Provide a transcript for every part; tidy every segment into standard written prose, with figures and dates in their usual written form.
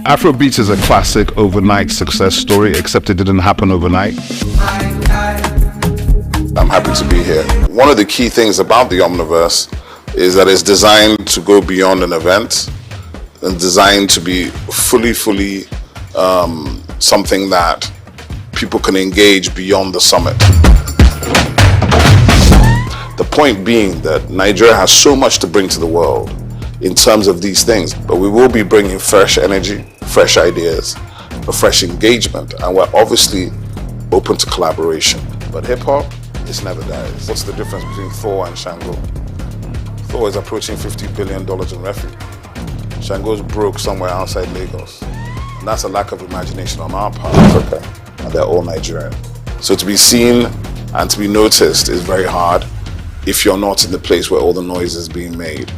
Afrobeats is a classic overnight success story, except it didn't happen overnight. I'm happy to be here. One of the key things about the Omniverse is that it's designed to go beyond an event and designed to be fully something that people can engage beyond the summit. The point being that Nigeria has so much to bring to the world in terms of these things, but we will be bringing fresh energy, fresh ideas, a fresh engagement, and we're obviously open to collaboration. But hip-hop, it's never dies. What's the difference between Thor and Shango? Thor is approaching $50 billion in revenue. Shango's broke somewhere outside Lagos. And that's a lack of imagination on our part, Africa, and they're all Nigerian. So to be seen and to be noticed is very hard if you're not in the place where all the noise is being made.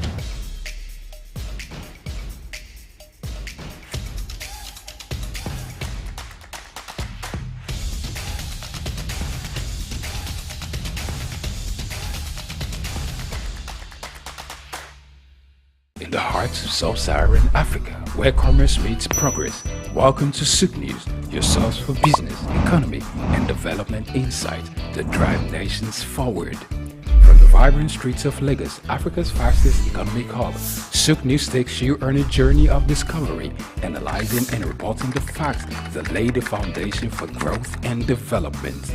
In the heart of sub-Saharan Africa, where commerce meets progress, welcome to SOUQ News, your source for business, economy, and development insight that drive nations forward. From the vibrant streets of Lagos, Africa's fastest economic hub, SOUQ News takes you on a journey of discovery, analyzing and reporting the facts that lay the foundation for growth and development.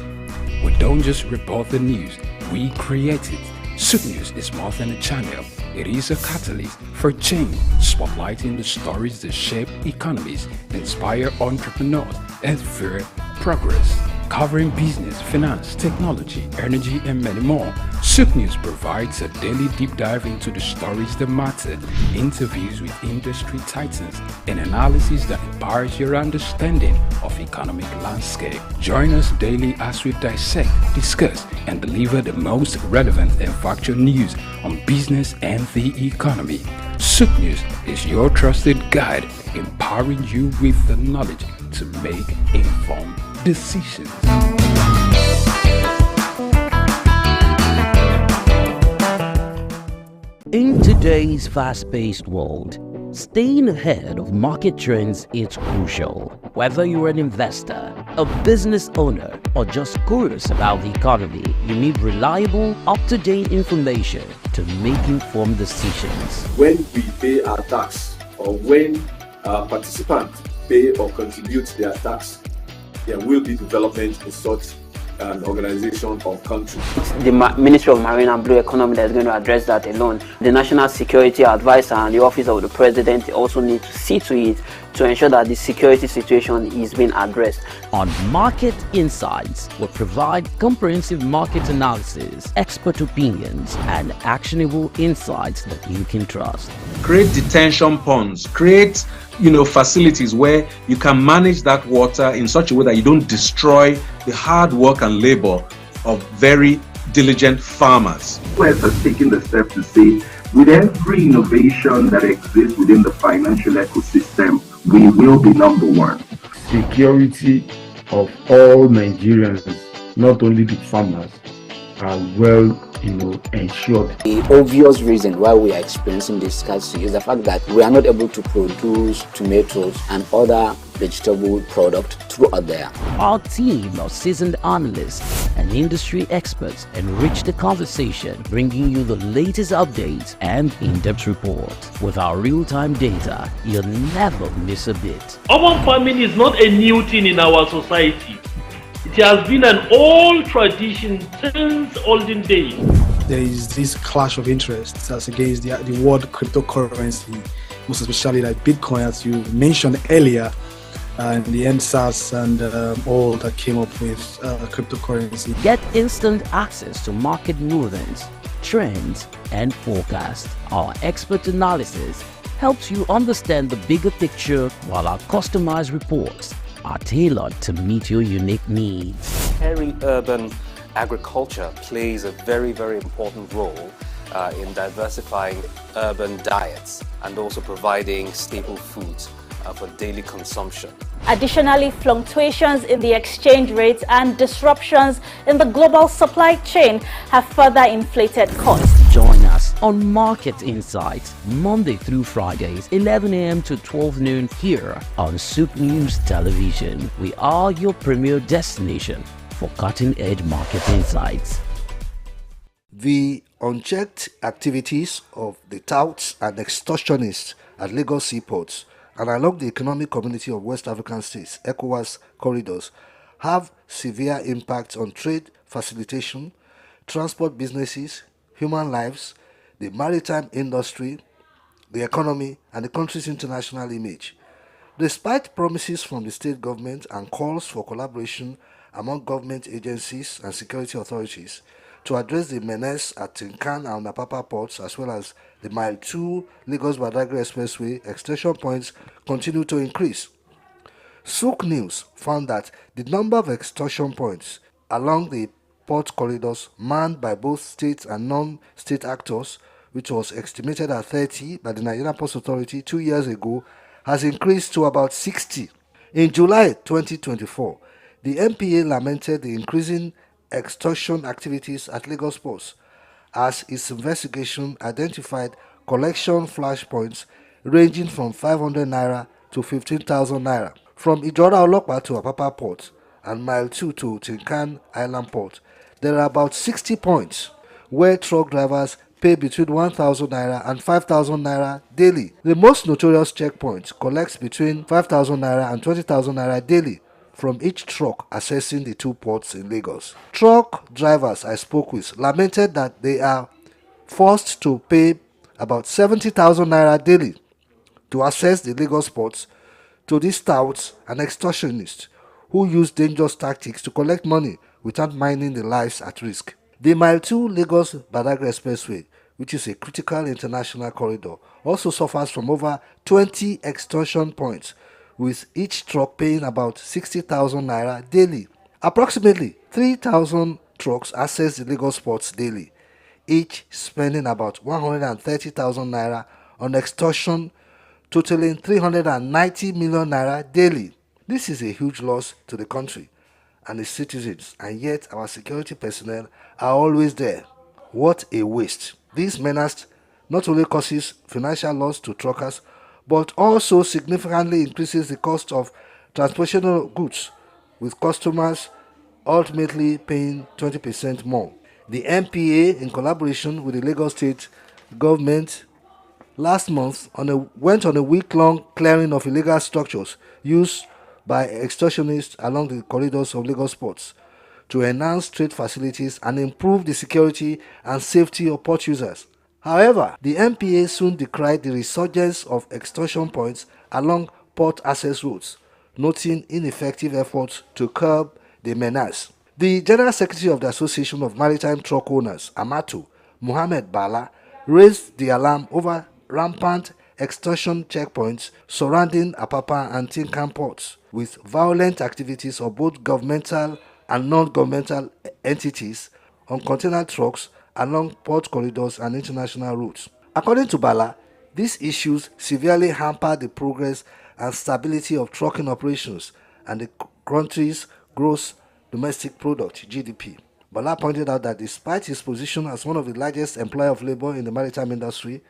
We don't just report the news, we create it. SOUQ News is more than a channel. It is a catalyst for change, spotlighting the stories that shape economies, inspire entrepreneurs, and fuel progress. Covering business, finance, technology, energy, and many more, SOUQ News provides a daily deep dive into the stories that matter, interviews with industry titans, and analysis that empowers your understanding of economic landscape. Join us daily as we dissect, discuss, and deliver the most relevant and factual news on business and the economy. SOUQ News is your trusted guide, empowering you with the knowledge to make informed decisions. In today's fast-paced world, staying ahead of market trends is crucial. Whether you're an investor, a business owner, or just curious about the economy, you need reliable, up-to-date information to make informed decisions. When we pay our tax, or when our participants pay or contribute their tax, there will be development in such an organization or country. The Ministry of Marine and Blue Economy that is going to address that alone. The National Security Advisor and the Office of the President also need to see to it to ensure that the security situation is being addressed. On Market Insights, we provide comprehensive market analysis, expert opinions, and actionable insights that you can trust. Create detention ponds, create facilities where you can manage that water in such a way that you don't destroy the hard work and labor of very diligent farmers. West has taken the step to say, with every innovation that exists within the financial ecosystem, we will be number one. Security of all Nigerians, not only the farmers, are well ensured. The obvious reason why we are experiencing this scarcity is the fact that we are not able to produce tomatoes and other vegetable products throughout there. Our team of seasoned analysts and industry experts enrich the conversation, bringing you the latest updates and in-depth reports. With our real-time data, you'll never miss a bit. Urban farming is not a new thing in our society. It has been an old tradition since olden days. There is this clash of interests as against the world cryptocurrency, most especially like Bitcoin, as you mentioned earlier, and the NSAS and all that came up with cryptocurrency. Get instant access to market movements, trends, and forecasts. Our expert analysis helps you understand the bigger picture, while our customized reports are tailored to meet your unique needs. Peri-urban agriculture plays a very, very important role in diversifying urban diets and also providing staple foods for daily consumption. Additionally, fluctuations in the exchange rate and disruptions in the global supply chain have further inflated costs. Join us on Market Insights, Monday through Fridays, 11 a.m. to 12 noon here on SOUQ News Television. We are your premier destination for cutting-edge market insights. The unchecked activities of the touts and extortionists at Lagos seaports and along the Economic Community of West African States, ECOWAS corridors, have severe impacts on trade facilitation, transport businesses, human lives, the maritime industry, the economy, and the country's international image. Despite promises from the state government and calls for collaboration among government agencies and security authorities to address the menace at Tinkan and Apapa ports, as well as the Mile 2 Lagos-Badagry Expressway extension points, continue to increase. SOUQ News found that the number of extortion points along the port corridors manned by both state and non-state actors, which was estimated at 30 by the Nigerian Ports Authority 2 years ago, has increased to about 60. In July 2024, the NPA lamented the increasing extortion activities at Lagos ports as its investigation identified collection flashpoints ranging from 500 naira to 15,000 naira. From Ijora Olokpa to Apapa port and Mile 2 to Tinkan Island port, there are about 60 points where truck drivers pay between 1,000 naira and 5,000 naira daily. The most notorious checkpoint collects between 5,000 naira and 20,000 naira daily from each truck accessing the two ports in Lagos. Truck drivers I spoke with lamented that they are forced to pay about 70,000 naira daily to access the Lagos ports to these touts and extortionists who use dangerous tactics to collect money without minding the lives at risk. The Mile 2 Lagos-Badagry Expressway, which is a critical international corridor, also suffers from over 20 extortion points, with each truck paying about 60,000 naira daily. Approximately 3,000 trucks access the Lagos ports daily, each spending about 130,000 naira on extortion, totaling 390 million naira daily. This is a huge loss to the country and its citizens, and yet our security personnel are always there. What a waste. This menace not only causes financial loss to truckers, but also significantly increases the cost of transportation of goods, with customers ultimately paying 20% more. The NPA, in collaboration with the Lagos State government, last month went on a week-long clearing of illegal structures used by extortionists along the corridors of Lagos ports to enhance trade facilities and improve the security and safety of port users. However, the NPA soon decried the resurgence of extortion points along port access routes, noting ineffective efforts to curb the menace. The General Secretary of the Association of Maritime Truck Owners, Amato, Mohammed Bala, raised the alarm over rampant extortion checkpoints surrounding Apapa and Tinkan ports, with violent activities of both governmental and non-governmental entities on container trucks along port corridors and international routes. According to Bala, these issues severely hamper the progress and stability of trucking operations and the country's gross domestic product, GDP. Bala pointed out that despite his position as one of the largest employer of labor in the maritime industry,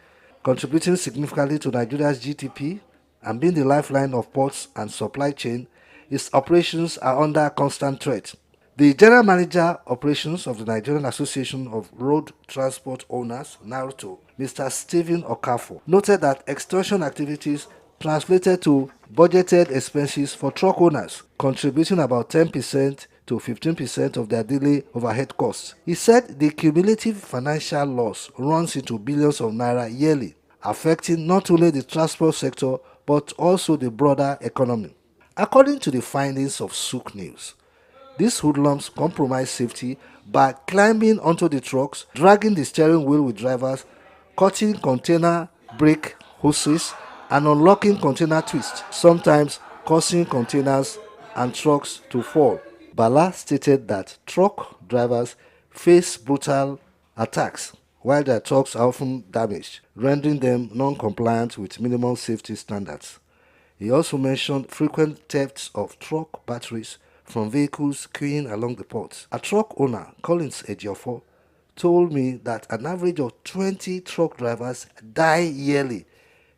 contributing significantly to Nigeria's GDP and being the lifeline of ports and supply chain, its operations are under constant threat. The General Manager Operations of the Nigerian Association of Road Transport Owners, NARTO, Mr. Stephen Okafo, noted that extortion activities translated to budgeted expenses for truck owners, contributing about 10% to 15% of their daily overhead costs. He said the cumulative financial loss runs into billions of naira yearly, affecting not only the transport sector but also the broader economy. According to the findings of SOUQ News, these hoodlums compromise safety by climbing onto the trucks, dragging the steering wheel with drivers, cutting container brake hoses, and unlocking container twists, sometimes causing containers and trucks to fall. Bala stated that truck drivers face brutal attacks while their trucks are often damaged, rendering them non-compliant with minimum safety standards. He also mentioned frequent thefts of truck batteries from vehicles queuing along the port. A truck owner, Collins Ejiofor, told me that an average of 20 truck drivers die yearly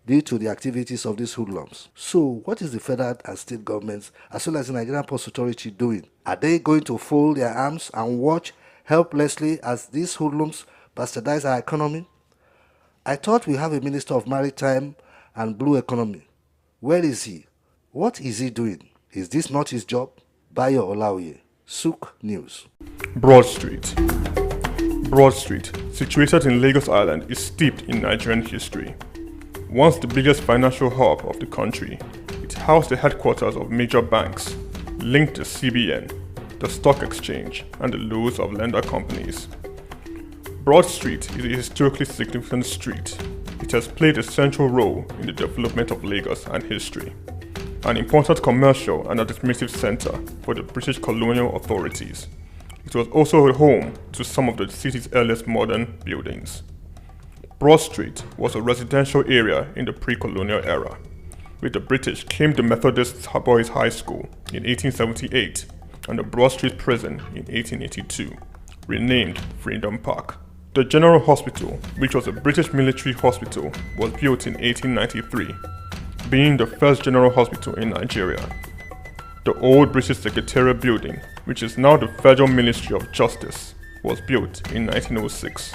due to the activities of these hoodlums. So, what is the federal and state governments, as well as the Nigerian Post Authority, doing? Are they going to fold their arms and watch helplessly as these hoodlums bastardize our economy? I thought we have a Minister of Maritime and Blue Economy. Where is he? What is he doing? Is this not his job? Bayo Olaoye, SOUQ News. Broad Street. Broad Street, situated in Lagos Island, is steeped in Nigerian history. Once the biggest financial hub of the country, it housed the headquarters of major banks, linked the CBN, the stock exchange, and the loads of lender companies. Broad Street is a historically significant street. It has played a central role in the development of Lagos and history. An important commercial and administrative center for the British colonial authorities. It was also a home to some of the city's earliest modern buildings. Broad Street was a residential area in the pre-colonial era. With the British came the Methodist Boys High School in 1878 and the Broad Street Prison in 1882, renamed Freedom Park. The General Hospital, which was a British military hospital, was built in 1893, being the first general hospital in Nigeria. The old British Secretariat building, which is now the Federal Ministry of Justice, was built in 1906.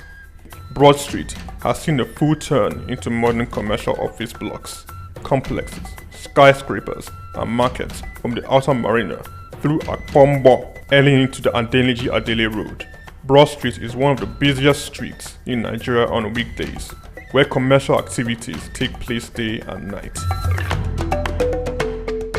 Broad Street has seen a full turn into modern commercial office blocks, complexes, skyscrapers, and markets from the Outer Marina through Akpombo, early into the Adeliji Adele Road. Broad Street is one of the busiest streets in Nigeria on weekdays, where commercial activities take place day and night.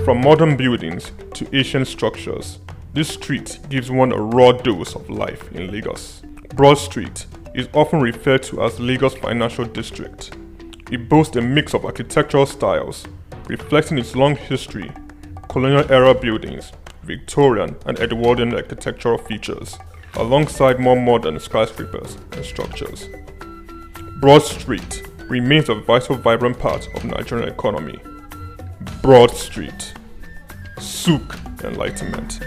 From modern buildings to ancient structures, this street gives one a raw dose of life in Lagos. Broad Street is often referred to as Lagos Financial District. It boasts a mix of architectural styles, reflecting its long history, colonial-era buildings, Victorian and Edwardian architectural features, alongside more modern skyscrapers and structures. Broad Street remains a vital, vibrant part of Nigerian economy. Broad Street. SOUQ Enlightenment.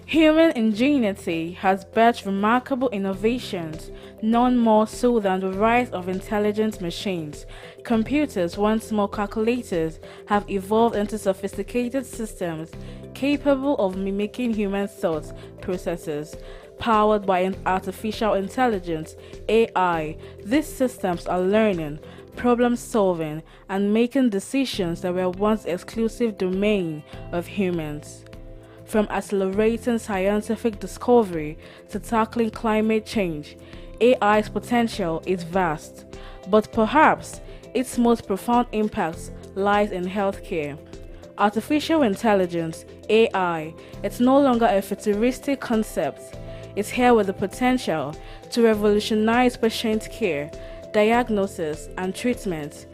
Human ingenuity has birthed remarkable innovations, none more so than the rise of intelligent machines. Computers, once small calculators, have evolved into sophisticated systems capable of mimicking human thought processes. Powered by artificial intelligence, AI, these systems are learning, problem solving, and making decisions that were once exclusive domain of humans. From accelerating scientific discovery to tackling climate change, AI's potential is vast, but perhaps its most profound impact lies in healthcare. Artificial intelligence, AI, it's no longer a futuristic concept. It's here with the potential to revolutionize patient care, diagnosis, and treatment.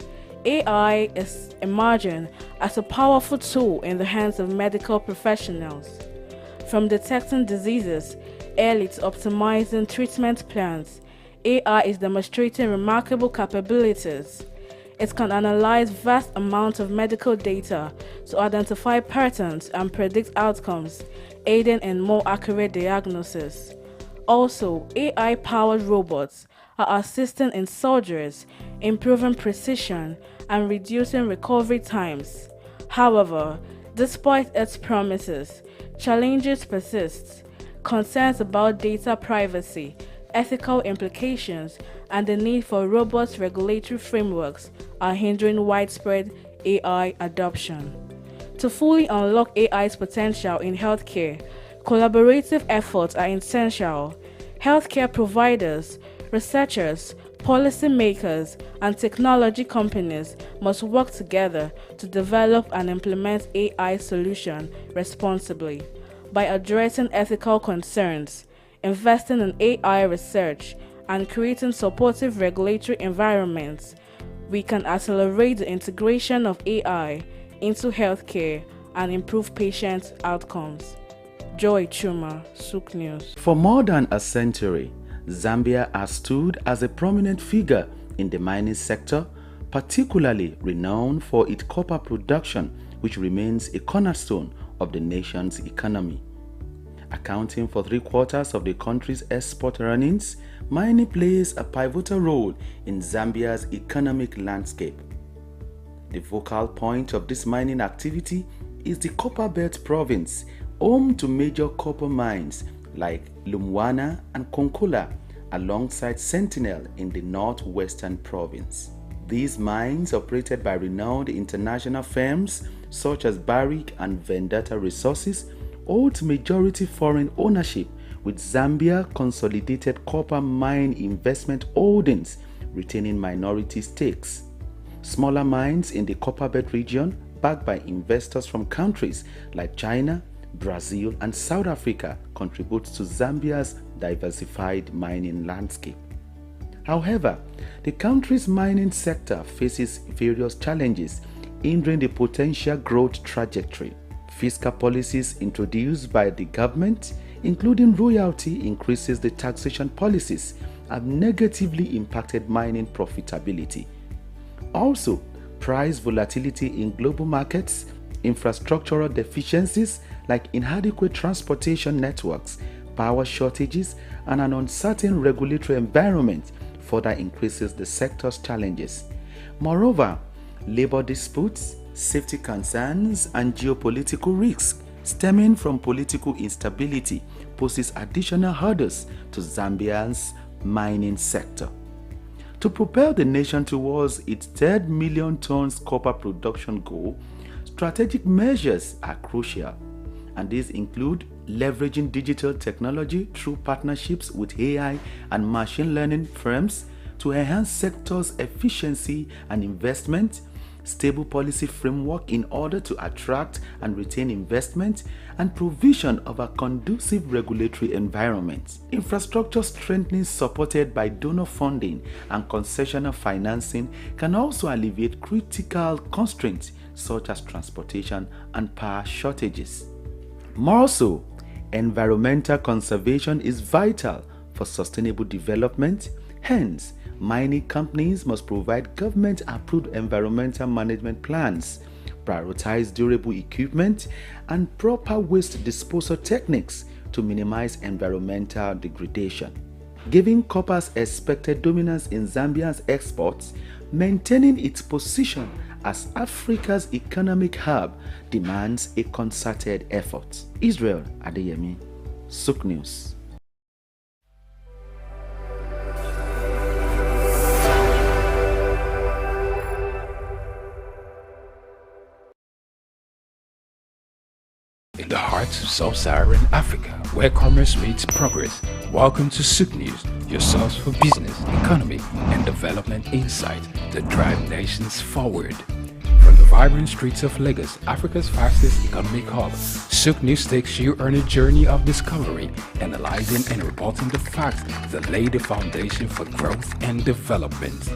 AI is emerging as a powerful tool in the hands of medical professionals. From detecting diseases early to optimizing treatment plans, AI is demonstrating remarkable capabilities. It can analyze vast amounts of medical data to identify patterns and predict outcomes, aiding in more accurate diagnosis. Also, AI-powered robots are assisting in surgeries, improving precision, and reducing recovery times. However, despite its promises, challenges persist. Concerns about data privacy, ethical implications, and the need for robust regulatory frameworks are hindering widespread AI adoption. To fully unlock AI's potential in healthcare, collaborative efforts are essential. Healthcare providers, researchers, policymakers, and technology companies must work together to develop and implement AI solutions responsibly. By addressing ethical concerns, investing in AI research, and creating supportive regulatory environments, we can accelerate the integration of AI into healthcare and improve patient outcomes. Joy Chuma, SOUQ News. For more than a century, Zambia has stood as a prominent figure in the mining sector, particularly renowned for its copper production, which remains a cornerstone of the nation's economy. Accounting for 3/4 of the country's export earnings, mining plays a pivotal role in Zambia's economic landscape. The focal point of this mining activity is the Copperbelt province, home to major copper mines like Lumwana and Konkola, alongside Sentinel in the northwestern province. These mines, operated by renowned international firms such as Barrick and Vendetta Resources, hold majority foreign ownership, with Zambia Consolidated Copper Mine Investment Holdings retaining minority stakes. Smaller mines in the Copperbelt region, backed by investors from countries like China, Brazil, and South Africa, contribute to Zambia's diversified mining landscape. However, the country's mining sector faces various challenges hindering the potential growth trajectory. Fiscal policies introduced by the government, including royalty increases, the taxation policies, have negatively impacted mining profitability. Also, price volatility in global markets, infrastructural deficiencies like inadequate transportation networks, power shortages, and an uncertain regulatory environment further increases the sector's challenges. Moreover, labor disputes, safety concerns, and geopolitical risks stemming from political instability poses additional hurdles to Zambia's mining sector. To propel the nation towards its 3 million tons copper production goal, strategic measures are crucial, and these include leveraging digital technology through partnerships with AI and machine learning firms to enhance sector's efficiency and investment, stable policy framework in order to attract and retain investment, and provision of a conducive regulatory environment. Infrastructure strengthening supported by donor funding and concessional financing can also alleviate critical constraints such as transportation and power shortages. More so, environmental conservation is vital for sustainable development. Hence, mining companies must provide government-approved environmental management plans, prioritize durable equipment, and proper waste disposal techniques to minimize environmental degradation. Given copper's expected dominance in Zambia's exports, maintaining its position as Africa's economic hub demands a concerted effort. Israel Adeyemi, SOUQ News. In the heart of sub-Saharan Africa, where commerce meets progress, welcome to SOUQ News, your source for business, economy, and development insight that drive nations forward. From the vibrant streets of Lagos, Africa's fastest economic hub, SOUQ News takes you on a journey of discovery, analyzing and reporting the facts that lay the foundation for growth and development.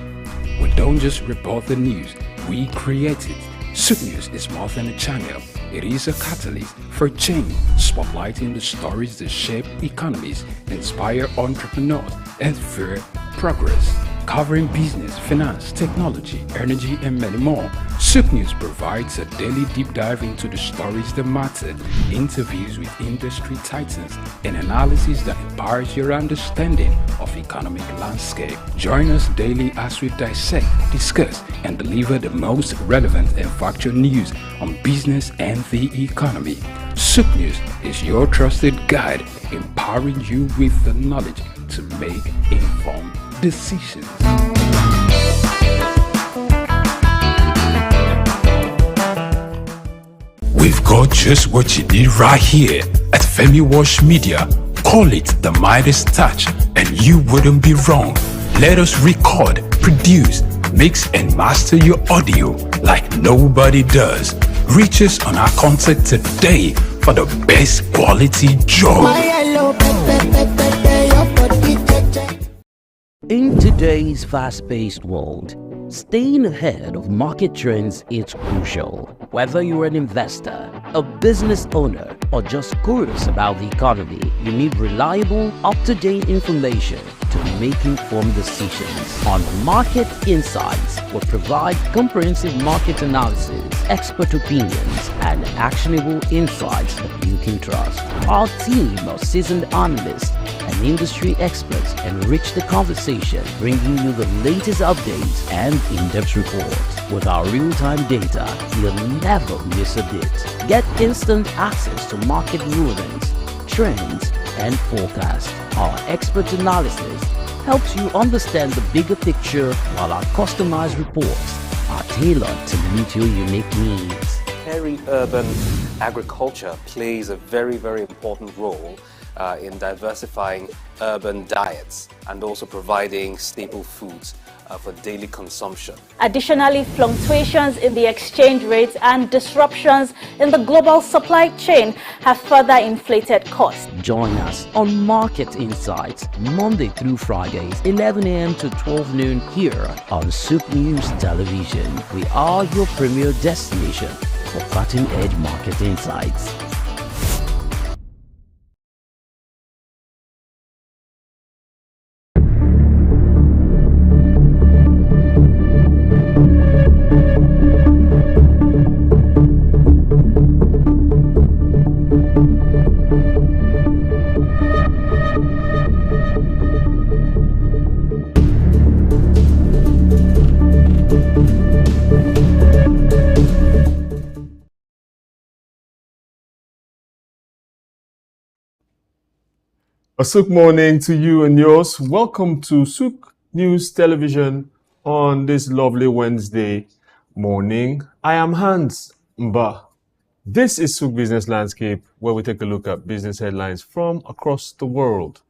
We don't just report the news, we create it. SOUQ News is more than a channel. It is a catalyst for change, spotlighting the stories that shape economies, inspire entrepreneurs, and fuel progress. Covering business, finance, technology, energy, and many more, SOUQ News provides a daily deep dive into the stories that matter, interviews with industry titans, and analysis that empowers your understanding of economic landscape. Join us daily as we dissect, discuss, and deliver the most relevant and factual news on business and the economy. SOUQ News is your trusted guide, empowering you with the knowledge to make informed decisions. We've got just what you need right here at Femi Wash Media. Call it the Midas touch and you wouldn't be wrong. Let us record, produce, mix and master your audio like nobody does. Reach us on our contact today for the best quality job. In today's fast-paced world, staying ahead of market trends is crucial. Whether you're an investor, a business owner, or just curious about the economy, you need reliable, up-to-date information to make informed decisions. On Market Insights, we provide comprehensive market analysis, expert opinions, and actionable insights that you can trust. Our team of seasoned analysts and industry experts enrich the conversation, bringing you the latest updates and in-depth reports. With our real-time data, you'll never miss a bit. Get instant access to market rulings, trends, and forecasts. Our expert analysis helps you understand the bigger picture, while our customized reports are tailored to meet your unique needs. Peri-urban agriculture plays a very, very important role in diversifying urban diets and also providing staple foods for daily consumption. Additionally, fluctuations in the exchange rates and disruptions in the global supply chain have further inflated costs. Join us on Market Insights, Monday through Fridays, 11 a.m. to 12 noon here on SOUQ News Television. We are your premier destination for cutting-edge market insights. A SOUQ morning to you and yours. Welcome to SOUQ News Television on this lovely Wednesday morning. I am Hans Mba. This is SOUQ Business Landscape, where we take a look at business headlines from across the world.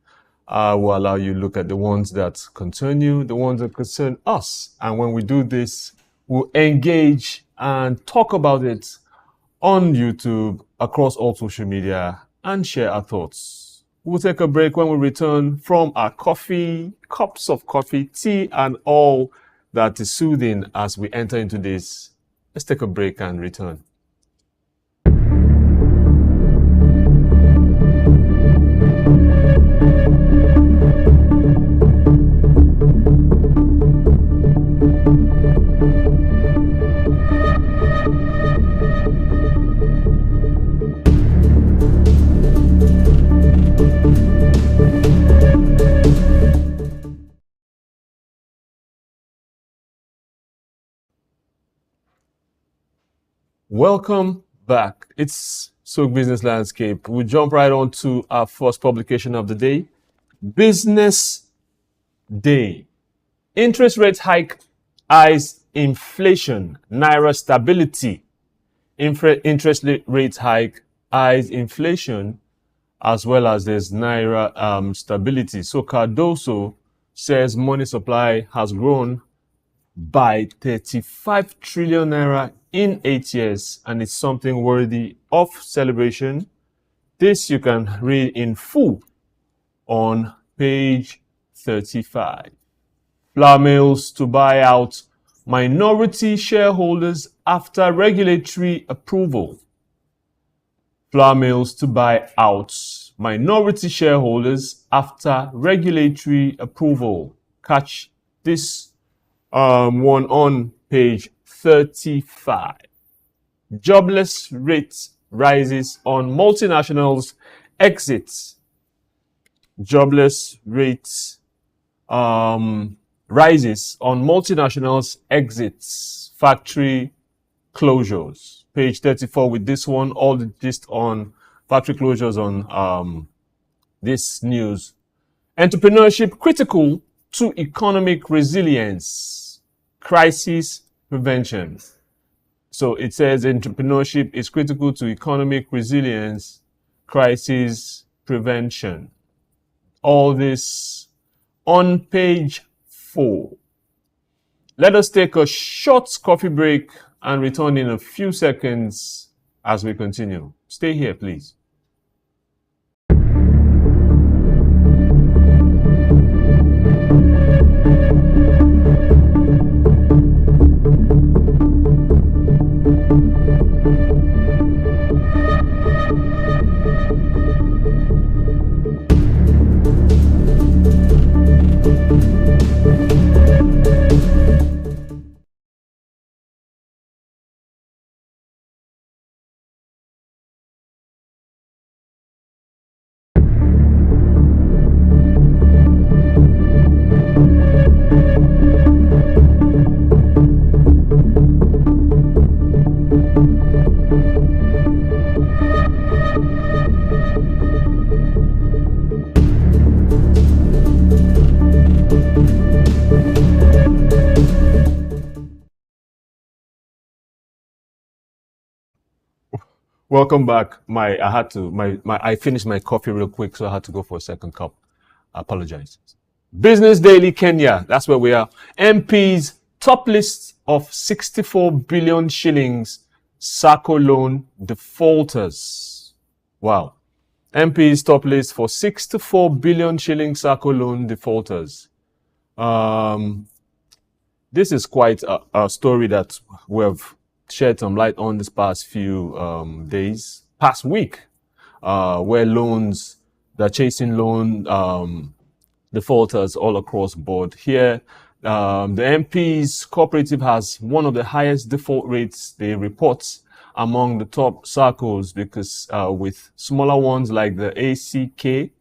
I will allow you to look at the ones that concern you, the ones that concern us. And when we do this, we'll engage and talk about it on YouTube, across all social media, and share our thoughts. We'll take a break. When we return from our coffee, cups of coffee, tea, and all that is soothing as we enter into this. Let's take a break and return. Welcome back. It's SOUQ Business Landscape. We jump right on to our first publication of the day, Business Day. Interest rate hike eyes inflation, Naira stability. Interest rate hike eyes inflation, as well as there's Naira stability. So Cardoso says money supply has grown by 35 trillion Naira in 8 years, and it's something worthy of celebration. This you can read in full on page 35. Flour mills to buy out minority shareholders after regulatory approval. Flour mills to buy out minority shareholders after regulatory approval. Catch this one on page 35. Jobless rate rises on multinationals exits. Jobless rates rises on multinationals exits, factory closures. Page 34 with this one, all the gist on factory closures on this news. Entrepreneurship critical to economic resilience, crisis prevention. So it says entrepreneurship is critical to economic resilience, crisis prevention. All this on page 4. Let us take a short coffee break and return in a few seconds as we continue. Stay here, please. Welcome back. I finished my coffee real quick, so I had to go for a second cup. I apologize. Business Daily Kenya, that's where we are. MP's top list of 64 billion shillings SACCO loan defaulters. Wow. MP's top list for 64 billion shillings SACCO loan defaulters. This is quite a story that we've shed some light on this past few past week, where they're chasing loan defaulters all across board. Here, the MP's cooperative has one of the highest default rates they report among the top SACCOs, because with smaller ones like the ACK,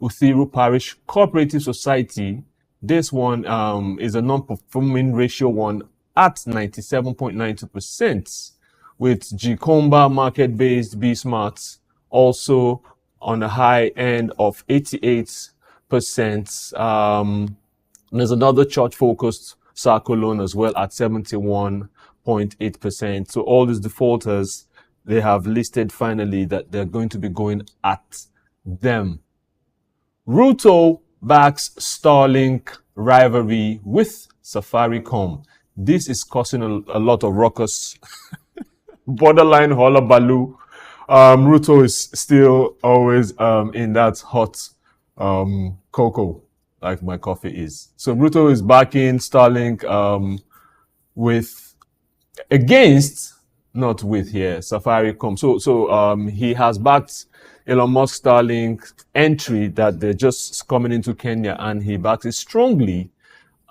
Uthiru Parish Cooperative Society, this one is a non-performing ratio one at 97.92%, with Gikomba market-based B-Smart also on the high end of 88%. There's another church-focused SACCO loan as well at 71.8%. So all these defaulters, they have listed finally that they're going to be going at them. Ruto backs Starlink rivalry with Safaricom. This is causing a lot of ruckus, borderline hullabaloo. Ruto is still always in that hot cocoa, like my coffee is. So Ruto is backing Starlink Safaricom. So he has backed Elon Musk Starlink entry that they're just coming into Kenya, and he backs it strongly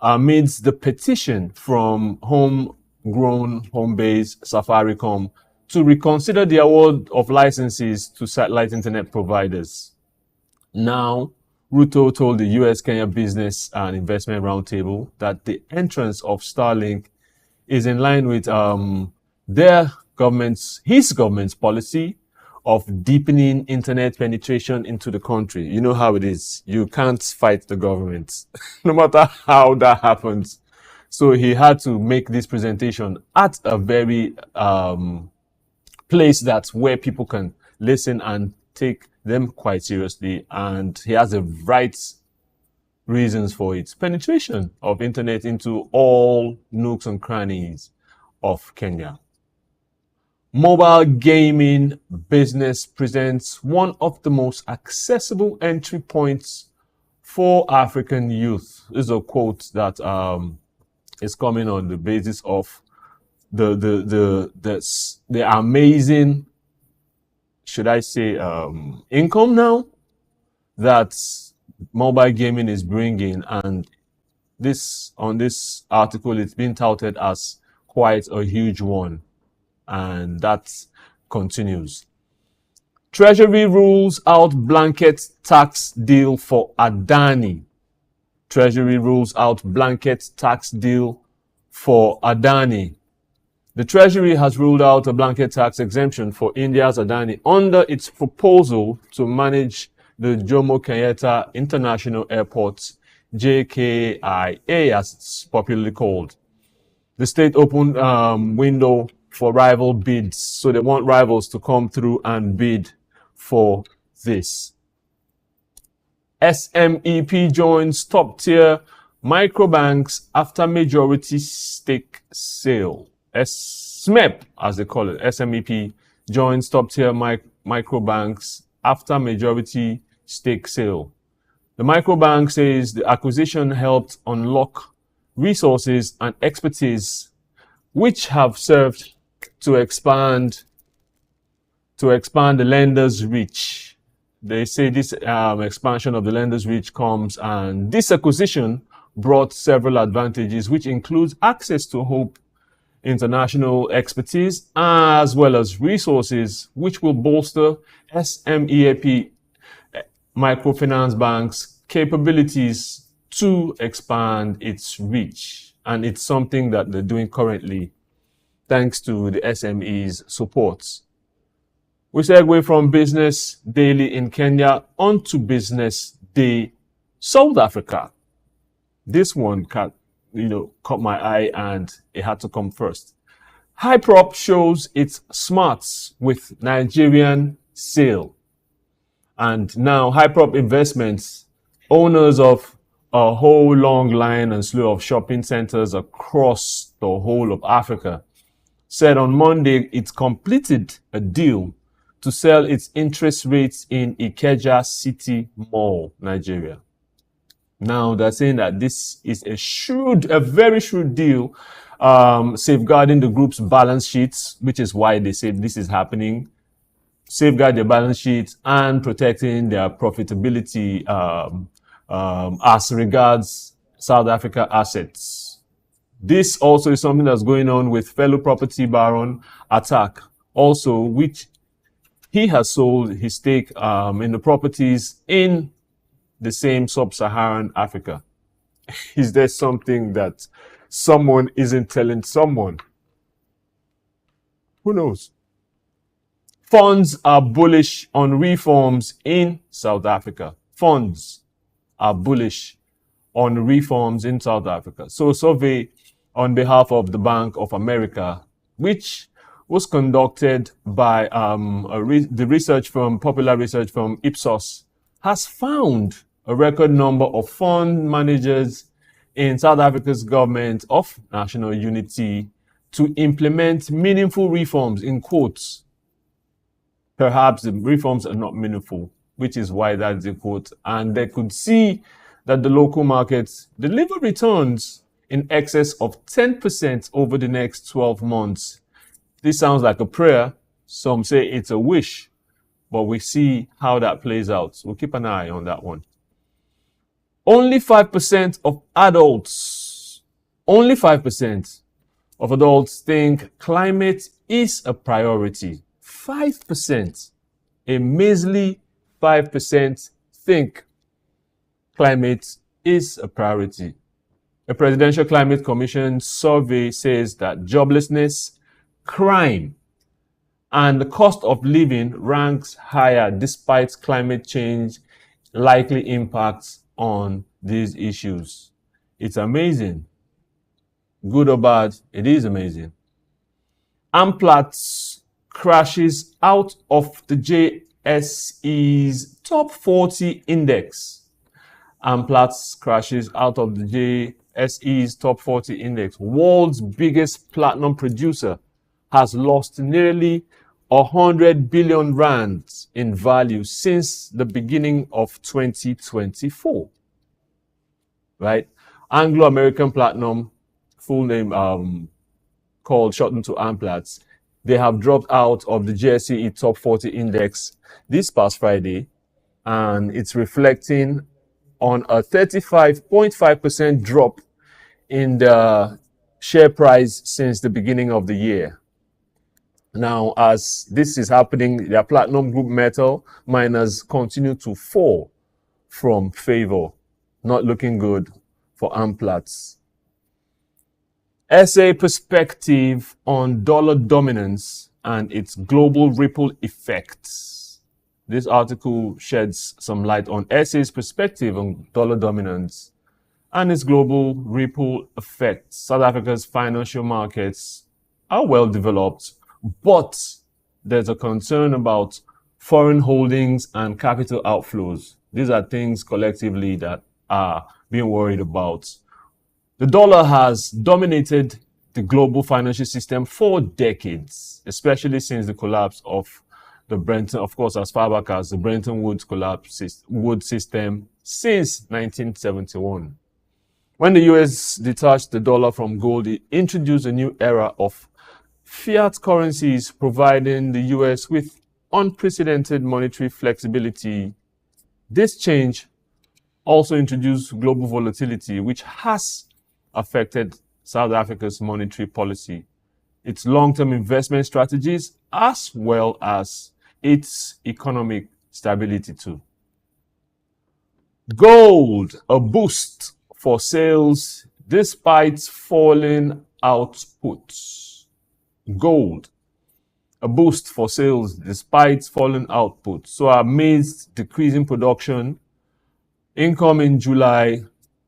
amidst the petition from homegrown, home-based Safaricom to reconsider the award of licenses to satellite internet providers. Now, Ruto told the US-Kenya Business and Investment Roundtable that the entrance of Starlink is in line with his government's policy of deepening internet penetration into the country. You know how it is. You can't fight the government, no matter how that happens. So he had to make this presentation at a very place that's where people can listen and take them quite seriously. And he has the right reasons for it. Penetration of internet into all nooks and crannies of Kenya. Mobile gaming business presents one of the most accessible entry points for African youth. This is a quote that is coming on the basis of the amazing, should I say, income now that mobile gaming is bringing, and on this article it's been touted as quite a huge one. And that continues. Treasury rules out blanket tax deal for Adani. Treasury rules out blanket tax deal for Adani. The Treasury has ruled out a blanket tax exemption for India's Adani under its proposal to manage the Jomo Kenyatta International Airport, JKIA as it's popularly called. The state opened window for rival bids. So they want rivals to come through and bid for this. SMEP joins top tier microbanks after majority stake sale. SMEP, as they call it, SMEP joins top tier microbanks after majority stake sale. The microbank says the acquisition helped unlock resources and expertise which have served to expand the lender's reach. They say this expansion of the lender's reach comes, and this acquisition brought several advantages, which includes access to HOPE international expertise as well as resources, which will bolster SMEAP microfinance bank's capabilities to expand its reach. And it's something that they're doing currently thanks to the SME's support. We segue from Business Daily in Kenya onto Business Day South Africa. This one caught my eye and it had to come first. Hyprop shows its smarts with Nigerian sale. And now Hyprop Investments, owners of a whole long line and slew of shopping centers across the whole of Africa, said on Monday it completed a deal to sell its interest rates in Ikeja City Mall, Nigeria. Now they're saying that this is a very shrewd deal, safeguarding the group's balance sheets, which is why they say this is happening. Safeguard their balance sheets and protecting their profitability as regards South Africa assets. This also is something that's going on with fellow property baron Attack, also, which he has sold his stake in the properties in the same sub-Saharan Africa. Is there something that someone isn't telling someone? Who knows? Funds are bullish on reforms in South Africa. Funds are bullish on reforms in South Africa. So a survey on behalf of the Bank of America, which was conducted by the research firm, popular research firm Ipsos, has found a record number of fund managers in South Africa's government of national unity to implement meaningful reforms, in quotes. Perhaps the reforms are not meaningful, which is why that's the quote. And they could see that the local markets deliver returns in excess of 10% over the next 12 months. This sounds like a prayer. Some say it's a wish, but we see how that plays out. We'll keep an eye on that one. Only 5% of adults think climate is a priority. 5%, a measly 5% think climate is a priority. A Presidential Climate Commission survey says that joblessness, crime, and the cost of living ranks higher despite climate change likely impacts on these issues. It's amazing. Good or bad, it is amazing. Amplats crashes out of the JSE's top 40 index. Amplats crashes out of the JSE's top 40 index. World's biggest platinum producer has lost nearly 100 billion rands in value since the beginning of 2024. Right? Anglo-American Platinum, full name called shortened to Amplats, they have dropped out of the JSE top 40 index this past Friday, and it's reflecting on a 35.5% drop in the share price since the beginning of the year. Now, as this is happening, their platinum group metal miners continue to fall from favor. Not looking good for Amplats. SA perspective on dollar dominance and its global ripple effects. This article sheds some light on SA's perspective on dollar dominance and its global ripple effects. South Africa's financial markets are well developed, but there's a concern about foreign holdings and capital outflows. These are things collectively that are being worried about. The dollar has dominated the global financial system for decades, especially since the collapse of the Bretton, of course, as far back as the Bretton Woods Woods system since 1971. When the US detached the dollar from gold, it introduced a new era of fiat currencies, providing the US with unprecedented monetary flexibility, this change also introduced global volatility, which has affected South Africa's monetary policy, its long-term investment strategies, as well as its economic stability too. Gold, a boost for sales despite falling outputs. Gold, a boost for sales despite falling output. So amidst decreasing production, income in July, a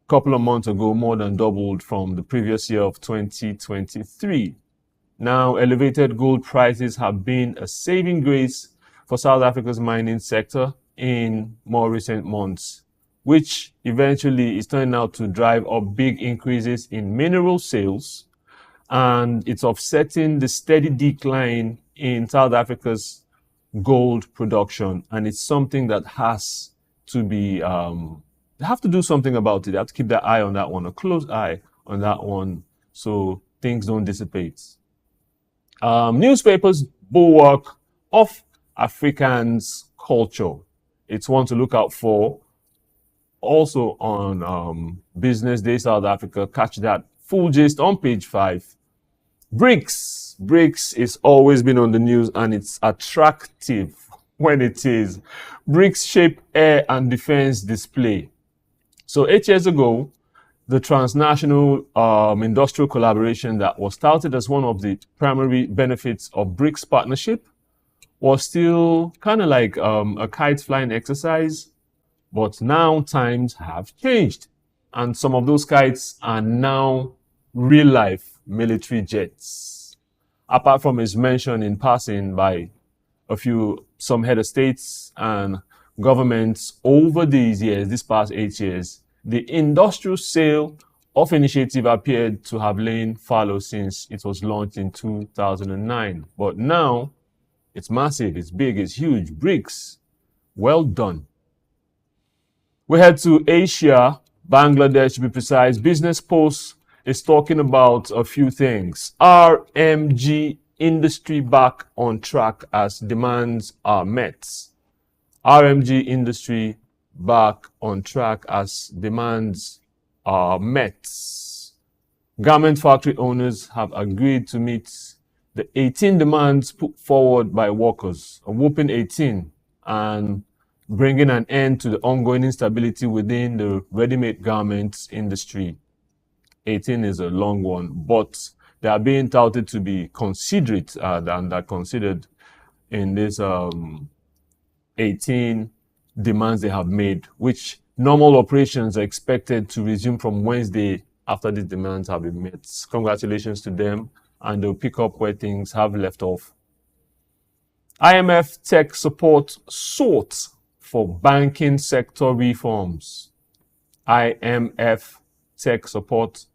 couple of months ago, more than doubled from the previous year of 2023. Now, elevated gold prices have been a saving grace for South Africa's mining sector in more recent months, which eventually is turning out to drive up big increases in mineral sales, and it's offsetting the steady decline in South Africa's gold production. And it's something that has to be, they have to do something about it. They have to keep their eye on that one, a close eye on that one, so things don't dissipate. Newspapers bulwark of Afrikaans culture. It's one to look out for. Also on Business Day South Africa, catch that full gist on page 5. BRICS. BRICS is always been on the news, and it's attractive when it is. BRICS shape air and defense display. So 8 years ago, the transnational industrial collaboration that was touted as one of the primary benefits of BRICS partnership was still kind of like a kite flying exercise. But now times have changed, and some of those kites are now real-life military jets. Apart from its mention in passing by some head of states and governments over these years, this past 8 years, the industrial sale of initiative appeared to have lain fallow since it was launched in 2009. But now, it's massive, it's big, it's huge. BRICS, well done. We head to Asia, Bangladesh to be precise. Business Post is talking about a few things. RMG industry back on track as demands are met. RMG industry back on track as demands are met. Garment factory owners have agreed to meet the 18 demands put forward by workers, a whopping 18, and bringing an end to the ongoing instability within the ready-made garments industry. 18 is a long one, but they are being touted to be considerate and are considered in this 18 demands they have made, which normal operations are expected to resume from Wednesday after these demands have been met. Congratulations to them, and they'll pick up where things have left off. IMF tech support sought for banking sector reforms. IMF tech support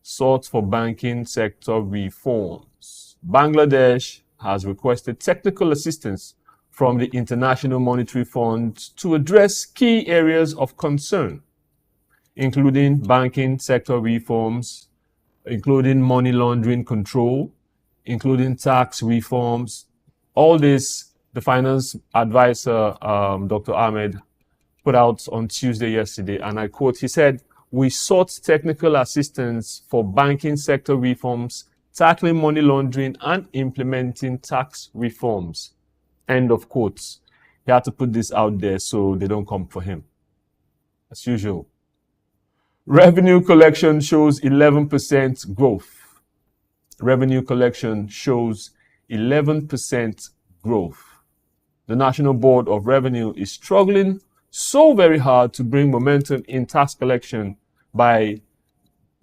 sought for banking sector reforms. Bangladesh has requested technical assistance from the International Monetary Fund to address key areas of concern, including banking sector reforms, including money laundering control, including tax reforms. All this, the finance advisor, Dr. Ahmed, put out on Tuesday yesterday, and I quote, he said, "We sought technical assistance for banking sector reforms, tackling money laundering, and implementing tax reforms." End of quotes. He had to put this out there so they don't come for him. As usual. Revenue collection shows 11% growth. Revenue collection shows 11% growth. The National Board of Revenue is struggling so very hard to bring momentum in tax collection by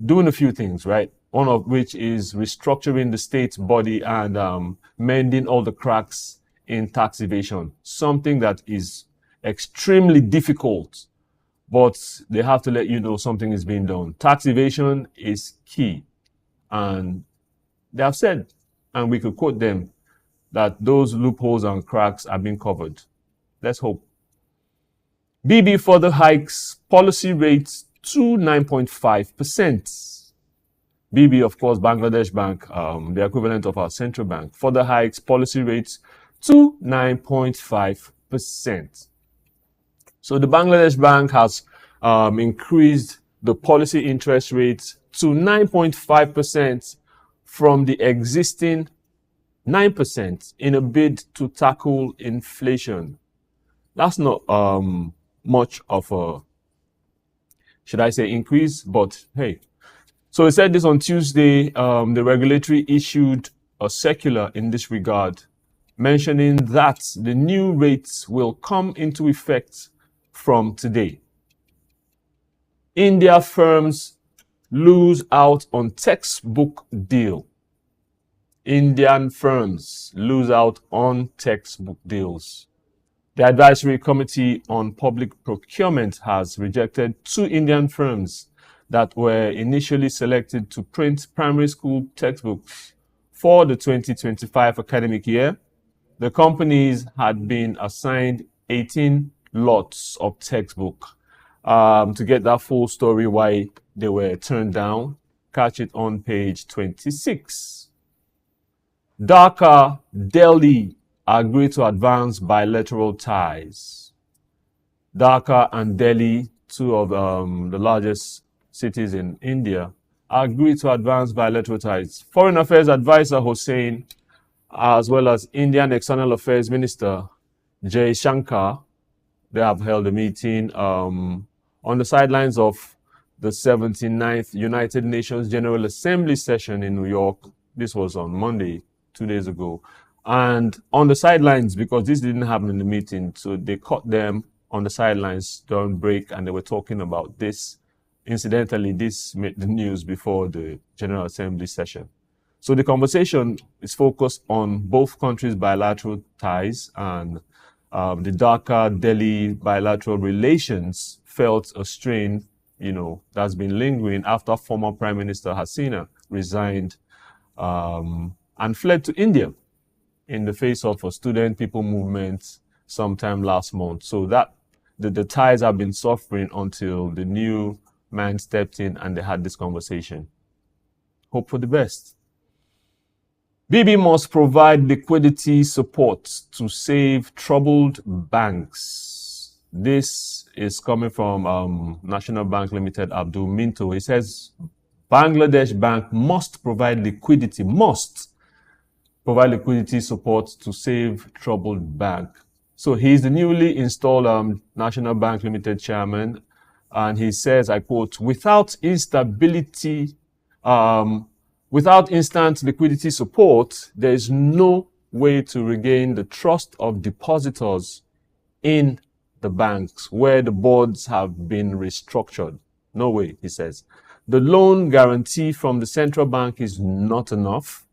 doing a few things, right? One of which is restructuring the state body and mending all the cracks in tax evasion, something that is extremely difficult, but they have to let you know something is being done. Tax evasion is key, and they have said, and we could quote them, that those loopholes and cracks are being covered. Let's hope. BB further hikes policy rates to 9.5%. BB, of course, Bangladesh Bank, the equivalent of our central bank, further hikes policy rates to 9.5%. So the Bangladesh Bank has increased the policy interest rate to 9.5% from the existing 9% in a bid to tackle inflation. That's not much of a, should I say, increase, but hey. So it said this on Tuesday. The regulatory issued a circular in this regard, mentioning that the new rates will come into effect from today. India firms lose out on textbook deal. Indian firms lose out on textbook deals. The Advisory Committee on Public Procurement has rejected 2 Indian firms that were initially selected to print primary school textbooks for the 2025 academic year. The companies had been assigned 18 lots of textbook. To get that full story why they were turned down, catch it on page 26. Dhaka, Delhi agree to advance bilateral ties. Dhaka and Delhi, 2 of the largest cities in India, agreed to advance bilateral ties. Foreign Affairs Advisor Hussain, as well as Indian External Affairs Minister Jay Shankar, they have held a meeting on the sidelines of the 79th United Nations General Assembly session in New York. This was on Monday, 2 days ago. And on the sidelines, because this didn't happen in the meeting, so they caught them on the sidelines during break and they were talking about this. Incidentally, this made the news before the General Assembly session. So the conversation is focused on both countries' bilateral ties, and the Dhaka-Delhi bilateral relations felt a strain, that's been lingering after former Prime Minister Hasina resigned and fled to India in the face of a student people movement sometime last month. So that the ties have been suffering until the new man stepped in and they had this conversation. Hope for the best. BB must provide liquidity support to save troubled banks. This is coming from National Bank Limited, Abdul Minto. He says Bangladesh Bank must provide liquidity support to save troubled bank. So he's the newly installed National Bank Limited chairman, and he says, I quote, without instant liquidity support, there is no way to regain the trust of depositors in the banks where the boards have been restructured. No way, he says. The loan guarantee from the central bank is not enough,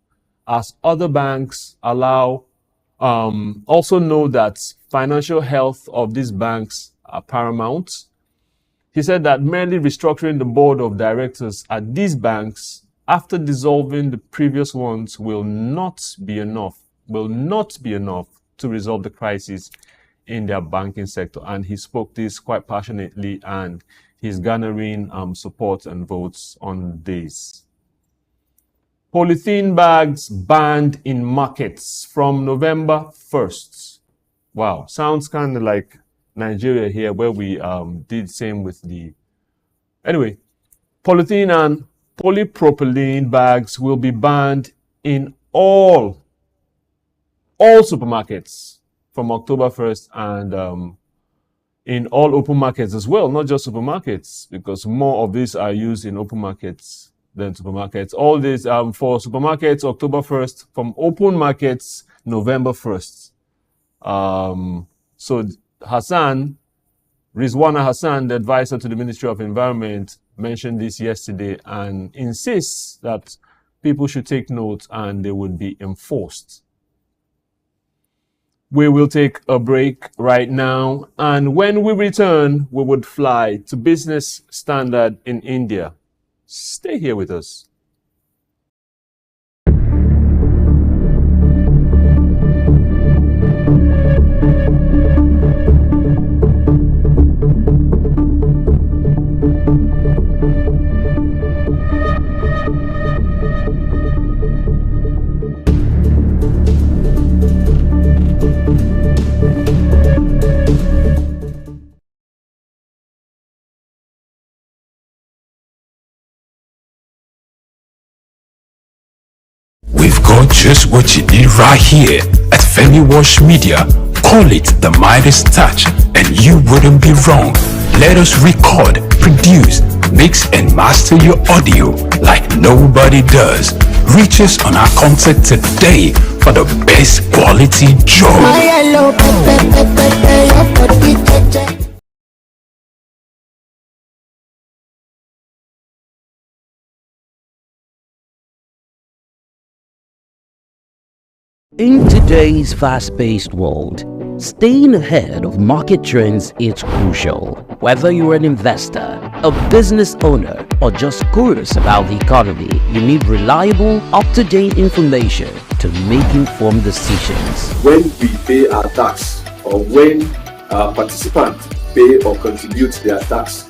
as other banks also know that financial health of these banks are paramount. He said that merely restructuring the board of directors at these banks after dissolving the previous ones will not be enough to resolve the crisis in their banking sector. And he spoke this quite passionately, and he's garnering support and votes on this. Polythene bags banned in markets from November 1st. Wow, sounds kind of like Nigeria here, where we did same with the... Anyway, polythene and polypropylene bags will be banned in all supermarkets from October 1st, and in all open markets as well, not just supermarkets, because more of these are used in open markets than supermarkets. All this for supermarkets, October 1st, from open markets, November 1st. So Rizwana Hassan, the advisor to the Ministry of Environment, mentioned this yesterday and insists that people should take note and they would be enforced. We will take a break right now, and when we return, we would fly to Business Standard in India. Stay here with us. got just what you need right here at Femi Wash Media. Call it the Midas touch and you wouldn't be wrong. Let us record, produce, mix and master your audio like nobody does. Reach us on our contact today for the best quality job. In today's fast-paced world, staying ahead of market trends is crucial. Whether you're an investor, a business owner, or just curious about the economy, you need reliable, up-to-date information to make informed decisions. When we pay our tax, or when participants pay or contribute their tax,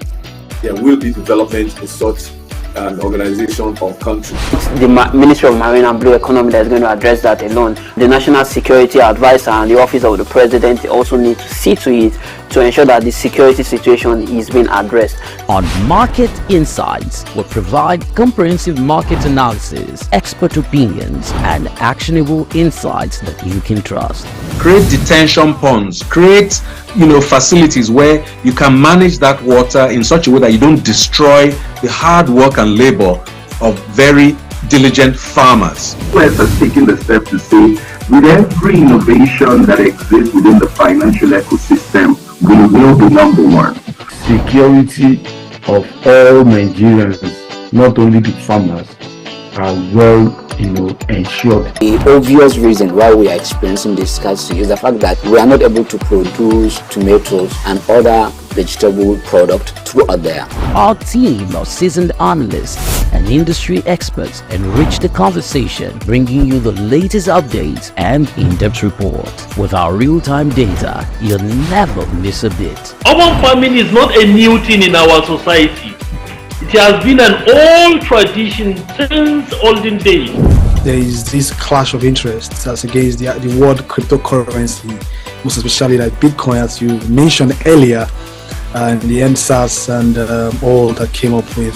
there will be development in such an organization or country. The Ministry of Marine and Blue Economy that is going to address that alone. The National Security Advisor and the Office of the President also need to see to it to ensure that the security situation is being addressed. On Market Insights, we provide comprehensive market analysis, expert opinions, and actionable insights that you can trust. Create detention ponds, create facilities where you can manage that water in such a way that you don't destroy the hard work and labor of very diligent farmers. US has taken the step to say, with every innovation that exists within the financial ecosystem, we will be number one. Security of all Nigerians, not only the farmers, are well ensured. The obvious reason why we are experiencing this scarcity is the fact that we are not able to produce tomatoes and other vegetable products throughout there. Our team of seasoned analysts and industry experts enrich the conversation, bringing you the latest updates and in-depth reports. With our real-time data, you'll never miss a bit. Urban farming is not a new thing in our society. It has been an old tradition since olden days. There is this clash of interests as against the world cryptocurrency, most especially like Bitcoin, as you mentioned earlier, and the SOUQ and all that came up with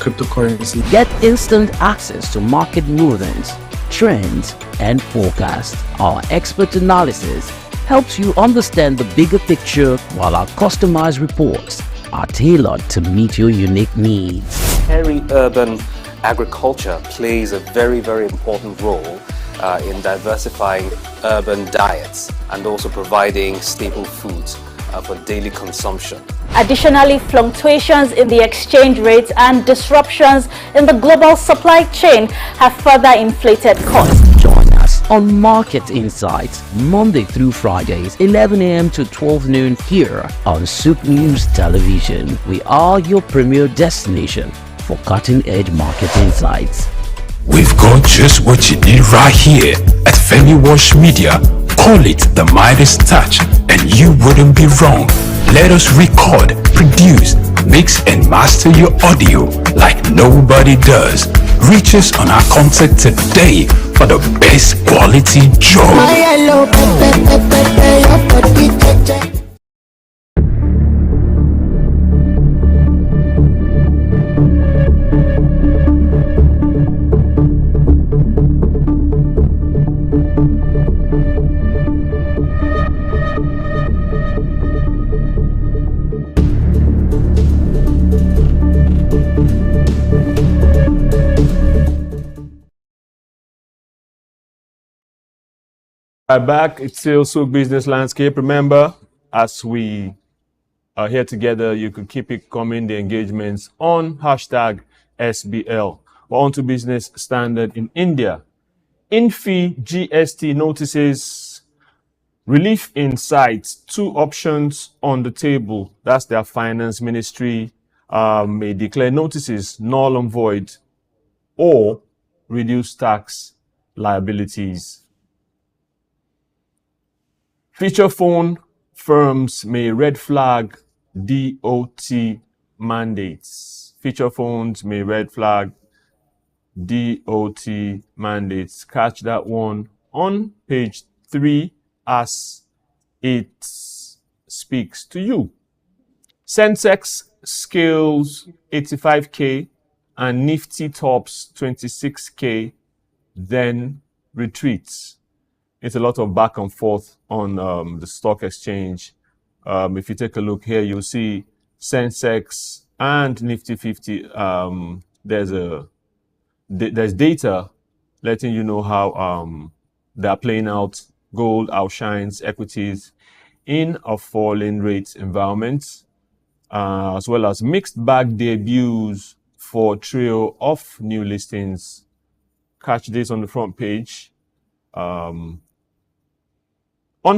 cryptocurrency. Get instant access to market movements, trends, and forecasts. Our expert analysis helps you understand the bigger picture, while our customized reports are tailored to meet your unique needs. Peri-urban agriculture plays a very, very important role in diversifying urban diets and also providing staple foods for daily consumption. Additionally, fluctuations in the exchange rates and disruptions in the global supply chain have further inflated costs. Join us on Market Insights, Monday through Fridays, 11 a.m. to 12 noon here on SOUQ News Television. We are your premier destination for cutting-edge market insights. We've got just what you need right here at Femi Wash Media. Call it the Midas touch and you wouldn't be wrong. Let us record, produce, mix and master your audio like nobody does. Reach us on our contact today for the best quality job. Back, it's still SOUQ Business Landscape. Remember, as we are here together, you can keep it coming, the engagements on hashtag SBL. We're on to business standard in India. INFI GST notices relief in sight. Two options on the table. That's their finance ministry may declare notices null and void or reduce tax liabilities. Feature phone firms may red flag DOT mandates. Feature phones may red flag DOT mandates. Catch that one on page 3 as it speaks to you. Sensex scales 85K and Nifty tops 26K, then retreats. It's a lot of back and forth on the stock exchange. If you take a look here, you'll see Sensex and Nifty 50. There's data letting you know how they're playing out. Gold outshines equities in a falling rates environment, as well as mixed bag debuts for trio of new listings. Catch this on the front page. On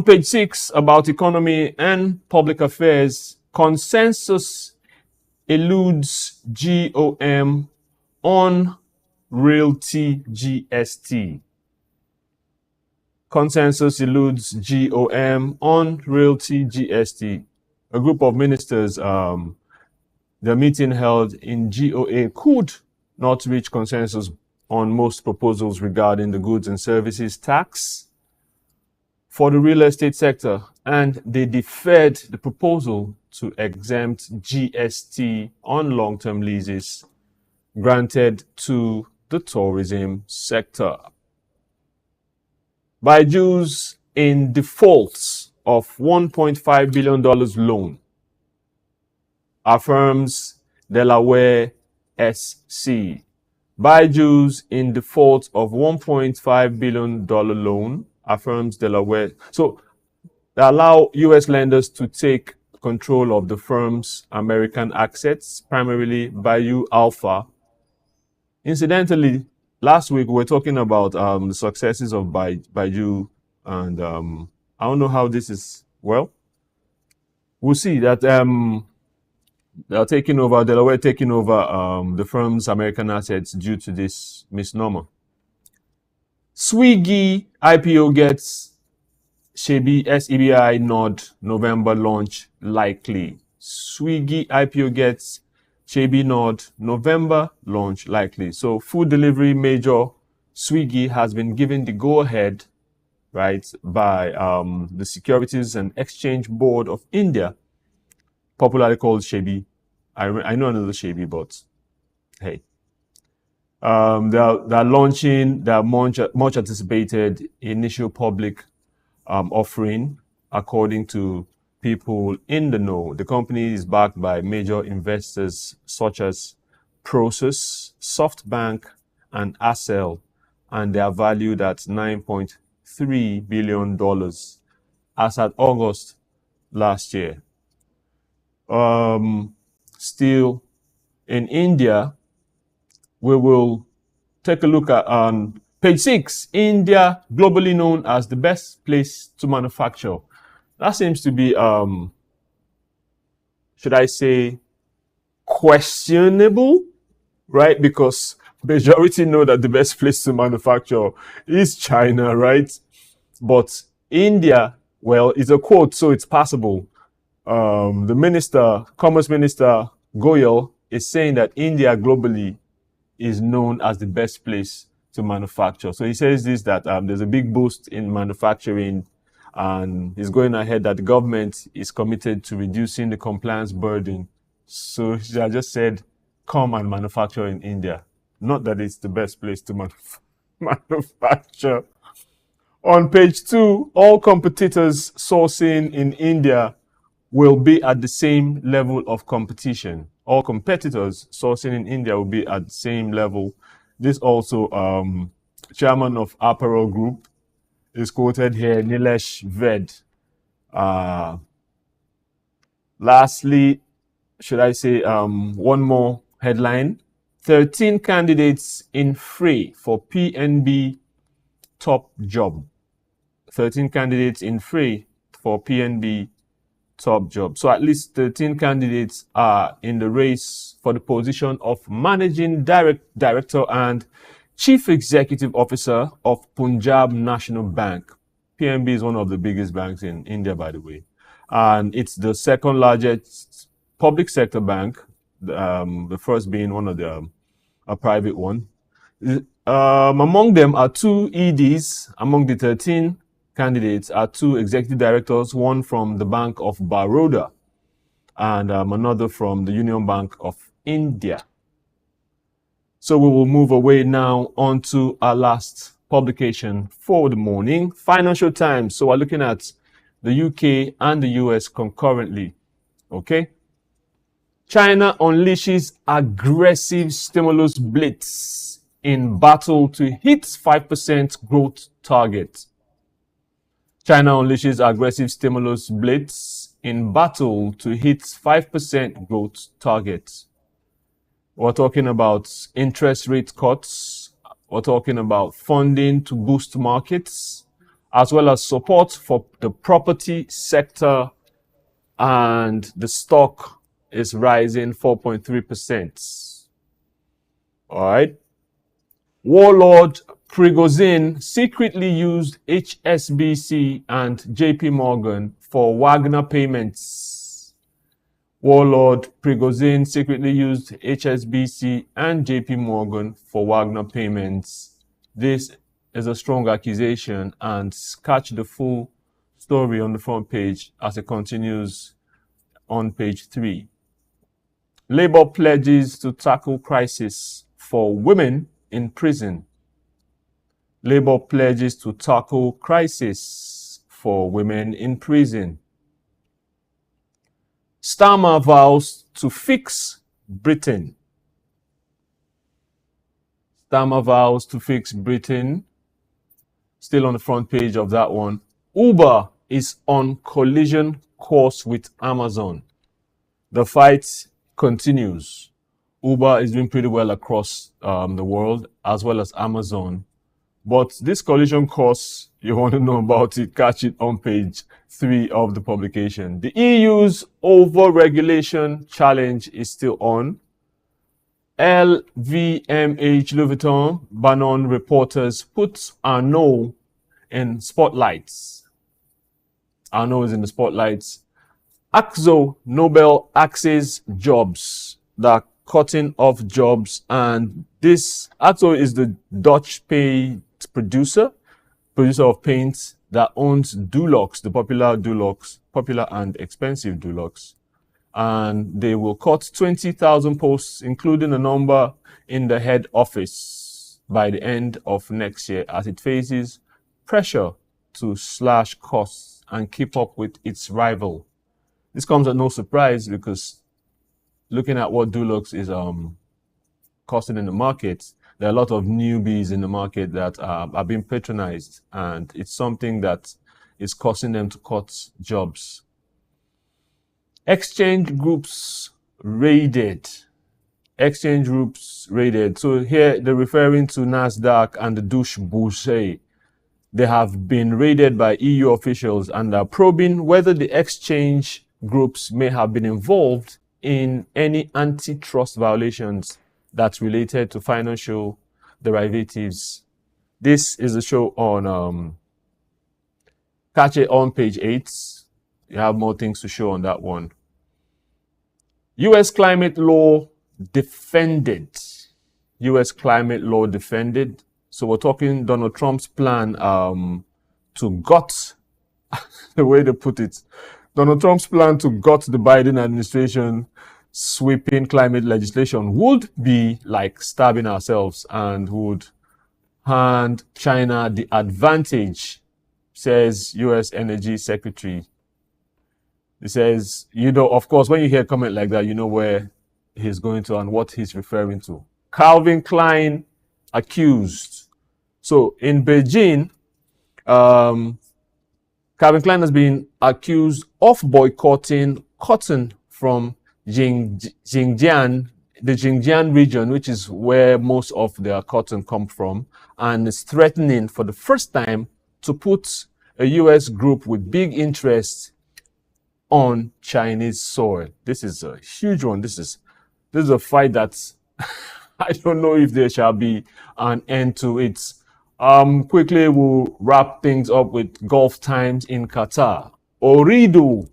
page 6, about economy and public affairs, consensus eludes GOM on realty GST. Consensus eludes GOM on realty GST. A group of ministers, the meeting held in GOA could not reach consensus on most proposals regarding the goods and services tax for the real estate sector, and they deferred the proposal to exempt GST on long-term leases granted to the tourism sector. Baiju's in default of $1.5 billion loan, affirms Delaware SC. Baiju's in default of $1.5 billion loan, affirms Delaware. So they allow U.S. lenders to take control of the firm's American assets, primarily Baiju Alpha. Incidentally, last week we were talking about the successes of Baiju, and I don't know how this is. Well, we'll see that they're taking over, Delaware taking over the firm's American assets due to this misnomer. SOUQ IPO gets SEBI nod, November launch likely. SOUQ IPO gets SEBI nod, November launch likely. So food delivery major SOUQ has been given the go-ahead, right, by the Securities and Exchange Board of India, popularly called SEBI. I know another SEBI, but hey. They're launching their much anticipated initial public offering, according to people in the know. The company is backed by major investors such as Prosus, SoftBank, and Accel, and they are valued at $9.3 billion as at August last year. Still in India, we will take a look at on page 6, India, globally known as the best place to manufacture. That seems to be, should I say, questionable, right? Because majority know that the best place to manufacture is China, right? But India, well, it's a quote, so it's passable. The Commerce Minister Goyal is saying that India globally is known as the best place to manufacture. So he says this, that there's a big boost in manufacturing, and he's going ahead that the government is committed to reducing the compliance burden. So I just said, come and manufacture in India. Not that it's the best place to manufacture. On page 2, all competitors sourcing in India will be at the same level of competition. All competitors sourcing in India will be at the same level. This also, chairman of Apparel Group is quoted here, Nilesh Ved. Lastly, should I say one more headline? 13 candidates in fray for PNB top job. 13 candidates in fray for PNB top job. So at least 13 candidates are in the race for the position of Managing Director and Chief Executive Officer of Punjab National Bank. PNB is one of the biggest banks in India, by the way. And it's the second largest public sector bank, the first being one of a private one. Among them are 2 EDs. Among the 13 candidates are 2 executive directors, one from the Bank of Baroda and another from the Union Bank of India. So we will move away now onto our last publication for the morning. Financial Times. So we're looking at the UK and the US concurrently. Okay. China unleashes aggressive stimulus blitz in battle to hit 5% growth target. China unleashes aggressive stimulus blitz in battle to hit 5% growth target. We're talking about interest rate cuts. We're talking about funding to boost markets, as well as support for the property sector, and the stock is rising 4.3%. All right. Warlord Prigozhin secretly used HSBC and JP Morgan for Wagner payments. Warlord Prigozhin secretly used HSBC and JP Morgan for Wagner payments. This is a strong accusation, and catch the full story on the front page as it continues on page 3. Labour pledges to tackle crisis for women in prison. Labour pledges to tackle crisis for women in prison. Starmer vows to fix Britain. Starmer vows to fix Britain. Still on the front page of that one. Uber is on collision course with Amazon. The fight continues. Uber is doing pretty well across the world, as well as Amazon. But this collision course, you want to know about it, catch it on page 3 of the publication. The EU's over-regulation challenge is still on. LVMH Louis Vuitton Bannon reporters put Arnault in spotlights. Arnault is in the spotlights. Akzo Nobel axes jobs. They're cutting off jobs, and this Akzo is the Dutch paint producer of paints that owns Dulux, the popular and expensive Dulux. And they will cut 20,000 posts, including a number in the head office, by the end of next year, as it faces pressure to slash costs and keep up with its rival. This comes at no surprise, because looking at what Dulux is costing in the market, there are a lot of newbies in the market that are being patronized, and it's something that is causing them to cut jobs. Exchange groups raided. Exchange groups raided. So here they're referring to Nasdaq and the Deutsche Börse. They have been raided by EU officials and are probing whether the exchange groups may have been involved in any antitrust violations that's related to financial derivatives. This is a show on catch it on page 8. You have more things to show on that one. U.S. climate law defended. U.S. climate law defended. So we're talking Donald Trump's plan to gut, the way they put it, Donald Trump's plan to gut the Biden administration sweeping climate legislation would be like stabbing ourselves and would hand China the advantage, says U.S. Energy Secretary. He says, you know, of course, when you hear a comment like that, you know where he's going to and what he's referring to. Calvin Klein accused. So in Beijing, Calvin Klein has been accused of boycotting cotton from Xinjiang, the Xinjiang region, which is where most of their cotton comes from, and is threatening for the first time to put a U.S. group with big interests on Chinese soil. This is a huge one. This is a fight that's I don't know if there shall be an end to it. Quickly, we'll wrap things up with Gulf Times in Qatar. Ooredoo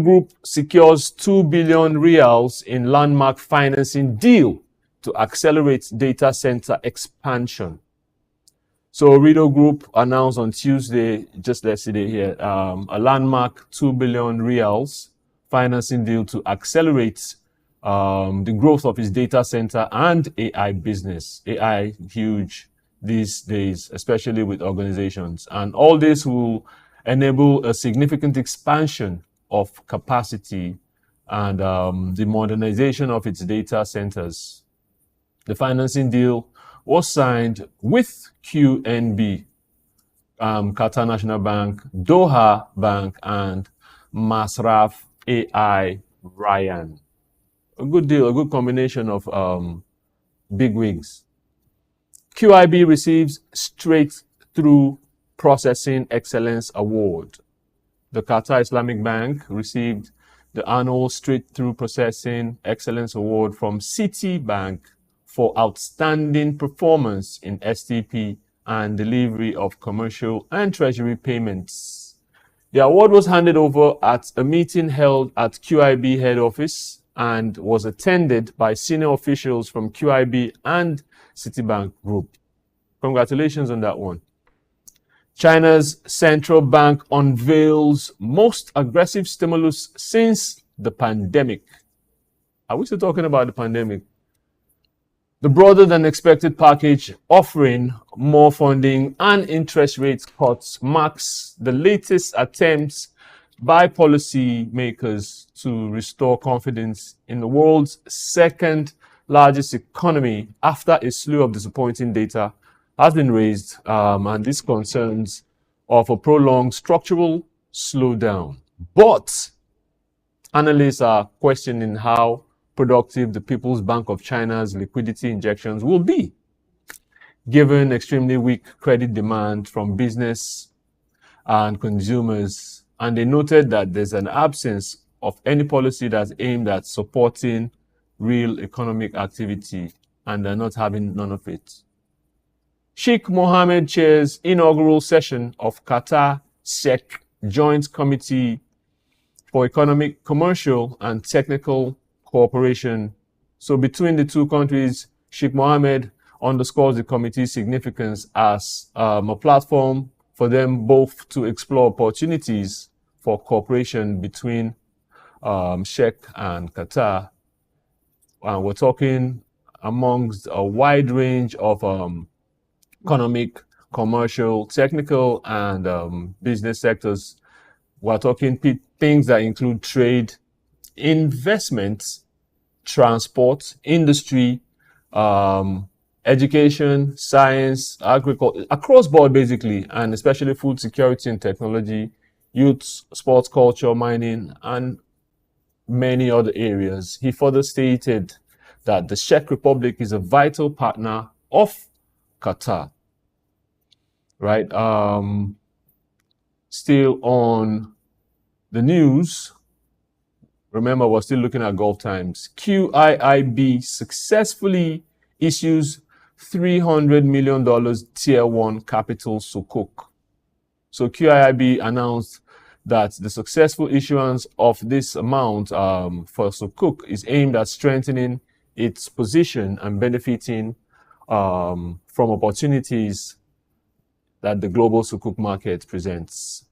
Group secures 2 billion reals in landmark financing deal to accelerate data center expansion. So Ooredoo Group announced on Tuesday, just yesterday here, a landmark 2 billion reals financing deal to accelerate the growth of its data center and AI business. AI, huge these days, especially with organizations. And all this will enable a significant expansion of capacity and the modernization of its data centers. The financing deal was signed with QNB, Qatar National Bank, Doha Bank, and Masraf AI Ryan. A good deal, a good combination of big wigs. QIB receives Straight-Through Processing Excellence Award. The Qatar Islamic Bank received the annual Straight-Through Processing Excellence Award from Citibank for outstanding performance in STP and delivery of commercial and treasury payments. The award was handed over at a meeting held at QIB head office and was attended by senior officials from QIB and Citibank Group. Congratulations on that one. China's central bank unveils most aggressive stimulus since the pandemic. Are we still talking about the pandemic? The broader than expected package offering more funding and interest rate cuts marks the latest attempts by policymakers to restore confidence in the world's second largest economy after a slew of disappointing data has been raised, and these concerns of a prolonged structural slowdown. But analysts are questioning how productive the People's Bank of China's liquidity injections will be, given extremely weak credit demand from business and consumers. And they noted that there's an absence of any policy that's aimed at supporting real economic activity, and they're not having none of it. Sheikh Mohammed chairs inaugural session of Qatar SOUQ Joint Committee for Economic, Commercial and Technical Cooperation. So between the two countries, Sheikh Mohammed underscores the committee's significance as a platform for them both to explore opportunities for cooperation between SOUQ and Qatar. We're talking amongst a wide range of economic, commercial, technical, and business sectors. We're talking things that include trade, investment, transport, industry, education, science, agriculture, across board basically, and especially food security and technology, youth, sports, culture, mining, and many other areas. He further stated that the Czech Republic is a vital partner of Qatar. Right? Still on the news, remember we're still looking at Gulf Times. QIIB successfully issues $300 million Tier 1 capital sukuk. So QIIB announced that the successful issuance of this amount for sukuk is aimed at strengthening its position and benefiting from opportunities that the global sukuk market presents.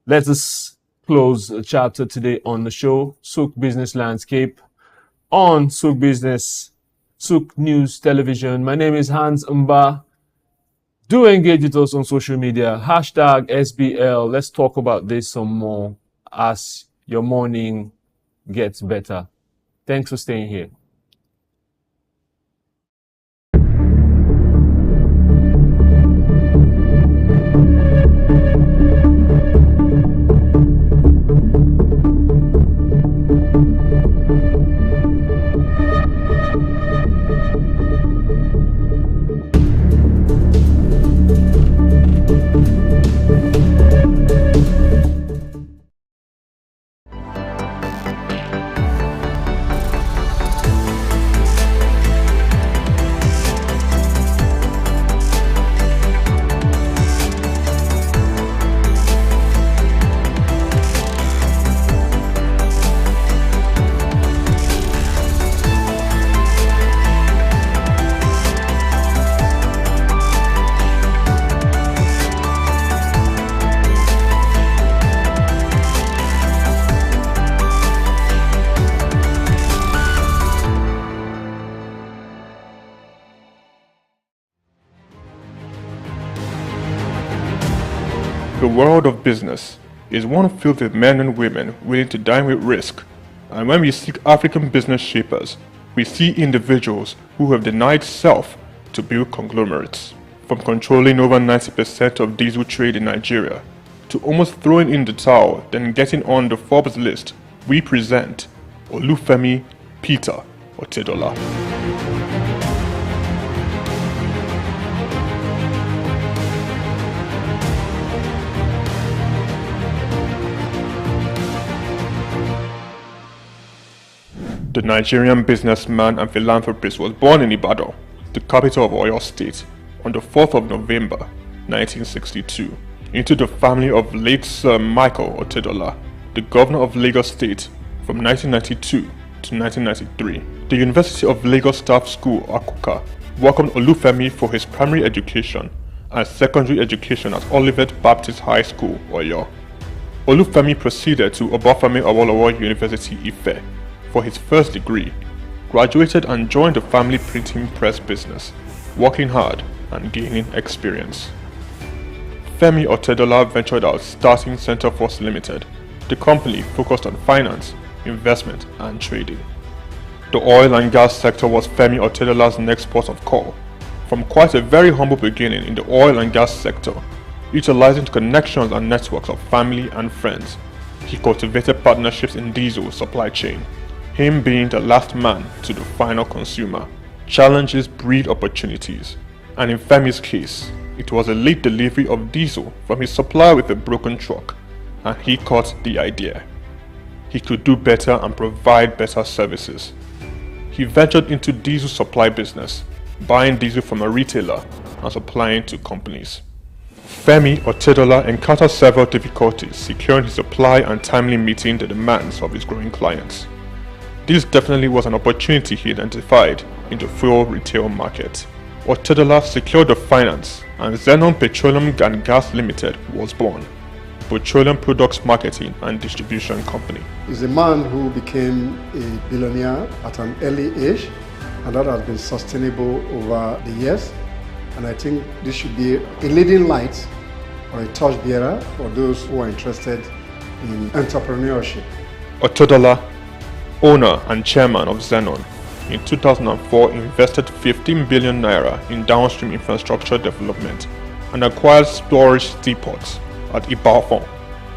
Let us close a chapter today on the show, SOUQ Business Landscape, on SOUQ Business, SOUQ News Television. My name is Hans Mba. Do engage with us on social media, hashtag SBL. Let's talk about this some more as your morning gets better. Thanks for staying here. The world of business is one filled with men and women willing to dine with risk, and when we seek African business shapers, we see individuals who have denied self to build conglomerates. From controlling over 90% of diesel trade in Nigeria, to almost throwing in the towel then getting on the Forbes list, we present Olufemi Peter Otedola. The Nigerian businessman and philanthropist was born in Ibadan, the capital of Oyo State, on the 4th of November 1962, into the family of late Sir Michael Otedola, the governor of Lagos State from 1992 to 1993. The University of Lagos Staff School, Akuka, welcomed Olufemi for his primary education and secondary education at Olivet Baptist High School, Oyo. Olufemi proceeded to Obafemi Awolowo University, Ife, for his first degree, graduated and joined the family printing press business, working hard and gaining experience. Femi Otedola ventured out starting Center Force Limited. The company focused on finance, investment and trading. The oil and gas sector was Femi Otedola's next port of call. From quite a very humble beginning in the oil and gas sector, utilizing connections and networks of family and friends, he cultivated partnerships in diesel supply chain. Him being the last man to the final consumer. Challenges breed opportunities, and in Femi's case, it was a late delivery of diesel from his supplier with a broken truck, and he caught the idea. He could do better and provide better services. He ventured into diesel supply business, buying diesel from a retailer and supplying to companies. Femi Otedola encountered several difficulties securing his supply and timely meeting the demands of his growing clients. This definitely was an opportunity he identified in the fuel retail market. Otedola secured the finance and Zenon Petroleum and Gas Limited was born, petroleum products marketing and distribution company. He's a man who became a billionaire at an early age, and that has been sustainable over the years. And I think this should be a leading light or a torchbearer for those who are interested in entrepreneurship. Otedola, owner and chairman of Zenon, in 2004 invested 15 billion naira in downstream infrastructure development and acquired storage seaports at Ibadan,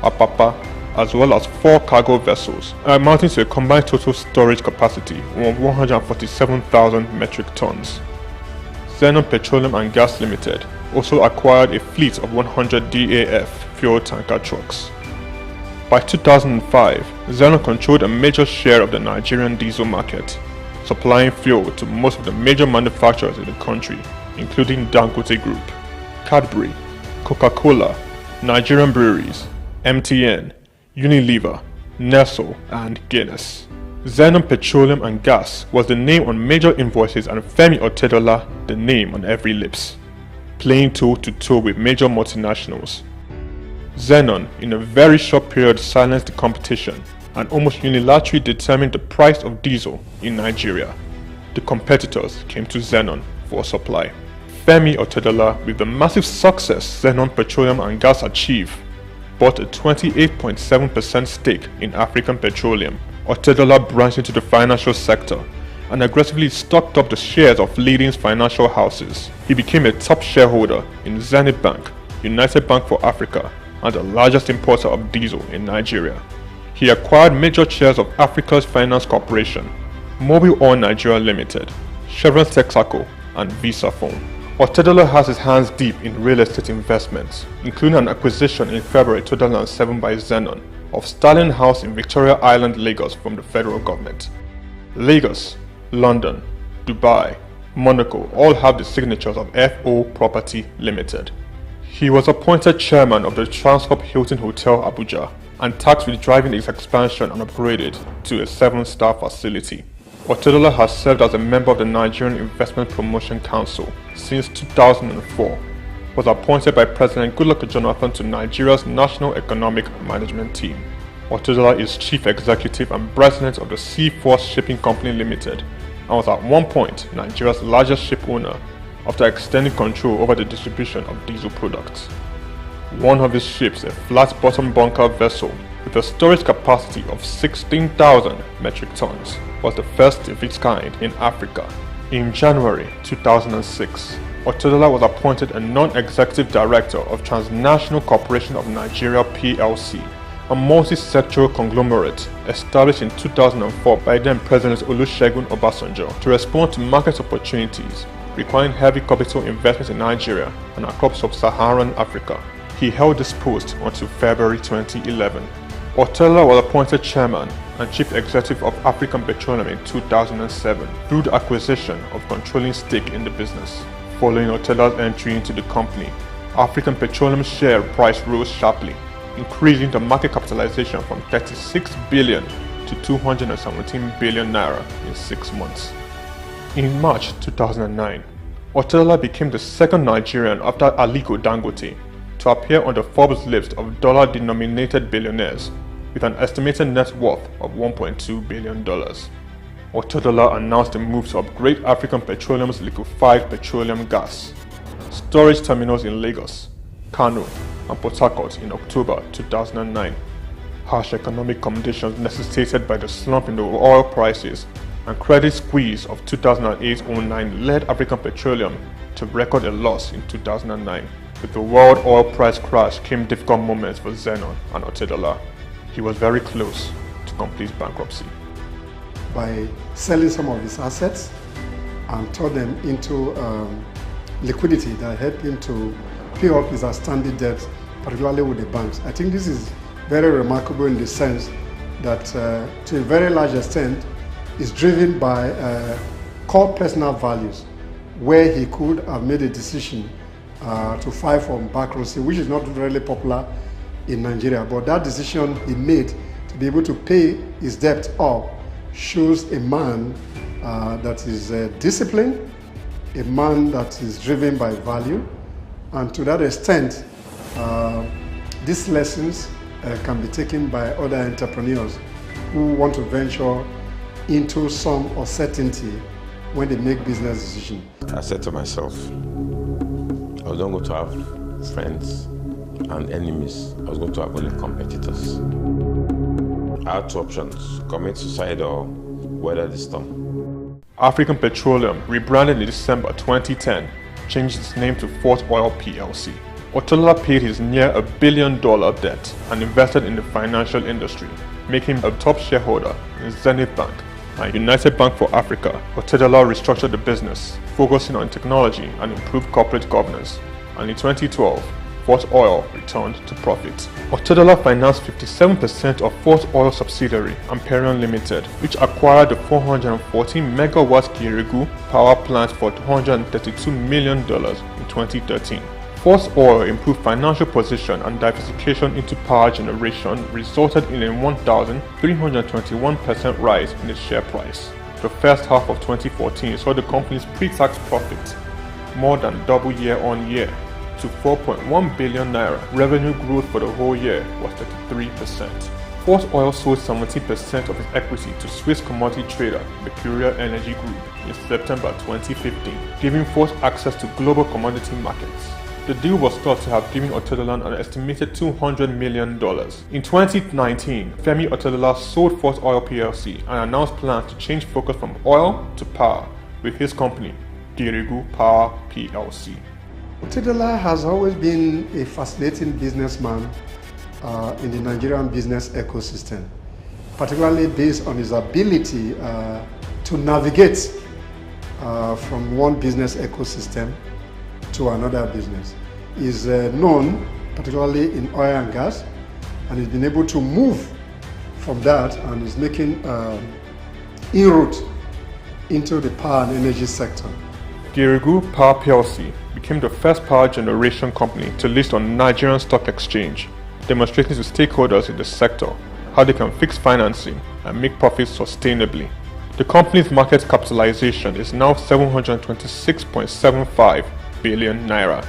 Apapa, as well as 4 cargo vessels, amounting to a combined total storage capacity of 147,000 metric tons. Zenon Petroleum and Gas Limited also acquired a fleet of 100 DAF fuel tanker trucks. By 2005, Zenon controlled a major share of the Nigerian diesel market, supplying fuel to most of the major manufacturers in the country, including Dangote Group, Cadbury, Coca-Cola, Nigerian Breweries, MTN, Unilever, Nestle, and Guinness. Zenon Petroleum and Gas was the name on major invoices and Femi Otedola the name on every lips, playing toe-to-toe with major multinationals. Zenon, in a very short period, silenced the competition and almost unilaterally determined the price of diesel in Nigeria. The competitors came to Zenon for supply. Femi Otedola, with the massive success Zenon Petroleum and Gas achieved, bought a 28.7% stake in African Petroleum. Otedola branched into the financial sector and aggressively stocked up the shares of leading financial houses. He became a top shareholder in Zenith Bank, United Bank for Africa, and the largest importer of diesel in Nigeria. He acquired major shares of Africa's Finance Corporation, Mobile Oil Nigeria Limited, Chevron Texaco, and Visa Phone. Otedola has his hands deep in real estate investments, including an acquisition in February 2007 by Zenon of Sterling House in Victoria Island, Lagos from the federal government. Lagos, London, Dubai, Monaco all have the signatures of FO Property Limited. He was appointed chairman of the Transcorp Hilton Hotel Abuja and tasked with driving its expansion and upgraded to a 7-star facility. Otedola has served as a member of the Nigerian Investment Promotion Council since 2004, was appointed by President Goodluck Jonathan to Nigeria's National Economic Management Team. Otedola is Chief Executive and President of the Seaforth Shipping Company Limited and was at one point Nigeria's largest ship owner after extending control over the distribution of diesel products. One of his ships, a flat-bottom bunker vessel with a storage capacity of 16,000 metric tons, was the first of its kind in Africa. In January 2006, Otedola was appointed a non-executive director of Transnational Corporation of Nigeria PLC, a multi-sectoral conglomerate established in 2004 by then President Olusegun Obasanjo to respond to market opportunities requiring heavy capital investment in Nigeria and across sub-Saharan Africa. He held this post until February 2011. Otedola was appointed chairman and chief executive of African Petroleum in 2007 through the acquisition of controlling stake in the business. Following Otedola's entry into the company, African Petroleum's share price rose sharply, increasing the market capitalization from 36 billion to 217 billion naira in 6 months. In March 2009, Otedola became the second Nigerian after Aliko Dangote to appear on the Forbes list of dollar-denominated billionaires with an estimated net worth of $1.2 billion. Otedola announced a move to upgrade African Petroleum's liquefied petroleum gas storage terminals in Lagos, Kano, and Port Harcourt in October 2009. Harsh economic conditions necessitated by the slump in the oil prices and credit squeeze of 2008-09 led African Petroleum to record a loss in 2009. With the world oil price crash came difficult moments for Zenon and Otedola. He was very close to complete bankruptcy. By selling some of his assets and turn them into liquidity that helped him to pay off his outstanding debts, particularly with the banks. I think this is very remarkable in the sense that to a very large extent is driven by core personal values, where he could have made a decision to file for bankruptcy, which is not really popular in Nigeria. But that decision he made to be able to pay his debt off shows a man that is disciplined, a man that is driven by value, and to that extent, these lessons can be taken by other entrepreneurs who want to venture into some uncertainty when they make business decisions. I said to myself, I was not going to have friends and enemies. I was going to have only competitors. I had two options: commit suicide or weather the storm. African Petroleum, rebranded in December 2010, changed its name to Fort Oil PLC. Otedola paid his near $1 billion debt and invested in the financial industry, making him a top shareholder in Zenith Bank and United Bank for Africa. Otedola restructured the business, focusing on technology and improved corporate governance, and in 2012, Fort Oil returned to profit. Otedola financed 57% of Fort Oil subsidiary, Amperion Limited, which acquired the 414 megawatt Girigu power plant for $232 million in 2013. Fort Oil improved financial position and diversification into power generation resulted in a 1,321% rise in its share price. The first half of 2014 saw the company's pre-tax profit more than double year-on-year to 4.1 billion naira. Revenue growth for the whole year was 33%. Fort Oil sold 70% of its equity to Swiss commodity trader Mercurial Energy Group in September 2015, giving Fort access to global commodity markets. The deal was thought to have given Otedola an estimated $200 million. In 2019, Femi Otedola sold Fort Oil PLC and announced plans to change focus from oil to power with his company, Girigu Power PLC. Otedola has always been a fascinating businessman in the Nigerian business ecosystem, particularly based on his ability to navigate from one business ecosystem to another business. He's known particularly in oil and gas, and he's been able to move from that and is making inroads into the power and energy sector. Girigu Power PLC became the first power generation company to list on Nigerian Stock Exchange, demonstrating to stakeholders in the sector how they can fix financing and make profits sustainably. The company's market capitalization is now 726.75 billion naira,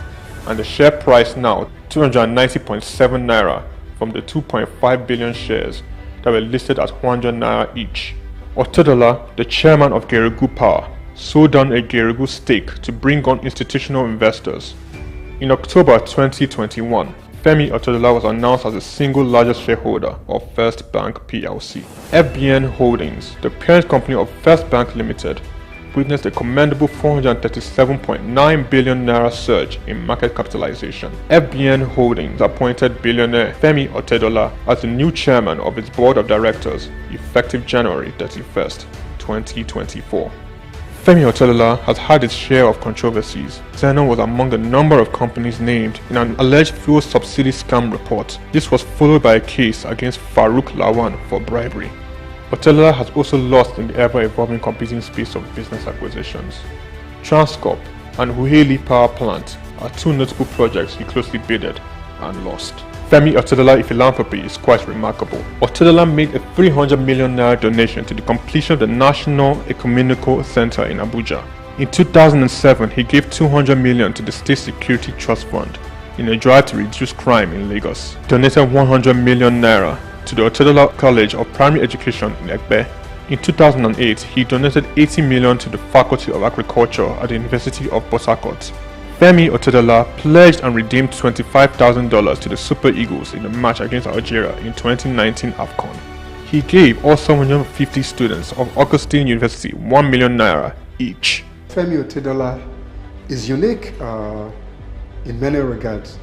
and the share price now 290.7 naira from the 2.5 billion shares that were listed at 100 naira each. Otedola, the chairman of Girigu Power, sold down a Girigu stake to bring on institutional investors. In October 2021, Femi Otedola was announced as the single largest shareholder of First Bank PLC. FBN Holdings, the parent company of First Bank Limited, witnessed a commendable 437.9 billion naira surge in market capitalization. FBN Holdings appointed billionaire Femi Otedola as the new chairman of its board of directors effective January 31st, 2024. Femi Otedola has had its share of controversies. Zenon was among the number of companies named in an alleged fuel subsidy scam report. This was followed by a case against Farouk Lawan for bribery. Otedola has also lost in the ever-evolving competing space of business acquisitions. Transcorp and Huheli Power Plant are two notable projects he closely bidded and lost. Femi Otedola philanthropy is quite remarkable. Otedola made a 300 million naira donation to the completion of the National Ecumenical Center in Abuja. In 2007, he gave 200 million to the State Security Trust Fund in a drive to reduce crime in Lagos. Donated 100 million naira to the Otedola College of Primary Education in Ekpe. In 2008, he donated 80 million to the Faculty of Agriculture at the University of Port Harcourt. Femi Otedola pledged and redeemed $25,000 to the Super Eagles in the match against Algeria in 2019 AFCON. He gave all 750 students of Augustine University 1 million naira each. Femi Otedola is unique in many regards.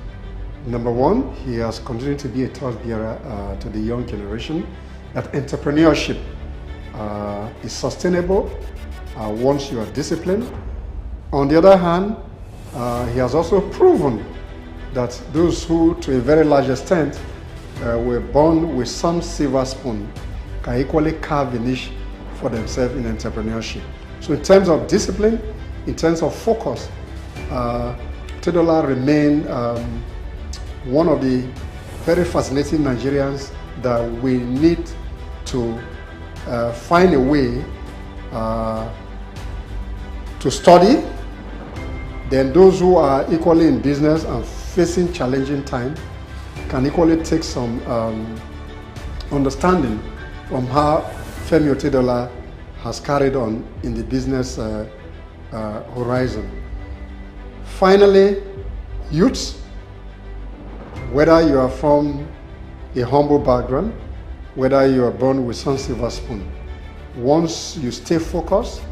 Number one, he has continued to be a torchbearer to the young generation, that entrepreneurship is sustainable once you are disciplined. On the other hand, he has also proven that those who, to a very large extent, were born with some silver spoon can equally carve a niche for themselves in entrepreneurship. So in terms of discipline, in terms of focus, Otedola remained one of the very fascinating Nigerians that we need to find a way to study. Then those who are equally in business and facing challenging times can equally take some understanding from how Femi Otedola has carried on in the business horizon. Finally, youths, whether you are from a humble background, whether you are born with some silver spoon, once you stay focused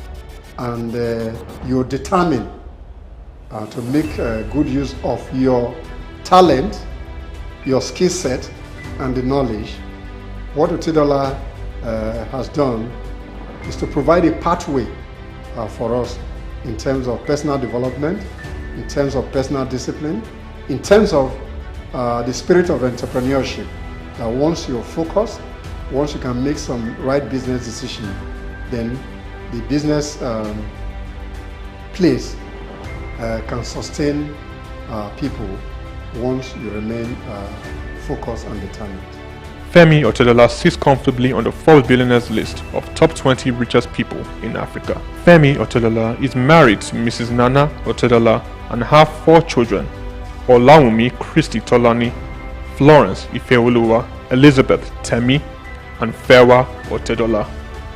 and you're determined to make good use of your talent, your skill set, and the knowledge, what Otedola has done is to provide a pathway for us in terms of personal development, in terms of personal discipline, in terms of the spirit of entrepreneurship. That once you're focused, once you can make some right business decision, then the business place can sustain people once you remain focused and determined. Femi Otedola sits comfortably on the Forbes billionaires list of top 20 richest people in Africa. Femi Otedola is married to Mrs. Nana Otedola and have 4 children: Olawumi Christy Tolani, Florence Ifeoluwa, Elizabeth Temi, and Fewa Otedola.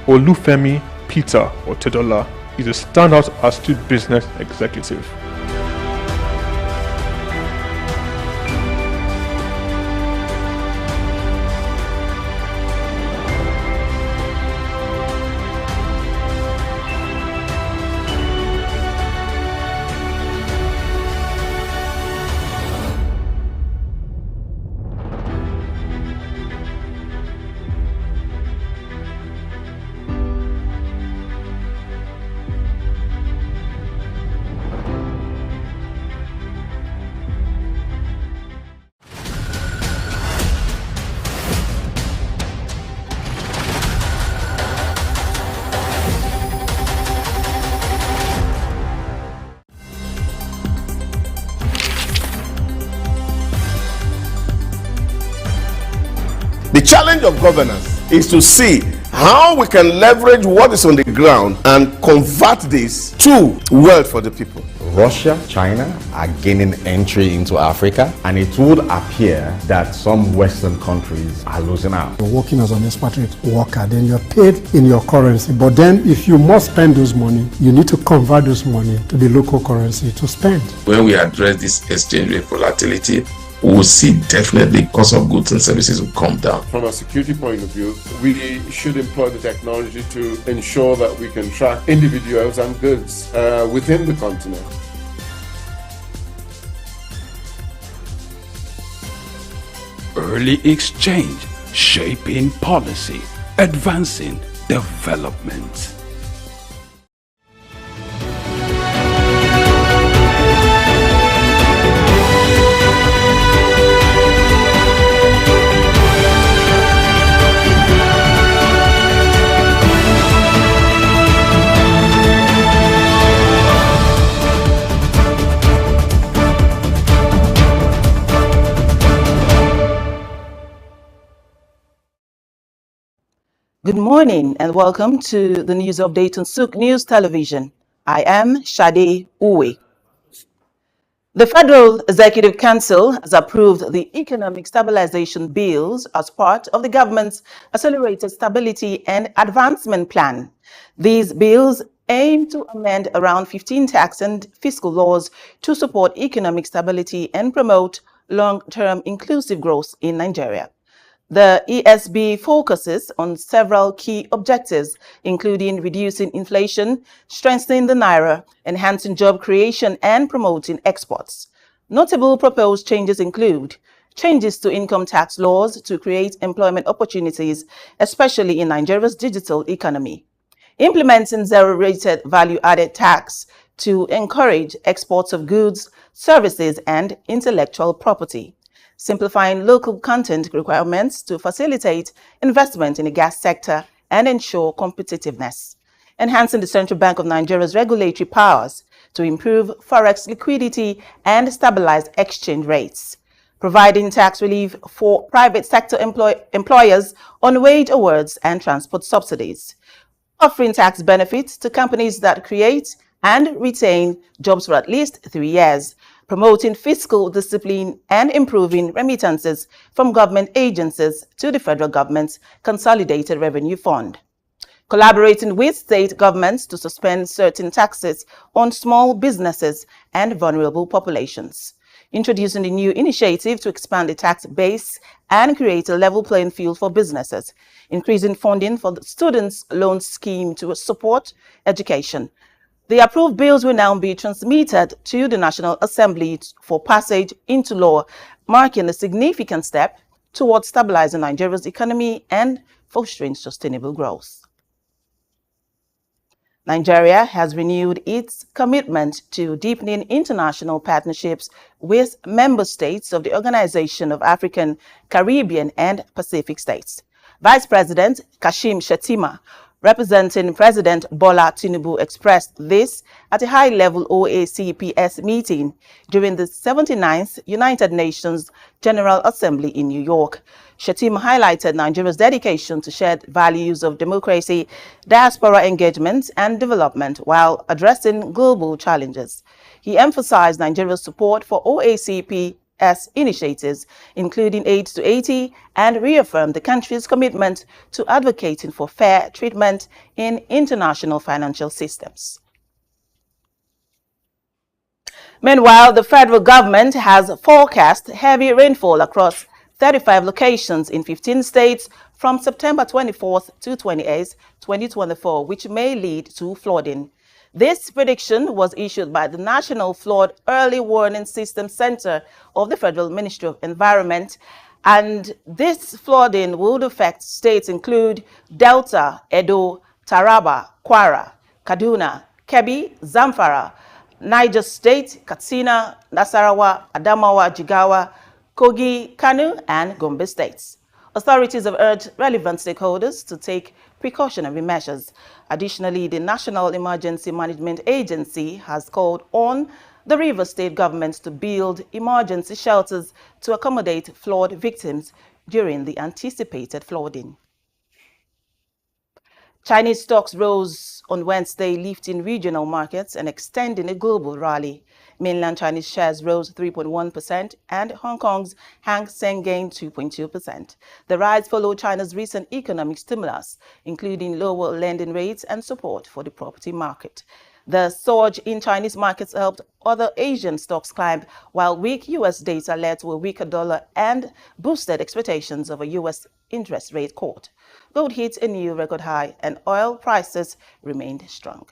Olufemi Peter Otedola is a standout astute business executive. The challenge of governance is to see how we can leverage what is on the ground and convert this to wealth for the people. Russia, China are gaining entry into Africa, and it would appear that some Western countries are losing out. You're working as an expatriate worker, then you're paid in your currency. But then if you must spend those money, you need to convert those money to the local currency to spend. When we address this exchange rate volatility, we will see definitely cost of goods and services will come down. From a security point of view, we should employ the technology to ensure that we can track individuals and goods within the continent. Early exchange, shaping policy, advancing development. Good morning and welcome to the news update on SOUQ News Television. I am Shade Uwe. The Federal Executive Council has approved the economic stabilization bills as part of the government's Accelerated Stability and Advancement Plan. These bills aim to amend around 15 tax and fiscal laws to support economic stability and promote long-term inclusive growth in Nigeria. The ESB focuses on several key objectives, including reducing inflation, strengthening the naira, enhancing job creation, and promoting exports. Notable proposed changes include changes to income tax laws to create employment opportunities, especially in Nigeria's digital economy, implementing zero-rated value-added tax to encourage exports of goods, services, and intellectual property, simplifying local content requirements to facilitate investment in the gas sector and ensure competitiveness, enhancing the Central Bank of Nigeria's regulatory powers to improve forex liquidity and stabilize exchange rates, providing tax relief for private sector employers on wage awards and transport subsidies, offering tax benefits to companies that create and retain jobs for at least 3 years, promoting fiscal discipline and improving remittances from government agencies to the federal government's Consolidated Revenue Fund, collaborating with state governments to suspend certain taxes on small businesses and vulnerable populations, introducing a new initiative to expand the tax base and create a level playing field for businesses, increasing funding for the Students' Loan Scheme to support education. The approved bills will now be transmitted to the National Assembly for passage into law, marking a significant step towards stabilizing Nigeria's economy and fostering sustainable growth. Nigeria has renewed its commitment to deepening international partnerships with member states of the Organization of African, Caribbean, and Pacific States. Vice President Kashim Shettima, representing President Bola Tinubu, expressed this at a high-level OACPS meeting during the 79th United Nations General Assembly in New York. Shettima highlighted Nigeria's dedication to shared values of democracy, diaspora engagement, and development while addressing global challenges. He emphasized Nigeria's support for OACPS initiatives, including aid to Haiti, and reaffirmed the country's commitment to advocating for fair treatment in international financial systems. Meanwhile, the federal government has forecast heavy rainfall across 35 locations in 15 states from September 24th to 28th, 2024, which may lead to flooding. This prediction was issued by the National Flood Early Warning System Center of the Federal Ministry of Environment, and this flooding would affect states include Delta, Edo, Taraba, Kwara, Kaduna, Kebbi, Zamfara, Niger State, Katsina, Nasarawa, Adamawa, Jigawa, Kogi, Kano, and Gombe states. Authorities have urged relevant stakeholders to take precautionary measures. Additionally, the National Emergency Management Agency has called on the Rivers State government to build emergency shelters to accommodate flood victims during the anticipated flooding. Chinese stocks rose on Wednesday, lifting regional markets and extending a global rally. Mainland Chinese shares rose 3.1% and Hong Kong's Hang Seng gained 2.2%. The rise followed China's recent economic stimulus, including lower lending rates and support for the property market. The surge in Chinese markets helped other Asian stocks climb, while weak U.S. data led to a weaker dollar and boosted expectations of a U.S. interest rate cut. Gold hit a new record high, and oil prices remained strong.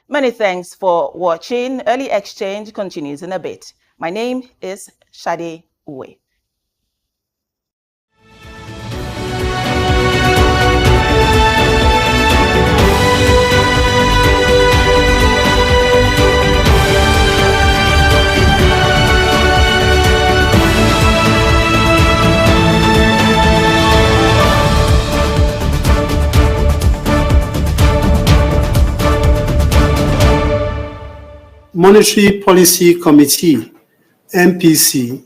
Many thanks for watching. Early Exchange continues in a bit. My name is Shade Uwe. Monetary Policy Committee, MPC,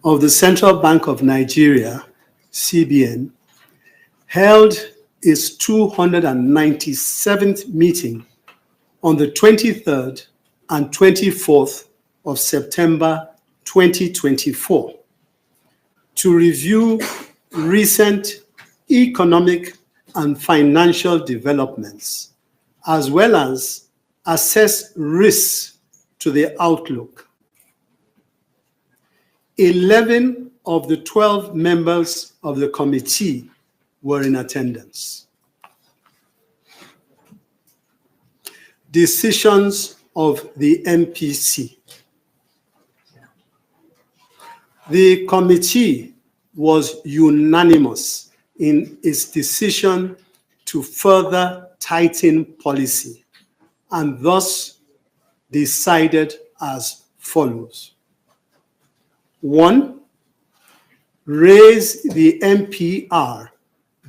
of the Central Bank of Nigeria, CBN, held its 297th meeting on the 23rd and 24th of September 2024 to review recent economic and financial developments, as well as assess risks to the outlook. 11 of the 12 members of the committee were in attendance. Decisions of the MPC. The committee was unanimous in its decision to further tighten policy, and thus decided as follows. 1, raise the MPR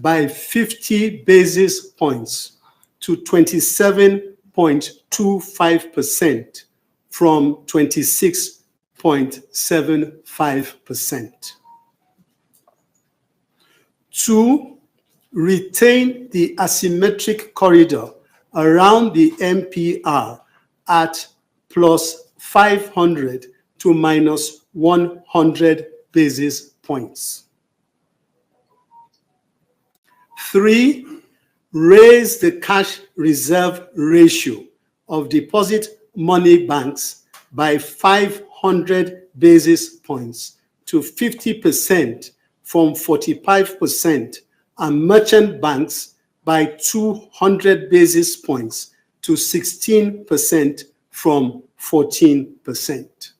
by 50 basis points to 27.25% from 26.75%. 2, retain the asymmetric corridor around the MPR at plus 500 to minus 100 basis points. 3, raise the cash reserve ratio of deposit money banks by 500 basis points to 50% from 45%, and merchant banks by 200 basis points to 16% from 14%.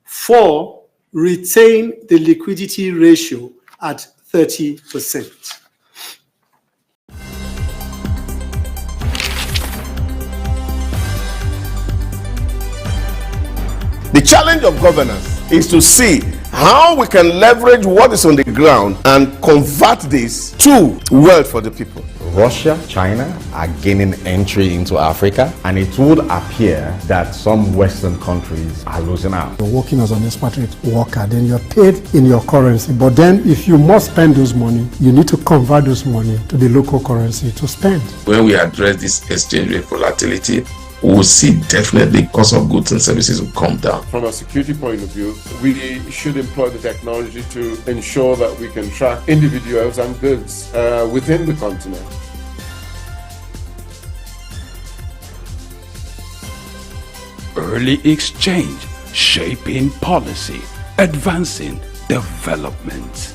4, retain the liquidity ratio at 30%. The challenge of governance is to see how we can leverage what is on the ground and convert this to wealth for the people. Russia, China are gaining entry into Africa, and it would appear that some Western countries are losing out. You're working as an expatriate worker, then you're paid in your currency. But then if you must spend those money, you need to convert those money to the local currency to spend. When we address this exchange rate volatility, we will see definitely cost of goods and services will come down. From a security point of view, we should employ the technology to ensure that we can track individuals and goods within the continent. Early exchange, shaping policy, advancing development.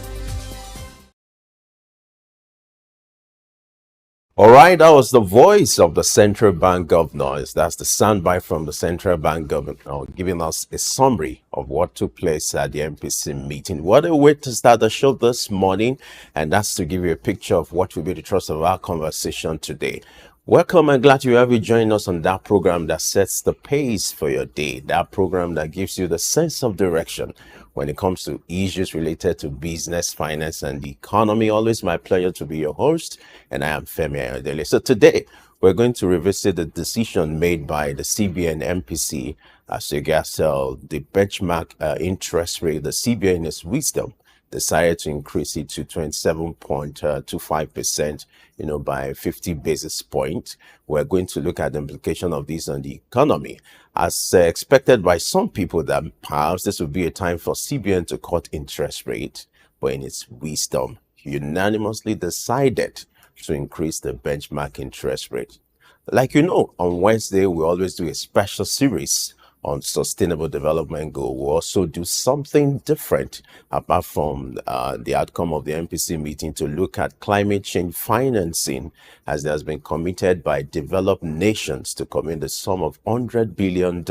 All right, that was the voice of the central bank governors. That's the soundbite from the central bank governor giving us a summary of what took place at the MPC meeting. What a way to start the show this morning, and that's to give you a picture of what will be the thrust of our conversation today. Welcome and glad to have you join us on that program that sets the pace for your day, that program that gives you the sense of direction when it comes to issues related to business, finance, and the economy. Always my pleasure to be your host, and I am Femi Ayodele. So today, we're going to revisit the decision made by the CBN MPC as regards the benchmark interest rate. The CBN, in its wisdom, decided to increase it to 27.25%, by 50 basis points. We're going to look at the implication of this on the economy. As expected by some people, that perhaps this would be a time for CBN to cut interest rate, but in its wisdom, unanimously decided to increase the benchmark interest rate. Like you know, on Wednesday, we always do a special series on sustainable development goal. We also do something different apart from the outcome of the MPC meeting to look at climate change financing, as there has been committed by developed nations to commit the sum of $100 billion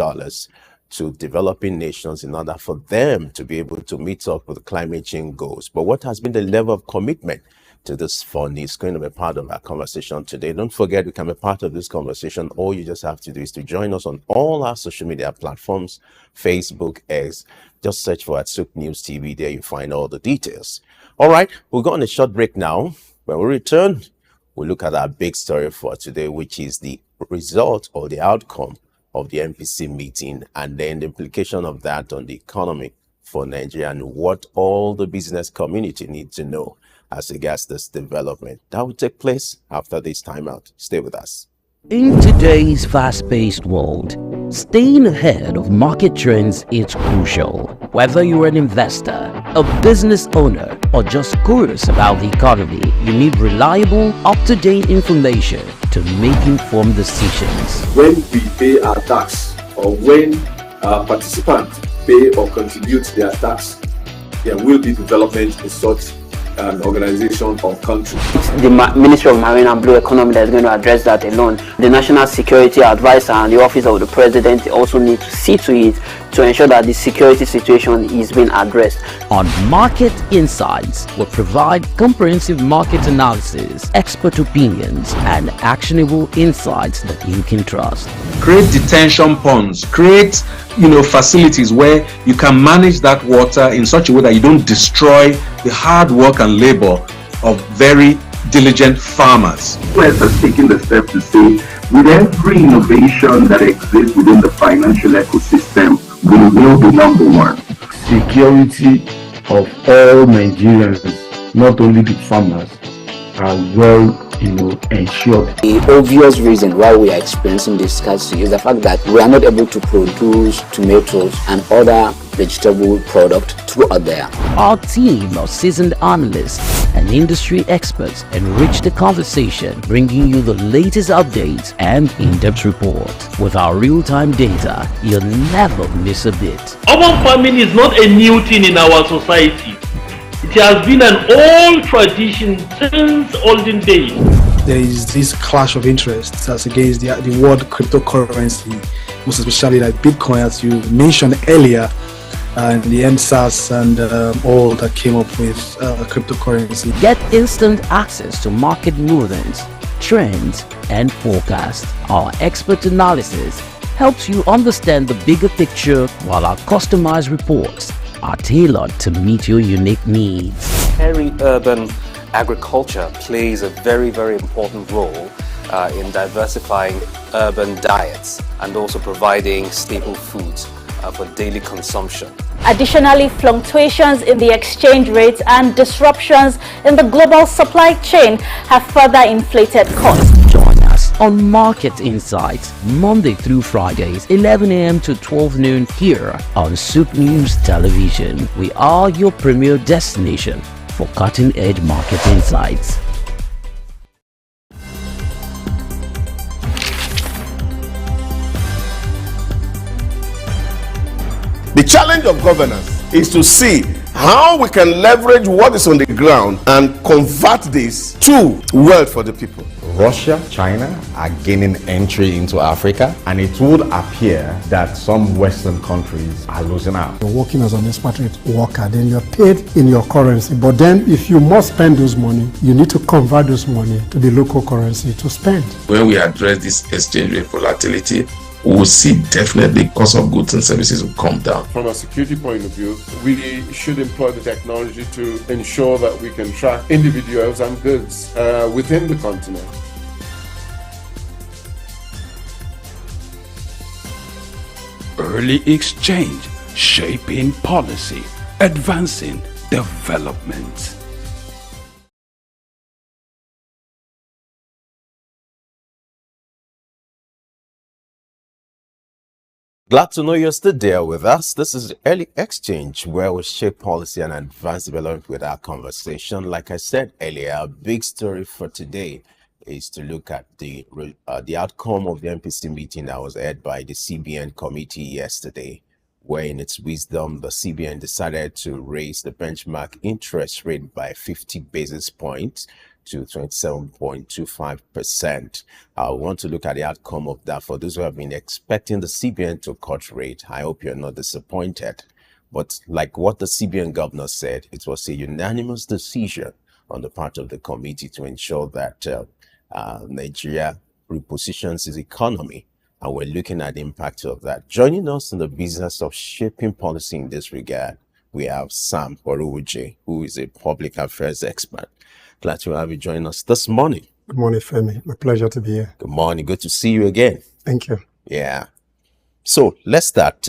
to developing nations in order for them to be able to meet up with climate change goals. But what has been the level of commitment to this fund is going to be part of our conversation today. Don't forget, you can be part of this conversation. All you just have to do is to join us on all our social media platforms, Facebook, X. Just search for SOUQ News TV. There you find all the details. All right, we'll go on a short break now. When we return, we'll look at our big story for today, which is the result or the outcome of the MPC meeting, and then the implication of that on the economy for Nigeria and what all the business community needs to know as regards this development. That will take place after this timeout. Stay with us. In today's fast-paced world, staying ahead of market trends is crucial. Whether you're an investor, a business owner, or just curious about the economy, you need reliable, up-to-date information to make informed decisions. When we pay our tax, or when our participants pay or contribute their tax, there will be development in such an organization or country. The Ministry of Marine and Blue Economy that is going to address that alone. The National Security Advisor and the Office of the President also need to see to it to ensure that the security situation is being addressed. On Market Insights, we provide comprehensive market analysis, expert opinions, and actionable insights that you can trust. Create detention ponds, create facilities where you can manage that water in such a way that you don't destroy the hard work and labor of very diligent farmers. West has taken the step to say, with every innovation that exists within the financial ecosystem, we will be number one. Security of all Nigerians, not only the farmers, are well ensured. The obvious reason why we are experiencing this scarcity is the fact that we are not able to produce tomatoes and other vegetable products throughout there. Our team of seasoned analysts and industry experts enrich the conversation, bringing you the latest updates and in-depth reports. With our real-time data, you'll never miss a bit. Urban farming is not a new thing in our society. It has been an old tradition since olden days. There is this clash of interests as against the world cryptocurrency, most especially like Bitcoin, as you mentioned earlier, and the SOUQ and all that came up with cryptocurrency. Get instant access to market movements, trends, and forecasts. Our expert analysis helps you understand the bigger picture, while our customized reports are tailored to meet your unique needs. Peri-urban agriculture plays a very, very important role in diversifying urban diets and also providing staple foods for daily consumption. Additionally, fluctuations in the exchange rates and disruptions in the global supply chain have further inflated costs. Join us on Market Insights, Monday through Fridays, 11 a.m. to 12 noon here on SOUQ News Television. We are your premier destination for cutting-edge market insights. The challenge of governance is to see how we can leverage what is on the ground and convert this to wealth for the people. Russia, China are gaining entry into Africa, and it would appear that some Western countries are losing out. You're working as an expatriate worker, then you're paid in your currency. But then if you must spend those money, you need to convert those money to the local currency to spend. When we address this exchange rate volatility, we will see definitely cost of goods and services will come down. From a security point of view, we should employ the technology to ensure that we can track individuals and goods within the continent. Early exchange, shaping policy, advancing development. Glad to know you're still there with us. This is Early Exchange, where we shape policy and advance development with our conversation. Like I said earlier, our big story for today is to look at the outcome of the MPC meeting that was held by the CBN committee yesterday, where in its wisdom, the CBN decided to raise the benchmark interest rate by 50 basis points to 27.25%. I want to look at the outcome of that. For those who have been expecting the CBN to cut rate, I hope you're not disappointed. But like what the CBN governor said, it was a unanimous decision on the part of the committee to ensure that Nigeria repositions its economy, and we're looking at the impact of that. Joining us in the business of shaping policy in this regard, we have Sam Oruwuje, who is a public affairs expert. Glad to have you join us this morning. Good morning, Femi. My pleasure to be here. Good morning. Good to see you again. Thank you. Yeah. So let's start.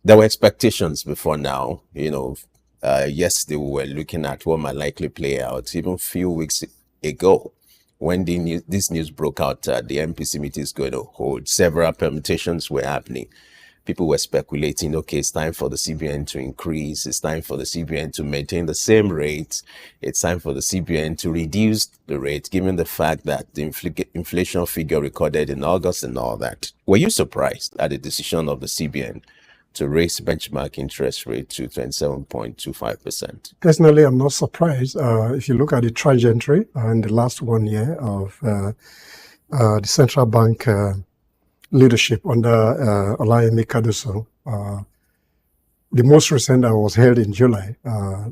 There were expectations before now. Yesterday we were looking at what might likely play out. Even a few weeks ago, when this news broke out, the MPC meeting is going to hold. Several permutations were happening. People were speculating, okay, it's time for the CBN to increase. It's time for the CBN to maintain the same rate. It's time for the CBN to reduce the rate, given the fact that the inflation figure recorded in August and all that. Were you surprised at the decision of the CBN to raise benchmark interest rate to 27.25%? Personally, I'm not surprised. If you look at the trajectory in the last 1 year of the central bank leadership under Olayemi Kadoso, the most recent that was held in July,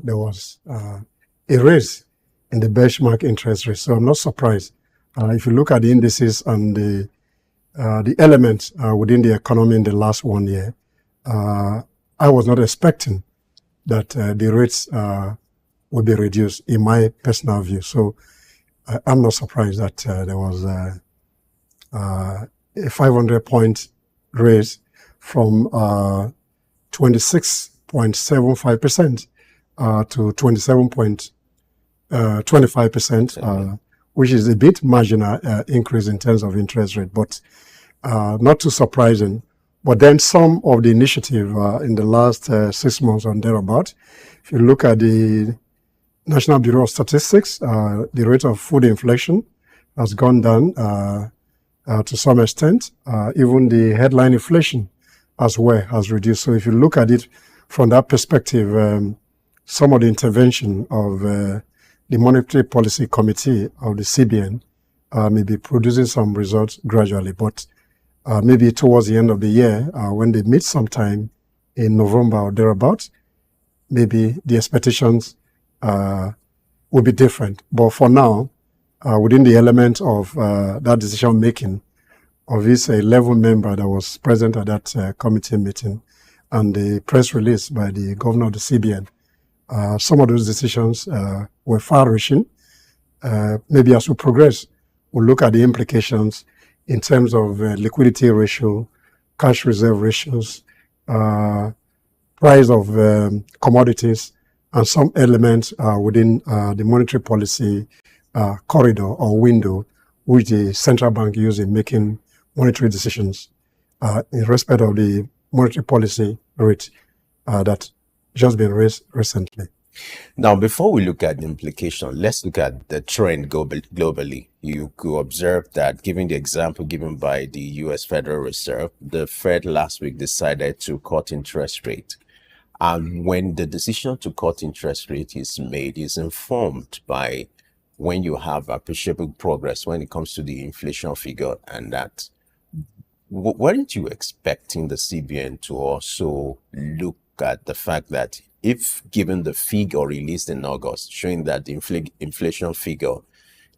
there was a raise in the benchmark interest rate. So I'm not surprised. If you look at the indices and the elements within the economy in the last 1 year, I was not expecting that the rates would be reduced, in my personal view. So I'm not surprised that there was a 500-point raise from 26.75% to 27.25%, which is a bit marginal increase in terms of interest rate, but not too surprising. But then some of the initiative in the last 6 months and thereabout, if you look at the National Bureau of Statistics, the rate of food inflation has gone down to some extent. Even the headline inflation as well has reduced. So if you look at it from that perspective, some of the intervention of the Monetary Policy Committee of the CBN may be producing some results gradually. But maybe towards the end of the year, when they meet sometime in November or thereabouts, maybe the expectations will be different. But for now, within the element of that decision making of this 11 member that was present at that committee meeting and the press release by the governor of the CBN, some of those decisions were far-reaching. Maybe as we progress, we'll look at the implications in terms of liquidity ratio, cash reserve ratios, price of commodities, and some elements within the monetary policy corridor or window which the central bank uses in making monetary decisions in respect of the monetary policy rate that just been raised recently. Now, before we look at the implication, let's look at the trend globally. You could observe that, given the example given by the U.S. Federal Reserve, the Fed last week decided to cut interest rate. And when the decision to cut interest rate is made, is informed by when you have appreciable progress when it comes to the inflation figure and that. Weren't you expecting the CBN to also look at the fact that if given the figure released in August showing that the inflation figure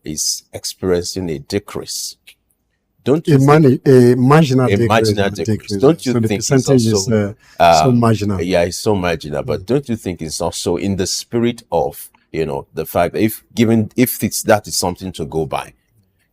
is experiencing a decrease, don't you think a marginal decrease? Don't you so think the percentage it's also, is so marginal? Yeah, it's so marginal. But don't you think it's also in the spirit of the fact that if that is something to go by?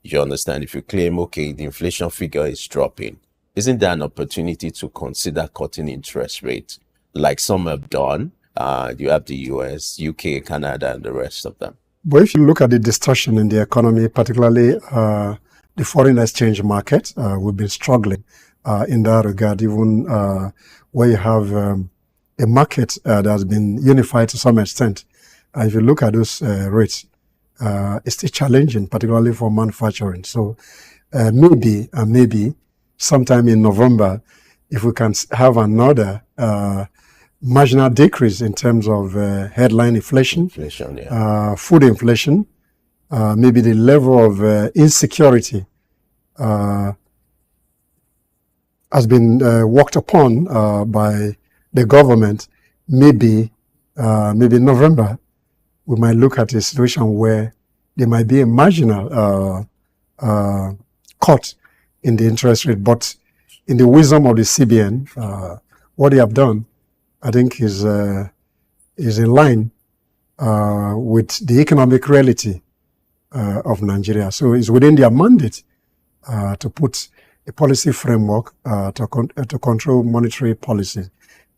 You understand, if you claim, okay, the inflation figure is dropping, isn't there an opportunity to consider cutting interest rates like some have done? You have the US, UK, Canada, and the rest of them. But if you look at the distortion in the economy, particularly the foreign exchange market, we've been struggling in that regard, even where you have a market that has been unified to some extent. If you look at those rates, it's still challenging, particularly for manufacturing. So maybe sometime in November, if we can have another marginal decrease in terms of headline inflation, food inflation, maybe the level of insecurity has been worked upon by the government. Maybe November, we might look at a situation where there might be a marginal cut in the interest rate. But in the wisdom of the CBN, what they have done, I think, is in line with the economic reality of Nigeria. So it's within their mandate to put a policy framework to control monetary policy in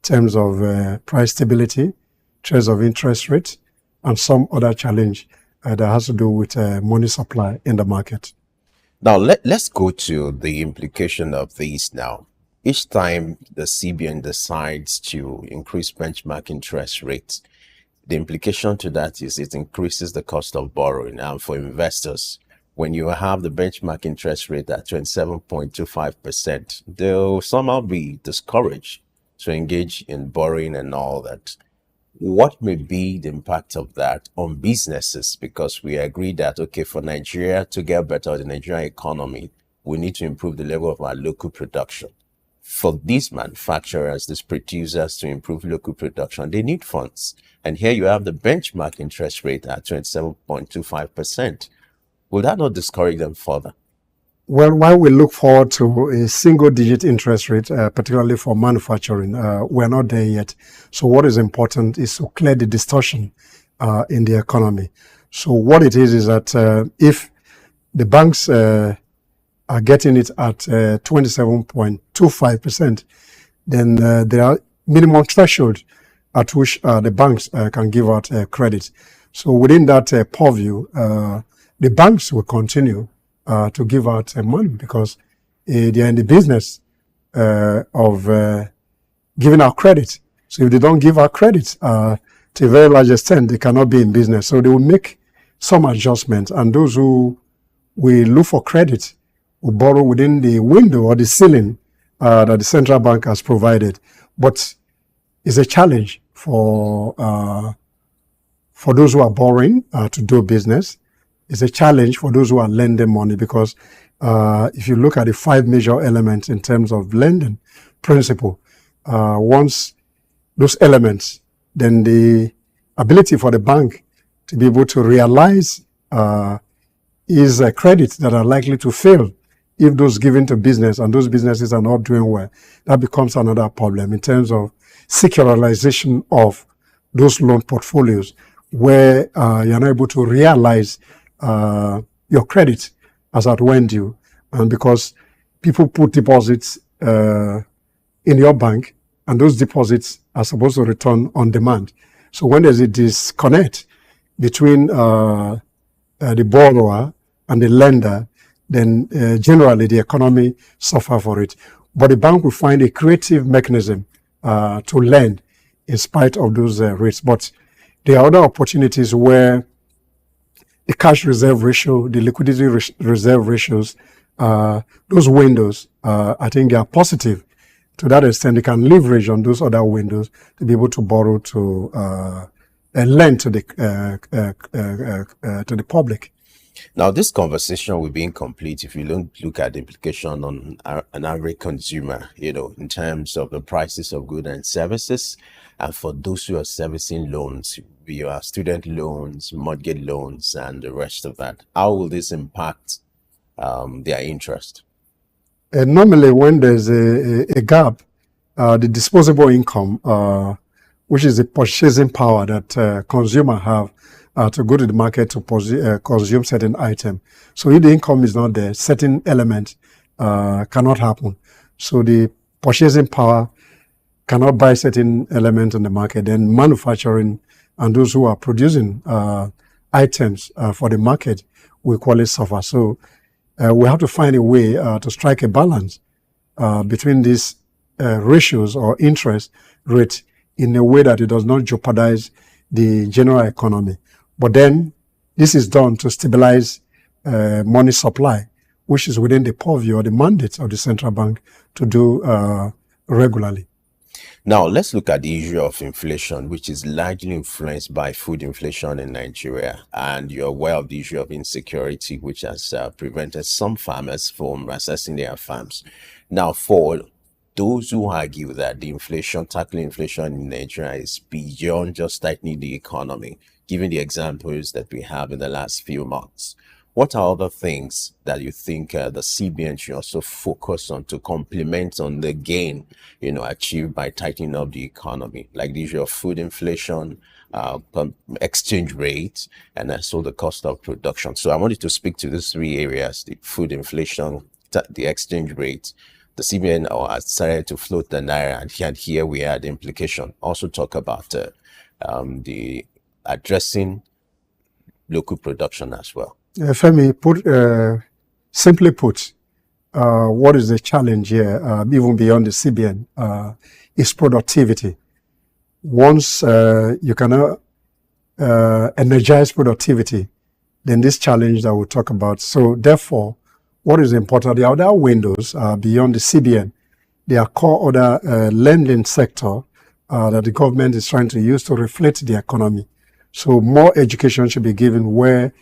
terms of price stability, in terms of interest rate, and some other challenge that has to do with money supply in the market. Now, let's go to the implication of these now. Each time the CBN decides to increase benchmark interest rates, the implication to that is it increases the cost of borrowing. And for investors, when you have the benchmark interest rate at 27.25%, they'll somehow be discouraged to engage in borrowing and all that. What may be the impact of that on businesses? Because we agree that, okay, for Nigeria to get better at the Nigerian economy, we need to improve the level of our local production. For these manufacturers, these producers, to improve local production, they need funds. And here you have the benchmark interest rate at 27.25%. Will that not discourage them further? Well, while we look forward to a single-digit interest rate, particularly for manufacturing, we're not there yet. So what is important is to clear the distortion in the economy. So what it is that if the banks are getting it at 27.25%, then there are minimum thresholds at which the banks can give out credit. So within that purview, the banks will continue to give out money because they are in the business of giving out credit. So if they don't give out credit to a very large extent, they cannot be in business. So they will make some adjustments, and those who will look for credit will borrow within the window or the ceiling that the central bank has provided. But it's a challenge for those who are borrowing to do business. It's a challenge for those who are lending money because if you look at the 5 major elements in terms of lending principle, once those elements, then the ability for the bank to be able to realize is credits that are likely to fail if those given to business and those businesses are not doing well. That becomes another problem in terms of secularization of those loan portfolios where you're not able to realize your credit as at when due, and because people put deposits in your bank, and those deposits are supposed to return on demand. So when there's a disconnect between the borrower and the lender, then generally the economy suffer for it. But the bank will find a creative mechanism to lend in spite of those rates. But there are other opportunities where the cash reserve ratio, the liquidity reserve ratios, those windows, I think they are positive. To that extent, they can leverage on those other windows to be able to borrow to lend to the public. Now, this conversation will be incomplete if you don't look at the implication on an average consumer, in terms of the prices of goods and services. And for those who are servicing loans, via student loans, mortgage loans, and the rest of that, how will this impact their interest? Normally, when there's a gap, the disposable income, which is the purchasing power that consumers have to go to the market to consume certain item. So if the income is not there, certain element cannot happen. So the purchasing power cannot buy certain element in the market. Then manufacturing and those who are producing items for the market will equally suffer. So we have to find a way to strike a balance between these ratios or interest rate in a way that it does not jeopardize the general economy. But then this is done to stabilize money supply, which is within the purview or the mandate of the central bank to do regularly. Now, let's look at the issue of inflation, which is largely influenced by food inflation in Nigeria. And you're aware of the issue of insecurity, which has prevented some farmers from accessing their farms. Now, for those who argue that the tackling inflation in Nigeria is beyond just tightening the economy, given the examples that we have in the last few months, what are other things that you think the CBN should also focus on to complement on the gain, achieved by tightening up the economy, like the issue of food inflation, exchange rate, and also the cost of production? So I wanted to speak to these three areas: the food inflation, the exchange rate. The CBN has decided to float the naira, and here we are, the implication. Also talk about the addressing local production as well. Femi, simply put, what is the challenge here, even beyond the CBN, is productivity. Once you cannot energize productivity, then this challenge that we'll talk about. So therefore, what is important, the other windows beyond the CBN, there are core other lending sector that the government is trying to use to reflate the economy. So more education should be given where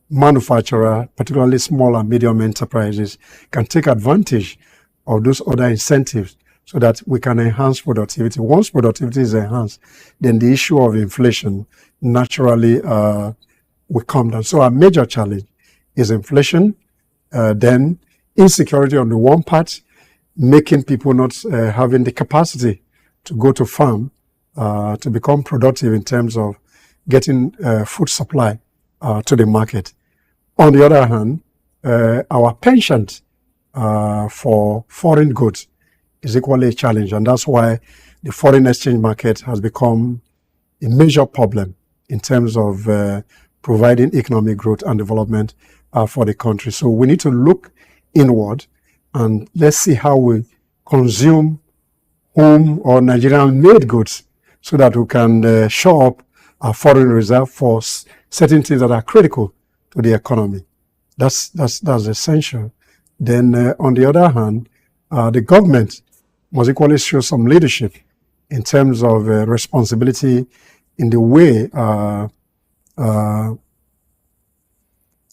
manufacturers, particularly small and medium enterprises, can take advantage of those other incentives so that we can enhance productivity. Once productivity is enhanced, then the issue of inflation naturally will come down. So our major challenge is inflation, then insecurity on the one part, making people not having the capacity to go to farm, to become productive in terms of getting food supply to the market. On the other hand, our penchant for foreign goods is equally a challenge, and that's why the foreign exchange market has become a major problem in terms of providing economic growth and development for the country. So we need to look inward and let's see how we consume home or Nigerian-made goods so that we can shore up our foreign reserve for certain things that are critical to the economy. That's essential. Then on the other hand, the government must equally show some leadership in terms of responsibility in the way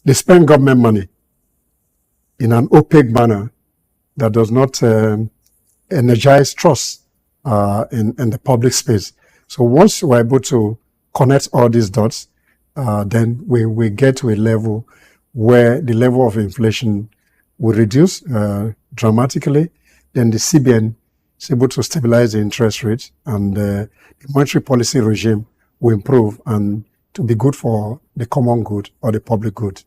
they spend government money in an opaque manner that does not energize trust in the public space. So once we're able to connect all these dots, then we get to a level where the level of inflation will reduce dramatically. Then the CBN is able to stabilize the interest rate, and the monetary policy regime will improve and to be good for the common good or the public good.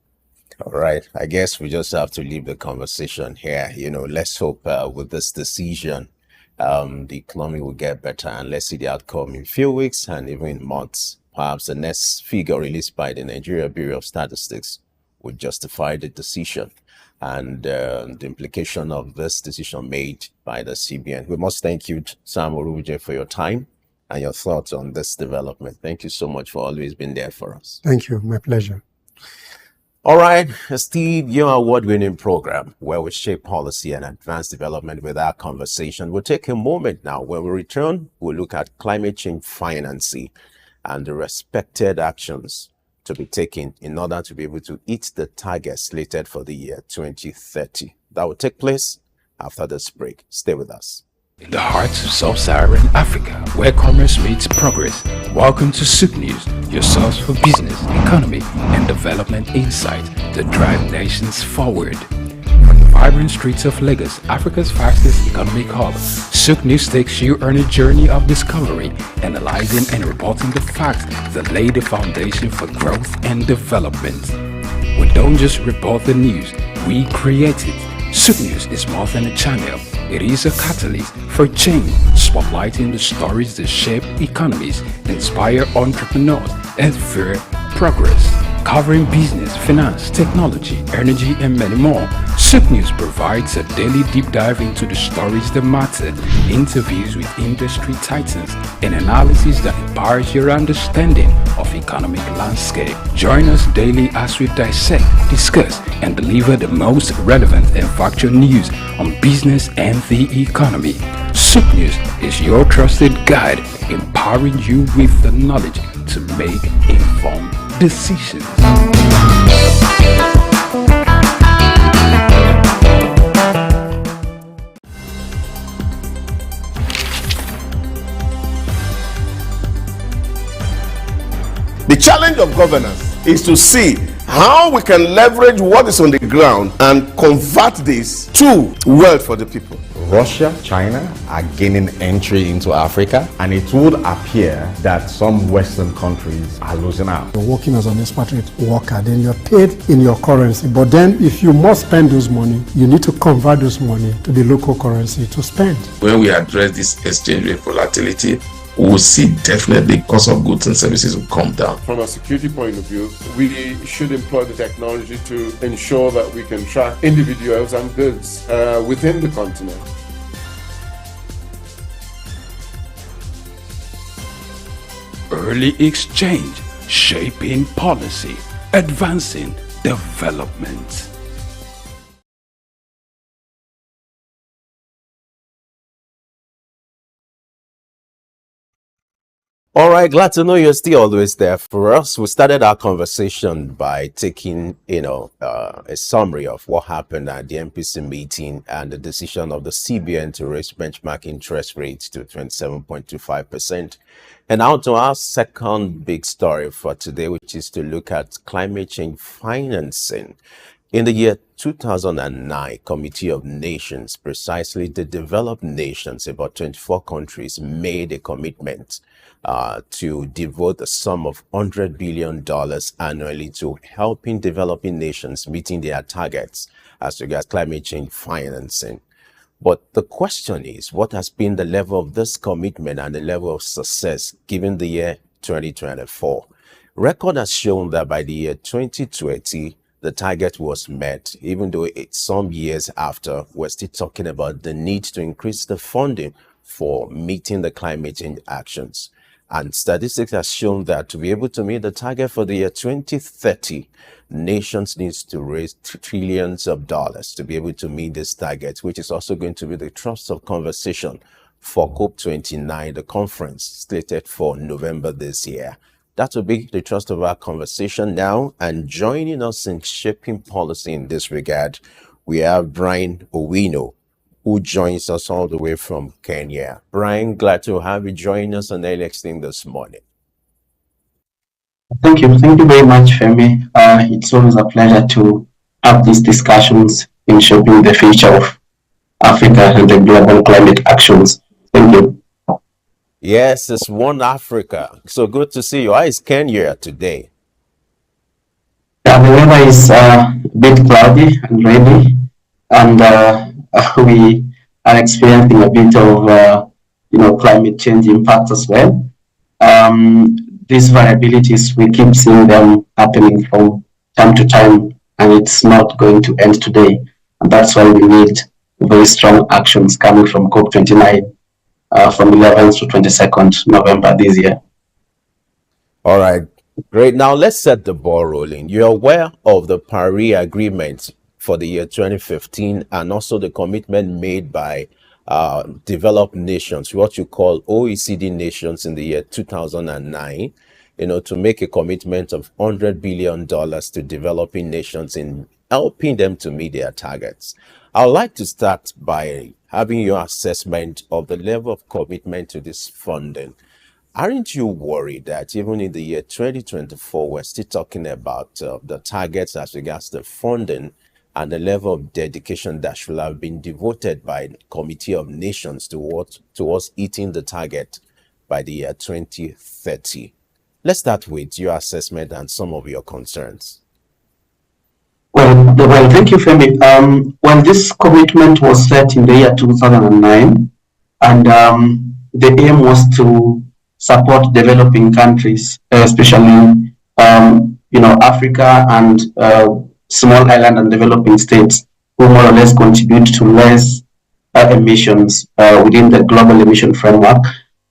All right. I guess we just have to leave the conversation here. Let's hope with this decision, the economy will get better, and let's see the outcome in a few weeks and even in months. Perhaps the next figure released by the Nigeria Bureau of Statistics would justify the decision and the implication of this decision made by the CBN. We must thank you, Sam Oruje, for your time and your thoughts on this development. Thank you so much for always being there for us. Thank you. My pleasure. All right, Steve, your award-winning program where we shape policy and advance development with our conversation. We'll take a moment now. When we return, we'll look at climate change financing and the respected actions to be taken in order to be able to hit the target slated for the year 2030. That will take place after this break. Stay with us. In the heart of sub-Saharan Africa, where commerce meets progress, welcome to SOUQ News, your source for business, economy, and development insight that drive nations forward. From the vibrant streets of Lagos, Africa's fastest economic hub, SOUQ News takes you on a journey of discovery, analyzing and reporting the facts that lay the foundation for growth and development. We don't just report the news, we create it. SOUQ News is more than a channel. It is a catalyst for change, spotlighting the stories that shape economies, inspire entrepreneurs, and fuel progress. covering business, finance, technology, energy, and many more. SOUQ News provides a daily deep dive into the stories that matter, interviews with industry titans, and analysis that empowers your understanding of economic landscape. Join us daily as we dissect, discuss, and deliver the most relevant and factual news on business and the economy. SOUQ News is your trusted guide, empowering you with the knowledge to make informed decisions. The challenge of governance is to see how we can leverage what is on the ground and convert this to wealth for the people. Russia, China are gaining entry into Africa, and it would appear that some Western countries are losing out. You're working as an expatriate worker, then you're paid in your currency. But then if you must spend those money, you need to convert those money to the local currency to spend. When we address this exchange rate volatility, we will see definitely cost of goods and services will come down. From a security point of view, we should employ the technology to ensure that we can track individuals and goods within the continent. Early exchange, shaping policy, advancing development. All right, glad to know you're still always there for us. We started our conversation by taking, a summary of what happened at the MPC meeting and the decision of the CBN to raise benchmark interest rates to 27.25%. And now to our second big story for today, which is to look at climate change financing. In the year 2009, Committee of Nations, precisely the developed nations, about 24 countries, made a commitment to devote a sum of $100 billion annually to helping developing nations meeting their targets as regards climate change financing. But the question is, what has been the level of this commitment and the level of success given the year 2024? Record has shown that by the year 2020, the target was met, even though it's some years after, we're still talking about the need to increase the funding for meeting the climate change actions. And statistics have shown that to be able to meet the target for the year 2030, nations needs to raise trillions of dollars to be able to meet this target, which is also going to be the thrust of conversation for COP29, the conference slated for November this year. That will be the thrust of our conversation now. And joining us in shaping policy in this regard, we have Brian Owino, who joins us all the way from Kenya. Brian, glad to have you join us on LX Thing this morning. Thank you very much, Femi. It's always a pleasure to have these discussions in shaping the future of Africa and the global climate actions. Thank you. Yes, it's One Africa. So good to see you. How is Kenya today? The weather is a bit cloudy and rainy, and we are experiencing a bit of climate change impact as well. These variabilities, we keep seeing them happening from time to time, and it's not going to end today. And that's why we need very strong actions coming from COP29 from 11th to 22nd November this year. All right, great. Now let's set the ball rolling. You're aware of the Paris Agreement for the year 2015 and also the commitment made by developed nations, what you call OECD nations, in the year 2009, to make a commitment of $100 billion to developing nations in helping them to meet their targets. I would like to start by having your assessment of the level of commitment to this funding. Aren't you worried that even in the year 2024, we're still talking about the targets as regards the funding and the level of dedication that should have been devoted by the Committee of Nations towards hitting the target by the year 2030? Let's start with your assessment and some of your concerns. Well, thank you, Femi. When this commitment was set in the year 2009, and the aim was to support developing countries, especially Africa and small island and developing states who more or less contribute to less emissions within the global emission framework.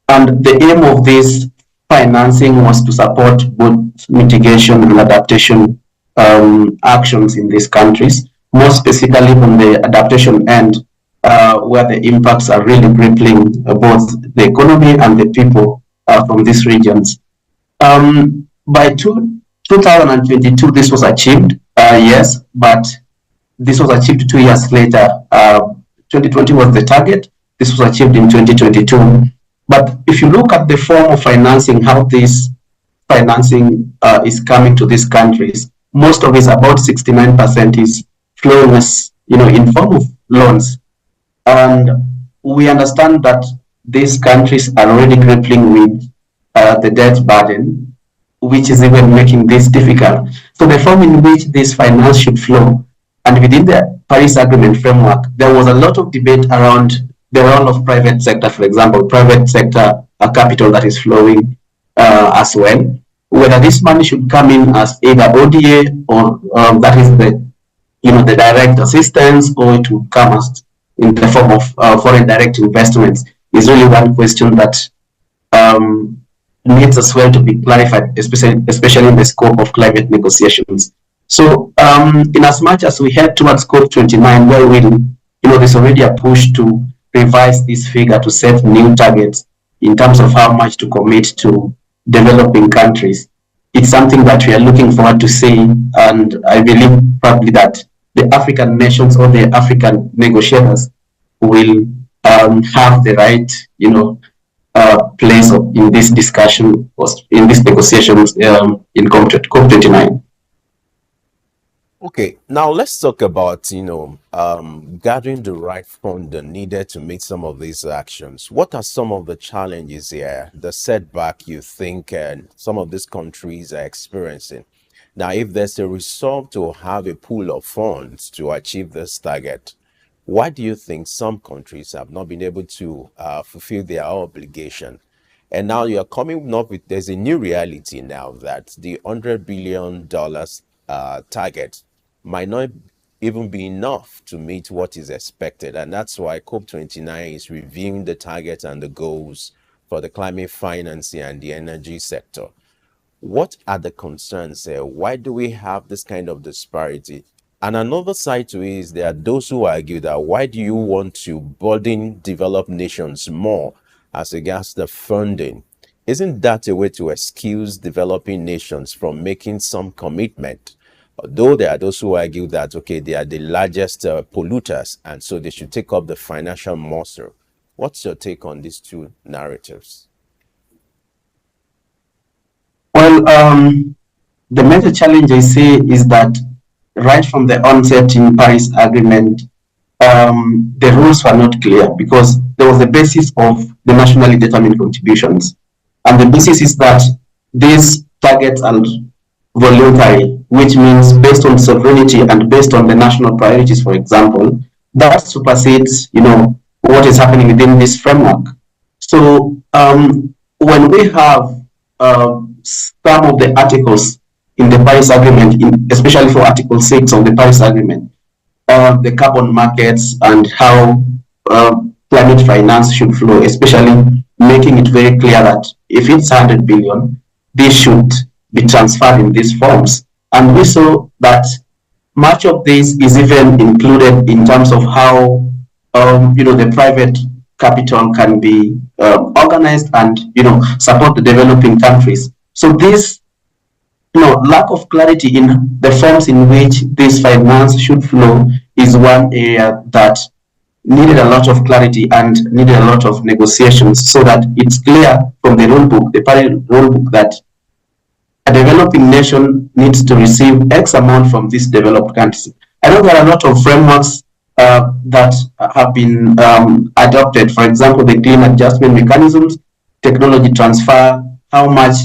And the aim of this financing was to support both mitigation and adaptation actions in these countries, more specifically on the adaptation end, where the impacts are really crippling both the economy and the people from these regions. By 2022, this was achieved, yes, but this was achieved 2 years later. 2020 was the target. This was achieved in 2022. But if you look at the form of financing, how this financing is coming to these countries, most of it, about 69%, is flowing as, in form of loans. And we understand that these countries are already grappling with the debt burden, which is even making this difficult. So the form in which this finance should flow, and within the Paris Agreement framework, there was a lot of debate around the role of private sector, for example, private sector capital that is flowing as well, whether this money should come in as either ODA or that is the direct assistance, or it would come as in the form of foreign direct investments, is really one question that needs as well to be clarified, especially in the scope of climate negotiations. So in as much as we head towards COP29, where there's already a push to revise this figure to set new targets in terms of how much to commit to developing countries, it's something that we are looking forward to seeing. And I believe probably that the African nations or the African negotiators will have the right, place in this discussion, in these negotiations in COP29. Okay, now let's talk about, gathering the right funding needed to make some of these actions. What are some of the challenges here, the setback you think some of these countries are experiencing? Now, if there's a resolve to have a pool of funds to achieve this target, why do you think some countries have not been able to fulfill their obligation? And now you're coming up with, there's a new reality now that the $100 billion target might not even be enough to meet what is expected. And that's why COP29 is reviewing the targets and the goals for the climate financing and the energy sector. What are the concerns there? Why do we have this kind of disparity? And another side to it is there are those who argue that why do you want to burden developed nations more as regards the funding? Isn't that a way to excuse developing nations from making some commitment? Though there are those who argue that, okay, they are the largest polluters, and so they should take up the financial muscle. What's your take on these two narratives? Well, the major challenge I see is that right from the onset in Paris Agreement, the rules were not clear because there was the basis of the nationally determined contributions. And the basis is that these targets are voluntary, which means based on sovereignty and based on the national priorities, for example, that supersedes, what is happening within this framework. So when we have some of the articles in the Paris Agreement, especially for Article 6 of the Paris Agreement, the carbon markets and how climate finance should flow, especially making it very clear that if it's 100 billion, this should be transferred in these forms. And we saw that much of this is even included in terms of how the private capital can be organized and support the developing countries. So this lack of clarity in the forms in which this finance should flow is one area that needed a lot of clarity and needed a lot of negotiations so that it's clear from the rule book, the Paris rule book, that a developing nation needs to receive X amount from these developed countries. I know there are a lot of frameworks that have been adopted. For example, the clean adjustment mechanisms, technology transfer, how much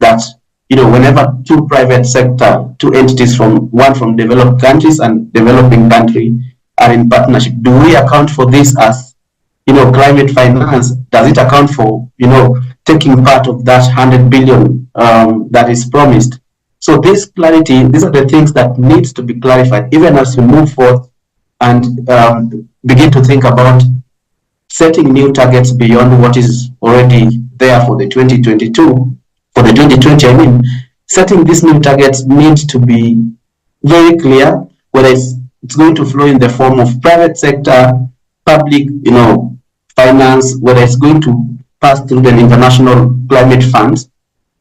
that, whenever two entities one from developed countries and developing country are in partnership, do we account for this as, climate finance? Does it account for, taking part of that 100 billion that is promised? So this clarity, these are the things that needs to be clarified, even as we move forth and begin to think about setting new targets beyond what is already there for the 2022, for the 2020, I mean, setting these new targets needs to be very clear, whether it's going to flow in the form of private sector, public, finance, whether it's going to pass through the international climate funds,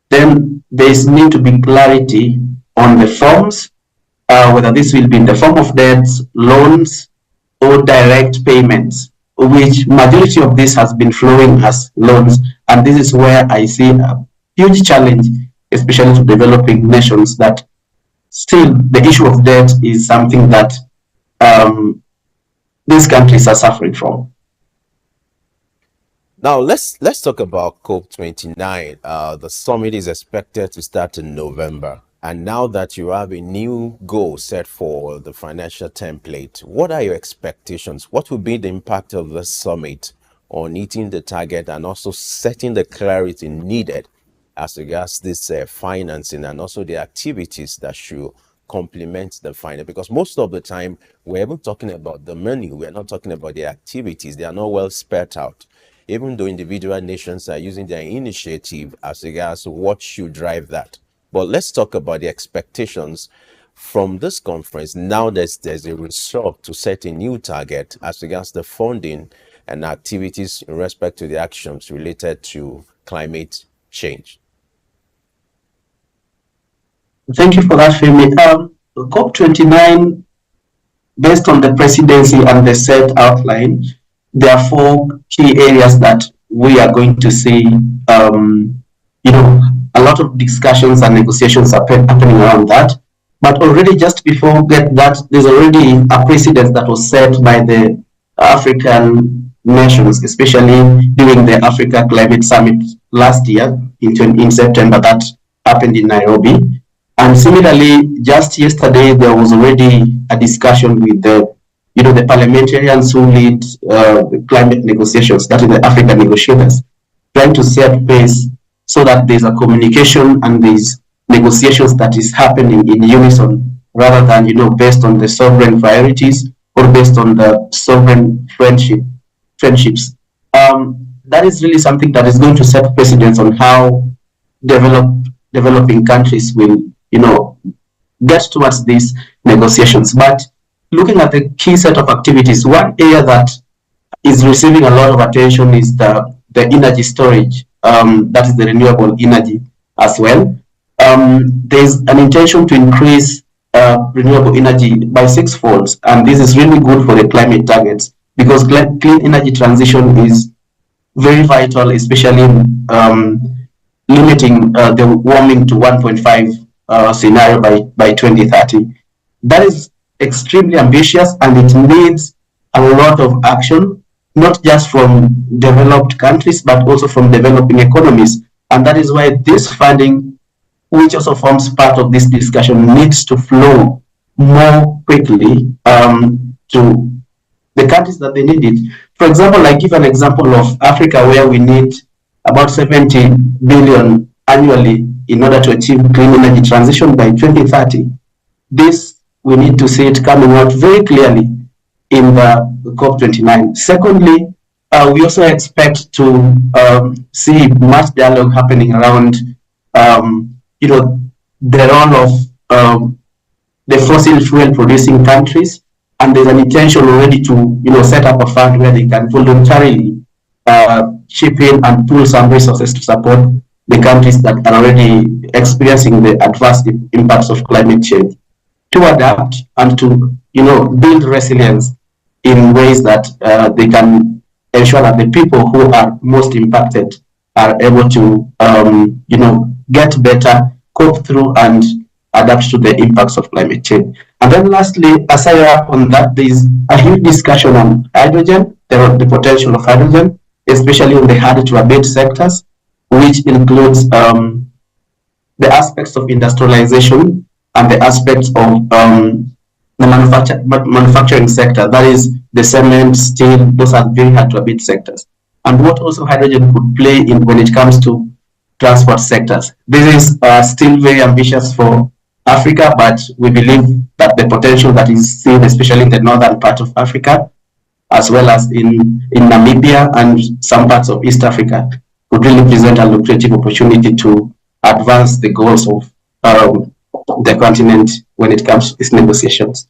then there's need to be clarity on the forms, whether this will be in the form of debts, loans, or direct payments, which majority of this has been flowing as loans. And this is where I see a huge challenge, especially to developing nations, that still the issue of debt is something that these countries are suffering from. Now let's talk about COP29. The summit is expected to start in November. And now that you have a new goal set for the financial template, what are your expectations? What will be the impact of the summit on hitting the target and also setting the clarity needed as regards this financing and also the activities that should complement the finance? Because most of the time, we're even talking about the money. We're not talking about the activities. They are not well spelled out. Even though individual nations are using their initiative as regards to what should drive that. But let's talk about the expectations from this conference. Now there's a resolve to set a new target as regards the funding and activities in respect to the actions related to climate change. Thank you for that, Femi. COP29, based on the presidency and the set outline, there are 4 key areas that we are going to see, a lot of discussions and negotiations are happening around that. But already just before we get that, there's already a precedent that was set by the African nations, especially during the Africa Climate Summit last year in September, that happened in Nairobi. And similarly, just yesterday, there was already a discussion with the parliamentarians who lead the climate negotiations, that is the African negotiators, trying to set pace so that there's a communication and there's negotiations that is happening in unison, rather than based on the sovereign priorities or based on the sovereign friendships. That is really something that is going to set precedence on how developing countries will get towards these negotiations. But looking at the key set of activities, one area that is receiving a lot of attention is the energy storage. That is the renewable energy as well. There's an intention to increase renewable energy by 6-fold, and this is really good for the climate targets, because clean energy transition is very vital, especially in limiting the warming to 1.5 scenario by 2030. That is extremely ambitious, and it needs a lot of action, not just from developed countries, but also from developing economies. And that is why this funding, which also forms part of this discussion, needs to flow more quickly to the countries that they need it. For example, I give an example of Africa, where we need about 70 billion annually in order to achieve clean energy transition by 2030. This, we need to see it coming out very clearly in the COP29. Secondly, we also expect to see much dialogue happening around, the role of the fossil fuel producing countries, and there's an intention already to, set up a fund where they can voluntarily chip in and pool some resources to support the countries that are already experiencing the adverse impacts of climate change, to adapt and to, build resilience in ways that they can ensure that the people who are most impacted are able to, get better, cope through, and adapt to the impacts of climate change. And then lastly, aside on that, there is a huge discussion on hydrogen, the potential of hydrogen, especially in the hard-to-abate sectors, which includes the aspects of industrialization and the aspects of the manufacturing sector, that is the cement, steel. Those are very hard to abate sectors. And what also hydrogen could play in when it comes to transport sectors. This is still very ambitious for Africa, but we believe that the potential that is seen, especially in the northern part of Africa, as well as in Namibia and some parts of East Africa, could really present a lucrative opportunity to advance the goals of the continent when it comes to these negotiations.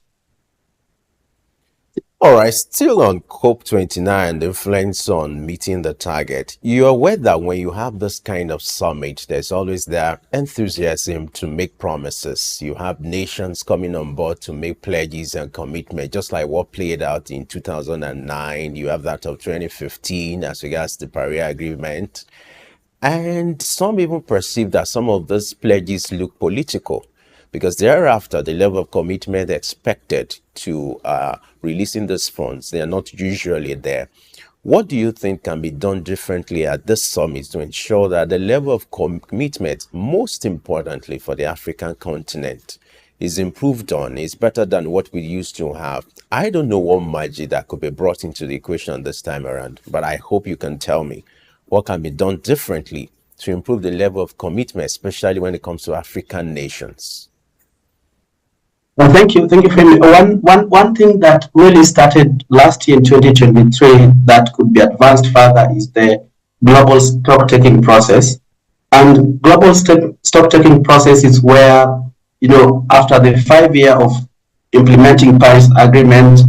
All right, still on COP29, the influence on meeting the target. You're aware that when you have this kind of summit, there's always that enthusiasm to make promises. You have nations coming on board to make pledges and commitment, just like what played out in 2009. You have that of 2015 as regards the Paris Agreement. And some even perceive that some of those pledges look political, because thereafter the level of commitment expected to releasing those funds, they are not usually there. What do you think can be done differently at this summit to ensure that the level of commitment, most importantly for the African continent, is improved on, is better than what we used to have? I don't know what magic that could be brought into the equation this time around, but I hope you can tell me what can be done differently to improve the level of commitment, especially when it comes to African nations. Well, thank you, Femi. One thing that really started last year in 2023 that could be advanced further is the global stock-taking process. And global stock-taking process is where, after the 5 year of implementing Paris Agreement,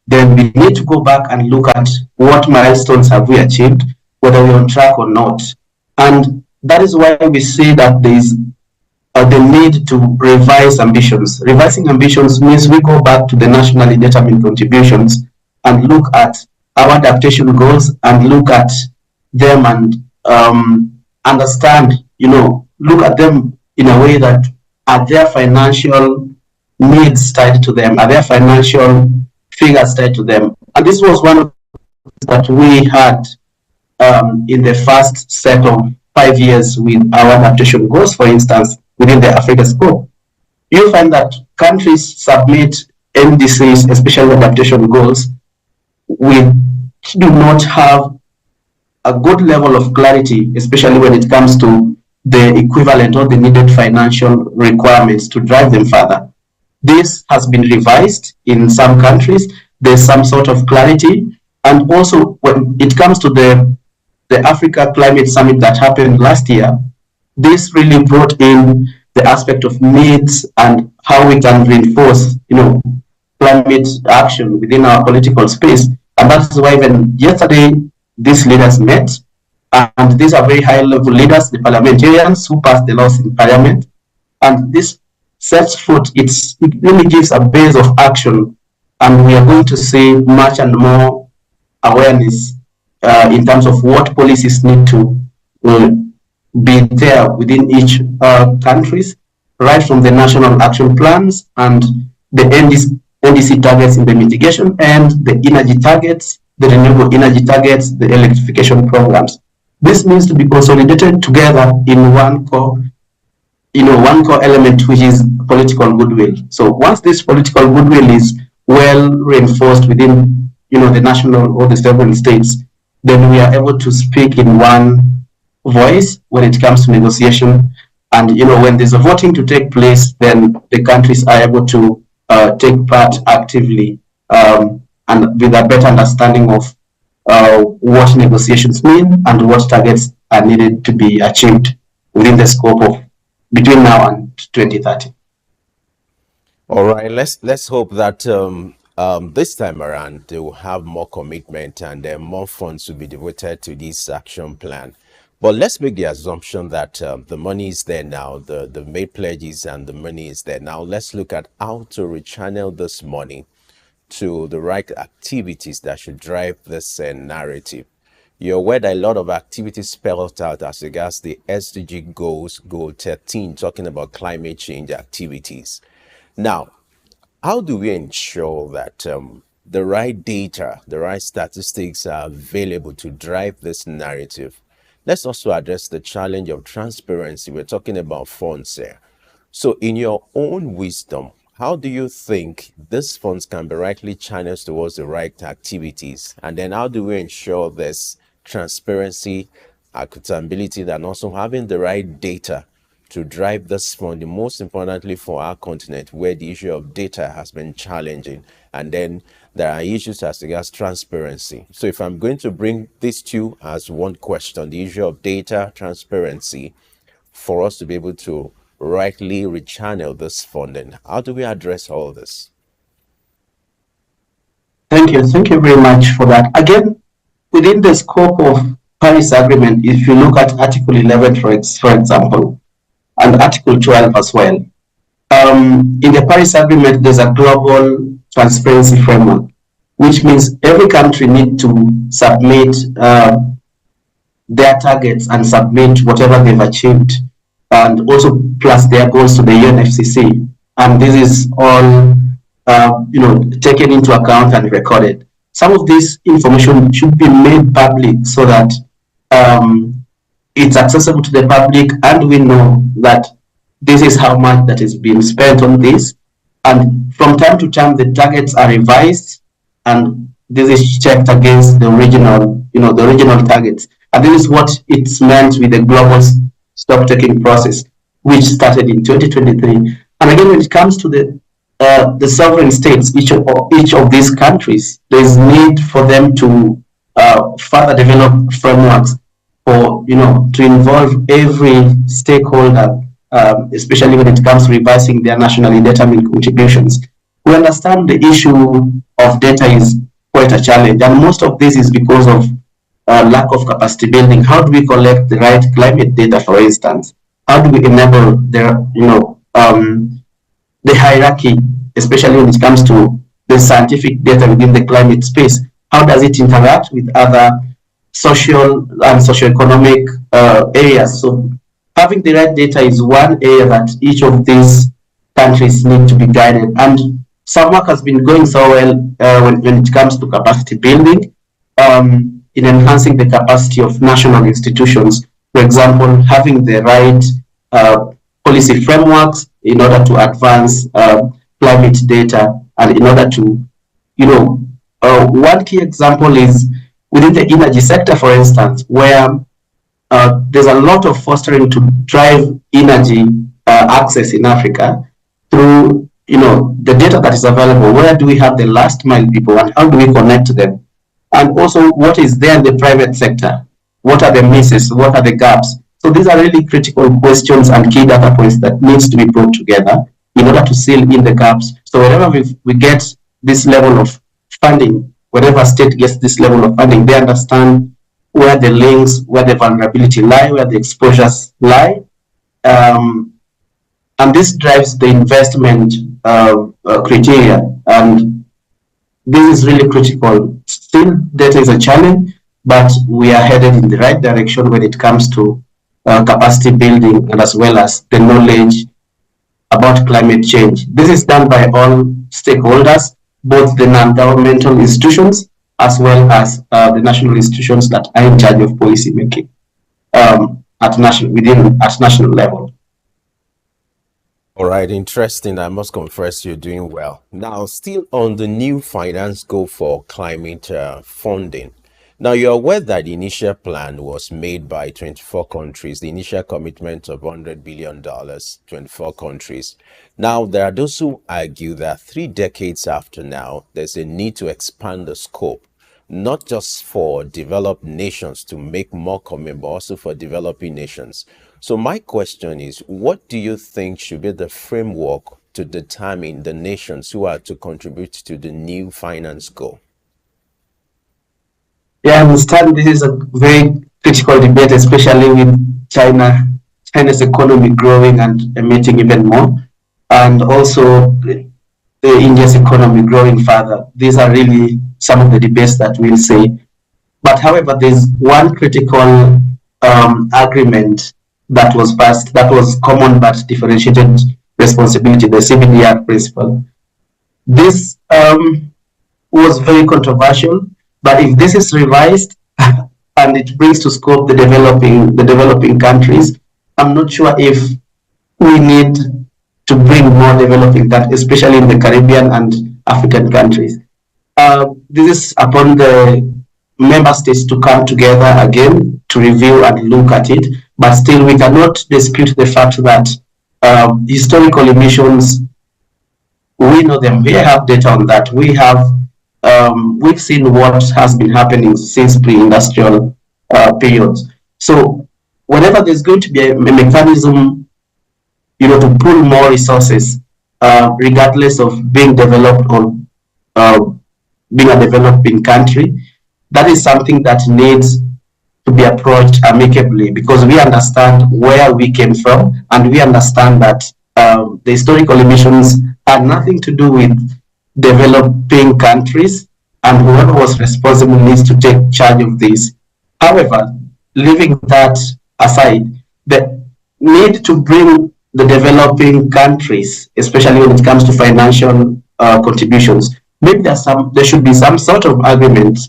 then we need to go back and look at what milestones have we achieved, whether we're on track or not. And that is why we see that there is the need to revise ambitions. Revising ambitions means we go back to the nationally determined contributions and look at our adaptation goals and look at them and understand, look at them in a way that are their financial needs tied to them, are their financial figures tied to them. And this was one of the that we had in the first set of 5 years with our adaptation goals, for instance, within the Africa scope. You'll find that countries submit NDCs, especially adaptation goals, we do not have a good level of clarity, especially when it comes to the equivalent or the needed financial requirements to drive them further. This has been revised in some countries. There's some sort of clarity. And also, when it comes to the Africa Climate Summit that happened last year, this really brought in the aspect of needs and how we can reinforce, climate action within our political space. And that's why even yesterday, these leaders met, and these are very high-level leaders, the parliamentarians who passed the laws in parliament. And this sets foot, it really gives a base of action, and we are going to see much and more awareness in terms of what policies need to be there within each countries, right from the national action plans and the NDC targets in the mitigation and the energy targets, the renewable energy targets, the electrification programs. This needs to be consolidated together in one core element, which is political goodwill. So once this political goodwill is well reinforced within, the national or the several states, then we are able to speak in one voice when it comes to negotiation. And, when there's a voting to take place, then the countries are able to take part actively and with a better understanding of what negotiations mean and what targets are needed to be achieved within the scope of between now and 2030. All right, let's hope that this time around they will have more commitment and more funds will be devoted to this action plan. But let's make the assumption that the money is there now, the made pledges and the money is there now. Let's look at how to rechannel this money to the right activities that should drive this narrative. You're aware that a lot of activities spelled out as regards the SDG goals, goal 13, talking about climate change activities. Now, how do we ensure that the right data, the right statistics are available to drive this narrative? Let's also address the challenge of transparency. We're talking about funds here. So in your own wisdom, how do you think these funds can be rightly channeled towards the right activities? And then how do we ensure there's transparency accountability, and also having the right data to drive this funding, most importantly for our continent, where the issue of data has been challenging. And then there are issues as regards transparency. So if I'm going to bring these two as one question, the issue of data transparency, for us to be able to rightly rechannel this funding, how do we address all this? Thank you. Thank you very much for that. Again, within the scope of Paris Agreement, if you look at Article 11, for example, and Article 12 as well, in the Paris Agreement, there's a global transparency framework, which means every country needs to submit their targets and submit whatever they've achieved, and also plus their goals to the UNFCCC. And this is all taken into account and recorded. Some of this information should be made public so that it's accessible to the public, and we know that this is how much that is being spent on this. And from time to time, the targets are revised, and this is checked against the original, the original targets. And this is what it's meant with the global stock-taking process, which started in 2023. And again, when it comes to the sovereign states, each of these countries, there is need for them to further develop frameworks for, to involve every stakeholder, especially when it comes to revising their nationally determined contributions. We understand the issue of data is quite a challenge, and most of this is because of lack of capacity building. How do we collect the right climate data, for instance? How do we enable the hierarchy, especially when it comes to the scientific data within the climate space? How does it interact with other social and socioeconomic areas? So having the right data is one area that each of these countries need to be guided. And some work has been going so well when it comes to capacity building, in enhancing the capacity of national institutions. For example, having the right policy frameworks in order to advance climate data, and in order to, one key example is within the energy sector, for instance, where there's a lot of fostering to drive energy access in Africa through, the data that is available. Where do we have the last mile people, and how do we connect to them? And also, what is there in the private sector? What are the misses? What are the gaps? So these are really critical questions and key data points that needs to be brought together in order to seal in the gaps. So whenever we get this level of funding, whenever state gets this level of funding, they understand where the links, where the vulnerability lie, where the exposures lie. And this drives the investment criteria. And this is really critical. Still, data is a challenge, but we are headed in the right direction when it comes to capacity building, and as well as the knowledge about climate change. This is done by all stakeholders, both the non-governmental institutions as well as the national institutions that are in charge of policy making at national level. All right, interesting. I must confess you're doing well. Now, still on the new finance goal for climate funding. Now, you're aware that the initial plan was made by 24 countries, the initial commitment of $100 billion, 24 countries. Now, there are those who argue that 3 decades after now, there's a need to expand the scope, not just for developed nations to make more commitment, but also for developing nations. So my question is, what do you think should be the framework to determine the nations who are to contribute to the new finance goal? Yeah, I understand this is a very critical debate, especially with China's economy growing and emitting even more, and also the India's economy growing further. These are really some of the debates that we'll see. But however, there's one critical agreement that was passed, that was common but differentiated responsibility, the CBDR principle. This was very controversial. But if this is revised and it brings to scope the developing countries, I'm not sure if we need to bring more developing countries, especially in the Caribbean and African countries. This is upon the member states to come together again to review and look at it. But still, we cannot dispute the fact that historical emissions, we know them. We have data on that. We've seen what has been happening since pre-industrial periods. So whenever there's going to be a mechanism, to pull more resources, regardless of being developed or being a developing country, that is something that needs to be approached amicably, because we understand where we came from and we understand that the historical emissions had nothing to do with developing countries, and whoever was responsible needs to take charge of this. However, leaving that aside, the need to bring the developing countries, especially when it comes to financial contributions, maybe there should be some sort of agreement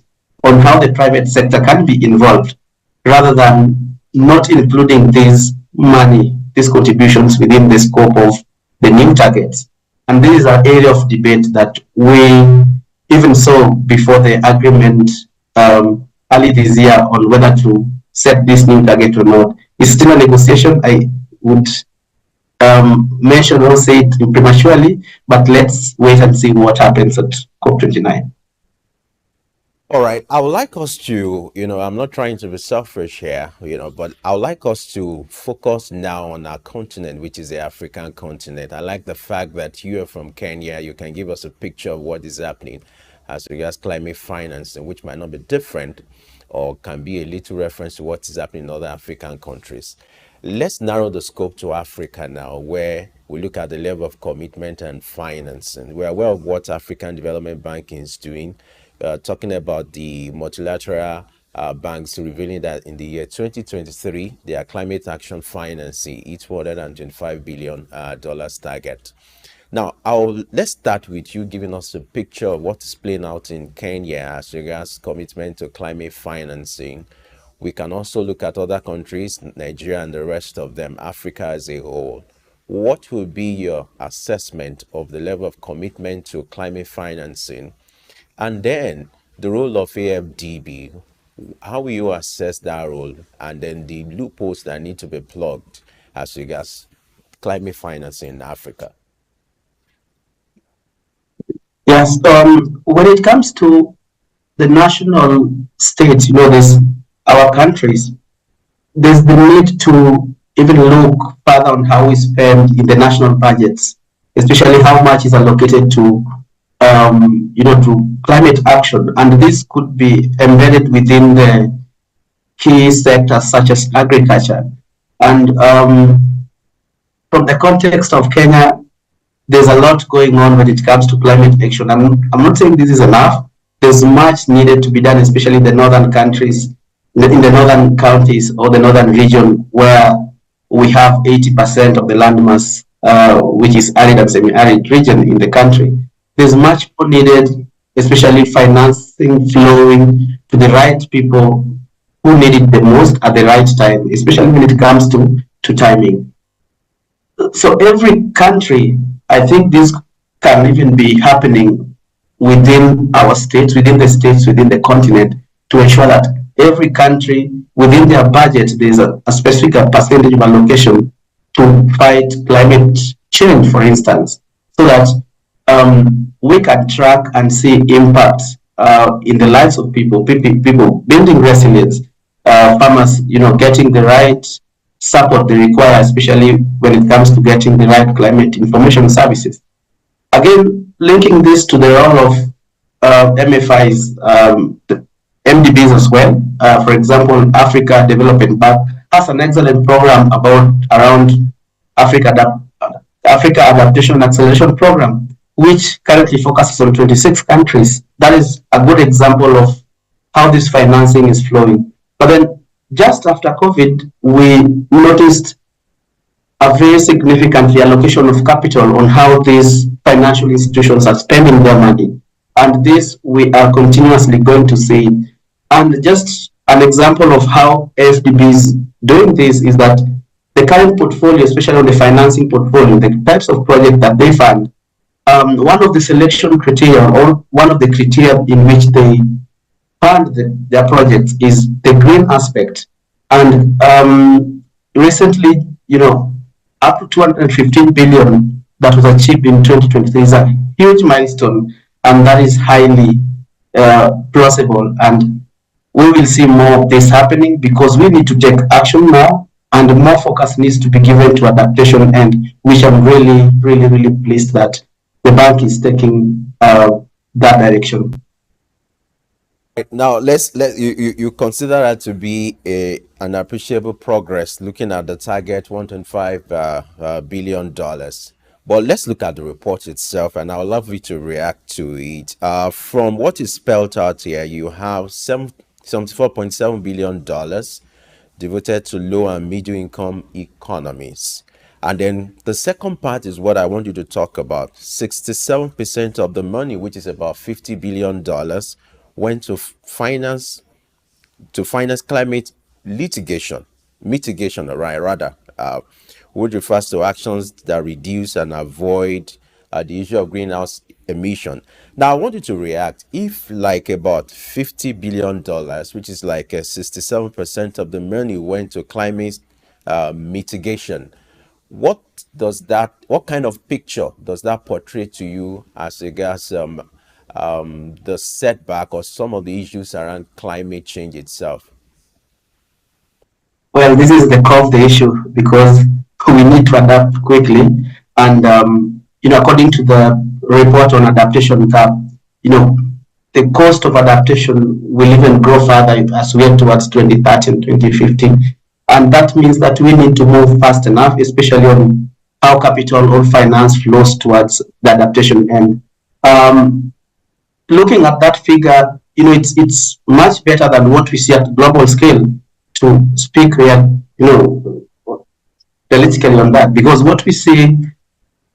on how the private sector can be involved, rather than not including these contributions within the scope of the new targets. And this is an area of debate that we even saw before the agreement early this year on whether to set this new target or not. It's still a negotiation. I would mention or say it prematurely, but let's wait and see what happens at COP29. All right. I would like us to, I'm not trying to be selfish here, but I would like us to focus now on our continent, which is the African continent. I like the fact that you are from Kenya. You can give us a picture of what is happening as regards climate financing, which might not be different or can be a little reference to what is happening in other African countries. Let's narrow the scope to Africa now, where we look at the level of commitment and financing. We're aware of what African Development Bank is doing. Talking about the multilateral banks revealing that in the year 2023, their climate action financing each $125 billion target. Now, let's start with you giving us a picture of what is playing out in Kenya as regards commitment to climate financing. We can also look at other countries, Nigeria and the rest of them, Africa as a whole. What will be your assessment of the level of commitment to climate financing? And then the role of AFDB, how will you assess that role? And then the loopholes that need to be plugged as regards climate financing in Africa. Yes, when it comes to the national states, there's our countries, there's the need to even look further on how we spend in the national budgets, especially how much is allocated to to climate action, and this could be embedded within the key sectors such as agriculture. And from the context of Kenya, there's a lot going on when it comes to climate action. I'm not saying this is enough. There's much needed to be done, especially in the northern countries, in the northern counties or the northern region, where we have 80% of the landmass, which is arid and semi-arid region in the country. There's much more needed, especially financing flowing to the right people who need it the most at the right time, especially when it comes to timing. So every country, I think this can even be happening within our states, within the states, within the continent, to ensure that every country within their budget, there's a specific percentage of allocation to fight climate change, for instance, so that we can track and see impacts in the lives of people building resilience, farmers, getting the right support they require, especially when it comes to getting the right climate information services. Again, linking this to the role of MFIs, the MDBs as well. For example, Africa Development Bank has an excellent program around Africa Adaptation and Acceleration Program, which currently focuses on 26 countries. That is a good example of how this financing is flowing. But then just after COVID, we noticed a very significant reallocation of capital on how these financial institutions are spending their money. And this we are continuously going to see. And just an example of how AFDB is doing this is that the current portfolio, especially on the financing portfolio, the types of projects that they fund, one of the selection criteria or one of the criteria in which they fund their projects is the green aspect. And recently, up to 215 billion that was achieved in 2023 is a huge milestone, and that is highly plausible. And we will see more of this happening because we need to take action now, and more focus needs to be given to adaptation, and which I'm really, really, really pleased that the bank is taking that direction. Now you consider that to be an appreciable progress, looking at the target $1.5 billion. But let's look at the report itself, and I would love you to react to it. From what is spelled out here, you have $74.7 billion devoted to low and middle income economies. And then the second part is what I want you to talk about. 67% of the money, which is about $50 billion, went to finance climate mitigation, which refers to actions that reduce and avoid the issue of greenhouse emission. Now, I want you to react. If like about $50 billion, which is like 67% of the money went to climate mitigation, what kind of picture does that portray to you as regards the setback or some of the issues around climate change itself? Well, this is the core of the issue because we need to adapt quickly. And, according to the report on adaptation gap, the cost of adaptation will even grow further as we head towards 2030 and 2050. And that means that we need to move fast enough, especially on how capital or finance flows towards the adaptation end. Looking at that figure, it's much better than what we see at global scale, to speak realistically on that, because what we see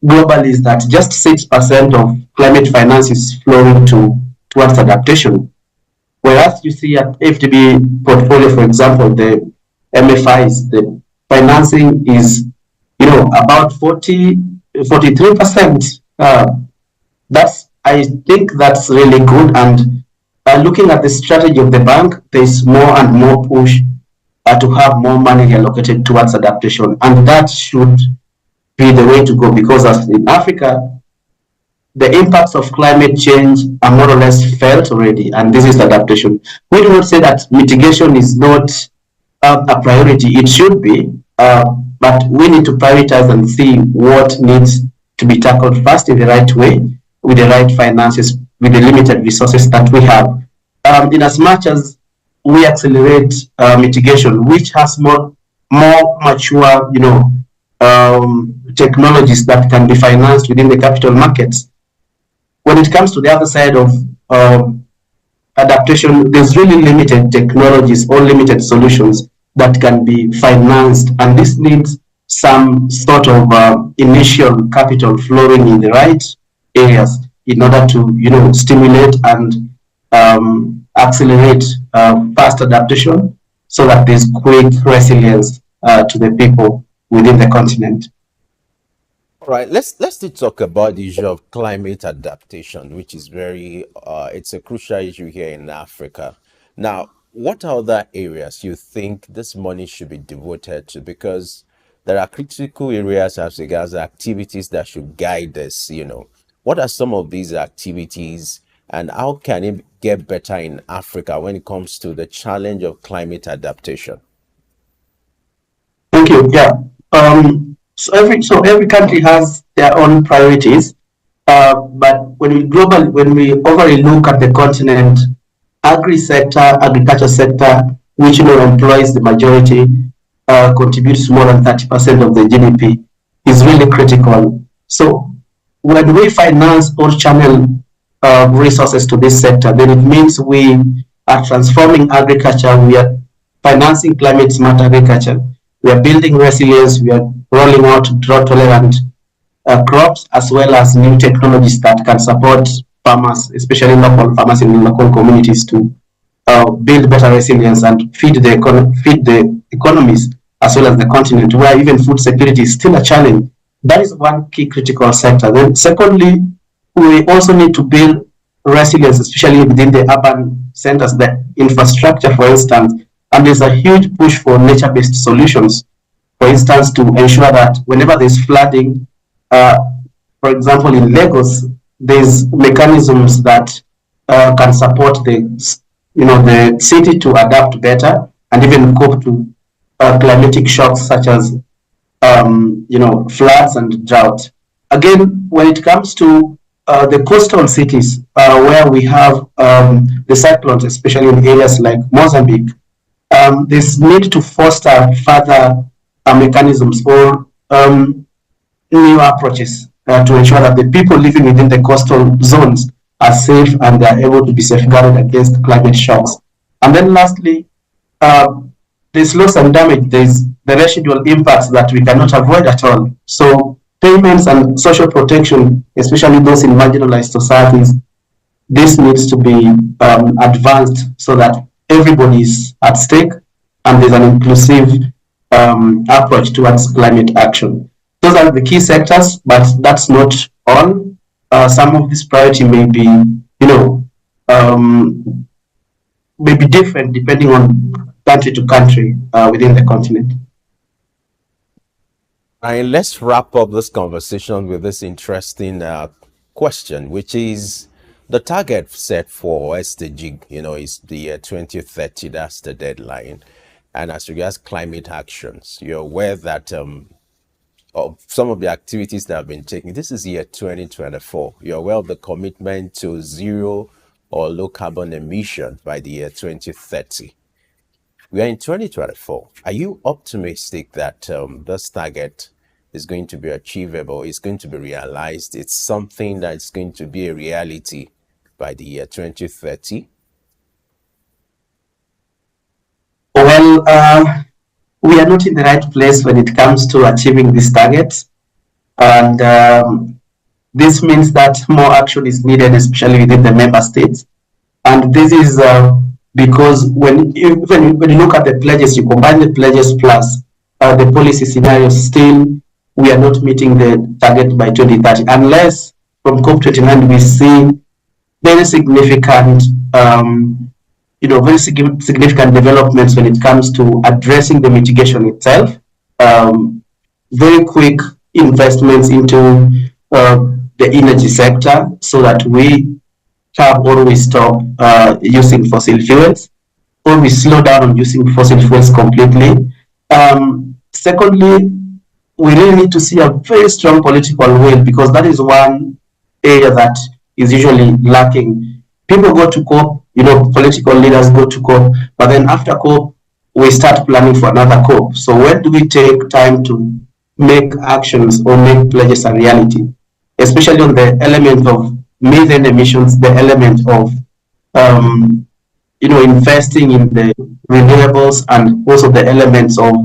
globally is that just 6% of climate finance is flowing towards adaptation, whereas you see at FDB portfolio, for example, the MFIs, the financing is about 43%. I think that's really good. And looking at the strategy of the bank, there's more and more push to have more money allocated towards adaptation, and that should be the way to go, because as in Africa, the impacts of climate change are more or less felt already, and this is adaptation. We do not say that mitigation is not a priority. It should be, but we need to prioritize and see what needs to be tackled first in the right way, with the right finances, with the limited resources that we have. In as much as we accelerate mitigation, which has more mature, technologies that can be financed within the capital markets. When it comes to the other side of adaptation, there's really limited technologies or limited solutions that can be financed, and this needs some sort of initial capital flowing in the right areas in order to stimulate and accelerate fast adaptation, so that there's quick resilience to the people within the continent. All right, let's talk about the issue of climate adaptation, which is it's a crucial issue here in Africa. Now, what other areas you think this money should be devoted to? Because there are critical areas as regards activities that should guide this. What are some of these activities, and how can it get better in Africa when it comes to the challenge of climate adaptation? Thank you. Yeah. So every country has their own priorities, but when we overall look at the continent, agriculture sector, which employs the majority, contributes more than 30% of the GDP, is really critical. So when we finance or channel resources to this sector, then it means we are transforming agriculture. We are financing climate smart agriculture. We are building resilience. We are rolling out drought-tolerant crops, as well as new technologies that can support farmers, especially local farmers in local communities, to build better resilience and feed the economies, as well as the continent, where even food security is still a challenge. That is one key critical sector. Then secondly, we also need to build resilience, especially within the urban centers, the infrastructure, for instance. And there's a huge push for nature-based solutions, for instance, to ensure that whenever there's flooding, for example, in Lagos, there's mechanisms that can support the city to adapt better and even cope to climatic shocks such as floods and drought. Again, when it comes to the coastal cities where we have the cyclones, especially in areas like Mozambique, there's need to foster further mechanisms or new approaches to ensure that the people living within the coastal zones are safe and they are able to be safeguarded against climate shocks. And then lastly, there's loss and damage, there's the residual impacts that we cannot avoid at all. So payments and social protection, especially those in marginalized societies, this needs to be advanced so that everybody is at stake and there's an inclusive approach towards climate action. Those are the key sectors, but that's not all. Some of this priority may be, may be different depending on country to country within the continent. And let's wrap up this conversation with this interesting question, which is the target set for SDG, is the year 2030. That's the deadline. And as regards climate actions, you're aware that of some of the activities that have been taken. This is year 2024. You're aware of the commitment to zero or low carbon emission by the year 2030. We are in 2024. Are you optimistic that this target is going to be achievable, is going to be realized? It's something that's going to be a reality by the year 2030? Well, we are not in the right place when it comes to achieving these targets. And this means that more action is needed, especially within the member states. And this is because when you look at the pledges, you combine the pledges plus the policy scenarios, still we are not meeting the target by 2030, unless from COP29 we see very significant significant developments when it comes to addressing the mitigation itself, very quick investments into the energy sector so that we curb or we stop using fossil fuels, or we slow down on using fossil fuels completely. Secondly, we really need to see a very strong political will, because that is one area that is usually lacking. People go to COP, political leaders go to COP, but then after COP, we start planning for another COP. So when do we take time to make actions or make pledges a reality, especially on the element of methane emissions, the element of investing in the renewables, and also the elements of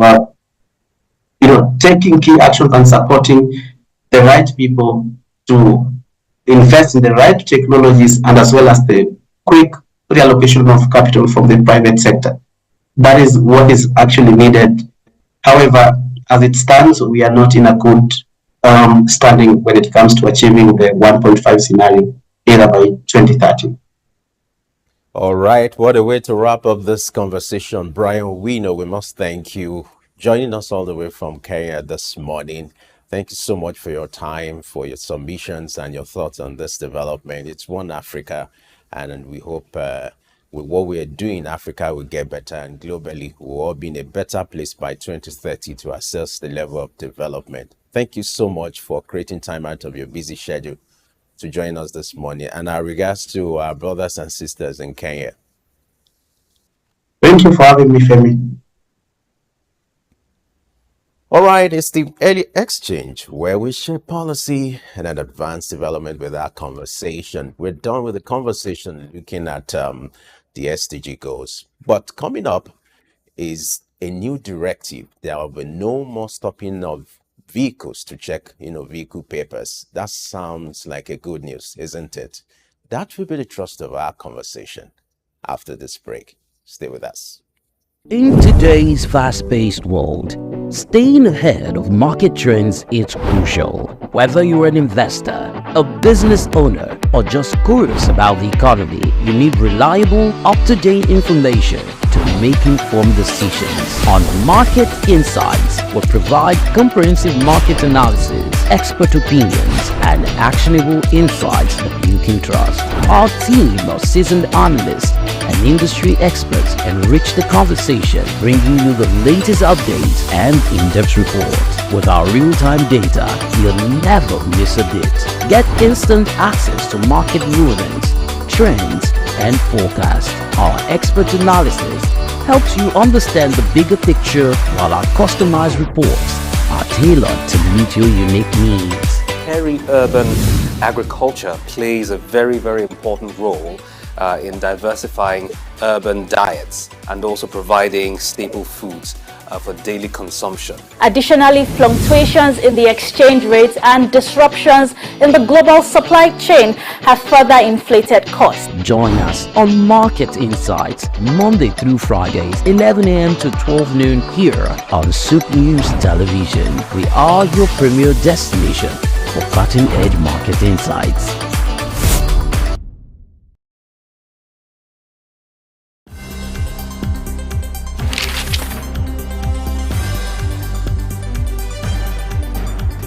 taking key actions and supporting the right people to invest in the right technologies, and as well as the quick reallocation of capital from the private sector. That is what is actually needed. However, as it stands, we are not in a good standing when it comes to achieving the 1.5 scenario either by 2030. All right, what a way to wrap up this conversation. Brian, we must thank you joining us all the way from Kenya this morning. Thank you so much for your time, for your submissions and your thoughts on this development. It's one Africa, and we hope with what we are doing in Africa will get better, and globally we'll all be in a better place by 2030 to assess the level of development. Thank you so much for creating time out of your busy schedule to join us this morning, and our regards to our brothers and sisters in Kenya. Thank you for having me, Femi. All right, it's the Early Exchange, where we share policy and an advanced development with our conversation. We're done with the conversation looking at the SDG goals. But coming up is a new directive. There will be no more stopping of vehicles to check, vehicle papers. That sounds like a good news, isn't it? That will be the thrust of our conversation after this break. Stay with us. In today's fast-paced world, Staying ahead of market trends is crucial. Whether you're an investor, a business owner, or just curious about the economy, you need reliable, up-to-date information to make informed decisions. On Market Insights, we provide comprehensive market analysis, expert opinions, and actionable insights that you can trust. Our team of seasoned analysts and industry experts enrich the conversation, bringing you the latest updates and in-depth reports. With our real-time data, you'll never miss a bit. Get instant access to market rulings, trends, and forecasts. Our expert analysis helps you understand the bigger picture, while our customized reports are tailored to meet your unique needs. Peri-urban agriculture plays a very, very important role in diversifying urban diets and also providing staple foods for daily consumption. Additionally, fluctuations in the exchange rates and disruptions in the global supply chain have further inflated costs. Join us on Market Insights, Monday through Fridays, 11 a.m. to 12 noon here on SOUQ News Television. We are your premier destination for cutting-edge market insights.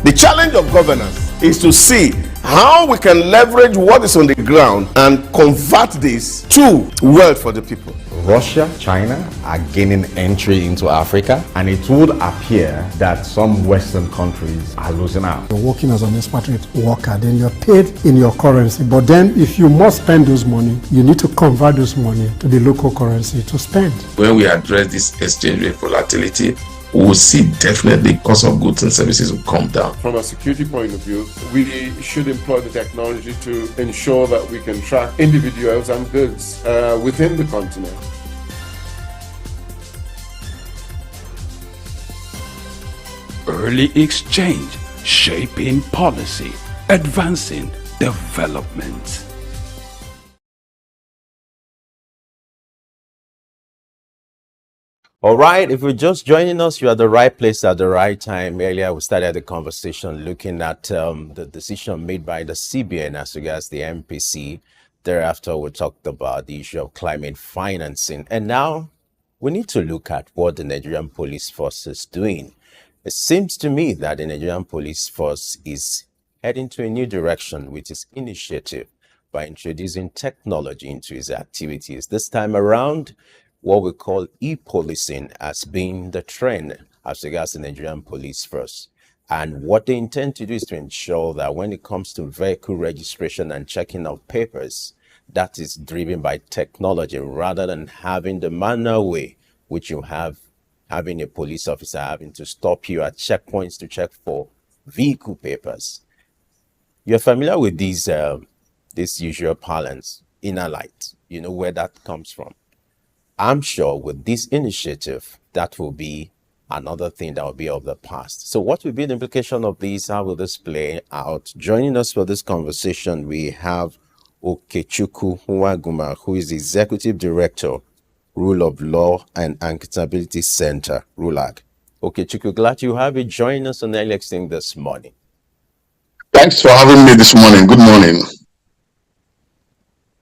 The challenge of governance is to see how we can leverage what is on the ground and convert this to wealth for the people. Russia, China are gaining entry into Africa, and it would appear that some Western countries are losing out. You're working as an expatriate worker, then you're paid in your currency. But then if you must spend those money, you need to convert those money to the local currency to spend. When we address this exchange rate volatility, we will see definitely cost of goods and services will come down. From a security point of view, we should employ the technology to ensure that we can track individuals and goods within the continent. Early exchange, shaping policy, advancing development. All right, if you're just joining us, you're at the right place at the right time. Earlier, we started the conversation looking at the decision made by the CBN as regards the MPC. Thereafter, we talked about the issue of climate financing. And now we need to look at what the Nigerian Police Force is doing. It seems to me that the Nigerian Police Force is heading to a new direction with its initiative by introducing technology into its activities. This time around, what we call e-policing has been the trend as regards the Nigerian Police Force. And what they intend to do is to ensure that when it comes to vehicle registration and checking of papers, that is driven by technology rather than having the manual way, which you have having a police officer having to stop you at checkpoints to check for vehicle papers. You're familiar with these usual parlance, inner light. You know where that comes from. I'm sure with this initiative, that will be another thing that will be of the past. So what will be the implication of this? How will this play out? Joining us for this conversation, we have Okechukwu Nwaguma, who is the Executive Director, Rule of Law and Accountability Center, RULAC. Okechukwu, glad you have you join us on the Early Exchange this morning. Thanks for having me this morning. Good morning.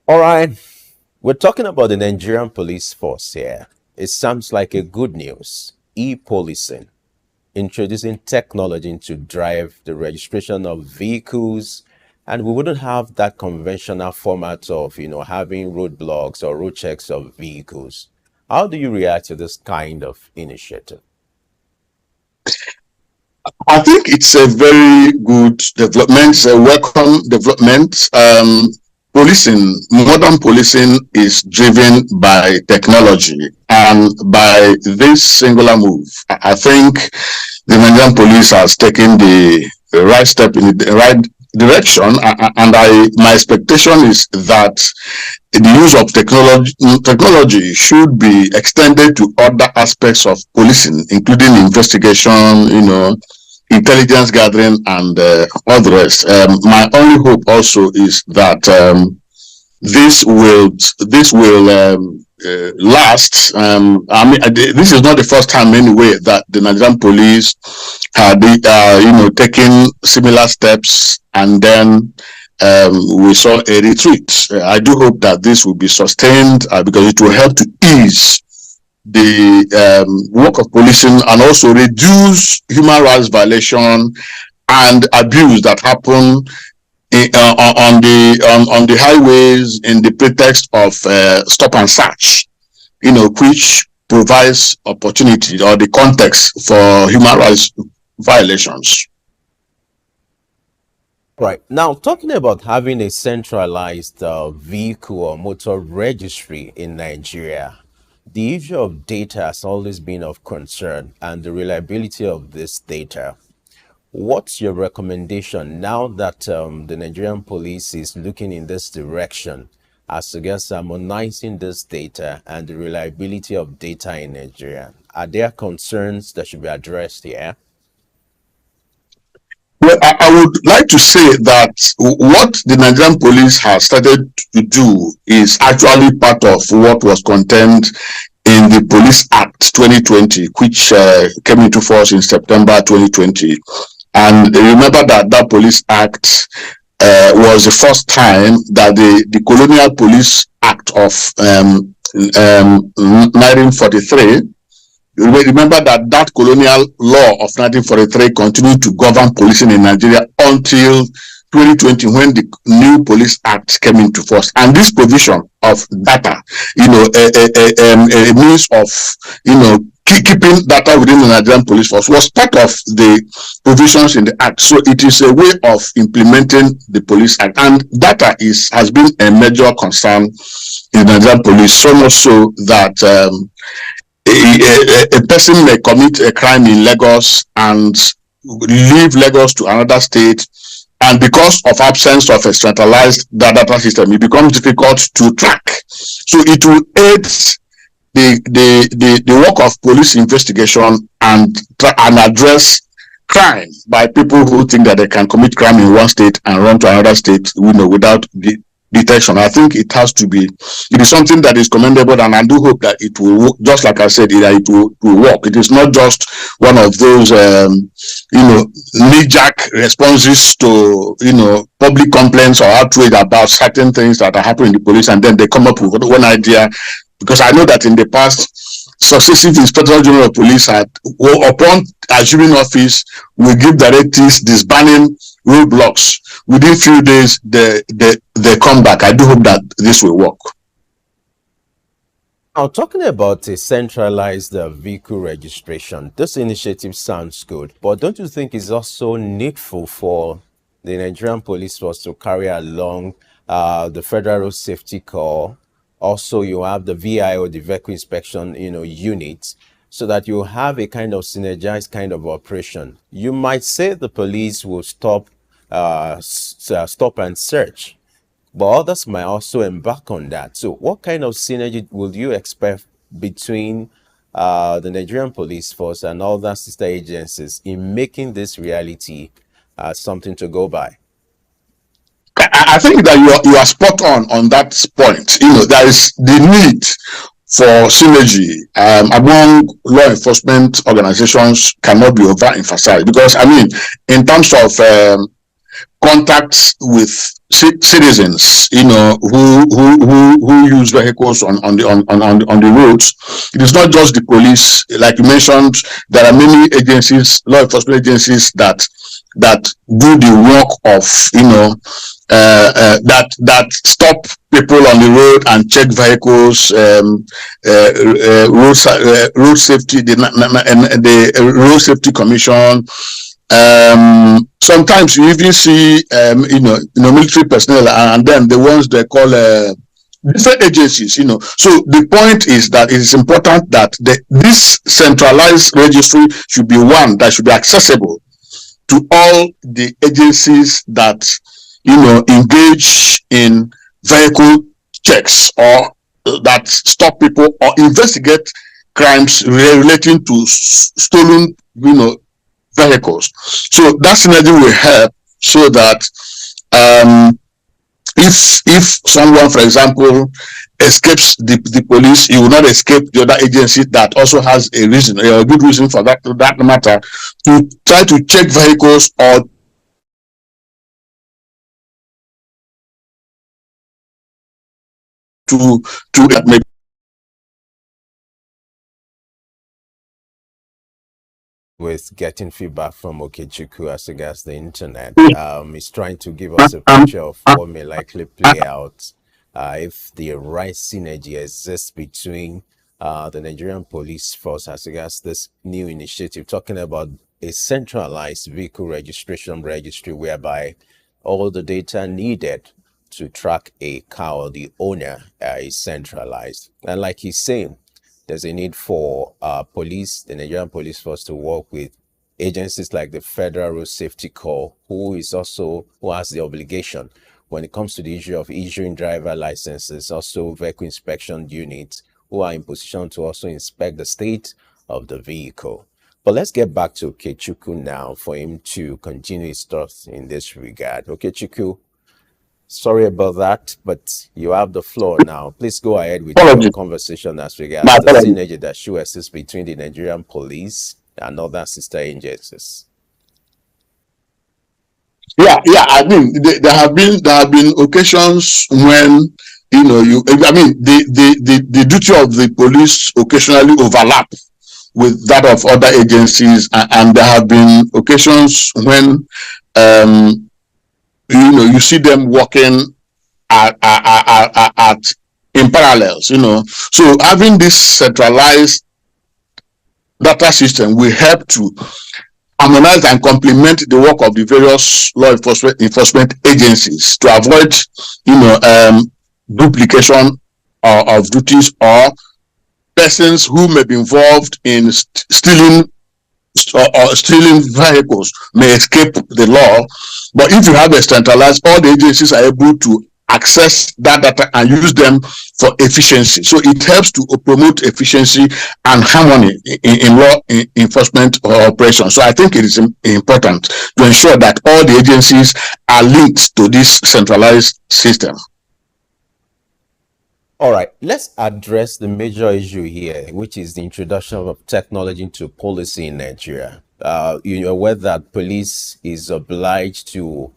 All right. We're talking about the Nigerian Police Force here. It sounds like a good news. E-policing, introducing technology to drive the registration of vehicles, and we wouldn't have that conventional format of, having roadblocks or road checks of vehicles. How do you react to this kind of initiative? I think it's a very good development, a welcome development. Modern policing is driven by technology, and by this singular move, I think the Nigerian police has taken the right step in the right direction, and my expectation is that the use of technology should be extended to other aspects of policing, including investigation, intelligence gathering, and all the rest. My only hope also is that this will last. I mean, this is not the first time anyway that the Nigerian police had, taken similar steps, and then we saw a retreat. I do hope that this will be sustained because it will help to ease the work of policing and also reduce human rights violation and abuse that happen on the highways in the pretext of stop and search, which provides opportunity or the context for human rights violations. Right. Now, talking about having a centralized vehicle or motor registry in Nigeria, the issue of data has always been of concern, and the reliability of this data. What's your recommendation now that the Nigerian police is looking in this direction as regards harmonizing this data and the reliability of data in Nigeria? Are there concerns that should be addressed here? Well, I would like to say that what the Nigerian police has started to do is actually part of what was contained in the Police Act 2020, which came into force in September 2020. And remember that that Police Act was the first time that the Colonial Police Act of 1943, remember that that colonial law of 1943 continued to govern policing in Nigeria until 2020, when the new Police Act came into force. And this provision of data, a means of, keeping data within the Nigerian police force was part of the provisions in the Act. So it is a way of implementing the Police Act. And data has been a major concern in the Nigerian police, so much so that a person may commit a crime in Lagos and leave Lagos to another state, and because of absence of a centralized data system, it becomes difficult to track. So it will aid the work of police investigation and address crime by people who think that they can commit crime in one state and run to another state, without detection. I think it is something that is commendable, and I do hope that it will, just like I said, it will work. It is not just one of those, knee-jerk responses to, public complaints or outrage about certain things that are happening in the police, and then they come up with one idea. Because I know that in the past, successive Inspector General of Police had, upon assuming office, will give directives disbanding roadblocks. Within few days, they come back. I do hope that this will work. Now, talking about a centralized vehicle registration, this initiative sounds good, but don't you think it's also needful for the Nigerian police force to carry along the Federal Road Safety Corps? Also, you have the VIO, the vehicle inspection, units, so that you have a kind of synergized kind of operation. You might say the police will stop and search, but others might also embark on that. So what kind of synergy would you expect between the Nigerian police force and other sister agencies in making this reality something to go by? I think that you are spot on that point. There is the need for synergy among law enforcement organizations cannot be overemphasized, because in terms of contacts with citizens, who use vehicles on the roads, it is not just the police. Like you mentioned, there are many agencies, law enforcement agencies that do the work of that stop people on the road and check vehicles, road safety, the Road Safety Commission. Sometimes you even see military personnel, and then the ones they call different agencies. So the point is that it is important that this centralized registry should be one that should be accessible to all the agencies that engage in vehicle checks or that stop people or investigate crimes relating to stolen vehicles. So that synergy will help, so that if someone, for example, escapes the police, he will not escape the other agency that also has a reason, a good reason for that matter, to try to check vehicles or to maybe. With getting feedback from Okechukwu as regards the internet. He's trying to give us a picture of what may likely play out if the right synergy exists between the Nigerian police force as regards this new initiative, talking about a centralized vehicle registration registry whereby all the data needed to track a car or the owner is centralized. And like he's saying, there's a need for the Nigerian police force, to work with agencies like the Federal Road Safety Corps, who has the obligation when it comes to the issue of issuing driver licenses, also vehicle inspection units, who are in position to also inspect the state of the vehicle. But let's get back to Okechukwu now for him to continue his thoughts in this regard. Okechukwu, sorry about that, but you have the floor now. Please go ahead with your conversation as regards the synergy that should exist between the Nigerian police and other sister agencies. Yeah. I mean, there have been occasions when the duty of the police occasionally overlap with that of other agencies, and there have been occasions when you see them working at in parallels. So having this centralized data system will help to harmonize and complement the work of the various law enforcement agencies to avoid duplication of duties, or persons who may be involved in stealing vehicles may escape the law. But if you have a centralized, all the agencies are able to access that data and use them for efficiency. So it helps to promote efficiency and harmony in law enforcement operations. So I think it is important to ensure that all the agencies are linked to this centralized system. All right, let's address the major issue here, which is the introduction of technology into policy in Nigeria. You're aware that police is obliged to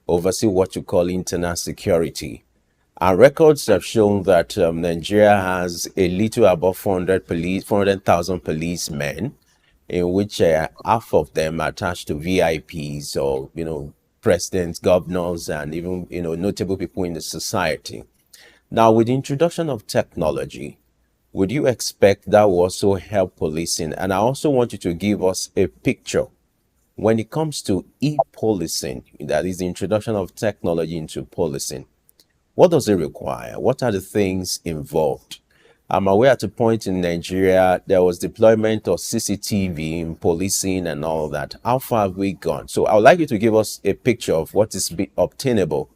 oversee what you call internal security. And records have shown that Nigeria has a little above 400,000 policemen, in which half of them are attached to VIPs or, presidents, governors, and even, notable people in the society. Now, with the introduction of technology, would you expect that will also help policing? And I also want you to give us a picture when it comes to e-policing, that is the introduction of technology into policing. What does it require? What are the things involved? I'm aware at a point in Nigeria, there was deployment of CCTV in policing and all that. How far have we gone? So I would like you to give us a picture of what is obtainable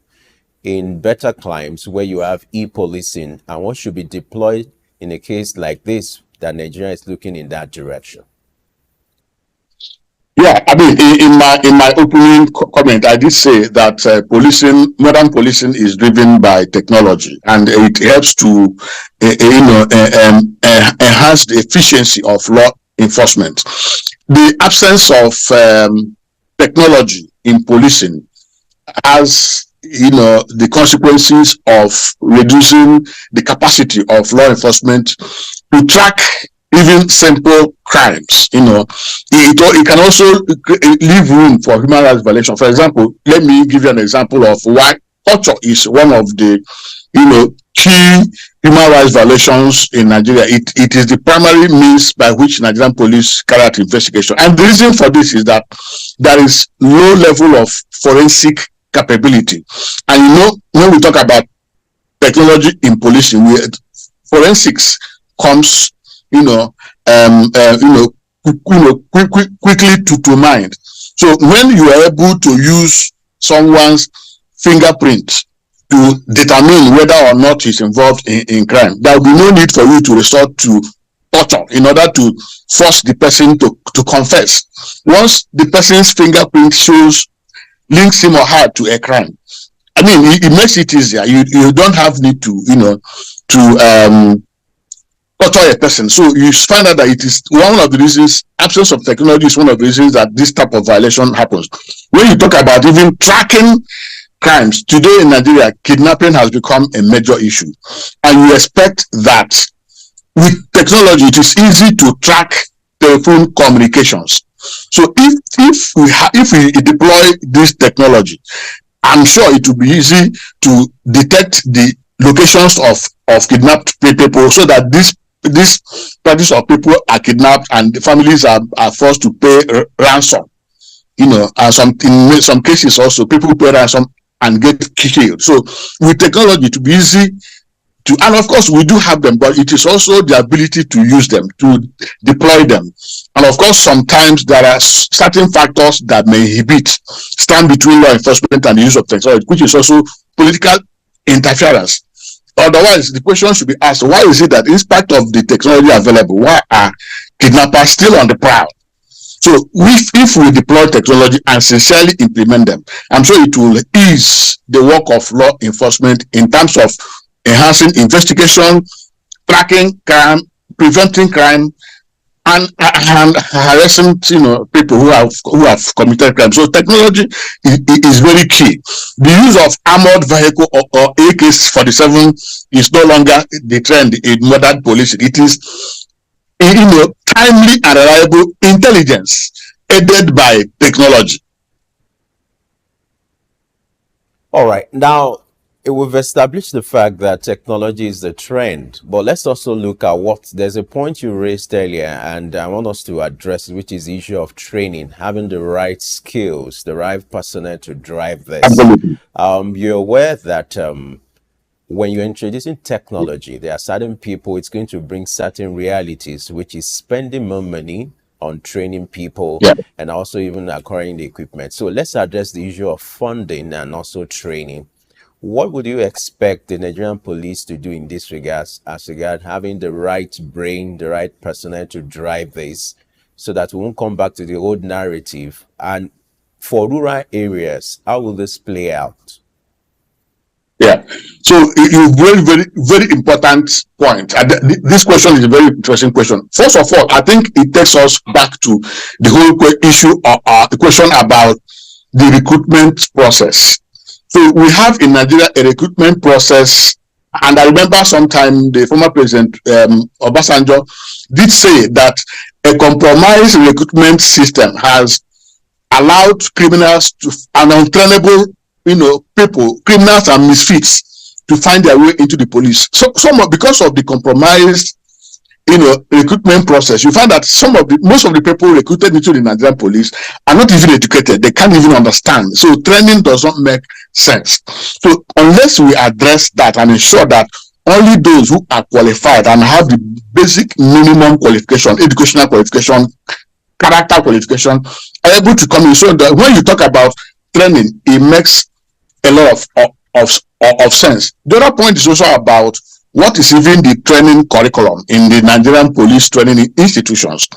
in better climes where you have e-policing, and what should be deployed in a case like this that Nigeria is looking in that direction. Yeah, I mean, in my opening comment, I did say that modern policing is driven by technology, and it helps to enhance the efficiency of law enforcement. The absence of technology in policing has the consequences of reducing the capacity of law enforcement to track even simple crimes. It can also leave room for human rights violation. For example, let me give you an example of why torture is one of the key human rights violations in Nigeria. It is the primary means by which Nigerian police carry out investigation. And the reason for this is that there is low level of forensic capability. And when we talk about technology in policing, forensics comes quickly to mind. So when you are able to use someone's fingerprint to determine whether or not he's involved in crime, there will be no need for you to resort to torture in order to force the person to confess. Once the person's fingerprint links him or her to a crime, I mean, it makes it easier. You don't have need to to torture a person. So you find out that it is one of the reasons, absence of technology is one of the reasons that this type of violation happens. When you talk about even tracking crimes, today in Nigeria, kidnapping has become a major issue. And you expect that with technology, it is easy to track telephone communications. So if we deploy this technology, I'm sure it will be easy to detect the locations of kidnapped people, so that this parties of people are kidnapped and the families are forced to pay ransom. You know, and in some cases also people pay ransom and get killed. So with technology, to be easy to, and of course we do have them, but it is also the ability to use them, to deploy them. And of course, sometimes there are certain factors that may stand between law enforcement and the use of technology, which is also political interference. Otherwise, the question should be asked, why is it that in spite of the technology available, why are kidnappers still on the prowl? So if we deploy technology and sincerely implement them, I'm sure it will ease the work of law enforcement in terms of enhancing investigation, tracking crime, preventing crime, and harassing people who have committed crime. So technology is very key. The use of armored vehicle or AK-47 is no longer the trend in modern policing. It is timely and reliable intelligence aided by technology. All right. Now, we've established the fact that technology is the trend, but let's also look at there's a point you raised earlier, and I want us to address it, which is the issue of training, having the right skills, the right personnel to drive this. Absolutely. You're aware that when you're introducing technology, there are certain people, it's going to bring certain realities, which is spending more money on training people, and also even acquiring the equipment. So let's address the issue of funding and also training. What would you expect the Nigerian police to do in this regards, as regard having the right brain, the right personnel to drive this, so that we won't come back to the old narrative? And for rural areas, how will this play out? Yeah, so you very, very, very important point. This question is a very interesting question. First of all, I think it takes us back to the whole issue of the question about the recruitment process. So we have in Nigeria a recruitment process, and I remember sometime the former president Obasanjo did say that a compromised recruitment system has allowed criminals and untrainable people, criminals and misfits, to find their way into the police. So because of the compromised recruitment process, you find that most of the people recruited into the Nigerian police are not even educated. They can't even understand. So training does not make sense. So unless we address that and ensure that only those who are qualified and have the basic minimum qualification, educational qualification, character qualification, are able to come in, so that when you talk about training, it makes a lot of sense. The other point is also about what is even the training curriculum in the Nigerian police training institutions.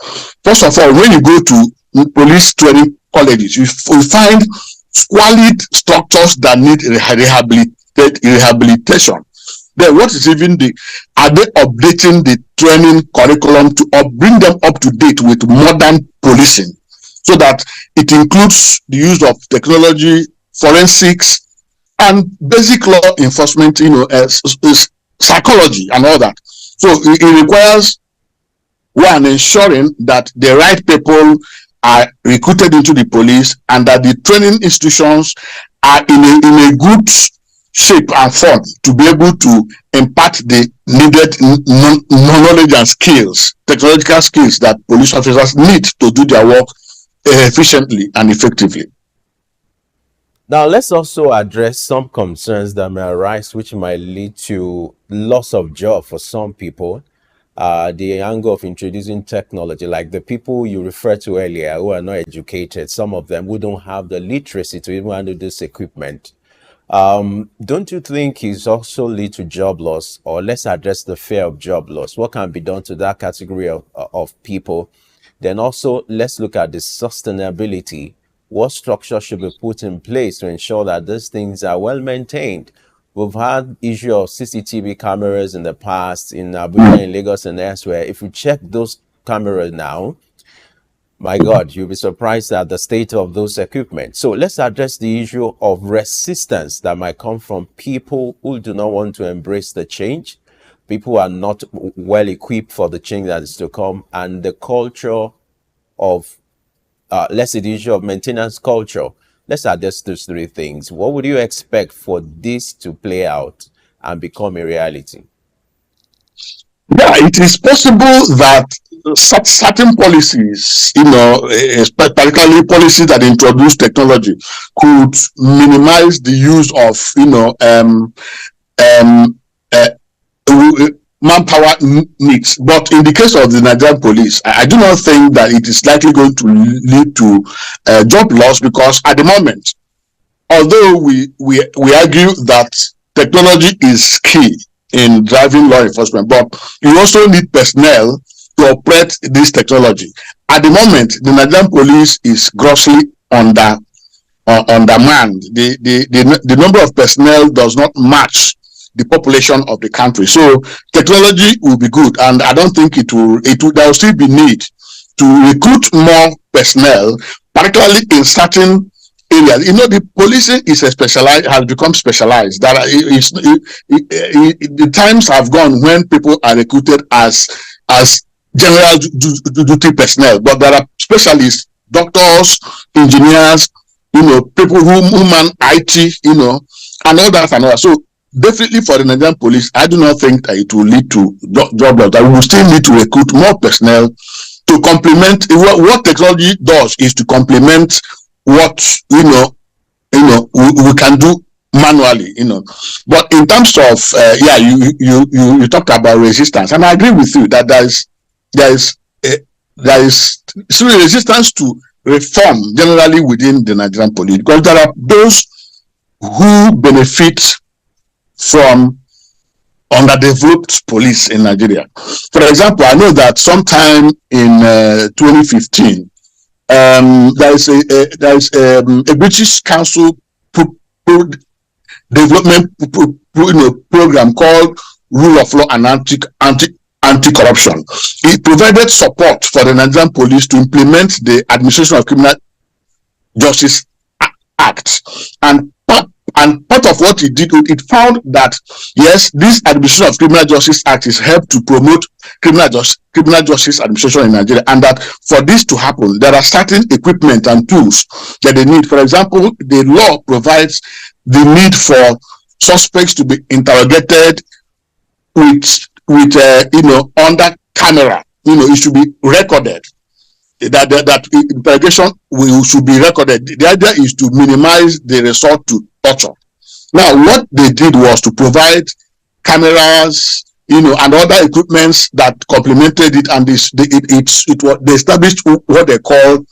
First of all, when you go to police training colleges, you find squalid structures that need rehabilitation. Then what is even are they updating the training curriculum to bring them up to date with modern policing, so that it includes the use of technology, forensics, and basic law enforcement, psychology and all that. So it requires one, ensuring that the right people are recruited into the police, and that the training institutions are in a good shape and form to be able to impart the needed knowledge and skills, technological skills, that police officers need to do their work efficiently and effectively. Now, let's also address some concerns that may arise, which might lead to loss of job for some people. The angle of introducing technology, like the people you referred to earlier who are not educated, some of them who don't have the literacy to even handle this equipment. Don't you think it's also lead to job loss? Or let's address the fear of job loss. What can be done to that category of people? Then also, let's look at the sustainability. What structure should be put in place to ensure that these things are well maintained? We've had issue of CCTV cameras in the past in Abuja, in Lagos, and elsewhere. If you check those cameras now, my God, you'll be surprised at the state of those equipment. So let's address the issue of resistance that might come from people who do not want to embrace the change. People are not well equipped for the change that is to come, and the culture of, let's say the issue of maintenance culture. Let's address those three things. What would you expect for this to play out and become a reality? Yeah, it is possible that certain policies, particularly policies that introduce technology, could minimize the use of, manpower needs. But in the case of the Nigerian police, I do not think that it is likely going to lead to job loss, because at the moment, although we argue that technology is key in driving law enforcement, but you also need personnel to operate this technology. At the moment, the Nigerian police is grossly undermanned. The number of personnel does not match the population of the country. So technology will be good, and I don't think there will still be need to recruit more personnel, particularly in certain areas. The policing has become specialized. The times have gone when people are recruited as general duty personnel, but there are specialists, doctors, engineers, people who man IT, and all that and all that. So definitely for the Nigerian police, I do not think that it will lead to job loss. That we will still need to recruit more personnel to complement. What technology does is to complement what we can do manually. But in terms of you talked about resistance, and I agree with you that there is resistance to reform generally within the Nigerian police, because there are those who benefit from underdeveloped police in Nigeria. For example, I know that sometime in 2015, there is a British Council development program called Rule of Law and Anti-Corruption. It provided support for the Nigerian police to implement the Administration of Criminal Justice Act, and part of what it did, it found that yes, this Administration of Criminal Justice Act is helped to promote criminal justice administration in Nigeria, and that for this to happen, there are certain equipment and tools that they need. For example, the law provides the need for suspects to be interrogated with under camera. It should be recorded. That interrogation should be recorded. The idea is to minimize the resort to torture. Now, what they did was to provide cameras, and other equipments that complemented it, and they established what they call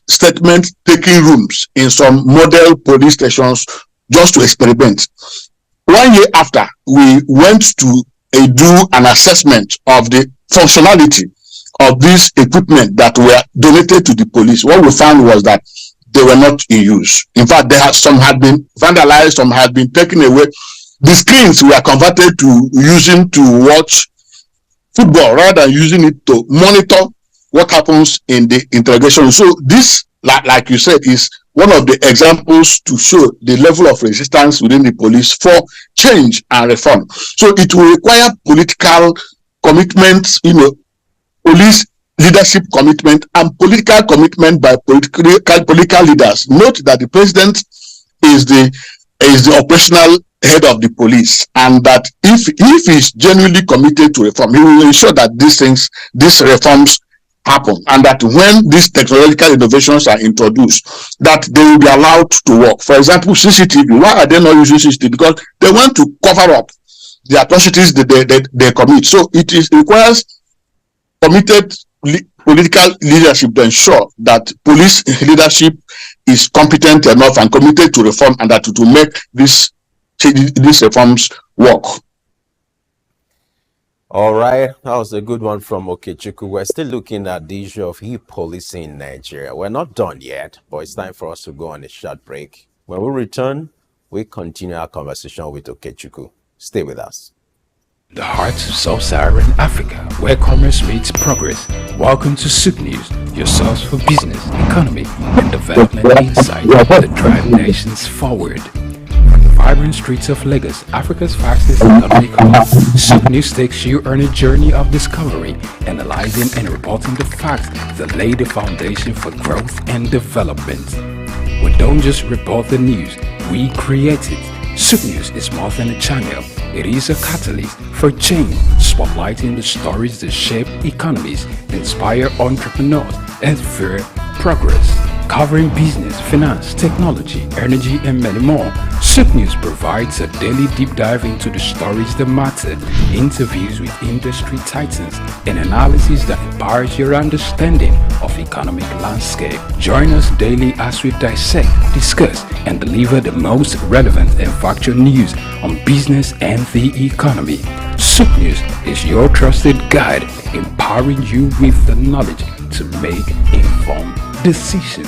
statement taking rooms in some model police stations just to experiment. 1 year after, we went to do an assessment of the functionality of this equipment that were donated to the police. What we found was that they were not in use. In fact, some had been vandalized, some had been taken away. The screens were converted to using to watch football rather than using it to monitor what happens in the interrogation. So this, like you said, is one of the examples to show the level of resistance within the police for change and reform. So it will require political commitment, police leadership commitment, and political commitment by political leaders. Note that the president is the operational head of the police, and that if he's genuinely committed to reform, he will ensure that these reforms happen, and that when these technological innovations are introduced, that they will be allowed to work. For example, CCTV. Why are they not using CCTV? Because they want to cover up the atrocities that they commit. So it requires committed political leadership to ensure that police leadership is competent enough and committed to reform, and that to make these reforms work. All right, that was a good one from Okechukwu. We're still looking at the issue of e-policing in Nigeria. We're not done yet, but it's time for us to go on a short break. When we return, we continue our conversation with Okechukwu. Stay with us. The heart of sub-Saharan Africa, where commerce meets progress. Welcome to SOUQ News, your source for business, economy, and development insight that drive nations forward. From the vibrant streets of Lagos, Africa's fastest economic hub, SOUQ News takes you on a journey of discovery, analyzing and reporting the facts that lay the foundation for growth and development. We don't just report the news, we create it. SOUQ News is more than a channel. It is a catalyst for change, spotlighting the stories that shape economies, inspire entrepreneurs, and fuel progress. Covering business, finance, technology, energy, and many more, SOUQ News provides a daily deep dive into the stories that matter, interviews with industry titans, and analysis that empowers your understanding of economic landscape. Join us daily as we dissect, discuss, and deliver the most relevant and factual news on business and the economy. SOUQ News is your trusted guide, empowering you with the knowledge to make informed decisions.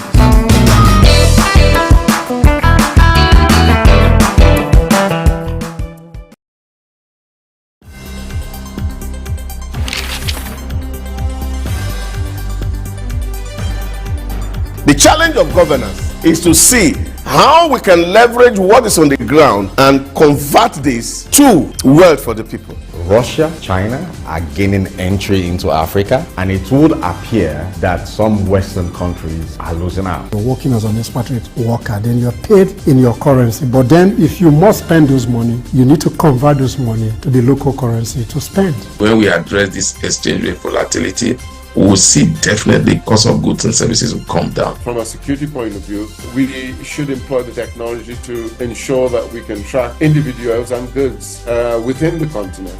The challenge of governance is to see how we can leverage what is on the ground and convert this to wealth for the people. Russia, China are gaining entry into Africa, and it would appear that some Western countries are losing out. You're working as an expatriate worker, then you're paid in your currency. But then if you must spend those money, you need to convert those money to the local currency to spend. When we address this exchange rate volatility, we will see definitely cost of goods and services will come down. From a security point of view, we should employ the technology to ensure that we can track individuals and goods within the continent.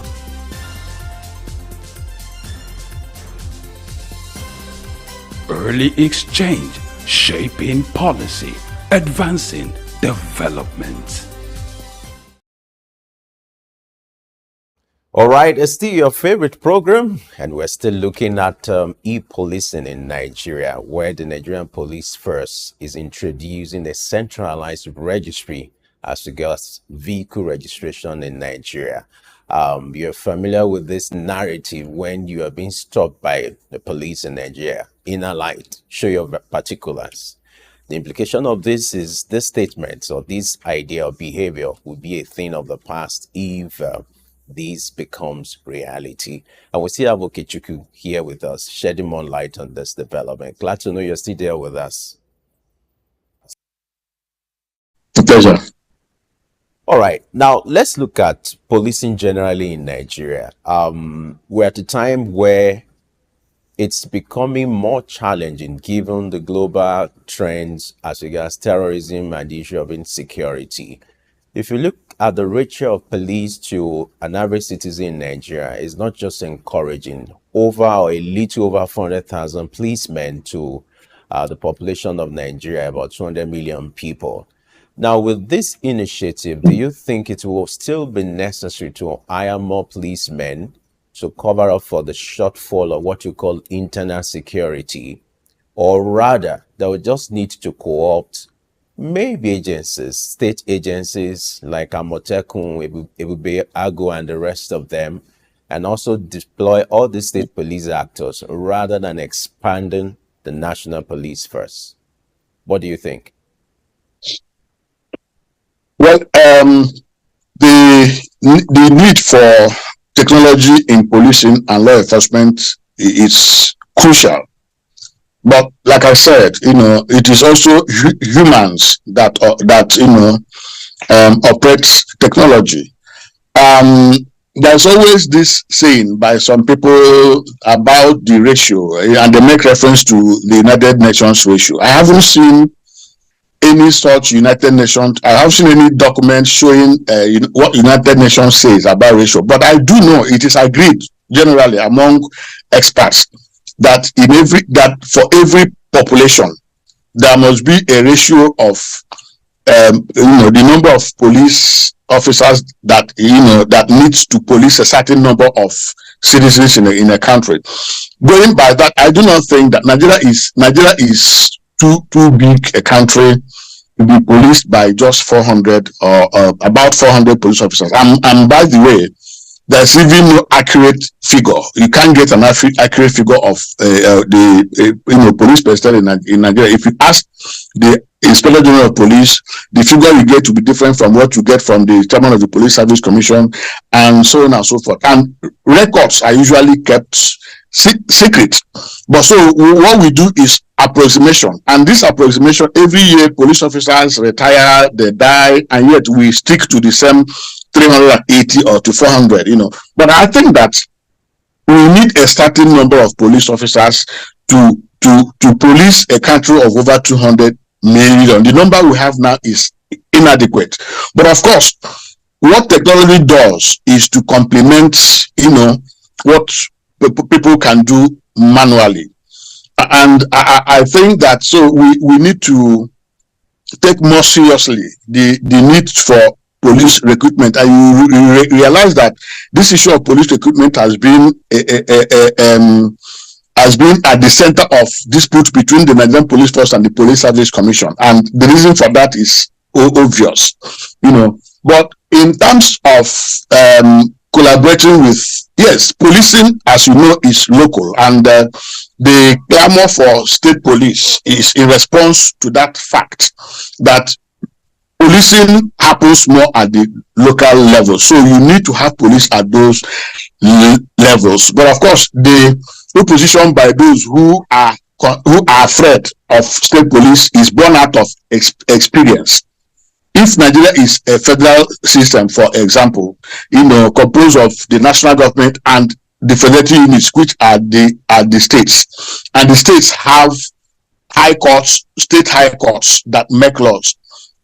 Early exchange, shaping policy, advancing development. All right, it's still your favorite program, and we're still looking at e-policing in Nigeria, where the Nigerian Police Force is introducing a centralized registry as regards vehicle registration in Nigeria. You're familiar with this narrative when you are being stopped by the police in Nigeria. Inner light, show your particulars. The implication of this is this statement or this idea of behavior will be a thing of the past if this becomes reality. And we still have Okechukwu here with us, shedding more light on this development. Glad to know you're still there with us. Pleasure. All right, now let's look at policing generally in Nigeria. We're at a time where it's becoming more challenging given the global trends as regards terrorism and the issue of insecurity. If you look at the ratio of police to an average citizen in Nigeria, it's not just encouraging. Over or a little over 400,000 policemen to the population of Nigeria, about 200 million people. Now, with this initiative, do you think it will still be necessary to hire more policemen to cover up for the shortfall of what you call internal security? Or rather, they will just need to co-opt maybe agencies, state agencies like Amotekun, Ebube, Ago, and the rest of them, and also deploy all the state police actors rather than expanding the national police first? What do you think? Well, the need for technology in policing and law enforcement is crucial. But like I said, it is also humans that operate technology. There's always this saying by some people about the ratio, and they make reference to the United Nations ratio. I haven't seen any such United Nations. I haven't seen any document showing what United Nations says about ratio. But I do know it is agreed generally among experts that for every population there must be a ratio of the number of police officers that that needs to police a certain number of citizens in a country. Going by that, I do not think that Nigeria is too big a country be policed by just 400 or about 400 police officers. And by the way, there's even no accurate figure. You can't get an accurate figure of the police personnel in Nigeria. If you ask the Inspector General of Police, the figure you get will be different from what you get from the Chairman of the Police Service Commission, and so on and so forth. And records are usually kept secret. But so what we do is approximation, and this approximation, every year police officers retire, they die, and yet we stick to the same 380 or to 400, But I think that we need a certain number of police officers to police a country of over 200 million. The number we have now is inadequate. But of course, what technology does is to complement, what people can do manually. And I think that so we need to take more seriously the need for police recruitment, and you realize that this issue of police recruitment has been at the center of dispute between the Nigerian Police Force and the Police Service Commission, and the reason for that is obvious, But in terms of collaborating with, yes, policing, as you know, is local, and the clamor for state police is in response to that fact that policing happens more at the local level. So you need to have police at those levels. But of course, the opposition by those who are afraid of state police is born out of experience. If Nigeria is a federal system, for example, composed of the national government and the federative units, which are the states, and the states have high courts, state high courts that make laws,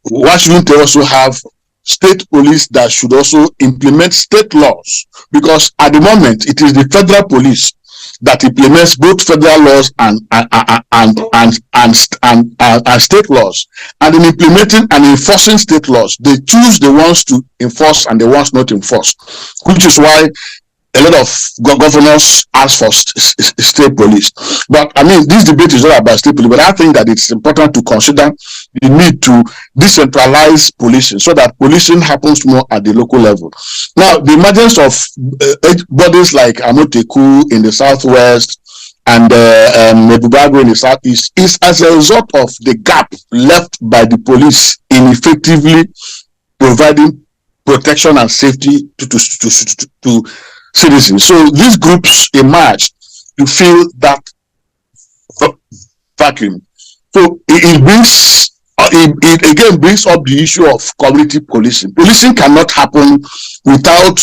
why shouldn't they also have state police that should also implement state laws? Because at the moment, it is the federal police that implements both federal laws and state laws. And in implementing and enforcing state laws, they choose the ones to enforce and the ones not to enforce, which is why a lot of governors ask for state police. But I mean, this debate is not about state police, but I think that it's important to consider the need to decentralize policing so that policing happens more at the local level. Now, the emergence of bodies like Amoteku in the southwest and Mebubago in the southeast is as a result of the gap left by the police in effectively providing protection and safety to citizens. So these groups emerged to fill that vacuum. So it again brings up the issue of community policing. Policing cannot happen without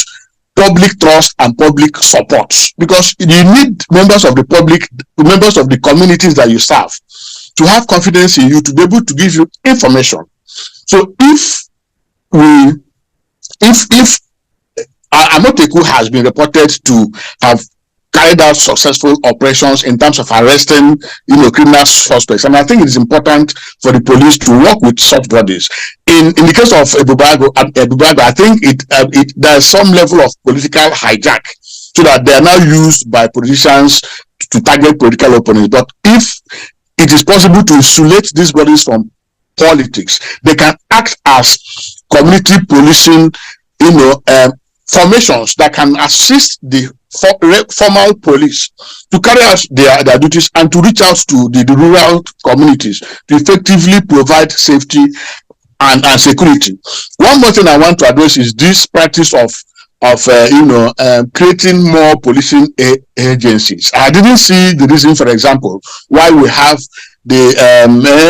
public trust and public support, because you need members of the public, members of the communities that you serve, to have confidence in you, to be able to give you information. So if Amoteku has been reported to have carried out successful operations in terms of arresting, criminal suspects, and I think it is important for the police to work with such bodies. In the case of Ebubago, I think there's some level of political hijack, so that they are now used by politicians to target political opponents. But if it is possible to isolate these bodies from politics, they can act as community policing, formations that can assist the formal police to carry out their duties and to reach out to the rural communities to effectively provide safety and security. One more thing I want to address is this practice of creating more policing agencies. I didn't see the reason, for example, why we have the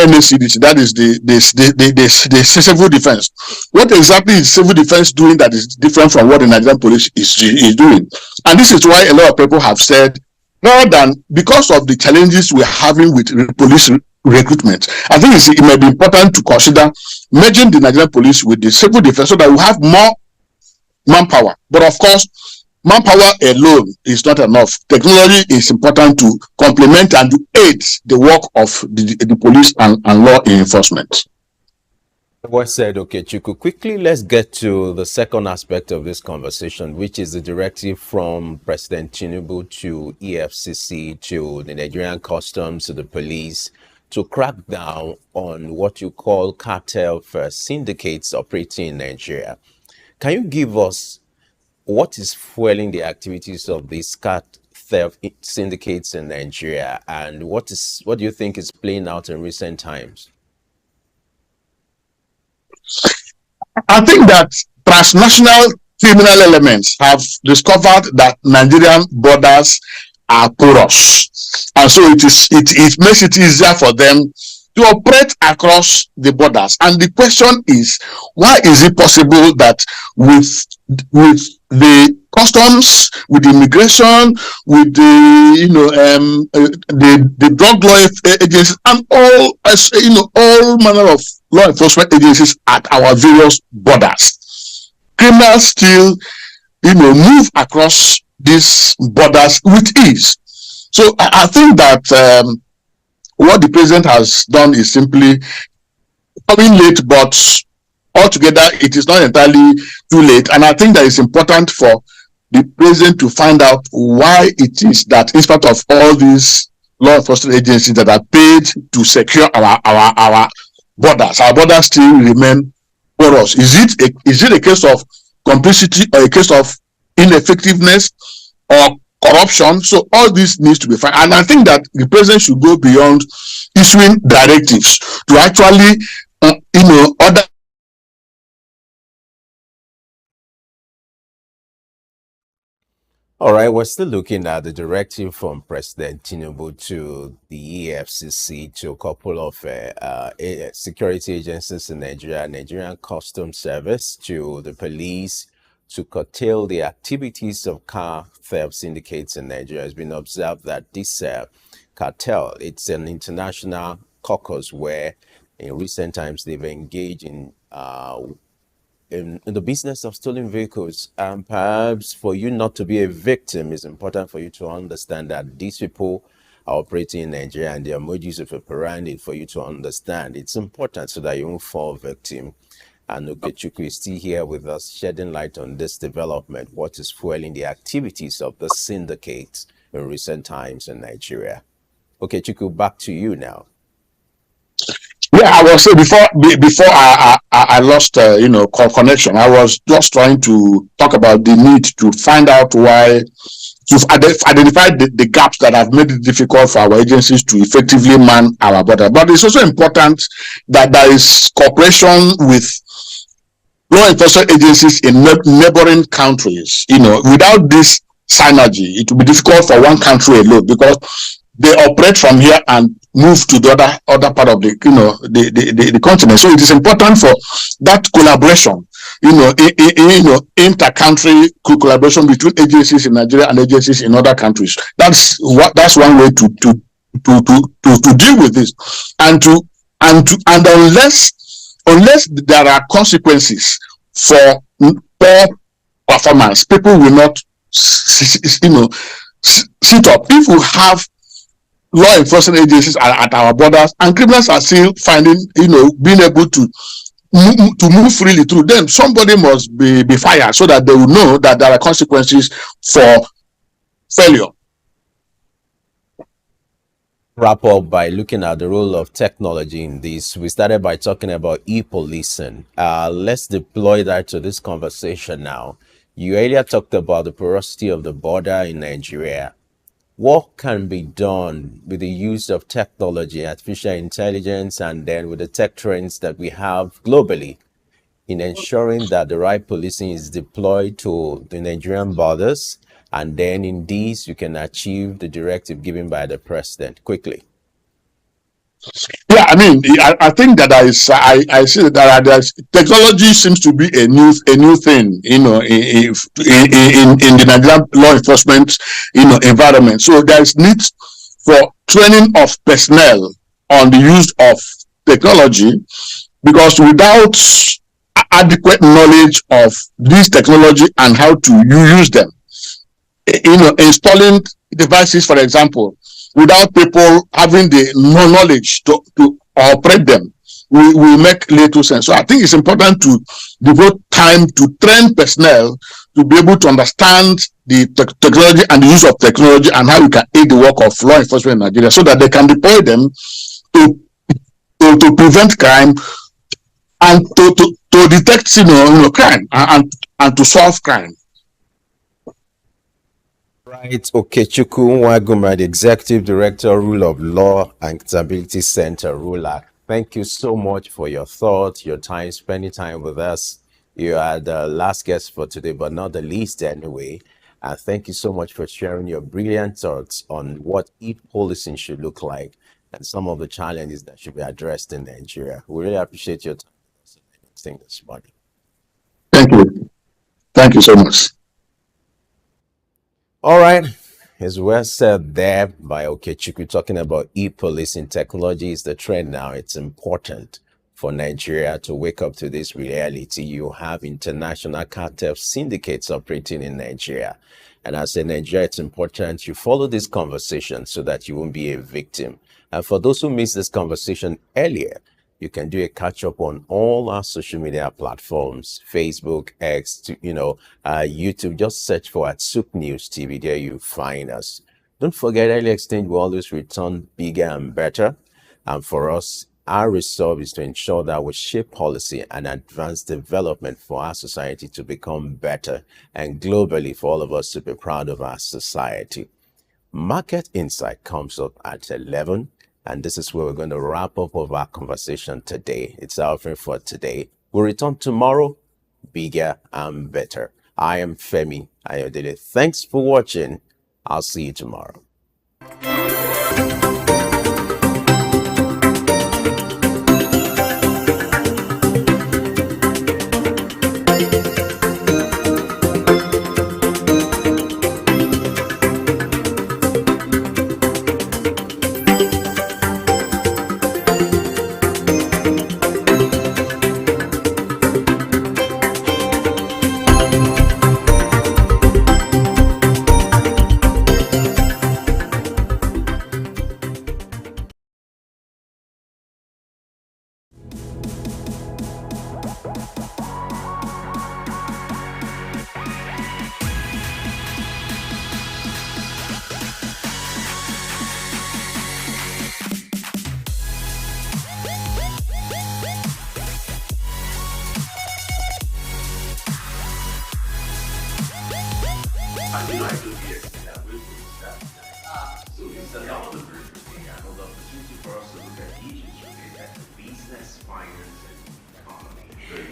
NSCDC, that is the civil defense. What exactly is civil defense doing that is different from what the Nigerian police is doing? And this is why a lot of people have said, rather than, because of the challenges we're having with police recruitment, I think it may be important to consider merging the Nigerian police with the civil defense so that we have more manpower. But of course, manpower alone is not enough. Technology is important to complement and to aid the work of the police and law enforcement. Well said, Okechukwu. Quickly, let's get to the second aspect of this conversation, which is the directive from President Tinubu to EFCC, to the Nigerian Customs, to the police, to crack down on what you call cartel syndicates operating in Nigeria. Can you give us what is fueling the activities of these cat theft syndicates in Nigeria, and what do you think is playing out in recent times? I think that transnational criminal elements have discovered that Nigerian borders are porous, and so it makes it easier for them to operate across the borders. And the question is, why is it possible that with the customs, with immigration, with the drug law agencies, and all manner of law enforcement agencies at our various borders, criminals still move across these borders with ease? So I think that what the president has done is simply coming late, but altogether it is not entirely too late. And I think that it's important for the president to find out why it is that, in spite of all these law enforcement agencies that are paid to secure our borders still remain porous. Is it a case of complicity, or a case of ineffectiveness, or corruption? So all this needs to be fine. And I think that the president should go beyond issuing directives to actually, order. All right, we're still looking at the directive from President Tinubu to the EFCC, to a couple of security agencies in Nigeria, Nigerian Customs Service, to the police, to curtail the activities of car theft syndicates in Nigeria. It's been observed that this cartel, it's an international caucus where in recent times they've engaged in the business of stolen vehicles. And perhaps for you not to be a victim, it's important for you to understand that these people are operating in Nigeria and their modus operandi, for you to understand. It's important so that you won't fall victim. And Okechukwu is still here with us, shedding light on this development, what is fueling the activities of the syndicates in recent times in Nigeria. Okechukwu, back to you now. Yeah, I was saying before I lost connection. I was just trying to talk about the need to find out why, to identify the gaps that have made it difficult for our agencies to effectively man our border. But it's also important that there is cooperation with law enforcement agencies in neighboring countries. Without this synergy, it will be difficult for one country alone, because they operate from here and move to the other part of the continent. So it is important for that collaboration, inter-country collaboration between agencies in Nigeria and agencies in other countries. That's one way to deal with this, and unless there are consequences for poor performance, people will not sit up. If we have law enforcement agencies at our borders and criminals are still finding, being able to move freely through them, somebody must be fired so that they will know that there are consequences for failure. Wrap up by looking at the role of technology in this. We started by talking about e-policing. Let's deploy that to this conversation now. You earlier talked about the porosity of the border in Nigeria. What can be done with the use of technology, artificial intelligence, and then with the tech trends that we have globally in ensuring that the right policing is deployed to the Nigerian borders, and then in these you can achieve the directive given by the president quickly? Yeah, I think that I see that technology seems to be a new thing, in the Nigerian law enforcement, environment. So there is need for training of personnel on the use of technology, because without adequate knowledge of this technology and how to use them, installing devices, for example, without people having the knowledge to operate them, will make little sense. So I think it's important to devote time to train personnel to be able to understand the technology and the use of technology and how we can aid the work of law enforcement in Nigeria, so that they can deploy them to, to prevent crime and to detect crime and to solve crime. Right, Okechukwu Nwaguma, the Executive Director, Rule of Law and Accountability Center, RULAC. Thank you so much for your thoughts, your time, spending time with us. You are the last guest for today, but not the least anyway. And thank you so much for sharing your brilliant thoughts on what e-policing should look like and some of the challenges that should be addressed in Nigeria. We really appreciate your time this morning. Thank you. Thank you so much. All right. As well said there by Okechukwu, talking about e-policing technology is the trend now. It's important for Nigeria to wake up to this reality. You have international cartel syndicates operating in Nigeria. And as in Nigeria, it's important you follow this conversation so that you won't be a victim. And for those who missed this conversation earlier, you can do a catch-up on all our social media platforms, Facebook, X, YouTube. Just search for SOUQ News TV. There you find us. Don't forget, Early Exchange will always return bigger and better. And for us, our resolve is to ensure that we shape policy and advance development for our society to become better, and globally for all of us to be proud of our society. Market Insight comes up at 11. And this is where we're going to wrap up of our conversation today. It's our offering for today. We'll return tomorrow, bigger and better. I am Femi Ayodele. Thanks for watching. I'll see you tomorrow.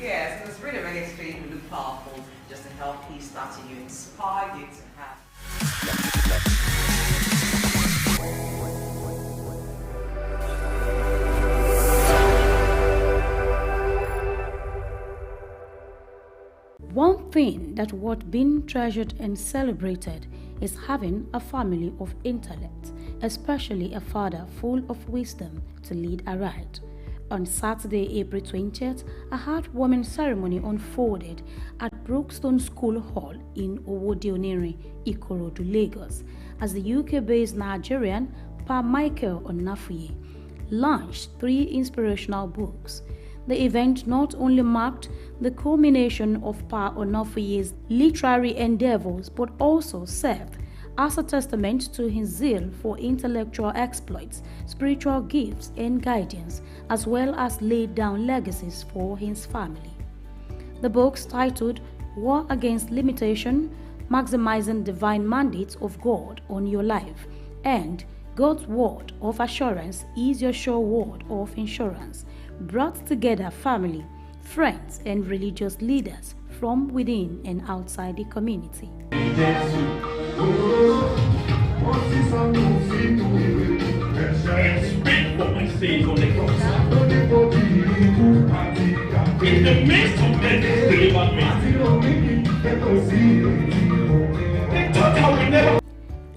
Yes, it was really, really extremely powerful just to help you start to inspire you to have. One thing that worth being treasured and celebrated is having a family of intellect, especially a father full of wisdom to lead aright. On Saturday, April 20th, a heartwarming ceremony unfolded at Brookstone School Hall in Owodionere, Ikorodu, Lagos, as the UK-based Nigerian Pa Michael Onafuye launched 3 inspirational books. The event not only marked the culmination of Pa Onafuye's literary endeavors but also served as a testament to his zeal for intellectual exploits, spiritual gifts, and guidance, as well as laid down legacies for his family. The books titled War Against Limitation, Maximizing Divine Mandates of God on Your Life, and God's Word of Assurance is Your Sure Word of Insurance, brought together family, friends, and religious leaders from within and outside the community. Speak for my sins on the cross. In the midst of men, delivered me.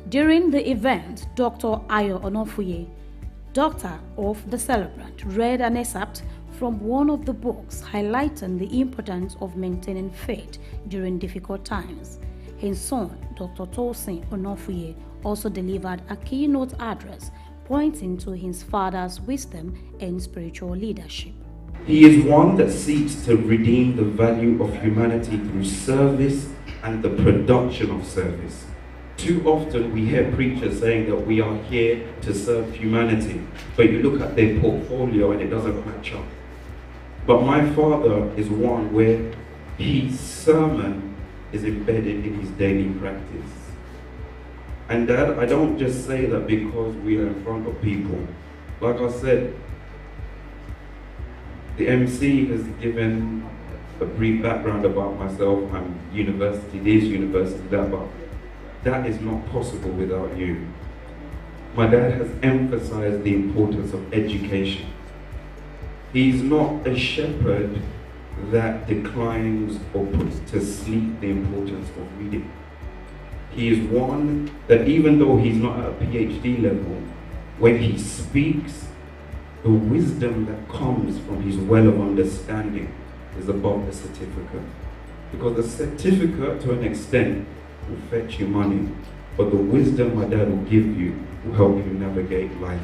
During the event, Dr. Ayo Onofuye, doctor of the celebrant, read an excerpt from one of the books highlighting the importance of maintaining faith during difficult times. His son, Dr. Tosin Onofuye, also delivered a keynote address pointing to his father's wisdom and spiritual leadership. He is one that seeks to redeem the value of humanity through service and the production of service. Too often we hear preachers saying that we are here to serve humanity, but you look at their portfolio and it doesn't match up. But my father is one where his sermon is embedded in his daily practice. And Dad, I don't just say that because we are in front of people. Like I said, the MC has given a brief background about myself. I'm university this, university that, but that is not possible without you. My dad has emphasized the importance of education. He's not a shepherd that declines or puts to sleep the importance of reading. He is one that even though he's not at a PhD level, when he speaks, the wisdom that comes from his well of understanding is above the certificate. Because the certificate, to an extent, will fetch you money, but the wisdom my dad will give you will help you navigate life.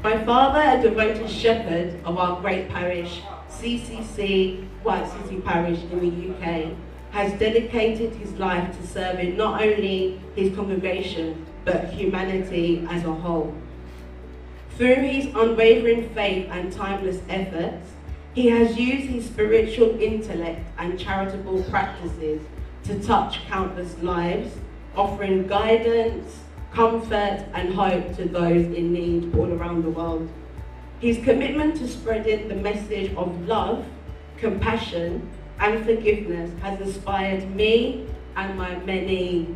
My father, a devoted shepherd of our great parish, CCC, White City Parish in the UK, has dedicated his life to serving not only his congregation, but humanity as a whole. Through his unwavering faith and timeless efforts, he has used his spiritual intellect and charitable practices to touch countless lives, offering guidance, comfort and hope to those in need all around the world. His commitment to spreading the message of love, compassion and forgiveness has inspired me and my many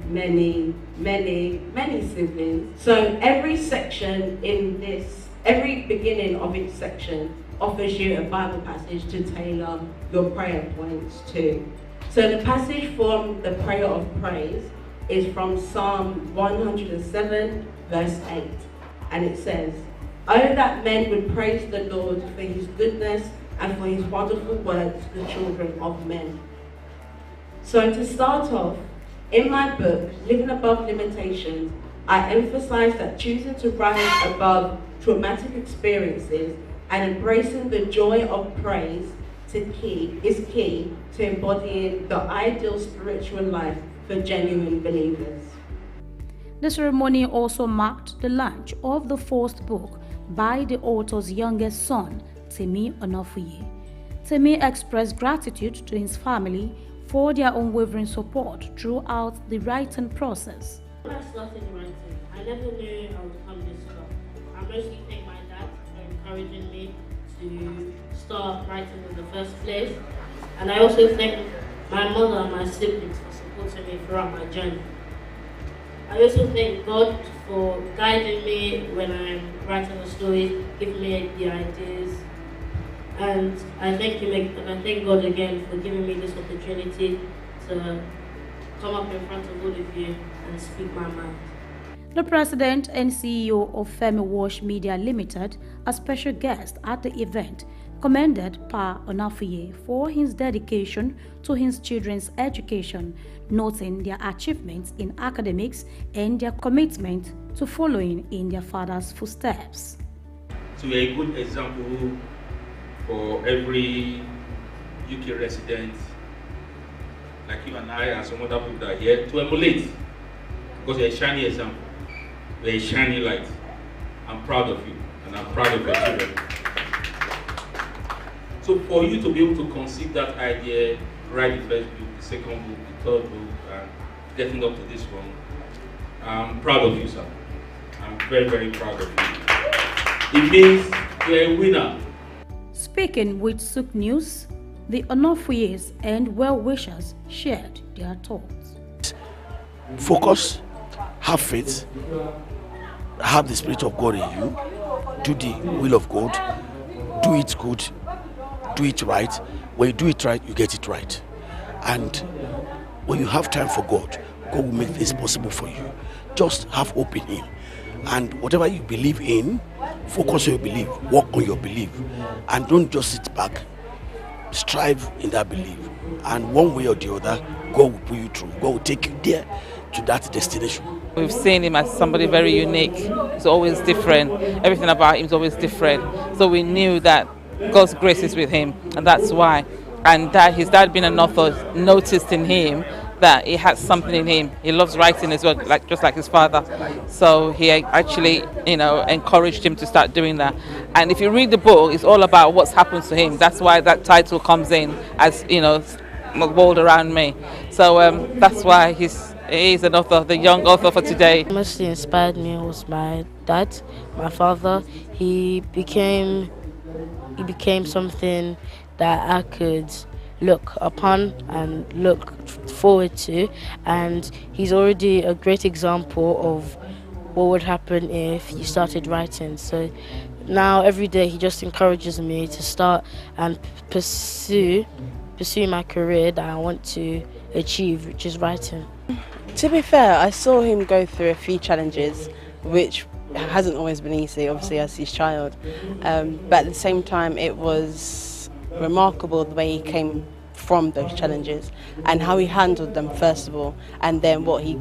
siblings. So every section in this, every beginning of each section offers you a Bible passage to tailor your prayer points to. So the passage from the prayer of praise is from Psalm 107 verse 8, and it says, "Oh, that men would praise the Lord for his goodness and for his wonderful works to the children of men." So to start off, in my book, Living Above Limitations, I emphasize that choosing to rise above traumatic experiences and embracing the joy of praise is key to embodying the ideal spiritual life for genuine believers. The ceremony also marked the launch of the first book by the author's youngest son, Temi Onofuye. Temi expressed gratitude to his family for their unwavering support throughout the writing process. When I started writing, I never knew I would come this far. I mostly thank my dad for encouraging me to start writing in the first place. And I also thank my mother and my siblings for supporting me throughout my journey. I also thank God for guiding me when I'm writing a story, giving me the ideas. And I thank him and I thank God again for giving me this opportunity to come up in front of all of you and speak my mind. The president and CEO of Femi Wash Media Limited, a special guest at the event, commended Pa Onofuye for his dedication to his children's education, noting their achievements in academics and their commitment to following in their father's footsteps. So we're a good example for every UK resident like you and I and some other people that are here to emulate, because you're a shiny example, you're a shiny light. I'm proud of you and I'm proud of your children. So for you to be able to conceive that idea, write the first book, the second book, the third book, and getting up to this one, I'm proud of you, sir. I'm very, very proud of you. It means you're a winner. Speaking with SOUQ News, the Onofuyes and well-wishers shared their thoughts. Focus, have faith, have the Spirit of God in you, do the will of God, do it good, do it right. When you do it right, you get it right. And when you have time for God, God will make this possible for you. Just have hope in Him. And whatever you believe in, focus on your belief, work on your belief, and don't just sit back. Strive in that belief. And one way or the other, God will pull you through. God will take you there to that destination. We've seen him as somebody very unique. He's always different. Everything about him is always different. So we knew that God's grace is with him, and that's why. And that his dad being an author noticed in him that he had something in him. He loves writing as well, just like his father. So he actually, encouraged him to start doing that. And if you read the book, it's all about what's happened to him. That's why that title comes in as, the world around me. So that's why he's an author, the young author for today. What mostly inspired me was my dad, my father. He became something that I could look upon and look forward to, and he's already a great example of what would happen if you started writing. So now every day he just encourages me to start and pursue my career that I want to achieve, which is writing. To be fair, I saw him go through a few challenges, which hasn't always been easy, obviously, as his child. But at the same time, it was remarkable the way he came from those challenges and how he handled them, first of all, and then what he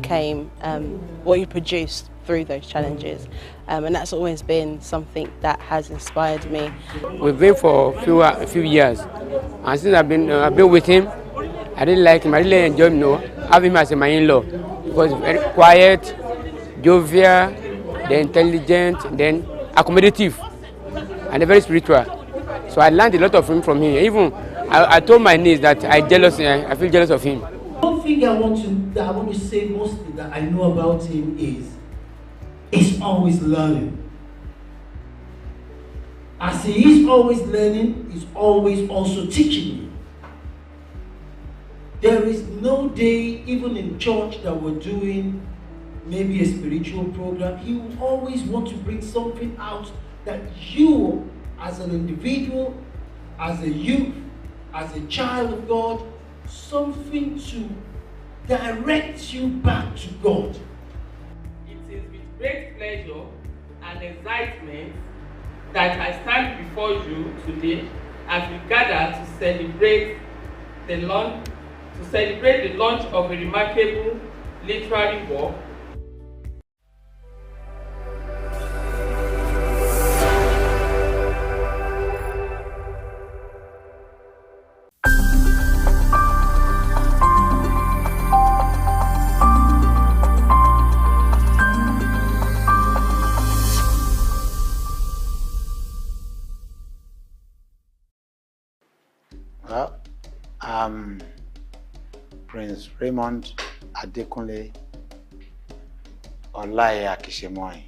produced through those challenges. And that's always been something that has inspired me. We've been for a few years, and since I've been with him, I really like him. I really enjoy him, having him as my in-law, because he's very quiet, jovial, then intelligent, then accommodative, and very spiritual. So I learned a lot of him from him. Even I told my niece that I feel jealous of him. One thing I want to say mostly that I know about him is he's always learning. As he is always learning, he's always also teaching me. There is no day, even in church, that we're doing maybe a spiritual program, he will always want to bring something out that you, as an individual, as a youth, as a child of God, something to direct you back to God. It is with great pleasure and excitement that I stand before you today as we gather to celebrate the launch of a remarkable literary work. Well, Prince Raymond Adekunle Olaye Akishemoy.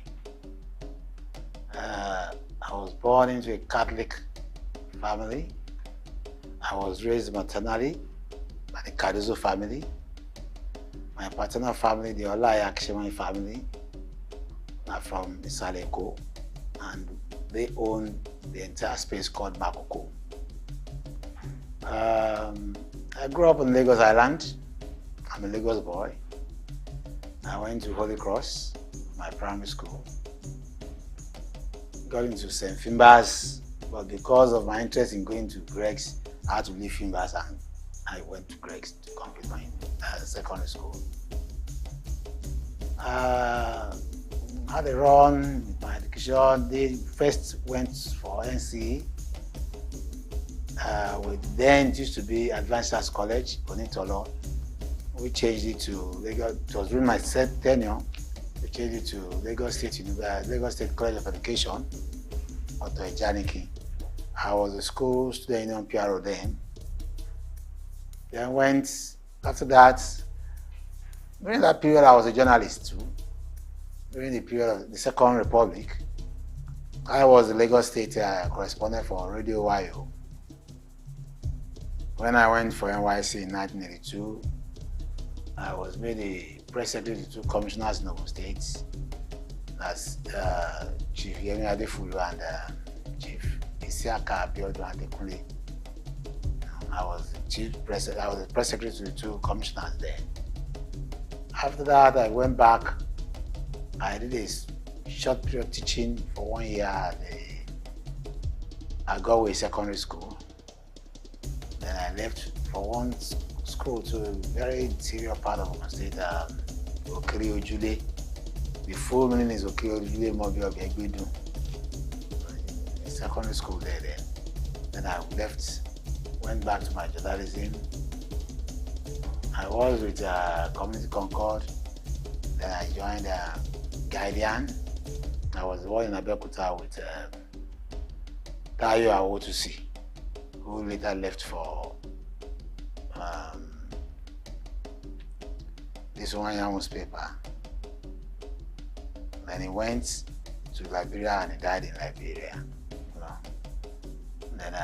I was born into a Catholic family. I was raised maternally by the Cardozo family. My paternal family, the Olaye Akishemoy family, are from Isaleko, and they own the entire space called Makoko. I grew up on Lagos Island. I'm a Lagos boy. I went to Holy Cross, my primary school. Got into St. Finbar's, but because of my interest in going to Greg's, I had to leave Finbar's and I went to Greg's to complete my secondary school. Had a run with my education. They first went for NCE. Then it used to be Advanced Arts College, Onitolo. We changed it to Lagos. It was during my tenure. We changed it to Lagos State College of Education, Otto Ejaniki. I was a school student union PRO then. Then went, after that, during that period I was a journalist too. During the period of the Second Republic, I was the Lagos State correspondent for Radio YO. When I went for NYC in 1982, I was made a press secretary to two commissioners in Ogun State. That's Chief Yemi Adefulu and Chief Isiaka Abiodun Adekunle. I was the press secretary to the two commissioners there. After that, I went back. I did a short period teaching for 1 year at Agaway Secondary School. Then I left for one school to a very interior part of Ogun State, Okiri Ojule. The full meaning is Okiri Ojule Mobile Begbedu. Secondary school there then. Then I left, went back to my journalism, I was with Community Concord, then I joined Guardian. I was the one in Abeokuta with Tayo Awotusi, who later left for this one newspaper. Then he went to Liberia and he died in Liberia. You know. Then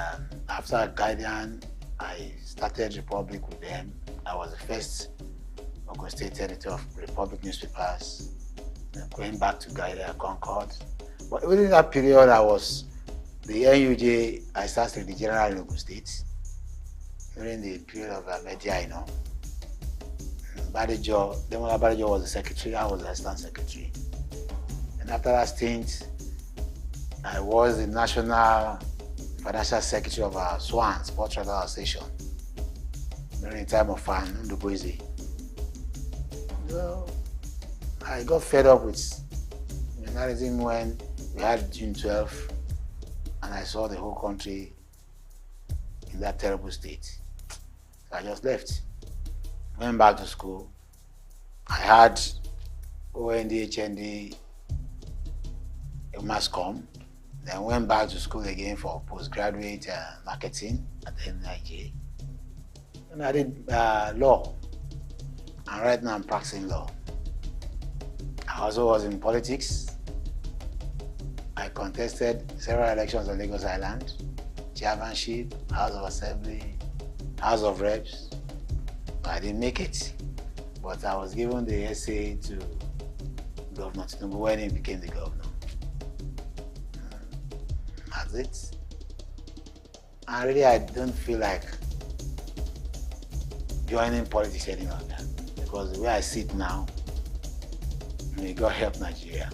after Guardian, I started Republic with them. I was the first Ogun State editor of Republic newspapers. Then going back to Guardian Concord. But within that period, I was the NUJ. I started the general in Ogun State during the period of media, you know. Demola Badijo was the secretary. I was the assistant secretary. And after that stint, I was the national financial secretary of our SWAN, Sports Travel Association, during the time of Ndubuisi. So I got fed up with journalism when we had June 12, and I saw the whole country in that terrible state. So I just left. Went back to school. I had OND, HND, mass comm. Then went back to school again for postgraduate marketing at the NIJ. And I did law. And right now I'm practicing law. I also was in politics. I contested several elections on Lagos Island, chairmanship, House of Assembly, House of Reps. I didn't make it, but I was given the essay to Governor Tinubu when he became the governor. That's it. And really, I don't feel like joining politics any longer, because the way I sit now, may God help Nigeria.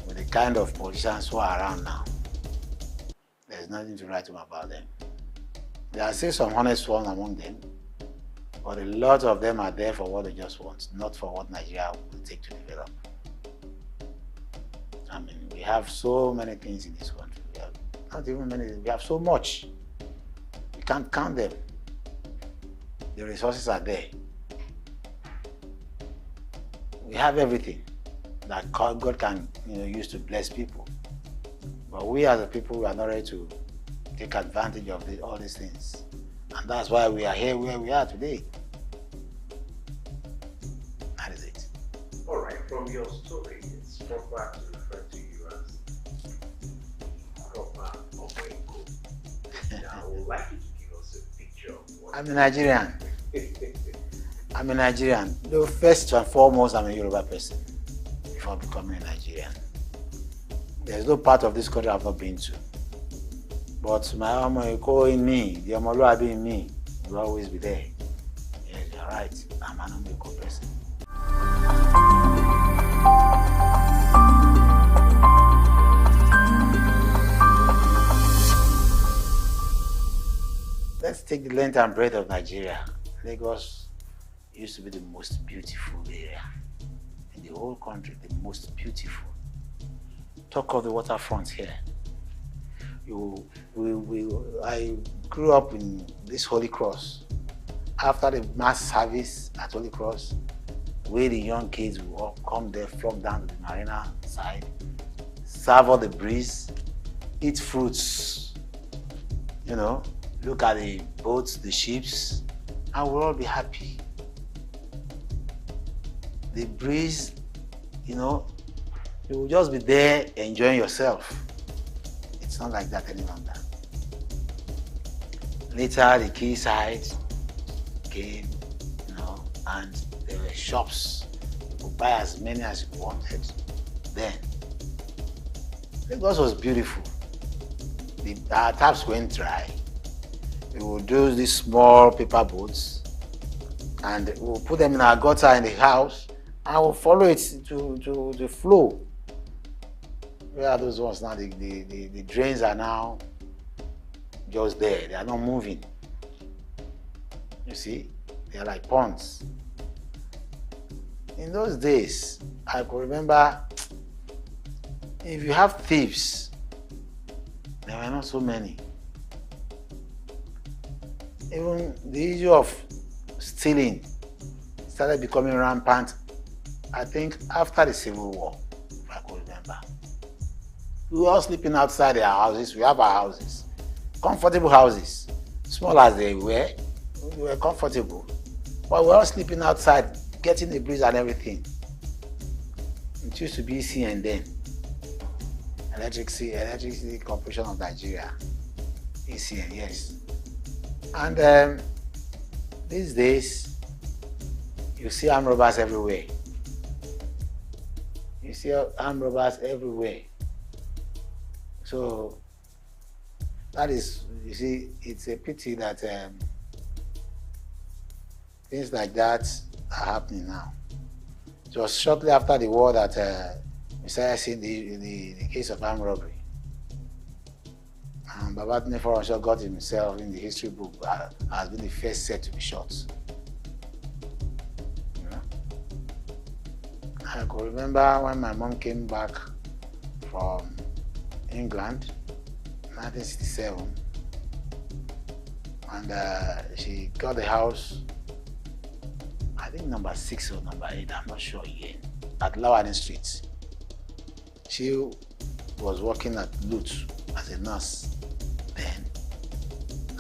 With the kind of politicians who are around now, there's nothing to write home about them. There are still some honest ones among them, but a lot of them are there for what they just want, not for what Nigeria will take to develop. I mean, we have so many things in this country. We have not even many, we have so much. We can't count them. The resources are there. We have everything that God can use to bless people. But we as a people, we are not ready to take advantage of all these things. And that's why we are here where we are today. That is it. All right, from your story, it's proper to refer to you as proper Obenko. Now, I would like you to give us a picture of what I'm a Nigerian. I'm a Nigerian. Though first and foremost, I'm a Yoruba person before becoming a Nigerian. There's no part of this country I've not been to. But my Omoiko in me, the Omoluabi in me, will always be there. Yes, you're right. I'm an Omoiko person. Let's take the length and breadth of Nigeria. Lagos used to be the most beautiful area in the whole country, the most beautiful. Talk of the waterfront here. I grew up in this Holy Cross. After the mass service at Holy Cross, where the young kids will all come there, flock down to the marina side, savor the breeze, eat fruits, look at the boats, the ships, and we'll all be happy. The breeze, you will just be there enjoying yourself. It's not like that any longer. Later, the quayside came, and there were shops. You could buy as many as you wanted then. Lagos was beautiful. Our taps went dry. We would do these small paper boats, and we'll put them in our gutter in the house, and we'll follow it to the flow. Where are those ones now? The drains are now just there. They are not moving. You see? They are like ponds. In those days, I could remember, if you have thieves, there were not so many. Even the issue of stealing started becoming rampant, I think, after the Civil War, if I could remember. We were all sleeping outside our houses. We have our houses, comfortable houses, small as they were. We were comfortable, but we were all sleeping outside, getting the breeze and everything. It used to be ECN then, Electricity Corporation of Nigeria, ECN, yes. And these days, you see armed robbers everywhere. You see armed robbers everywhere. So that is, you see, it's a pity that things like that are happening now. It was shortly after the war that we started seeing the case of armed robbery. And Babatunde Foronsho got himself in the history book as being the first set to be shot. You know? I could remember when my mom came back from England, 1967, and she got the house, I think number 6 or number 8, I'm not sure again, at Lawaden Street. She was working at Lutz as a nurse then.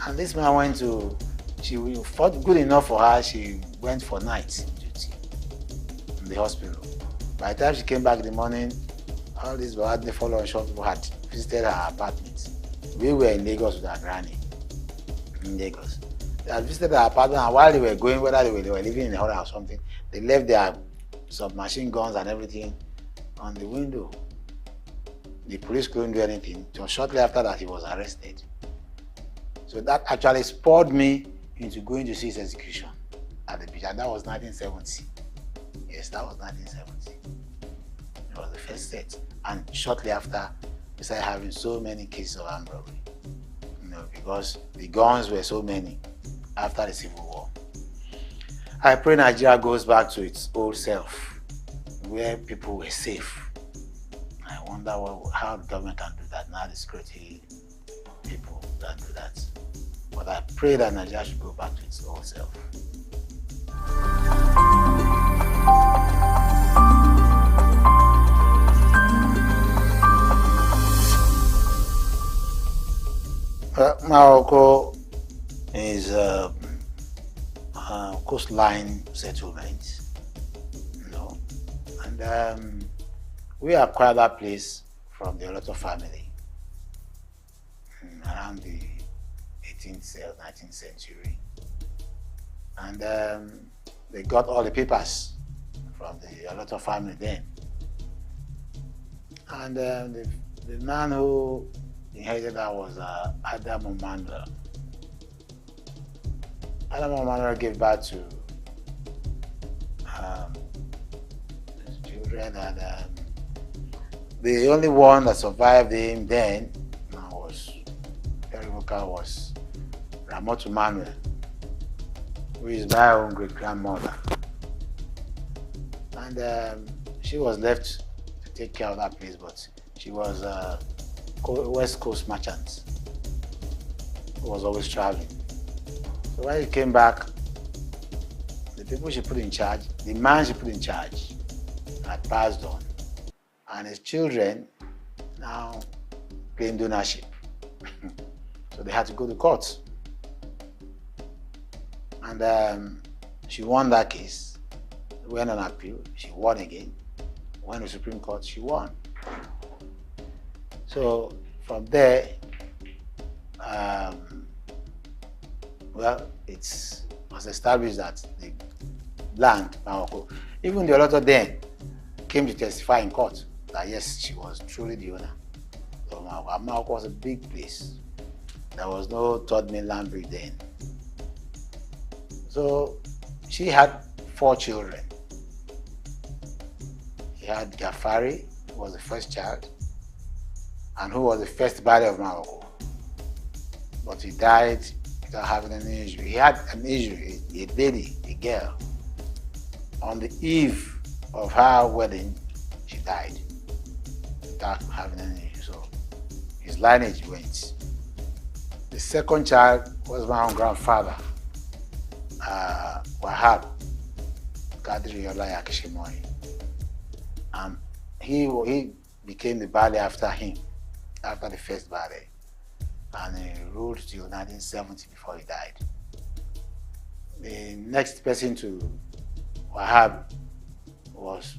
And this man went to, she fought good enough for her, she went for night duty in the hospital. By the time she came back in the morning, all these Babatunde Foronsho people had visited her apartment. We were in Lagos with our granny, in Lagos. They had visited her apartment, and while they were going, whether they were living in the hotel or something, they left their submachine guns and everything on the window. The police couldn't do anything. It was shortly after that he was arrested. So that actually spurred me into going to see his execution at the beach, and that was 1970. Yes, that was 1970. It was the first set, and shortly after, we started having so many cases of armed robbery. You know, because the guns were so many after the Civil War. I pray Nigeria goes back to its old self, where people were safe. I wonder how the government can do that. Now the security people can do that. But I pray that Nigeria should go back to its old self. Morocco is a coastline settlement, you know, and we acquired that place from the Oloto family around the 18th or 19th century, and they got all the papers from the Oloto family then, and the man who inherited that was Adam Emmanuel. Adam Emmanuel gave birth to his children, and the only one that survived him then was very vocal, was Ramotu Emmanuel, who is my own great grandmother, and she was left to take care of that place, but she was West Coast merchant who was always traveling. So when he came back, the people she put in charge, the man she put in charge, had passed on, and his children now claimed ownership. So they had to go to court, and she won that case. Went on appeal, she won again. Went to the Supreme Court, she won. So from there, well, it was established that the land, Morocco, even the Oloto then came to testify in court that yes, she was truly the owner. So Morocco was a big place. There was no third mainland bridge then. So she had 4 children. She had Gafari, who was the first child, and who was the first body of Morocco. But he died without having any injury. He had an injury, a lady, a girl. On the eve of her wedding, she died without having any injury. So his lineage went. The second child was my own grandfather, Wahab Kadriola Yakishimoi. He became the Bale after him, after the first Bale. And he ruled till 1970 before he died. The next person to Wahab was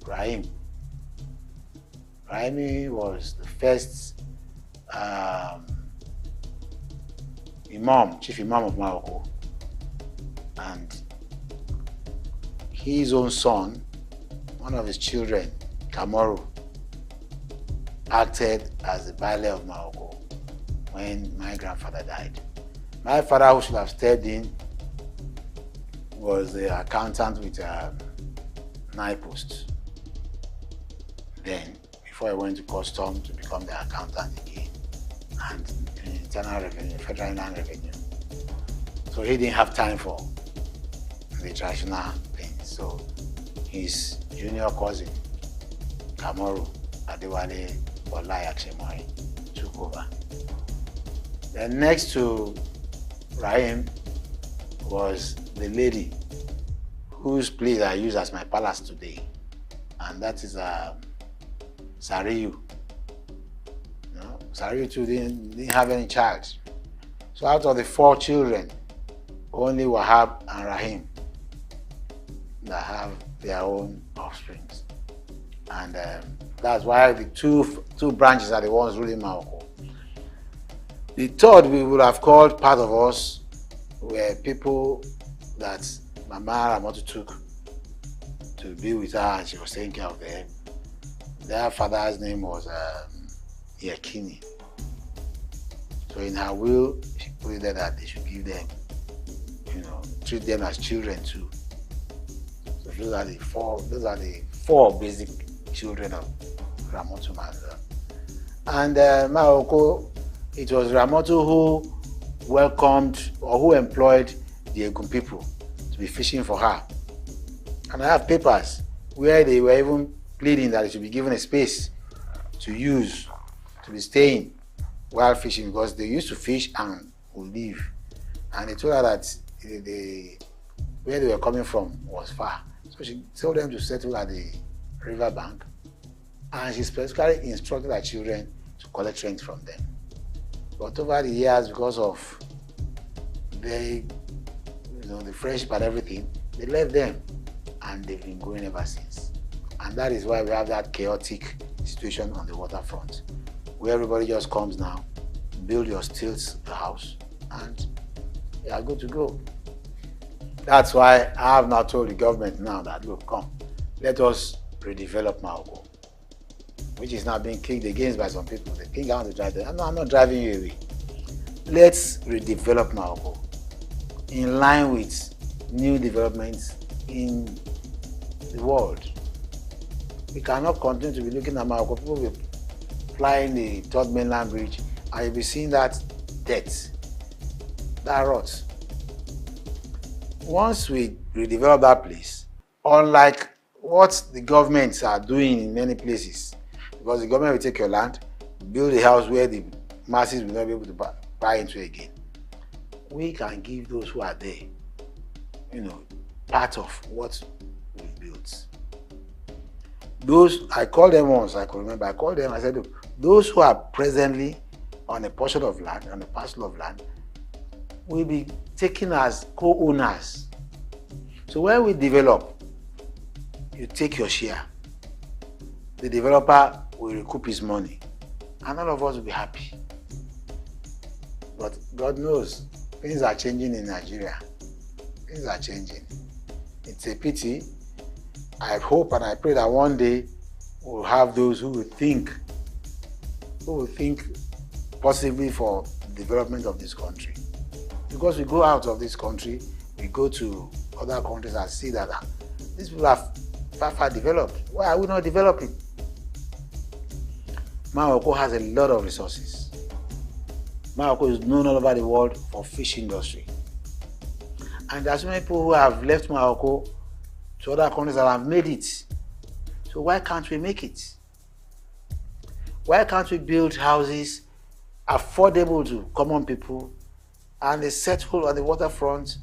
Rahim. Rahim was the first chief imam of Morocco. And his own son, one of his children, Kamaru, acted as the Bale of Morocco when my grandfather died. My father, who should have stepped in, was the accountant with NIPOST. Then, before I went to custom to become the accountant again, and internal revenue, federal inland revenue. So he didn't have time for the traditional things. So his junior cousin, Kamaru Adewale Olayakshemoy, took over. Then next to Rahim was the lady whose place I use as my palace today, and that is Sariyu. Sariyu too didn't have any child. So out of the 4 children, only Wahab and Rahim that have their own offsprings. And that's why the two branches are the ones ruling Morocco. The third we would have called part of us were people that Mama Ramotu took to be with her, and she was taking care of them. Their father's name was Yakini. So in her will, she put it there that they should give them, treat them as children too. So those are the four basic children of Ramotu Mandela. And Morocco, it was Ramotu who welcomed or who employed the Egun people to be fishing for her. And I have papers where they were even pleading that it should be given a space to use, to be staying while fishing, because they used to fish and would leave. And they told her that where they were coming from was far. So she told them to settle at the river bank, and she specifically instructed her children to collect rent from them. But over the years, because of the friendship and everything, they left them, and they've been going ever since. And that is why we have that chaotic situation on the waterfront, where everybody just comes now, build your stilts, the house, and you are good to go. That's why I have now told the government now that, look, come, let us redevelop Morocco, which is now being kicked against by some people. They think I want to drive them. No, I'm not driving you away. Let's redevelop Morocco in line with new developments in the world. We cannot continue to be looking at Morocco. People will be flying the third mainland bridge, and you'll be seeing that death, that rot. Once we redevelop that place, unlike what the governments are doing in many places, because the government will take your land, build a house where the masses will not be able to buy into again, we can give those who are there, part of what we've built. Those, I called them once, I could remember, I said, look, those who are presently on a portion of land, on a parcel of land, will be taken as co-owners. So when we develop, you take your share. The developer will recoup his money, and all of us will be happy. But God knows, things are changing in Nigeria. Things are changing. It's a pity. I hope and I pray that one day we'll have those who will think possibly for the development of this country. Because we go out of this country, we go to other countries and see that these people are far developed. Why are we not developing? Morocco has a lot of resources. Morocco is known all over the world for fish industry. And there are so many people who have left Morocco to other countries that have made it. So why can't we make it? Why can't we build houses affordable to common people, and they settle on the waterfront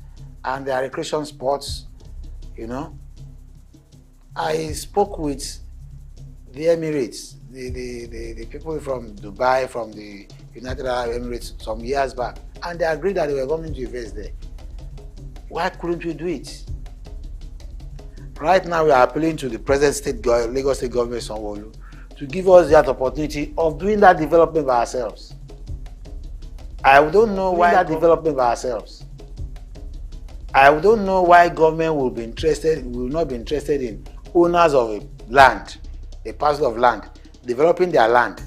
and their recreation sports, you know. I spoke with the Emirates, the people from Dubai, from the United Arab Emirates some years back, and they agreed that they were going to invest there. Why couldn't we do it? Right now, we are appealing to the present Lagos State government, Sanwo-Olu, to give us that opportunity of doing that development by ourselves. I don't know why that development by ourselves. I don't know why government will not be interested in owners of a land, a parcel of land, developing their land.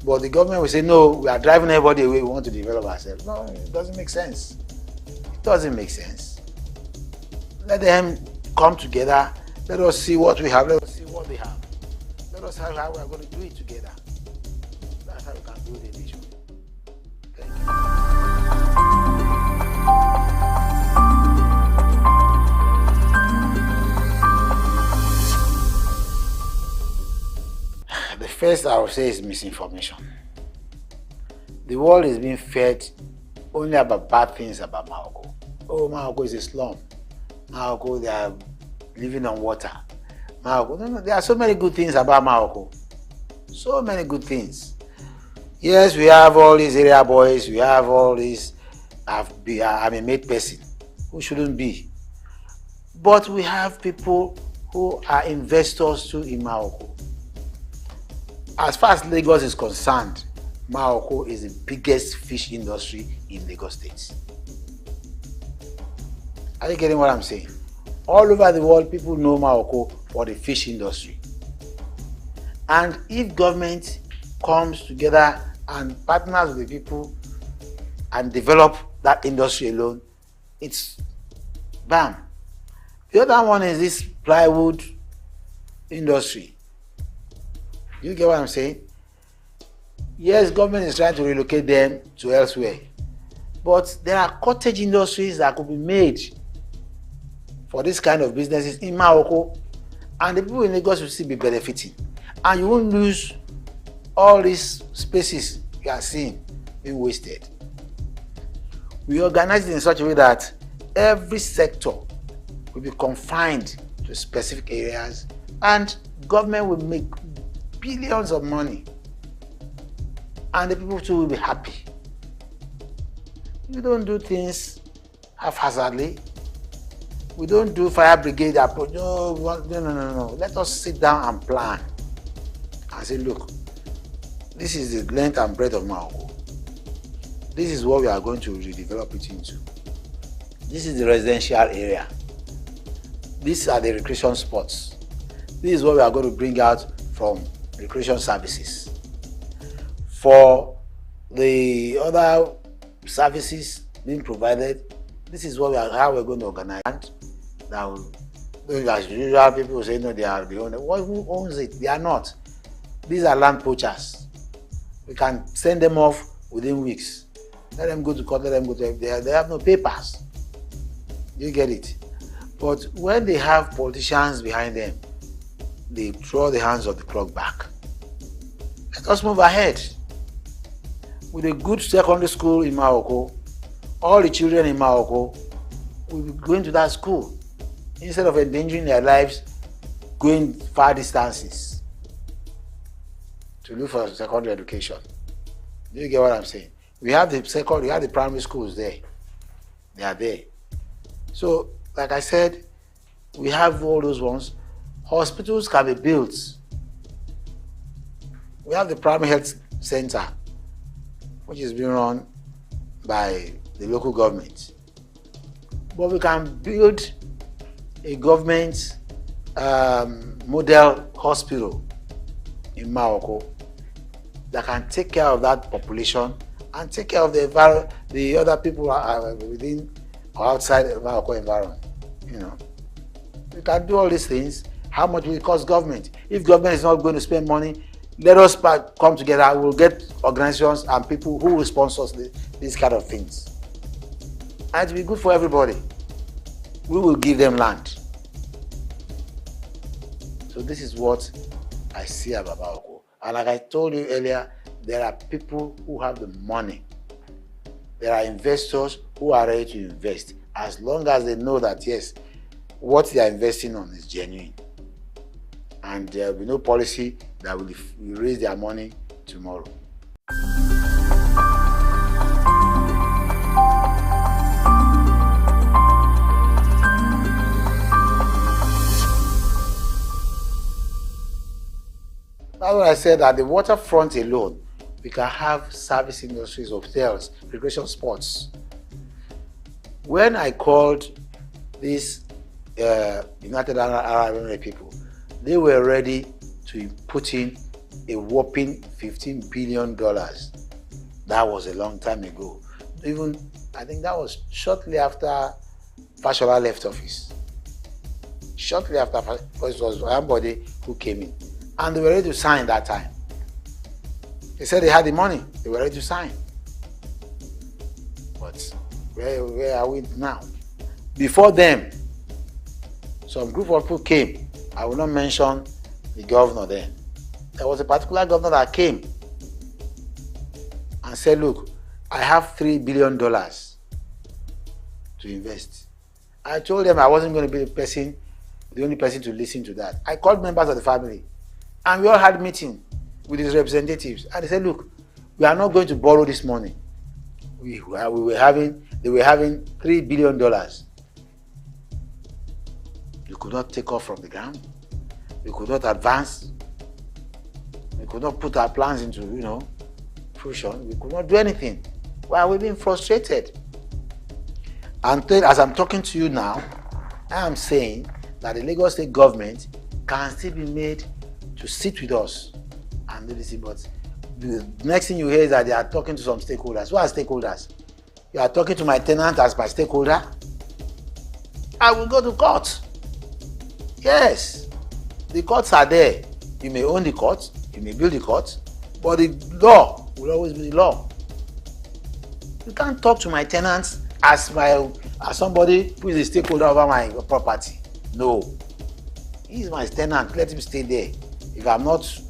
But the government will say, no, we are driving everybody away, we want to develop ourselves. No, it doesn't make sense. It doesn't make sense. Let them come together. Let us see what we have. Let us see what they have. Let us see how we are going to do it together. That's how we can build a nation. Thank you. The first I would say is misinformation. The world is being fed only about bad things about Morocco. Oh, Morocco is a slum. Morocco, they are living on water. Morocco, no, there are so many good things about Morocco. So many good things. Yes, we have all these area boys, we have all these, I'm a made person who shouldn't be. But we have people who are investors too in Morocco. As far as Lagos is concerned, Morocco is the biggest fish industry in Lagos State. Are you getting what I'm saying? All over the world, people know Morocco for the fish industry. And if government comes together and partners with the people and develop that industry alone, it's bam. The other one is this plywood industry. You get what I'm saying? Yes, government is trying to relocate them to elsewhere. But there are cottage industries that could be made for this kind of businesses in Morocco, and the people in Lagos will still be benefiting. And you won't lose all these spaces you are seeing being wasted. We organize it in such a way that every sector will be confined to specific areas, and government will make billions of money, and the people too will be happy. We don't do things haphazardly. We don't do fire brigade approach. No. Let us sit down and plan and say, look, this is the length and breadth of Morocco. This is what we are going to redevelop it into. This is the residential area. These are the recreation spots. This is what we are going to bring out from recreation services. For the other services being provided, this is what how we're going to organize. Now, as usual, people say no, they are the owner. Who owns it? They are not. These are land poachers. We can send them off within weeks. Let them go to court. Let them go to. They have no papers. You get it? But when they have politicians behind them, they throw the hands of the clock back. Let us move ahead. With a good secondary school in Morocco, all the children in Morocco will be going to that school instead of endangering their lives going far distances to look for secondary education. Do you get what I'm saying? We have the primary schools there. They are there. So, like I said, we have all those ones. Hospitals can be built. We have the primary health center, which is being run by the local government. But we can build a government model hospital in Morocco that can take care of that population and take care of the other people within or outside the Morocco environment. You know, we can do all these things. How much will it cost government? If government is not going to spend money, let us come together. We'll get organizations and people who will sponsor these kind of things. And it will be good for everybody. We will give them land. So this is what I see about Morocco. And like I told you earlier, there are people who have the money. There are investors who are ready to invest. as long as they know that, yes, what they are investing on is genuine. And there will be no policy that will raise their money tomorrow. That's what I said, at the waterfront alone, we can have service industries, hotels, recreation sports. When I called these United Arab Emirates people, they were ready to put in a whopping $15 billion. That was a long time ago. Even, I think that was shortly after Fashola left office. Shortly after, because it was somebody who came in. And they were ready to sign that time. They said they had the money, they were ready to sign. But where are we now? Before them, some group of people came. I will not mention the governor then. There was a particular governor that came and said, look, I have $3 billion to invest. I told them I wasn't going to be the only person to listen to that. I called members of the family and we all had a meeting with his representatives. And they said, look, we are not going to borrow this money. They were having $3 billion. You could not take off from the ground. We could not advance. We could not put our plans into, fruition. We could not do anything. Why are we being frustrated? And as I'm talking to you now, I am saying that the Lagos State government can still be made to sit with us and do this. But the next thing you hear is that they are talking to some stakeholders. Who are stakeholders? You are talking to my tenant as my stakeholder? I will go to court. Yes, the courts are there. You may own the court, you may build the court, but the law will always be the law. You can't talk to my tenants as somebody who is a stakeholder over my property. No. He is my tenant, let him stay there. If I'm not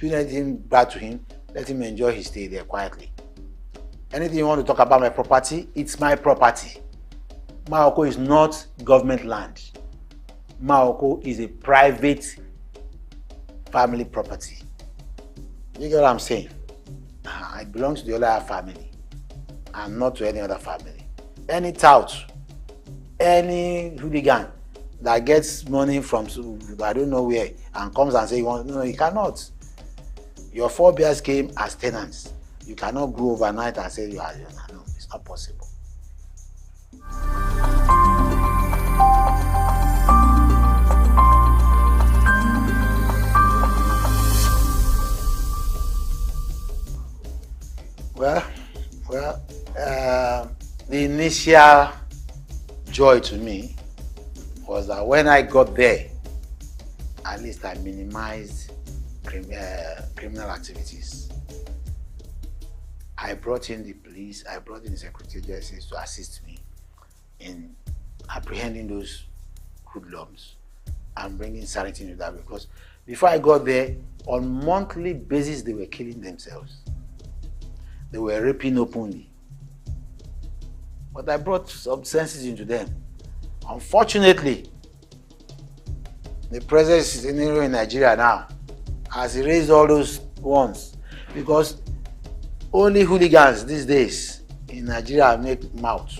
doing anything bad to him, let him enjoy his stay there quietly. Anything you want to talk about my property, it's my property. Maoko is not government land. Maoko is a private family property. You get what I'm saying? I belong to the other family and not to any other family. Any tout, any hooligan that gets money from I don't know where and comes and says, no, you cannot. Your forebears came as tenants. You cannot grow overnight and say you are. No, it's not possible. The initial joy to me was that when I got there, at least I minimized criminal activities. I brought in the police, I brought in the security agencies to assist me in apprehending those hoodlums and bringing sanity into that, because before I got there, on monthly basis, they were killing themselves. They were raping openly. But I brought some senses into them. Unfortunately, the present scenario in Nigeria now has erased all those ones, because only hooligans these days in Nigeria make mouth.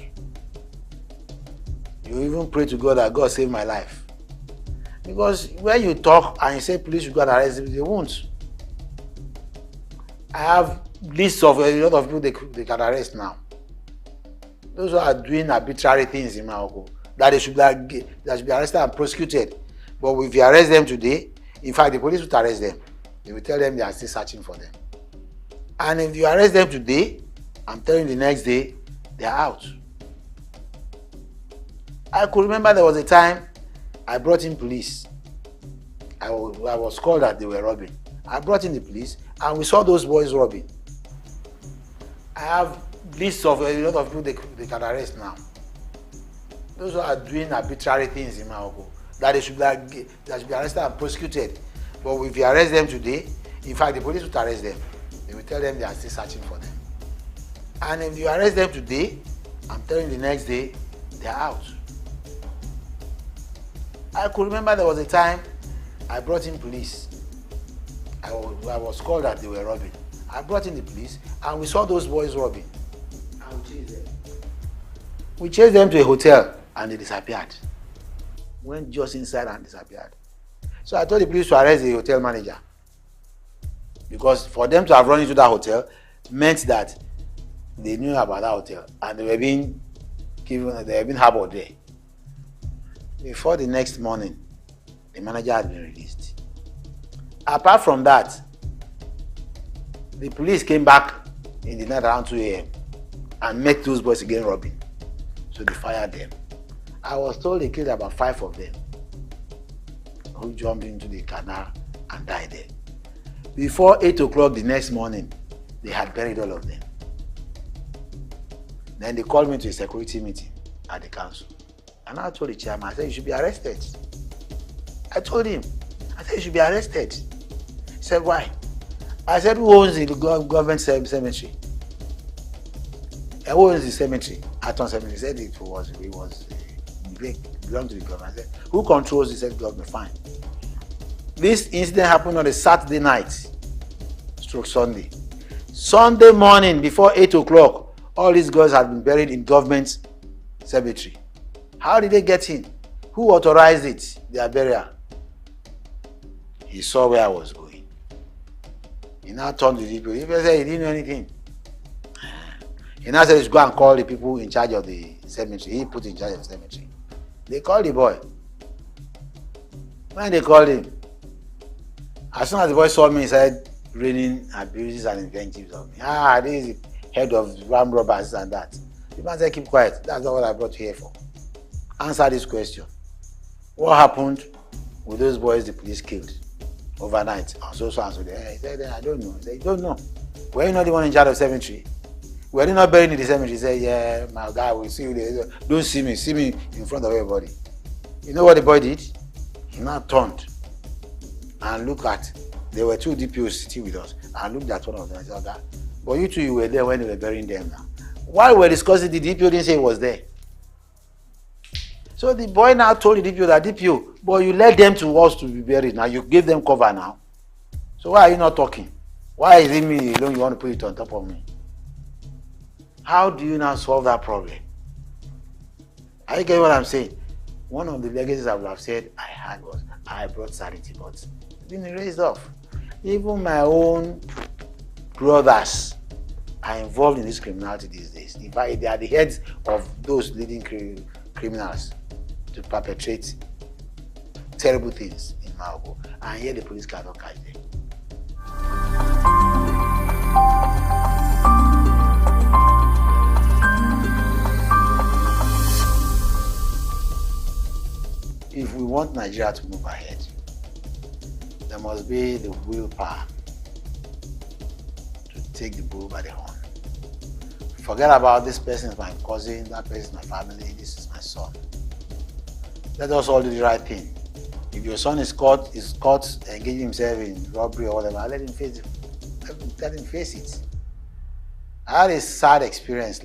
You even pray to God that God save my life. Because when you talk and you say police should go and arrest them, they won't. I have lists of a lot of people they can arrest now. Those who are doing arbitrary things in Maoko, that they should be arrested and prosecuted. But if you arrest them today, in fact, the police will arrest them. They will tell them they are still searching for them. And if you arrest them today, I'm telling you the next day, they are out. I could remember there was a time I brought in police. I was called that they were robbing. I brought in the police and we saw those boys robbing. I have lists of a lot of people they can arrest now. Those who are doing arbitrary things in Maoko, that they should be arrested and prosecuted. But if you arrest them today, in fact, the police will arrest them. They will tell them they are still searching for them. And if you arrest them today, I'm telling you the next day, They're out. I could remember there was a time I brought in police. I was called that they were robbing. I brought in the police and we saw those boys robbing. And we chased them. We chased them to a hotel and they disappeared. Went just inside and disappeared. So I told the police to arrest the hotel manager. Because for them to have run into that hotel meant that they knew about that hotel and they were being harbored there. Before the next morning, the manager had been released. Apart from that, the police came back in the night around 2 a.m. and met those boys again robbing. So they fired them. I was told they killed about 5 of them who jumped into the canal and died there. Before 8 o'clock the next morning, they had buried all of them. Then they called me to a security meeting at the council. And I told the chairman, I said, you should be arrested. I told him, I said, you should be arrested. He said, why? I said, who owns the government cemetery? Who owns the cemetery? Aton Cemetery. He said it belonged to the government. I said, who controls the said government? Fine. This incident happened on a Saturday night, stroke Sunday. Sunday morning, before 8 o'clock, all these girls had been buried in government cemetery. How did they get in? Who authorized it, their burial? He saw where I was going. He now turned to the people. He said he didn't know anything. He now said he should go and call the people in charge of the cemetery. He put in charge of the cemetery. They called the boy. When they called him, as soon as the boy saw me, he started raining abuses and invectives on me. This is the head of ram robbers and that. The man said, keep quiet. That's not what I brought you here for. Answer this question. What happened with those boys the police killed overnight? And so and so. He said, I don't know. He said, you don't know. Were you not the one in charge of the cemetery? Were you not buried in the cemetery? He said, yeah, my guy will see you later. Don't see me in front of everybody. You know what the boy did? He now turned and looked at, there were 2 DPOs sitting with us, and looked at one of them and said, okay, but you 2, you were there when they were burying them now. While we were discussing, the DPO didn't say he was there. So the boy now told the DPO that, DPO, but you led them to us to be buried. Now you gave them cover now. So why are you not talking? Why is it me alone you want to put it on top of me? How do you now solve that problem? Are you getting what I'm saying? One of the legacies I would have said I had was I brought sanity, but it's been erased off. Even my own brothers are involved in this criminality these days. In fact, they are the heads of those leading criminals to perpetrate terrible things in Maogo. And yet the police cannot catch them. If we want Nigeria to move ahead, there must be the willpower to take the bull by the horn. Forget about this person is my cousin, that person is my family, this is my son. Let us all do the right thing. If your son is caught engaging himself in robbery or whatever, let him face it. I had a sad experience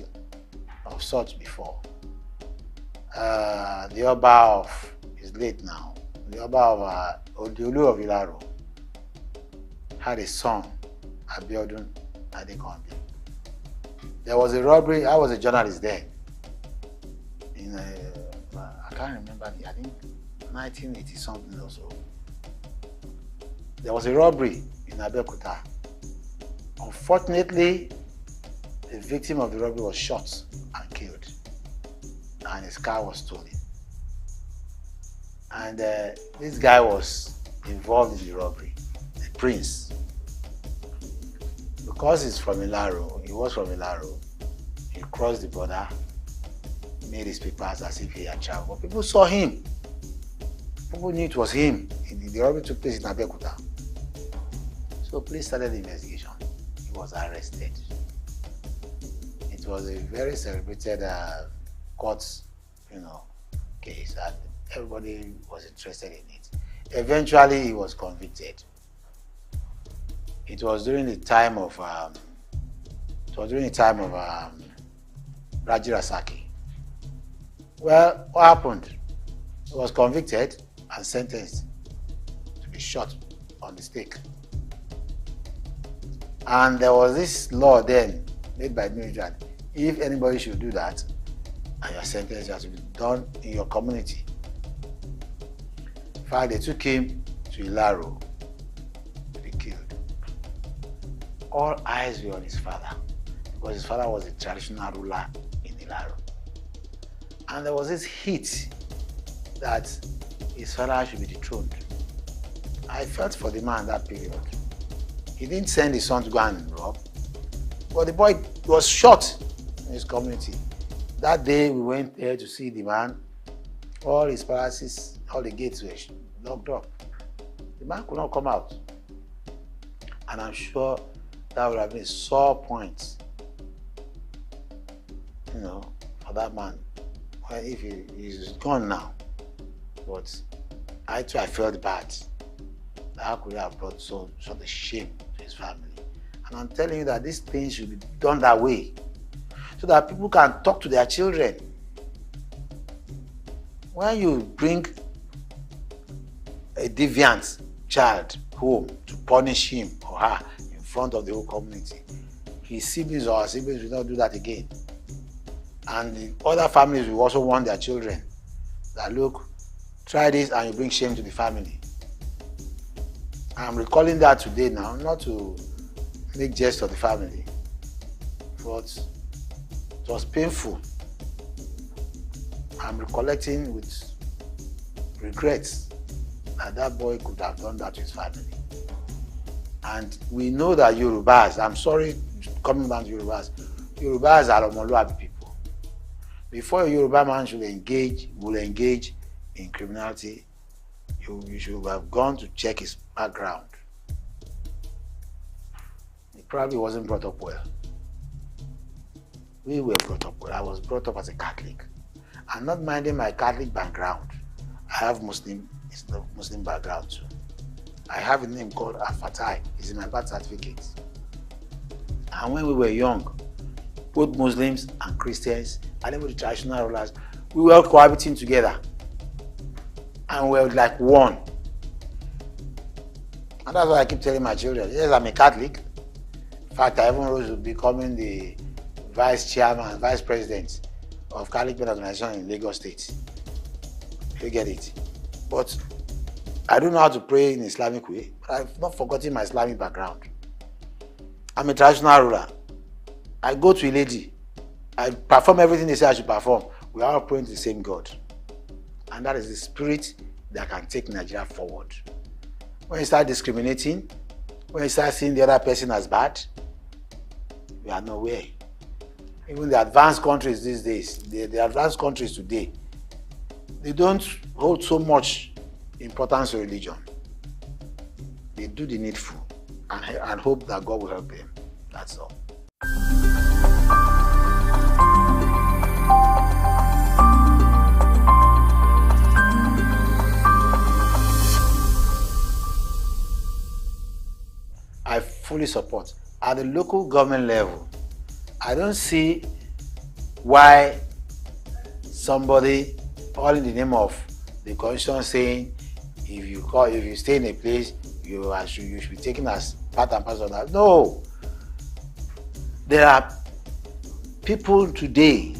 of such before. The Oba is late now. The Oba of Odiolu of Ilaro had a son, Abiodun Adekombi. There was a robbery. I was a journalist then. I can't remember. I think 1980 something or so. There was a robbery in Abeokuta. Unfortunately, the victim of the robbery was shot and killed, and his car was stolen. And this guy was involved in the robbery, the prince. Because he was from Ilaro, he crossed the border, made his papers as if he had traveled. But people saw him. People knew it was him. The robbery took place in Abeokuta. So police started the investigation. He was arrested. It was a very celebrated court, case, and everybody was interested in it. Eventually, he was convicted. It was during the time of Raji Rasaki. Well, what happened? He was convicted and sentenced to be shot on the stake. And there was this law then made by the military. If anybody should do that, and your sentence has to be done in your community. In fact, they took him to Ilaro to be killed. All eyes were on his father, because his father was a traditional ruler in Ilaro. And there was this heat that his father should be dethroned. I felt for the man that period. He didn't send his son to go and rob, but the boy was shot in his community. That day we went there to see the man. All his palaces, all the gates were locked up. The man could not come out. And I'm sure that would have been a sore point, for that man. Well, if he's gone now. But I felt bad. How could I have brought such a shame to his family? And I'm telling you that these things should be done that way, so that people can talk to their children. When you bring a deviant child home to punish him or her in front of the whole community, his siblings or our siblings will not do that again. And the other families will also warn their children that, look, try this and you bring shame to the family. I'm recalling that today now, not to make jest of the family, but it was painful. I'm recollecting with regrets that boy could have done that to his family. And we know that Yorubas, I'm sorry coming back to Yorubas are Omoluabi people. Before a Yoruba man will engage in criminality, you should have gone to check his background. He probably wasn't brought up well. We were brought up well. I was brought up as a Catholic. I'm not minding my Catholic background. I have Muslim background too. I have a name called Afatai. It's in my birth certificate. And when we were young, both Muslims and Christians, and even the traditional rulers, we were cohabiting together. And we were like one. And that's why I keep telling my children, yes, I'm a Catholic. In fact, I even rose to becoming the vice president of Catholic Men Organization in Lagos State. You get it? But I don't know how to pray in Islamic way, but I've not forgotten my Islamic background. I'm a traditional ruler. I go to a lady. I perform everything they say I should perform. We are all praying to the same God. And that is the spirit that can take Nigeria forward. When you start discriminating, when you start seeing the other person as bad, we are nowhere. Even the advanced countries these days, the advanced countries today, they don't hold so much importance to religion. They do the needful and hope that God will help them. That's all. I fully support. At the local government level, I don't see why somebody, all in the name of the constitution, saying if you stay in a place, you should be taken as part and parcel of that. No. There are people today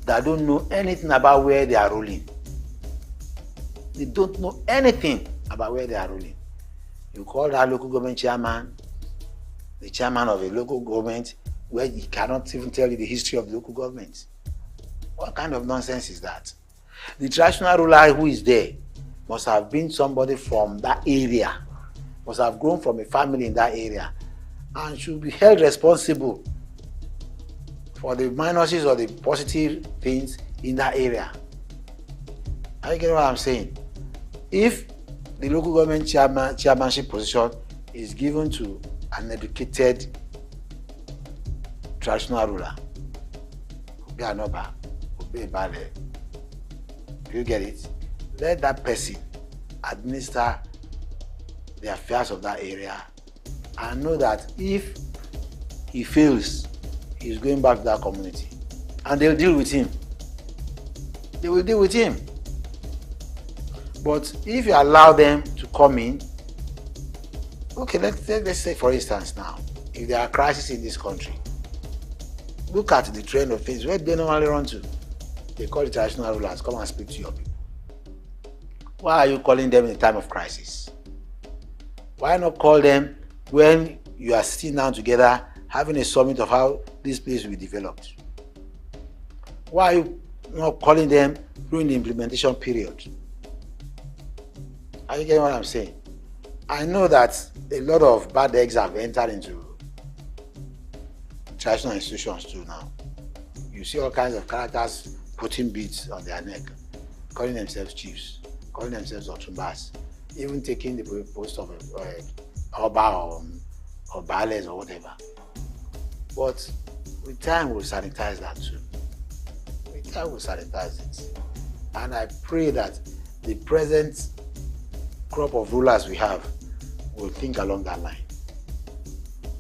that don't know anything about where they are ruling. They don't know anything about where they are ruling. You call that local government chairman, the chairman of a local government, where he cannot even tell you the history of the local government. What kind of nonsense is that? The traditional ruler who is there must have been somebody from that area, must have grown from a family in that area, and should be held responsible for the minuses or the positive things in that area. Are you getting what I'm saying? If the local government chairmanship position is given to an educated traditional ruler, Obi Anoba, Obi Ibale, do you get it? Let that person administer the affairs of that area and know that if he fails, he's going back to that community and they'll deal with him. they will deal with him. But if you allow them to come in, okay, let's say for instance now, if there are crises in this country, look at the trend of things. Where do they normally run to? They call the traditional rulers, come and speak to your people. Why are you calling them in a time of crisis? Why not call them when you are sitting down together, having a summit of how this place will be developed? Why are you not calling them during the implementation period? Are you getting what I'm saying? I know that a lot of bad eggs have entered into traditional institutions too now. You see all kinds of characters putting beads on their neck, calling themselves chiefs, calling themselves otumbas, even taking the post of Oba or Bales or whatever. But with time we'll sanitize that too. With time we'll sanitize it. And I pray that the present crop of rulers we have will think along that line.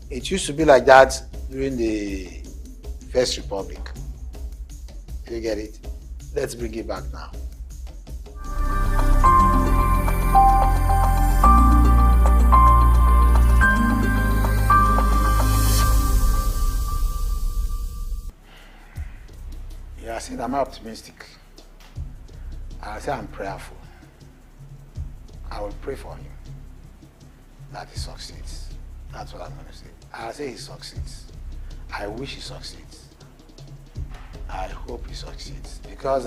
It used to be like that during the First Republic. You get it? Let's bring it back now. Yeah, I said I'm optimistic. I say I'm prayerful. I will pray for him that he succeeds. That's what I'm going to say. I'll say he succeeds. I wish he succeeds. I hope he succeeds. Because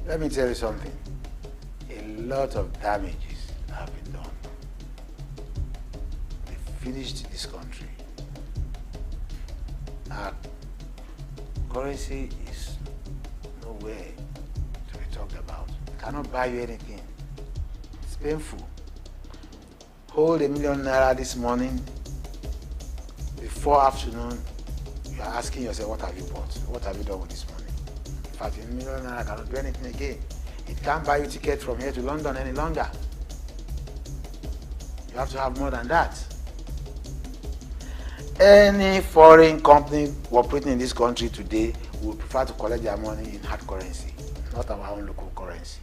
let me tell you something. A lot of damages have been done. They finished this country. Our currency is nowhere to be talked about. It cannot buy you anything. It's painful. Hold $1 million this morning. Before afternoon, you are asking yourself, what have you bought? What have you done with this money? In fact, $1 million cannot do anything again. It can't buy you tickets from here to London any longer. You have to have more than that. Any foreign company operating in this country today would prefer to collect their money in hard currency, not our own local currency.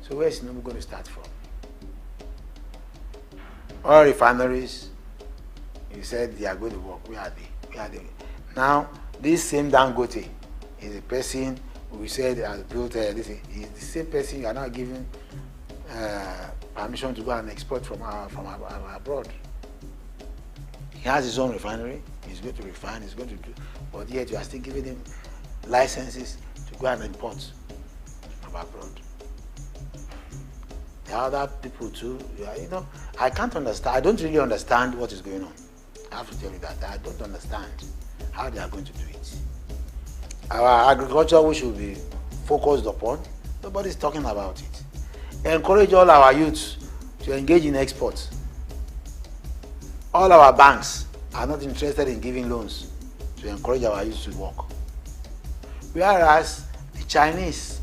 So where is Tinubu going to start from? All refineries, you said they are going to work. Where are they? Where are they? Now, this same Dangote is a person who said has built this. Is the same person you are now giving permission to go and export from abroad. He has his own refinery. He's going to refine. He's going to do, but yet you are still giving him licenses to go and import from abroad. The other people too, you know, I can't understand. I don't really understand what is going on. I have to tell you that. I don't understand how they are going to do it. Our agriculture, we should be focused upon, nobody's talking about it. Encourage all our youths to engage in exports. All our banks are not interested in giving loans to encourage our youth to work. Whereas the Chinese,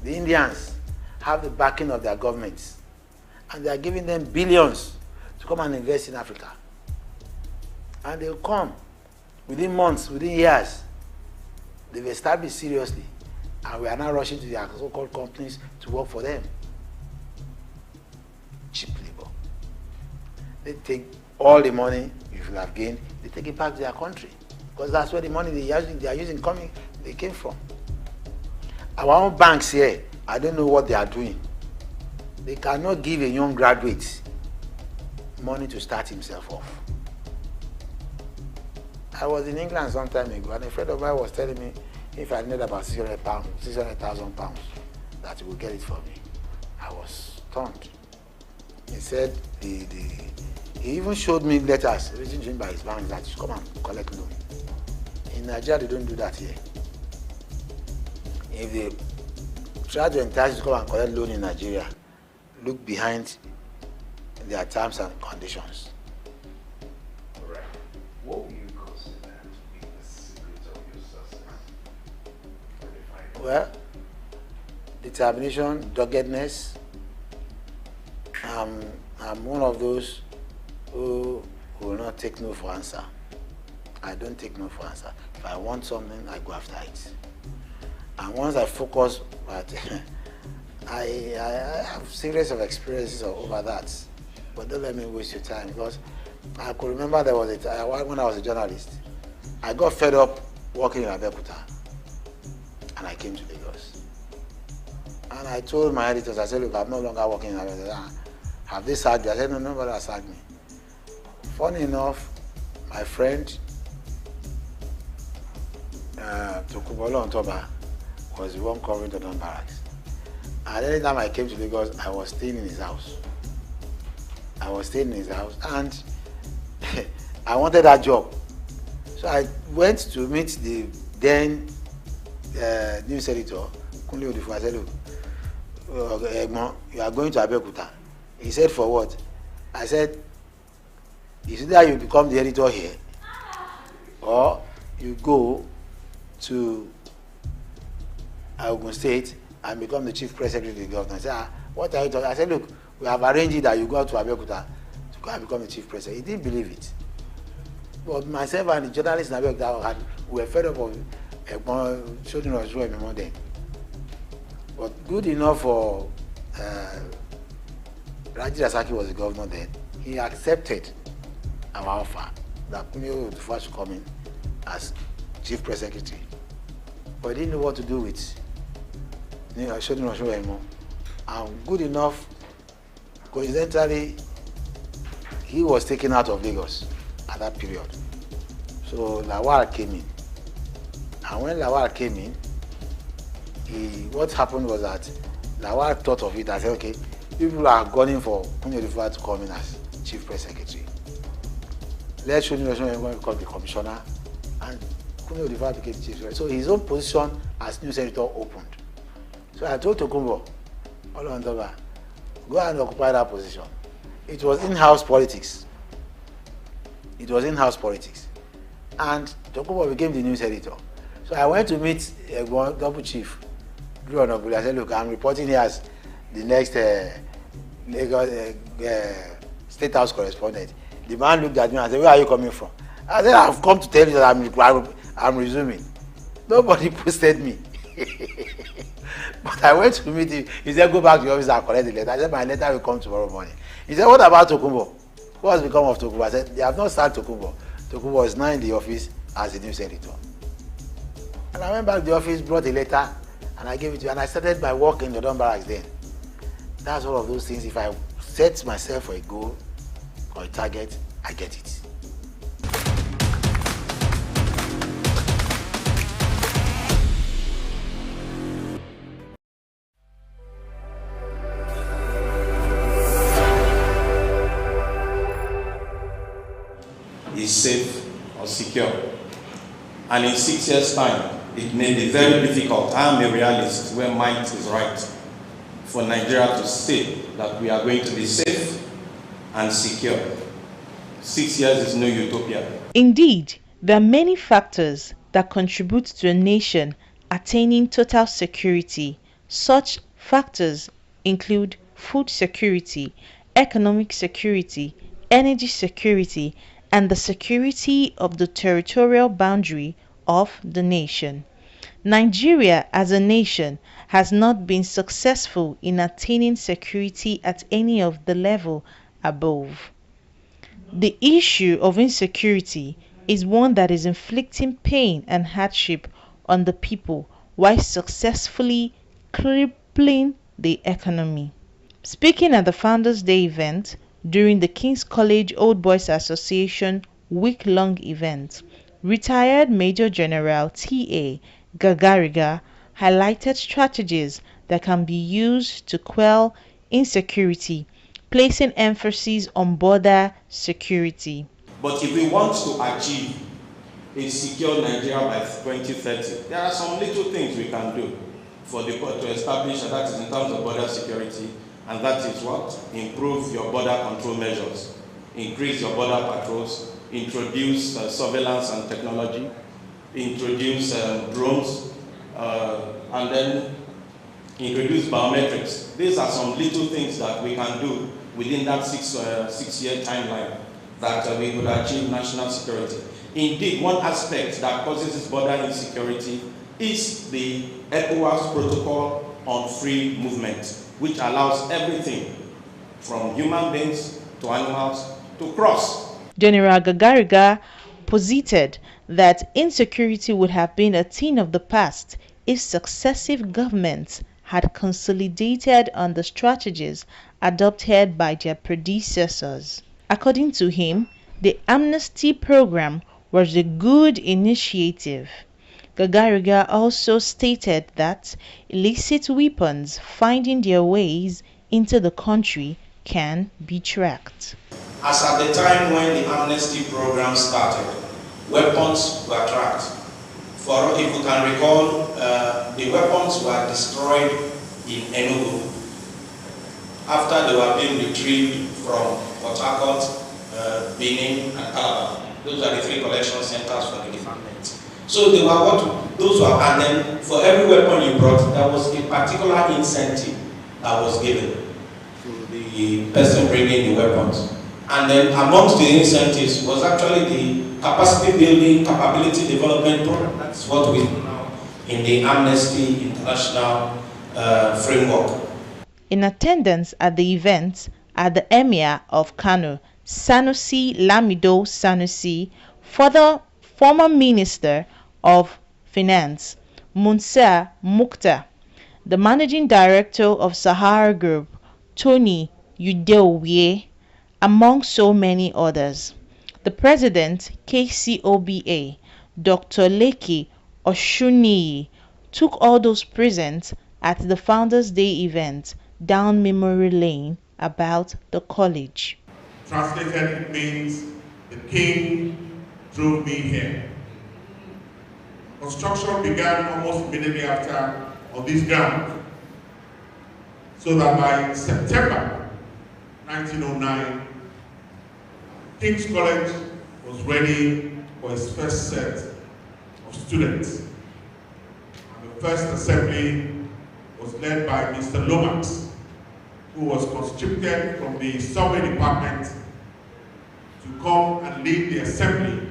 the Indians, have the backing of their governments, and they are giving them billions to come and invest in Africa. And they will come within months, within years. They've established seriously, and we are now rushing to their so-called companies to work for them. Cheap labor. They take all the money you should have gained, they take it back to their country, because that's where the money they are using they came from. Our own banks here, I don't know what they are doing. They cannot give a young graduate money to start himself off. I was in England some time ago, and a friend of mine was telling me if I need about £600,000, that he would get it for me. I was stunned. He said he even showed me letters written to him by his bank that you come and collect loan. In Nigeria, they don't do that here. If they try to entice you to come and collect loan in Nigeria, look behind their terms and conditions. All right. What would you consider to be the secret of your success? Well, determination, doggedness. I'm one of those who will not take no for answer. I don't take no for answer. If I want something, I go after it. And once I focus, but I have series of experiences over that. But don't let me waste your time, because I could remember there was a time when I was a journalist, I got fed up working in Abeokuta, and I came to Lagos. And I told my editors, I said, look, I'm no longer working in Abeokuta. Have they sacked you? I said, no, nobody has sacked me. Funny enough, my friend, Tokunbo Ontoba, was the one covering the barracks. And any time I came to Lagos, I was staying in his house. And I wanted that job. So I went to meet the then news editor, Kunle Odifu. I said, look, you are going to Abeokuta. He said, for what? I said, is it that you become the editor here, or you go to Ogun State and become the chief press secretary of the government? I said, what are you talking? I said, look, we have arranged it that you go to Abeokuta to go and become the chief press secretary. He didn't believe it. But myself and the journalists in Abeokuta were fed up of showing us more then. But good enough for Raji Rasaki was the governor then. He accepted our offer that Kunle Odifu should come in as chief press secretary. But he didn't know what to do with Shodun Oshoemo. And good enough, coincidentally, he was taken out of Lagos at that period. So Lawal came in. And when Lawal came in, what happened was that Lawal thought of it and said, okay, people are gunning for Kunle Odifu to come in as chief press secretary. Let's Shodun Oshoemo become the commissioner, and Kunle Odifu became chief secretary. So his own position as news editor opened. So I told Tokunbo, go and occupy that position. It was in-house politics. And Tokunbo became the news editor. So I went to meet double chief, Drew Onobuli. I said, look, I'm reporting here as the next Lagos State House correspondent. The man looked at me and said, where are you coming from? I said, I've come to tell you that I'm resuming. Nobody posted me. But I went to meet him. He said, go back to your office and collect the letter. I said, my letter will come tomorrow morning. He said, what about Tokunbo? What has become of Tokunbo? I said, they have not sacked Tokunbo. Tokunbo is now in the office as the news editor. And I went back to the office, brought a letter, and I gave it to you. And I started my work in the Don Barracks then. That's all of those things. If I set myself for a goal or a target, I get it. Is safe or secure. And in 6 years' time, it may be very difficult. I am a realist where might is right for Nigeria to say that we are going to be safe and secure. 6 years is no utopia. Indeed, there are many factors that contribute to a nation attaining total security. Such factors include food security, economic security, energy security, and the security of the territorial boundary of the nation. Nigeria as a nation has not been successful in attaining security at any of the level above. The issue of insecurity is one that is inflicting pain and hardship on the people while successfully crippling the economy. Speaking at the Founders Day event during the King's College Old Boys Association week-long event, retired Major General T.A. Gagariga highlighted strategies that can be used to quell insecurity, placing emphasis on border security. But if we want to achieve a secure Nigeria by 2030, there are some little things we can do to establish, and that is in terms of border security, and that is what? Improve your border control measures, increase your border patrols, introduce surveillance and technology, introduce drones, and then introduce biometrics. These are some little things that we can do within that six-year timeline that we could achieve national security. Indeed, one aspect that causes this border insecurity is the ECOWAS Protocol on Free Movement, which allows everything from human beings to animals to cross. General Gagariga posited that insecurity would have been a thing of the past if successive governments had consolidated on the strategies adopted by their predecessors. According to him, the amnesty program was a good initiative. Gagariga also stated that illicit weapons finding their ways into the country can be tracked. As at the time when the amnesty program started, weapons were tracked. For if you can recall, the weapons were destroyed in Enugu after they were being retrieved from Port Harcourt, Benin, and Calabar. Those are the 3 collection centers for the defendants. So they were those were, and then for every weapon you brought, there was a particular incentive that was given to the person bringing the weapons. And then amongst the incentives was actually the capacity building, capability development program. That's what we do now in the Amnesty International framework. In attendance at the event are the Emir of Kano, Sanusi Lamido Sanusi, former Minister of Finance, Munsa Mukhtar, the Managing Director of Sahara Group, Tony Udeowie, among so many others. The President, KCOBA, Dr. Leki Oshuniyi, took all those present at the Founders' Day event down memory lane about the college. Translated, it means the king drove me here. Construction began almost immediately after on this ground, so that by September 1909, King's College was ready for its first set of students. And the first assembly was led by Mr. Lomax, who was conscripted from the survey department to come and lead the assembly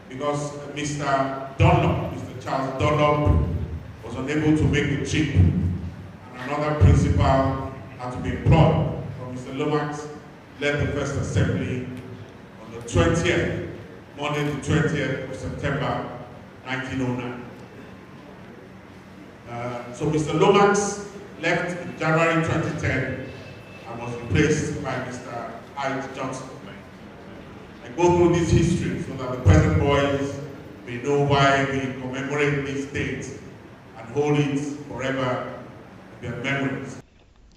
because Mr. Charles Dunlop, was unable to make the trip. And another principal had to be employed. So Mr. Lomax led the first assembly on the 20th, Monday the 20th of September 1909. So Mr. Lomax left in January 2010 and was replaced by Mr. Hyde Johnson. I go through this history so that the present boys may know why we commemorate this date and hold it forever in their memories.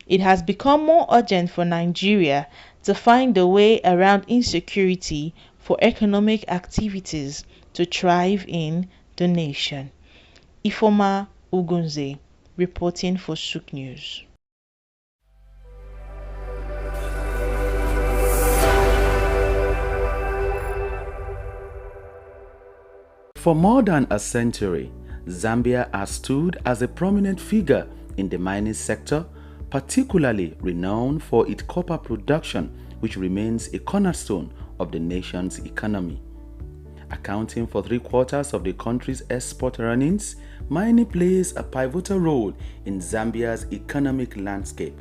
It has become more urgent for Nigeria to find a way around insecurity for economic activities to thrive in the nation. Ifoma Ugunze, reporting for SOUQ News. For more than a century, Zambia has stood as a prominent figure in the mining sector, particularly renowned for its copper production, which remains a cornerstone of the nation's economy. Accounting for 3/4 of the country's export earnings, mining plays a pivotal role in Zambia's economic landscape.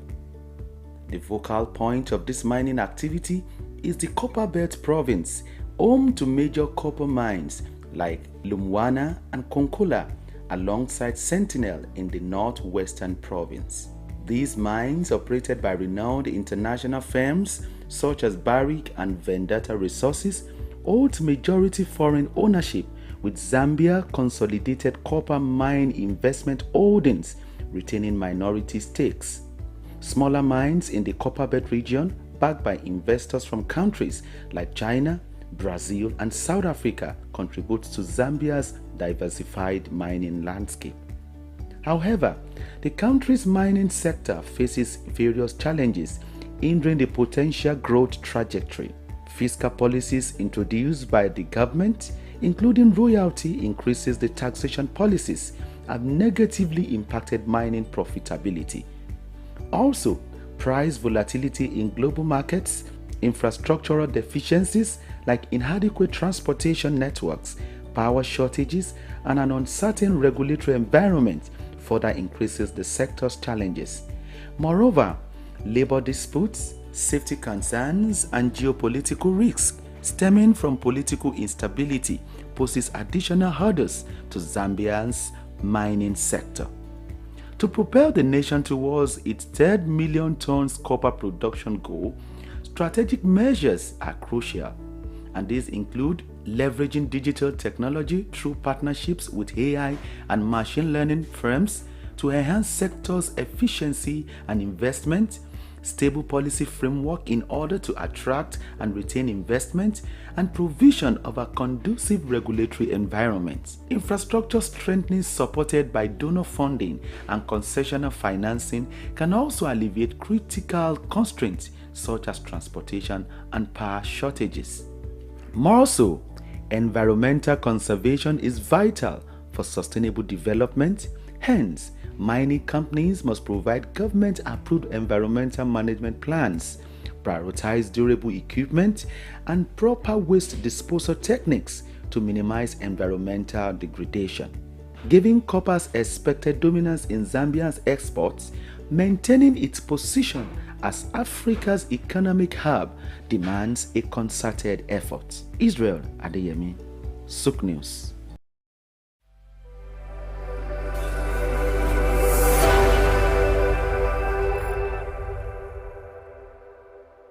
The focal point of this mining activity is the Copperbelt province, home to major copper mines like Lumwana and Konkola, alongside Sentinel in the northwestern province. These mines, operated by renowned international firms such as Barrick and Vendetta Resources, hold majority foreign ownership, with Zambia Consolidated Copper Mine Investment Holdings retaining minority stakes. Smaller mines in the Copperbelt region, backed by investors from countries like China, Brazil and South Africa, contribute to Zambia's diversified mining landscape. However, the country's mining sector faces various challenges hindering the potential growth trajectory. Fiscal policies introduced by the government, including royalty increases, the taxation policies, have negatively impacted mining profitability. Also, price volatility in global markets Infrastructural deficiencies like inadequate transportation networks, power shortages, and an uncertain regulatory environment further increases the sector's challenges. Moreover, labor disputes, safety concerns, and geopolitical risks stemming from political instability poses additional hurdles to Zambia's mining sector. To propel the nation towards its 3rd million tons copper production goal, strategic measures are crucial, and these include leveraging digital technology through partnerships with AI and machine learning firms to enhance sector's efficiency and investment, stable policy framework in order to attract and retain investment, and provision of a conducive regulatory environment. Infrastructure strengthening supported by donor funding and concessional financing can also alleviate critical constraints such as transportation and power shortages. More so, environmental conservation is vital for sustainable development. Hence, mining companies must provide government-approved environmental management plans, prioritize durable equipment, and proper waste disposal techniques to minimize environmental degradation. Given copper's expected dominance in Zambia's exports, maintaining its position as Africa's economic hub demands a concerted effort. Israel Adeyemi, SOUQ News.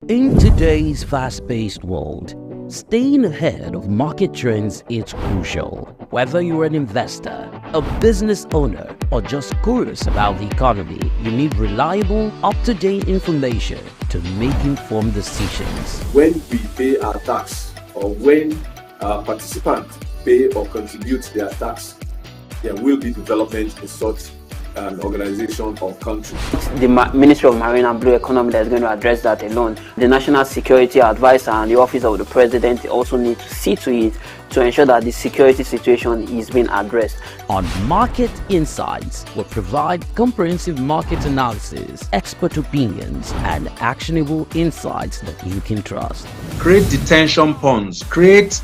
In today's fast-paced world, staying ahead of market trends is crucial. Whether you're an investor, a business owner, or just curious about the economy, you need reliable, up-to-date information to make informed decisions. When we pay our tax, or when our participants pay or contribute their tax, there will be development in such an organization or country. The Ministry of Marine and Blue Economy that is going to address that alone. The National Security Advisor and the Office of the President also need to see to it to ensure that the security situation is being addressed. On Market Insights, we provide comprehensive market analysis, expert opinions, and actionable insights that you can trust. Create detention ponds, create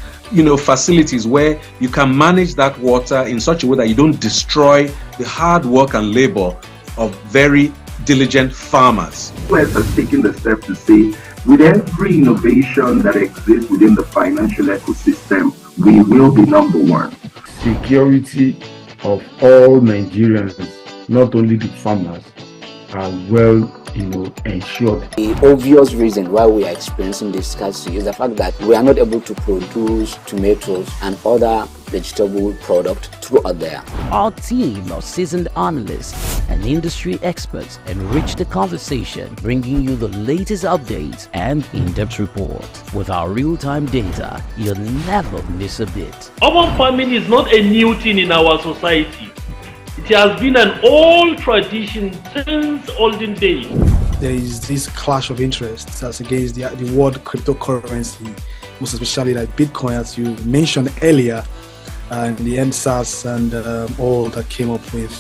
facilities where you can manage that water in such a way that you don't destroy the hard work and labor of very diligent farmers. West has taken the step to say, with every innovation that exists within the financial ecosystem, we will be number one. Security of all Nigerians, not only the farmers, are well ensured. The obvious reason why we are experiencing this scarcity is the fact that we are not able to produce tomatoes and other vegetable products throughout there. Our team of seasoned analysts and industry experts enrich the conversation, bringing you the latest updates and in-depth reports. With our real-time data, you'll never miss a bit. Urban farming is not a new thing in our society. It has been an old tradition since olden days. There is this clash of interests as against the world cryptocurrency, most especially like Bitcoin, as you mentioned earlier, and the NSAS and all that came up with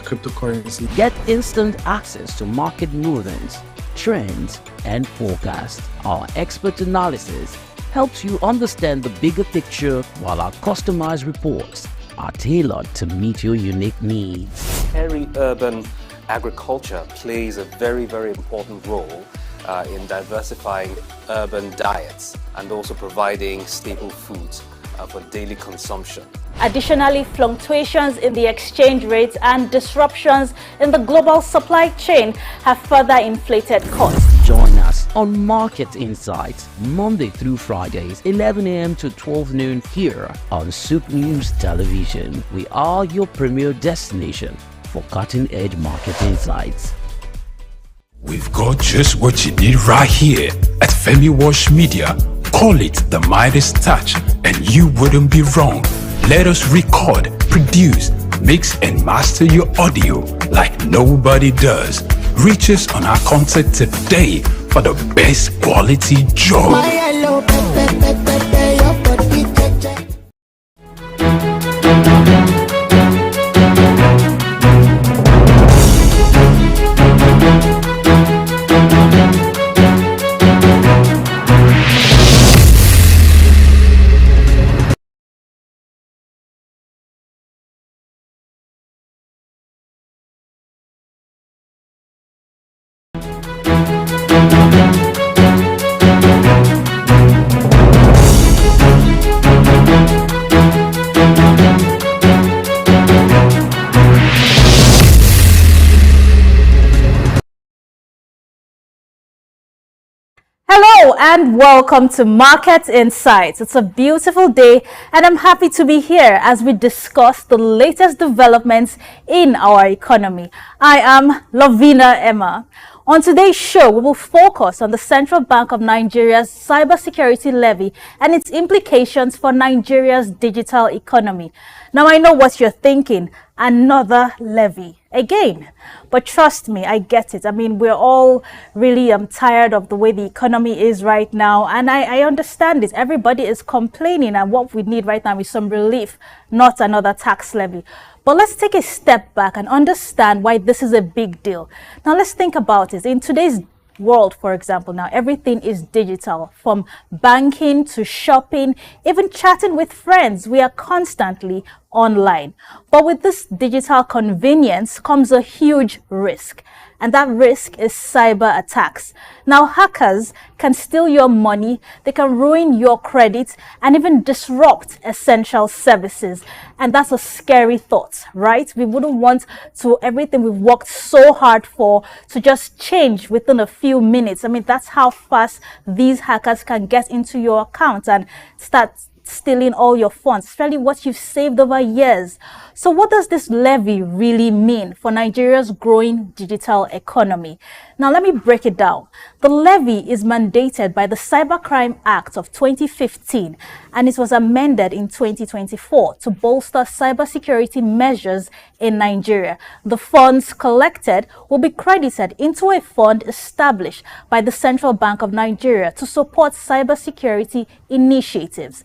cryptocurrency. Get instant access to market movements, trends, and forecasts. Our expert analysis helps you understand the bigger picture, while our customized reports are tailored to meet your unique needs. Peri-urban agriculture plays a very, very important role in diversifying urban diets and also providing staple foods for daily consumption. Additionally, fluctuations in the exchange rates and disruptions in the global supply chain have further inflated costs. Join us on Market Insights, Monday through Fridays, 11 a.m. to 12 noon here on SOUQ News Television. We are your premier destination for cutting-edge market insights. We've got just what you need right here at Femi Wash Media. Call it the Midas Touch and you wouldn't be wrong. Let us record, produce, mix and master your audio like nobody does. Reach us on our contact today for the best quality job. Hello and welcome to Market Insights. It's a beautiful day and I'm happy to be here as we discuss the latest developments in our economy. I am Lovina Emma. On today's show, we will focus on the Central Bank of Nigeria's cybersecurity levy and its implications for Nigeria's digital economy. Now, I know what you're thinking, another levy again. But trust me, I get it. I mean, we're all really tired of the way the economy is right now. And I understand it. Everybody is complaining. And what we need right now is some relief, not another tax levy. But let's take a step back and understand why this is a big deal. Now, let's think about it. In today's world, for example, now everything is digital, from banking to shopping, even chatting with friends. We are constantly online. But with this digital convenience comes a huge risk. And that risk is cyber attacks. Now, hackers can steal your money, they can ruin your credit, and even disrupt essential services. And that's a scary thought, right? We wouldn't want to everything we've worked so hard for to just change within a few minutes. I mean, that's how fast these hackers can get into your account and start stealing all your funds, especially what you've saved over years. So what does this levy really mean for Nigeria's growing digital economy? Now, let me break it down. The levy is mandated by the Cybercrime Act of 2015, and it was amended in 2024 to bolster cybersecurity measures in Nigeria. The funds collected will be credited into a fund established by the Central Bank of Nigeria to support cybersecurity initiatives.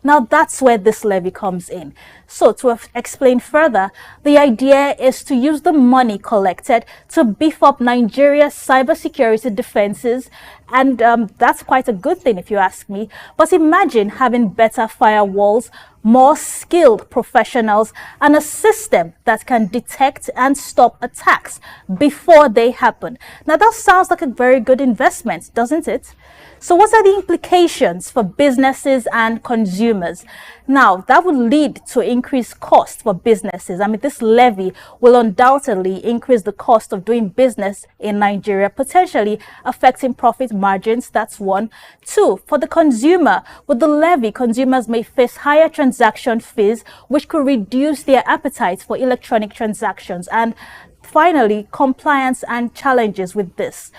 Now, that's where this levy comes in. So, to explain further, the idea is to use the money collected to beef up Nigeria's cybersecurity defenses. And that's quite a good thing if you ask me. But imagine having better firewalls, more skilled professionals, and a system that can detect and stop attacks before they happen. Now, that sounds like a very good investment, doesn't it? So what are the implications for businesses and consumers? Now, that would lead to increased costs for businesses. I mean, this levy will undoubtedly increase the cost of doing business in Nigeria, potentially affecting profit margins. That's one. Two, for the consumer, with the levy, consumers may face higher transaction fees, which could reduce their appetite for electronic transactions. And finally, compliance and challenges with this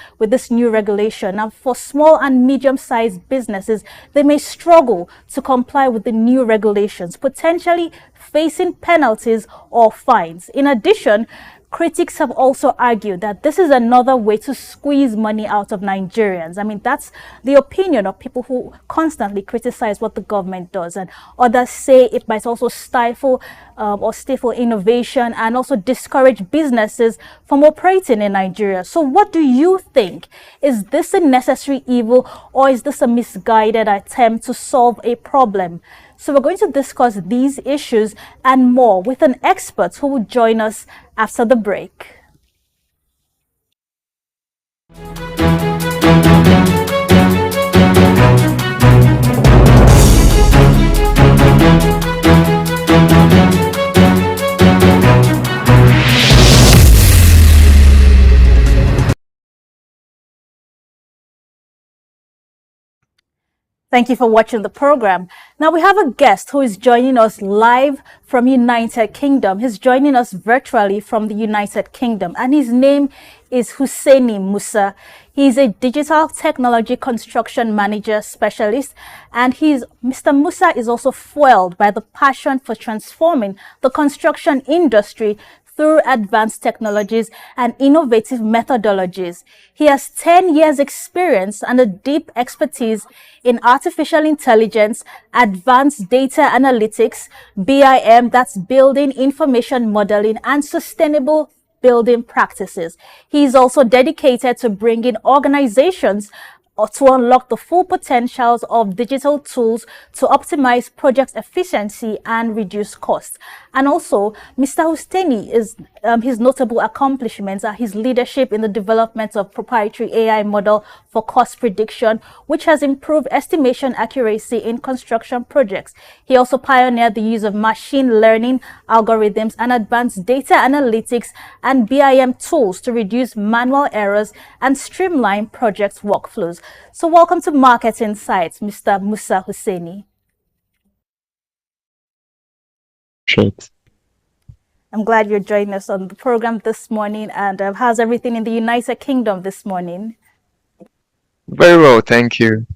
new regulation. Now, for small and medium-sized businesses, they may struggle to comply with the new regulations, potentially facing penalties or fines. In addition, critics have also argued that this is another way to squeeze money out of Nigerians. I mean, that's the opinion of people who constantly criticize what the government does. And others say it might also stifle innovation and also discourage businesses from operating in Nigeria. So what do you think? Is this a necessary evil, or is this a misguided attempt to solve a problem? So we're going to discuss these issues and more with an expert who will join us after the break. Thank you for watching the program. Now we have a guest who is joining us live from United Kingdom. He's joining us virtually from the United Kingdom, and his name is Hussaini Musa. He's a digital technology construction manager specialist, and Mr. Musa is also fueled by the passion for transforming the construction industry through advanced technologies and innovative methodologies. He has 10 years experience and a deep expertise in artificial intelligence, advanced data analytics, BIM, that's building information modeling, and sustainable building practices. He is also dedicated to bringing organizations to unlock the full potentials of digital tools to optimize project efficiency and reduce costs. And also, Mr. Hussaini his notable accomplishments are his leadership in the development of proprietary AI model for cost prediction, which has improved estimation accuracy in construction projects. He also pioneered the use of machine learning algorithms and advanced data analytics and BIM tools to reduce manual errors and streamline project workflows. So welcome to Market Insights, Mr. Musa Husseini. I'm glad you're joining us on the program this morning. And how's everything in the United Kingdom this morning? Very well, thank you.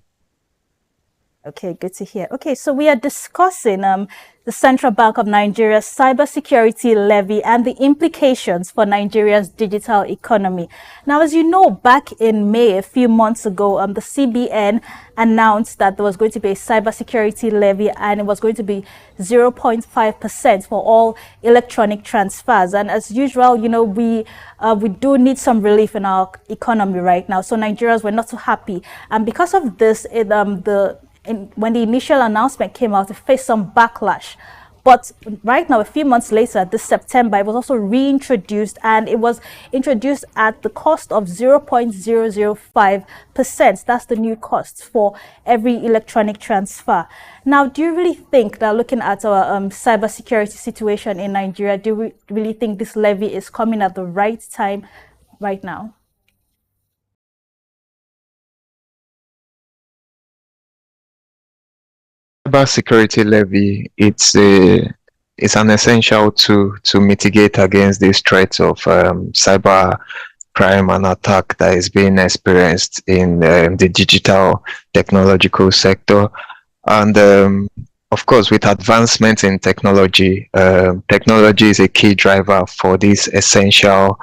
Okay, good to hear. Okay, so we are discussing the Central Bank of Nigeria's cybersecurity levy and the implications for Nigeria's digital economy. Now, as you know, back in May, a few months ago, the CBN announced that there was going to be a cybersecurity levy and it was going to be 0.5% for all electronic transfers. And as usual, you know, we do need some relief in our economy right now. So Nigerians were not too happy. And because of this, when the initial announcement came out, it faced some backlash. But right now, a few months later, this September, it was also reintroduced, and it was introduced at the cost of 0.005%. That's the new cost for every electronic transfer. Now, do you really think that looking at our cybersecurity situation in Nigeria, do we really think this levy is coming at the right time right now? Cybersecurity levy, it's an essential to mitigate against these threats of cyber crime and attack that is being experienced in the digital technological sector. And of course, with advancements in technology, technology is a key driver for these essential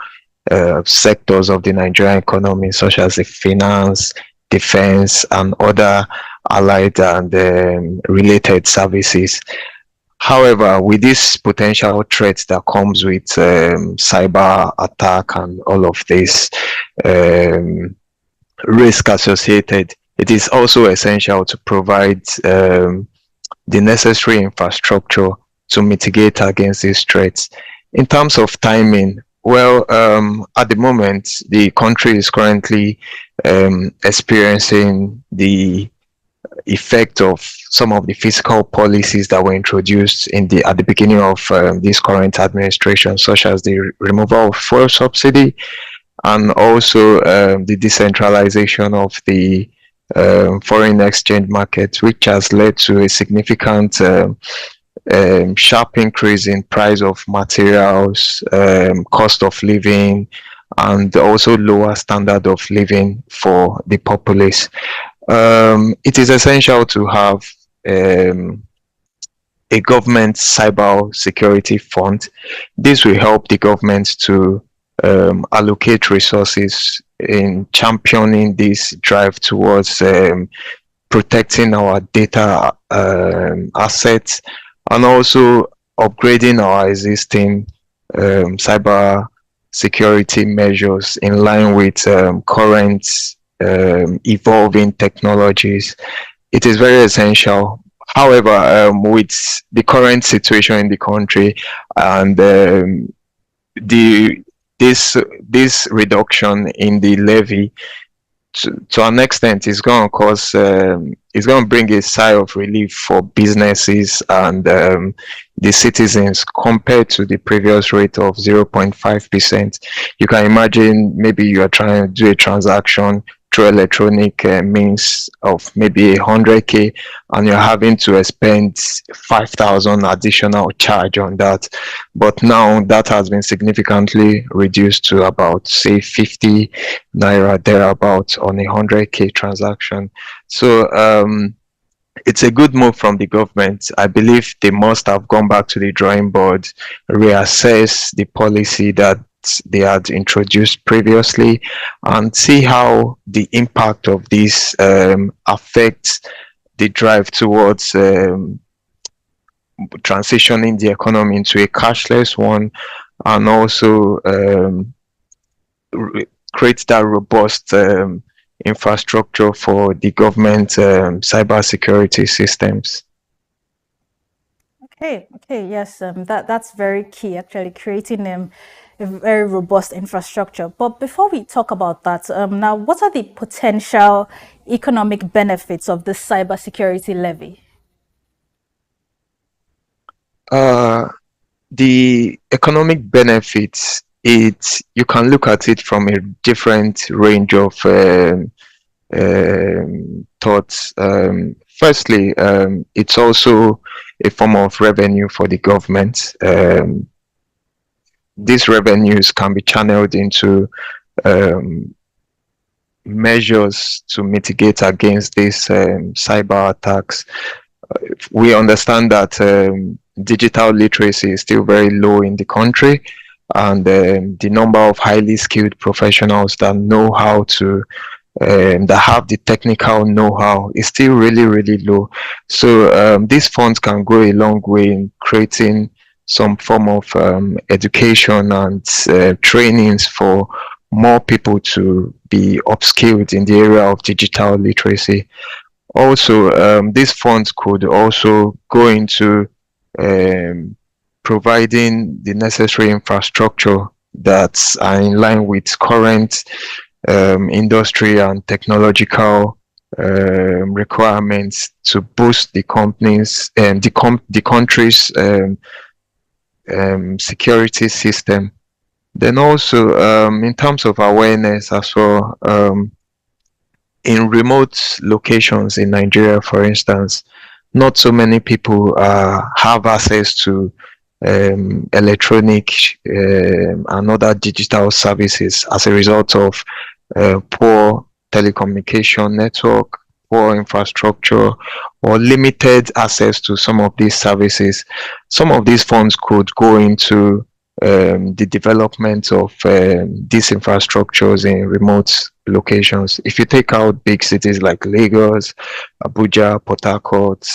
sectors of the Nigerian economy, such as the finance, defense, and other allied and related services. However, with this potential threat that comes with cyber attack and all of this risk associated, it is also essential to provide the necessary infrastructure to mitigate against these threats. In terms of timing, well, at the moment, the country is currently experiencing the effect of some of the fiscal policies that were introduced at the beginning of this current administration, such as the removal of fuel subsidy and also the decentralization of the foreign exchange market, which has led to a significant sharp increase in price of materials, cost of living, and also lower standard of living for the populace. It is essential to have a government cyber security fund. This will help the government to allocate resources in championing this drive towards protecting our data assets and also upgrading our existing cyber security measures in line with current evolving technologies. It is very essential. However, with the current situation in the country and this reduction in the levy, to an extent, is going to cause it's going to bring a sigh of relief for businesses and the citizens compared to the previous rate of 0.5%. You can imagine maybe you are trying to do a transaction through electronic means of maybe 100k and you're having to spend 5,000 additional charge on that, but now that has been significantly reduced to about, say, 50 naira thereabout on a 100k transaction. So it's a good move from the government. I believe they must have gone back to the drawing board, reassess the policy that they had introduced previously, and see how the impact of this affects the drive towards transitioning the economy into a cashless one, and also create that robust infrastructure for the government cybersecurity systems. Okay, yes, that's very key, actually, creating a very robust infrastructure. But before we talk about that, now, what are the potential economic benefits of this cybersecurity levy? The economic benefits, you can look at it from a different range of thoughts. Firstly, it's also a form of revenue for the government. These revenues can be channeled into measures to mitigate against these cyber attacks. We understand that digital literacy is still very low in the country, and the number of highly skilled professionals that know how to that have the technical know-how is still really, really low. So these funds can go a long way in creating some form of education and trainings for more people to be upskilled in the area of digital literacy. Also, these funds could also go into providing the necessary infrastructure that's in line with current industry and technological requirements to boost the companies and the country's security system. Then also in terms of awareness as well, in remote locations in Nigeria, for instance, not so many people have access to electronic and other digital services as a result of poor telecommunication network, poor infrastructure, or limited access to some of these services. Some of these funds could go into the development of these infrastructures in remote locations. If you take out big cities like Lagos, Abuja, Port Harcourt,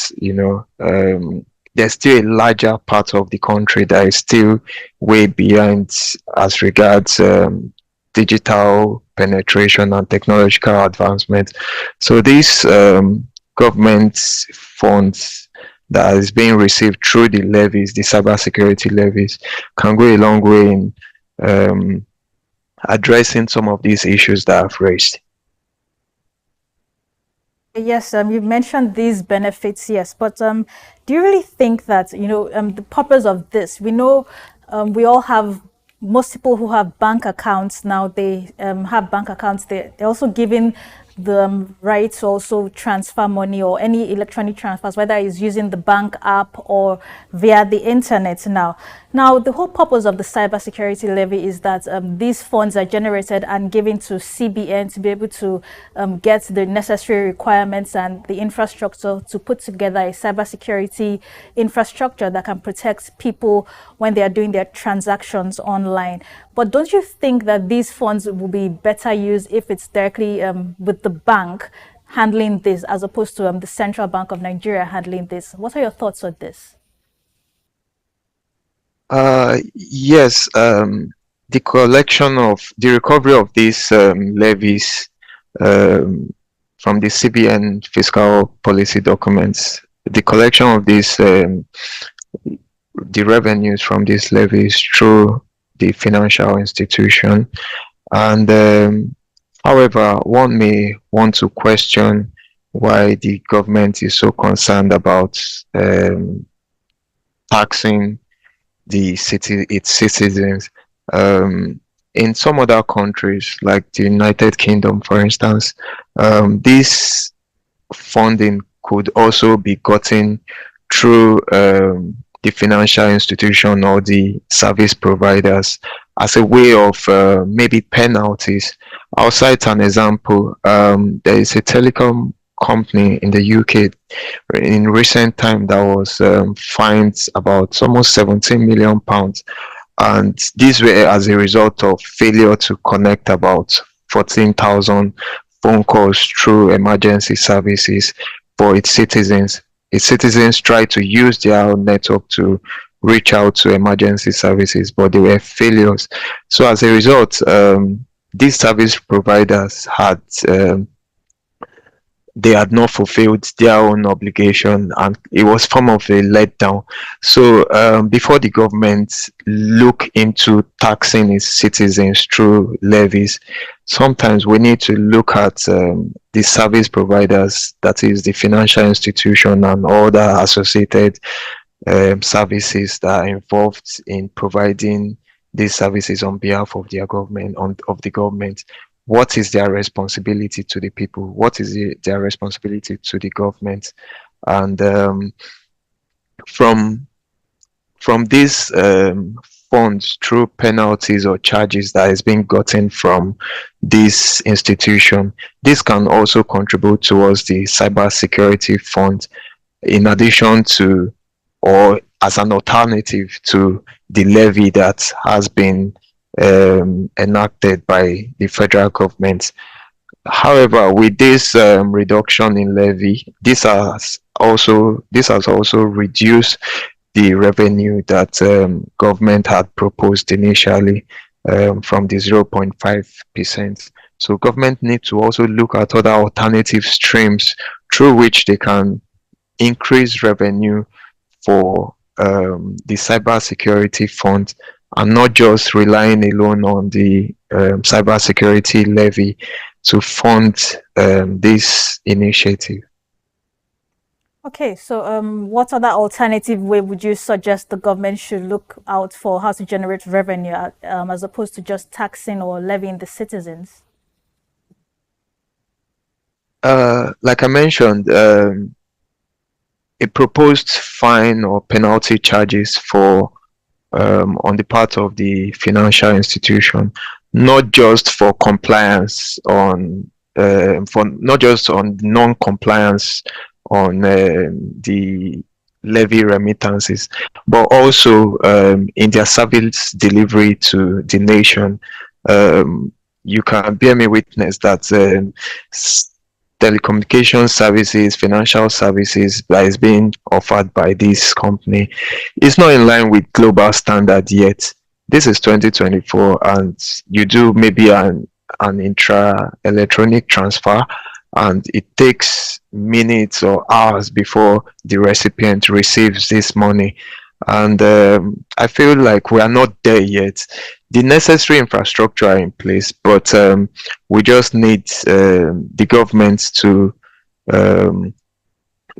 there's still a larger part of the country that is still way behind as regards digital penetration and technological advancement. So these government funds that is being received through the levies, the cybersecurity levies, can go a long way in addressing some of these issues that I've raised. Yes, you mentioned these benefits, yes, but do you really think that, the purpose of this, we know we all have, most people who have bank accounts now, they have bank accounts, they're also given the right to also transfer money or any electronic transfers, whether it's using the bank app or via the internet now. Now, the whole purpose of the cybersecurity levy is that these funds are generated and given to CBN to be able to get the necessary requirements and the infrastructure to put together a cybersecurity infrastructure that can protect people when they are doing their transactions online. But don't you think that these funds will be better used if it's directly with the bank handling this as opposed to the Central Bank of Nigeria handling this? What are your thoughts on this? Yes, the recovery of these levies from the CBN fiscal policy documents, the collection of these, the revenues from these levies through the financial institution. And however, one may want to question why the government is so concerned about taxing its citizens. In some other countries, like the United Kingdom, for instance, this funding could also be gotten through the financial institution or the service providers as a way of maybe penalties. I'll cite an example. There is a telecom company in the UK in recent time that was fined about almost £17 million, and these were as a result of failure to connect about 14,000 phone calls through emergency services for its citizens. Its citizens tried to use their own network to reach out to emergency services, but they were failures. So as a result, these service providers had they had not fulfilled their own obligation, and it was form of a letdown. So before the government look into taxing its citizens through levies, sometimes we need to look at the service providers, that is the financial institution and other associated services that are involved in providing these services on behalf of their government, of the government. what is their responsibility to the people, what is their responsibility to the government. And from these funds through penalties or charges that is being gotten from this institution, this can also contribute towards the cybersecurity fund, in addition to, or as an alternative to, the levy that has been enacted by the federal government. However, with this reduction in levy, this has also reduced the revenue that government had proposed initially, from the 0.5%. So government need to also look at other alternative streams through which they can increase revenue for the cybersecurity fund, and not just relying alone on the cybersecurity levy to fund this initiative. Okay, so what other alternative way would you suggest the government should look out for how to generate revenue, as opposed to just taxing or levying the citizens? Like I mentioned, a proposed fine or penalty charges for on the part of the financial institution, not just for compliance on not just on non-compliance on the levy remittances, but also in their service delivery to the nation. You can bear me witness that telecommunication services, financial services that is being offered by this company is not in line with global standard yet. This is 2024, and you do maybe an intra-electronic transfer, and it takes minutes or hours before the recipient receives this money. And I feel like we are not there yet. The necessary infrastructure are in place, but we just need the government to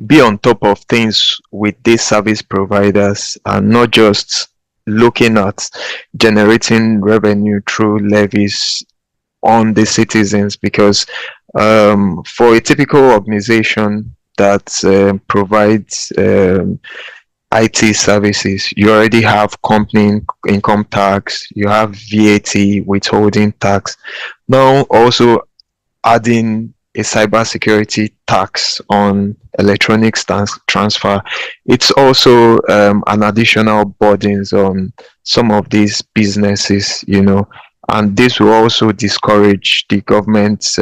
be on top of things with these service providers, and not just looking at generating revenue through levies on the citizens, because for a typical organization that provides IT services, you already have company income tax, you have VAT, withholding tax. Now also adding a cybersecurity tax on electronic transfer, it's also an additional burdens on some of these businesses, you know, and this will also discourage the government's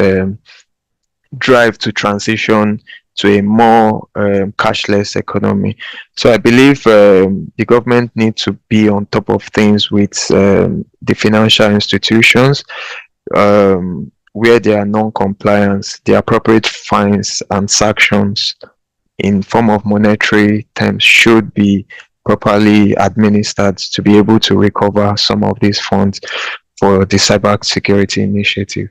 drive to transition to a more cashless economy. So I believe the government needs to be on top of things with the financial institutions. Where there are non-compliance, the appropriate fines and sanctions in form of monetary terms should be properly administered to be able to recover some of these funds for the cybersecurity initiative.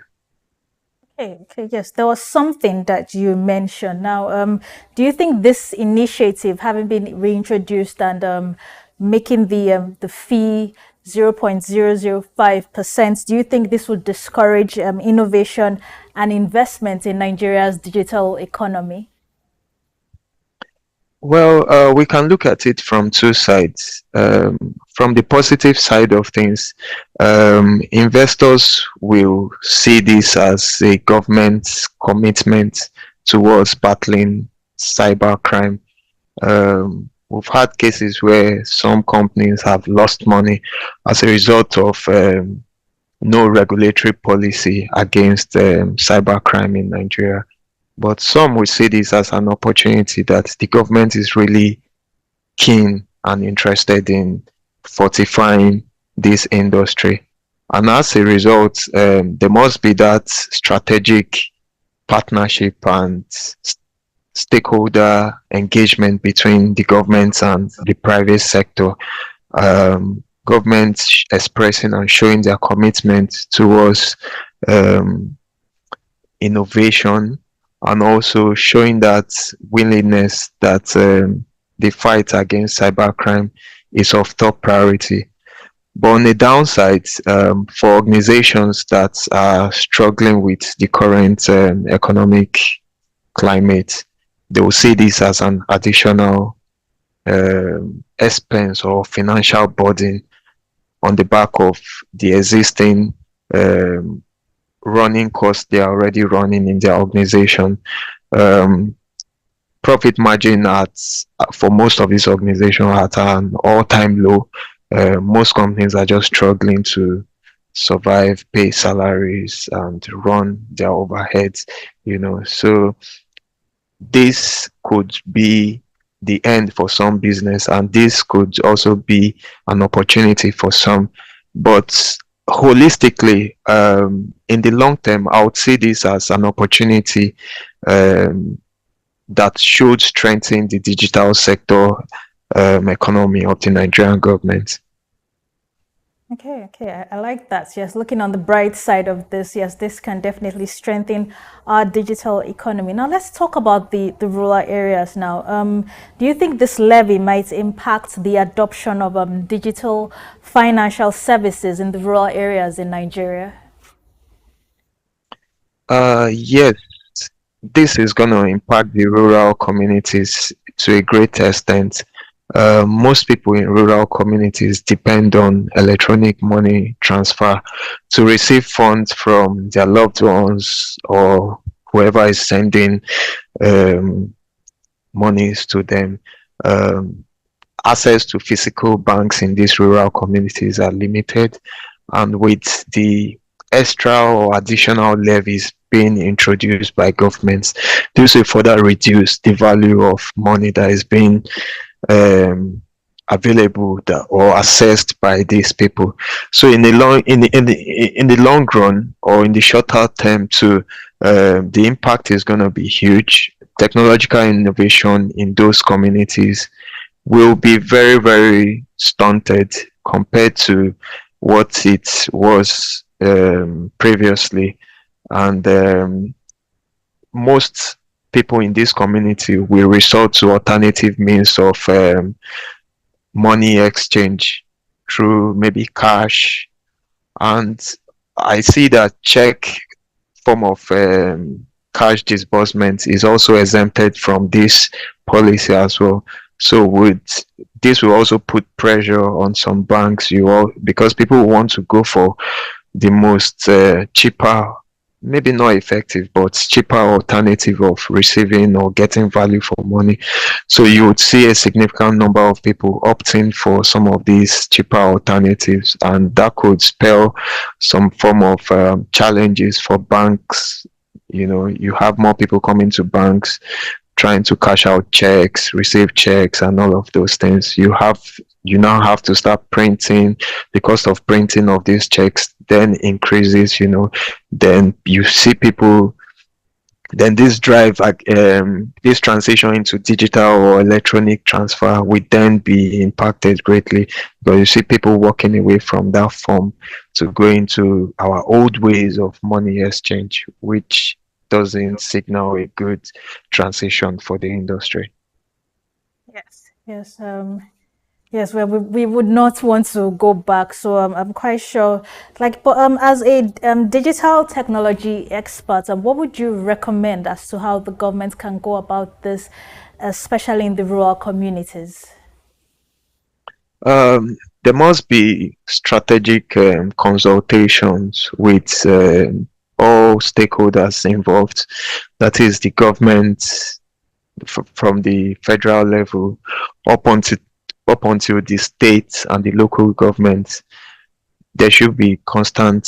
Okay, yes, there was something that you mentioned. Now, do you think this initiative, having been reintroduced and making the fee 0.005%, do you think this would discourage innovation and investment in Nigeria's digital economy? Well, we can look at it from two sides. From the positive side of things, investors will see this as a government's commitment towards battling cybercrime. We've had cases where some companies have lost money as a result of no regulatory policy against cybercrime in Nigeria. But some will see this as an opportunity that the government is really keen and interested in fortifying this industry. And as a result, there must be that strategic partnership and stakeholder engagement between the government and the private sector. Governments expressing and showing their commitment towards innovation, and also showing that willingness that the fight against cybercrime is of top priority. But on the downside, for organizations that are struggling with the current economic climate, they will see this as an additional expense or financial burden on the back of the existing running costs they are already running in their organization. Profit margin for most of these organizations at an all-time low. Most companies are just struggling to survive, pay salaries, and run their overheads. So this could be the end for some business, and this could also be an opportunity for some. But holistically, in the long term, I would see this as an opportunity that should strengthen the digital sector economy of the Nigerian government. Okay, I like that. Yes, looking on the bright side of this, yes, this can definitely strengthen our digital economy. Now, let's talk about the rural areas now. Do you think this levy might impact the adoption of digital financial services in the rural areas in Nigeria? Yes, this is going to impact the rural communities to a great extent. Most people in rural communities depend on electronic money transfer to receive funds from their loved ones or whoever is sending monies to them. Access to physical banks in these rural communities are limited, and with the extra or additional levies being introduced by governments, this will further reduce the value of money that is being available or accessed by these people. So in the long run, or in the shorter term too, the impact is going to be huge. Technological innovation in those communities will be very, very stunted compared to what it was previously, and most people in this community will resort to alternative means of money exchange through maybe cash, and I see that check form of cash disbursement is also exempted from this policy as well. So this will also put pressure on some banks, because people want to go for the most cheaper, maybe not effective, but cheaper alternative of receiving or getting value for money. So you would see a significant number of people opting for some of these cheaper alternatives, and that could spell some form of challenges for banks. You have more people coming to banks trying to cash out checks, receive checks, and all of those things. You now have to start printing. The cost of printing of these checks then increases. Then you see people. Then this this transition into digital or electronic transfer will then be impacted greatly, because you see people walking away from that form to go into our old ways of money exchange, which doesn't signal a good transition for the industry. Yes, well, we would not want to go back. So I'm quite sure. But as a digital technology expert, what would you recommend as to how the government can go about this, especially in the rural communities? There must be strategic consultations with all stakeholders involved. That is the government from the federal level up until the state and the local government. There should be constant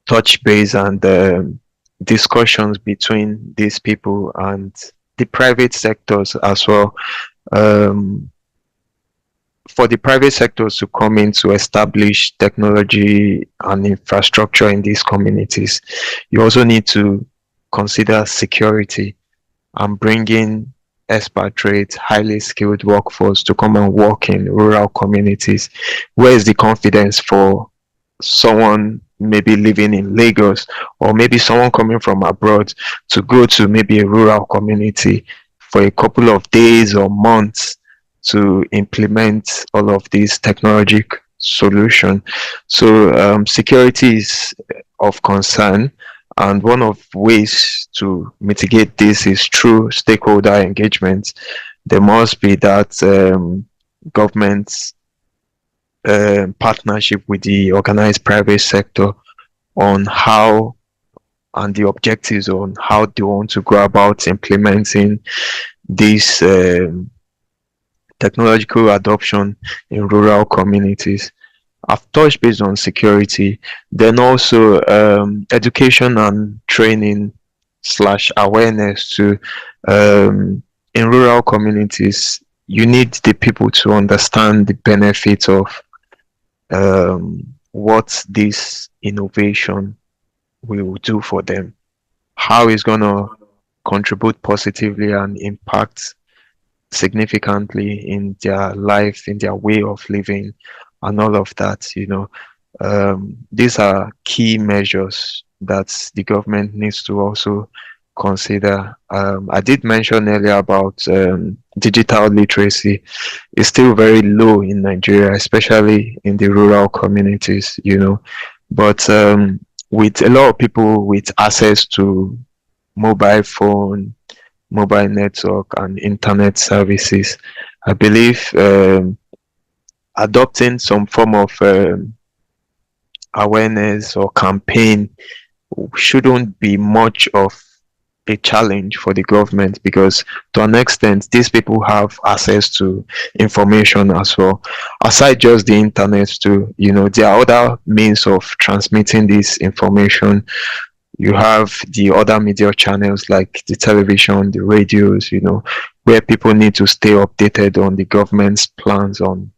touch base and discussions between these people and the private sectors as well. For the private sectors to come in to establish technology and infrastructure in these communities, you also need to consider security and bring in expatriate, highly skilled workforce to come and work in rural communities. Where is the confidence for someone maybe living in Lagos, or maybe someone coming from abroad, to go to maybe a rural community for a couple of days or months to implement all of these technology solution. So security is of concern, and one of ways to mitigate this is through stakeholder engagement. There must be that government partnership with the organized private sector on how and the objectives on how they want to go about implementing this technological adoption in rural communities. I've touched based on security, then also education and training slash awareness to in rural communities. You need the people to understand the benefits of what this innovation will do for them, how it's going to contribute positively and impact significantly in their life, in their way of living, and all of that. These are key measures that the government needs to also consider. I did mention earlier about digital literacy. It's still very low in Nigeria, especially in the rural communities, but with a lot of people with access to mobile phone, mobile network, and internet services, I believe adopting some form of awareness or campaign shouldn't be much of a challenge for the government, because to an extent these people have access to information as well, aside just the internet too. There are other means of transmitting this information. You have the other media channels like the television, the radios, where people need to stay updated on the government's plans on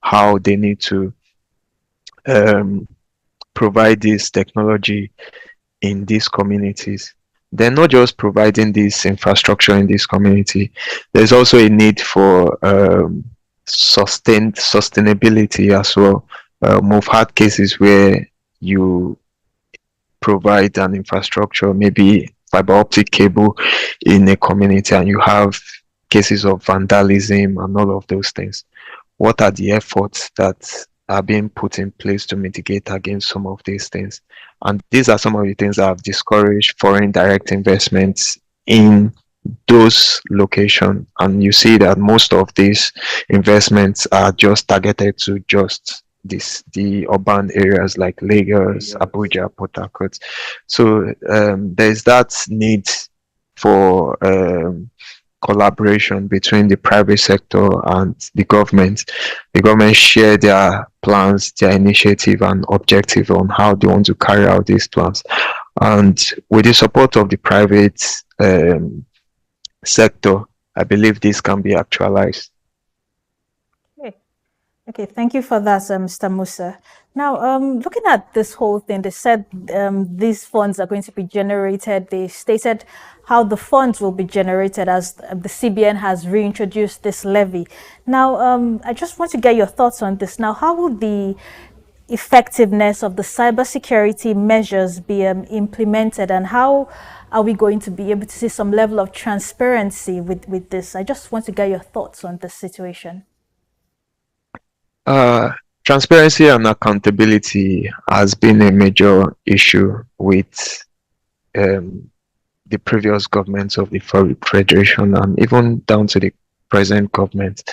how they need to provide this technology in these communities. They're not just providing this infrastructure in this community. There's also a need for sustainability as well. We've had cases where you provide an infrastructure, maybe fiber optic cable in a community, and you have cases of vandalism and all of those things. What are the efforts that are being put in place to mitigate against some of these things? And these are some of the things that have discouraged foreign direct investments in those locations. And you see that most of these investments are just targeted to just the urban areas like Lagos, Abuja, Port Harcourt. So there's that need for collaboration between the private sector and the government. The government share their plans, their initiative and objective on how they want to carry out these plans. And with the support of the private sector, I believe this can be actualized. Okay, thank you for that, Mr. Musa. Now, looking at this whole thing, they said these funds are going to be generated. They stated how the funds will be generated as the CBN has reintroduced this levy. Now, I just want to get your thoughts on this. Now, how will the effectiveness of the cybersecurity measures be implemented, and how are we going to be able to see some level of transparency with this? I just want to get your thoughts on this situation. Transparency and accountability has been a major issue with the previous governments of the Federation and even down to the present government.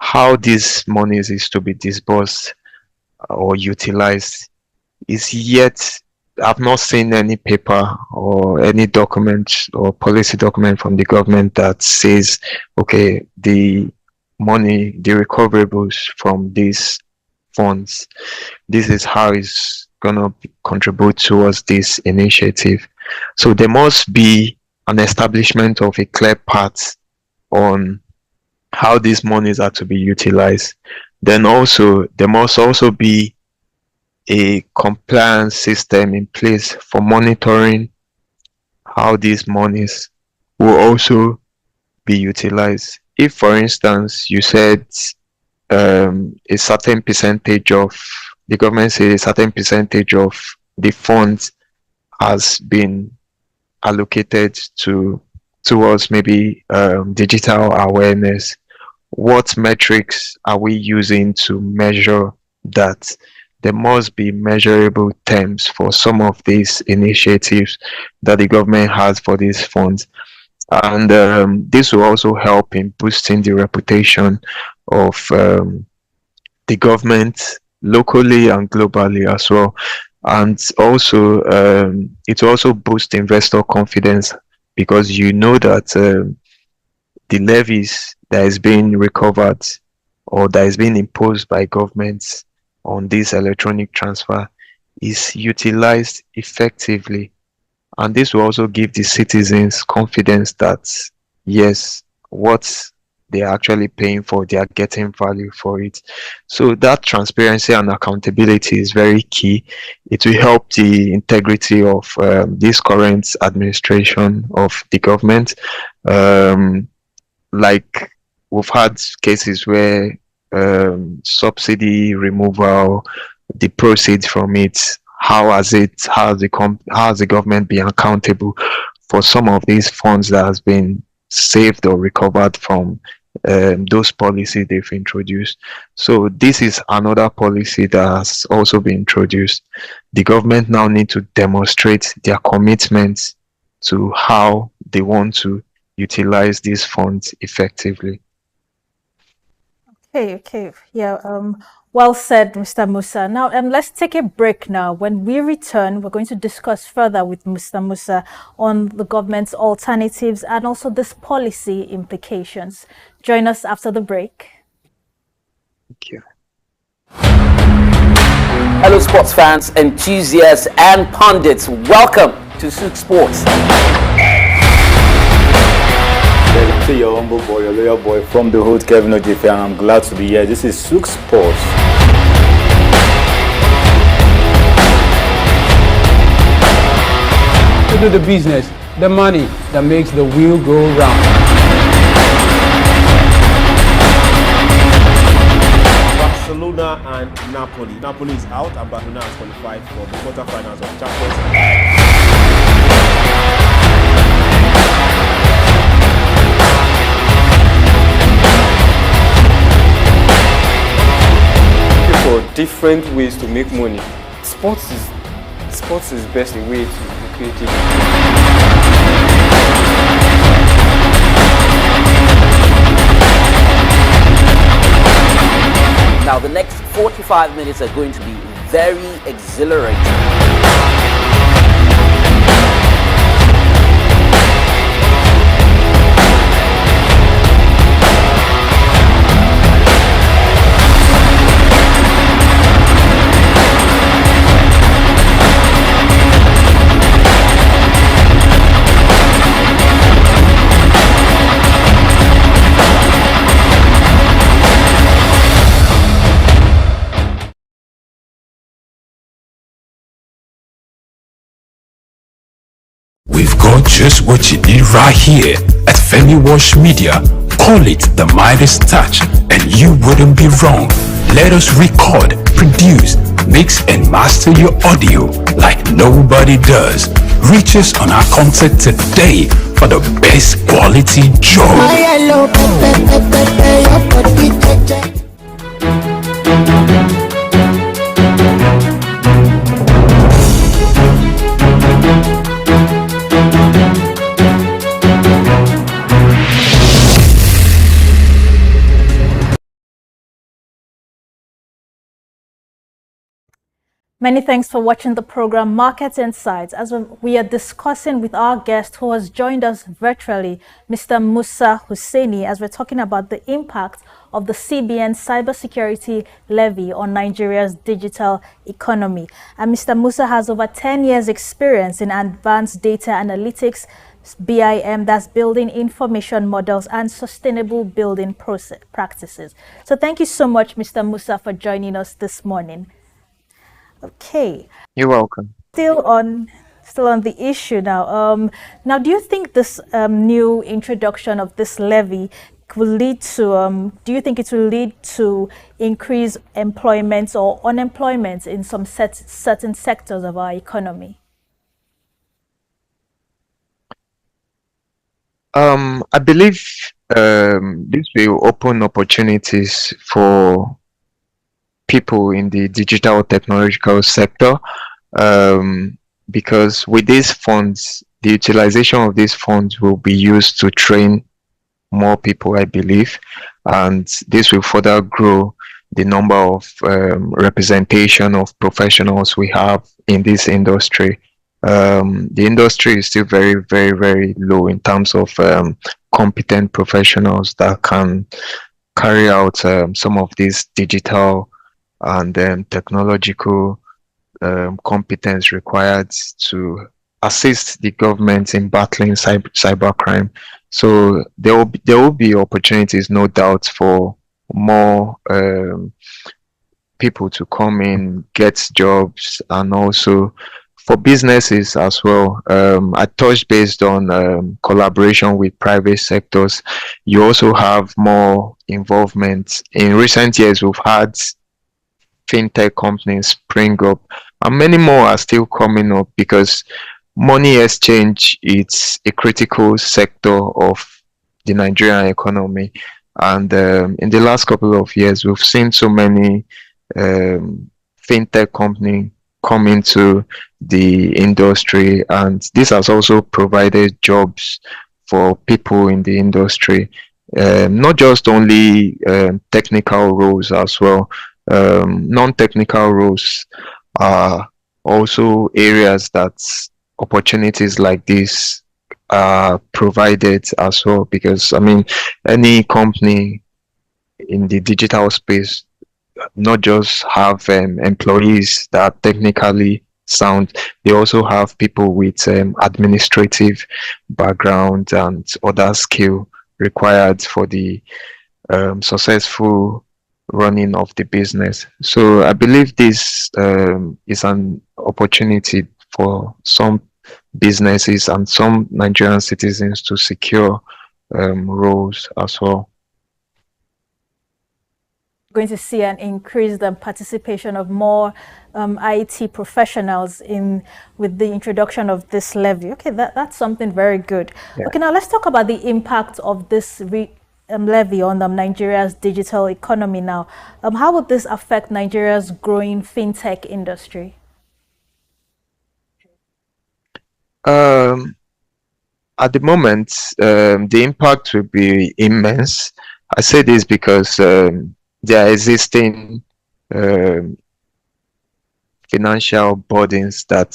How these monies is to be disbursed or utilized is yet, I've not seen any paper or any document or policy document from the government that says, okay, the money, the recoverables from these funds, this is how it's gonna contribute towards this initiative. So there must be an establishment of a clear path on how these monies are to be utilized. Then also there must also be a compliance system in place for monitoring how these monies will also be utilized. If, for instance, you said a certain percentage of the government said a certain percentage of the funds has been allocated to towards maybe digital awareness, what metrics are we using to measure that? There must be measurable terms for some of these initiatives that the government has for these funds. And this will also help in boosting the reputation of the government locally and globally as well. And also, it will also boost investor confidence, because you know that the levies that is being recovered or that is being imposed by governments on this electronic transfer is utilized effectively. And this will also give the citizens confidence that yes, what they are actually paying for, they are getting value for it. So that transparency and accountability is very key. It will help the integrity of this current administration of the government. Like we've had cases where subsidy removal, the proceeds from it, how has the government been accountable for some of these funds that has been saved or recovered from those policies they've introduced. So this is another policy that has also been introduced. The government now need to demonstrate their commitment to how they want to utilize these funds effectively. Okay. Yeah, well said, Mr. Musa. Now, let's take a break now. When we return, we're going to discuss further with Mr. Musa on the government's alternatives and also this policy implications. Join us after the break. Thank you. Hello, sports fans, enthusiasts, and pundits. Welcome to SOUQ Sports. Say your humble boy, your loyal boy from the hood, Kevin Ojefe, and I'm glad to be here. This is SOUQ Sports. To do the business, the money that makes the wheel go round. Barcelona and Napoli. Napoli is out and Barcelona has qualified for the quarterfinals of Champions League. For different ways to make money. Sports is best a way to be creative. Now, the next 45 minutes are going to be very exhilarating. We've got just what you need right here at Femi Wash Media. Call it the Midas Touch and you wouldn't be wrong. Let us record, produce, mix and master your audio like nobody does. Reach us on our contact today for the best quality job. Many thanks for watching the program Market Insights, as we are discussing with our guest who has joined us virtually, Mr. Musa Hussaini, as we're talking about the impact of the CBN cybersecurity levy on Nigeria's digital economy. And Mr. Musa has over 10 years experience in advanced data analytics, BIM, that's building information models and sustainable building practices. So thank you so much, Mr. Musa, for joining us this morning. Okay. You're welcome. Still on the issue now. Now, do you think this new introduction of this levy will lead to? Do you think it will lead to increased employment or unemployment in some certain sectors of our economy? I believe this will open opportunities for people in the digital technological sector, because with these funds, the utilization of these funds will be used to train more people, I believe, and this will further grow the number of representation of professionals we have in this industry. The industry is still very, very, very low in terms of competent professionals that can carry out some of these digital and technological competence required to assist the government in battling cybercrime. So there will be opportunities, no doubt, for more people to come in, get jobs, and also for businesses as well. I touched based on collaboration with private sectors. You also have more involvement. In recent years, we've had fintech companies spring up, and many more are still coming up because money exchange is a critical sector of the Nigerian economy. And in the last couple of years, we've seen so many fintech companies come into the industry, and this has also provided jobs for people in the industry, not just only technical roles as well. Non-technical roles are also areas that opportunities like this are provided as well, because I mean, any company in the digital space not just have employees that are technically sound, they also have people with administrative background and other skill required for the successful running of the business. So I believe this is an opportunity for some businesses and some Nigerian citizens to secure roles as well. Going to see an increased participation of more IT professionals with the introduction of this levy. Okay, that's something very good. Yeah. Okay, now let's talk about the impact of this levy on Nigeria's digital economy now. How would this affect Nigeria's growing fintech industry? At the moment, the impact will be immense. I say this because there are existing financial burdens that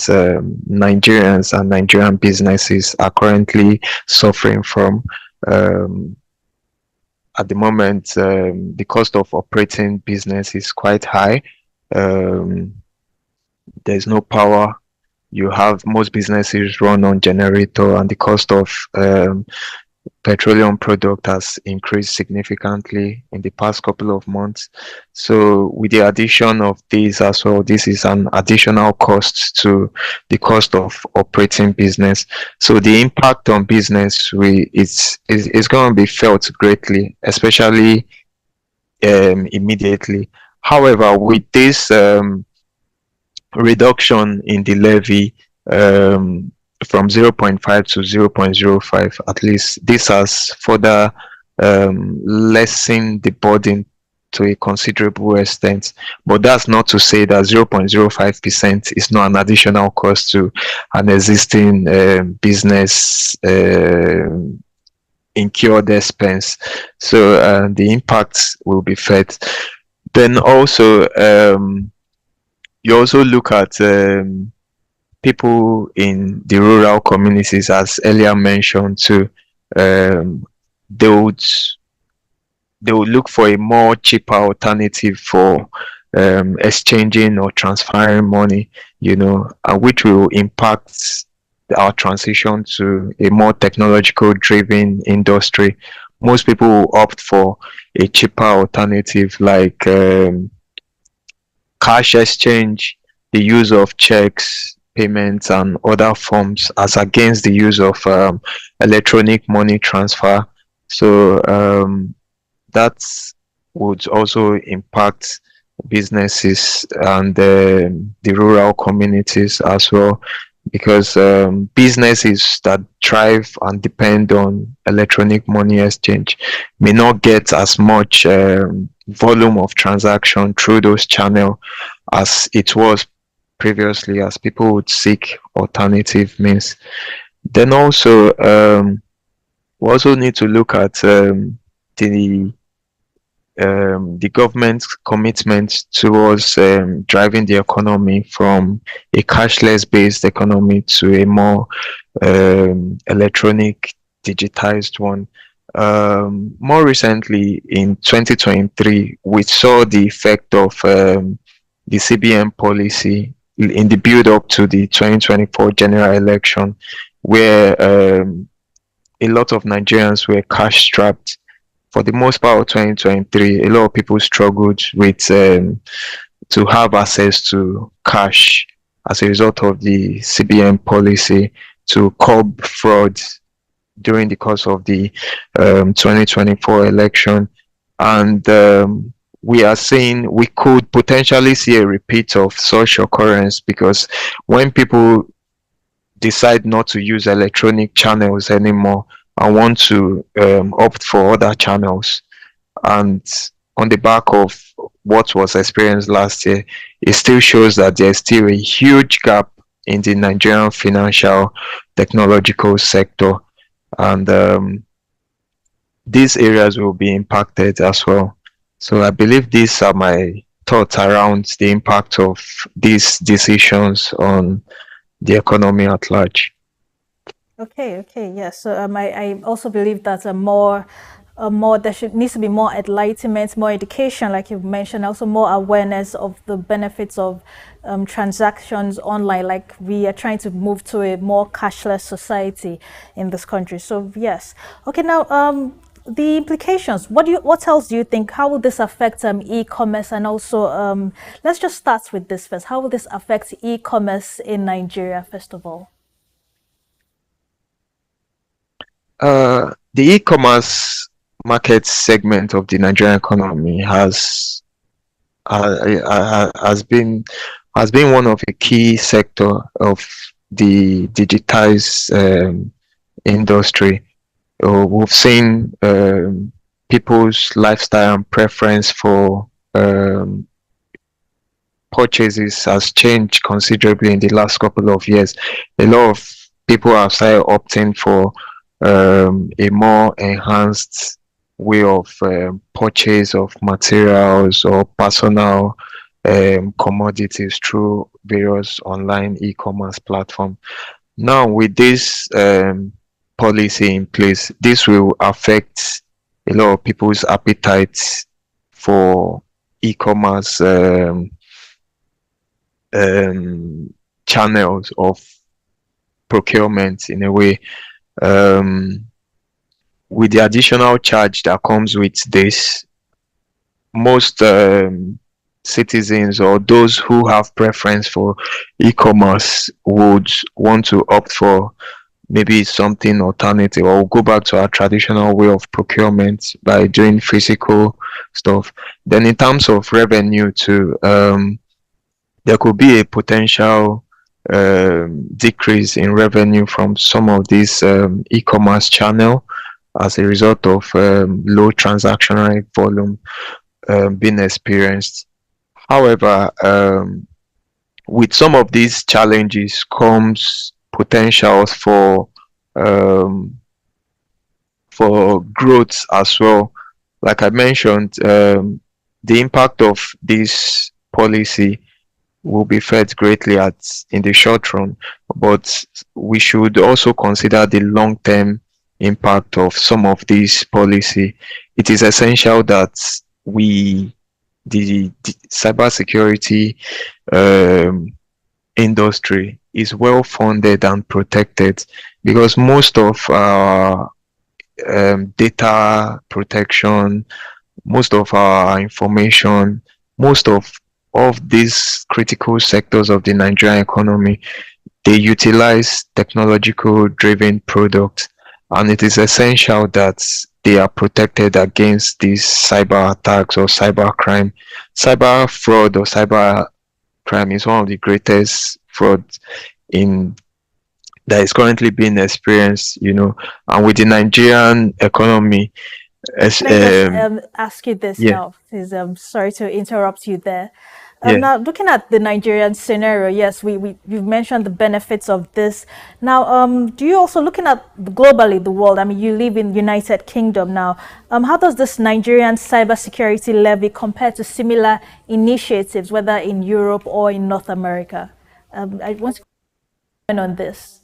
Nigerians and Nigerian businesses are currently suffering from. At the moment, the cost of operating business is quite high. There's no power. You have most businesses run on generator, and the cost of petroleum product has increased significantly in the past couple of months. So with the addition of this as well, this is an additional cost to the cost of operating business. So the impact on business is going to be felt greatly, especially immediately. However, with this reduction in the levy from 0.5 to 0.05, at least this has further lessened the burden to a considerable extent. But that's not to say that 0.05% is not an additional cost to an existing business incurred expense. So the impact will be felt. Then also you also look at people in the rural communities, as earlier mentioned too. They would look for a more cheaper alternative for exchanging or transferring money, which will impact our transition to a more technological driven industry. Most people will opt for a cheaper alternative like cash exchange, the use of checks, payments, and other forms, as against the use of electronic money transfer. So that would also impact businesses and the rural communities as well. because businesses that thrive and depend on electronic money exchange may not get as much volume of transaction through those channels as it was previously, as people would seek alternative means. Then also, we also need to look at the government's commitment towards driving the economy from a cashless based economy to a more electronic, digitized one. More recently, in 2023, we saw the effect of the CBN policy in the build up to the 2024 general election, where a lot of Nigerians were cash strapped. For the most part of 2023, a lot of people struggled with to have access to cash as a result of the CBN policy to curb fraud during the course of the 2024 election. And we are saying we could potentially see a repeat of such occurrence, because when people decide not to use electronic channels anymore and want to opt for other channels, and on the back of what was experienced last year, it still shows that there's still a huge gap in the Nigerian financial technological sector, and these areas will be impacted as well. So I believe these are my thoughts around the impact of these decisions on the economy at large. Okay, yes. So I also believe that there needs to be more enlightenment, more education, like you mentioned, also more awareness of the benefits of transactions online. Like we are trying to move to a more cashless society in this country. So yes. Okay, now the implications. What else do you think? How will this affect e-commerce, and also let's just start with this first. How will this affect e-commerce in Nigeria first of all? The e-commerce market segment of the Nigerian economy has been one of the key sector of the digitized industry. We've seen people's lifestyle and preference for purchases has changed considerably in the last couple of years. A lot of people have started opting for a more enhanced way of purchase of materials or personal commodities through various online e-commerce platforms. Now, with this policy in place, this will affect a lot of people's appetite for e-commerce channels of procurement in a way. With the additional charge that comes with this, most citizens or those who have preference for e-commerce would want to opt for maybe something alternative, or go back to our traditional way of procurement by doing physical stuff. Then in terms of revenue too, there could be a potential decrease in revenue from some of these e-commerce channel as a result of low transactional volume being experienced. However, with some of these challenges comes potentials for growth as well. Like I mentioned, the impact of this policy will be felt greatly in the short run, but we should also consider the long-term impact of some of these policy. It is essential that the cybersecurity industry is well funded and protected, because most of our data protection, most of our information, most of these critical sectors of the Nigerian economy, they utilize technological driven products, and it is essential that they are protected against these cyber attacks or cyber crime. Cyber fraud or cyber crime is one of the greatest fraud in that is currently being experienced, and with the Nigerian economy, as Can I just ask you this yeah, now? Please, sorry to interrupt you there. yeah. Now, looking at the Nigerian scenario, yes, you've mentioned the benefits of this. Now, do you also, looking at globally the world? I mean, you live in United Kingdom now. How does this Nigerian cybersecurity levy compare to similar initiatives, whether in Europe or in North America? I want to comment on this.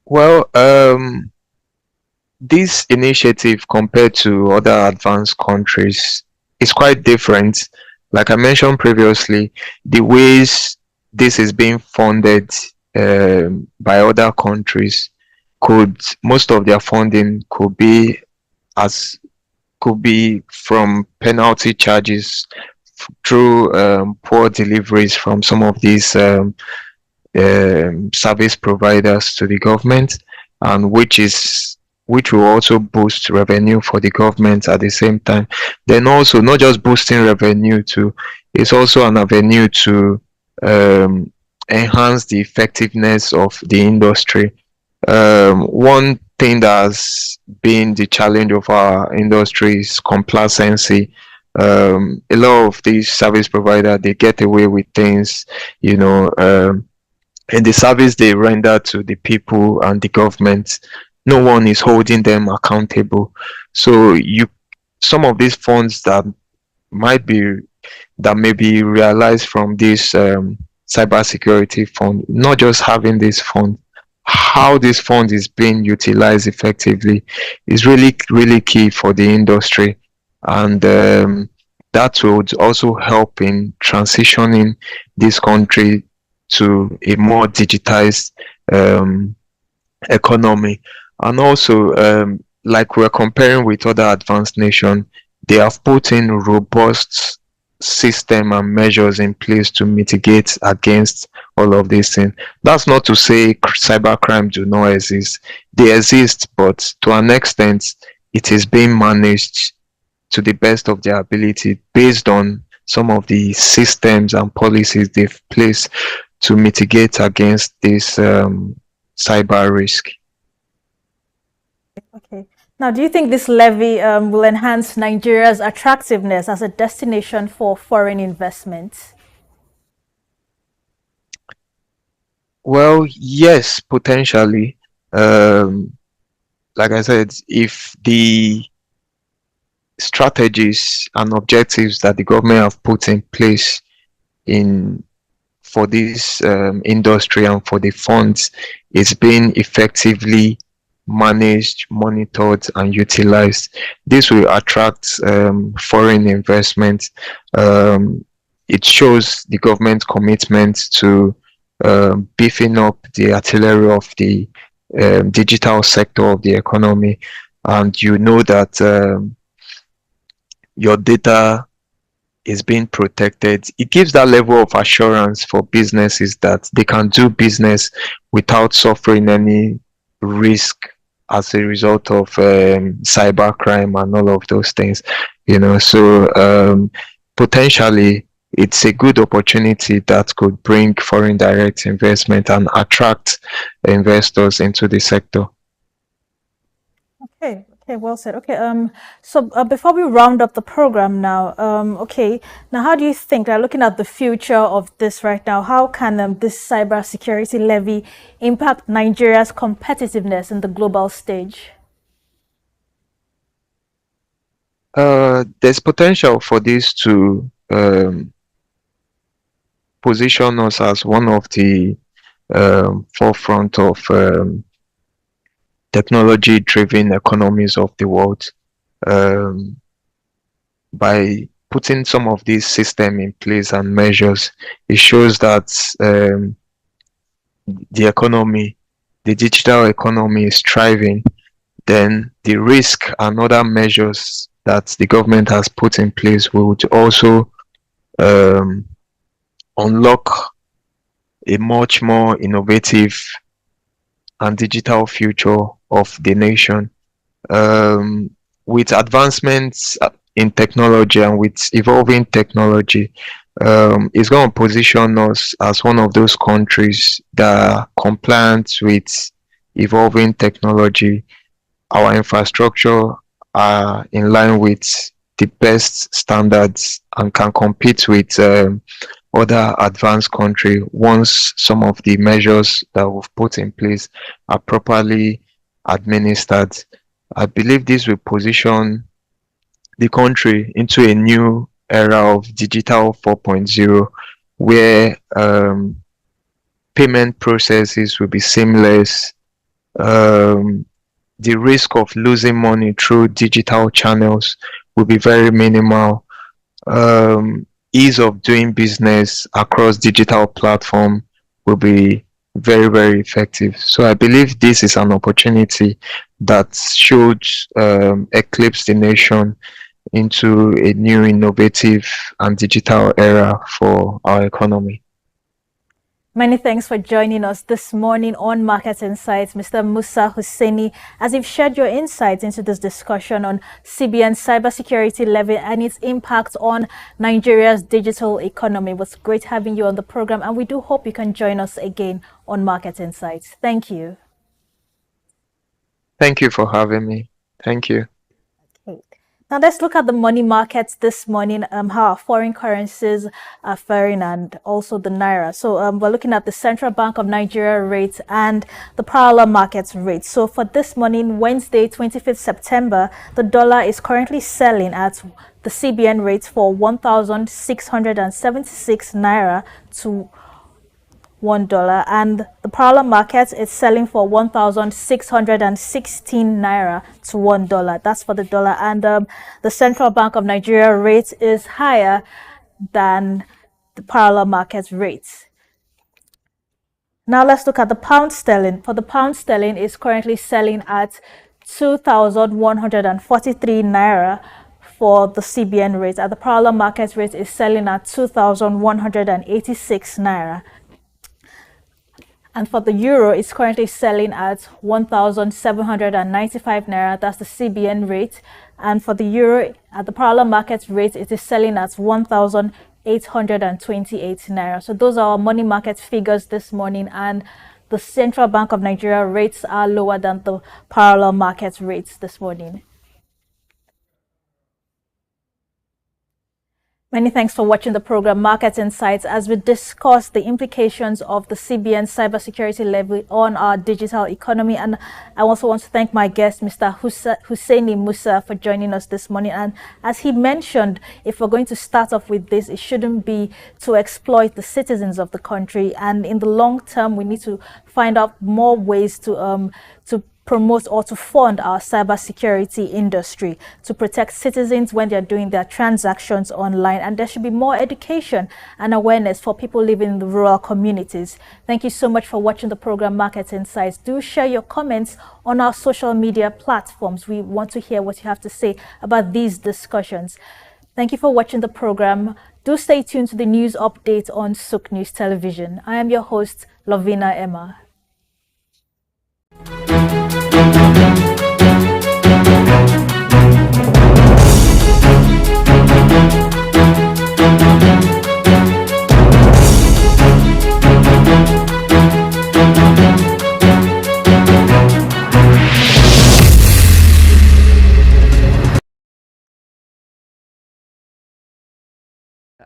Well, this initiative compared to other advanced countries is quite different. Like I mentioned previously, the ways this is being funded by other countries most of their funding could be from penalty charges through poor deliveries from some of these service providers to the government, and which will also boost revenue for the government at the same time. Then also not just boosting revenue too, it's also an avenue to enhance the effectiveness of the industry. One thing that's been the challenge of our industry is complacency. A lot of these service providers, they get away with things, and the service they render to the people and the government, no one is holding them accountable. So some of these funds may be realized from this cybersecurity fund, not just having this fund, how this fund is being utilized effectively is really, really key for the industry. And that would also help in transitioning this country to a more digitized economy. And also, like we're comparing with other advanced nations, they have put in robust system and measures in place to mitigate against all of these things. That's not to say cybercrime do not exist. They exist, but to an extent, it is being managed to the best of their ability based on some of the systems and policies they've placed to mitigate against this cyber risk. Okay. Now, do you think this levy will enhance Nigeria's attractiveness as a destination for foreign investment? Well, yes, potentially. Like I said, if the strategies and objectives that the government have put in place for this industry and for the funds is being effectively managed, monitored, and utilized, this will attract foreign investment. It shows the government's commitment to beefing up the artillery of the digital sector of the economy, and you know that your data is being protected. It gives that level of assurance for businesses that they can do business without suffering any risk as a result of cybercrime and all of those things, so potentially it's a good opportunity that could bring foreign direct investment and attract investors into the sector. Okay, well said. Okay, so before we round up the program now, okay, now how do you think, looking at the future of this right now, how can this cybersecurity levy impact Nigeria's competitiveness in the global stage? There's potential for this to position us as one of the forefront of technology-driven economies of the world, by putting some of these systems in place and measures. It shows that the digital economy is thriving. Then the risk and other measures that the government has put in place would also unlock a much more innovative and digital future of the nation. With advancements in technology and with evolving technology, It's going to position us as one of those countries that are compliant with evolving technology. Our infrastructure are in line with the best standards and can compete with other advanced countries once some of the measures that we've put in place are properly administered. I believe this will position the country into a new era of digital 4.0 where payment processes will be seamless. The risk of losing money through digital channels will be very minimal. Ease of doing business across digital platform will be very, very effective. So I believe this is an opportunity that should eclipse the nation into a new innovative and digital era for our economy. Many thanks for joining us this morning on Market Insights, Mr. Musa Hussaini, as you've shared your insights into this discussion on CBN cybersecurity levy and its impact on Nigeria's digital economy. It was great having you on the program, and we do hope you can join us again on Market Insights. Thank you. Thank you for having me. Thank you. Okay. Now let's look at the money markets this morning, how our foreign currencies are faring and also the Naira. So we're looking at the Central Bank of Nigeria rates and the parallel markets rates. So for this morning, Wednesday, 25th September, the dollar is currently selling at the CBN rates for 1,676 Naira to $1, and the parallel market is selling for 1,616 Naira to $1. That's for the dollar, and the Central Bank of Nigeria rate is higher than the parallel market rates. Now let's look at the pound sterling. For the pound sterling, is currently selling at 2,143 Naira for the CBN rate, and the parallel market rate is selling at 2,186 Naira. And for the euro, it's currently selling at 1,795 Naira. That's the CBN rate. And for the euro, at the parallel market rate, it is selling at 1,828 Naira. So those are our money market figures this morning. And the Central Bank of Nigeria rates are lower than the parallel market rates this morning. Many thanks for watching the program Market Insights as we discuss the implications of the CBN cybersecurity levy on our digital economy. And I also want to thank my guest, Mr. Hussaini Musa, for joining us this morning. And as he mentioned, if we're going to start off with this, it shouldn't be to exploit the citizens of the country. And in the long term, we need to find out more ways to promote or to fund our cybersecurity industry to protect citizens when they're doing their transactions online. And there should be more education and awareness for people living in the rural communities. Thank you so much for watching the program Market Insights. Do share your comments on our social media platforms. We want to hear what you have to say about these discussions. Thank you for watching the program. Do stay tuned to the news update on SOUQ News Television. I am your host, Lovina Emma.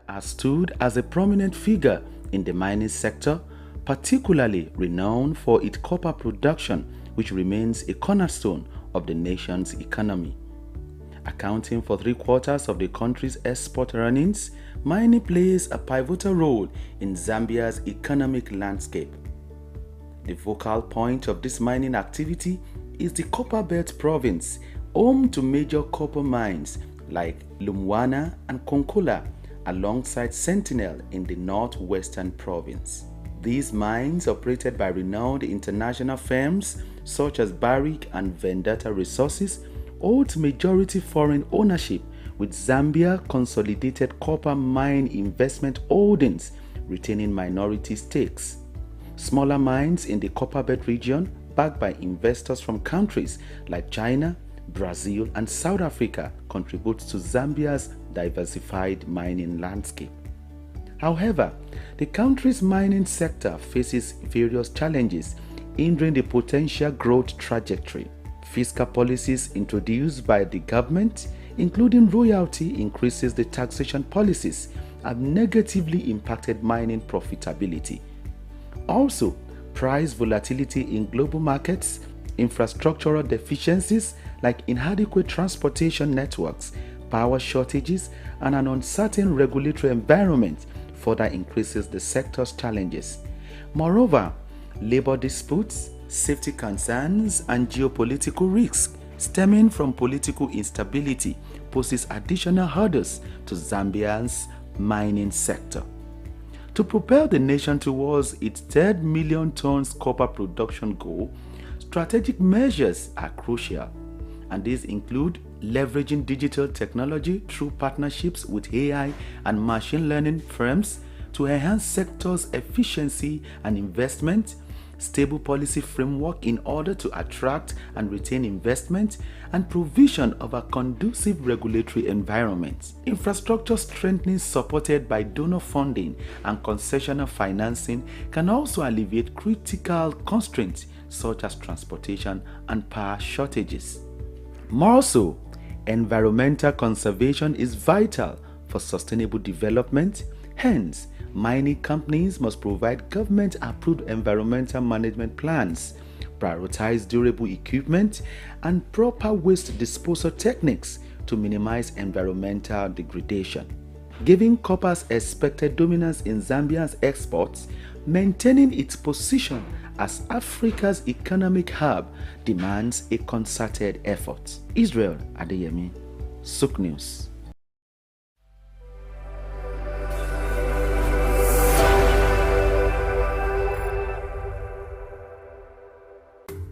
Has stood as a prominent figure in the mining sector, particularly renowned for its copper production, which remains a cornerstone of the nation's economy. Accounting for 3/4 of the country's export earnings, mining plays a pivotal role in Zambia's economic landscape. The focal point of this mining activity is the Copperbelt province, home to major copper mines like Lumwana and Konkola, alongside Sentinel in the northwestern province. These mines, operated by renowned international firms such as Barrick and Vendetta Resources, hold majority foreign ownership, with Zambia Consolidated Copper Mine Investment Holdings retaining minority stakes. Smaller mines in the Copperbelt region, backed by investors from countries like China, Brazil and South Africa, contribute to Zambia's diversified mining landscape. However, the country's mining sector faces various challenges hindering the potential growth trajectory. Fiscal policies introduced by the government, including royalty increases, the taxation policies have negatively impacted mining profitability. Also, price volatility in global markets, infrastructural deficiencies like inadequate transportation networks, power shortages, and an uncertain regulatory environment further increases the sector's challenges. Moreover, labor disputes, safety concerns, and geopolitical risks stemming from political instability poses additional hurdles to Zambia's mining sector. To propel the nation towards its 3 million tons copper production goal, strategic measures are crucial, and these include leveraging digital technology through partnerships with AI and machine learning firms to enhance sector's efficiency and investment, stable policy framework in order to attract and retain investment, and provision of a conducive regulatory environment. Infrastructure strengthening supported by donor funding and concessional financing can also alleviate critical constraints such as transportation and power shortages. More so, environmental conservation is vital for sustainable development. Hence, mining companies must provide government-approved environmental management plans, prioritize durable equipment, and proper waste disposal techniques to minimize environmental degradation. Given copper's expected dominance in Zambia's exports, maintaining its position as Africa's economic hub demands a concerted effort. Israel Adeyemi, SOUQ News.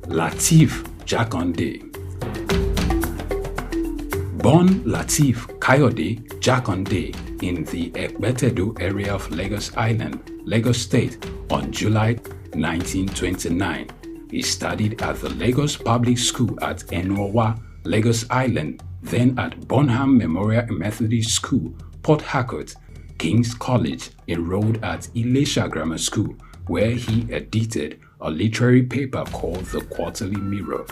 Lateef Jakande. Born Lateef Kayode Jakande in the Ekbetedo area of Lagos Island, Lagos State on July 1929. He studied at the Lagos Public School at Enowa, Lagos Island, then at Bonham Memorial Methodist School, Port Harcourt, King's College, enrolled at Ilesha Grammar School, where he edited a literary paper called The Quarterly Mirror.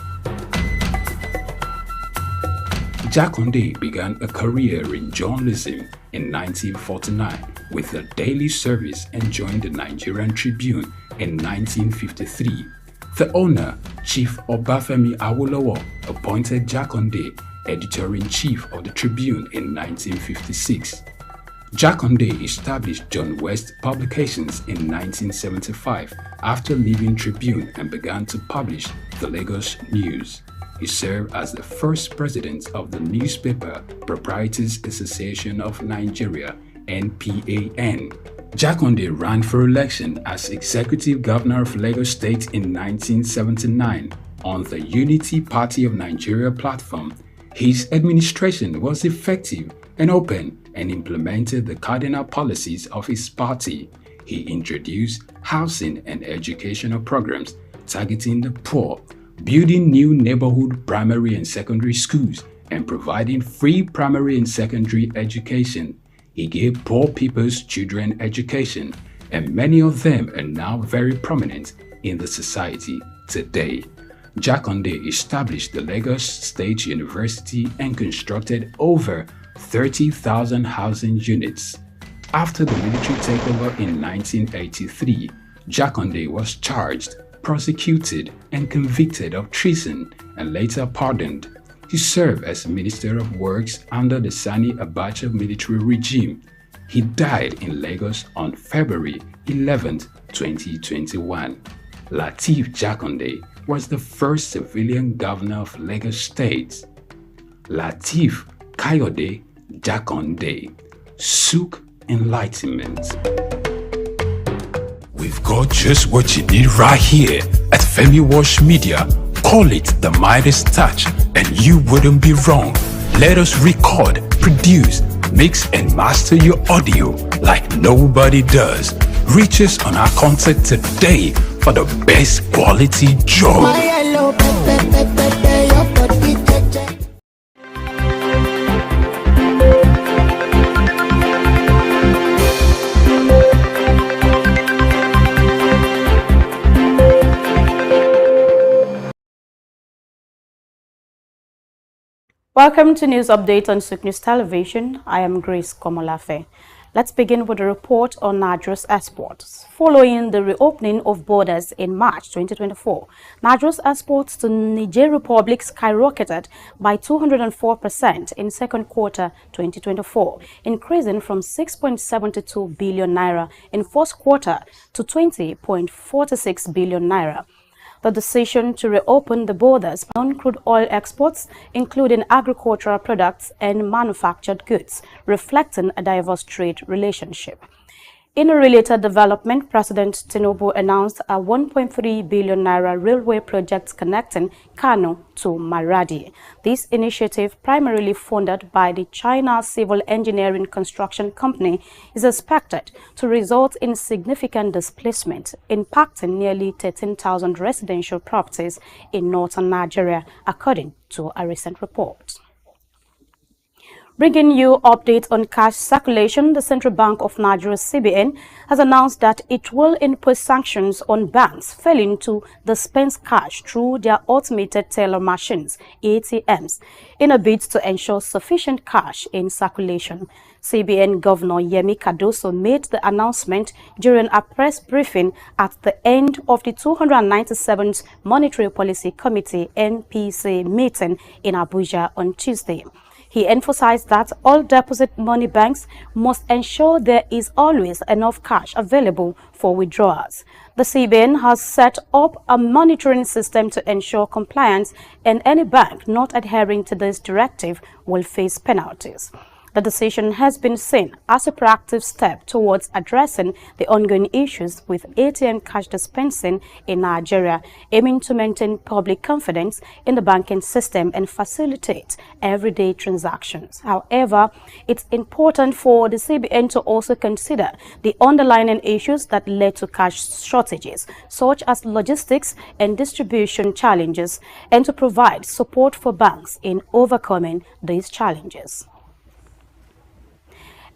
Jakande began a career in journalism in 1949 with a daily service and joined the Nigerian Tribune in 1953. The owner, Chief Obafemi Awolowo, appointed Jakande editor-in-chief of the Tribune in 1956. Jakande established John West Publications in 1975 after leaving Tribune and began to publish the Lagos News. He served as the first president of the Newspaper Proprietors Association of Nigeria, NPAN. Jakande ran for election as executive governor of Lagos State in 1979 on the Unity Party of Nigeria platform. His administration was effective and open and implemented the cardinal policies of his party. He introduced housing and educational programs targeting the poor, building new neighborhood primary and secondary schools, and providing free primary and secondary education. He gave poor people's children education, and many of them are now very prominent in the society today. Jakande established the Lagos State University and constructed over 30,000 housing units. After the military takeover in 1983, Jakande was charged, prosecuted, and convicted of treason and later pardoned. He served as Minister of Works under the Sani Abacha military regime. He died in Lagos on February 11, 2021. Lateef Jakande was the first civilian governor of Lagos State. Lateef Kayode Jakande, SOUQ Enlightenment. We've got just what you need right here at Femi Wash Media. Call it the Midas Touch and you wouldn't be wrong. Let us record, produce, mix and master your audio like nobody does. Reach us on our contact today for the best quality job. Welcome to News Update on SOUQ News Television. I am Grace Komolafe. Let's begin with a report on Nigeria's exports. Following the reopening of borders in March 2024, Nigeria's exports to Niger Republic skyrocketed by 204% in second quarter 2024, increasing from 6.72 billion naira in first quarter to 20.46 billion naira. The decision to reopen the borders on crude oil exports, including agricultural products and manufactured goods, reflecting a diverse trade relationship. In a related development, President Tinubu announced a 1.3 billion naira railway project connecting Kano to Maradi. This initiative, primarily funded by the China Civil Engineering Construction Company, is expected to result in significant displacement, impacting nearly 13,000 residential properties in northern Nigeria, according to a recent report. Bringing you updates on cash circulation, the Central Bank of Nigeria (CBN) has announced that it will impose sanctions on banks failing to dispense cash through their automated teller machines (ATMs) in a bid to ensure sufficient cash in circulation. CBN Governor Yemi Cardoso made the announcement during a press briefing at the end of the 297th Monetary Policy Committee (MPC) meeting in Abuja on Tuesday. He emphasized that all deposit money banks must ensure there is always enough cash available for withdrawals. The CBN has set up a monitoring system to ensure compliance, and any bank not adhering to this directive will face penalties. The decision has been seen as a proactive step towards addressing the ongoing issues with ATM cash dispensing in Nigeria, aiming to maintain public confidence in the banking system and facilitate everyday transactions. However, it's important for the CBN to also consider the underlying issues that led to cash shortages, such as logistics and distribution challenges, and to provide support for banks in overcoming these challenges.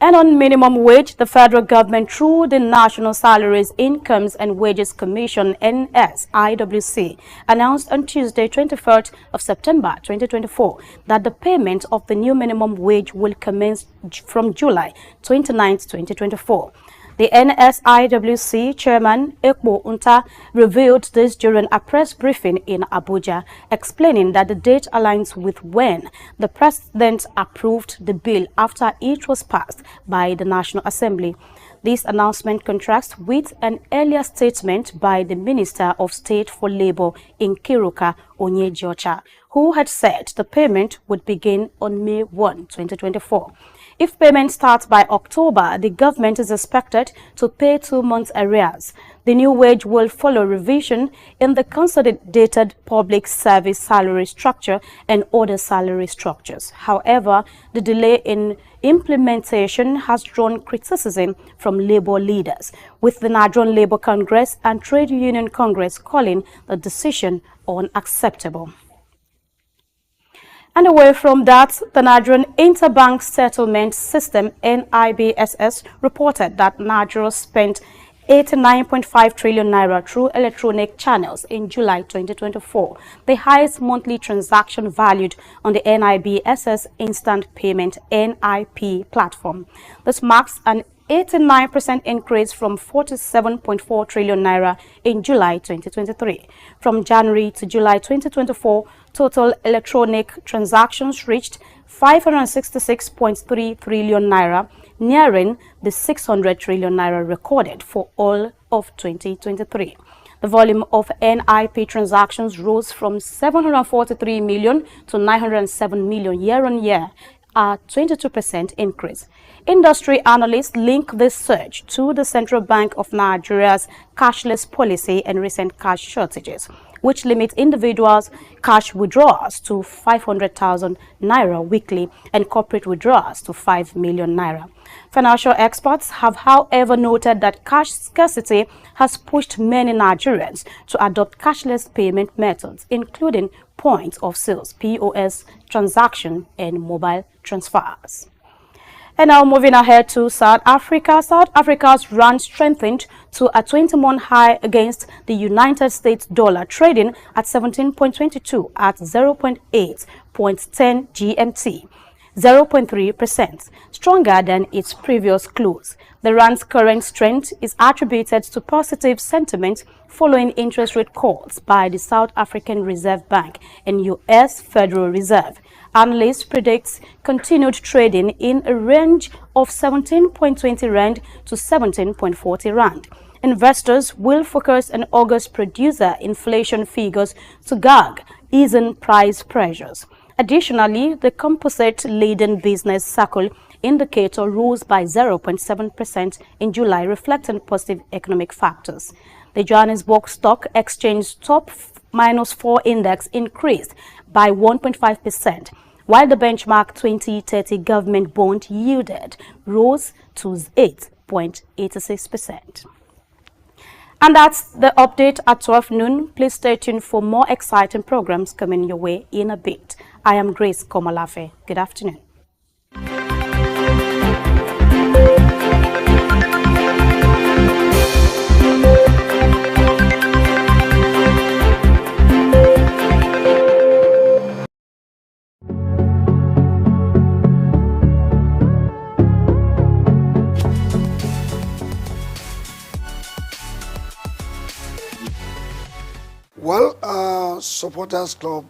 And on minimum wage, the federal government, through the National Salaries, Incomes and Wages Commission (NSIWC), announced on Tuesday, 23rd of September 2024, that the payment of the new minimum wage will commence from July 29th, 2024. The NSIWC chairman, Ekpo Unta, revealed this during a press briefing in Abuja, explaining that the date aligns with when the president approved the bill after it was passed by the National Assembly. This announcement contrasts with an earlier statement by the Minister of State for Labor in Kiruka, Onyejiocha, who had said the payment would begin on May 1, 2024. If payment starts by October, the government is expected to pay 2 months arrears. The new wage will follow revision in the consolidated public service salary structure and other salary structures. However, the delay in implementation has drawn criticism from labor leaders, with the Nigerian Labour Congress and Trade Union Congress calling the decision unacceptable. And away from that, the Nigerian Interbank Settlement System (NIBSS) reported that Nigeria spent 89.5 trillion naira through electronic channels in July 2024, the highest monthly transaction valued on the NIBSS Instant Payment (NIP) platform. This marks an 89% increase from 47.4 trillion naira in July 2023. From January to July 2024, total electronic transactions reached 566.3 trillion naira, nearing the 600 trillion naira recorded for all of 2023. The volume of NIP transactions rose from 743 million to 907 million year-on-year, a 22% increase. Industry analysts link this surge to the Central Bank of Nigeria's cashless policy and recent cash shortages, which limit individuals' cash withdrawals to 500,000 naira weekly and corporate withdrawals to 5 million naira. Financial experts have, however, noted that cash scarcity has pushed many Nigerians to adopt cashless payment methods, including point of sales (POS) transaction and mobile transfers. And now moving ahead to South Africa. South Africa's rand strengthened to a 20-month high against the United States dollar, trading at 17.22 at 0.8.10 GMT. 0.3%, stronger than its previous close. The rand's current strength is attributed to positive sentiment following interest rate calls by the South African Reserve Bank and U.S. Federal Reserve. Analysts predict continued trading in a range of 17.20 rand to 17.40 rand. Investors will focus on August producer inflation figures to gauge easing price pressures. Additionally, the composite laden business cycle indicator rose by 0.7% in July, reflecting positive economic factors. The Johannesburg Stock Exchange top -4 index increased by 1.5%, while the benchmark 2030 government bond yielded rose to 8.86%. And that's the update at 12 noon. Please stay tuned for more exciting programs coming your way in a bit. I am Grace Komalafe. Good afternoon. Well, Supporters Club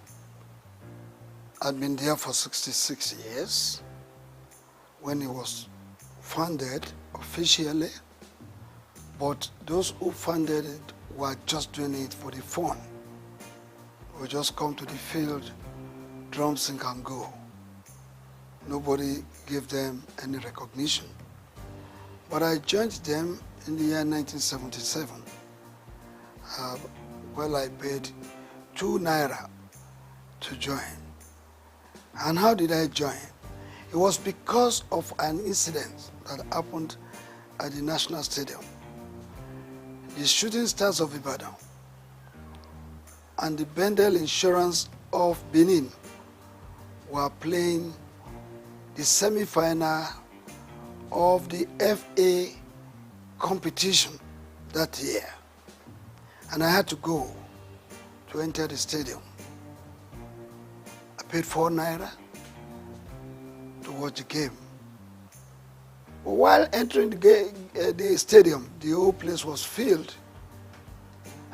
had been there for 66 years when it was founded officially, but those who funded it were just doing it for the fun. We just come to the field, drum, sing and go. Nobody gave them any recognition. But I joined them in the year 1977. Well, I paid 2 naira to join. And how did I join? It was because of an incident that happened at the National Stadium. The Shooting Stars of Ibadan and the Bendel Insurance of Benin were playing the semi-final of the FA competition that year. And I had to go to enter the stadium. I paid 4 naira to watch the game. But while entering the stadium, the whole place was filled.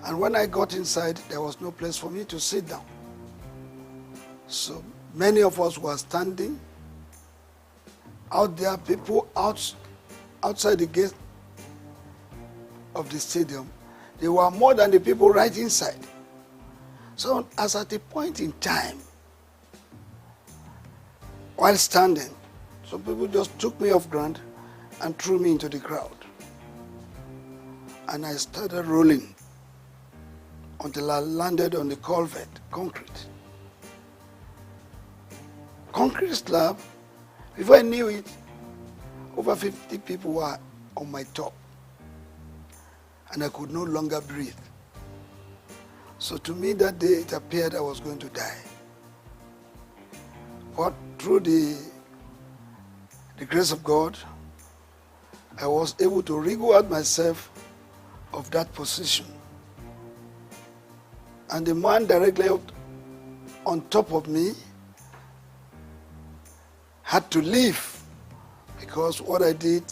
And when I got inside, there was no place for me to sit down. So many of us were standing out there, people outside the gate of the stadium. There were more than the people right inside. So as at a point in time, while standing, some people just took me off ground and threw me into the crowd. And I started rolling until I landed on the culvert, concrete. Concrete slab. Before I knew it, over 50 people were on my top. And I could no longer breathe. So to me that day, it appeared I was going to die. But through the grace of God, I was able to wriggle out myself of that position. And the man directly on top of me had to leave, because what I did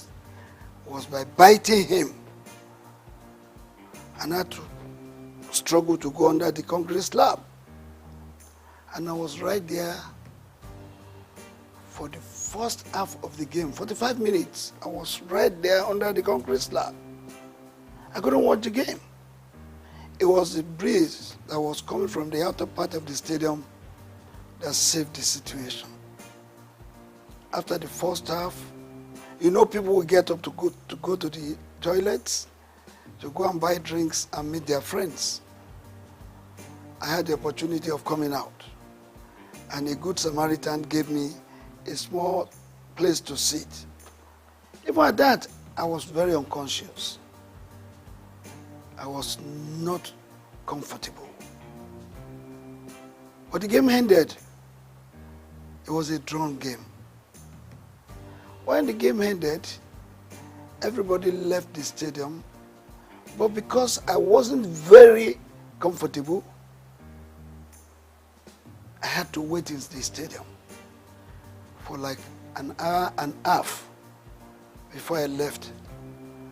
was by biting him. And I had to struggle to go under the concrete slab. And I was right there for the first half of the game, 45 minutes. I was right there under the concrete slab. I couldn't watch the game. It was the breeze that was coming from the outer part of the stadium that saved the situation. After the first half, you know, people will get up to go to the toilets, to go and buy drinks and meet their friends. I had the opportunity of coming out, and a good Samaritan gave me a small place to sit. Even at that, I was very unconscious. I was not comfortable. But the game ended. It was a drawn game. When the game ended, everybody left the stadium, but because I wasn't very comfortable, I had to wait in the stadium for like an hour and a half before I left.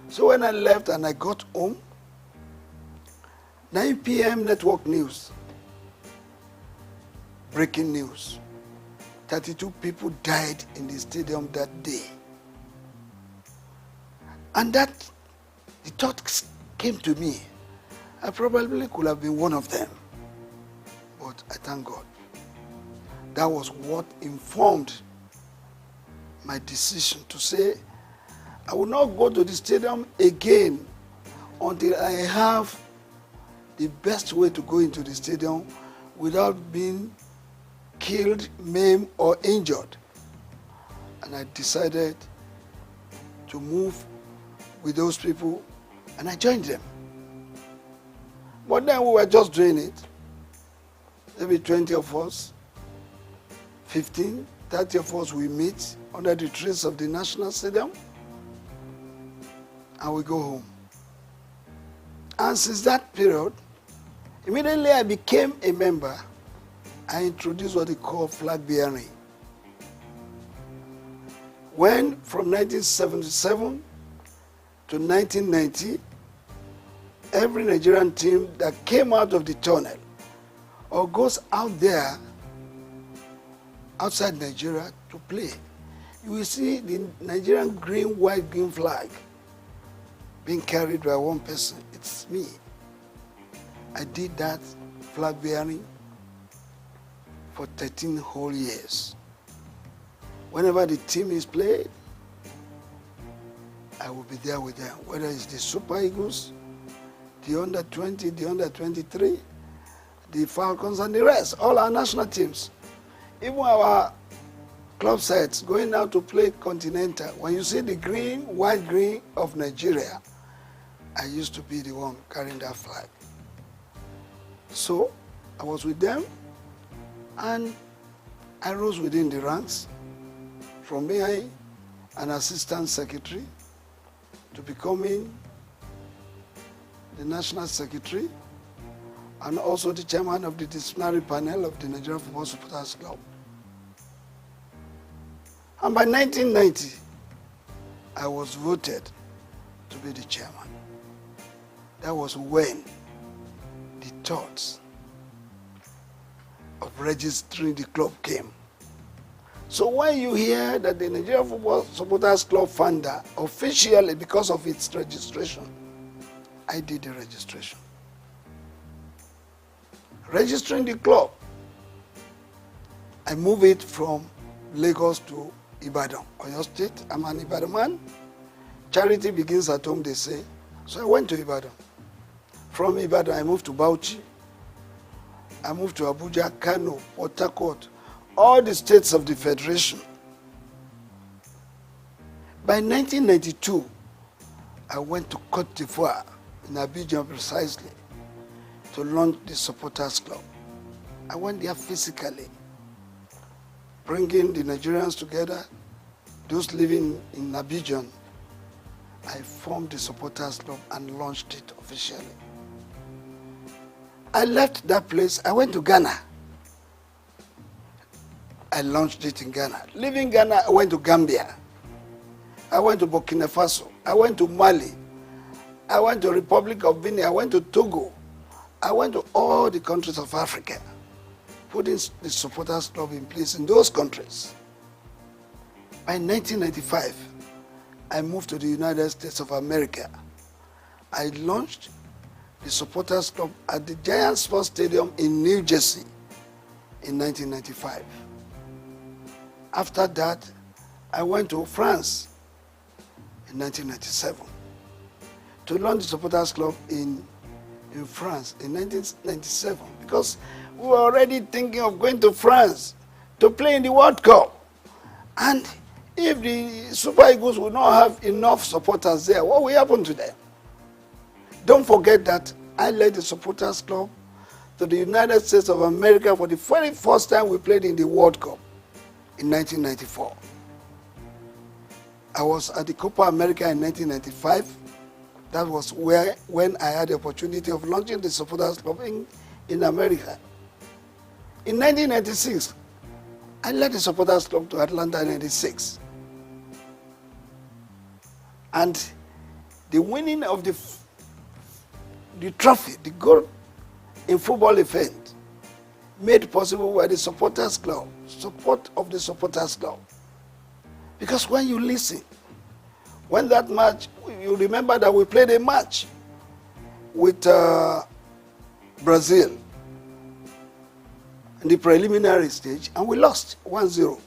So when I left and I got home, 9 p.m. network news, breaking news, 32 people died in the stadium that day. And that, the thought came to me, I probably could have been one of them, but I thank God. That was what informed my decision to say, I will not go to the stadium again until I have the best way to go into the stadium without being killed, maimed, or injured. And I decided to move with those people, and I joined them. But then we were just doing it. Maybe 20 of us, 15, 30 of us, we meet under the trees of the National Stadium, and we go home. And since that period, immediately I became a member, I introduced what they call flag bearing. When from 1977 to 1990, every Nigerian team that came out of the tunnel or goes out there outside Nigeria to play, you will see the Nigerian green, white, green flag being carried by one person. It's me. I did that flag bearing for 13 whole years. Whenever the team is played, I will be there with them, whether it's the Super Eagles, the under 20, the under 23, the Falcons, and the rest, all our national teams. Even our club sides going out to play Continental, when you see the green, white, green of Nigeria, I used to be the one carrying that flag. So I was with them, and I rose within the ranks from being an assistant secretary to becoming the national secretary and also the chairman of the disciplinary panel of the Nigerian Football Supporters Club. And by 1990, I was voted to be the chairman. That was when the thoughts of registering the club came. So when you hear that the Nigerian Football Supporters Club founder, officially because of its registration, I did the registration. Registering the club, I moved it from Lagos to Ibadan, Oyo State. I'm an Ibadan man. Charity begins at home, they say. So I went to Ibadan. From Ibadan, I moved to Bauchi. I moved to Abuja, Kano, Port Harcourt, all the states of the Federation. By 1992, I went to Cote d'Ivoire, in Abidjan precisely, to launch the Supporters Club. I went there physically, bringing the Nigerians together, those living in Abidjan. I formed the Supporters Club and launched it officially. I left that place, I went to Ghana. I launched it in Ghana. Leaving Ghana, I went to Gambia. I went to Burkina Faso. I went to Mali. I went to Republic of Benin. I went to Togo. I went to all the countries of Africa, putting the Supporters Club in place in those countries. By 1995, I moved to the United States of America. I launched the Supporters Club at the Giant Sports Stadium in New Jersey in 1995. After that, I went to France in 1997 to launch the Supporters Club in France in 1997 because we were already thinking of going to France to play in the World Cup. And if the Super Eagles will not have enough supporters there, what will happen to them? Don't forget that I led the Supporters Club to the United States of America for the very first time we played in the World Cup in 1994. I was at the Copa America in 1995. That was when I had the opportunity of launching the supporters club in America. In 1996, I led the supporters club to Atlanta in 96. And the winning of the trophy, the gold in football event, made possible by the supporters club, support of the supporters club. Because when you listen, when that match, you remember that we played a match with Brazil in the preliminary stage, and we lost 1-0.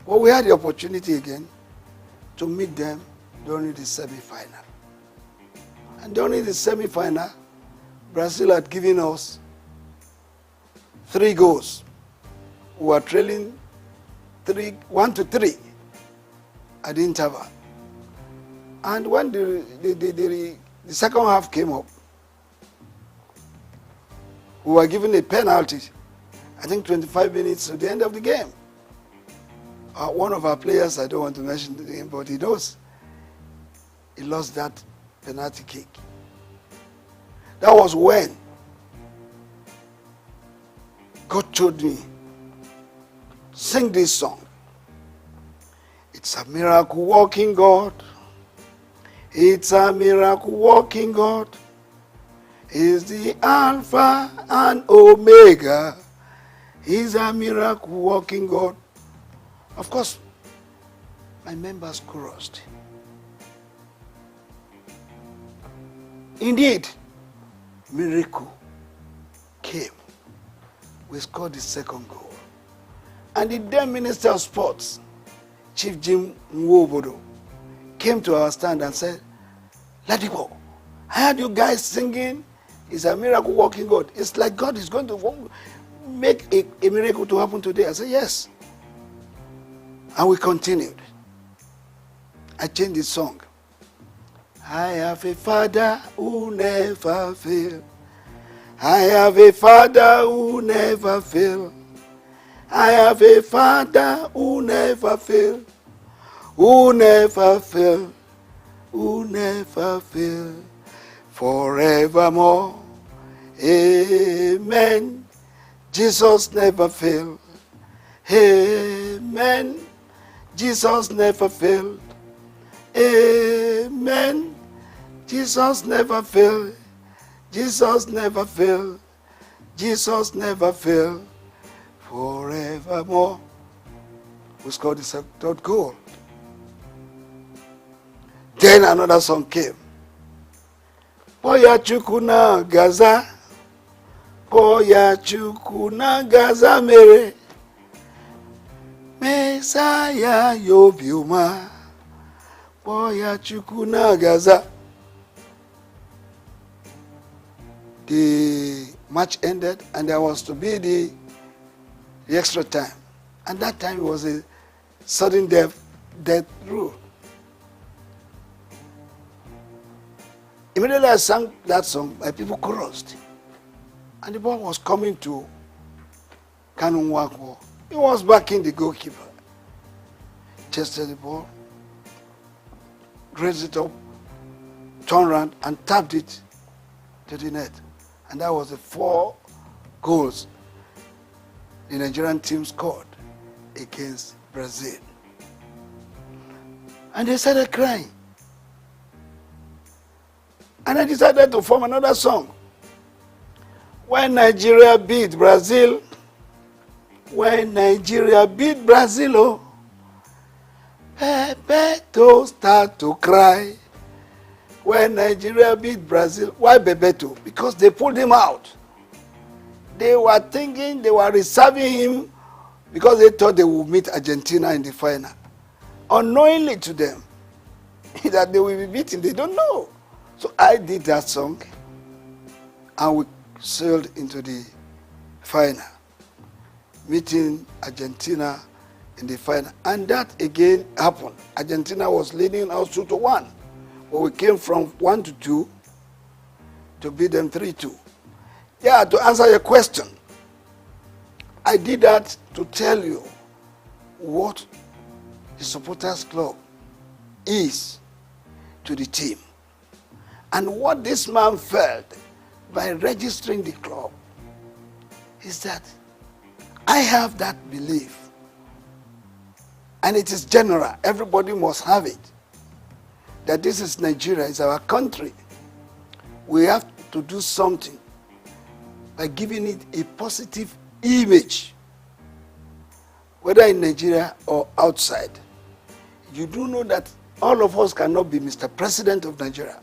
But we had the opportunity again to meet them during the semi-final. And during the semi-final, Brazil had given us 3 goals. We were trailing 1-3 at the interval. And when the second half came up, we were given a penalty, I think 25 minutes to the end of the game. One of our players, I don't want to mention the name, but he knows, he lost that penalty kick. That was when God told me, sing this song. It's a miracle working God. It's a miracle working God. He's the Alpha and Omega. He's a miracle working God. Of course, my members chorused. Indeed, miracle came. We scored the second goal. And the then Minister of Sports, Chief Jim Nwobodo, came to our stand and said, let it go. I heard you guys singing, it's a miracle working God. It's like God is going to make a miracle to happen today. I said, yes. And we continued. I changed the song. I have a Father who never fails. I have a Father who never fails. I have a Father who never fails. Who never fails. Who never fails. Forevermore. Amen. Jesus never failed. Amen. Jesus never failed. Amen. Jesus never failed. Jesus never failed. Jesus never failed. Forevermore. We scored the third goal. Then another song came. Poya chukuna gaza. Poya chukuna gaza mere. Messiah yobiuma. Poya chukuna gaza. The match ended and there was to be the extra time. And that time it was a sudden death rule. Immediately I sang that song, my people chorused. And the ball was coming to Kanun Wakwo. He was backing the goalkeeper. Chested the ball, raised it up, turned around and tapped it to the net. And that was the 4 goals the Nigerian team scored against Brazil. And they started crying. And I decided to form another song. When Nigeria beat Brazil, when Nigeria beat Brazil, oh, Bebeto start to cry. When Nigeria beat Brazil, why Bebeto? Because they pulled him out. They were thinking they were reserving him because they thought they would meet Argentina in the final. Unknowingly to them, that they will be beaten, they don't know. So I did that song and we sailed into the final, meeting Argentina in the final. And that again happened. Argentina was leading us 2-1. But we came from 1-2 to beat them 3-2. Yeah, to answer your question, I did that to tell you what the supporters club is to the team. And what this man felt by registering the club is that I have that belief, and it is general, everybody must have it, that this is Nigeria, it's our country. We have to do something by giving it a positive image, whether in Nigeria or outside. You do know that all of us cannot be Mr. President of Nigeria.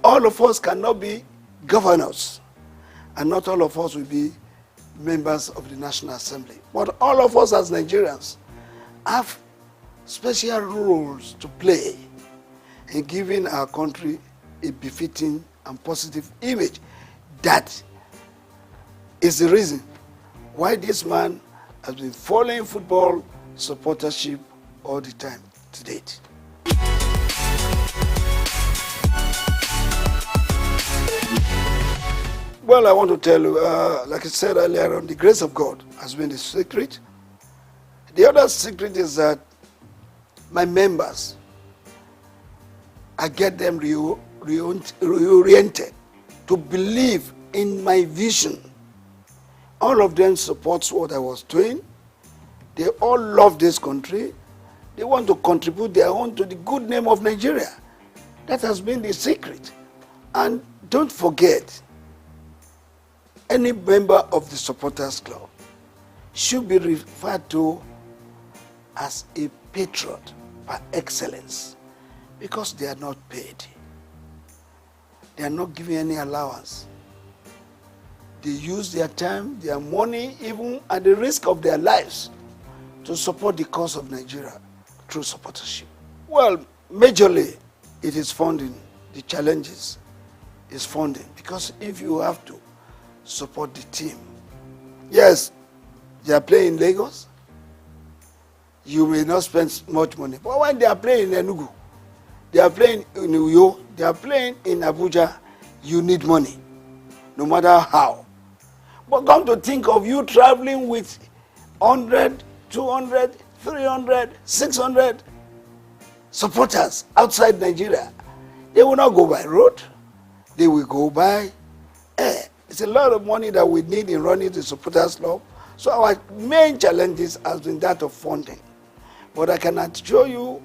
All of us cannot be governors, and not all of us will be members of the National Assembly. But all of us as Nigerians have special roles to play in giving our country a befitting and positive image. That is the reason why this man has been following football supportership all the time to date. Well, I want to tell you, like I said earlier on, the grace of God has been the secret. The other secret is that my members, I get them reoriented to believe in my vision. All of them supports what I was doing. They all love this country. They want to contribute their own to the good name of Nigeria. That has been the secret. And don't forget, any member of the supporters club should be referred to as a patron par excellence, because they are not paid. They are not given any allowance. They use their time, their money, even at the risk of their lives, to support the cause of Nigeria through supportership. Well, majorly, it is funding. The challenges is funding, because if you have to support the team, yes, they are playing in Lagos, you may not spend much money. But when they are playing in Enugu, they are playing in Uyo, they are playing in Abuja, you need money, no matter how. But come to think of you traveling with 100, 200, 300, 600 supporters outside Nigeria. They will not go by road, they will go by air. It's a lot of money that we need in running the supporters club. So our main challenges has been that of funding. But I can assure you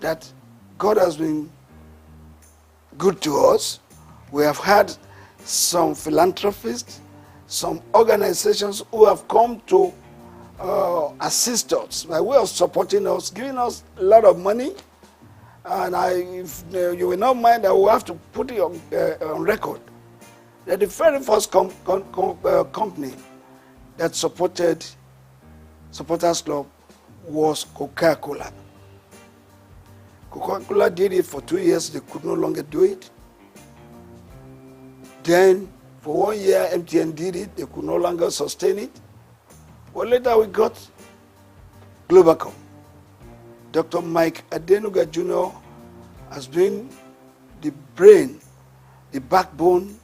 that God has been good to us. We have had some philanthropists, some organizations who have come to assist us by way of supporting us, giving us a lot of money. And if you will not mind, I will have to put it on record that the very first company that supported Supporters Club was Coca-Cola. Coca-Cola did it for 2 years, they could no longer do it. Then for 1 year, MTN did it, they could no longer sustain it. Well, later we got Globacom. Dr. Mike Adenuga Jr. has been the brain, the backbone,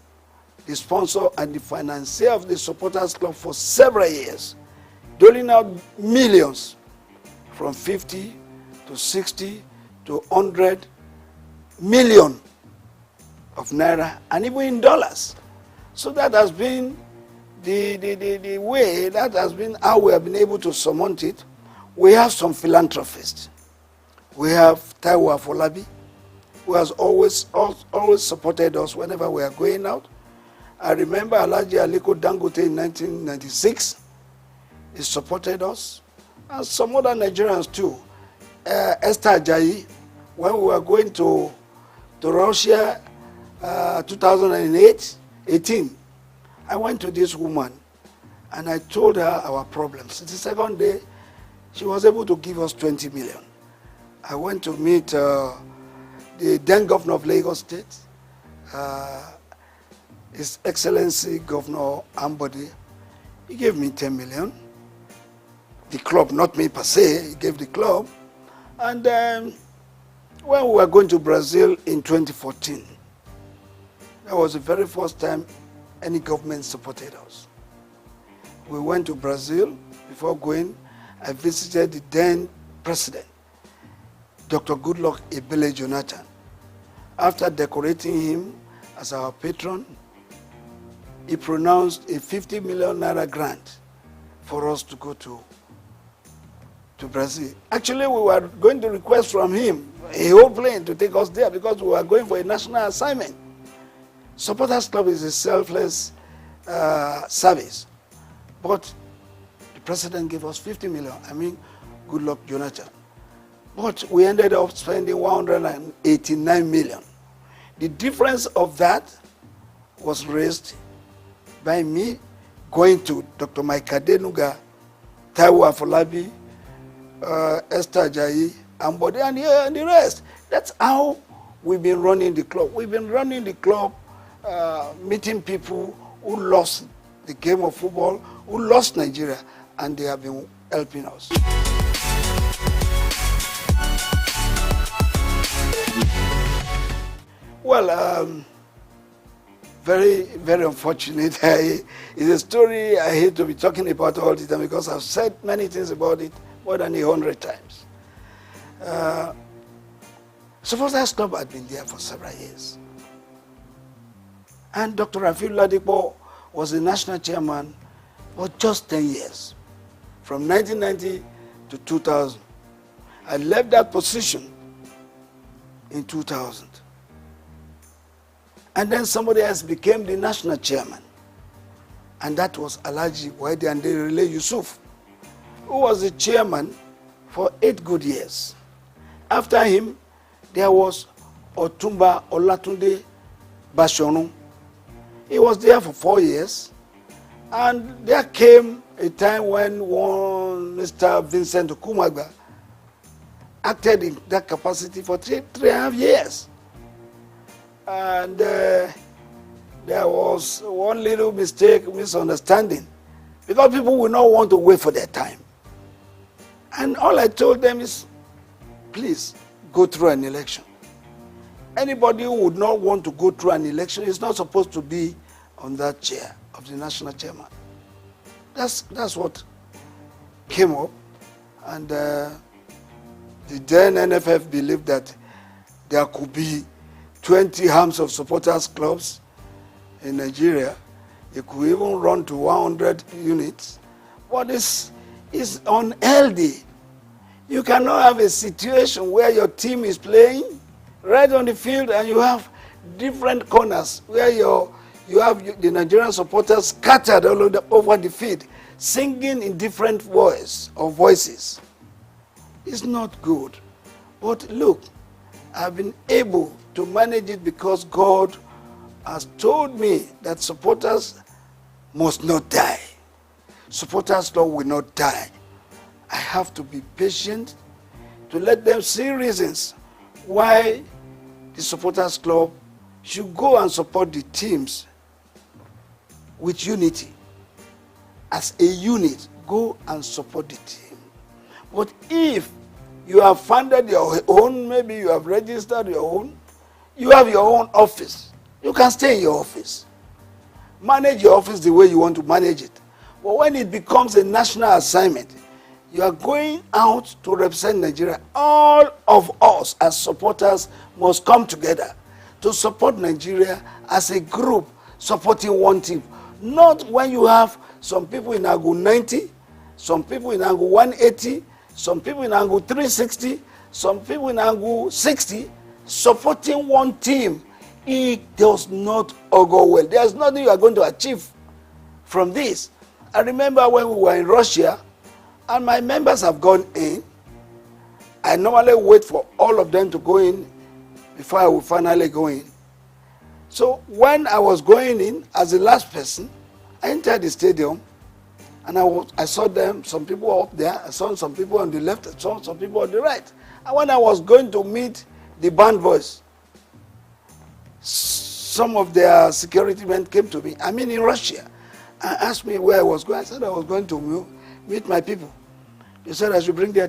the sponsor and the financier of the Supporters Club for several years, doling out millions from 50 to 60 to 100 million of naira, and even in dollars. So that has been the way, that has been how we have been able to surmount it. We have some philanthropists. We have Taiwo Afolabi, who has always supported us whenever we are going out. I remember Alhaji Aliko Dangote in 1996. He supported us, and some other Nigerians too. Esther Ajayi, when we were going to Russia 2018, I went to this woman and I told her our problems. The second day, she was able to give us 20 million. I went to meet the then governor of Lagos State, His Excellency Governor Ambode. He gave me 10 million. The club, not me per se, he gave the club. And when we were going to Brazil in 2014, that was the very first time any government supported us. We went to Brazil. Before going, I visited the then president, Dr. Goodluck Ebele Jonathan. After decorating him as our patron, he pronounced a 50 million naira grant for us to go to Brazil. Actually, we were going to request from him a whole plane to take us there because we were going for a national assignment. Supporters Club is a selfless service, but the president gave us 50 million. I mean, Goodluck Jonathan. But we ended up spending 189 million. The difference of that was raised by me going to Dr. Mike Adenuga, Taiwo Afolabi, Esther Ajayi, Ambode, and the rest. That's how we've been running the club. We've been running the club, meeting people who lost the game of football, who lost Nigeria, and they have been helping us. Well, very, very unfortunate. It's a story I hate to be talking about all the time because I've said many things about it more than 100 times. Supporters Club had been there for several years. And Dr. Rafiu Ladipo was the national chairman for just 10 years, from 1990 to 2000. I left that position in 2000. And then somebody else became the national chairman. And that was Alhaji Waide Anderile Yusuf, who was the chairman for 8 good years. After him, there was Otumba Olatunde Bashonu. He was there for 4 years. And there came a time when one Mr. Vincent Okumagba acted in that capacity for 3.5 years. And there was one little mistake, misunderstanding, because people will not want to wait for their time. And all I told them is, please go through an election. Anybody who would not want to go through an election is not supposed to be on that chair of the national chairman. That's what came up. And the then NFF believed that there could be 20 arms of supporters clubs in Nigeria. It could even run to 100 units. But this is unhealthy. You cannot have a situation where your team is playing right on the field and you have different corners where you have the Nigerian supporters scattered all over the field, singing in different voices. It's not good. But look, I've been able to manage it because God has told me that supporters must not die. Supporters Club will not die. I have to be patient to let them see reasons why the Supporters Club should go and support the teams with unity. As a unit, go and support the team. But if you have funded your own, maybe you have registered your own, you have your own office, you can stay in your office. Manage your office the way you want to manage it. But when it becomes a national assignment, you are going out to represent Nigeria. All of us as supporters must come together to support Nigeria as a group supporting one team. Not when you have some people in angle 90, some people in angle 180, some people in angle 360, some people in angle 60, supporting one team. It does not go well. There's nothing you are going to achieve from this. I remember when we were in Russia, and my members have gone in. I normally wait for all of them to go in before I will finally go in. So when I was going in as the last person, I entered the stadium and I saw them, some people up there, I saw some people on the left, I saw some people on the right. And when I was going to meet the band boys, some of their security men came to me, in Russia, and asked me where I was going. I said I was going to meet my people. They said I should bring my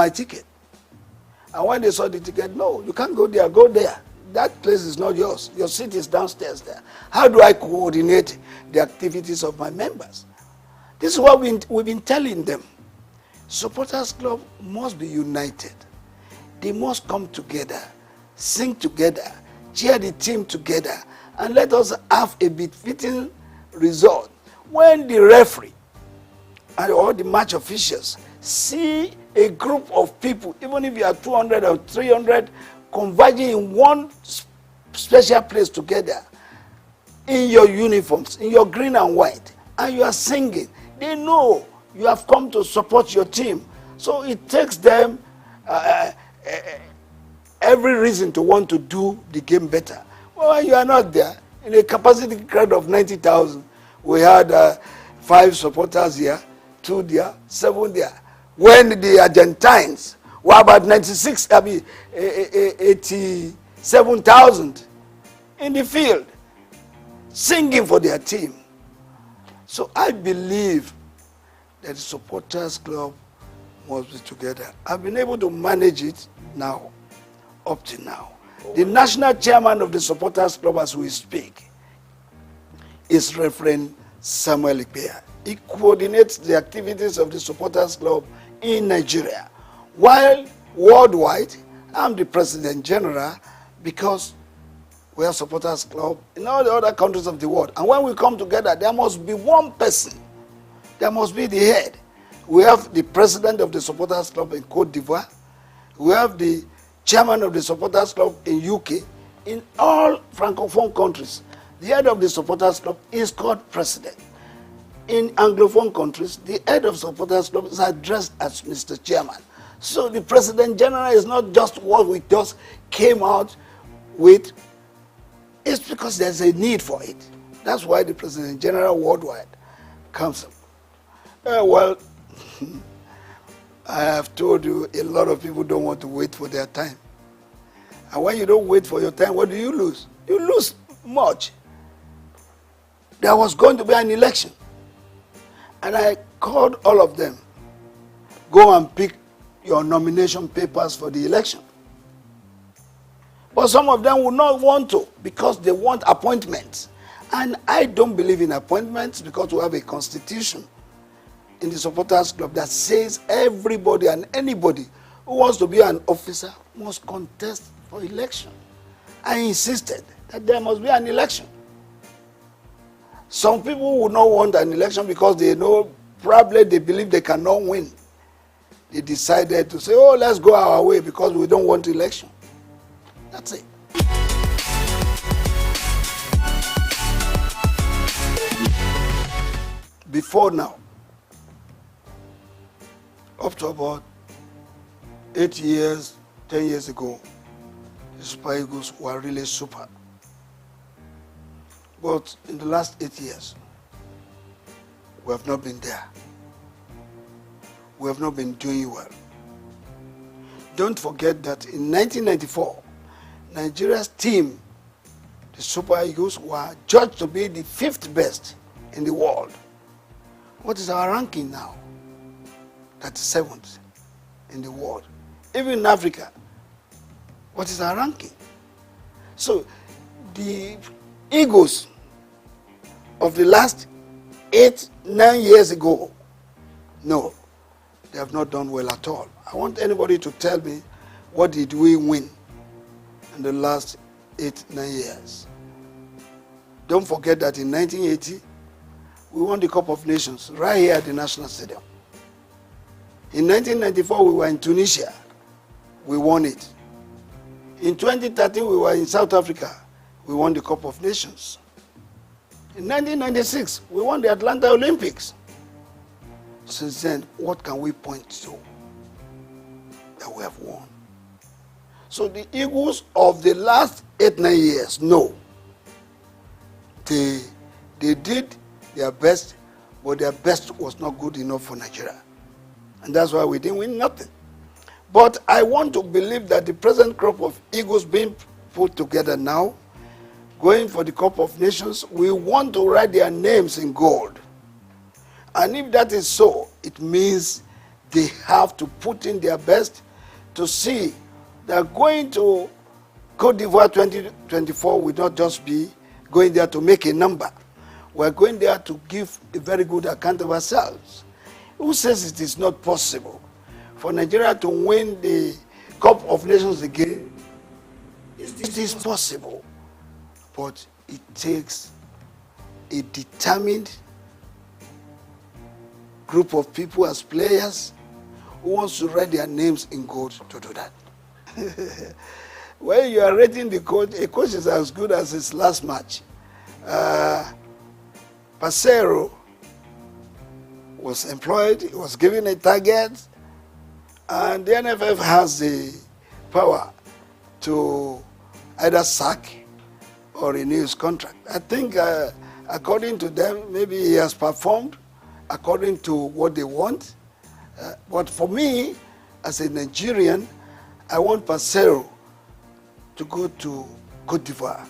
ticket. And when they saw the ticket, no, you can't go there, go there. That place is not yours. Your seat is downstairs there. How do I coordinate the activities of my members? This is what we've been telling them. Supporters Club must be united. They must come together, sing together, cheer the team together, and let us have a befitting result. When the referee and all the match officials see a group of people, even if you are 200 or 300, converging in one special place together, in your uniforms, in your green and white, and you are singing, they know you have come to support your team. So it takes them every reason to want to do the game better. Well, when you are not there, in a capacity crowd of 90,000, we had 5 supporters here, 2 there, 7 there. When the Argentines were about 87,000 in the field, singing for their team. So I believe that the supporters club must be together. I've been able to manage it now, up to now. The national chairman of the supporters club as we speak is Reverend Samuel Ikpeya. He coordinates the activities of the supporters club in Nigeria. While worldwide, I'm the president general because we have supporters club in all the other countries of the world. And when we come together, there must be one person. There must be the head. We have the president of the supporters club in Cote d'Ivoire. We have the chairman of the supporters club in UK. In all francophone countries, the head of the supporters club is called president. In anglophone countries, the head of supporters club is addressed as Mr. Chairman. So the president general is not just what we just came out with. It's because there's a need for it. That's why the president general worldwide comes up. Well, I have told you a lot of people don't want to wait for their time. And when you don't wait for your time, what do you lose? You lose much. There was going to be an election. And I called all of them, go and pick your nomination papers for the election. But some of them would not want to because they want appointments. And I don't believe in appointments because we have a constitution in the supporters club that says everybody and anybody who wants to be an officer must contest for election. I insisted that there must be an election. Some people would not want an election because they know probably they believe they cannot win. They decided to say, oh, let's go our way because we don't want election. That's it. Before now, up to about 8 years, 10 years ago, the Super Eagles were really super. But in the last 8 years, we have not been there. We have not been doing well. Don't forget that in 1994, Nigeria's team, the Super Eagles, were judged to be the 5th best in the world. What is our ranking now? 37th in the world. Even in Africa, what is our ranking? So the Eagles of the last 8, 9 years ago, no, they have not done well at all. I want anybody to tell me what did we win in the last 8, 9 years. Don't forget that in 1980, we won the Cup of Nations right here at the National Stadium. In 1994, we were in Tunisia. We won it. In 2013, we were in South Africa. We won the Cup of Nations. In 1996, we won the Atlanta Olympics. Since then, what can we point to that we have won? So the Eagles of the last 8, 9 years, no. They did their best, but their best was not good enough for Nigeria. And that's why we didn't win nothing. But I want to believe that the present crop of Eagles being put together now, going for the Cup of Nations, we want to write their names in gold. And if that is so, it means they have to put in their best to see that going to Cote d'Ivoire 2024 will not just be going there to make a number. We're going there to give a very good account of ourselves. Who says it is not possible for Nigeria to win the Cup of Nations again. It is possible, but it takes a determined group of people as players who wants to write their names in gold to do that. When you are rating the coach, a coach is as good as his last match. Passero was employed, he was given a target, and the NFF has the power to either sack or renew his contract. I think according to them, maybe he has performed according to what they want. But for me, as a Nigerian, I want Passero to go to Cote d'Ivoire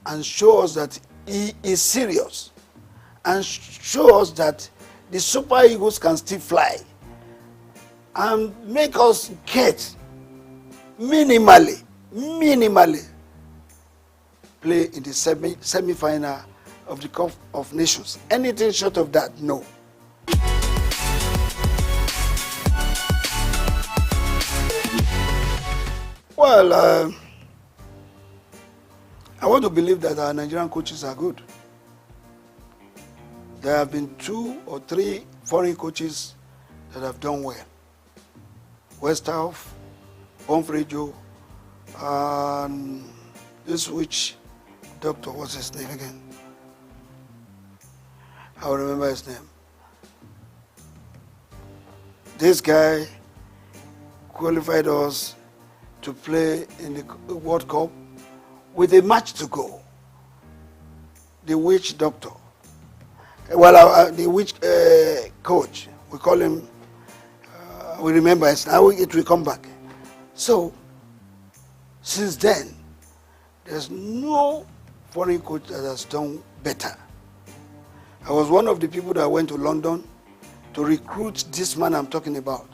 and show us that he is serious and show us that the Super Eagles can still fly and make us get minimally play in the semi-final of the Cup of Nations. Anything short of that, no. Well, I want to believe that our Nigerian coaches are good. There have been 2 or 3 foreign coaches that have done well. Westhoff, Bonfrejo, and this which doctor, what's his name again? I'll remember his name. This guy qualified us to play in the World Cup with a match to go. The witch doctor. Well, the witch coach, we call him, we remember his name, it will come back. So, since then, there's no foreign coach that has done better. I was one of the people that went to London to recruit this man I'm talking about.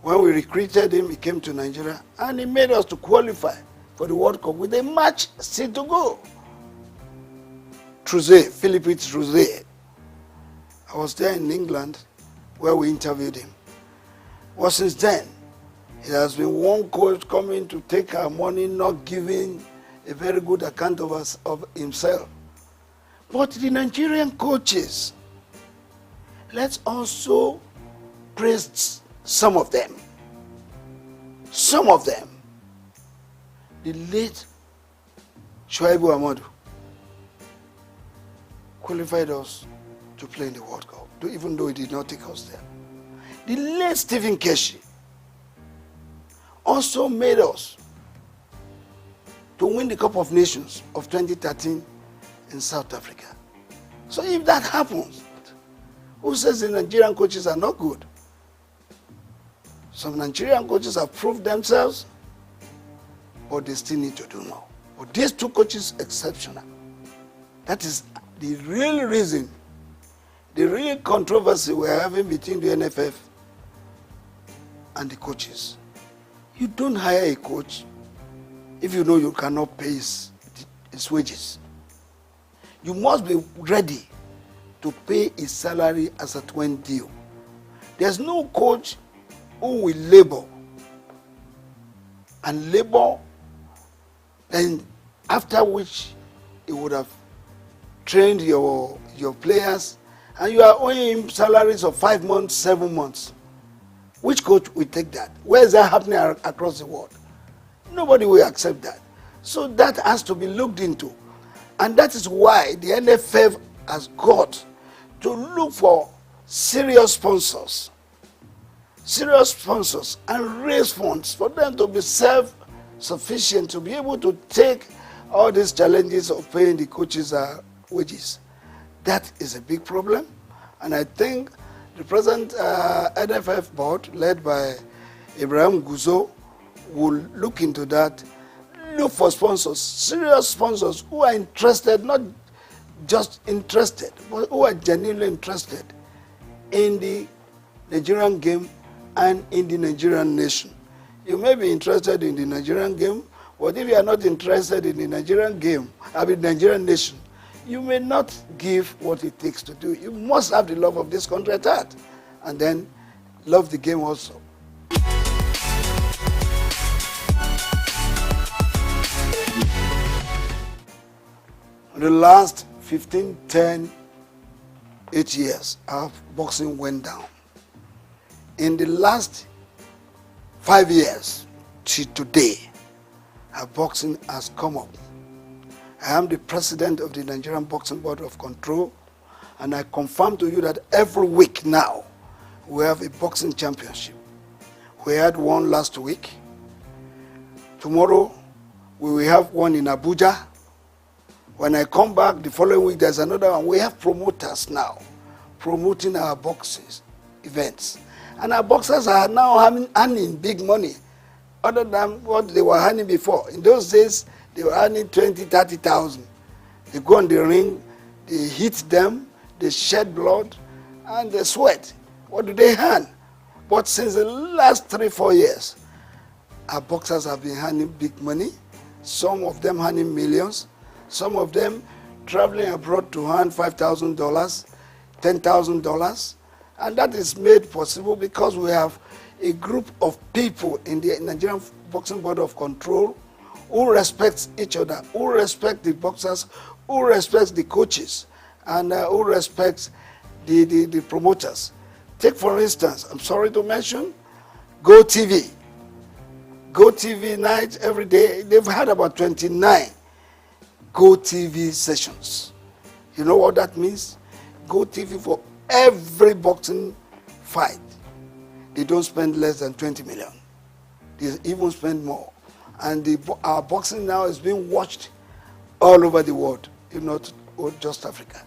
When we recruited him, he came to Nigeria and he made us to qualify for the World Cup with a match still to go. Philippe Troussé. I was there in England where we interviewed him. Well, since then, it has been one coach coming to take our money, not giving a very good account of us, of himself. But the Nigerian coaches, let's also praise some of them. Some of them. The late Shuaibu Amadu qualified us to play in the World Cup, even though he did not take us there. The late Stephen Keshi also made us to win the Cup of Nations of 2013 in South Africa. So if that happens, who says the Nigerian coaches are not good? Some Nigerian coaches have proved themselves, but they still need to do more. But these 2 coaches, exceptional. That is the real reason, the real controversy we're having between the NFF and the coaches. You don't hire a coach if you know you cannot pay his wages. You must be ready to pay his salary as at when due. There's no coach who will labor and labor, and after which he would have trained your players, and you are owing him salaries of 5 months, 7 months. Which coach will take that? Where is that happening across the world? Nobody will accept that. So that has to be looked into. And that is why the NFF has got to look for serious sponsors and raise funds for them to be self-sufficient, to be able to take all these challenges of paying the coaches wages. That is a big problem. And I think the present NFF board, led by Ibrahim Guzo, will look into that, look for sponsors, serious sponsors who are interested, not just interested, but who are genuinely interested in the Nigerian game and in the Nigerian nation. You may be interested in the Nigerian game, but if you are not interested in the Nigerian game, Nigerian nation, you may not give what it takes to do. You must have the love of this country at heart. And then love the game also. In the last 15, 10, 8 years, our boxing went down. In the last 5 years to today, our boxing has come up. I am the president of the Nigerian Boxing Board of Control, and I confirm to you that every week now, we have a boxing championship. We had one last week. Tomorrow, we will have one in Abuja. When I come back the following week, there's another one. We have promoters now promoting our boxing events. And our boxers are now earning big money, other than what they were earning before. In those days, they were earning 20, 30,000. They go on the ring, they hit them, they shed blood, and they sweat. What do they earn? But since the last 3, 4 years, our boxers have been earning big money. Some of them earning millions. Some of them traveling abroad to earn $5,000, $10,000. And that is made possible because we have a group of people in the Nigerian Boxing Board of Control who respects each other, who respect the boxers, who respects the coaches, and who respects the promoters. Take, for instance, I'm sorry to mention, Go TV. Go TV night every day. They've had about 29 Go TV sessions. You know what that means? Go TV for every boxing fight. They don't spend less than 20 million. They even spend more. And our boxing now is being watched all over the world, if not just Africa.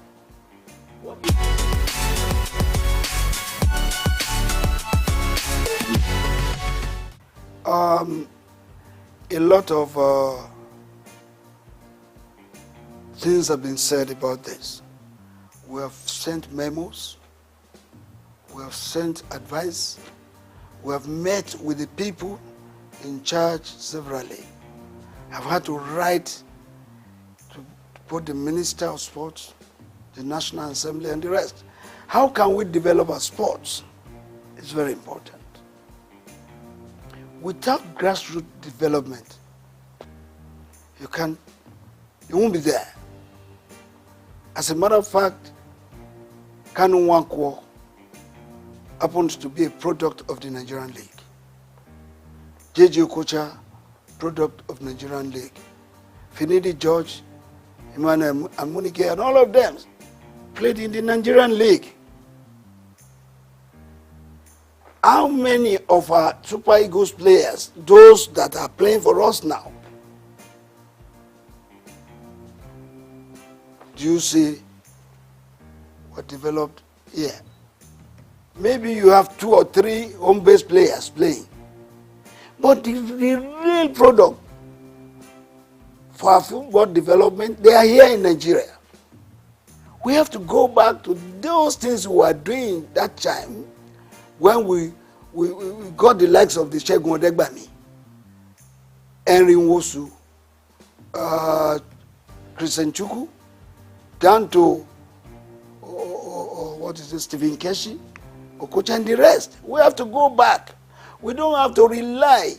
A lot of things have been said about this. We have sent memos, we have sent advice, we have met with the people in charge severally. I've had to write to both the Minister of Sports, the National Assembly, and the rest. How can we develop our sports? It's very important. Without grassroots development, you won't be there. As a matter of fact, Kanu Nwankwo happens to be a product of the Nigerian League. J.J. Okocha, product of Nigerian League. Finidi George, Emmanuel Amunike, and all of them played in the Nigerian League. How many of our Super Eagles players, those that are playing for us now, do you see what developed here? Maybe you have 2 or 3 home-based players playing. But the real product for our football development, they are here in Nigeria. We have to go back to those things we were doing that time when we got the likes of the Segun Odegbami, Henry Nwosu, Christian Chukwu, down to Stephen Keshi, Okocha, and the rest. We have to go back. We don't have to rely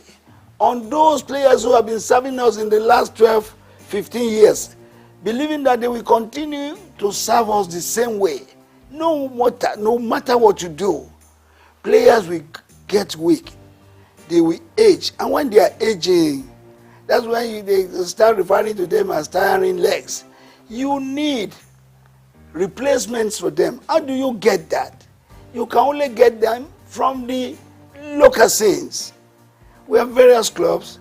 on those players who have been serving us in the last 12, 15 years, believing that they will continue to serve us the same way. No matter what you do, players will get weak. They will age. And when they are aging, that's when they start referring to them as tiring legs. You need replacements for them. How do you get that? You can only get them from the local scenes. We have various clubs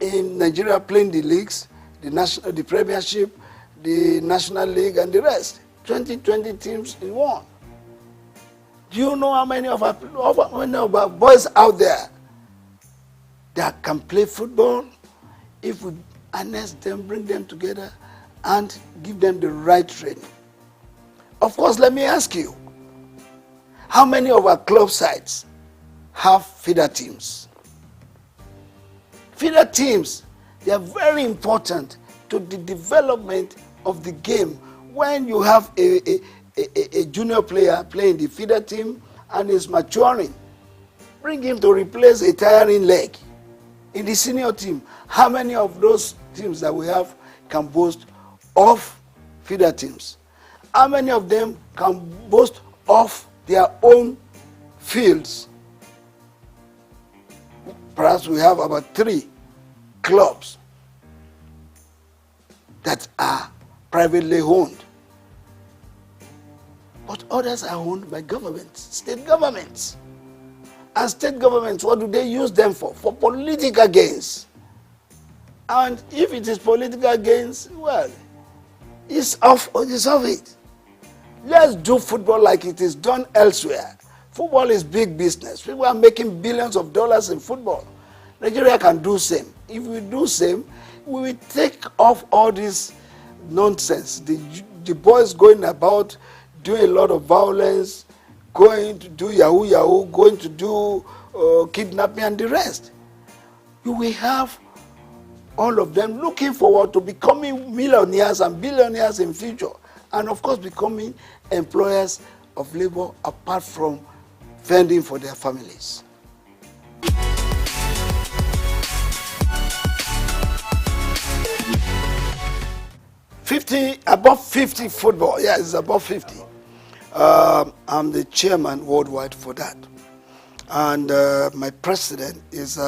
in Nigeria playing the leagues, the Premiership, the National League, and the rest. 20 teams in one. Do you know how many of our boys out there that can play football? If we harness them, bring them together, and give them the right training. Of course, let me ask you, how many of our club sides have feeder teams? Feeder teams, they are very important to the development of the game. When you have a junior player playing the feeder team and is maturing. Bring him to replace a tiring leg. In the senior team, how many of those teams that we have can boast of feeder teams? How many of them can boast of their own fields? Perhaps we have about 3 clubs that are privately owned. But others are owned by governments, state governments. And state governments, what do they use them for? For political gains. And if it is political gains, well, it's off it. Let's do football like it is done elsewhere. Football is big business. People are making billions of dollars in football. Nigeria can do same. If we do same, we will take off all this nonsense. The boys going about doing a lot of violence, going to do yahoo, going to do kidnapping and the rest. You will have all of them looking forward to becoming millionaires and billionaires in future. And of course becoming employers of labor apart from fending for their families. Above 50 football. Yeah, it's above 50. I'm the chairman worldwide for that. And my president is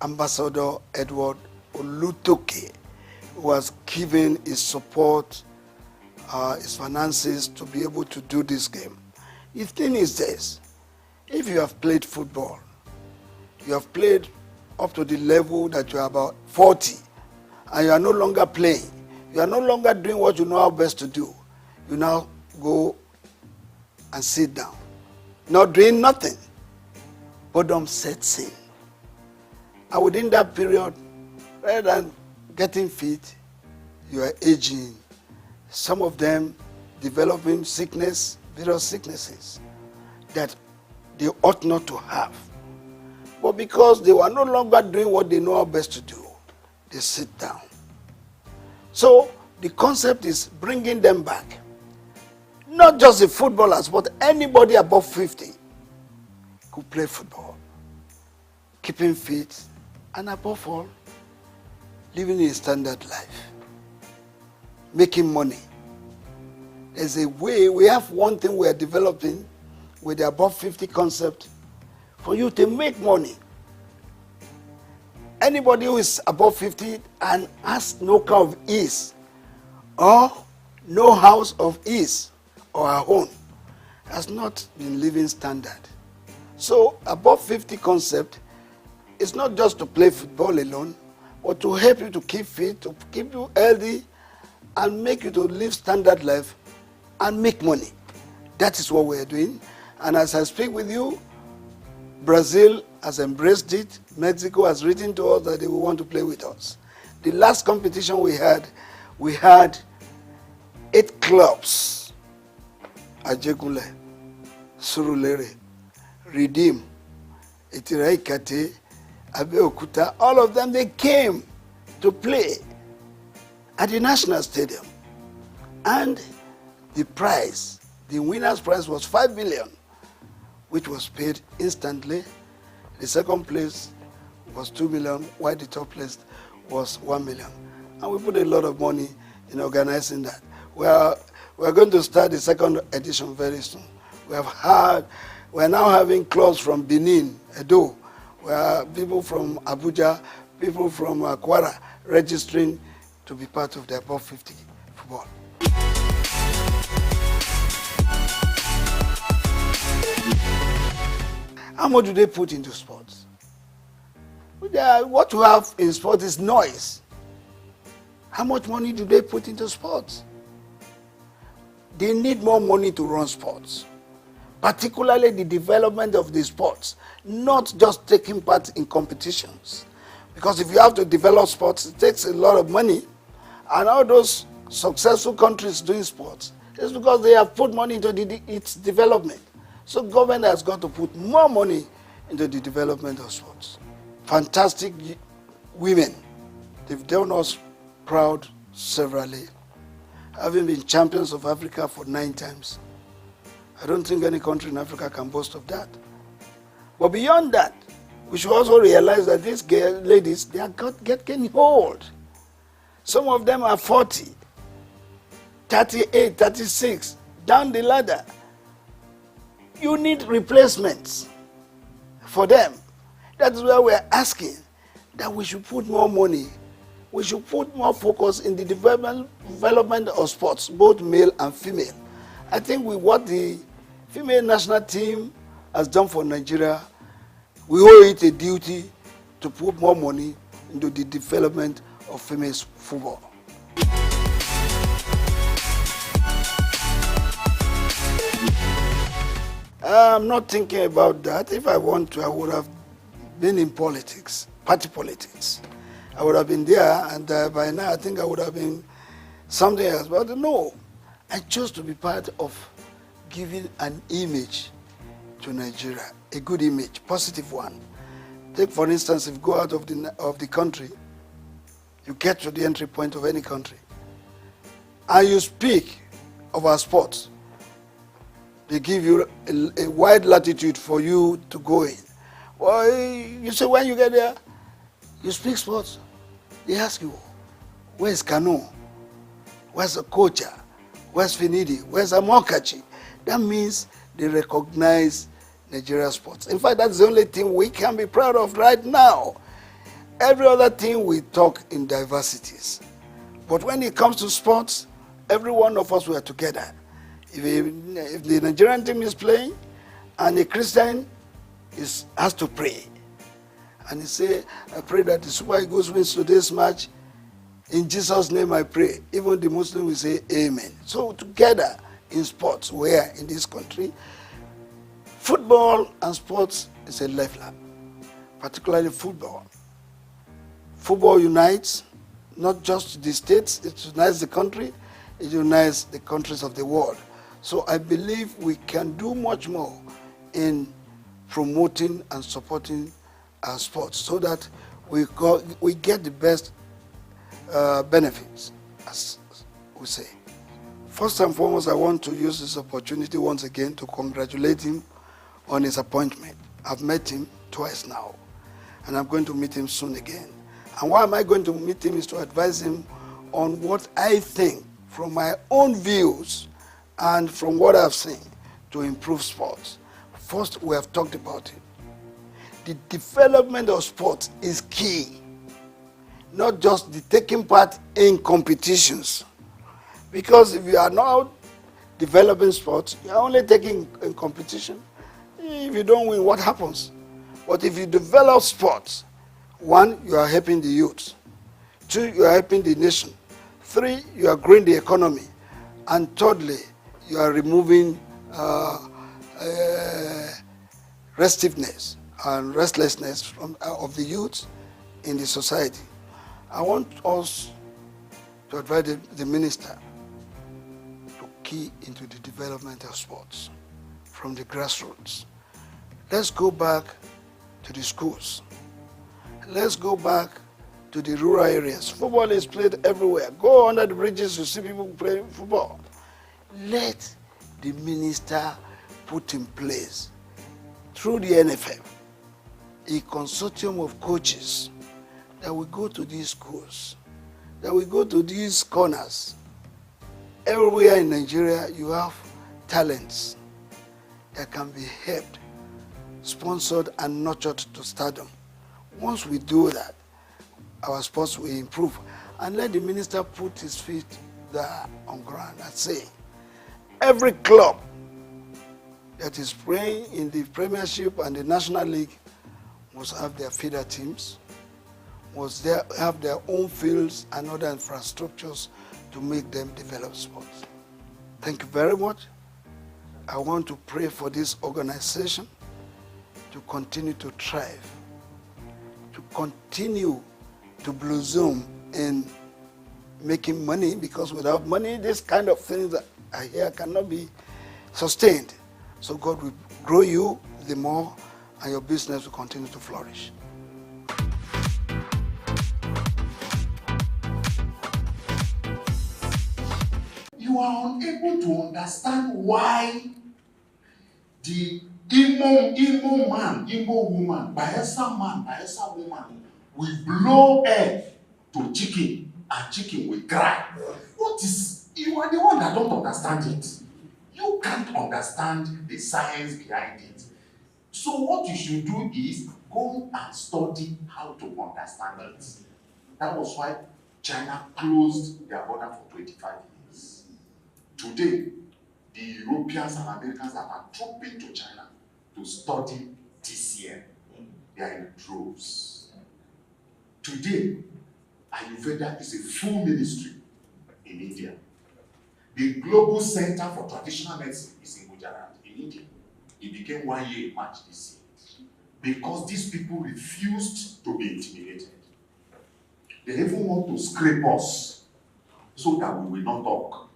Ambassador Edward Olutoke, who has given his support, his finances to be able to do this game. The thing is this: if you have played football, you have played up to the level that you are about 40, and you are no longer playing, you are no longer doing what you know how best to do, you now go and sit down, not doing nothing. Boredom sets in. And within that period, rather than getting fit, you are aging. Some of them developing various sicknesses that they ought not to have. But because they were no longer doing what they know how best to do, they sit down. So the concept is bringing them back. Not just the footballers, but anybody above 50 could play football, keeping fit, and above all, living a standard life, making money. There's a way, we have one thing we are developing with the above 50 concept for you to make money. Anybody who is above 50 and has no car of ease or no house of ease or a home has not been living standard. So above 50 concept is not just to play football alone, but to help you to keep fit, to keep you healthy, and make you to live standard life and make money. That is what we are doing. And as I speak with you, Brazil has embraced it. Mexico has written to us that they will want to play with us. The last competition we had 8 clubs. Ajegule, Surulere, Redeem, Itiraikate, Abeokuta, all of them, they came to play at the National Stadium. And the prize, the winner's prize was 5 million, which was paid instantly. The second place was 2 million, while the top place was 1 million. And we put a lot of money in organizing that. We're going to start the second edition very soon. We're now having clubs from Benin, Edo, where people from Abuja, people from Kwara registering to be part of the above 50 football. How much do they put into sports? What you have in sports is noise. How much money do they put into sports? They need more money to run sports, particularly the development of the sports, not just taking part in competitions. Because if you have to develop sports, it takes a lot of money. And all those successful countries doing sports, it's because they have put money into its development. So government has got to put more money into the development of sports. Fantastic women. They've done us proud severally, having been champions of Africa for 9 times. I don't think any country in Africa can boast of that. But beyond that, we should also realize that these ladies, they are getting old. Some of them are 40, 38, 36, down the ladder. You need replacements for them. That is why we are asking that we should put more money, we should put more focus in the development of sports, both male and female. I think with what the female national team has done for Nigeria, we owe it a duty to put more money into the development of female football. I'm not thinking about that. If I want to, I would have been in politics, party politics. I would have been there, and by now I think I would have been something else. But no, I chose to be part of giving an image to Nigeria, a good image, positive one. Take, for instance, if you go out of the country, you get to the entry point of any country, and you speak of our sports, they give you a wide latitude for you to go in. Well, you say when you get there, you speak sports. They ask you, where's Kano? Where's Okocha? Where's Finidi? Where's Amokachi? That means they recognize Nigeria sports. In fact, that's the only thing we can be proud of right now. Every other thing we talk in diversities. But when it comes to sports, every one of us were together. If the Nigerian team is playing and a Christian has to pray, and he say, I pray that the Super Eagles wins today's match, in Jesus' name I pray. Even the Muslim will say amen. So together in sports, where in this country, football and sports is a lifeline, particularly football. Football unites not just the states, it unites the country, it unites the countries of the world. So I believe we can do much more in promoting and supporting our sports so that we get the best benefits, as we say. First and foremost, I want to use this opportunity once again to congratulate him on his appointment. I've met him twice now, and I'm going to meet him soon again. And why am I going to meet him is to advise him on what I think from my own views and from what I've seen to improve sports. First, we have talked about it. The development of sports is key, not just the taking part in competitions. Because if you are not developing sports, you are only taking in competition. If you don't win, what happens? But if you develop sports, one, you are helping the youth. Two, you are helping the nation. Three, you are growing the economy. And thirdly, you are removing restiveness and restlessness of the youth in the society. I want us to advise the minister to key into the development of sports from the grassroots. Let's go back to the schools. Let's go back to the rural areas. Football is played everywhere. Go under the bridges, you see people playing football. Let the minister put in place, through the NFF, a consortium of coaches that will go to these schools, that will go to these corners. Everywhere in Nigeria, you have talents that can be helped, sponsored and nurtured to stardom. Once we do that, our sports will improve. And let the minister put his feet there on ground and say, every club that is playing in the Premiership and the National League must have their feeder teams, must have their own fields and other infrastructures to make them develop sports. Thank you very much. I want to pray for this organization to continue to thrive, to continue to blossom in making money, because without money, this kind of things that I hear cannot be sustained. So God will grow you the more, and your business will continue to flourish. You are unable to understand why the Imo man, Imo woman, Bayelsa man, Bayelsa woman will blow egg to chicken and chicken will cry. What is, you are the one that don't understand it. You can't understand the science behind it. So what you should do is go and study how to understand it. That was why China closed their border for 25 years. Today, the Europeans and Americans are trooping to China to study TCM. They are in droves. Today, Ayurveda is a full ministry in India. The Global Center for Traditional Medicine is in Gujarat, in India. It became 1 year in March this year. Because these people refused to be intimidated. They even want to scrape us so that we will not talk.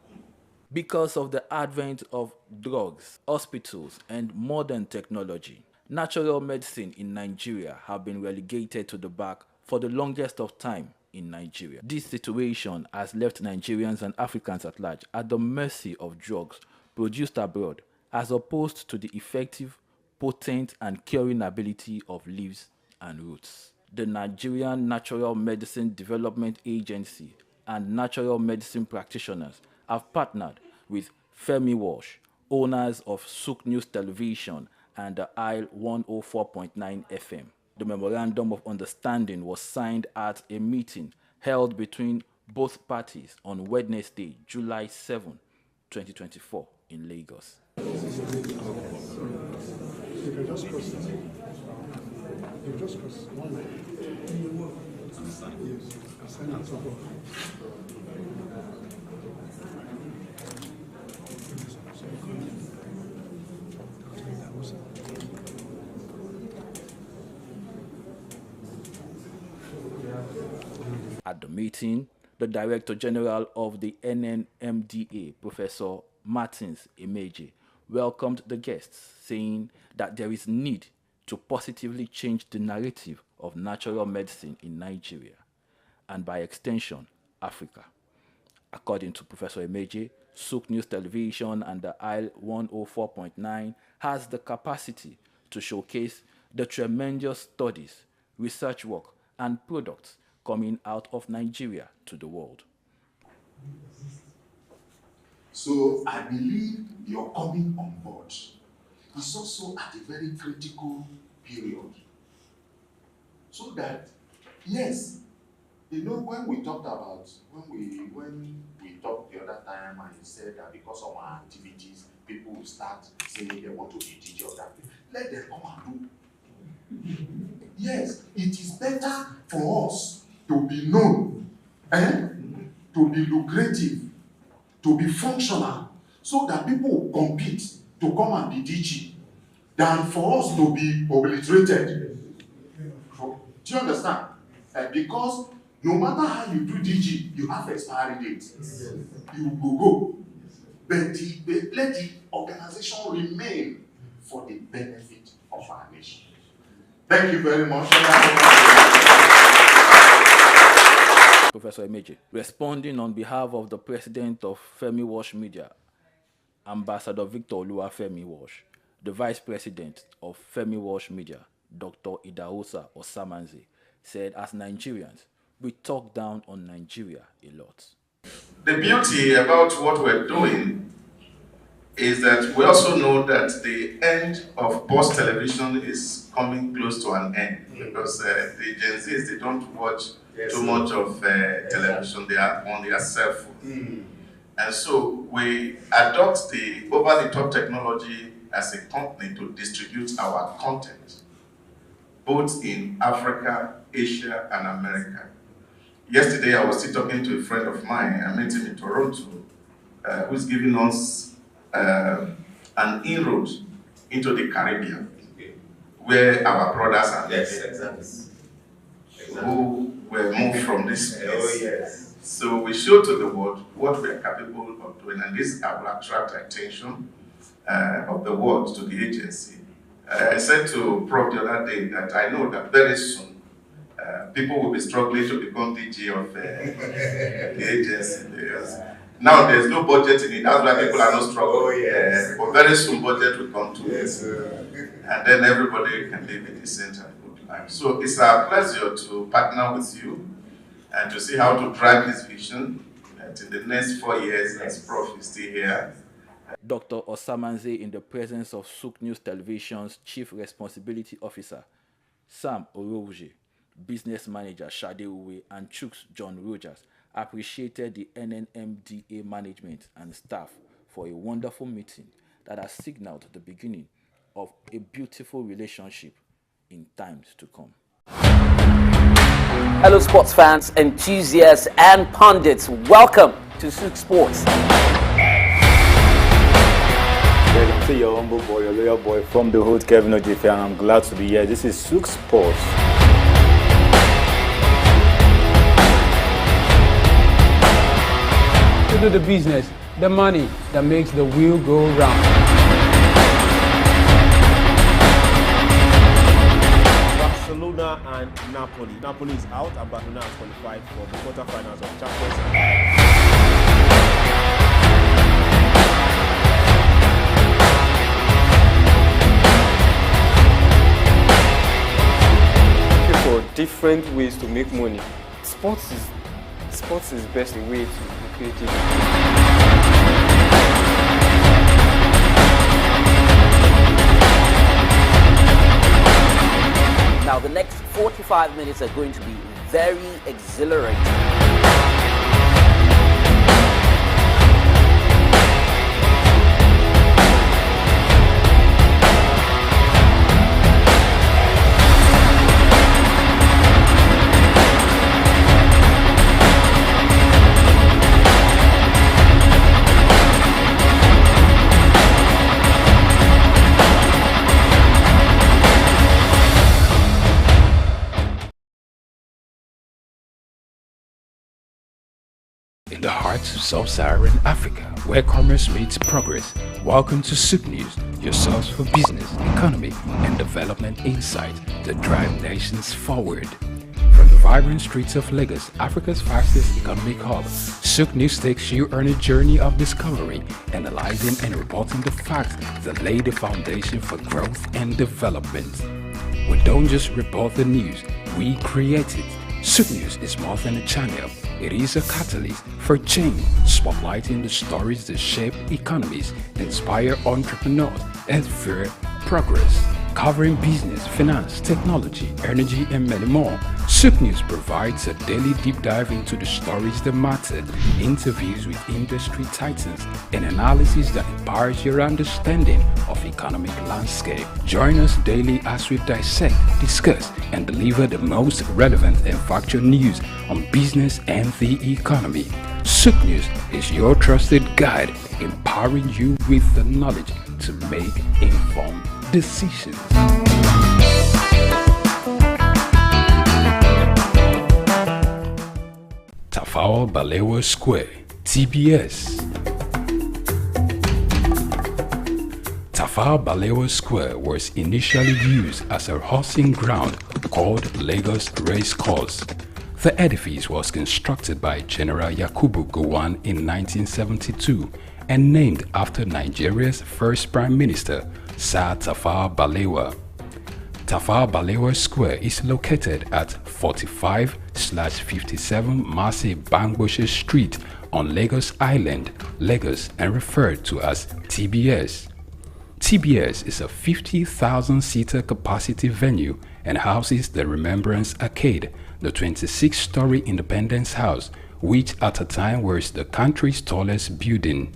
Because of the advent of drugs, hospitals, and modern technology, natural medicine in Nigeria have been relegated to the back for the longest of time in Nigeria. This situation has left Nigerians and Africans at large at the mercy of drugs produced abroad, as opposed to the effective, potent, and curing ability of leaves and roots. The Nigerian Natural Medicine Development Agency and natural medicine practitioners have partnered with Femi Walsh, owners of SOUQ News Television and the Isle 104.9 FM. The Memorandum of Understanding was signed at a meeting held between both parties on Wednesday, July 7, 2024 in Lagos. At the meeting, the Director General of the NNMDA, Professor Martins Emeje, welcomed the guests, saying that there is need to positively change the narrative of natural medicine in Nigeria, and by extension, Africa. According to Professor Emeje, SOUQ News Television and the Isle 104.9 has the capacity to showcase the tremendous studies, research work, and products coming out of Nigeria to the world. So I believe your coming on board is also at a very critical period. So that, yes, you know, when we talked the other time and you said that because of our activities, people will start saying they want to be DJ or that, let them come and do. Yes, it is better for us to be known, to be lucrative, to be functional, so that people will compete to come and be DG, than for us to be obliterated. Do you understand? Because no matter how you do DG, you have expiry date. You will go. But let the organization remain for the benefit of our nation. Thank you very much. Professor Emeje, responding on behalf of the president of Femi Walsh Media, Ambassador Victor Oluwafemi Walsh, the vice president of Femi Walsh Media, Dr. Idahosa Osamanze, said, as Nigerians, we talk down on Nigeria a lot. The beauty about what we're doing is that we also know that the end of Pulse television is coming close to an end, because the Gen Zs, they don't watch too much of television, they are on their cell phone. And so we adopt the over-the-top technology as a company to distribute our content, both in Africa, Asia, and America. Yesterday, I was still talking to a friend of mine, I met him in Toronto, who's giving us an inroad into the Caribbean, where our brothers are living, who were moved from this place. So we show to the world what we are capable of doing, and this will attract attention of the world to the agency. I said to Prof the other day that I know that very soon people will be struggling to become DG of the agency, because Now there's no budget in it. That's why people are not struggling. But very soon budget will come to it. And then everybody can live a decent and good life. So it's a pleasure to partner with you and to see how to drive this vision in the next 4 years as Prof is still here. Dr. Osamanze, in the presence of SOUQ News Television's Chief Responsibility Officer, Sam Orouje, Business Manager Shade Uwe, and Chooks John Rogers, appreciated the NNMDA management and staff for a wonderful meeting that has signaled the beginning of a beautiful relationship in times to come. Hello sports fans, enthusiasts and pundits, welcome to SOUQ Sports. Yeah, to your humble boy, your loyal boy from the hood, Kevin Ojife, and I'm glad to be here. This is SOUQ Sports. To do the business, the money that makes the wheel go round. Barcelona and Napoli. Napoli is out and Barcelona has qualified for the quarterfinals of Champions League. For different ways to make money. Sports is best way to be creative. Now the next 45 minutes are going to be very exhilarating. In the heart of sub-Saharan Africa, where commerce meets progress, welcome to SOUQ News, your source for business, economy, and development insight that drive nations forward. From the vibrant streets of Lagos, Africa's fastest economic hub, SOUQ News takes you on a journey of discovery, analyzing and reporting the facts that lay the foundation for growth and development. We don't just report the news, we create it. SOUQ News is more than a channel. It is a catalyst for change, spotlighting the stories that shape economies, inspire entrepreneurs, and fuel progress. Covering business, finance, technology, energy, and many more, SOUQ News provides a daily deep dive into the stories that matter, interviews with industry titans, and analysis that empowers your understanding of economic landscape. Join us daily as we dissect, discuss, and deliver the most relevant and factual news on business and the economy. SOUQ News is your trusted guide, empowering you with the knowledge to make informed decisions. Tafawa Balewa Square, TBS. Tafawa Balewa Square was initially used as a horsing ground called Lagos Race Course. The edifice was constructed by General Yakubu Gowon in 1972 and named after Nigeria's first Prime Minister, Sir Tafawa Balewa. Tafawa Balewa Square is located at 45/57 Mase Bangboshe Street on Lagos Island, Lagos, and referred to as TBS. TBS is a 50,000-seater capacity venue and houses the Remembrance Arcade, the 26-story Independence House, which at a time was the country's tallest building.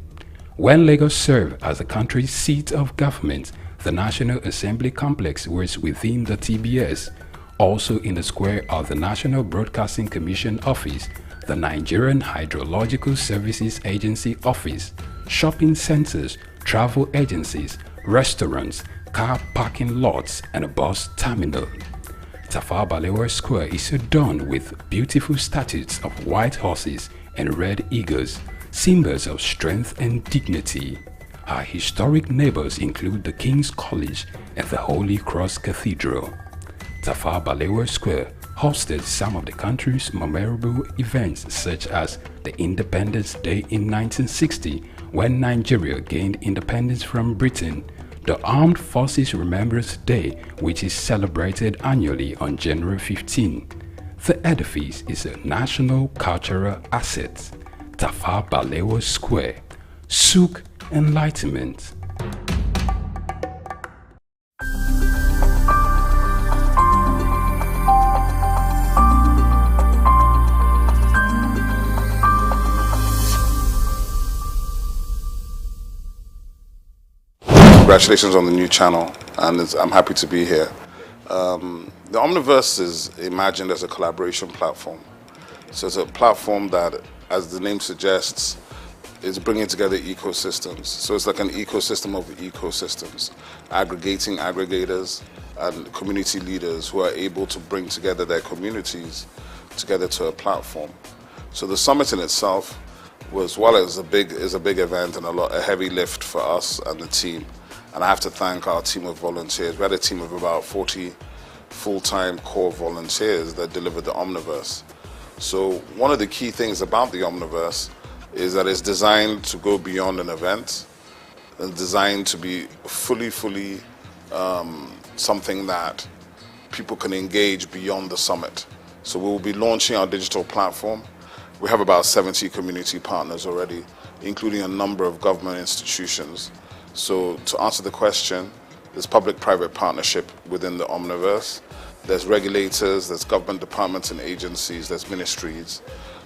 When Lagos served as the country's seat of government, the National Assembly Complex was within the TBS. Also in the square are the National Broadcasting Commission Office, the Nigerian Hydrological Services Agency Office, shopping centers, travel agencies, restaurants, car parking lots, and a bus terminal. Tafawa Balewa Square is adorned with beautiful statues of white horses and red eagles, symbols of strength and dignity. Our historic neighbors include the King's College and the Holy Cross Cathedral. Tafawa Balewa Square hosted some of the country's memorable events such as the Independence Day in 1960 when Nigeria gained independence from Britain, the Armed Forces Remembrance Day, which is celebrated annually on January 15. The edifice is a national cultural asset. Tafawa Balewa Square, SOUQ Enlightenment. Congratulations on the new channel, and I'm happy to be here. The Omniverse is imagined as a collaboration platform. So it's a platform that, as the name suggests, is bringing together ecosystems. So it's like an ecosystem of ecosystems, aggregating aggregators and community leaders who are able to bring together their communities together to a platform. So the summit in itself was, while it was a big event and a heavy lift for us and the team, and I have to thank our team of volunteers. We had a team of about 40 full-time core volunteers that delivered the Omniverse. So one of the key things about the Omniverse is that it's designed to go beyond an event and designed to be fully something that people can engage beyond the summit. So we will be launching our digital platform. We have about 70 community partners already, including a number of government institutions. So to answer the question, there's public-private partnership within the Omniverse. There's regulators, there's government departments and agencies, there's ministries.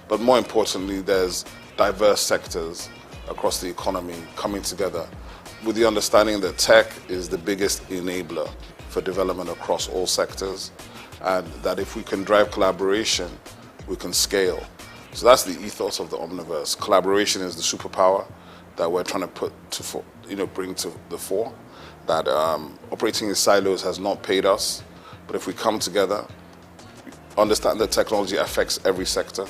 But more importantly, there's diverse sectors across the economy coming together with the understanding that tech is the biggest enabler for development across all sectors, and that if we can drive collaboration, we can scale. So that's the ethos of the Omniverse. Collaboration is the superpower that we're trying to bring to the fore. That operating in silos has not paid us, but if we come together, understand that technology affects every sector,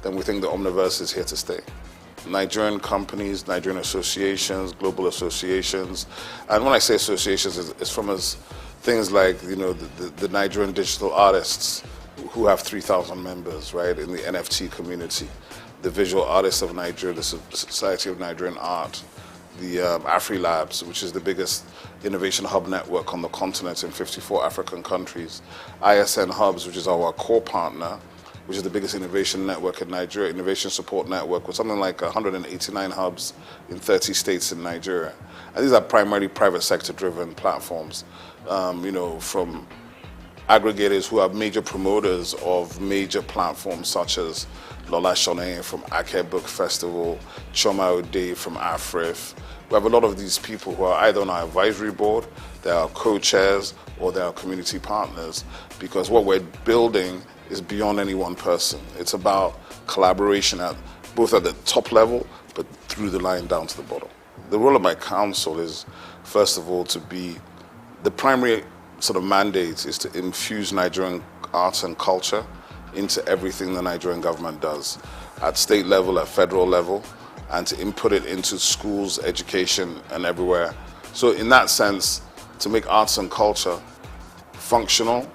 then we think the Omniverse is here to stay. Nigerian companies, Nigerian associations, global associations, and when I say associations, it's from things like the Nigerian digital artists who have 3,000 members, right, in the NFT community, the Visual Artists of Nigeria, the Society of Nigerian Art, the AfriLabs, which is the biggest innovation hub network on the continent in 54 African countries, ISN Hubs, which is our core partner, which is the biggest innovation network in Nigeria, innovation support network, with something like 189 hubs in 30 states in Nigeria. And these are primarily private sector driven platforms, from aggregators who are major promoters of major platforms such as Lola Shone from Ake Book Festival, Choma Ode from AFRIF. We have a lot of these people who are either on our advisory board, they are co-chairs, or they are community partners, because what we're building is beyond any one person. It's about collaboration both at the top level, but through the line down to the bottom. The role of my council is, first of all, to be the primary sort of mandate is to infuse Nigerian arts and culture into everything the Nigerian government does, at state level, at federal level, and to input it into schools, education, and everywhere. So in that sense, to make arts and culture functional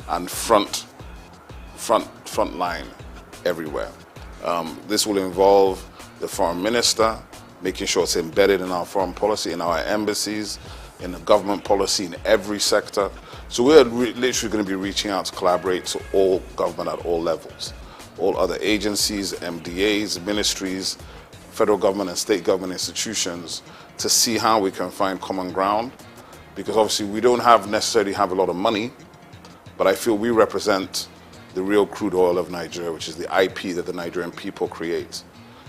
and front line everywhere. This will involve the foreign minister, making sure it's embedded in our foreign policy, in our embassies, in the government policy, in every sector. So we're literally going to be reaching out to collaborate to all government at all levels, all other agencies, MDAs, ministries, federal government and state government institutions, to see how we can find common ground. Because obviously we don't necessarily have a lot of money, but I feel we represent the real crude oil of Nigeria, which is the IP that the Nigerian people create.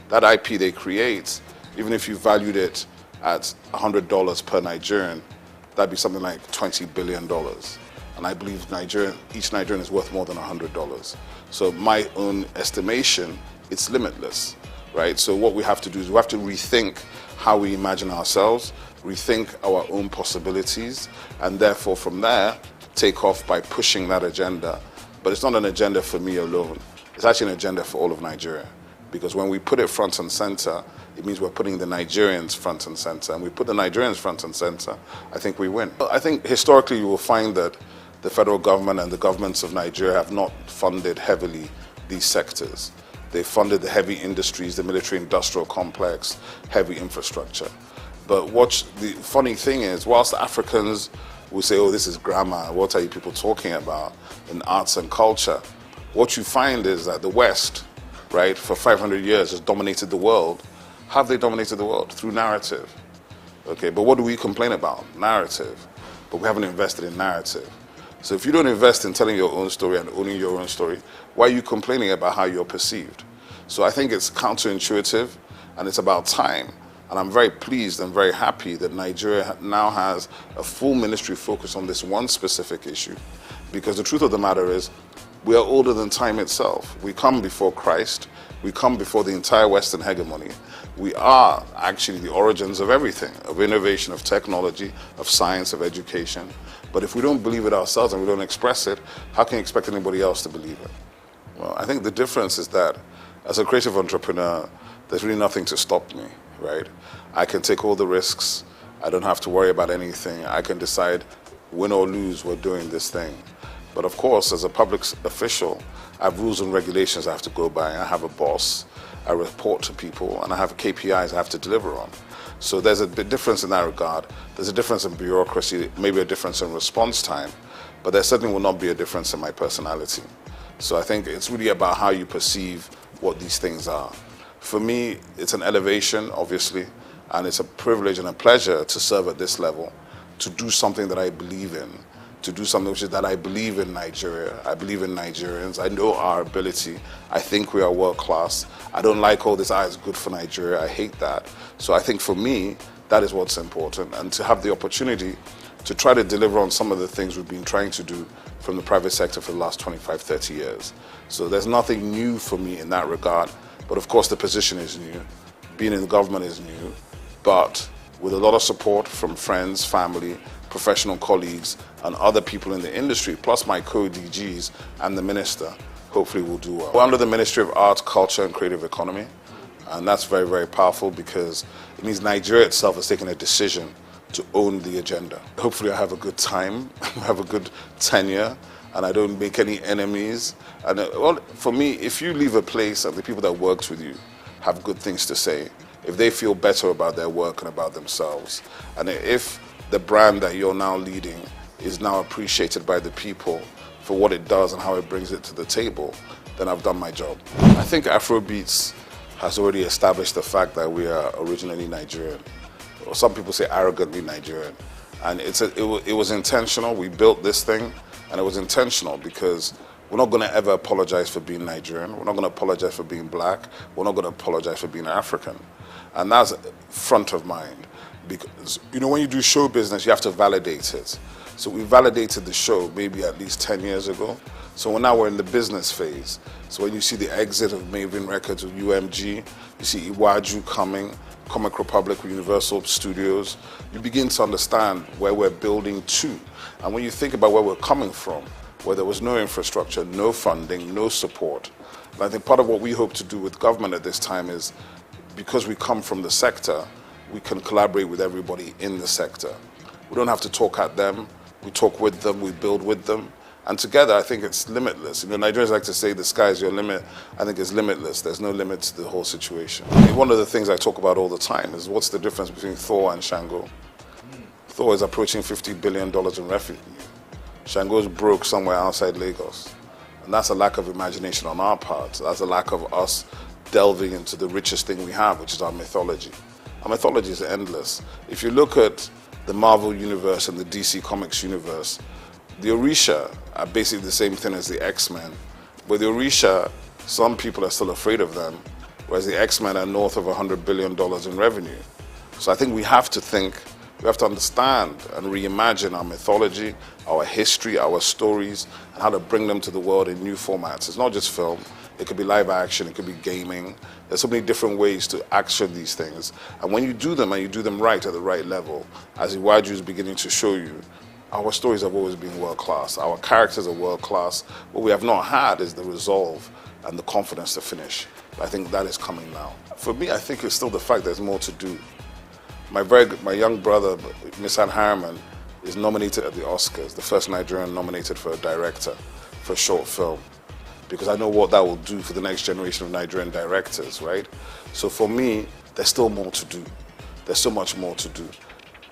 That IP they create, even if you valued it at $100 per Nigerian, that'd be something like $20 billion. And I believe each Nigerian is worth more than $100. So my own estimation, it's limitless, right? So what we have to do is we have to rethink how we imagine ourselves, rethink our own possibilities, and therefore from there, take off by pushing that agenda. But it's not an agenda for me alone. It's actually an agenda for all of Nigeria. Because when we put it front and center, it means we're putting the Nigerians front and center. And we put the Nigerians front and center, I think we win. I think historically you will find that the federal government and the governments of Nigeria have not funded heavily these sectors. They funded the heavy industries, the military-industrial complex, heavy infrastructure. But what the funny thing is, whilst Africans will say, oh, this is grammar, what are you people talking about in arts and culture? What you find is that the West, right, for 500 years has dominated the world. How have they dominated the world? Through narrative. Okay, but what do we complain about? Narrative. But we haven't invested in narrative. So if you don't invest in telling your own story and owning your own story, why are you complaining about how you're perceived? So I think it's counterintuitive and it's about time. And I'm very pleased and very happy that Nigeria now has a full ministry focused on this one specific issue. Because the truth of the matter is, we are older than time itself. We come before Christ. We come before the entire Western hegemony. We are actually the origins of everything, of innovation, of technology, of science, of education. But if we don't believe it ourselves and we don't express it, how can you expect anybody else to believe it? Well, I think the difference is that as a creative entrepreneur, there's really nothing to stop me, right? I can take all the risks. I don't have to worry about anything. I can decide, win or lose, we're doing this thing. But of course, as a public official, I have rules and regulations I have to go by. I have a boss, I report to people, and I have KPIs I have to deliver on. So there's a big difference in that regard. There's a difference in bureaucracy, maybe a difference in response time, but there certainly will not be a difference in my personality. So I think it's really about how you perceive what these things are. For me, it's an elevation, obviously, and it's a privilege and a pleasure to serve at this level, to do something that I believe in, to do something which is that I believe in Nigeria. I believe in Nigerians. I know our ability. I think we are world class. I don't like all this, it's good for Nigeria. I hate that. So I think for me, that is what's important. And to have the opportunity to try to deliver on some of the things we've been trying to do from the private sector for the last 25, 30 years. So there's nothing new for me in that regard. But of course, the position is new. Being in the government is new. But with a lot of support from friends, family, professional colleagues, and other people in the industry, plus my co-DGs and the minister, hopefully we'll do well. We're under the Ministry of Arts, Culture and Creative Economy, and that's very, very powerful because it means Nigeria itself has taken a decision to own the agenda. Hopefully I have a good time, have a good tenure, and I don't make any enemies. And well, for me, if you leave a place and the people that worked with you have good things to say, if they feel better about their work and about themselves, and if the brand that you're now leading is now appreciated by the people for what it does and how it brings it to the table, then I've done my job. I think Afrobeats has already established the fact that we are originally Nigerian. Or some people say arrogantly Nigerian. And it was intentional. We built this thing, and it was intentional because we're not going to ever apologize for being Nigerian. We're not going to apologize for being black. We're not going to apologize for being African. And that's front of mind. Because, you know, when you do show business, you have to validate it. So we validated the show maybe at least 10 years ago. So now we're in the business phase. So when you see the exit of Maven Records with UMG, you see Iwaju coming, Comic Republic with Universal Studios, you begin to understand where we're building to. And when you think about where we're coming from, where there was no infrastructure, no funding, no support, and I think part of what we hope to do with government at this time is, because we come from the sector, we can collaborate with everybody in the sector. We don't have to talk at them, we talk with them, we build with them. And together, I think it's limitless. You know, Nigerians like to say the sky is your limit. I think it's limitless. There's no limit to the whole situation. I mean, one of the things I talk about all the time is what's the difference between Thor and Shango? Thor is approaching $50 billion in revenue. Shango's broke somewhere outside Lagos. And that's a lack of imagination on our part. That's a lack of us delving into the richest thing we have, which is our mythology. Our mythology is endless. If you look at the Marvel universe and the DC Comics universe, the Orisha are basically the same thing as the X-Men. But the Orisha, some people are still afraid of them, whereas the X-Men are north of $100 billion in revenue. So I think we have to understand and reimagine our mythology, our history, our stories, and how to bring them to the world in new formats. It's not just film. It could be live action, it could be gaming. There's so many different ways to action these things. And when you do them, and you do them right at the right level, as Iwaju is beginning to show you, our stories have always been world class. Our characters are world class. What we have not had is the resolve and the confidence to finish. I think that is coming now. For me, I think it's still the fact there's more to do. My young brother, Misan Harriman, is nominated at the Oscars, the first Nigerian nominated for a director for a short film, because I know what that will do for the next generation of Nigerian directors, right? So for me, there's still more to do. There's so much more to do.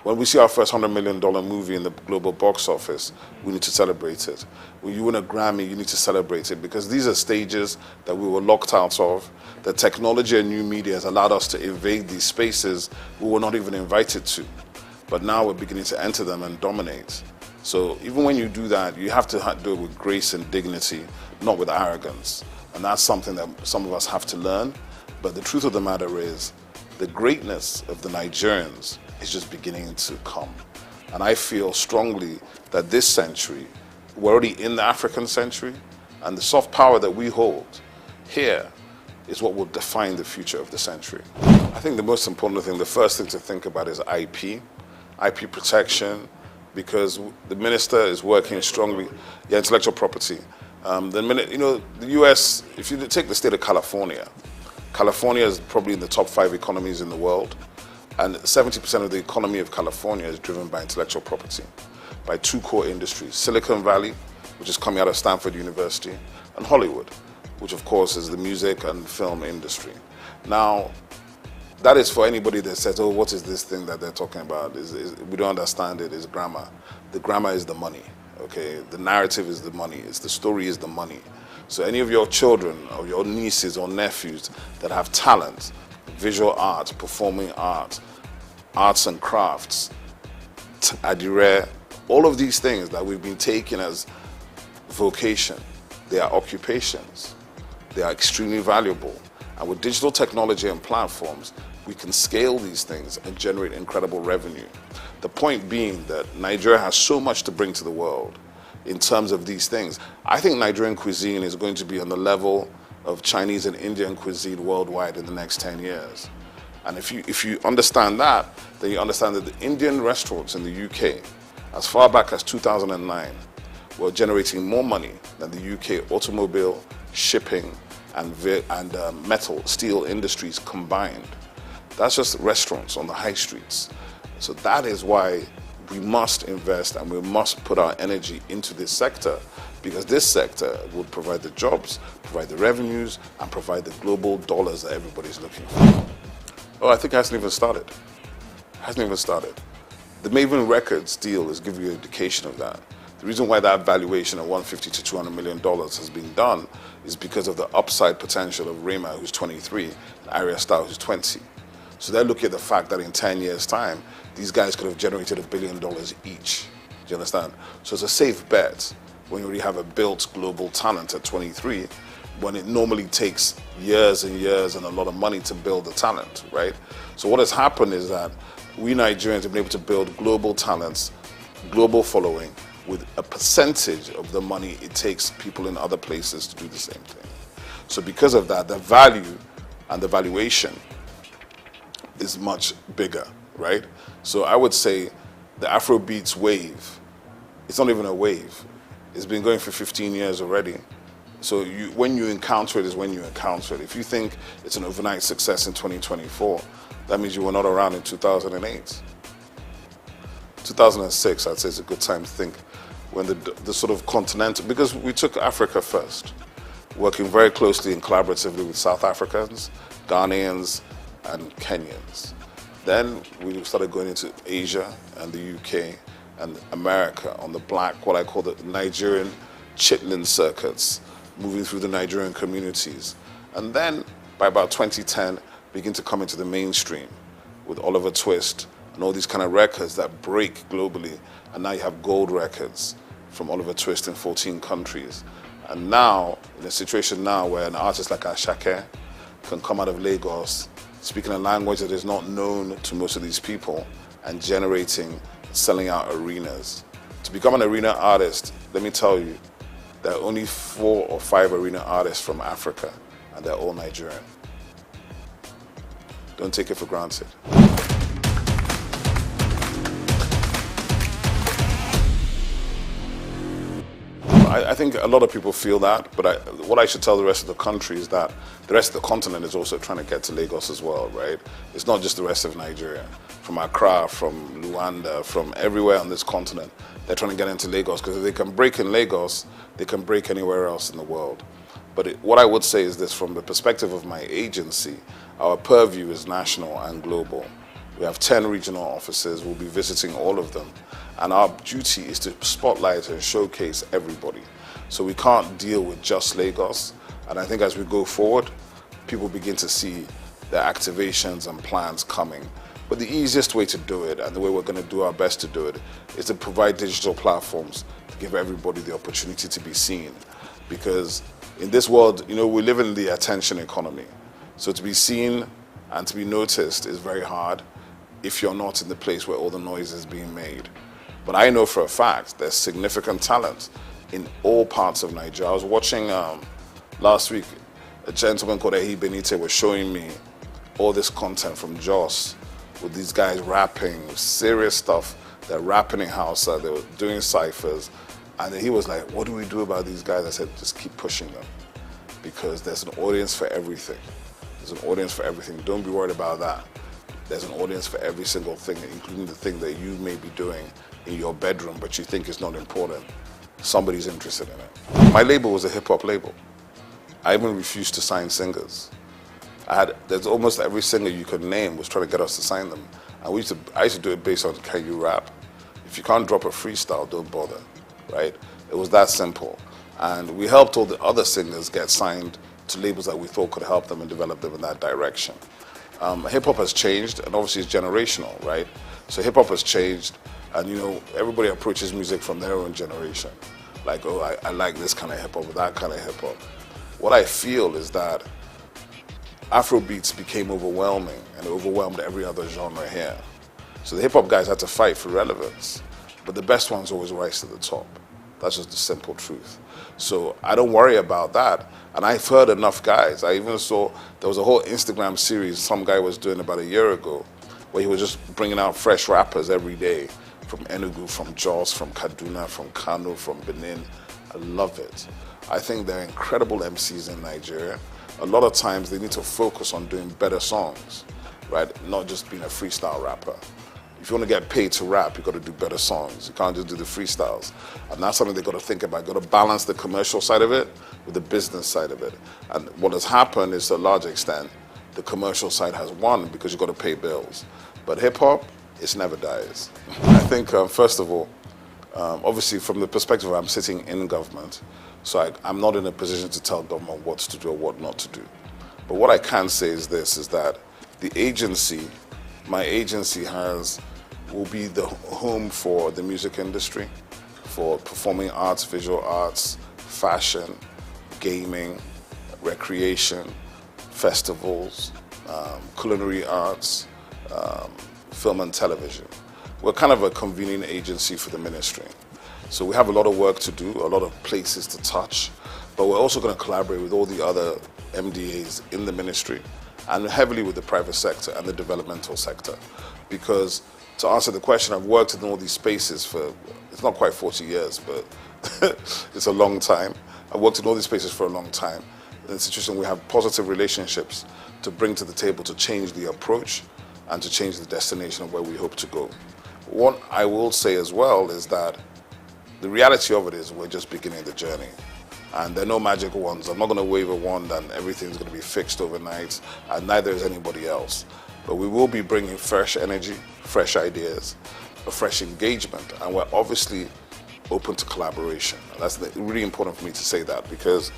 When we see our first $100 million movie in the global box office, we need to celebrate it. When you win a Grammy, you need to celebrate it, because these are stages that we were locked out of. The technology and new media has allowed us to invade these spaces we were not even invited to. But now we're beginning to enter them and dominate. So even when you do that, you have to do it with grace and dignity, not with arrogance. And that's something that some of us have to learn. But the truth of the matter is, the greatness of the Nigerians is just beginning to come. And I feel strongly that this century, we're already in the African century, and the soft power that we hold here is what will define the future of the century. I think the most important thing, the first thing to think about is IP protection, because the minister is working strongly, intellectual property. The US, if you take the state of California, California is probably in the top 5 economies in the world, and 70% of the economy of California is driven by intellectual property, by 2 core industries: Silicon Valley, which is coming out of Stanford University, and Hollywood, which of course is the music and film industry. Now, that is for anybody that says, oh, what is this thing that they're talking about? We don't understand it, it's grammar. The grammar is the money, okay? The narrative is the money, the story is the money. So any of your children or your nieces or nephews that have talent, visual art, performing art, arts and crafts, adire, all of these things that we've been taking as vocation, they are occupations. They are extremely valuable. And with digital technology and platforms, we can scale these things and generate incredible revenue. The point being that Nigeria has so much to bring to the world in terms of these things. I think Nigerian cuisine is going to be on the level of Chinese and Indian cuisine worldwide in the next 10 years. And if you understand that, then you understand that the Indian restaurants in the UK, as far back as 2009, were generating more money than the UK automobile, shipping, and steel industries combined. That's just restaurants on the high streets. So that is why we must invest and we must put our energy into this sector, because this sector would provide the jobs, provide the revenues, and provide the global dollars that everybody's looking for. Oh, I think it hasn't even started. The Maven Records deal is giving you an indication of that. The reason why that valuation of $150 to $200 million has been done is because of the upside potential of Rema, who's 23, and Arya Star, who's 20. So they're looking at the fact that in 10 years' time, these guys could have generated $1 billion each. Do you understand? So it's a safe bet when you already have a built global talent at 23, when it normally takes years and years and a lot of money to build the talent, right? So what has happened is that we Nigerians have been able to build global talents, global following, with a percentage of the money it takes people in other places to do the same thing. So because of that, the value and the valuation is much bigger, right? So I would say the Afrobeats wave, it's not even a wave. It's been going for 15 years already. So when you encounter it is when you encounter it. If you think it's an overnight success in 2024, that means you were not around in 2008. 2006, I'd say, is a good time to think when the sort of continental, because we took Africa first, working very closely and collaboratively with South Africans, Ghanaians, and Kenyans. Then we started going into Asia and the UK and America on the black, what I call the Nigerian chitlin circuits, moving through the Nigerian communities. And then by about 2010, begin to come into the mainstream with Oliver Twist and all these kind of records that break globally. And now you have gold records from Oliver Twist in 14 countries. And now, in a situation now where an artist like Ashake can come out of Lagos, speaking a language that is not known to most of these people, and generating, selling out arenas. To become an arena artist, let me tell you, there are only 4 or 5 arena artists from Africa, and they're all Nigerian. Don't take it for granted. I think a lot of people feel that, but what I should tell the rest of the country is that the rest of the continent is also trying to get to Lagos as well, right? It's not just the rest of Nigeria. From Accra, from Luanda, from everywhere on this continent, they're trying to get into Lagos, because if they can break in Lagos, they can break anywhere else in the world. But what I would say is this, from the perspective of my agency, our purview is national and global. We have 10 regional offices. We'll be visiting all of them. And our duty is to spotlight and showcase everybody. So we can't deal with just Lagos. And I think as we go forward, people begin to see the activations and plans coming. But the easiest way to do it, and the way we're going to do our best to do it, is to provide digital platforms to give everybody the opportunity to be seen. Because in this world, you know, we live in the attention economy. So to be seen and to be noticed is very hard if you're not in the place where all the noise is being made. But I know for a fact there's significant talent in all parts of Nigeria. I was watching last week, a gentleman called Ehi Benite was showing me all this content from Jos with these guys rapping, serious stuff. They're rapping in Hausa, they were doing ciphers. And then he was like, what do we do about these guys? I said, just keep pushing them, because there's an audience for everything. There's an audience for everything. Don't be worried about that. There's an audience for every single thing, including the thing that you may be doing in your bedroom, but you think is not important. Somebody's interested in it. My label was a hip-hop label. I even refused to sign singers. There's almost every singer you could name was trying to get us to sign them. And I used to do it based on, can you rap? If you can't drop a freestyle, don't bother, right? It was that simple. And we helped all the other singers get signed to labels that we thought could help them and develop them in that direction. Hip-hop has changed, and obviously it's generational, right? So hip-hop has changed, and you know, everybody approaches music from their own generation. Like, oh, I like this kind of hip-hop or that kind of hip-hop. What I feel is that Afrobeats became overwhelming, and it overwhelmed every other genre here. So the hip-hop guys had to fight for relevance, but the best ones always rise to the top. That's just the simple truth. So I don't worry about that. And I've heard enough guys. I even saw there was a whole Instagram series some guy was doing about a year ago, where he was just bringing out fresh rappers every day, from Enugu, from Jos, from Kaduna, from Kano, from Benin. I love it. I think there are incredible MCs in Nigeria. A lot of times they need to focus on doing better songs, right? Not just being a freestyle rapper. If you want to get paid to rap, you've got to do better songs. You can't just do the freestyles. And that's something they've got to think about. You've got to balance the commercial side of it with the business side of it. And what has happened is, to a large extent, the commercial side has won because you've got to pay bills. But hip-hop, it never dies. I think, first of all, obviously from the perspective I'm sitting in government, so I'm not in a position to tell government what to do or what not to do. But what I can say is this, is that the agency, my agency will be the home for the music industry, for performing arts, visual arts, fashion, gaming, recreation, festivals, culinary arts, film and television. We're kind of a convening agency for the ministry. So we have a lot of work to do, a lot of places to touch, but we're also going to collaborate with all the other MDAs in the ministry and heavily with the private sector and the developmental sector. Because to answer the question, I've worked in all these spaces for, it's not quite 40 years, but it's a long time. I've worked in all these spaces for a long time. In the institution, we have positive relationships to bring to the table to change the approach and to change the destination of where we hope to go. What I will say as well is that the reality of it is we're just beginning the journey. And there are no magic wands. I'm not going to wave a wand and everything's going to be fixed overnight, and neither is anybody else. But we will be bringing fresh energy, fresh ideas, a fresh engagement, and we're obviously open to collaboration. And that's really important for me to say that, because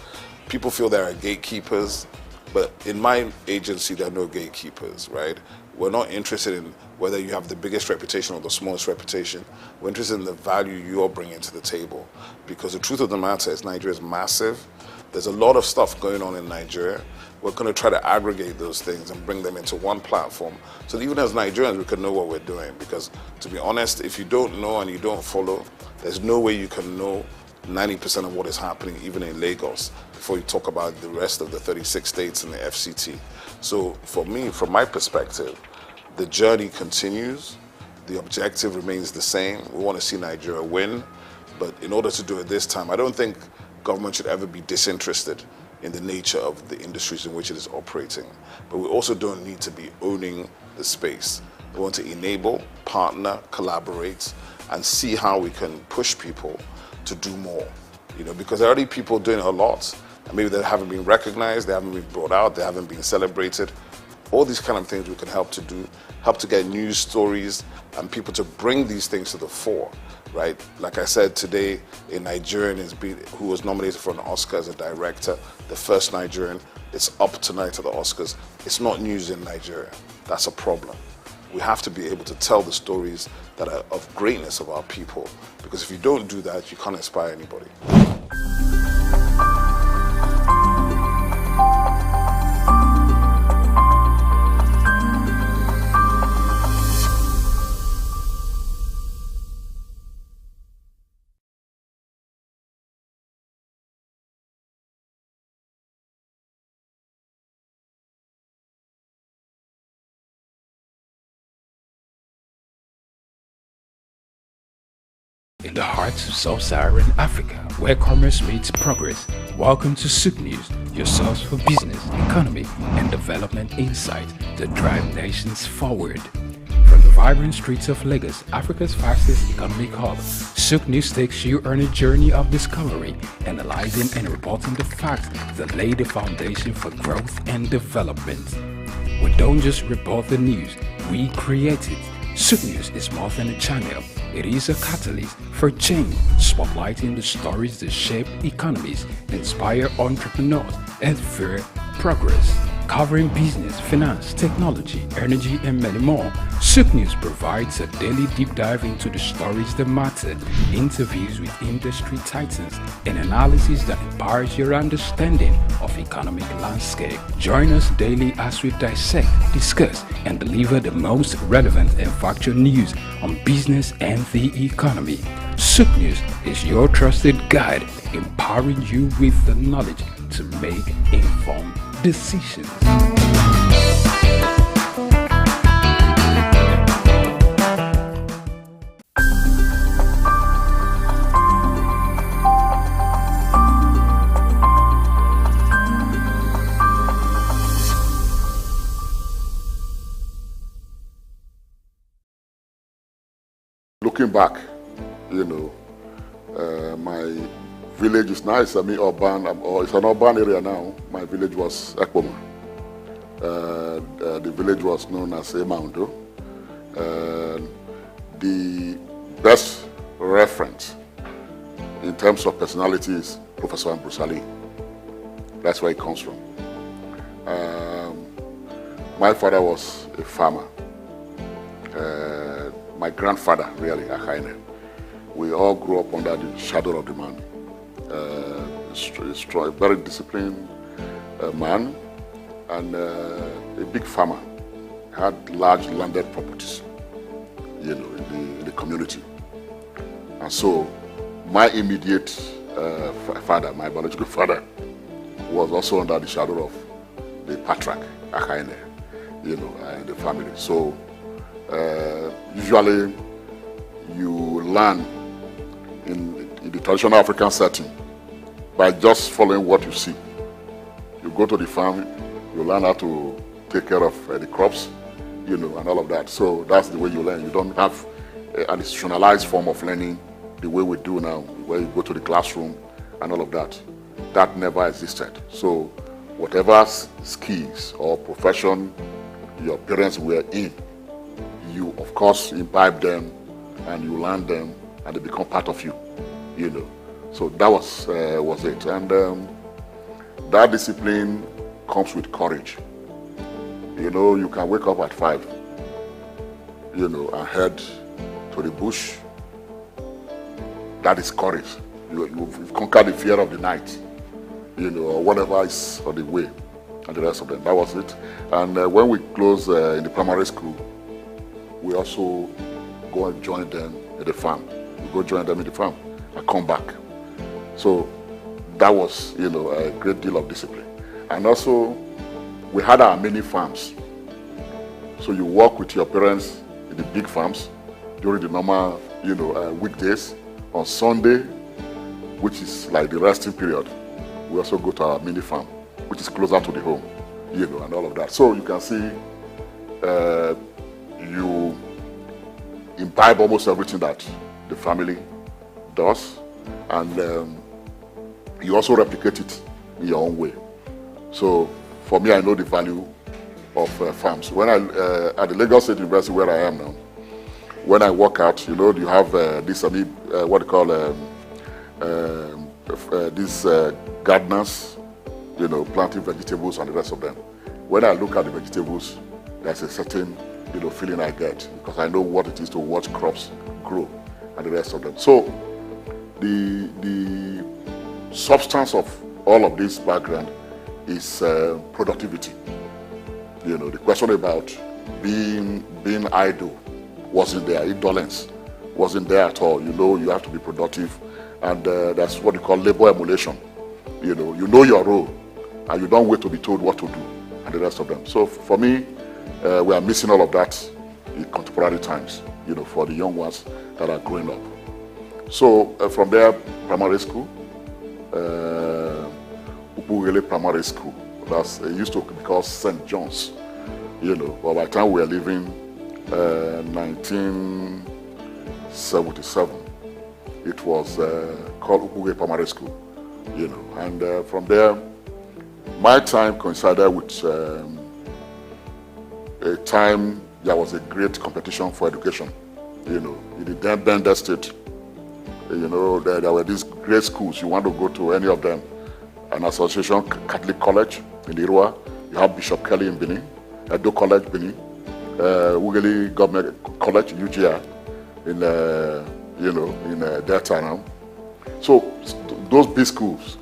people feel there are gatekeepers, but in my agency there are no gatekeepers, right? We're not interested in whether you have the biggest reputation or the smallest reputation. We're interested in the value you're bringing to the table. Because the truth of the matter is Nigeria is massive. There's a lot of stuff going on in Nigeria. We're going to try to aggregate those things and bring them into one platform so that even as Nigerians we can know what we're doing. Because to be honest, if you don't know and you don't follow, there's no way you can know 90% of what is happening even in Lagos before you talk about the rest of the 36 states in the FCT. So for me, from my perspective, the journey continues. The objective remains the same. We want to see Nigeria win. But in order to do it this time, I don't think government should ever be disinterested in the nature of the industries in which it is operating. But we also don't need to be owning the space. We want to enable, partner, collaborate, and see how we can push people to do more. Because there are already people doing a lot, and maybe they haven't been recognized, they haven't been brought out, they haven't been celebrated. All these kind of things we can help to do, help to get news stories and people to bring these things to the fore, right? Like I said today, a Nigerian who was nominated for an Oscar as a director, the first Nigerian. It's up tonight at the Oscars. It's not news in Nigeria. That's a problem. We have to be able to tell the stories that are of greatness of our people, because if you don't do that, you can't inspire anybody. In the heart of sub-Saharan Africa, where commerce meets progress, welcome to SOUQ News, your source for business, economy, and development insight that drive nations forward. From the vibrant streets of Lagos, Africa's fastest economic hub, SOUQ News takes you on a journey of discovery, analyzing and reporting the facts that lay the foundation for growth and development. We don't just report the news, we create it. SOUQ News is more than a channel. It is a catalyst for change, spotlighting the stories that shape economies, inspire entrepreneurs, and fuel progress. Covering business, finance, technology, energy, and many more, SOUQ News provides a daily deep dive into the stories that matter, interviews with industry titans, and analysis that empowers your understanding of economic landscape. Join us daily as we dissect, discuss, and deliver the most relevant and factual news on business and the economy. SOUQ News is your trusted guide, empowering you with the knowledge to make informed decisions. Looking back, my village is nice. Urban, or it's an urban area now. My village was Ekpoma. The village was known as Emaundo. The best reference in terms of personality is Professor Ambrose Ali. That's where it comes from. My father was a farmer. My grandfather, really, Akaine. We all grew up under the shadow of the man. A very disciplined man and a big farmer. Had large landed properties, in the community. And so my immediate father, my biological father, was also under the shadow of the patriarch, Akaine, in the family. So usually you learn in the traditional African setting by just following what you see. You go to the farm, you learn how to take care of the crops, and all of that. So that's the way you learn. You don't have an institutionalized form of learning the way we do now, where you go to the classroom and all of that. That never existed. So whatever skills or profession your parents were in, you of course imbibe them and you learn them and they become part of you, So that was it. And that discipline comes with courage. You can wake up at 5, and head to the bush. That is courage. You've conquered the fear of the night, or whatever is on the way, and the rest of them. That was it. And when we close in the primary school, we also go and join them at the farm. We go join them in the farm and come back. So that was, a great deal of discipline. And also, we had our mini farms. So you work with your parents in the big farms during the normal, weekdays On Sunday, which is like the resting period, we also go to our mini farm, which is closer to the home, and all of that. So you can see you imbibe almost everything that the family does, and you also replicate it in your own way. So for me, I know the value of farms. When I at the Lagos State University where I am now, when I walk out, you have this what they call these gardeners, planting vegetables and the rest of them. When I look at the vegetables, there's a certain feeling I get, because I know what it is to watch crops grow and the rest of them. So the substance of all of this background is productivity. The question about being idle wasn't there. Indolence wasn't there at all. You have to be productive, and that's what you call labor emulation. You know your role, and you don't wait to be told what to do and the rest of them. So for me, we are missing all of that in contemporary times, for the young ones that are growing up. So from there, primary school, Upugele Primary School, it used to be called St. John's, but by the time we were leaving 1977, it was called Upugele Primary School, and from there, my time coincided with a time there was a great competition for education, in the then Bender State. There were these great schools. You want to go to any of them. An association, Catholic College in Irua. You have Bishop Kelly in Benin, Edo College, Benin, Ugeli Government College, UGR, in Delta now. So those big schools,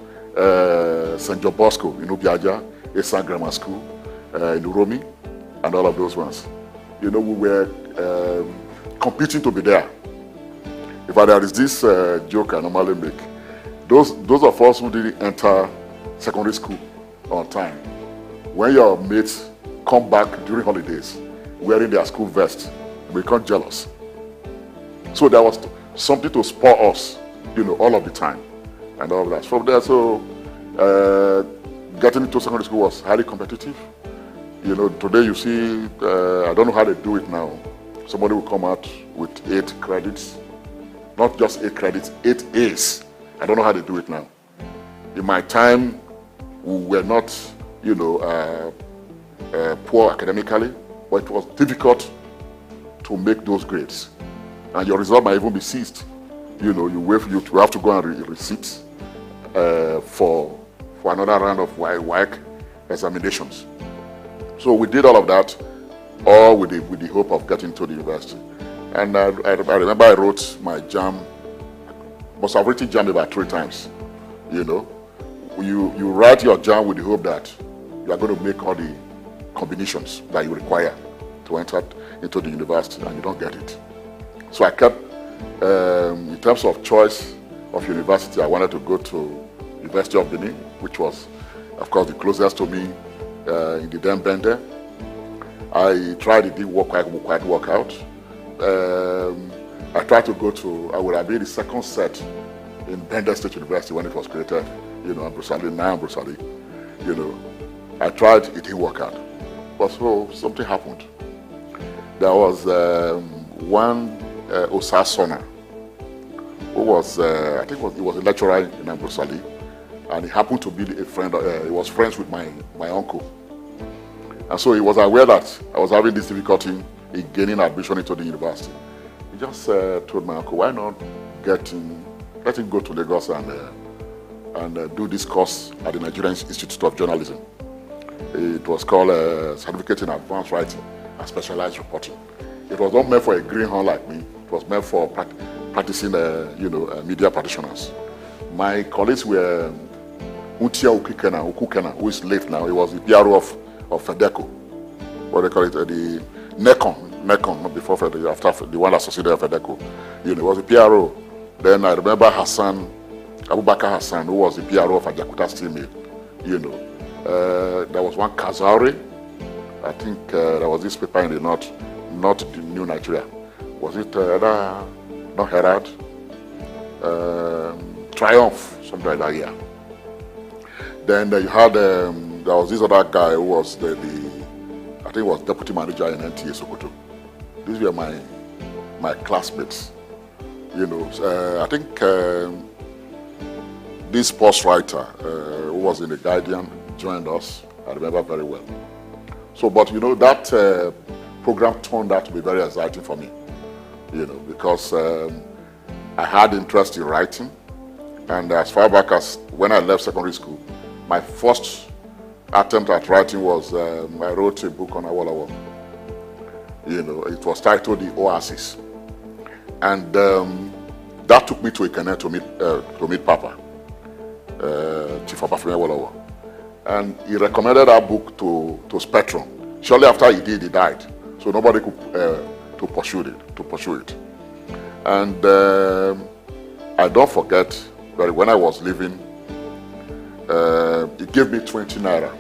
St. John Bosco in Ubiaja, Esan Grammar School in Uromi, and all of those ones. We were competing to be there. In fact, there is this joke I normally make. Those of us who didn't enter secondary school on time, when your mates come back during holidays wearing their school vest, we become jealous. So there was something to spur us, all of the time, and all of that. From there, so getting into secondary school was highly competitive. Today you see, I don't know how they do it now. Somebody will come out with 8 credits, not just 8 credits, 8 A's. I don't know how they do it now. In my time, we were not, poor academically, but it was difficult to make those grades. And your result might even be seized. You have to go and receipt for another round of WAEC examinations. So we did all of that, all with the hope of getting to the university. And I remember I wrote my JAM. Must have written JAM about 3 times. You write your JAM with the hope that you are going to make all the combinations that you require to enter into the university, and you don't get it. So I kept, in terms of choice of university, I wanted to go to University of Benin, which was, of course, the closest to me in the then Bender. I tried, it didn't quite work out. I tried to go to, I would have been the second set in Bender State University when it was created, Ambrosali, now Ambrosali. I tried, it didn't work out. But so something happened. There was one Osasona, who was, I think he was a lecturer in Ambrosali, and he happened to be a friend, he was friends with my uncle. And so he was aware that I was having this difficulty in gaining admission into the university. He just told my uncle, why not let him go to Lagos and do this course at the Nigerian Institute of Journalism. It was called Certificate in Advanced Writing and Specialized Reporting. It was not meant for a greenhorn like me. It was meant for practicing, media practitioners. My colleagues were Untia Ukukena, who is late now. He was the PRO of FEDECO. What they call it, the NECON, not before FEDECO, after the one associated with FEDECO. He was the PRO. Then I remember Abubakar Hassan, who was the PRO of Ajakuta Steel Mill. There was one Kazauri. I think there was this paper in the north, not the New Nigeria. Was it not Herald? Triumph, something like that, yeah. Then you had, there was this other guy who was I think he was deputy manager in NTA Sokoto. These were my classmates, you know. I think this sports writer who was in The Guardian joined us, I remember very well. So, but you know, that program turned out to be very exciting for me, you know, because I had interest in writing. And as far back as when I left secondary school, my first attempt at writing was, I wrote a book on Awolowo. You know, it was titled The Oasis. And that took me to Ikene to meet Papa, Chief Obafemi Awolowo. And he recommended that book to Spectrum. Shortly after he did, he died. So nobody could to pursue it. And I don't forget that when I was leaving, he gave me 20 naira.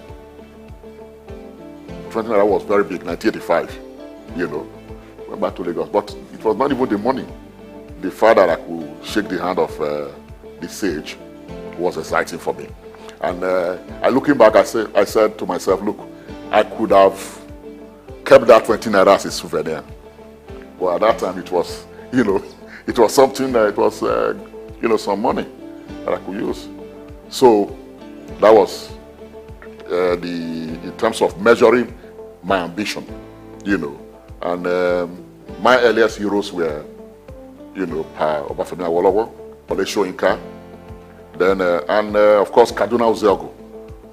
20 naira was very big, 1985, you know, went back to Lagos. But it was not even the money. The fact that I could shake the hand of the sage was exciting for me. And looking back, I said to myself, look, I could have kept that 20 naira as a souvenir. But at that time, it was, you know, it was something that it was, you know, some money that I could use. So that was in terms of measuring my ambition, you know. And my earliest heroes were, you know, Obafemi Awolowo, Ole Soyinka, then, and of course, Kaduna Ozeogo,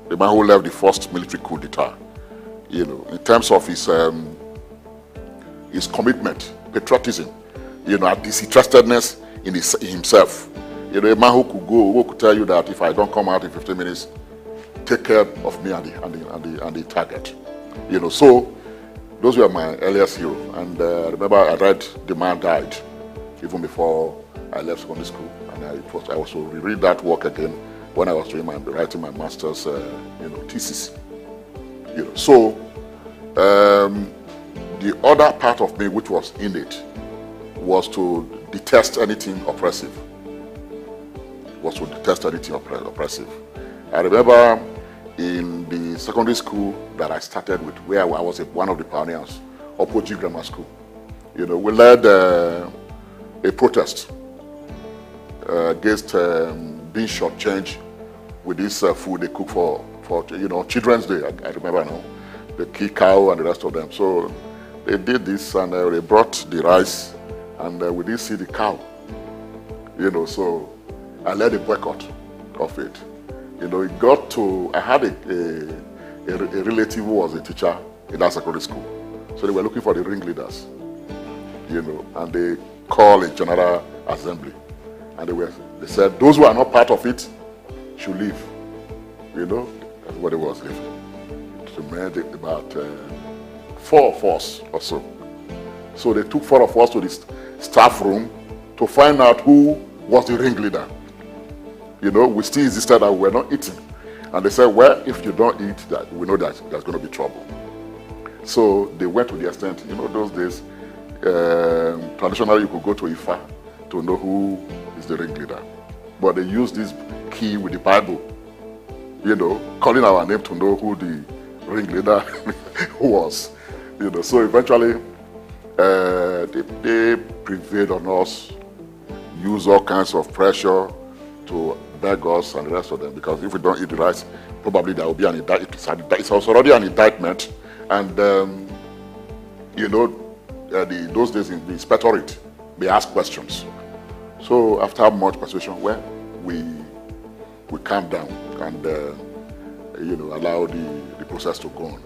the man who led the first military coup d'etat. You know, in terms of his commitment, patriotism, you know, and disinterestedness in himself. You know, a man who could tell you that if I don't come out in 15 minutes, take care of me and the target. You know, so those were my earliest heroes. And I remember I read The Man Died even before I left secondary school, and I was to reread that work again when I was writing my master's, you know, thesis. You know, so the other part of me which was in it was to detest anything oppressive. I remember in the secondary school that I started with, where I was one of the pioneers, Opoji Grammar School. You know, we led a protest against being shortchanged with this food they cook for you know, Children's Day. I remember now, the key cow and the rest of them. So they did this, and they brought the rice, and we didn't see the cow. You know, so I led a boycott of it. You know, it got to, I had a relative who was a teacher in that secondary school. So they were looking for the ringleaders, you know, and they called a general assembly. And they said, those who are not part of it should leave. You know, everybody was leaving. So we made about 4 of us or so. So they took 4 of us to the staff room to find out who was the ringleader. You know, we still insisted that we were not eating. And they said, well, if you don't eat, that we know that there's going to be trouble. So they went to the extent, you know, those days, traditionally you could go to Ifa to know who is the ringleader. But they used this key with the Bible, you know, calling our name to know who the ringleader was. You know, so eventually they prevailed on us, used all kinds of pressure to beg us and the rest of them, because if we don't eat the rice, probably there will be an indictment. It's already an indictment, and you know, those days in the inspectorate, they ask questions. So after much persuasion, well, we calmed down and you know, allow the process to go on.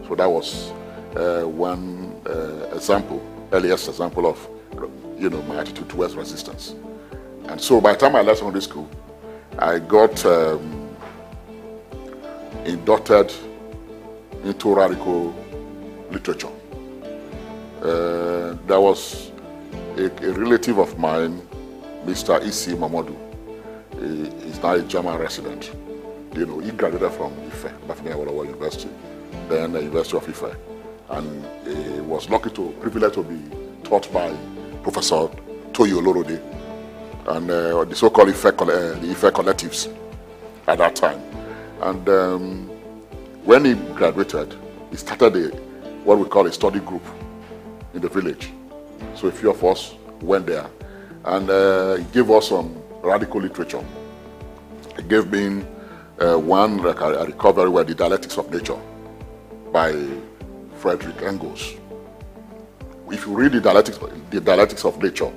So that was one earliest example of, you know, my attitude towards resistance. And so by the time I left secondary school, I got inducted into radical literature. There was a relative of mine, Mr. Isi Mamadou. He's now a German resident. You know, he graduated from Ife, Obafemi Awolowo University, then the University of Ife, and he was privileged to be taught by Professor Toyo Olorode. and the so-called effect collectives at that time. And when he graduated, he started what we call a study group in the village. So a few of us went there, and he gave us some radical literature. He gave me one like I recall very well, The Dialectics of Nature by Frederick Engels. If you read the dialectics of nature,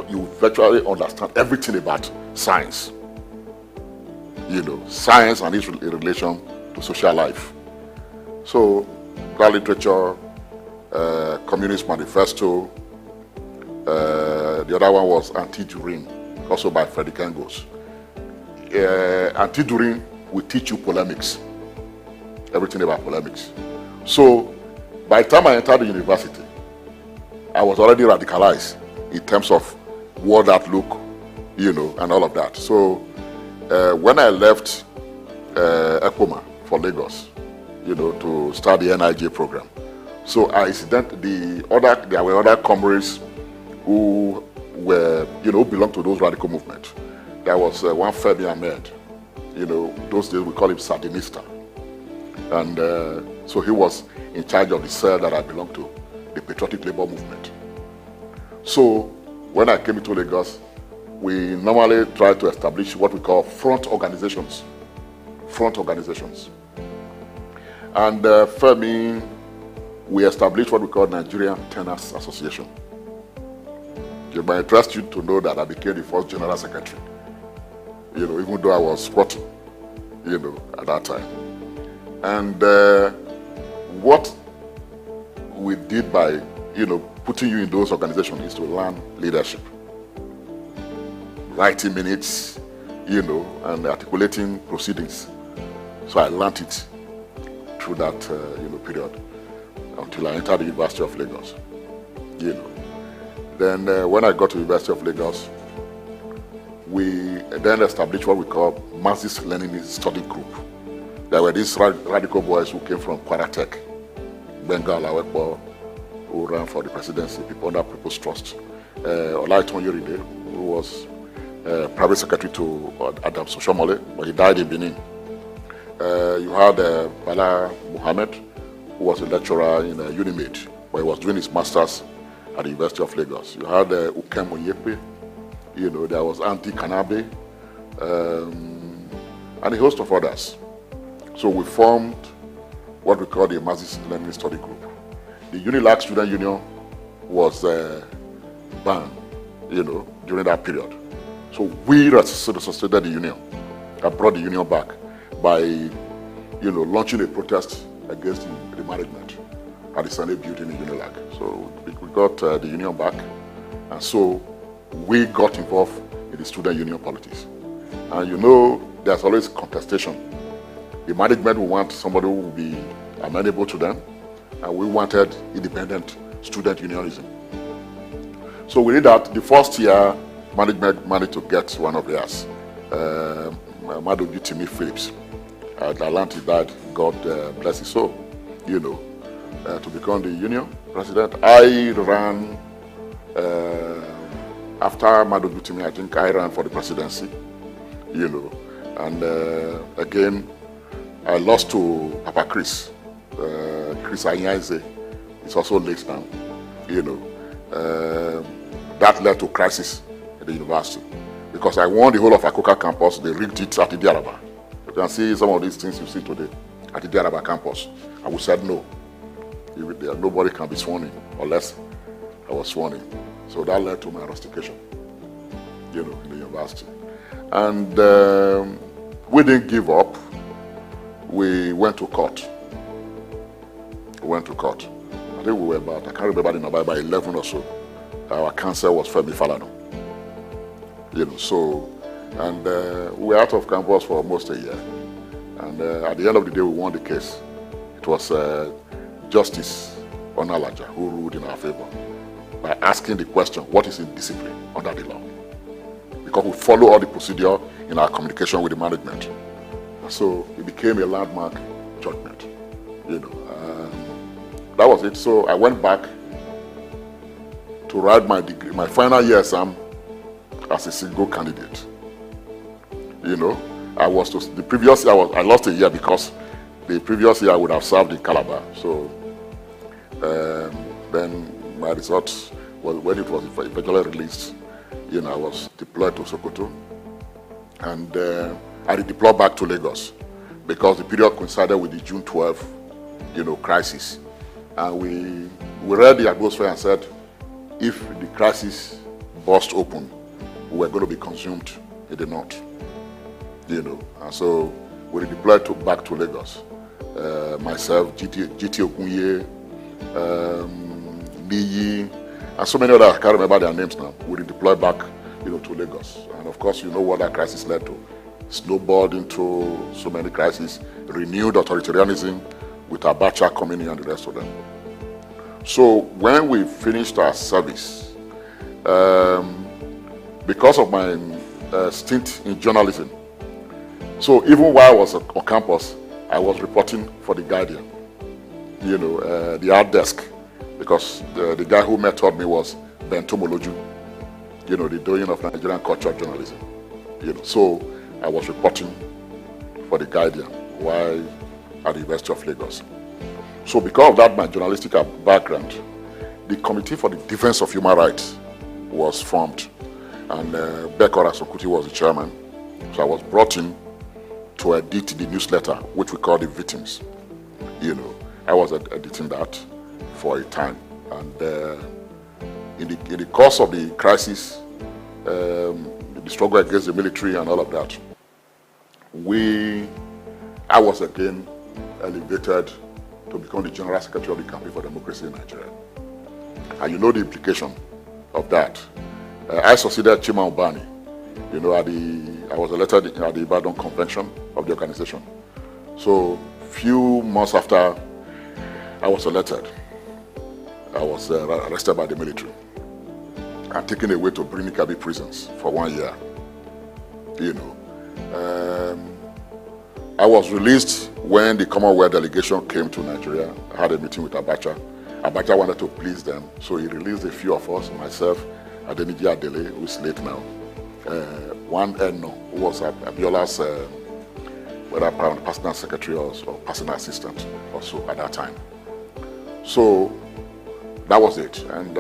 you virtually understand everything about science. You know, science and its relation to social life. So, that literature, Communist Manifesto, the other one was Anti-During, also by Frederick Engels. Anti-During will teach you polemics, everything about polemics. So, by the time I entered the university, I was already radicalized in terms of world outlook, you know, and all of that. So when I left ECPOMA for Lagos, you know, to start the NIJ program, so there were other comrades who were, you know, belonged to those radical movements. There was one Femi Ahmed, you know, those days we call him Sandinista. And so he was in charge of the cell that I belonged to, the Patriotic Labour Movement. So when I came into Lagos, we normally try to establish what we call front organizations. And Femi, we established what we call Nigerian Tenants Association. It might interest you to know that I became the first general secretary, you know, even though I was squatting, you know, at that time. And what we did by, you know, putting you in those organizations is to learn leadership. Writing minutes, you know, and articulating proceedings. So I learned it through that, you know, period until I entered the University of Lagos, you know. Then when I got to the University of Lagos, we then established what we call Marxist-Leninist Study Group. There were these radical boys who came from Kwaratech, Bengal, Awekbo, who ran for the presidency, people under People's Trust. Olaiton Yoride, who was private secretary to Adam Soshomole, but he died in Benin. You had Bala Muhammad, who was a lecturer in Unimed, but he was doing his master's at the University of Lagos. You had Ukem Onyepe, you know, there was Anti Kanabe, and a host of others. So we formed what we call the Marxist-Leninist Study Group. The UNILAG Student Union was banned, you know, during that period. So we resuscitated the union. I brought the union back by, you know, launching a protest against the management at the Senate building in UNILAG. So we got the union back, and so we got involved in the student union politics. And you know, there's always contestation. The management will want somebody who will be amenable to them, and we wanted independent student unionism. So we did that. The first year, management managed to get one of theirs, Madoju Timi Phillips. Atlanta died, God bless his soul, you know, to become the union president. I ran, after Madoju Timi, I think I ran for the presidency, you know, and again, I lost to Papa Chris. Chris Anyaze is also late now, you know. That led to crisis at the university because I won the whole of Akoka campus. They rigged it at the Diaraba. You can see some of these things you see today at the Diaraba campus. And we said no. Nobody can be sworn in unless I was sworn in. So that led to my rustication, you know, in the university. And we didn't give up. We went to court. I think we were about, I can't remember the number, by 11 or so. Our counsel was Femi Falana. You know, so, and we were out of campus for almost a year. And at the end of the day, we won the case. It was Justice Onalaja who ruled in our favor by asking the question, what is indiscipline under the law? Because we follow all the procedure in our communication with the management. So it became a landmark judgment, you know. That was it. So I went back to write my degree, my final year exam as a single candidate. You know, the previous year I lost a year because the previous year I would have served in Calabar. So then my result was, when it was eventually released, you know, I was deployed to Sokoto, and I deployed back to Lagos because the period coincided with the June 12th, you know, crisis. And we read the atmosphere and said, if the crisis burst open, we were going to be consumed in the north, you know. And so we deployed back to Lagos. Myself, GT Okunye, Niyi, and so many others, I can't remember their names now. We deployed back, you know, to Lagos. And of course, you know what that crisis led to. Snowballed into so many crises, renewed authoritarianism with Abacha coming in and the rest of them. So when we finished our service, because of my stint in journalism, so even while I was on campus, I was reporting for The Guardian, you know, the art desk, because the guy who mentored me was Ben Tomoloju, you know, the doyen of Nigerian cultural journalism. You know, so I was reporting for The Guardian while at the University of Lagos. So because of that, my journalistic background, the Committee for the Defense of Human Rights was formed, and Bekora Sokuti was the chairman. So I was brought in to edit the newsletter, which we call The Victims. You know, I was editing that for a time, and in the course of the crisis, the struggle against the military and all of that, I was again elevated to become the General Secretary of the Campaign for Democracy in Nigeria. And you know the implication of that. I succeeded Chima Ubani. You know, I was elected at the Ibadan Convention of the organization. So few months after I was elected, I was arrested by the military and taken away to Brinikabi prisons for 1 year. You know, I was released when the Commonwealth delegation came to Nigeria. I had a meeting with Abacha. Abacha wanted to please them, so he released a few of us, myself, Adeniji Adele, who is late now, one Eno, who was Abiola's whether personal secretary or personal assistant also at that time. So that was it. And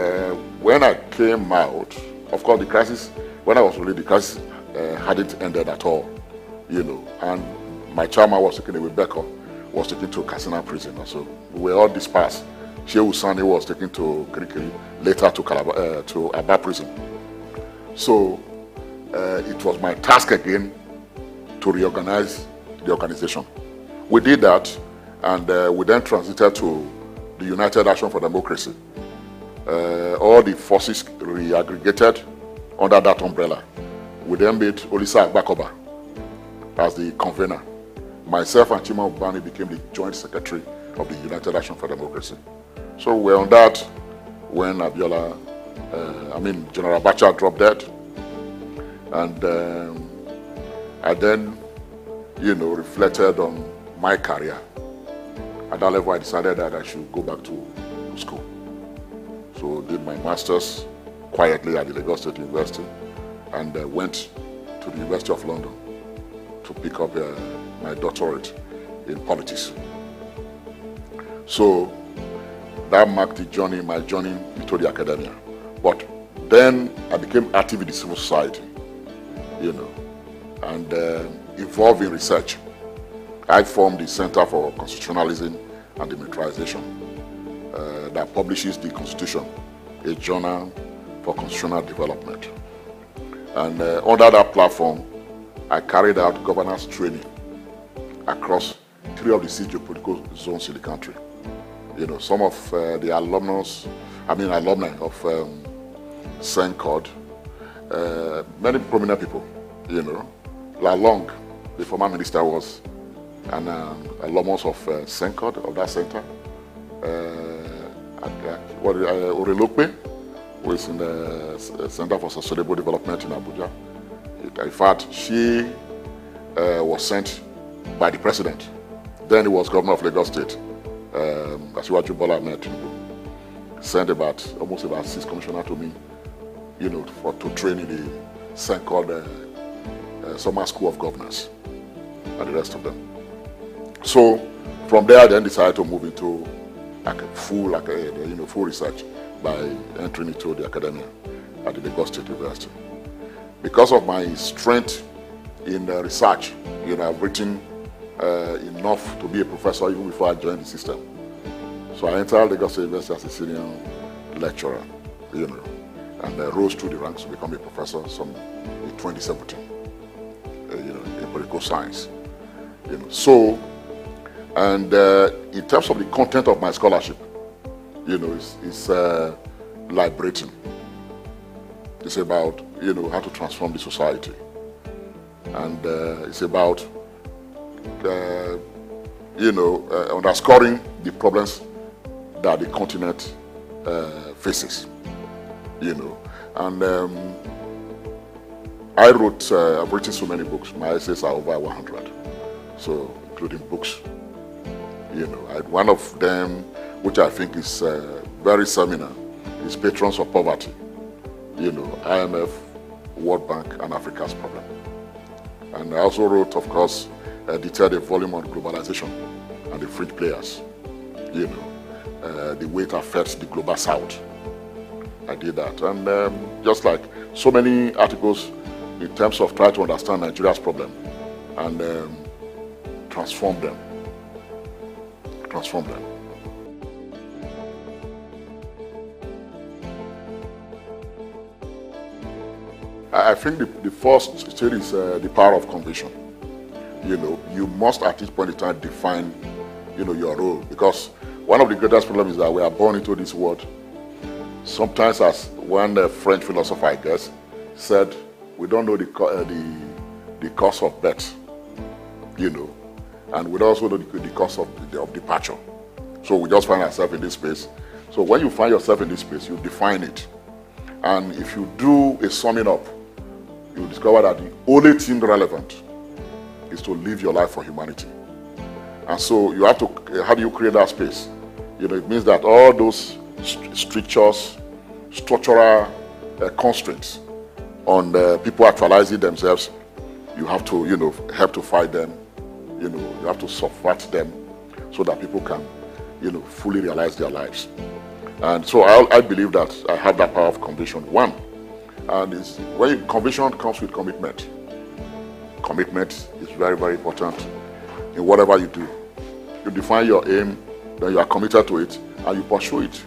when I came out, of course the crisis, when I was released, the crisis hadn't ended at all, you know, and my chairman was taken away, Beko was taken to Katsina prison. So we were all dispersed. Shehu Sani was taken to Kirikiri, later to Aba prison. So it was my task again to reorganize the organization. We did that, and we then transited to the United Action for Democracy. All the forces reaggregated under that umbrella. We then made Olisa Agbakoba as the convener. Myself and Chima Ubani became the joint secretary of the United Action for Democracy. So we're on that when General Abacha dropped dead. And I then, you know, reflected on my career. At that level, I decided that I should go back to school. So did my master's quietly at the Lagos State University, and went to the University of London to pick up my doctorate in politics. So that marked my journey into the academia. But then I became active in the civil society, you know, and involved in research. I formed the Center for Constitutionalism and Demilitarization that publishes the Constitution, a journal for constitutional development. And under that platform, I carried out governance training across 3 of the 6 geopolitical zones in the country. You know, some of the alumni of SENCOD, many prominent people, you know. Lalong, the former minister, was an alumnus of SENCOD, of that center. Orelokpe, who is in the Center for Sustainable Development in Abuja. In fact, she was sent by the president. Then he was governor of Lagos State, Asiwaju Bola Ahmed Tinubu. Sent almost about 6 commissioners to me, you know, to train in thing called Summer School of Governance and the rest of them. So from there, I then decided to move into full research by entering into the academia at the Lagos State University. Because of my strength in research, I've written enough to be a professor even before I joined the system. So I entered Lagos State University as a senior lecturer, and I rose through the ranks to become a professor in 2017, in political science. So, and in terms of the content of my scholarship, it's liberating. It's about, how to transform the society. And it's about, underscoring the problems that the continent faces, And I've written so many books. My essays are over 100, so including books. One of them, which I think is very seminal, is Patrons of Poverty. IMF, World Bank, and Africa's Problem. And I also wrote, of course, detailed a volume on globalization and the fringe players. The way it affects the global South. I did that, and just like so many articles in terms of trying to understand Nigeria's problem and transform them. I think the first stage is the power of conviction. You must at this point in time define, your role, because one of the greatest problems is that we are born into this world. Sometimes, as one French philosopher, I guess, said, we don't know the cause of death, and we don't also know the cause of departure. So we just find ourselves in this space. So when you find yourself in this space, you define it. And if you do a summing up, you discover that the only thing relevant is to live your life for humanity. And so you have to, how do you create that space? It means that all those strictures, structural constraints on people actualizing themselves, you have to, help to fight them. You have to subvert them so that people can, fully realize their lives. And so I believe that I have that power of conviction. One, and when conviction comes with commitment. Commitment is very, very important in whatever you do. You define your aim, then you are committed to it, and you pursue it.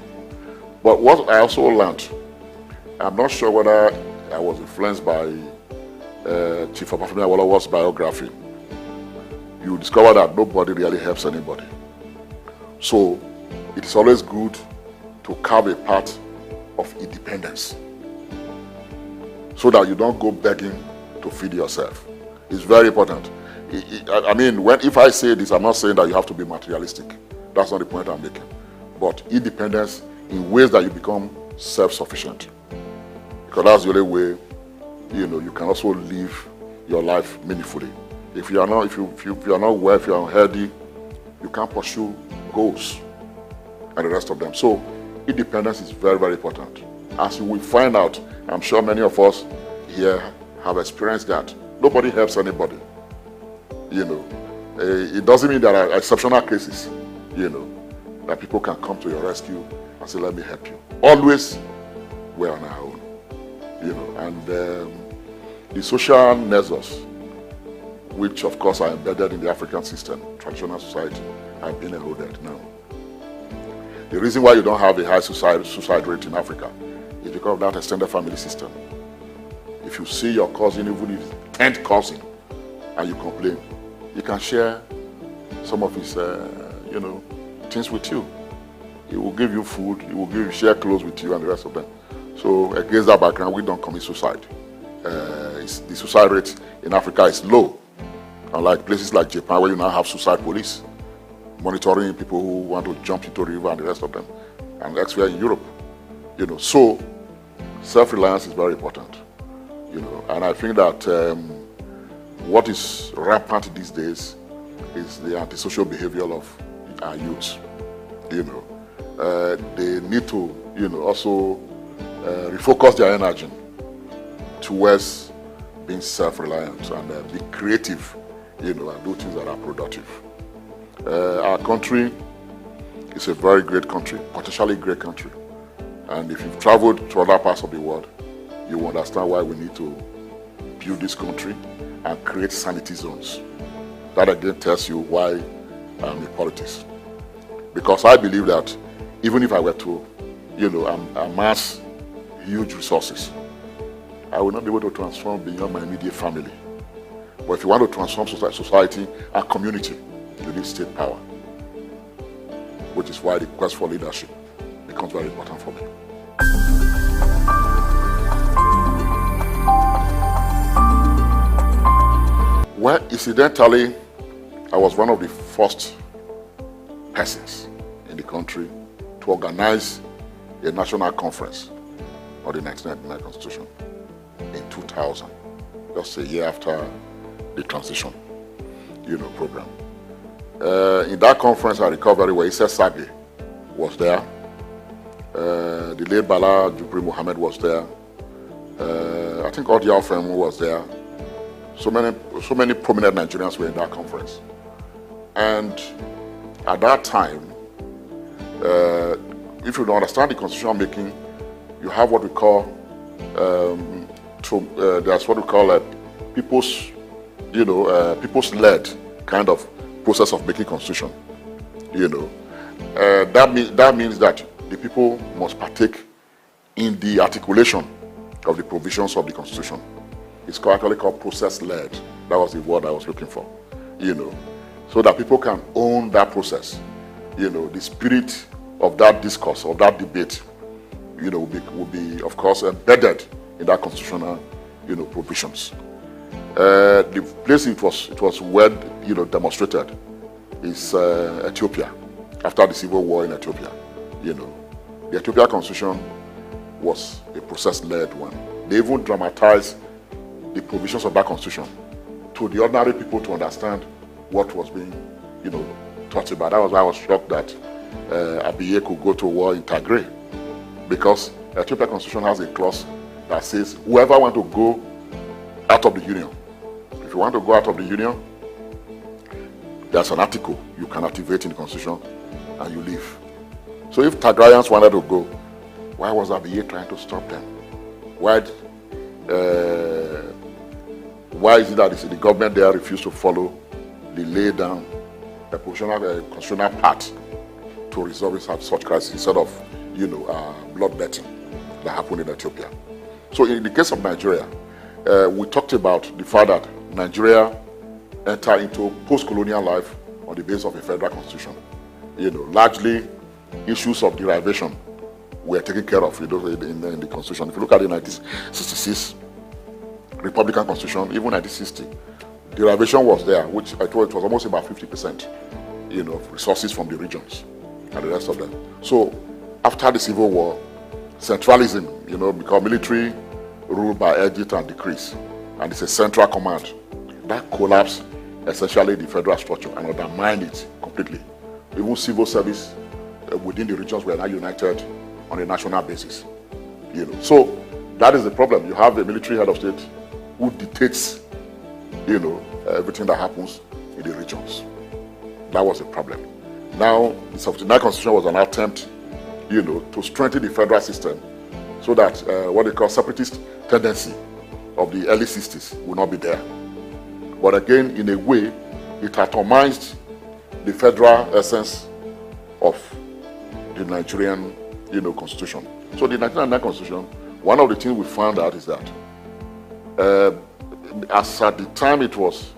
But what I also learned, I'm not sure whether I was influenced by Chief Obafemi Awolowo's biography. You discover that nobody really helps anybody. So it is always good to carve a path of independence so that you don't go begging to feed yourself. It's very important. If I say this, I'm not saying that you have to be materialistic. That's not the point I'm making. But independence in ways that you become self-sufficient. Because that's the only way, you can also live your life meaningfully. If you are not, if you are not well, if you are unhealthy, you can't pursue goals and the rest of them. So independence is very, very important. As you will find out, I'm sure many of us here have experienced that. Nobody helps anybody. It doesn't mean there are exceptional cases, that people can come to your rescue and say, let me help you. Always, we're on our own, and the social nexus, which of course are embedded in the African system, traditional society, have been eroded now. The reason why you don't have a high suicide rate in Africa is because of that extended family system. If you see your cousin, even if it's 10th cousin, and you complain, you can share some of his, things with you. He will give you food, he will share clothes with you and the rest of them. So against that background, we don't commit suicide. The suicide rate in Africa is low. Unlike places like Japan, where you now have suicide police, monitoring people who want to jump into the river and the rest of them, and elsewhere in Europe. So self-reliance is very important. And I think that what is rampant these days is the antisocial behavior of our youth. They need to, also refocus their energy towards being self-reliant and be creative, and do things that are productive. Our country is a very great country, potentially great country. And if you've traveled to other parts of the world, you will understand why we need to build this country and create sanity zones. That again tells you why I'm in politics. Because I believe that even if I were to, amass huge resources, I will not be able to transform beyond my immediate family. But if you want to transform society and community, you need state power, which is why the quest for leadership becomes very important for me. Well, incidentally, I was one of the first persons in the country to organize a national conference on the 1999 Constitution in 2000, just a year after the transition, program. In that conference, I recall very well, Issa Sage was there. The late Bala Jubri Mohammed was there. I think Odi Alfemu was there. So many prominent Nigerians were in that conference. And at that time, if you don't understand the constitutional making, you have what we call there's what we call people's-led kind of process of making constitution. That means that the people must partake in the articulation of the provisions of the constitution. It's actually called process-led. That was the word I was looking for. So that people can own that process. The spirit of that discourse, of that debate, will be of course embedded in that constitutional, provisions. The place it was well, demonstrated is Ethiopia, after the civil war in Ethiopia. The Ethiopia constitution was a process-led one. They even dramatized the provisions of that constitution to the ordinary people to understand what was being, talked about. That was why I was shocked that Abiye could go to war in Tigray, because the Ethiopia constitution has a clause that says whoever wants to go out of the union, if you want to go out of the union, there's an article you can activate in the constitution and you leave. So if Tigrayans wanted to go, why was Abiye trying to stop them? Why is it that the government there refused to follow the laid down the constitutional path to resolve such crisis instead of, bloodletting that happened in Ethiopia? So in the case of Nigeria, we talked about the fact that Nigeria entered into post-colonial life on the basis of a federal constitution. Largely issues of derivation were taken care of in the constitution. If you look at the 1966 Republican Constitution, even 1960, derivation was there, which I told it was almost about 50%, of resources from the regions and the rest of them. So after the Civil War, centralism, because military ruled by edit and decrease, and it's a central command. That collapsed essentially the federal structure and undermined it completely. Even civil service within the regions were now united on a national basis. So that is the problem. You have a military head of state who dictates, everything that happens in the regions. That was a problem. Now, the 79 Constitution was an attempt, to strengthen the federal system so that what they call separatist tendency of the early 60s will not be there. But again, in a way, it atomized the federal essence of the Nigerian, constitution. So the 1999 Constitution, one of the things we found out is that as at the time it was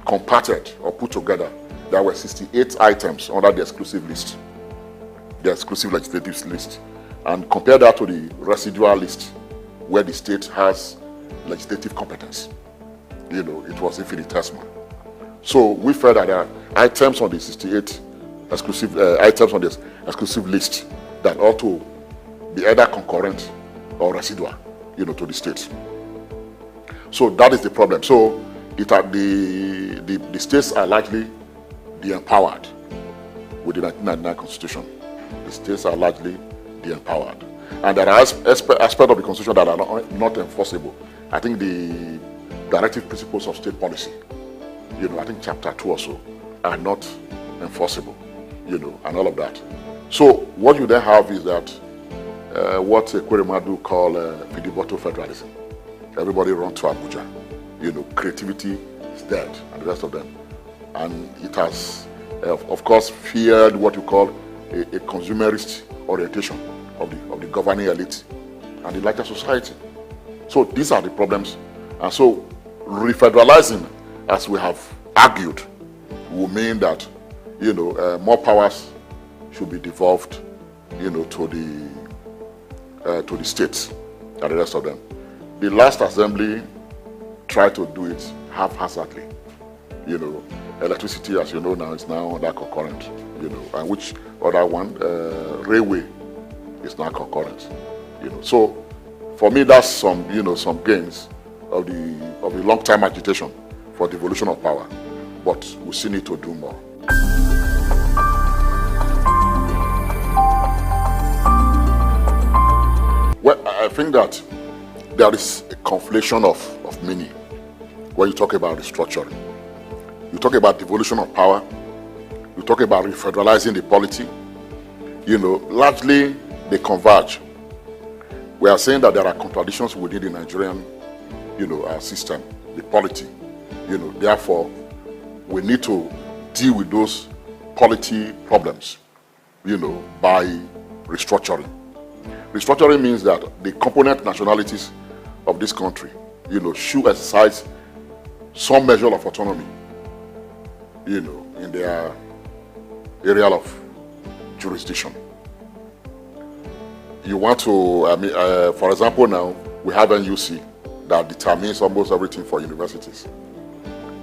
compacted or put together, there were 68 items under the exclusive list, the exclusive legislative list. And compare that to the residual list, where the state has legislative competence. It was infinitesimal. So we felt that there are items on the 68 exclusive items on this exclusive list that ought to be either concurrent or residual, to the state. So that is the problem. So the states are largely de-empowered with the 1999 Constitution. The states are largely de-empowered. And there are aspects of the Constitution that are not enforceable. I think the directive principles of state policy, I think chapter 2 or so, are not enforceable, and all of that. So what you then have is that what Ekweremadu call Fidiboto federalism. Everybody run to Abuja. Creativity is dead, and the rest of them. And it has, of course, feared what you call a consumerist orientation of the governing elite and the larger society. So these are the problems. And so refederalizing, as we have argued, will mean that, more powers should be devolved, to the states and the rest of them. The last assembly tried to do it haphazardly. Electricity, as you know now, is now under concurrent. And which other one? Railway is now concurrent. So for me, that's some gains of the long-time agitation for devolution of power. But we still need to do more. Well, I think that there is a conflation of meaning when you talk about restructuring. You talk about devolution of power. You talk about refederalizing the polity. Largely they converge. We are saying that there are contradictions within the Nigerian, system, the polity. Therefore, we need to deal with those polity problems, by restructuring. Restructuring means that the component nationalities of this country, should exercise some measure of autonomy, in their area of jurisdiction. You want to, for example, now we have NUC that determines almost everything for universities.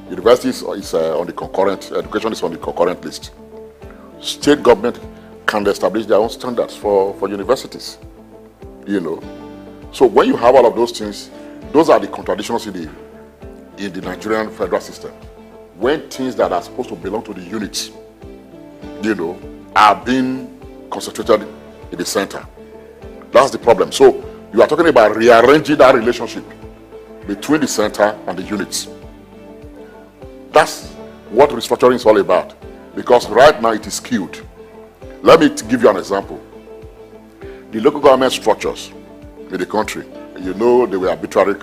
Universities is on the concurrent, education is on the concurrent list. State government can establish their own standards for universities. So when you have all of those things, those are the contradictions in the Nigerian federal system. When things that are supposed to belong to the units, are being concentrated in the center. That's the problem. So you are talking about rearranging that relationship between the center and the units. That's what restructuring is all about. Because right now it is skewed. Let me give you an example. The local government structures in the country, they were arbitrarily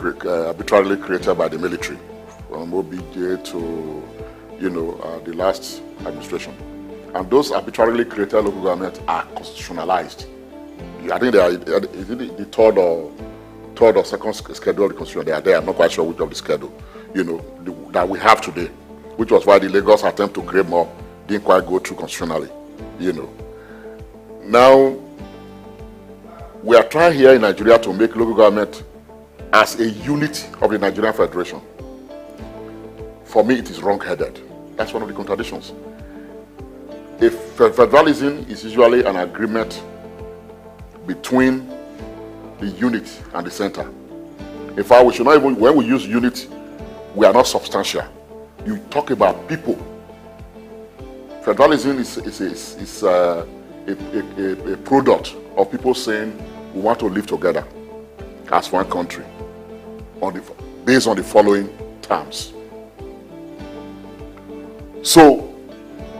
created by the military, from OBJ to, the last administration. And those arbitrarily created local governments are constitutionalized. I think they are the third or second schedule of the constitution. They are there. I'm not quite sure which of the schedule, that we have today, which was why the Lagos attempt to create more didn't quite go through constitutionally, Now, we are trying here in Nigeria to make local government as a unit of the Nigerian Federation. For me, it is wrong-headed. That's one of the contradictions. If federalism is usually an agreement between the unit and the center. In fact, we should not even, when we use unit, we are not substantial. You talk about people. Federalism is a product of people saying we want to live together as one country based on the following terms. So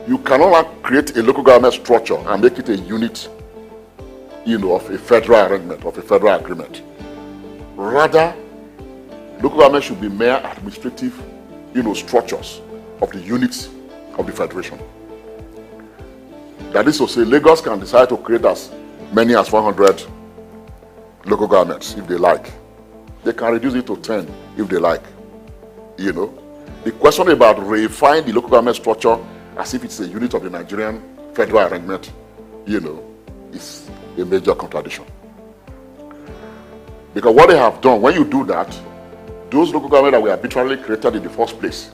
you cannot create a local government structure and make it a unit, of a federal arrangement, of a federal agreement. Rather, local government should be mere administrative, structures of the units of the federation. That is to say, Lagos can decide to create as many as 100 local governments if they like. They can reduce it to 10 if they like. The question about reifying the local government structure as if it's a unit of the Nigerian federal arrangement, is a major contradiction. Because what they have done, when you do that, those local governments that were arbitrarily created in the first place,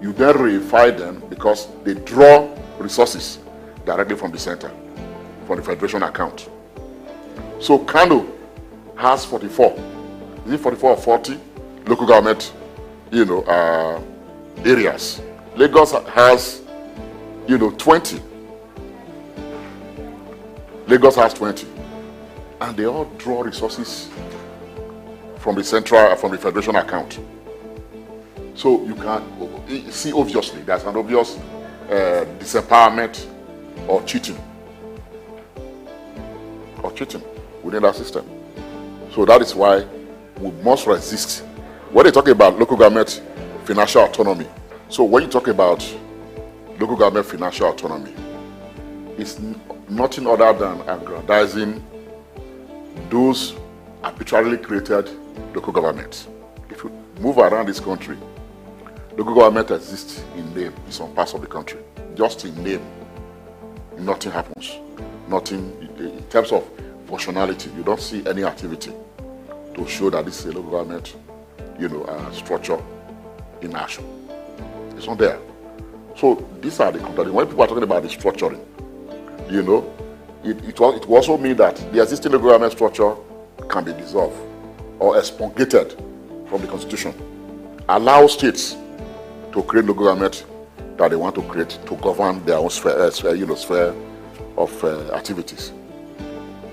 you then reify them because they draw resources directly from the center, from the federation account. So Kano has 44, is it 44 or 40 local government, areas. Lagos has, 20. Lagos has 20. And they all draw resources from the federation account. So you can see obviously there's an obvious disempowerment or cheating within that system. So that is why we must resist. When they talk about local government financial autonomy, so when you talk about local government financial autonomy, it's nothing other than aggrandizing those arbitrarily created local governments. If you move around this country, local government exists in name in some parts of the country. Just in name, nothing happens. Nothing, in terms of functionality, you don't see any activity to show that this is a local government, structure in action. It's not there. So these are the contradictions. When people are talking about the structuring, it will also mean that the existing local government structure can be dissolved or expurgated from the constitution. Allow states to create local government that they want to create to govern their own sphere of activities.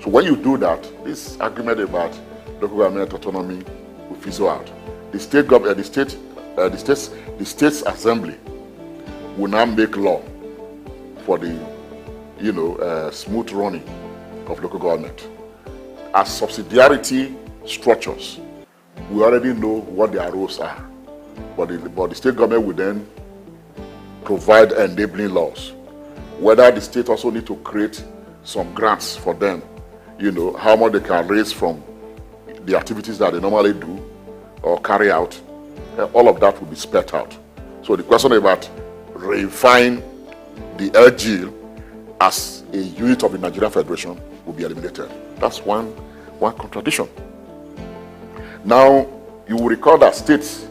So when you do that, this argument about local government autonomy will fizzle out. The state's assembly will now make law for the smooth running of local government. As subsidiarity structures, we already know what their roles are, but the state government will then provide enabling laws. Whether the state also need to create some grants for them, how much they can raise from the activities that they normally do or carry out, all of that will be spelled out. So the question about reifying the LG as a unit of the Nigerian Federation will be eliminated. That's one contradiction. Now, you will recall that states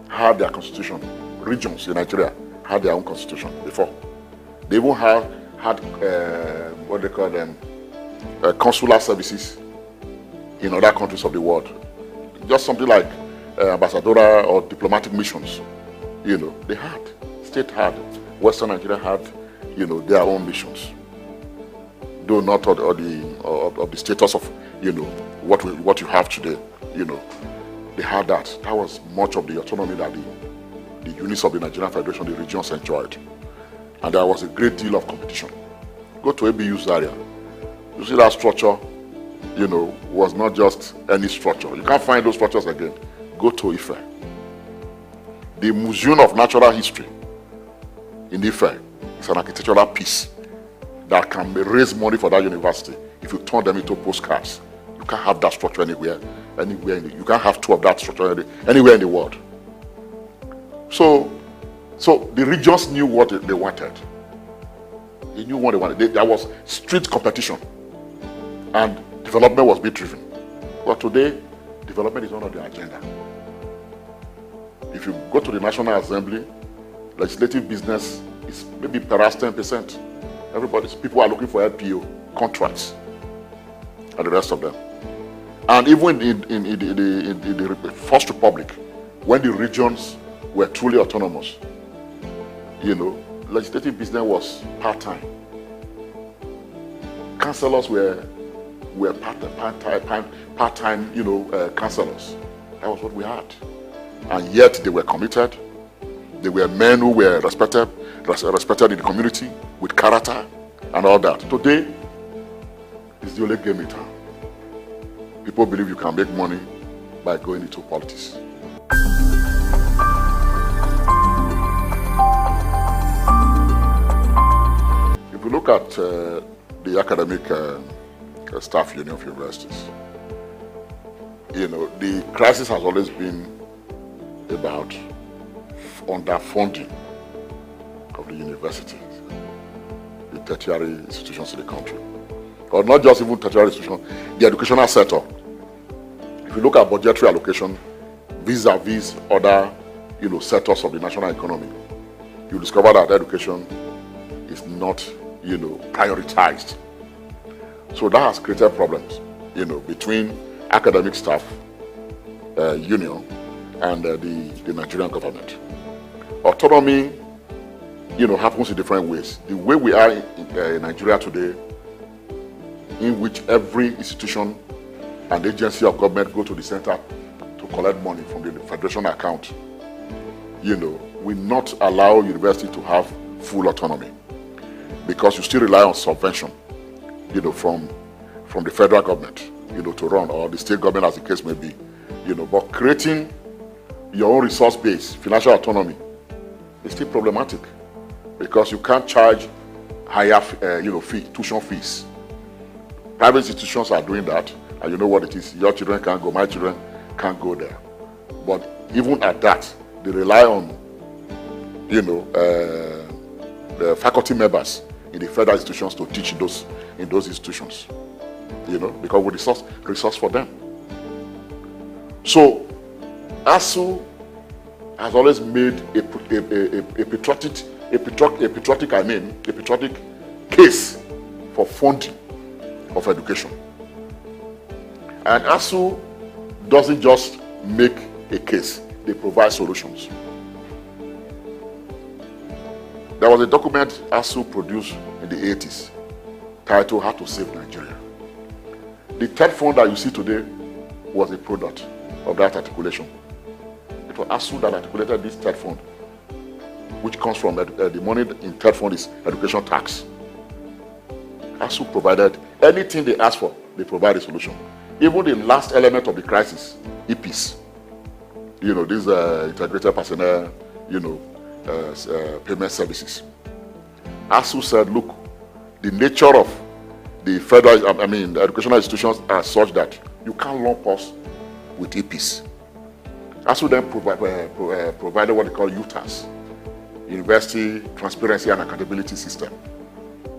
had their constitution. Regions in Nigeria had their own constitution before. They even had what they call them, consular services in other countries of the world. Just something like ambassadorial or diplomatic missions. State had, Western Nigeria had, their own missions. Though not of the status of, what you have today. They had that. That was much of the autonomy that the units of the Nigerian Federation, the regions enjoyed. And there was a great deal of competition. Go to ABU's area. You see that structure, was not just any structure. You can't find those structures again. Go to Ife. The Museum of Natural History in Ife is an architectural piece that can raise money for that university if you turn them into postcards. You can't have that structure anywhere. You can't have two of that structure anywhere in the world. So the regions knew what they wanted. They knew what they wanted. There was strict competition, and development was being driven. But today, development is not on the agenda. If you go to the National Assembly, legislative business is maybe perhaps 10%. People are looking for LPO contracts, and the rest of them. And even in the First Republic, when the regions were truly autonomous, legislative business was part-time. Councillors were part-time, councillors. That was what we had. And yet they were committed. They were men who were respected in the community with character and all that. Today, it's the only game in town. People believe you can make money by going into politics. If you look at the academic staff union of universities, the crisis has always been about underfunding of the universities, the tertiary institutions in the country. Or not just even tertiary institutions, the educational sector. If you look at budgetary allocation vis-a-vis other sectors of the national economy, you discover that education is not prioritized. So that has created problems between academic staff union and the Nigerian government. Autonomy happens in different ways. The way we are in Nigeria today in which every institution and agency of government go to the center to collect money from the federation account, will not allow university to have full autonomy, because you still rely on subvention, from the federal government, to run, or the state government, as the case may be, But creating your own resource base, financial autonomy, is still problematic, because you can't charge higher, tuition fees. Private institutions are doing that, and you know what it is. Your children can't go, my children can't go there. But even at that, they rely on, the faculty members in the federal institutions to teach in those institutions, because we resource for them. So, SOUQ has always made a patriotic case for funding of education. And SOUQ doesn't just make a case, they provide solutions. There was a document SOUQ produced in the 80s titled How to Save Nigeria. The third fund that you see today was a product of that articulation. It was SOUQ that articulated this third fund, which comes from the money in third fund is education tax. SOUQ provided anything they asked for, they provide a solution. Even the last element of the crisis, EPs, these integrated personnel, payment services. SOUQ said, look, the nature of the the educational institutions are such that you can't lump us with EPs. SOUQ then provided what they call UTAS, University Transparency and Accountability System,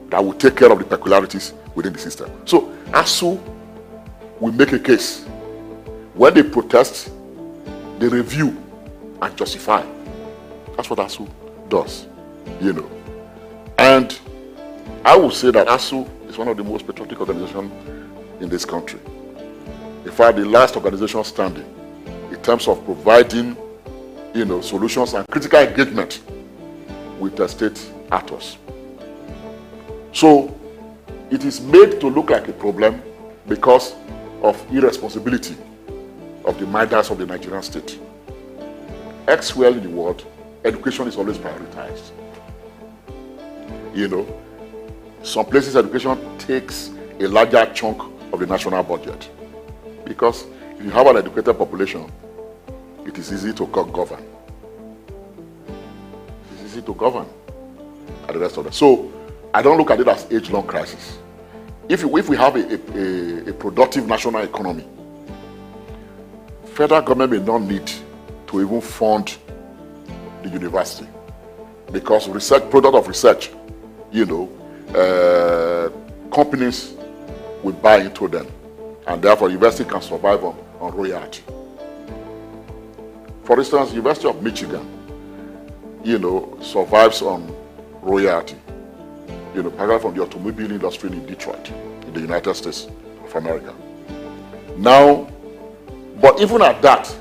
that will take care of the peculiarities within the system. So SOUQ will make a case. When they protest, they review and justify. That's what SOUQ does, And I would say that SOUQ is one of the most patriotic organizations in this country. In fact, the last organization standing in terms of providing, solutions and critical engagement with the state actors. So it is made to look like a problem because of irresponsibility of the minders of the Nigerian state. Elsewhere in the world, education is always prioritized. Some places education takes a larger chunk of the national budget, because if you have an educated population, it is easy to govern. It's easy to govern and the rest of it. So I don't look at it as age-long crisis. If we have a productive national economy, federal government may not need to even fund the university, because product of research, companies will buy into them, and therefore university can survive on royalty. For instance, University of Michigan, survives on royalty, particularly from the automobile industry in Detroit, in the United States of America. Now, but even at that,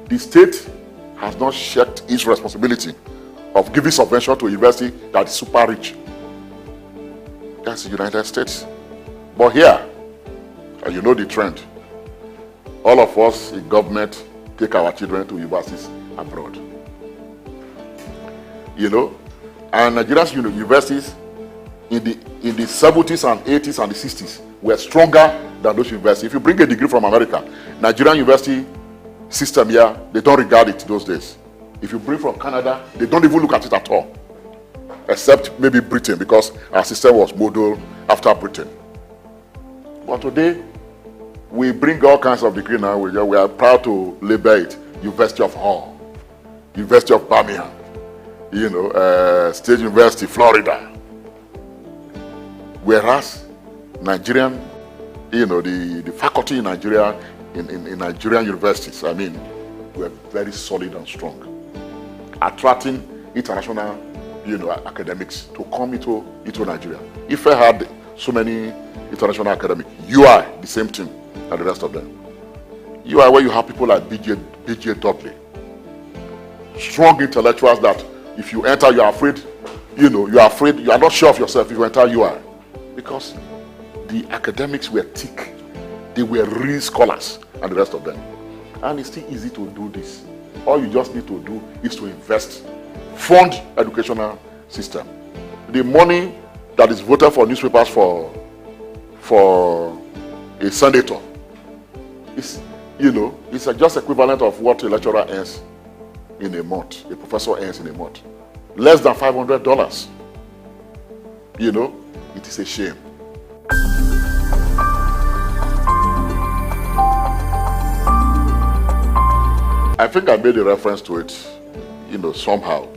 the state has not shirked its responsibility of giving subvention to a university that is super rich. That's the United States. But here, and you know the trend, all of us in government take our children to universities abroad. And Nigeria's universities in the 70s and 80s and the 60s were stronger than those universities. If you bring a degree from America, Nigerian university system here, they don't regard it those days. If you bring from Canada, they don't even look at it at all, except maybe Britain, because our system was modeled after Britain. But today, we bring all kinds of degrees now. We are proud to label it University of Hull, University of Birmingham, State University, Florida. Whereas Nigerian, the faculty in Nigeria, in Nigerian universities, we're very solid and strong, attracting international, academics to come into Nigeria. If I had so many international academics, UI, the same thing, and the rest of them. UI, where you have people like B.J. Dudley, strong intellectuals that if you enter, you are afraid, you are not sure of yourself if you enter UI, because the academics were thick. They were real scholars and the rest of them. And it's still easy to do this. All you just need to do is to invest, fund educational system. The money that is voted for newspapers for a senator is, it's just equivalent of what a lecturer earns in a month, a professor earns in a month. Less than $500. It is a shame. I think I made a reference to it, somehow.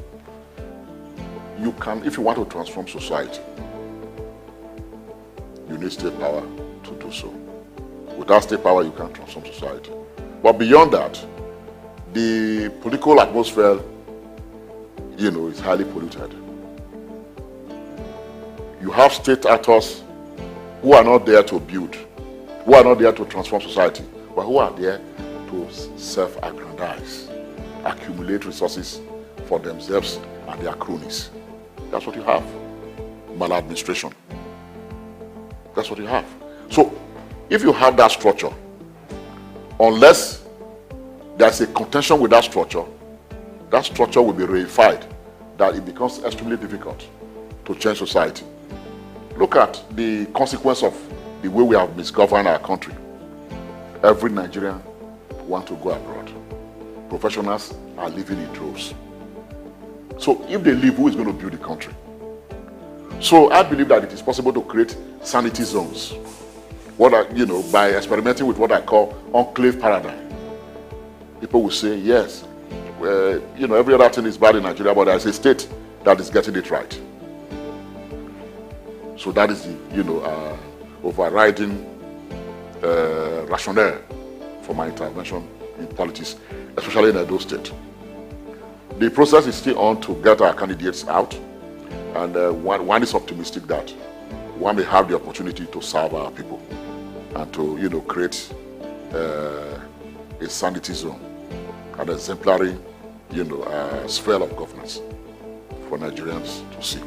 You can, if you want to transform society, you need state power to do so. Without state power, you can't transform society. But beyond that, the political atmosphere, is highly polluted. You have state actors who are not there to build, who are not there to transform society, but who are there to self-aggrandize, accumulate resources for themselves and their cronies. That's what you have. Maladministration. That's what you have. So, if you have that structure, unless there's a contention with that structure will be reified, that it becomes extremely difficult to change society. Look at the consequence of the way we have misgoverned our country. Every Nigerian wants to go abroad. Professionals are living in droves. So if they leave, who is going to build the country? So I believe that it is possible to create sanity zones. By experimenting with what I call enclave paradigm. People will say, yes, every other thing is bad in Nigeria, but there's a state that is getting it right. So that is the, overriding rationale for my intervention in politics, especially in Edo State. The process is still on to get our candidates out, and one is optimistic that one may have the opportunity to serve our people and to, create a sanity zone, an exemplary, sphere of governance for Nigerians to see.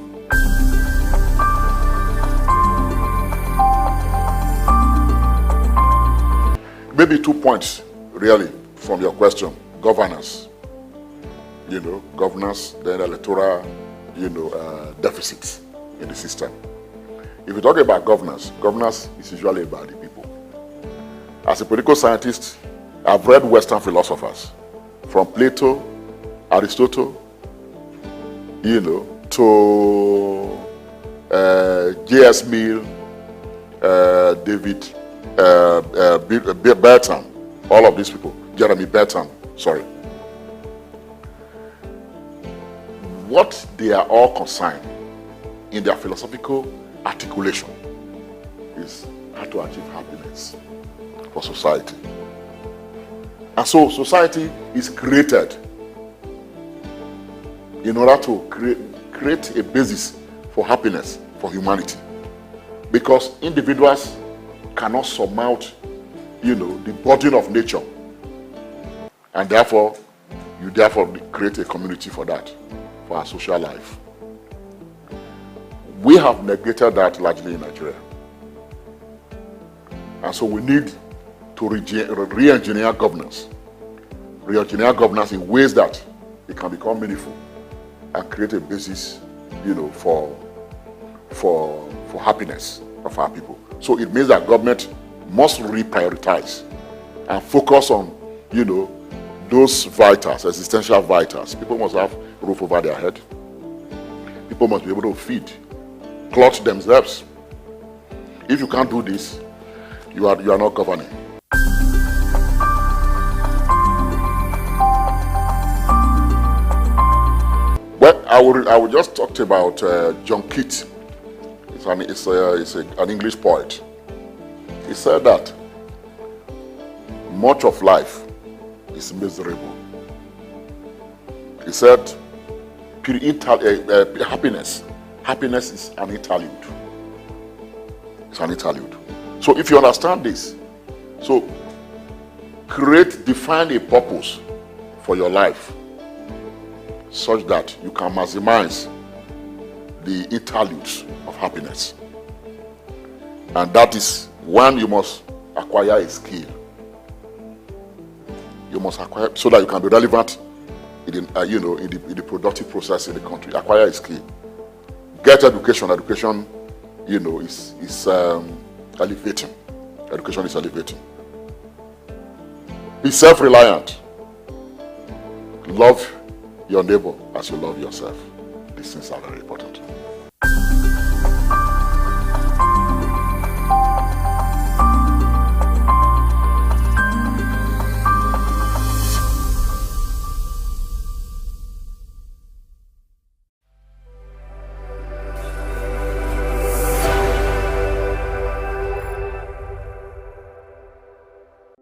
Maybe 2 points, really, from your question. Governance. Governance, then electoral, deficits in the system. If you talk about governance, governance is usually about the people. As a political scientist, I've read Western philosophers, from Plato, Aristotle, to J.S. Mill, David Bertrand, all of these people, Jeremy Bertrand, sorry. What they are all concerned in their philosophical articulation is how to achieve happiness for society. And so society is created in order to create a basis for happiness for humanity. Because individuals cannot surmount, the burden of nature. And therefore, you create a community for that, for our social life. We have negated that largely in Nigeria. And so we need to re-engineer governance. Re-engineer governance in ways that it can become meaningful and create a basis, for happiness of our people. So it means that government must reprioritize and focus on, those vitals, existential vitals. People must have a roof over their head. People must be able to feed, clothe themselves. If you can't do this, you are not governing. Well, I will just talk about John Keats. It's an English poet. He said that much of life is miserable. He said happiness is an interlude. It's an interlude. So if you understand this, so define a purpose for your life such that you can maximize the interludes of happiness. And that is when you must acquire a skill. You must acquire so that you can be relevant in the productive process in the country. Acquire a skill. Get education. Education, is elevating. Education is elevating. Be self-reliant. Love your neighbor as you love yourself. These things are very important.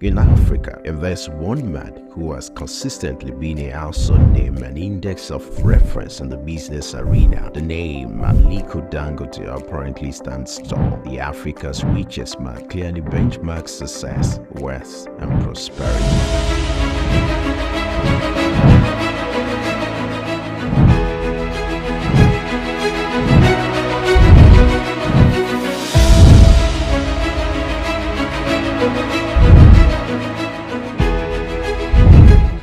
In Africa, and there's one man who has consistently been a household name and index of reference in the business arena. The name Aliko Dangote apparently stands tall. The Africa's richest man clearly benchmarks success, wealth, and prosperity.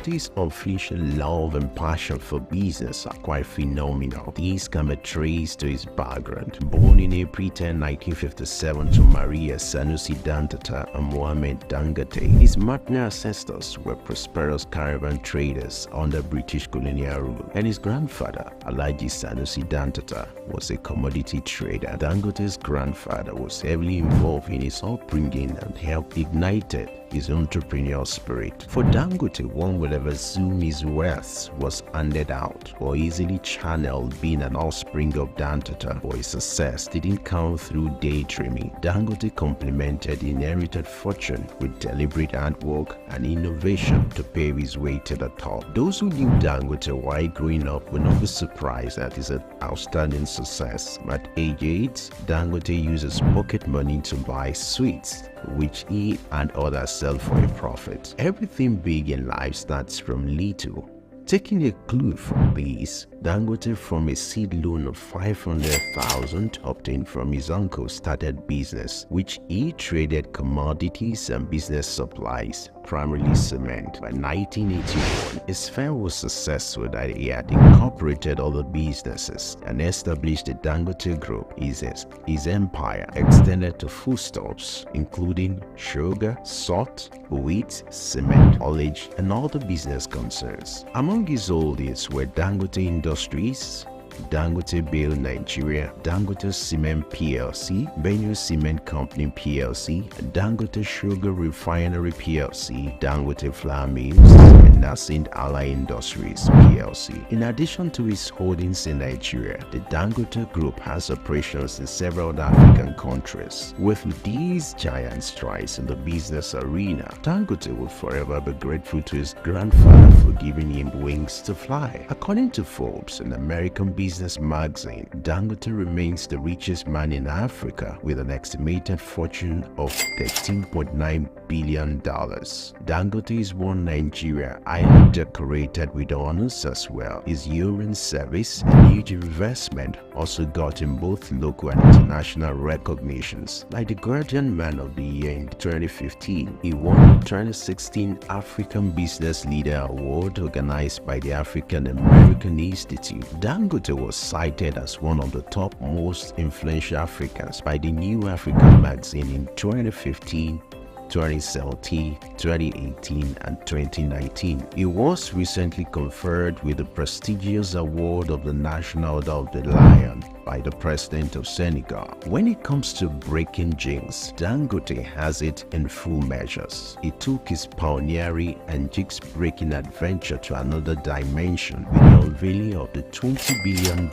His unofficial love and passion for business are quite phenomenal. These can be traced to his background. Born in April 10, 1957 to Maria Sanusi Dantata and Mohammed Dangote, his maternal ancestors were prosperous caravan traders under British colonial rule, and his grandfather, Alhaji Sanusi Dantata, was a commodity trader. Dangote's grandfather was heavily involved in his upbringing and helped ignite his entrepreneurial spirit. For Dangote, one would ever assume his wealth was handed out or easily channeled, being an offspring of Dantata, but his success didn't come through daydreaming. Dangote complemented inherited fortune with deliberate hard work and innovation to pave his way to the top. Those who knew Dangote while growing up would not be surprised at his outstanding success. At age 8, Dangote uses pocket money to buy sweets, which he and others sell for a profit. Everything big in life starts from little. Taking a clue from this, Dangote, from a seed loan of 500,000 obtained from his uncle, started business, which he traded commodities and business supplies, primarily cement. By 1981, his firm was successful that he had incorporated other businesses and established the Dangote Group. His empire extended to foodstuffs, including sugar, salt, wheat, cement, haulage, and other business concerns. Among his holdings were Dangote Industries, Dangote Bale Nigeria, Dangote Cement PLC, Benue Cement Company PLC, Dangote Sugar Refinery PLC, Dangote Flour Mills, and Nascent Ally Industries PLC. In addition to his holdings in Nigeria, the Dangote Group has operations in several African countries. With these giant strides in the business arena, Dangote will forever be grateful to his grandfather for giving him wings to fly. According to Forbes, an American business magazine, Dangote remains the richest man in Africa with an estimated fortune of $13.9 billion. Dangote is one Nigeria, highly decorated with honors as well. His urine service and huge investment also got him both local and international recognitions, like the Guardian Man of the Year in 2015. He won the 2016 African Business Leader Award organized by the African American Institute. Dangote was cited as one of the top most influential Africans by the New African magazine in 2015, 2017, 2018, and 2019. He was recently conferred with the prestigious award of the National Order of the Lion by the President of Senegal. When it comes to breaking jinx, Dangote has it in full measures. He took his pioneering and jinx-breaking adventure to another dimension with the unveiling of the $20 billion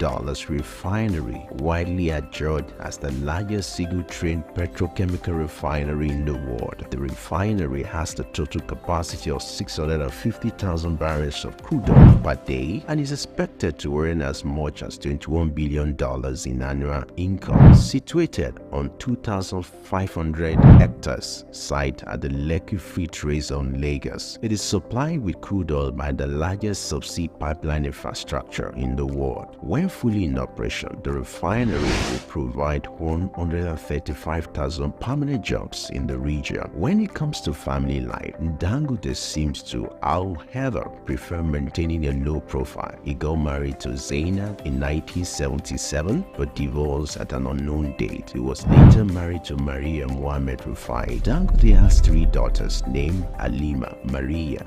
refinery, widely adjured as the largest single-train petrochemical refinery in the world. the refinery has the total capacity of 650,000 barrels of crude oil per day and is expected to earn as much as $21 billion in annual income. Situated on 2,500 hectares site at the Lekki Free Trade Zone, Lagos, it is supplied with crude oil by the largest subsea pipeline infrastructure in the world. When fully in operation, the refinery will provide 135,000 permanent jobs in the region. When it comes to family life, Dangote seems to, however, prefer maintaining a low profile. He got married to Zainab in 1977 but divorced at an unknown date. He was later married to Maria Mohammed Rufai. Dangote has 3 daughters named Halima, Maria,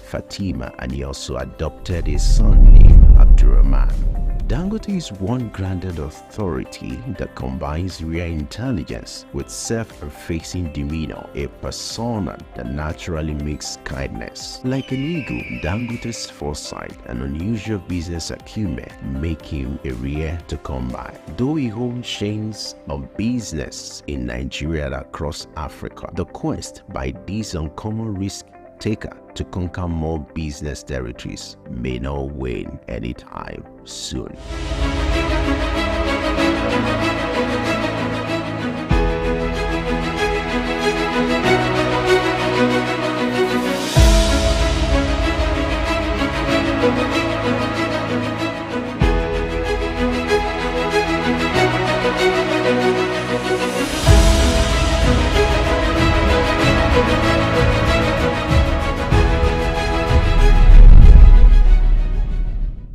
Fatima, and he also adopted a son named Abdurrahman. Dangote is one grounded authority that combines real intelligence with self-effacing demeanor, a persona that naturally makes kindness. Like an eagle, Dangote's foresight and unusual business acumen make him a rare to come by. Though he owns chains of business in Nigeria and across Africa, the quest by this uncommon risk taker to conquer more business territories may not wane anytime soon.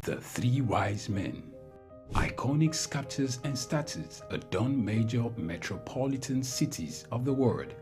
The Three Wise Men. Iconic sculptures and statues adorn major metropolitan cities of the world.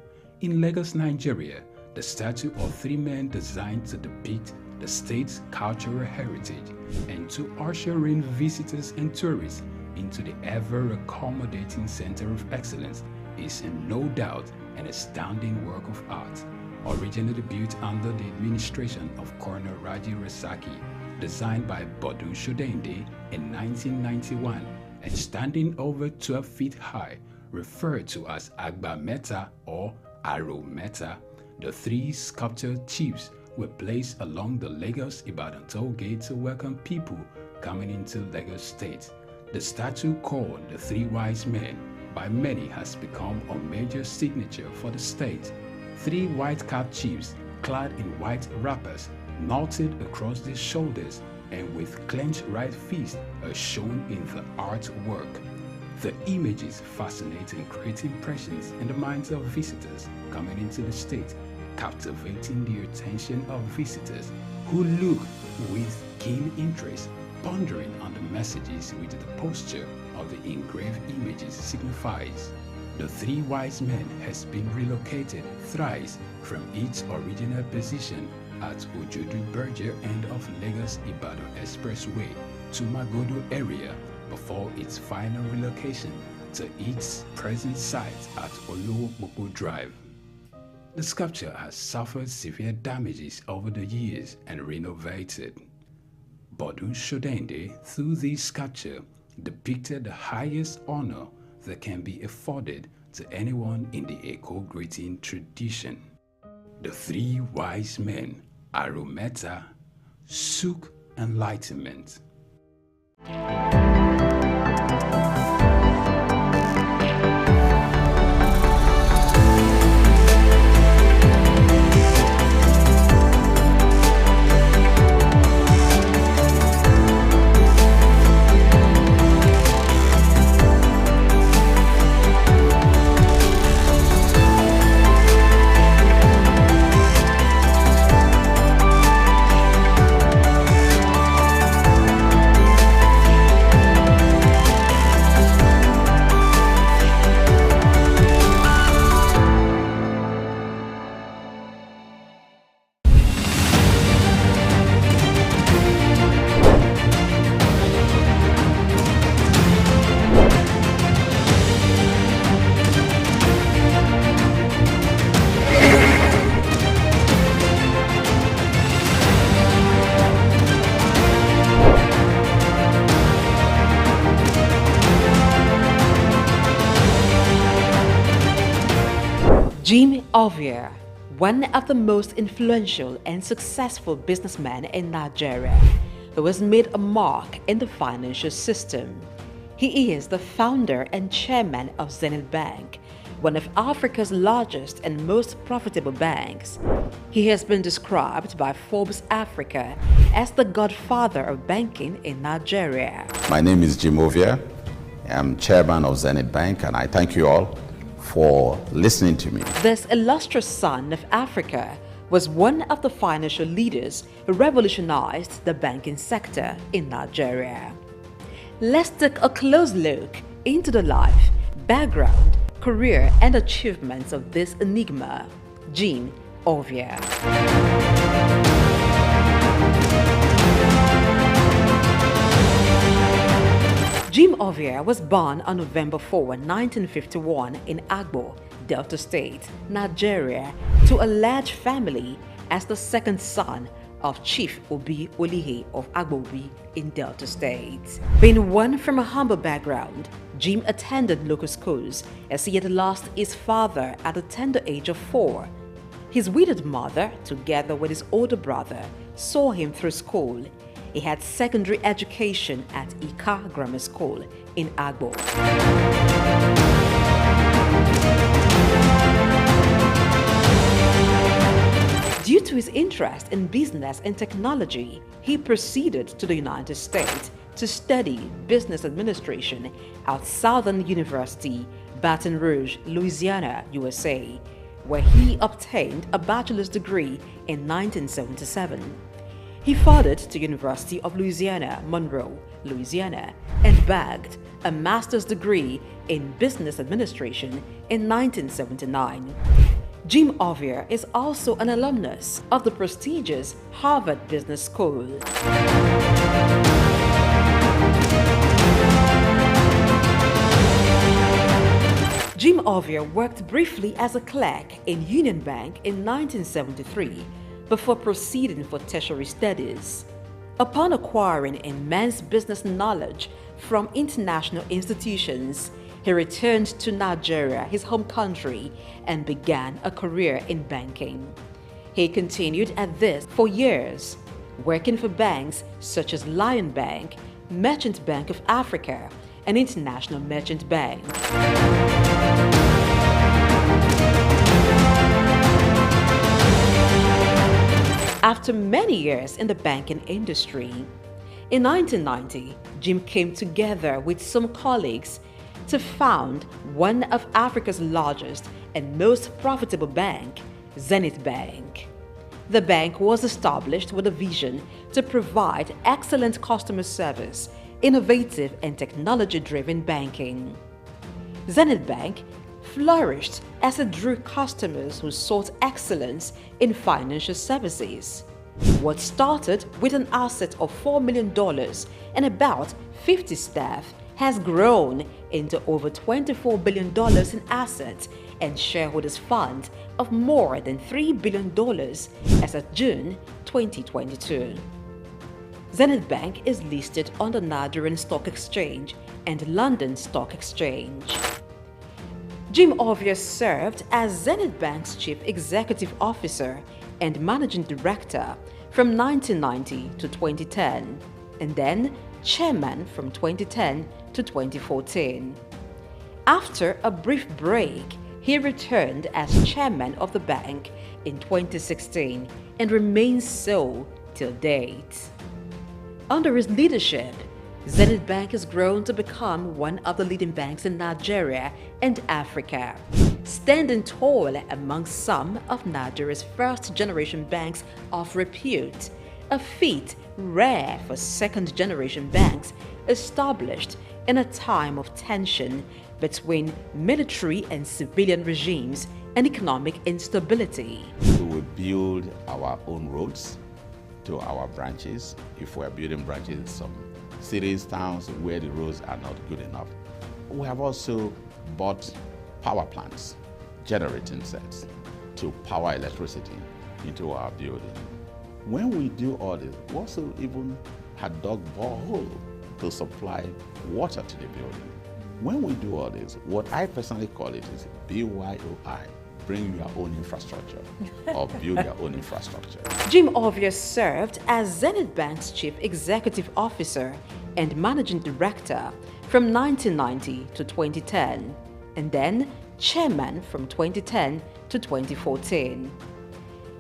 In Lagos, Nigeria, the statue of 3 men designed to depict the state's cultural heritage and to usher in visitors and tourists into the ever-accommodating center of excellence is no doubt an astounding work of art. Originally built under the administration of Colonel Raji Rasaki, designed by Bodun Shodende in 1991 and standing over 12 feet high, referred to as Agba Meta or Aro Meta, the 3 sculptured chiefs were placed along the Lagos-Ibadan toll gate to welcome people coming into Lagos State. The statue called the 3 Wise Men by many has become a major signature for the state. 3 white-capped chiefs clad in white wrappers knotted across their shoulders and with clenched right fists are shown in the artwork. The images fascinate and create impressions in the minds of visitors coming into the state, captivating the attention of visitors who look with keen interest, pondering on the messages which the posture of the engraved images signifies. The 3 Wise Men has been relocated thrice from its original position at Ojodu Berger end of Lagos-Ibadan Expressway to Magodo area before its final relocation to its present site at Olowopopo Drive. The sculpture has suffered severe damages over the years and renovated. Bodun Shodende, through this sculpture, depicted the highest honor that can be afforded to anyone in the Echo greeting tradition. The 3 Wise Men, Arometa, SOUQ Enlightenment. Jim Ovia, one of the most influential and successful businessmen in Nigeria, who has made a mark in the financial system. He is the founder and chairman of Zenith Bank, one of Africa's largest and most profitable banks. He has been described by Forbes Africa as the godfather of banking in Nigeria. My name is Jim Ovia. I'm chairman of Zenith Bank, and I thank you all for listening to me. This illustrious son of Africa was one of the financial leaders who revolutionized the banking sector in Nigeria. Let's take a close look into the life, background, career and achievements of this enigma, Jim Ovia. Jim Ovia was born on November 4, 1951 in Agbo, Delta State, Nigeria, to a large family as the second son of Chief Obi Olihe of Agbobi in Delta State. Being one from a humble background, Jim attended local schools as he had lost his father at the tender age of 4. His widowed mother, together with his older brother, saw him through school. He had secondary education at Ika Grammar School in Agbo. Due to his interest in business and technology, he proceeded to the United States to study business administration at Southern University, Baton Rouge, Louisiana, USA, where he obtained a bachelor's degree in 1977. He furthered to University of Louisiana, Monroe, Louisiana, and bagged a master's degree in business administration in 1979. Jim Ovia is also an alumnus of the prestigious Harvard Business School. Jim Ovia worked briefly as a clerk in Union Bank in 1973 before proceeding for tertiary studies. Upon acquiring immense business knowledge from international institutions, he returned to Nigeria, his home country, and began a career in banking. He continued at this for years, working for banks such as Lion Bank, Merchant Bank of Africa, and International Merchant Bank. After many years in the banking industry, in 1990, Jim came together with some colleagues to found one of Africa's largest and most profitable bank, Zenith Bank. The bank was established with a vision to provide excellent customer service, innovative and technology-driven banking. Zenith Bank flourished as it drew customers who sought excellence in financial services. What started with an asset of $4 million and about 50 staff has grown into over $24 billion in assets and shareholders' funds of more than $3 billion as of June 2022. Zenith Bank is listed on the Nigerian Stock Exchange and London Stock Exchange. Jim Ovia served as Zenith Bank's Chief Executive Officer and Managing Director from 1990 to 2010, and then Chairman from 2010 to 2014. After a brief break, he returned as Chairman of the bank in 2016 and remains so till date. Under his leadership, Zenith Bank has grown to become one of the leading banks in Nigeria and Africa, standing tall among some of Nigeria's first-generation banks of repute, a feat rare for second-generation banks established in a time of tension between military and civilian regimes and economic instability. We will build our own roads to our branches if we're building branches in some cities, towns where the roads are not good enough. We have also bought power plants, generating sets to power electricity into our building. When we do all this, we also even had dug borehole to supply water to the building. When we do all this, what I personally call it is BYOI, bring your own infrastructure or build your own infrastructure. Jim Ovia served as Zenith Bank's Chief Executive Officer and Managing Director from 1990 to 2010, and then Chairman from 2010 to 2014.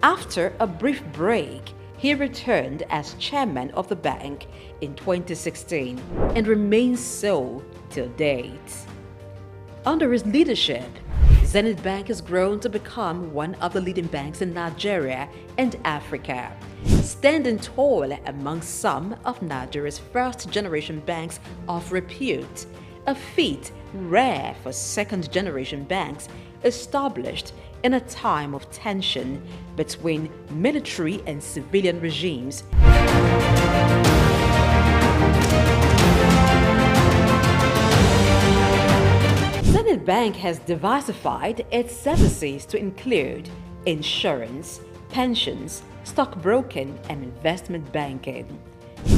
After a brief break, he returned as Chairman of the bank in 2016 and remains so till date. Under his leadership, Zenith Bank has grown to become one of the leading banks in Nigeria and Africa, standing tall among some of Nigeria's first-generation banks of repute, a feat rare for second-generation banks established in a time of tension between military and civilian regimes. Zenith Bank has diversified its services to include insurance, pensions, stockbroking, and investment banking.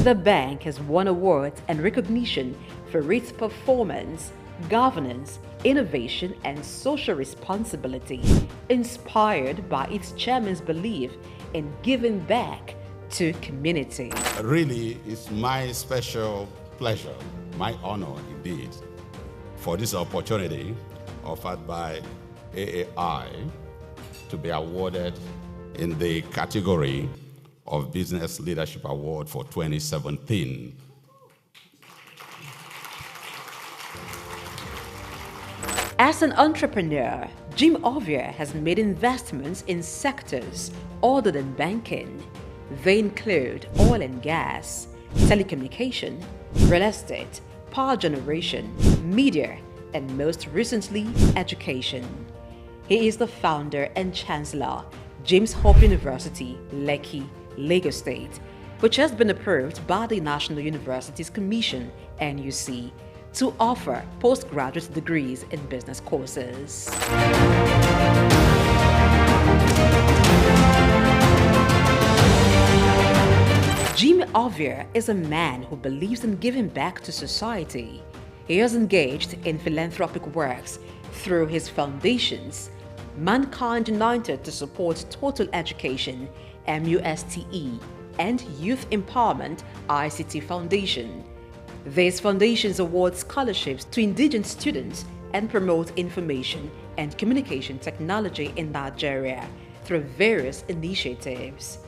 The bank has won awards and recognition for its performance, governance, innovation, and social responsibility, inspired by its chairman's belief in giving back to community. Really, it's my special pleasure, my honor indeed, for this opportunity offered by AAI to be awarded in the category of Business Leadership Award for 2017. As an entrepreneur, Jim Ovia has made investments in sectors other than banking. They include oil and gas, telecommunication, real estate, power generation, media, and most recently, education. He is the founder and chancellor, James Hope University, Lekki, Lagos State, which has been approved by the National Universities Commission, NUC, to offer postgraduate degrees in business courses. Jim Ovia is a man who believes in giving back to society. He has engaged in philanthropic works through his foundations, Mankind United to support total education, MUSTE, and Youth Empowerment, ICT Foundation. These foundations award scholarships to indigenous students and promote information and communication technology in Nigeria through various initiatives.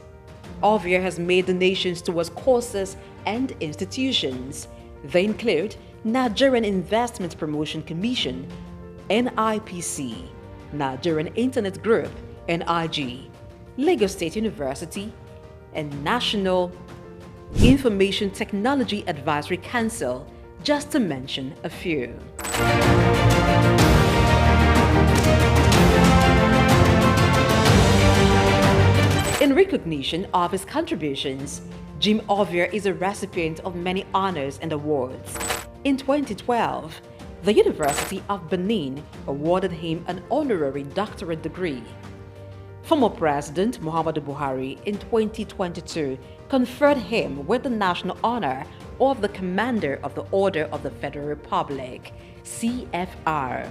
Ovia has made donations towards courses and institutions. They include Nigerian Investment Promotion Commission, NIPC, Nigerian Internet Group, NIG, Lagos State University, and National Information Technology Advisory Council, just to mention a few. In recognition of his contributions, Jim Ovia is a recipient of many honors and awards. In 2012, the University of Benin awarded him an honorary doctorate degree. Former President Muhammadu Buhari in 2022 conferred him with the national honor of the Commander of the Order of the Federal Republic, CFR.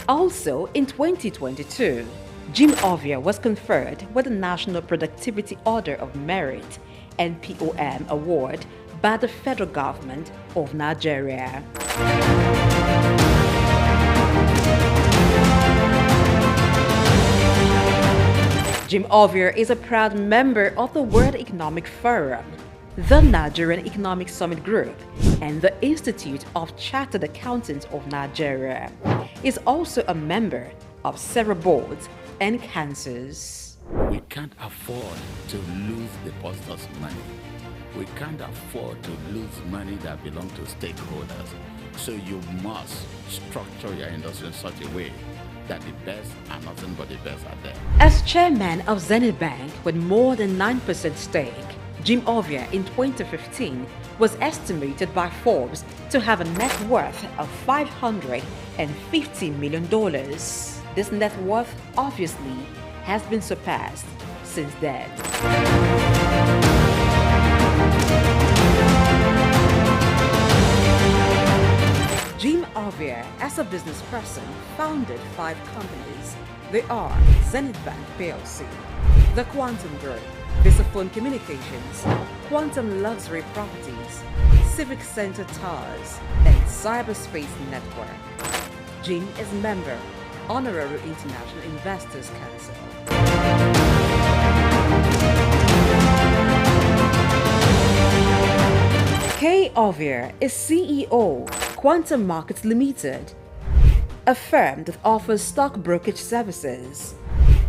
Also in 2022, Jim Ovia was conferred with the National Productivity Order of Merit, NPOM award by the federal government of Nigeria. Jim Ovia is a proud member of the World Economic Forum, the Nigerian Economic Summit Group, and the Institute of Chartered Accountants of Nigeria. He is also a member of several boards and councils. We can't afford to lose depositors' money. We can't afford to lose money that belongs to stakeholders. So you must structure your industry in such a way that the best and nothing but the best are there. As chairman of Zenith Bank with more than 9% stake, Jim Ovia in 2015 was estimated by Forbes to have a net worth of $550 million. This net worth obviously has been surpassed since then. Jim Ovia Ovia, as a business person, founded 5 companies. They are Zenith Bank PLC, the Quantum Group, Visaphone Communications, Quantum Luxury Properties, Civic Center Towers, and Cyberspace Network. Jim is member, Honorary International Investors Council. Kay Ovia is CEO, Quantum Markets Limited, a firm that offers stock brokerage services.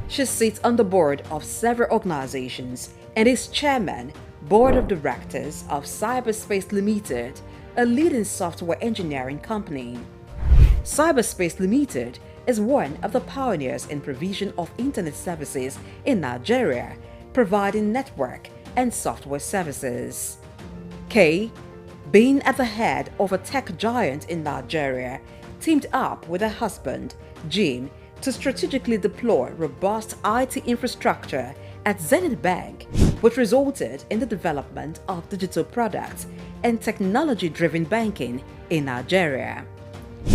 She sits on the board of several organizations and is chairman, board of directors of Cyberspace Limited, a leading software engineering company. Cyberspace Limited is one of the pioneers in provision of internet services in Nigeria, providing network and software services. Kay, being at the head of a tech giant in Nigeria, teamed up with her husband, Jim, to strategically deploy robust IT infrastructure at Zenith Bank, which resulted in the development of digital products and technology-driven banking in Nigeria.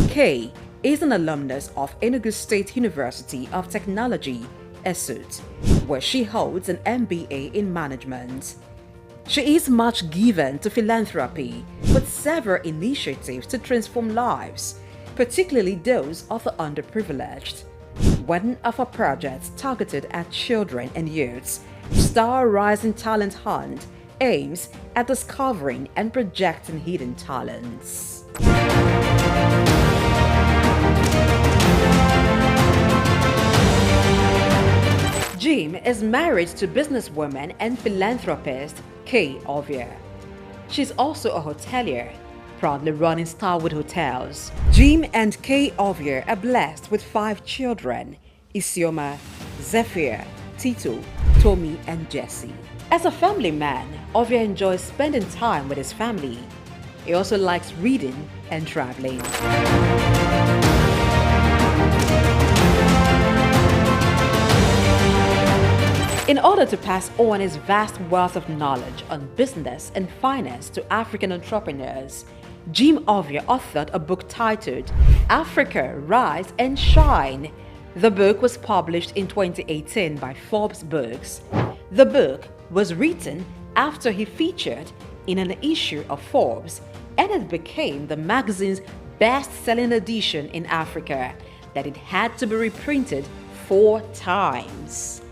Kay is an alumnus of Enugu State University of Technology, SOUQ, where she holds an MBA in management. She is much given to philanthropy, with several initiatives to transform lives, particularly those of the underprivileged. One of her projects targeted at children and youths, Star Rising Talent Hunt, aims at discovering and projecting hidden talents. Jim is married to businesswoman and philanthropist Kay Ovia. She's also a hotelier, proudly running Starwood Hotels. Jim and Kay Ovia are blessed with 5 children: Isioma, Zephyr, Tito, Tommy, and Jesse. As a family man, Ovia enjoys spending time with his family. He also likes reading and traveling. In order to pass on his vast wealth of knowledge on business and finance to African entrepreneurs, Jim Ovia authored a book titled Africa, Rise and Shine. The book was published in 2018 by Forbes Books. The book was written after he featured in an issue of Forbes, and it became the magazine's best-selling edition in Africa, that it had to be reprinted 4 times.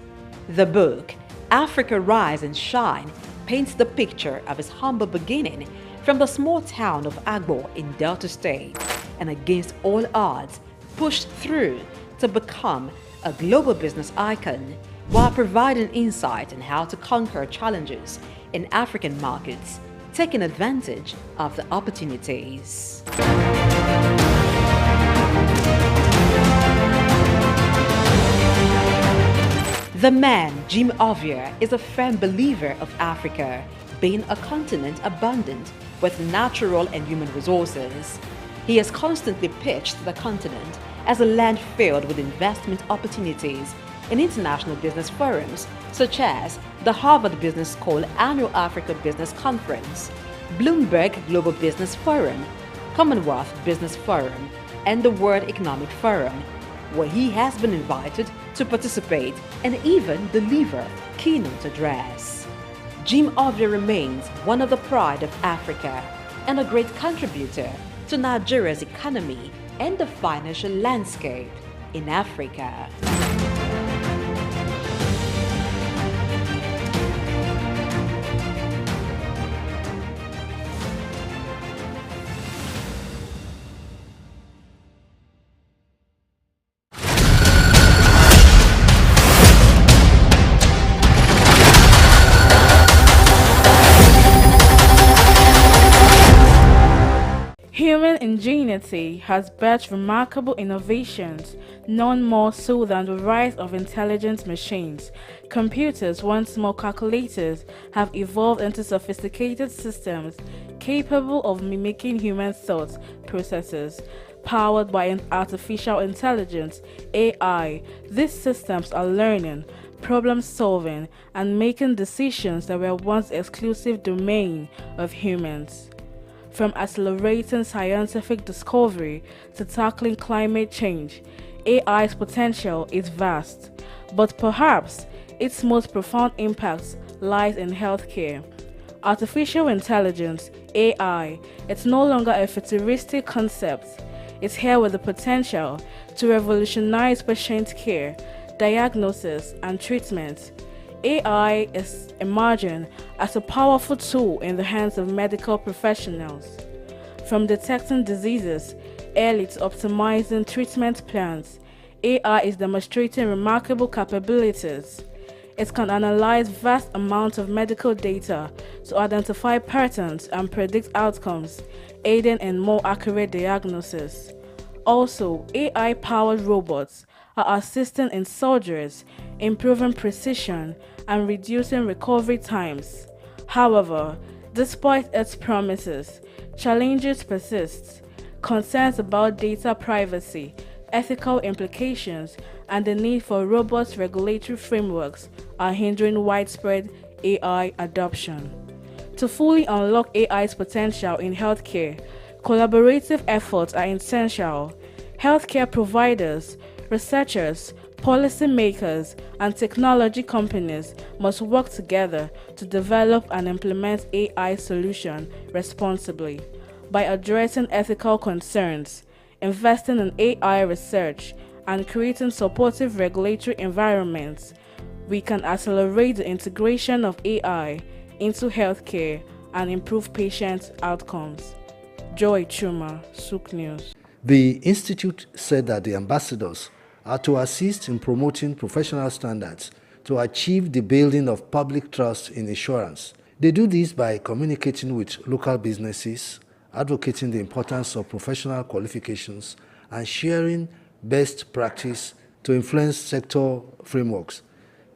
The book, Africa Rise and Shine, paints the picture of his humble beginning from the small town of Agbo in Delta State, and against all odds, pushed through to become a global business icon, while providing insight on how to conquer challenges in African markets, taking advantage of the opportunities. The man, Jim Ovia, is a firm believer of Africa being a continent abundant with natural and human resources. He has constantly pitched the continent as a land filled with investment opportunities in international business forums such as the Harvard Business School Annual Africa Business Conference, Bloomberg Global Business Forum, Commonwealth Business Forum, and the World Economic Forum, where he has been invited to participate and even deliver keynote address. Jim Ovia remains one of the pride of Africa and a great contributor to Nigeria's economy and the financial landscape in Africa. Human ingenuity has birthed remarkable innovations, none more so than the rise of intelligent machines. Computers, once small calculators, have evolved into sophisticated systems capable of mimicking human thought processes. Powered by artificial intelligence, AI, these systems are learning, problem solving, and making decisions that were once exclusive domain of humans. From accelerating scientific discovery to tackling climate change, AI's potential is vast, but perhaps its most profound impact lies in healthcare. Artificial intelligence, AI, it's no longer a futuristic concept. It's here with the potential to revolutionize patient care, diagnosis, and treatment. AI is emerging as a powerful tool in the hands of medical professionals. From detecting diseases early to optimizing treatment plans, AI is demonstrating remarkable capabilities. It can analyze vast amounts of medical data to identify patterns and predict outcomes, aiding in more accurate diagnosis. Also, AI-powered robots are assisting in surgeries, improving precision, and reducing recovery times. However, despite its promises, challenges persist. Concerns about data privacy, ethical implications, and the need for robust regulatory frameworks are hindering widespread AI adoption. To fully unlock AI's potential in healthcare, collaborative efforts are essential. Healthcare providers, researchers, policymakers, and technology companies must work together to develop and implement AI solutions responsibly. By addressing ethical concerns, investing in AI research, and creating supportive regulatory environments, we can accelerate the integration of AI into healthcare and improve patient outcomes. Joy Chuma, SOUQ News. The Institute said that the ambassadors are to assist in promoting professional standards to achieve the building of public trust in insurance. They do this by communicating with local businesses, advocating the importance of professional qualifications, and sharing best practice to influence sector frameworks.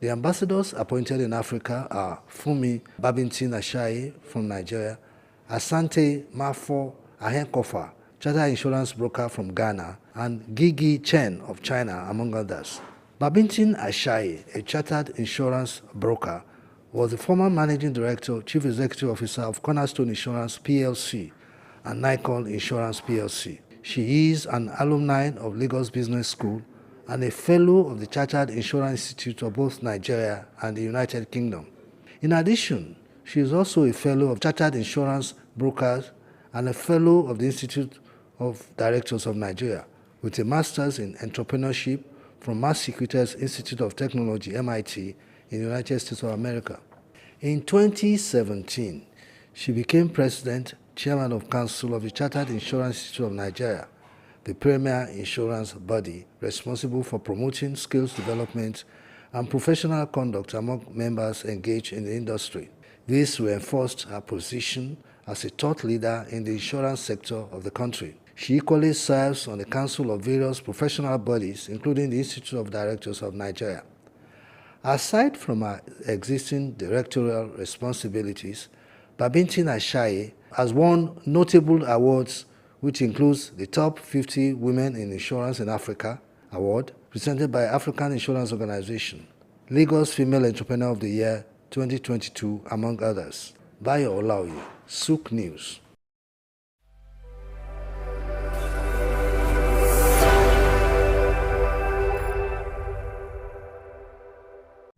The ambassadors appointed in Africa are Fumi Babintin Ashaye from Nigeria, Asante Mafo Ahenkofa, chartered insurance broker from Ghana, and Gigi Chen of China, among others. Babintin Ashaye, a chartered insurance broker, was the former managing director, chief executive officer of Cornerstone Insurance PLC and Nikon Insurance PLC. She is an alumni of Lagos Business School and a fellow of the Chartered Insurance Institute of both Nigeria and the United Kingdom. In addition, she is also a fellow of Chartered Insurance Brokers and a fellow of the Institute of Directors of Nigeria, with a master's in entrepreneurship from Massachusetts Institute of Technology, MIT, in the United States of America. In 2017, she became president, chairman of council of the Chartered Insurance Institute of Nigeria, the premier insurance body responsible for promoting skills development and professional conduct among members engaged in the industry. This reinforced her position as a thought leader in the insurance sector of the country. She equally serves on the council of various professional bodies, including the Institute of Directors of Nigeria. Aside from her existing directorial responsibilities, Babintin Ashaye has won notable awards, which includes the Top 50 Women in Insurance in Africa award, presented by African Insurance Organization, Lagos Female Entrepreneur of the Year 2022, among others. Bayo Olaoye, SOUQ News.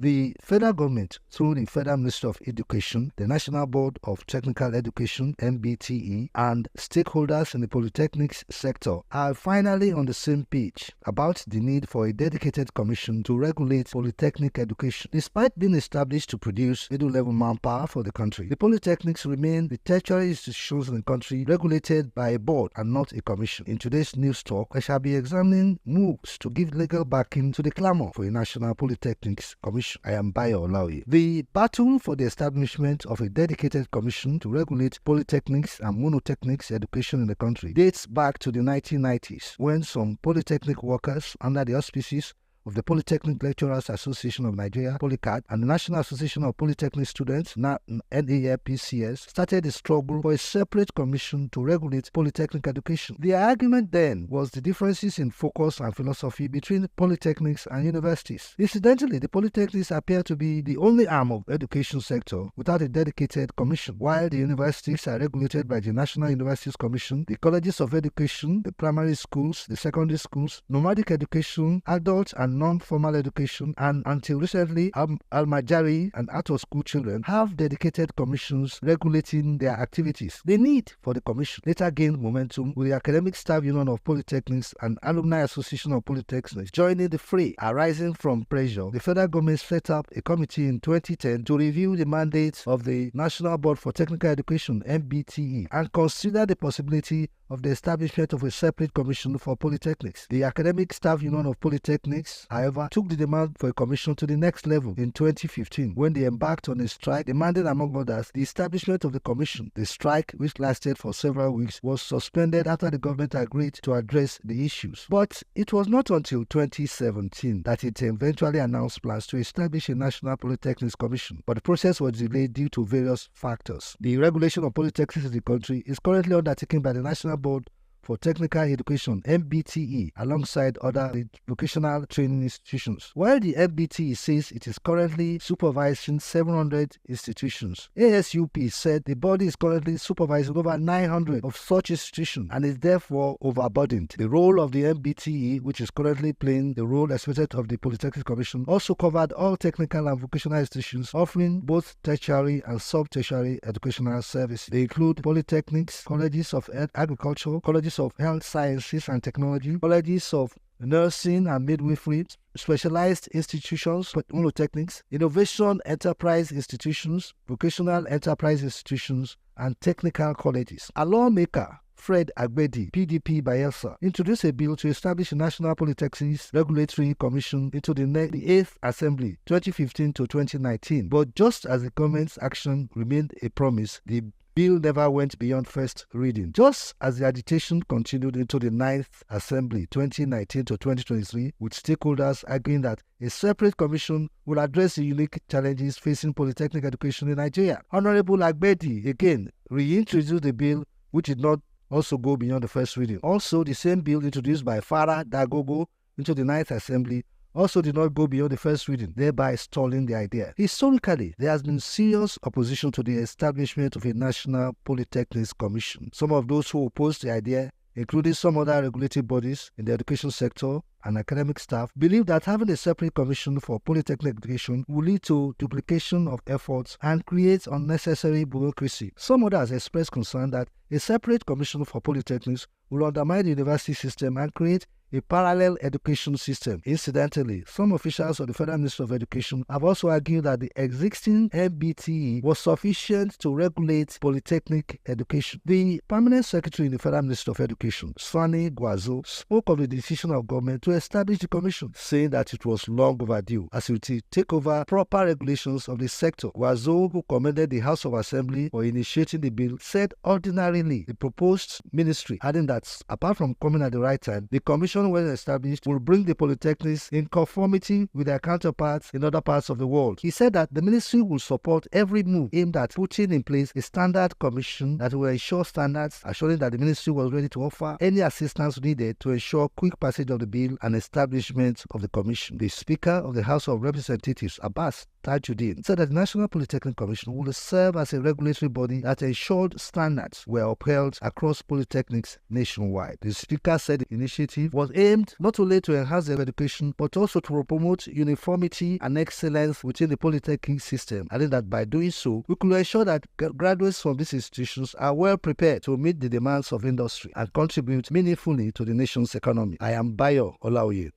The federal government, through the Federal Ministry of Education, the National Board of Technical Education, NBTE, and stakeholders in the polytechnics sector are finally on the same page about the need for a dedicated commission to regulate polytechnic education. Despite being established to produce middle-level manpower for the country, the polytechnics remain the tertiary institutions in the country regulated by a board and not a commission. In today's news talk, I shall be examining moves to give legal backing to the clamor for a National Polytechnics Commission. I am Bayo Olaoye. The battle for the establishment of a dedicated commission to regulate polytechnics and monotechnics education in the country dates back to the 1990s, when some polytechnic workers, under the auspices of the Polytechnic Lecturers Association of Nigeria, Polycat, and the National Association of Polytechnic Students, NAPCS, started a struggle for a separate commission to regulate polytechnic education. The argument then was the differences in focus and philosophy between polytechnics and universities. Incidentally, the polytechnics appear to be the only arm of the education sector without a dedicated commission, while the universities are regulated by the National Universities Commission, the colleges of education, the primary schools, the secondary schools, nomadic education, adult and non-formal education, and until recently, Al-Majari and out-of-school children have dedicated commissions regulating their activities. The need for the commission later gained momentum with the Academic Staff Union of Polytechnics and Alumni Association of Polytechnics joining the fray. Arising from pressure, the federal government set up a committee in 2010 to review the mandate of the National Board for Technical Education, NBTE, and consider the possibility of the establishment of a separate commission for polytechnics. The Academic Staff Union of Polytechnics, however, took the demand for a commission to the next level in 2015 when they embarked on a strike demanding, among others, the establishment of the commission. The strike, which lasted for several weeks, was suspended after the government agreed to address the issues. But it was not until 2017 that it eventually announced plans to establish a National Polytechnics Commission, but the process was delayed due to various factors. The regulation of polytechnics in the country is currently undertaken by the National Board for Technical Education, MBTE, alongside other vocational training institutions. While the MBTE says it is currently supervising 700 institutions, ASUP said the body is currently supervising over 900 of such institutions and is therefore overburdened. The role of the MBTE, which is currently playing the role expected of the Polytechnic Commission, also covered all technical and vocational institutions offering both tertiary and sub-tertiary educational services. They include polytechnics, colleges of agriculture, colleges of health sciences and technology, colleges of nursing and midwifery, specialized institutions, polytechnics, innovation enterprise institutions, vocational enterprise institutions, and technical colleges. A lawmaker, Fred Agbedi, PDP Bayelsa, introduced a bill to establish a National Polytechnics Regulatory Commission into the 8th Assembly, 2015 to 2019. But just as the government's action remained a promise, the bill never went beyond first reading. Just as the agitation continued into the 9th Assembly 2019 to 2023, with stakeholders arguing that a separate commission will address the unique challenges facing polytechnic education in Nigeria. Honorable Agbedi again reintroduced the bill, which did not also go beyond the first reading. Also, the same bill introduced by Farah Dagogo into the 9th Assembly also did not go beyond the first reading, thereby stalling the idea. Historically, there has been serious opposition to the establishment of a National Polytechnics Commission. Some of those who opposed the idea, including some other regulatory bodies in the education sector and academic staff, believe that having a separate commission for polytechnic education will lead to duplication of efforts and create unnecessary bureaucracy. Some others expressed concern that a separate commission for polytechnics will undermine the university system and create a parallel education system. Incidentally, some officials of the Federal Ministry of Education have also argued that the existing MBTE was sufficient to regulate polytechnic education. The Permanent Secretary in the Federal Ministry of Education, Sani Gwazo, spoke of the decision of government to establish the commission, saying that it was long overdue as it would take over proper regulations of the sector. Gwazo, who commended the House of Assembly for initiating the bill, said ordinarily the proposed ministry, adding that apart from coming at the right time, the commission when established will bring the polytechnics in conformity with their counterparts in other parts of the world. He said that the ministry will support every move aimed at putting in place a standard commission that will ensure standards, assuring that the ministry was ready to offer any assistance needed to ensure quick passage of the bill and establishment of the commission. The Speaker of the House of Representatives, Abbas Tajuddin, said that the National Polytechnic Commission will serve as a regulatory body that ensured standards were upheld across polytechnics nationwide. The Speaker said the initiative was aimed not only to enhance their education but also to promote uniformity and excellence within the polytechnic system, adding that by doing so, we could ensure that graduates from these institutions are well prepared to meet the demands of industry and contribute meaningfully to the nation's economy. I am Bayo Olaoye.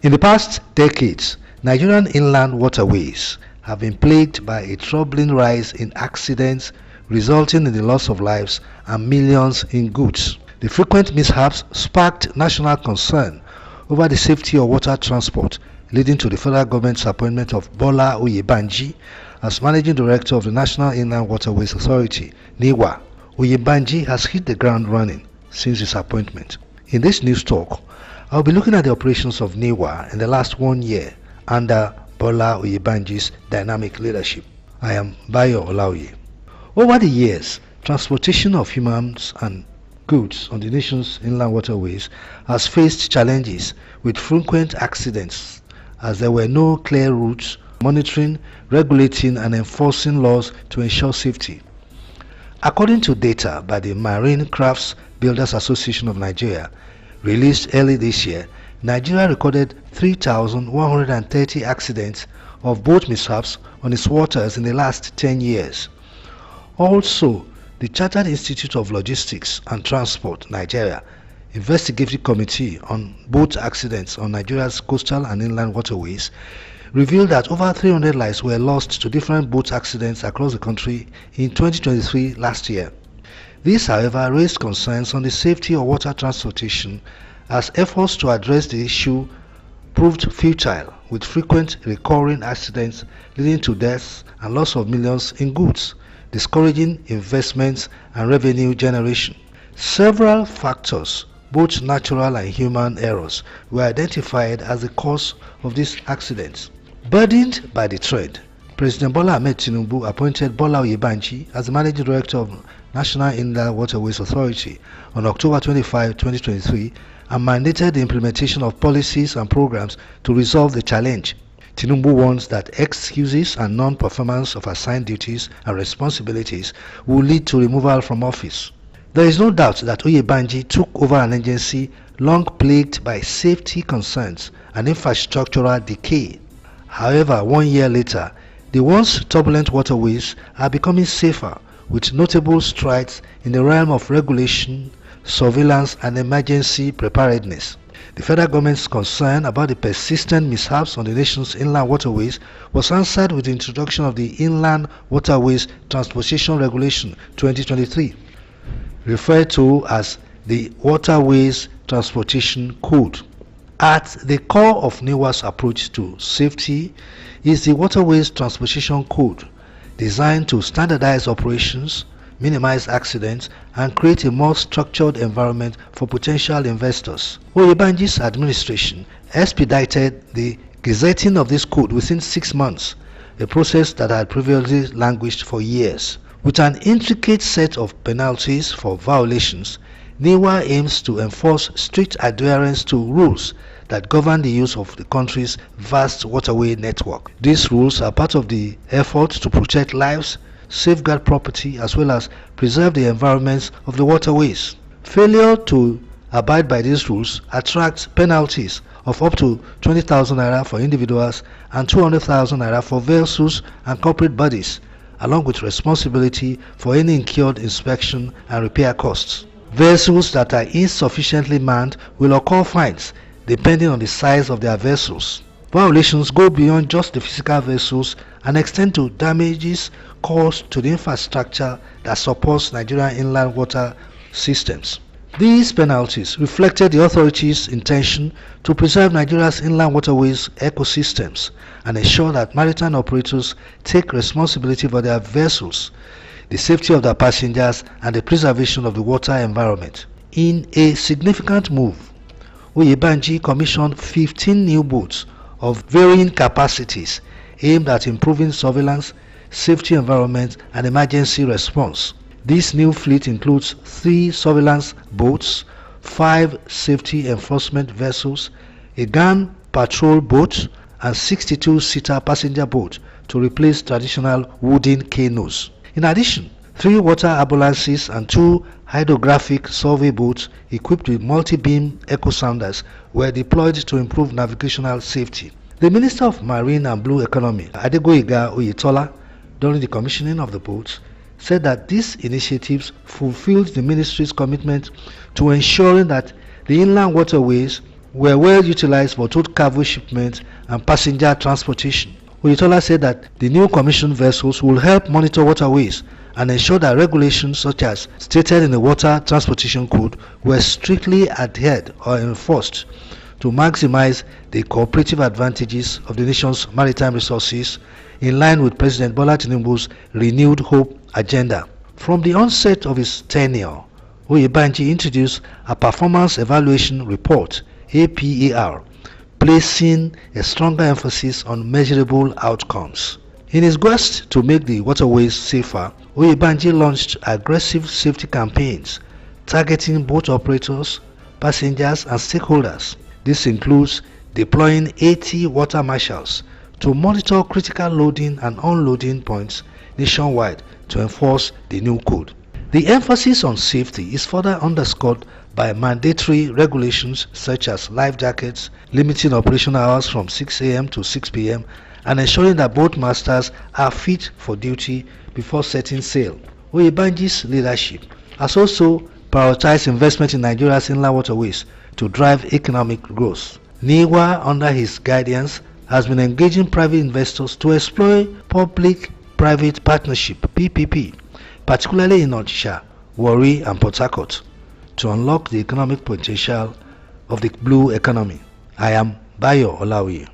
In the past decades, Nigerian inland waterways have been plagued by a troubling rise in accidents, resulting in the loss of lives and millions in goods. The frequent mishaps sparked national concern over the safety of water transport, leading to the federal government's appointment of Bola Oyebanji as Managing Director of the National Inland Waterways Authority, NIWA. Oyebanji has hit the ground running, since his appointment. In this news talk, I'll be looking at the operations of NIWA in the last 1 year under Bola Oyebanji's dynamic leadership. I am Bayo Olaoye. Over the years, transportation of humans and goods on the nation's inland waterways has faced challenges with frequent accidents, as there were no clear routes monitoring, regulating and enforcing laws to ensure safety. According to data by the Marine Crafts Builders Association of Nigeria, released early this year, Nigeria recorded 3,130 accidents of boat mishaps on its waters in the last 10 years. Also, the Chartered Institute of Logistics and Transport, Nigeria, Investigative Committee on Boat Accidents on Nigeria's coastal and inland waterways, revealed that over 300 lives were lost to different boat accidents across the country in 2023 last year. This, however, raised concerns on the safety of water transportation, as efforts to address the issue proved futile, with frequent recurring accidents leading to deaths and loss of millions in goods, discouraging investments and revenue generation. Several factors, both natural and human errors, were identified as the cause of these accidents. Burdened by the trend, President Bola Ahmed Tinubu appointed Bola Oyebanji as the Managing Director of National Inland Waterways Authority on October 25, 2023, and mandated the implementation of policies and programs to resolve the challenge. Tinubu warns that excuses and non-performance of assigned duties and responsibilities will lead to removal from office. There is no doubt that Oyebanji took over an agency long plagued by safety concerns and infrastructural decay. However, 1 year later, the once turbulent waterways are becoming safer, with notable strides in the realm of regulation, surveillance and emergency preparedness. The federal government's concern about the persistent mishaps on the nation's inland waterways was answered with the introduction of the Inland Waterways Transportation Regulation 2023, referred to as the Waterways Transportation Code. At the core of NIWA's approach to safety is the Waterways Transportation Code, designed to standardize operations, minimize accidents, and create a more structured environment for potential investors. Oyebanji's administration expedited the gazetting of this code within 6 months, a process that had previously languished for years. With an intricate set of penalties for violations, NIWA aims to enforce strict adherence to rules that govern the use of the country's vast waterway network. These rules are part of the effort to protect lives, safeguard property, as well as preserve the environments of the waterways. Failure to abide by these rules attracts penalties of up to 20,000 naira for individuals and 200,000 naira for vessels and corporate bodies, along with responsibility for any incurred inspection and repair costs. Vessels that are insufficiently manned will incur fines depending on the size of their vessels. Violations go beyond just the physical vessels and extend to damages caused to the infrastructure that supports Nigerian inland water systems. These penalties reflected the authorities' intention to preserve Nigeria's inland waterways ecosystems and ensure that maritime operators take responsibility for their vessels, the safety of their passengers, and the preservation of the water environment. In a significant move, Oyebanji commissioned 15 new boats of varying capacities aimed at improving surveillance, safety environment, and emergency response. This new fleet includes 3 surveillance boats, 5 safety enforcement vessels, a gun patrol boat, and 62-seater passenger boat to replace traditional wooden canoes. In addition, 3 water ambulances and 2 hydrographic survey boats equipped with multi-beam echo sounders were deployed to improve navigational safety. The Minister of Marine and Blue Economy, Adegoyiga Oyetola, during the commissioning of the boats, said that these initiatives fulfilled the ministry's commitment to ensuring that the inland waterways were well utilized for total cargo shipment and passenger transportation. Oyetola said that the new commissioned vessels will help monitor waterways and ensure that regulations such as stated in the Water Transportation Code were strictly adhered or enforced to maximize the cooperative advantages of the nation's maritime resources in line with President Bola Tinubu's renewed hope agenda. From the onset of his tenure, Oyebanji introduced a Performance Evaluation Report, APER, placing a stronger emphasis on measurable outcomes. In his quest to make the waterways safer, Oyebanji launched aggressive safety campaigns targeting both operators, passengers, and stakeholders. This includes deploying 80 water marshals to monitor critical loading and unloading points nationwide to enforce the new code. The emphasis on safety is further underscored by mandatory regulations such as life jackets, limiting operational hours from 6 a.m. to 6 p.m., and ensuring that boat masters are fit for duty before setting sail. Oyebanji's leadership has also prioritized investment in Nigeria's inland waterways to drive economic growth. NIWA, under his guidance, has been engaging private investors to explore public-private partnership (PPP), particularly in Onitsha, Warri, and Port Harcourt, to unlock the economic potential of the blue economy. I am Bayo Olawi.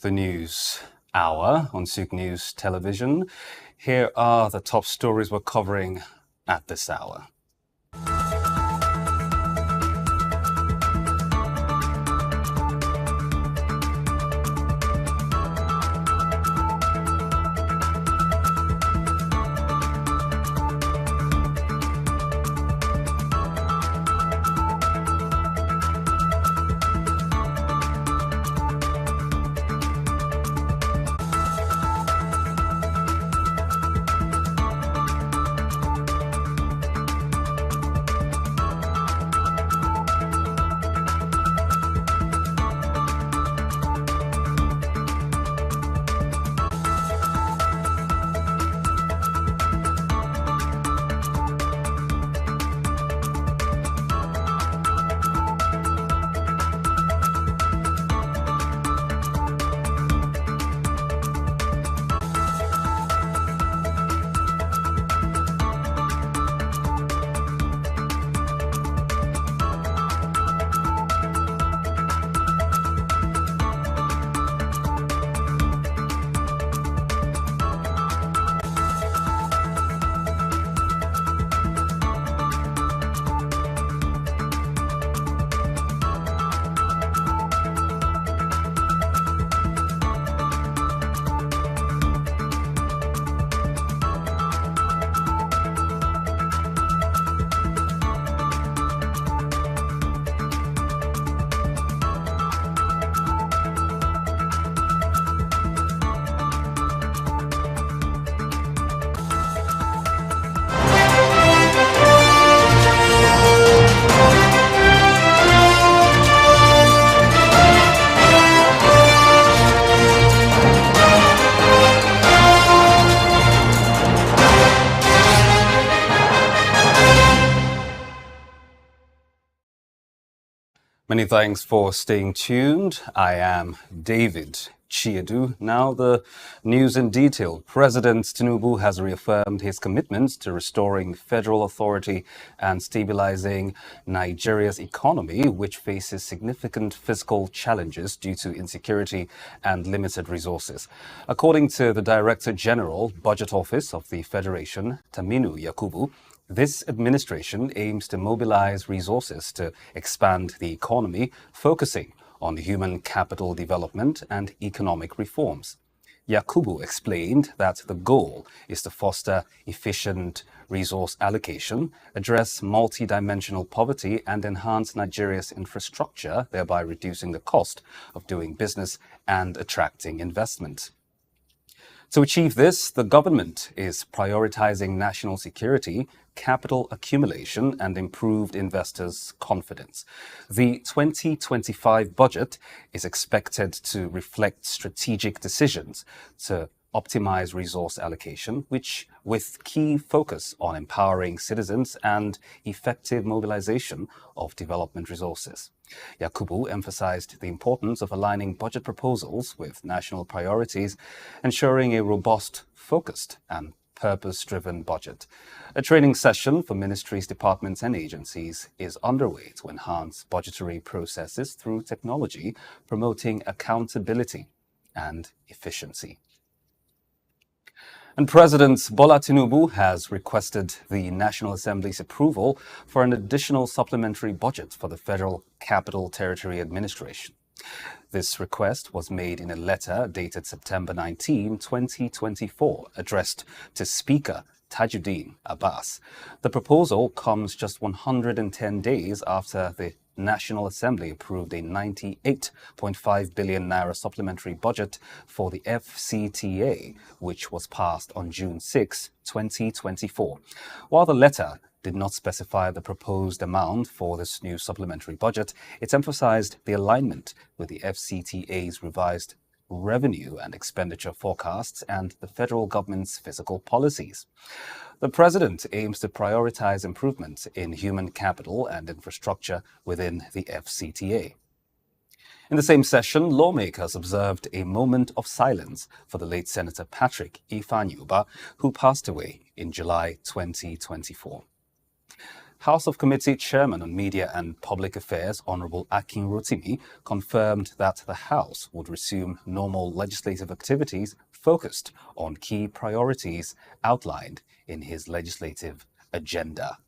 The news hour on SOUQ News Television. Here are the top stories we're covering at this hour. Many thanks for staying tuned. I am David Chiadu. Now the news in detail. President Tinubu has reaffirmed his commitment to restoring federal authority and stabilizing Nigeria's economy, which faces significant fiscal challenges due to insecurity and limited resources. According to the Director General, Budget Office of the Federation, Taminu Yakubu, this administration aims to mobilize resources to expand the economy, focusing on human capital development and economic reforms. Yakubu explained that the goal is to foster efficient resource allocation, address multidimensional poverty, and enhance Nigeria's infrastructure, thereby reducing the cost of doing business and attracting investment. To achieve this, the government is prioritizing national security, capital accumulation, and improved investors' confidence. The 2025 budget is expected to reflect strategic decisions to optimize resource allocation, which with key focus on empowering citizens and effective mobilization of development resources. Yakubu emphasized the importance of aligning budget proposals with national priorities, ensuring a robust, focused, and purpose-driven budget. A training session for ministries, departments, and agencies is underway to enhance budgetary processes through technology, promoting accountability and efficiency. And President Bola Tinubu has requested the National Assembly's approval for an additional supplementary budget for the Federal Capital Territory Administration. This request was made in a letter dated September 19, 2024, addressed to Speaker Tajuddin Abbas. The proposal comes just 110 days after the National Assembly approved a 98.5 billion naira supplementary budget for the FCTA, which was passed on June 6, 2024. While the letter did not specify the proposed amount for this new supplementary budget, it emphasized the alignment with the FCTA's revised revenue and expenditure forecasts and the federal government's fiscal policies. The president aims to prioritize improvements in human capital and infrastructure within the FCTA. In the same session, lawmakers observed a moment of silence for the late Senator Patrick Ifeanyuba, who passed away in July 2024. House of Committee Chairman on Media and Public Affairs, Honorable Akin Rotimi, confirmed that the House would resume normal legislative activities focused on key priorities outlined in his legislative agenda.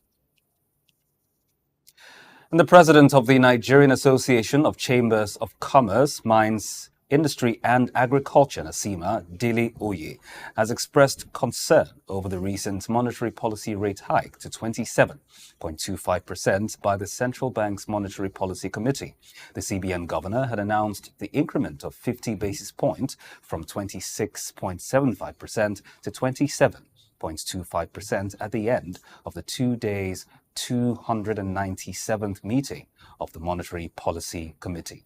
And the president of the Nigerian Association of Chambers of Commerce, Mines, Industry and Agriculture, NASIMA, Dele Oye, has expressed concern over the recent monetary policy rate hike to 27.25% by the Central Bank's Monetary Policy Committee. The CBN governor had announced the increment of 50 basis points from 26.75% to 27.25% at the end of the 2 days 297th meeting of the Monetary Policy Committee.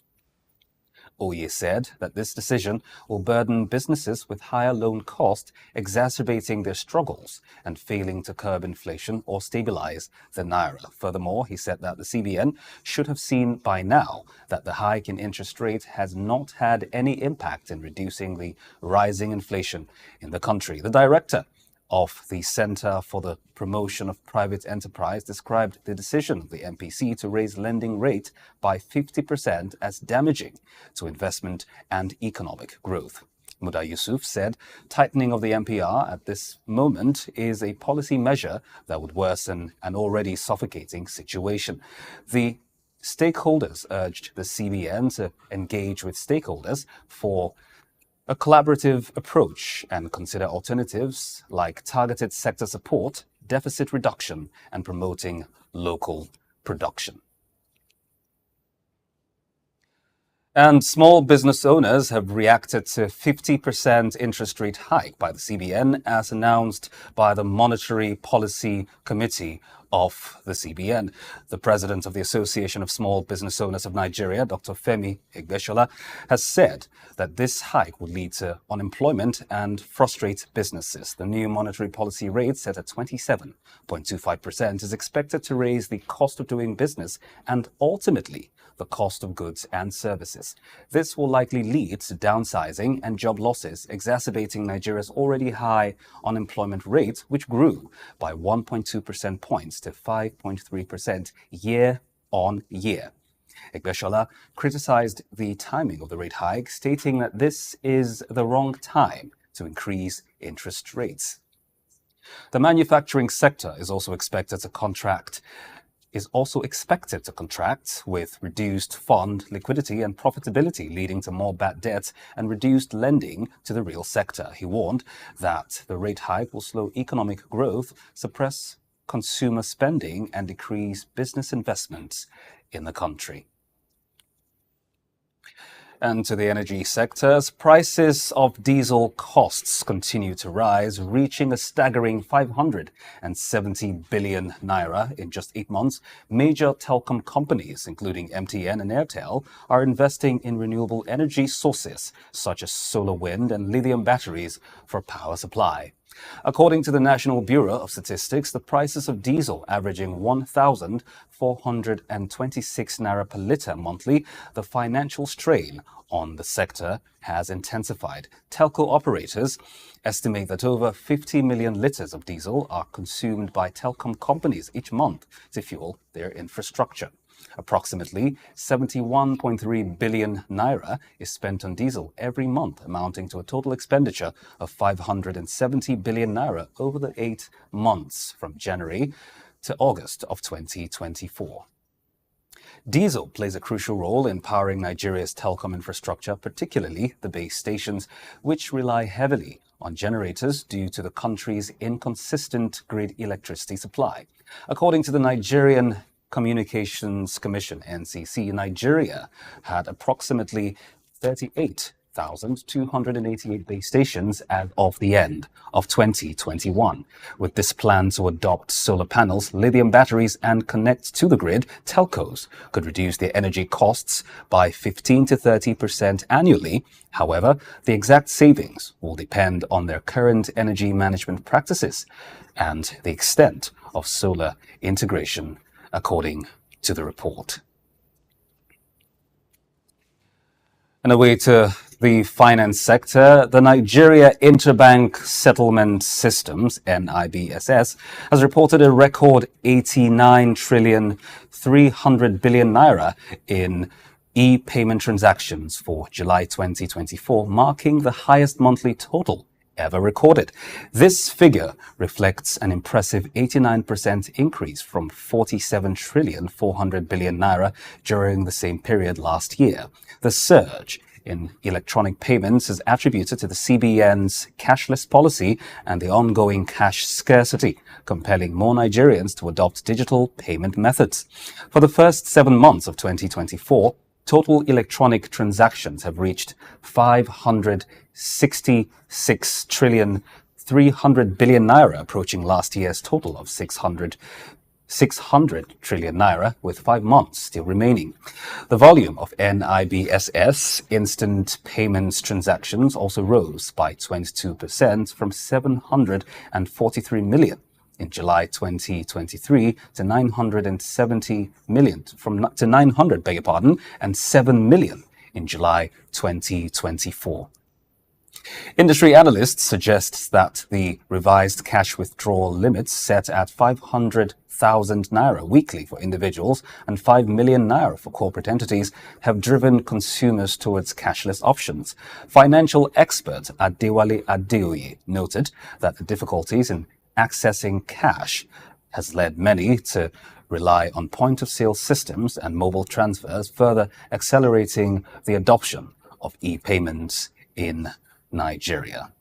Oye said that this decision will burden businesses with higher loan costs, exacerbating their struggles and failing to curb inflation or stabilize the naira. Furthermore, he said that the CBN should have seen by now that the hike in interest rate has not had any impact in reducing the rising inflation in the country. The director of the Center for the Promotion of Private Enterprise described the decision of the MPC to raise lending rate by 50% as damaging to investment and economic growth. Muda Yusuf said tightening of the MPR at this moment is a policy measure that would worsen an already suffocating situation. The stakeholders urged the CBN to engage with stakeholders for a collaborative approach and consider alternatives like targeted sector support, deficit reduction, and promoting local production. And small business owners have reacted to 50% interest rate hike by the CBN as announced by the Monetary Policy Committee of the CBN. The president of the Association of Small Business Owners of Nigeria, Dr. Femi Igbeshola, has said that this hike would lead to unemployment and frustrate businesses. The new monetary policy rate set at 27.25% is expected to raise the cost of doing business and ultimately the cost of goods and services. This will likely lead to downsizing and job losses, exacerbating Nigeria's already high unemployment rate, which grew by 1.2 percentage points to 5.3% year on year. Igbeshola criticized the timing of the rate hike, stating that this is the wrong time to increase interest rates. The manufacturing sector is also expected to contract with reduced fund liquidity and profitability, leading to more bad debt and reduced lending to the real sector. He warned that the rate hike will slow economic growth, suppress consumer spending, and decrease business investments in the country. And to the energy sectors, prices of diesel costs continue to rise, reaching a staggering 570 billion naira in just 8 months. Major telecom companies, including MTN and Airtel, are investing in renewable energy sources such as solar, wind, and lithium batteries for power supply. According to the National Bureau of Statistics, the prices of diesel averaging 1,426 naira per litre monthly, the financial strain on the sector has intensified. Telco operators estimate that over 50 million litres of diesel are consumed by telecom companies each month to fuel their infrastructure. Approximately 71.3 billion naira is spent on diesel every month, amounting to a total expenditure of 570 billion naira over the 8 months from January to August of 2024. Diesel plays a crucial role in powering Nigeria's telecom infrastructure, particularly the base stations, which rely heavily on generators due to the country's inconsistent grid electricity supply. According to the Nigerian Communications Commission, NCC, Nigeria had approximately 38,288 base stations as of the end of 2021. With this plan to adopt solar panels, lithium batteries, and connect to the grid, telcos could reduce their energy costs by 15 to 30% annually. However, the exact savings will depend on their current energy management practices and the extent of solar integration, according to the report. And away to the finance sector, the Nigeria Interbank Settlement Systems, NIBSS, has reported a record 89,300 billion naira in e-payment transactions for July 2024, marking the highest monthly total ever recorded. This figure reflects an impressive 89% increase from 47,400 billion naira during the same period last year. The surge in electronic payments is attributed to the CBN's cashless policy and the ongoing cash scarcity, compelling more Nigerians to adopt digital payment methods. For the first 7 months of 2024, total electronic transactions have reached 566,300 billion naira, approaching last year's total of 600 trillion naira, with 5 months still remaining. The volume of NIBSS instant payments transactions also rose by 22% from 743 million in July 2023 to 970 million, to 900, and 7 million in July 2024. Industry analysts suggest that the revised cash withdrawal limits set at 500,000 naira weekly for individuals and 5 million naira for corporate entities have driven consumers towards cashless options. Financial expert Adewale Adeoye noted that the difficulties in accessing cash has led many to rely on point-of-sale systems and mobile transfers, further accelerating the adoption of e-payments in Nigeria.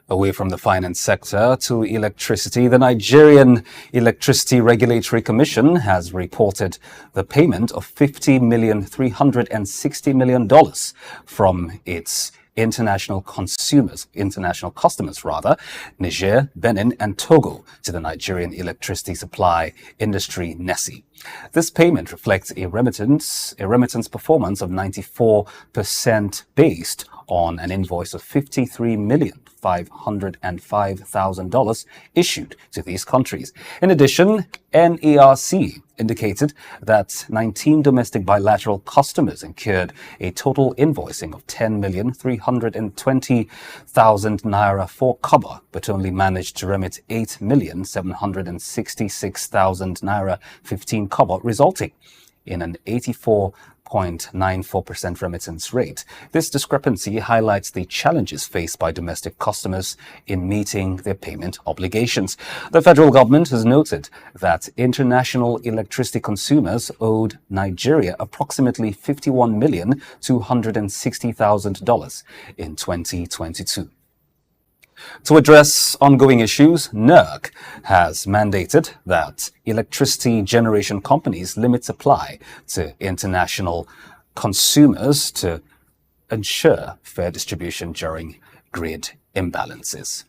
Away from the finance sector to electricity, the Nigerian Electricity Regulatory Commission has reported the payment of $50,360 million from its international customers, Niger, Benin, and Togo, to the Nigerian electricity supply industry, NESI. This payment reflects a remittance performance of 94% based on an invoice of $53,505,000 issued to these countries. In addition, NERC indicated that 19 domestic bilateral customers incurred a total invoicing of 10,320,000 naira for kobo, but only managed to remit 8,766,000 naira 15 kobo, resulting in an 84.94% remittance rate. This discrepancy highlights the challenges faced by domestic customers in meeting their payment obligations. The federal government has noted that international electricity consumers owed Nigeria approximately $51,260,000 in 2022. To address ongoing issues, NERC has mandated that electricity generation companies limit supply to international consumers to ensure fair distribution during grid imbalances.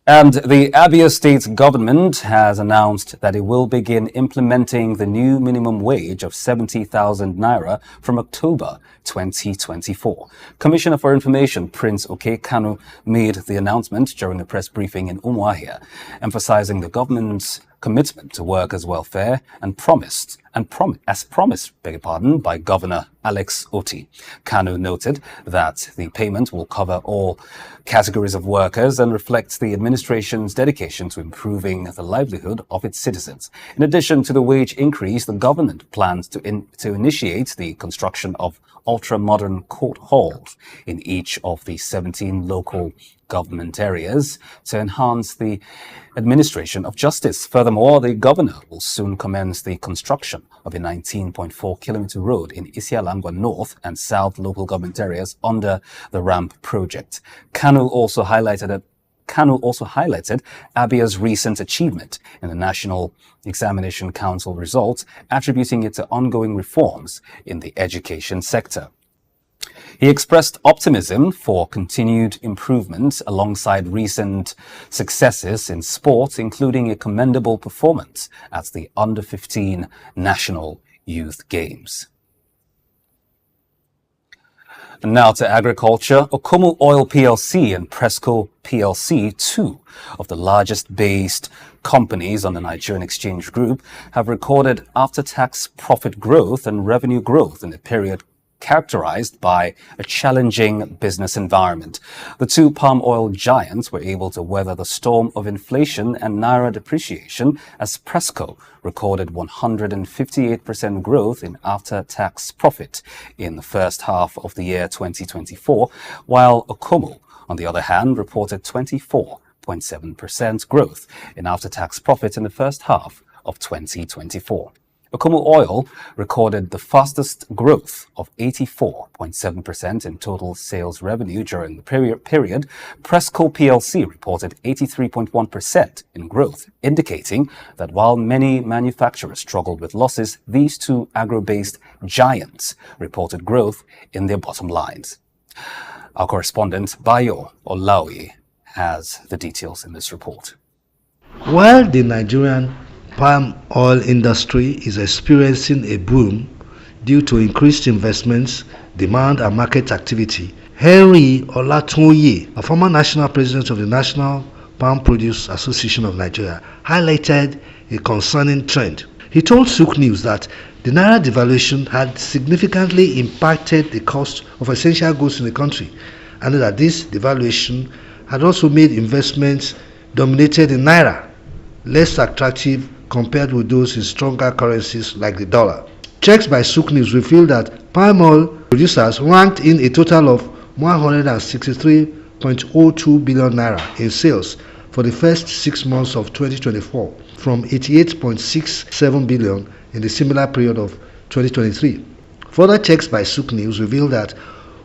And the Abia State government has announced that it will begin implementing the new minimum wage of 70,000 naira from October 2024. Commissioner for Information Prince Kanu made the announcement during a press briefing in Umuahia, emphasizing the government's commitment to workers' welfare and as promised by Governor Alex Otti. Kanu noted that the payment will cover all categories of workers and reflects the administration's dedication to improving the livelihood of its citizens. In addition to the wage increase, the government plans to initiate the construction of ultra-modern court halls in each of the 17 local government areas to enhance the administration of justice. Furthermore, the governor will soon commence the construction of a 19.4-kilometer road in Isialangwa North and South local government areas under the RAMP project. Kanu also highlighted Abia's recent achievement in the National Examination Council results, attributing it to ongoing reforms in the education sector. He expressed optimism for continued improvements alongside recent successes in sport, including a commendable performance at the Under-15 National Youth Games. And now to agriculture. Okomu Oil PLC and Presco PLC, two of the largest based companies on the Nigerian Exchange Group, have recorded after-tax profit growth and revenue growth in the period characterized by a challenging business environment. The two palm oil giants were able to weather the storm of inflation and naira depreciation as Presco recorded 158% growth in after-tax profit in the first half of the year 2024, while Okomu, on the other hand, reported 24.7% growth in after-tax profit in the first half of 2024. Okomu Oil recorded the fastest growth of 84.7% in total sales revenue during the period. Presco PLC reported 83.1% in growth, indicating that while many manufacturers struggled with losses, these two agro-based giants reported growth in their bottom lines. Our correspondent, Bayo Olawi, has the details in this report. While the Nigerian palm oil industry is experiencing a boom due to increased investments, demand and market activity, Henry Olatunye, a former national president of the National Palm Produce Association of Nigeria, highlighted a concerning trend. He told SOUQ News that the naira devaluation had significantly impacted the cost of essential goods in the country, and that this devaluation had also made investments dominated in naira less attractive compared with those in stronger currencies like the dollar. Checks by SOUQ News reveal that palm oil producers ranked in a total of 163.02 billion naira in sales for the first 6 months of 2024 from 88.67 billion in the similar period of 2023. Further checks by SOUQ News reveal that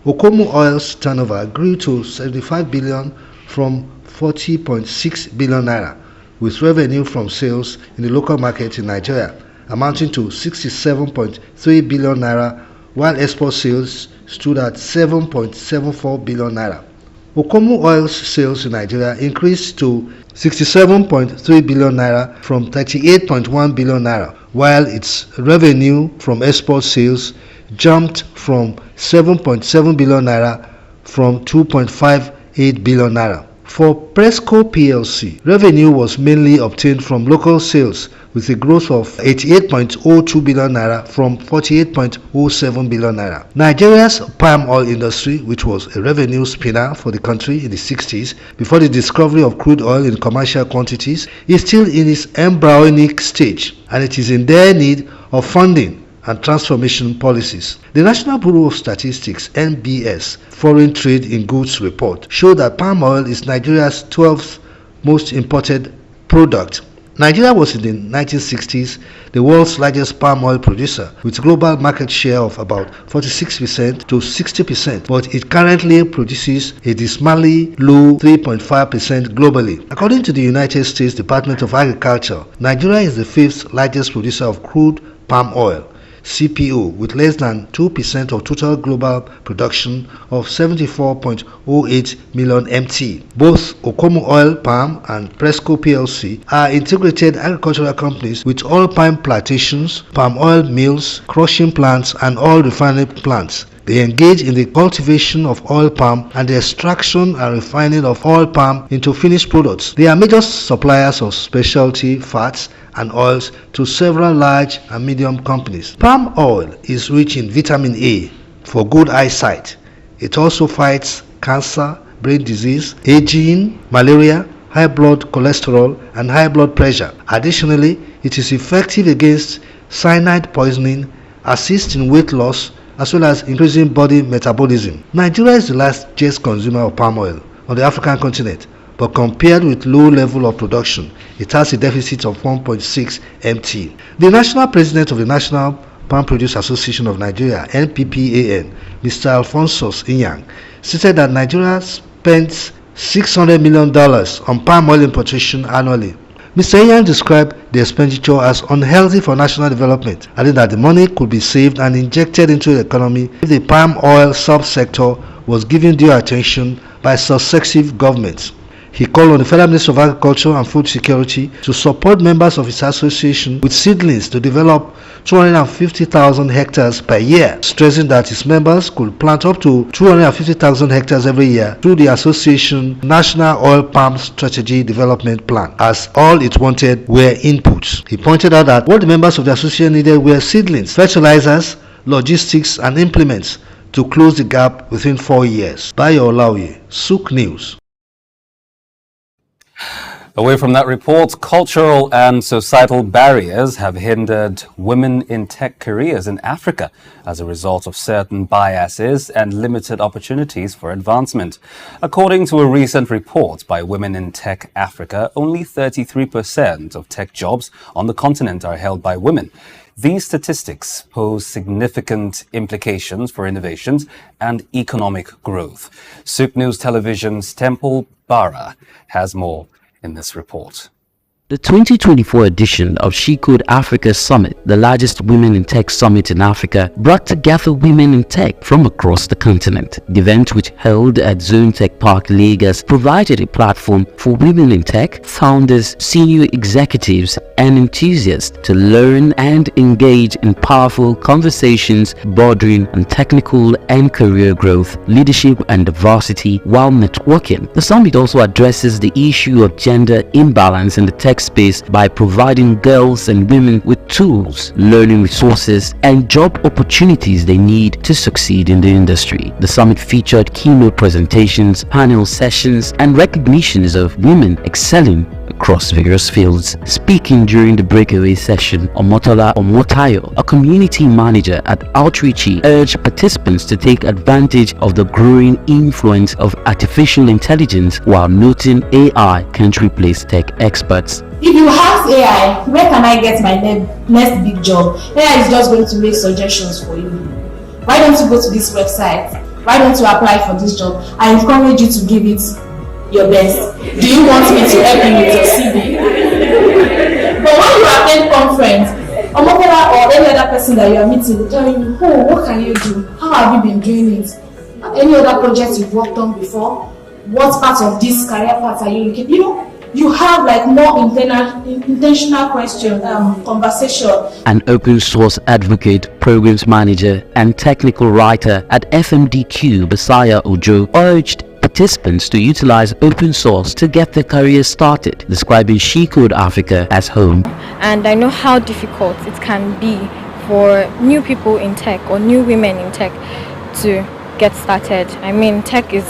Okomu Oil's turnover grew to 75 billion from 40.6 billion naira, with revenue from sales in the local market in Nigeria amounting to 67.3 billion naira, while export sales stood at 7.74 billion naira. Okomu Oil's sales in Nigeria increased to 67.3 billion naira from 38.1 billion naira, while its revenue from export sales jumped from 7.7 billion naira from 2.58 billion naira. For Presco PLC, revenue was mainly obtained from local sales with a growth of 88.02 billion naira from 48.07 billion naira. Nigeria's palm oil industry, which was a revenue spinner for the country in the 60s before the discovery of crude oil in commercial quantities, is still in its embryonic stage, and it is in dire need of funding and transformation policies. The National Bureau of Statistics (NBS) Foreign Trade in Goods report showed that palm oil is Nigeria's 12th most imported product Nigeria was in the 1960s the world's largest palm oil producer with global market share of about 46% to 60%, but it currently produces a dismally low 3.5% globally. According to the United States Department of Agriculture, Nigeria is the 5th largest producer of crude palm oil, CPO, with less than 2% of total global production of 74.08 million MT. Both Okomu Oil Palm and Presco PLC are integrated agricultural companies with oil palm plantations, palm oil mills, crushing plants, and oil refining plants. They engage in the cultivation of oil palm and the extraction and refining of oil palm into finished products. They are major suppliers of specialty fats and oils to several large and medium companies. Palm oil is rich in vitamin A for good eyesight. It also fights cancer, brain disease, aging, malaria, high blood cholesterol, and high blood pressure. Additionally, it is effective against cyanide poisoning, assists in weight loss, as well as increasing body metabolism. Nigeria is the largest consumer of palm oil on the African continent, but compared with low level of production, it has a deficit of 1.6 MT. The national president of the National Palm Produce Association of Nigeria, NPPAN, Mr. Alphonsus Inyang, stated that Nigeria spends $600 million on palm oil importation annually. Mr. Inyang described the expenditure as unhealthy for national development, adding that the money could be saved and injected into the economy if the palm oil subsector was given due attention by successive governments. He called on the Federal Ministry of Agriculture and Food Security to support members of his association with seedlings to develop 250,000 hectares per year, stressing that his members could plant up to 250,000 hectares every year through the association National Oil Palm Strategy Development Plan, as all it wanted were inputs. He pointed out that what the members of the association needed were seedlings, fertilizers, logistics, and implements to close the gap within 4 years. Bayo Olawi, SOUQ News. Away from that report, cultural and societal barriers have hindered women in tech careers in Africa as a result of certain biases and limited opportunities for advancement. According to a recent report by Women in Tech Africa, only 33% of tech jobs on the continent are held by women. These statistics pose significant implications for innovations and economic growth. SOUQ News Television's Temple Bara has more in this report. The 2024 edition of SOUQ Africa Summit, the largest women in tech summit in Africa, brought together women in tech from across the continent. The event, which held at Zone Tech Park, Lagos, provided a platform for women in tech, founders, senior executives, and enthusiasts to learn and engage in powerful conversations bordering on technical and career growth, leadership, and diversity while networking. The summit also addresses the issue of gender imbalance in the tech space by providing girls and women with tools, learning resources, and job opportunities they need to succeed in the industry. The summit featured keynote presentations, panel sessions, and recognitions of women excelling across various fields. Speaking during the breakaway session, Omotola Omotayo, a community manager at Outreachy, urged participants to take advantage of the growing influence of artificial intelligence while noting AI can't replace tech experts. If you ask AI, where can I get my next big job? AI is just going to make suggestions for you. Why don't you go to this website? Why don't you apply for this job? I encourage you to give it your best. Do you want me to help you with your CV? But when you attend conference, Omotola or any other person that you are meeting will tell you, oh, what can you do? How have you been doing it? Any other projects you've worked on before? What part of this career path are you looking? You know, you have like more intentional question, conversation. An open source advocate, programs manager, and technical writer at FMDQ, Basaya Ojo, urged participants to utilize open source to get their careers started, describing SOUQ Africa as home. And I know how difficult it can be for new people in tech or new women in tech to get started. I mean, tech is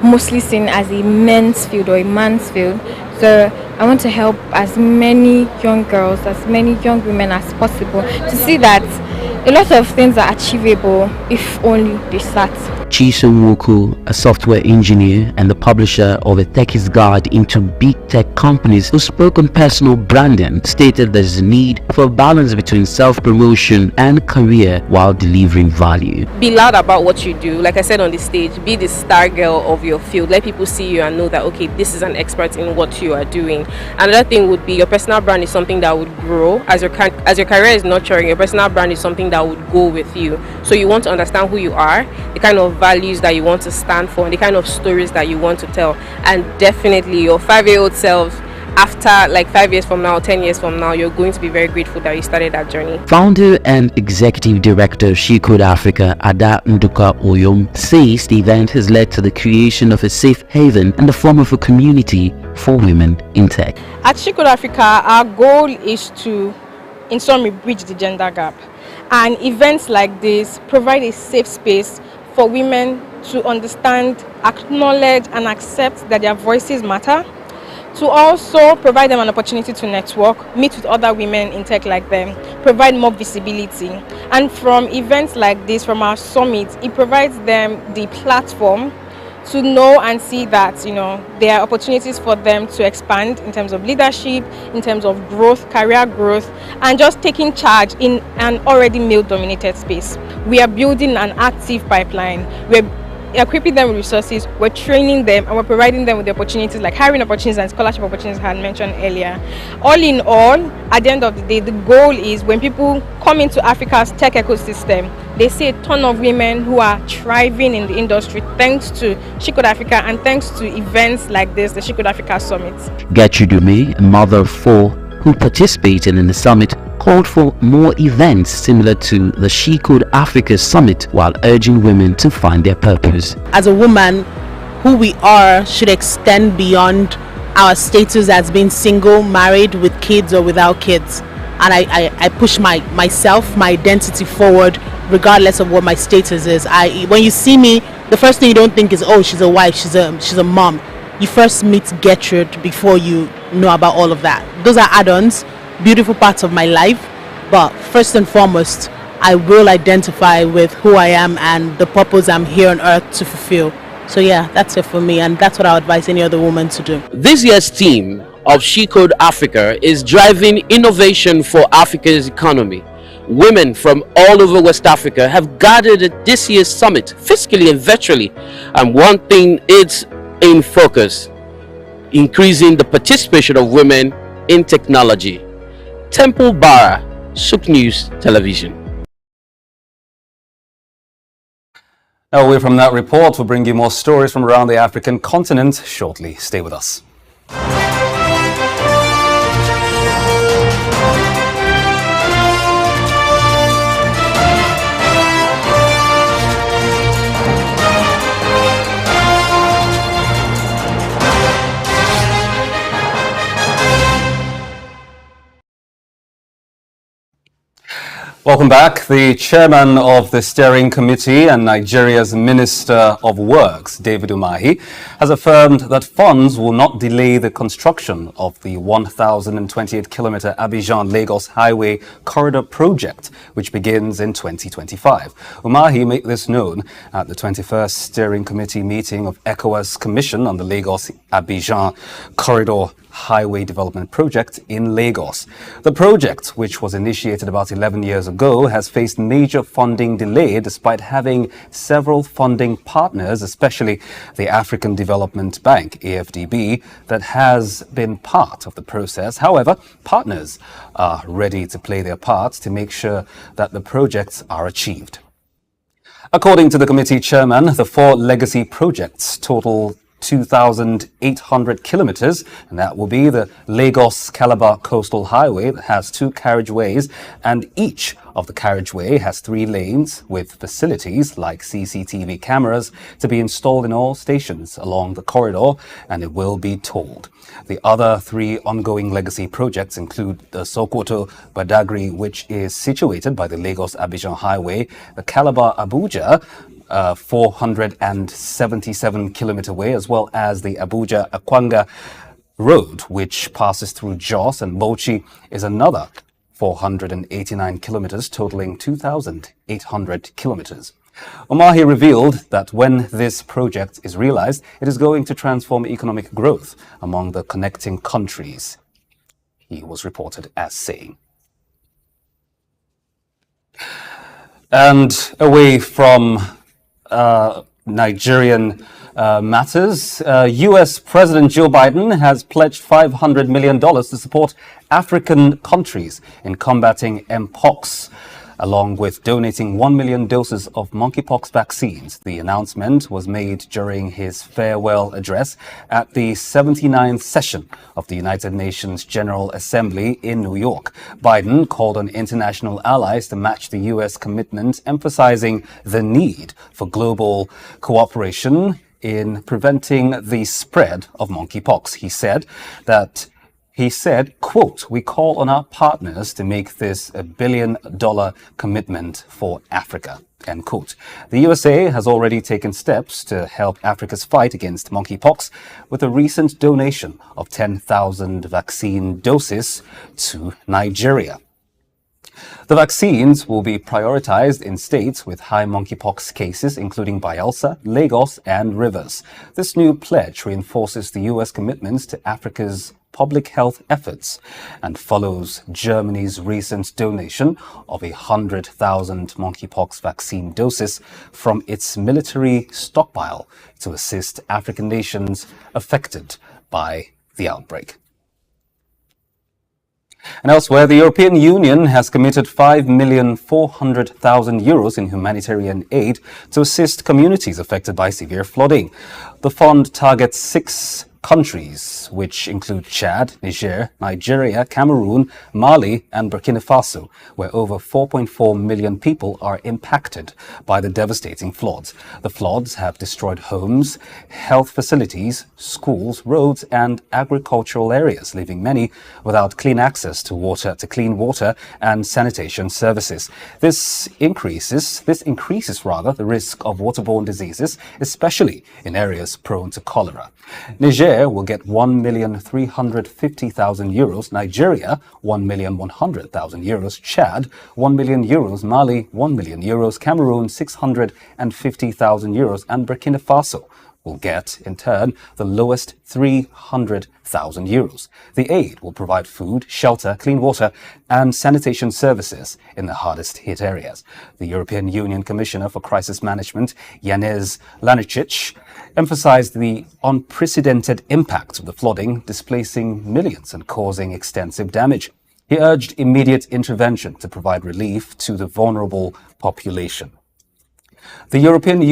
mostly seen as a men's field or a man's field. So I want to help as many young girls, as many young women as possible to see that a lot of things are achievable if only they start. Chisom Woku, a software engineer and the publisher of A Techie's Guide into Big Tech Companies, who spoke on personal branding, stated there's a need for a balance between self-promotion and career while delivering value. Be loud about what you do. Like I said on the stage, be the star girl of your field. Let people see you and know that, okay, this is an expert in what you are doing. Another thing would be your personal brand is something that would grow. As your career is nurturing, your personal brand is something that would go with you. So you want to understand who you are, the kind of values that you want to stand for, and the kind of stories that you want to tell. And definitely your 5-year-old self, after like 5 years from now, 10 years from now, you're going to be very grateful that you started that journey. Founder and Executive Director of SOUQ Africa, Ada Nduka Oyom, says the event has led to the creation of a safe haven and the form of a community for women in tech. At SOUQ Africa, our goal is to, in summary, bridge the gender gap. And events like this provide a safe space for women to understand, acknowledge, and accept that their voices matter. To also provide them an opportunity to network, meet with other women in tech like them, provide more visibility. And from events like this, from our summit, it provides them the platform to know and see that, you know, there are opportunities for them to expand in terms of leadership, in terms of growth, career growth, and just taking charge in an already male-dominated space. We are building an active pipeline. We're equipping them with resources, we're training them, and we're providing them with the opportunities like hiring opportunities and scholarship opportunities I had mentioned earlier. All in all, at the end of the day, the goal is when people come into Africa's tech ecosystem, they see a ton of women who are thriving in the industry thanks to SOUQ Africa and thanks to events like this, the SOUQ Africa Summit. Gertrude Ume, a mother of 4 who participated in the summit, called for more events similar to the SOUQ Africa Summit while urging women to find their purpose. As a woman, who we are should extend beyond our status as being single, married, with kids or without kids. And I push myself, my identity forward regardless of what my status is. When you see me, the first thing you don't think is, oh, she's a wife, she's a mom. You first meet Gertrude before you know about all of that. Those are add-ons, beautiful parts of my life, but first and foremost, I will identify with who I am and the purpose I'm here on earth to fulfill. So yeah, that's it for me, and that's what I would advise any other woman to do. This year's theme of SOUQ Africa is driving innovation for Africa's economy. Women from all over West Africa have gathered at this year's summit, physically and virtually, and one thing is in focus: increasing the participation of women in technology. Temple Bara, SOUQ News Television. Now, away from that report, we'll bring you more stories from around the African continent shortly. Stay with us. Welcome back. The chairman of the steering committee and Nigeria's Minister of Works, David Umahi, has affirmed that funds will not delay the construction of the 1,028-kilometer Abidjan-Lagos Highway Corridor project, which begins in 2025. Umahi made this known at the 21st Steering Committee meeting of ECOWAS Commission on the Lagos-Abidjan Corridor Highway Development Project in Lagos. The project, which was initiated about 11 years ago, has faced major funding delay despite having several funding partners, especially the African Development Bank, AFDB, that has been part of the process. However, partners are ready to play their parts to make sure that the projects are achieved. According to the committee chairman, the 4 legacy projects total 2,800 kilometers, and that will be the Lagos-Calabar Coastal Highway that has 2 carriageways, and each of the carriageway has 3 lanes with facilities like CCTV cameras to be installed in all stations along the corridor, and it will be tolled. The other 3 ongoing legacy projects include the Sokoto-Badagry, which is situated by the Lagos-Abidjan Highway, the Calabar-Abuja 477-kilometer way, as well as the Abuja-Akwanga Road, which passes through Jos, and Bauchi is another 489 kilometers, totaling 2,800 kilometers. Omahi revealed that when this project is realized, it is going to transform economic growth among the connecting countries, he was reported as saying. And away from Nigerian matters, U.S. President Joe Biden has pledged $500 million to support African countries in combating Mpox, along with donating 1 million doses of monkeypox vaccines. The announcement was made during his farewell address at the 79th session of the United Nations General Assembly in New York. Biden called on international allies to match the U.S. commitment, emphasizing the need for global cooperation in preventing the spread of monkeypox. He said, quote, "We call on our partners to make this $1 billion commitment for Africa," end quote. The USA has already taken steps to help Africa's fight against monkeypox with a recent donation of 10,000 vaccine doses to Nigeria. The vaccines will be prioritized in states with high monkeypox cases, including Bayelsa, Lagos, and Rivers. This new pledge reinforces the U.S. commitments to Africa's public health efforts and follows Germany's recent donation of 100,000 monkeypox vaccine doses from its military stockpile to assist African nations affected by the outbreak. And elsewhere, the European Union has committed €5,400,000 in humanitarian aid to assist communities affected by severe flooding. The fund targets 6 countries, which include Chad, Niger, Nigeria, Cameroon, Mali, and Burkina Faso, where over 4.4 million people are impacted by the devastating floods. The floods have destroyed homes, health facilities, schools, roads, and agricultural areas, leaving many without clean access to clean water and sanitation services. This increases the risk of waterborne diseases, especially in areas prone to cholera. Niger will get €1,350,000, Nigeria €1,100,000, Chad €1 million, Mali €1 million, Cameroon €650,000, and Burkina Faso will get, in turn, the lowest €300,000. The aid will provide food, shelter, clean water, and sanitation services in the hardest hit areas. The European Union Commissioner for Crisis Management, Janez Laničić, emphasized the unprecedented impact of the flooding, displacing millions and causing extensive damage. He urged immediate intervention to provide relief to the vulnerable population. The European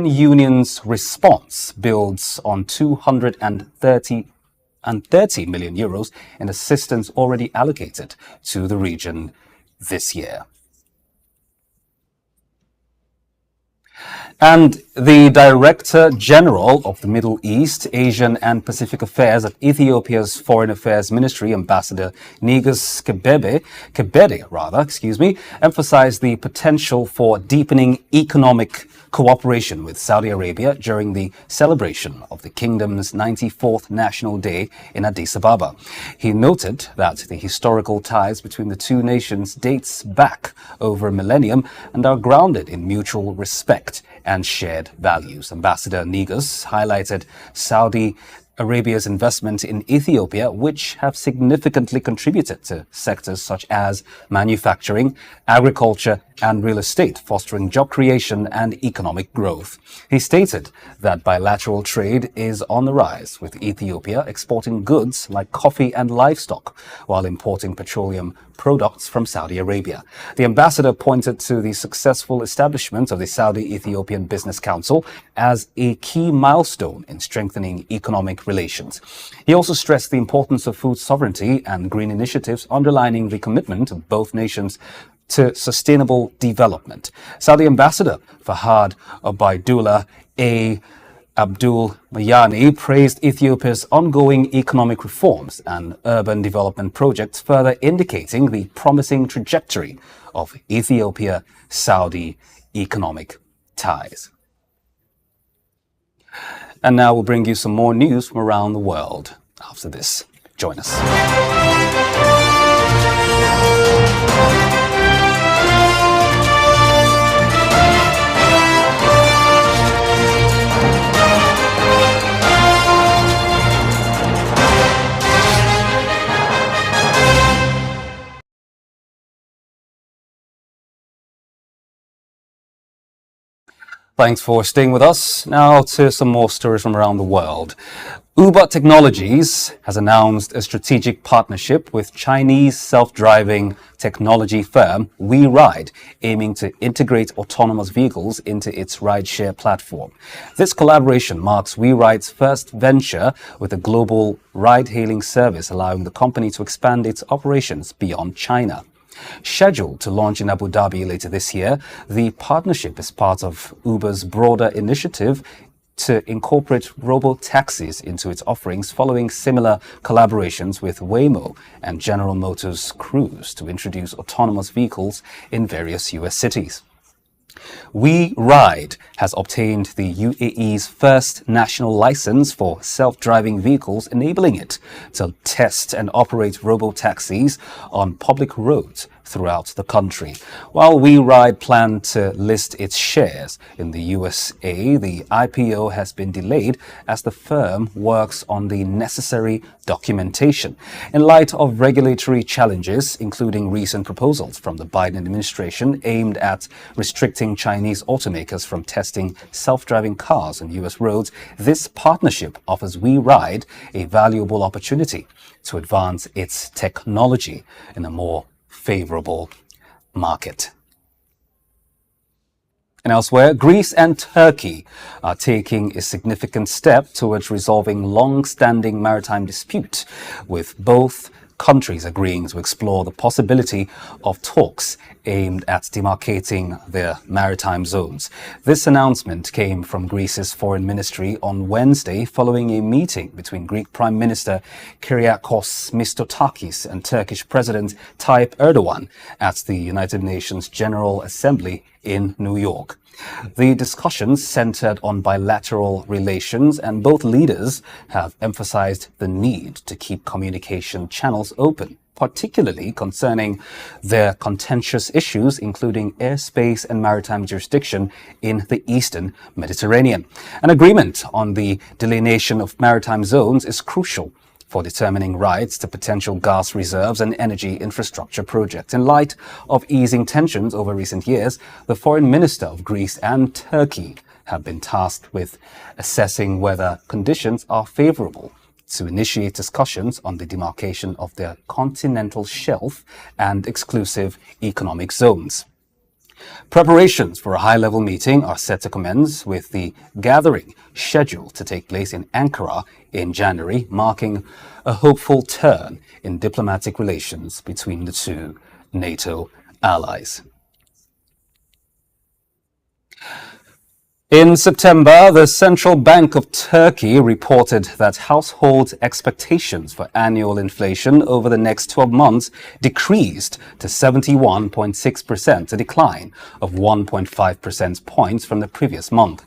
Union's response builds on €230 million in assistance already allocated to the region this year. And the Director General of the Middle East, Asian and Pacific Affairs at Ethiopia's Foreign Affairs Ministry, Ambassador Negus Kebede, emphasized the potential for deepening economic cooperation with Saudi Arabia during the celebration of the kingdom's 94th National Day in Addis Ababa. He noted that the historical ties between the two nations dates back over a millennium and are grounded in mutual respect and shared values. Ambassador Negus highlighted Saudi Arabia's investment in Ethiopia, which have significantly contributed to sectors such as manufacturing, agriculture, and real estate, fostering job creation and economic growth. He stated that bilateral trade is on the rise, with Ethiopia exporting goods like coffee and livestock, while importing petroleum products from Saudi Arabia. The ambassador pointed to the successful establishment of the Saudi-Ethiopian Business Council as a key milestone in strengthening economic relations. He also stressed the importance of food sovereignty and green initiatives, underlining the commitment of both nations to sustainable development. Saudi Ambassador Fahad Obaidullah Abdul Mayani praised Ethiopia's ongoing economic reforms and urban development projects, further indicating the promising trajectory of Ethiopia-Saudi economic ties. And now we'll bring you some more news from around the world. After this, join us. Thanks for staying with us. Now to some more stories from around the world. Uber Technologies has announced a strategic partnership with Chinese self-driving technology firm WeRide, aiming to integrate autonomous vehicles into its rideshare platform. This collaboration marks WeRide's first venture with a global ride-hailing service, allowing the company to expand its operations beyond China. Scheduled to launch in Abu Dhabi later this year, the partnership is part of Uber's broader initiative to incorporate robo-taxis into its offerings, following similar collaborations with Waymo and General Motors Cruise to introduce autonomous vehicles in various US cities. WeRide has obtained the UAE's first national license for self-driving vehicles, enabling it to test and operate robo-taxis on public roads throughout the country. While WeRide planned to list its shares in the USA, the IPO has been delayed as the firm works on the necessary documentation. In light of regulatory challenges, including recent proposals from the Biden administration aimed at restricting Chinese automakers from testing self-driving cars on US roads, this partnership offers WeRide a valuable opportunity to advance its technology in a more favorable market. And elsewhere, Greece and Turkey are taking a significant step towards resolving long-standing maritime dispute, with both countries agreeing to explore the possibility of talks aimed at demarcating their maritime zones. This announcement came from Greece's foreign ministry on Wednesday following a meeting between Greek Prime Minister Kyriakos Mitsotakis and Turkish President Tayyip Erdogan at the United Nations General Assembly in New York. The discussions centered on bilateral relations, and both leaders have emphasized the need to keep communication channels open, particularly concerning their contentious issues, including airspace and maritime jurisdiction in the Eastern Mediterranean. An agreement on the delineation of maritime zones is crucial for determining rights to potential gas reserves and energy infrastructure projects. In light of easing tensions over recent years, the foreign minister of Greece and Turkey have been tasked with assessing whether conditions are favorable to initiate discussions on the demarcation of their continental shelf and exclusive economic zones. Preparations for a high-level meeting are set to commence, with the gathering scheduled to take place in Ankara in January, marking a hopeful turn in diplomatic relations between the two NATO allies. In September, the Central Bank of Turkey reported that household expectations for annual inflation over the next 12 months decreased to 71.6%, a decline of 1.5 percentage points from the previous month.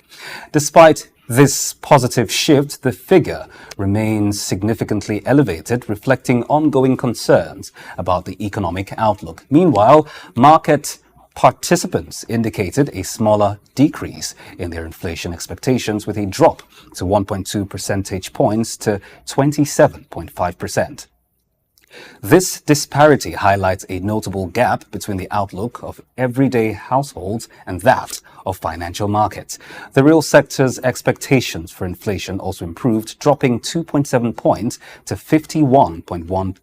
Despite this positive shift, the figure remains significantly elevated, reflecting ongoing concerns about the economic outlook. Meanwhile, market participants indicated a smaller decrease in their inflation expectations, with a drop to 1.2 percentage points to 27.5%. This disparity highlights a notable gap between the outlook of everyday households and that of financial markets. The real sector's expectations for inflation also improved, dropping 2.7 points to 51.1%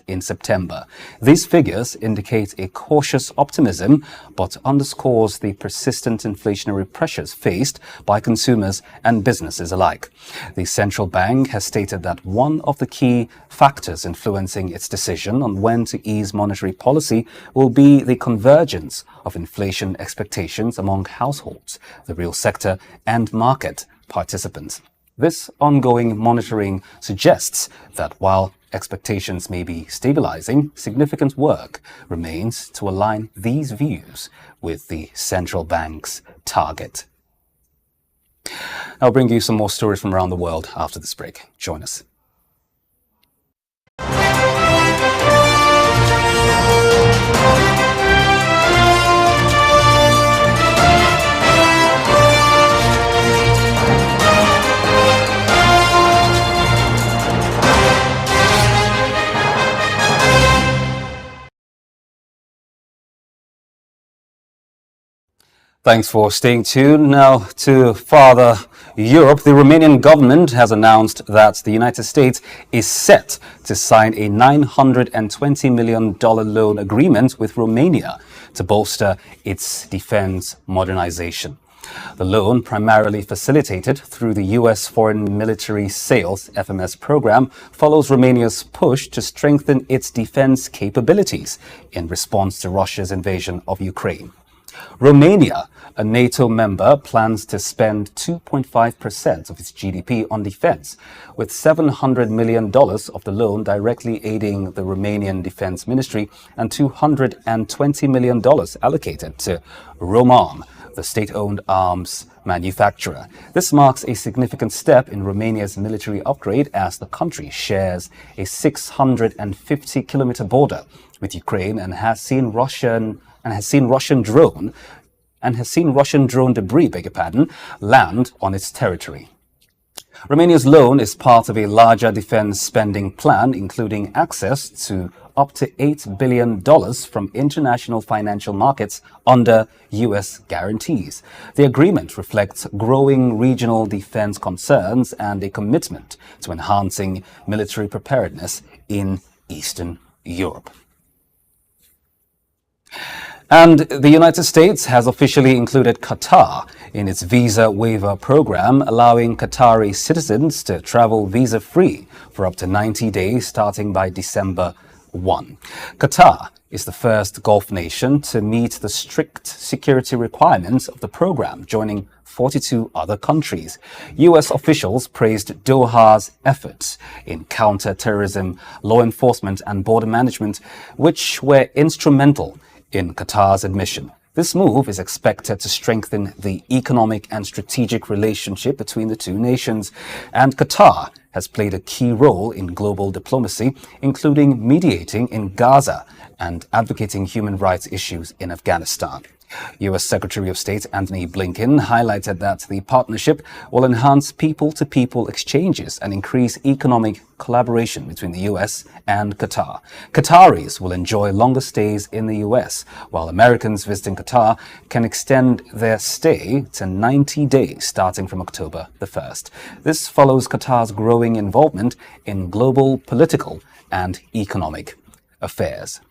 in September. These figures indicate a cautious optimism, but underscores the persistent inflationary pressures faced by consumers and businesses alike. The central bank has stated that one of the key factors influencing its decision on when to ease monetary policy will be the convergence of inflation expectations among households, the real sector, and market participants. This ongoing monitoring suggests that while expectations may be stabilizing, significant work remains to align these views with the central bank's target. I'll bring you some more stories from around the world after this break. Join us. Thanks for staying tuned. Now to farther Europe. The Romanian government has announced that the United States is set to sign a $920 million loan agreement with Romania to bolster its defense modernization. The loan, primarily facilitated through the U.S. Foreign Military Sales (FMS) program, follows Romania's push to strengthen its defense capabilities in response to Russia's invasion of Ukraine. Romania, a NATO member, plans to spend 2.5% of its GDP on defense, with $700 million of the loan directly aiding the Romanian Defense Ministry and $220 million allocated to Roman, the state-owned arms manufacturer. This marks a significant step in Romania's military upgrade as the country shares a 650-kilometer border with Ukraine and has seen Russian drone debris, land on its territory. Romania's loan is part of a larger defense spending plan, including access to up to $8 billion from international financial markets under U.S. guarantees. The agreement reflects growing regional defense concerns and a commitment to enhancing military preparedness in Eastern Europe. And the United States has officially included Qatar in its visa waiver program, allowing Qatari citizens to travel visa-free for up to 90 days starting by December 1. Qatar is the first Gulf nation to meet the strict security requirements of the program, joining 42 other countries. U.S. officials praised Doha's efforts in counter-terrorism, law enforcement and border management, which were instrumental in Qatar's admission. This move is expected to strengthen the economic and strategic relationship between the two nations, and Qatar has played a key role in global diplomacy, including mediating in Gaza and advocating human rights issues in Afghanistan. U.S. Secretary of State Antony Blinken highlighted that the partnership will enhance people-to-people exchanges and increase economic collaboration between the U.S. and Qatar. Qataris will enjoy longer stays in the U.S., while Americans visiting Qatar can extend their stay to 90 days starting from October the 1st. This follows Qatar's growing involvement in global political and economic affairs.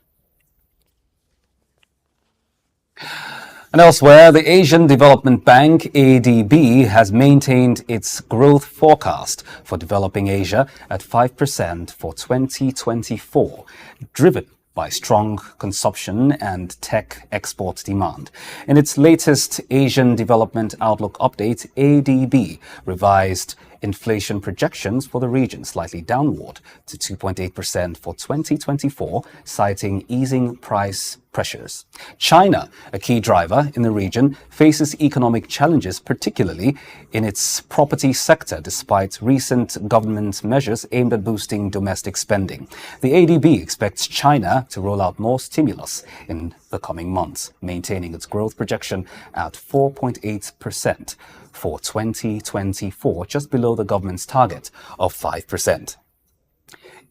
And elsewhere, the Asian Development Bank, ADB, has maintained its growth forecast for developing Asia at 5% for 2024, driven by strong consumption and tech export demand. In its latest Asian Development Outlook update, ADB revised inflation projections for the region slightly downward to 2.8% for 2024, citing easing price pressures. China, a key driver in the region, faces economic challenges, particularly in its property sector, despite recent government measures aimed at boosting domestic spending. The ADB expects China to roll out more stimulus in the coming months, maintaining its growth projection at 4.8% for 2024, just below the government's target of 5%.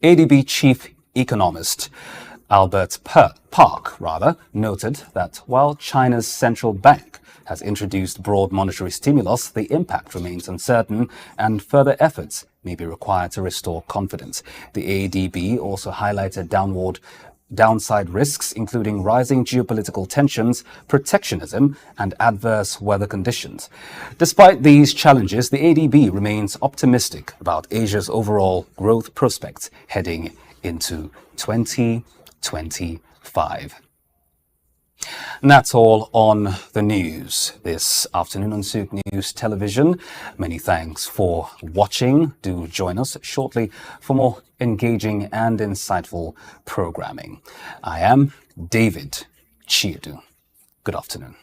ADB chief economist Albert Park noted that while China's central bank has introduced broad monetary stimulus, the impact remains uncertain and further efforts may be required to restore confidence. The ADB also highlighted downside risks, including rising geopolitical tensions, protectionism, and adverse weather conditions. Despite these challenges, the ADB remains optimistic about Asia's overall growth prospects heading into 2025. And that's all on the news this afternoon on SOUQ News Television. Many thanks for watching. Do join us shortly for more engaging and insightful programming. I am David Chiadu. Good afternoon.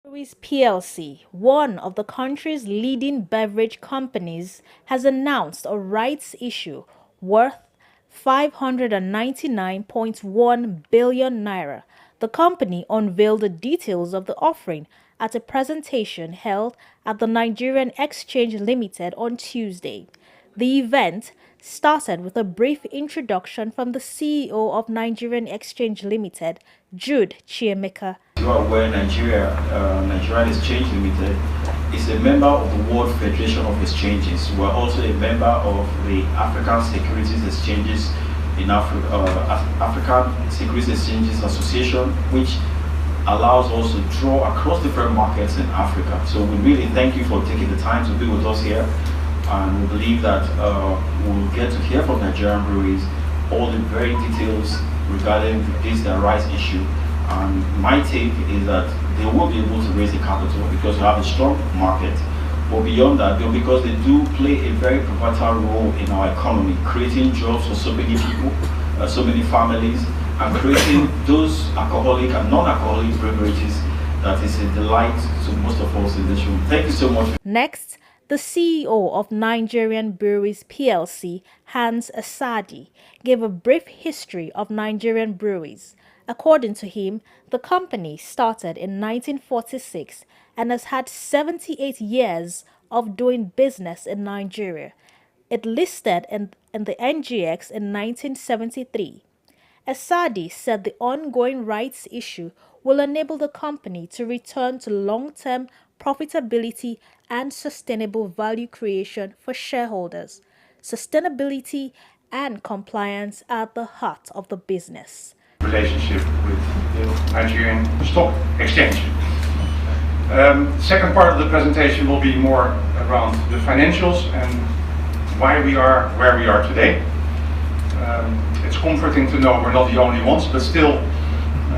Breweries PLC, one of the country's leading beverage companies, has announced a rights issue worth 599.1 billion naira. The company unveiled the details of the offering at a presentation held at the Nigerian Exchange Limited on Tuesday. The event started with a brief introduction from the CEO of Nigerian Exchange Limited, Jude Chiemeka. You are aware Nigerian Exchange Limited is a member of the World Federation of Exchanges. We are also a member of the African Securities Exchanges in African Securities Exchanges Association, which allows us to draw across different markets in Africa. So we really thank you for taking the time to be with us here, and we believe that we'll get to hear from Nigerian breweries all the very details regarding their rights issue. And my take is that they will be able to raise the capital because we have a strong market. But beyond that, because they do play a very pivotal role in our economy, creating jobs for so many people, so many families, and creating those alcoholic and non-alcoholic beverages that is a delight to most of us in this room. Thank you so much. Next, the CEO of Nigerian Breweries PLC, Hans Asadi, gave a brief history of Nigerian breweries. According to him, the company started in 1946 and has had 78 years of doing business in Nigeria. It listed in the NGX in 1973. Asadi said the ongoing rights issue will enable the company to return to long-term profitability and sustainable value creation for shareholders. Sustainability and compliance are at the heart of the business. Relationship with the Nigerian Stock Exchange. Second part of the presentation will be more around the financials and why we are where we are today. It's comforting to know we're not the only ones, but still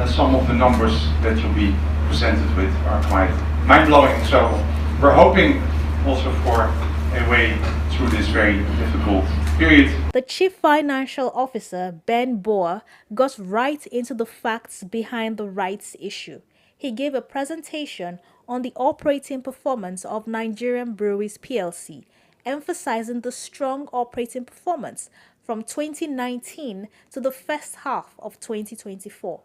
some of the numbers that you'll be presented with are quite mind-blowing. So we're hoping also for a way through this very difficult period. The Chief Financial Officer, Ben Boer, got right into the facts behind the rights issue. He gave a presentation on the operating performance of Nigerian Breweries PLC, emphasizing the strong operating performance from 2019 to the first half of 2024.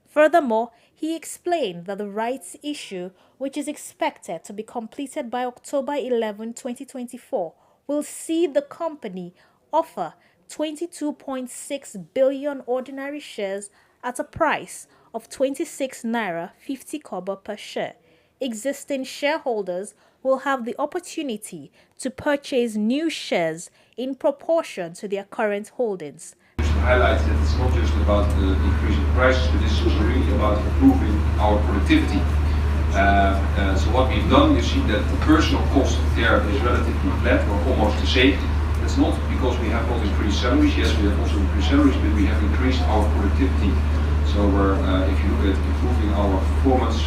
Furthermore, he explained that the rights issue, which is expected to be completed by October 11, 2024, will see the company offer 22.6 billion ordinary shares at a price of 26 naira 50 kobo per share. Existing shareholders will have the opportunity to purchase new shares in proportion to their current holdings. Just to highlight that it's not just about increasing prices, but it's also really about improving our productivity. So what we've done, you see that the personal cost there is relatively flat or almost the same. It's not because we have not increased salaries. Yes, we have also increased salaries, but we have increased our productivity. So if you look at improving our performance,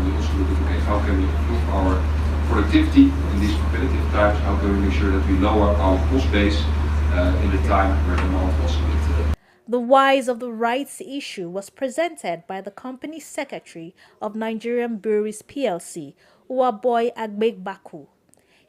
we also look at, okay, how can we improve our productivity in these competitive times? How can we make sure that we lower our cost base in the time where demand was a bit. The whys of the rights issue was presented by the company secretary of Nigerian Breweries PLC, Uwaboy Agbegbaku.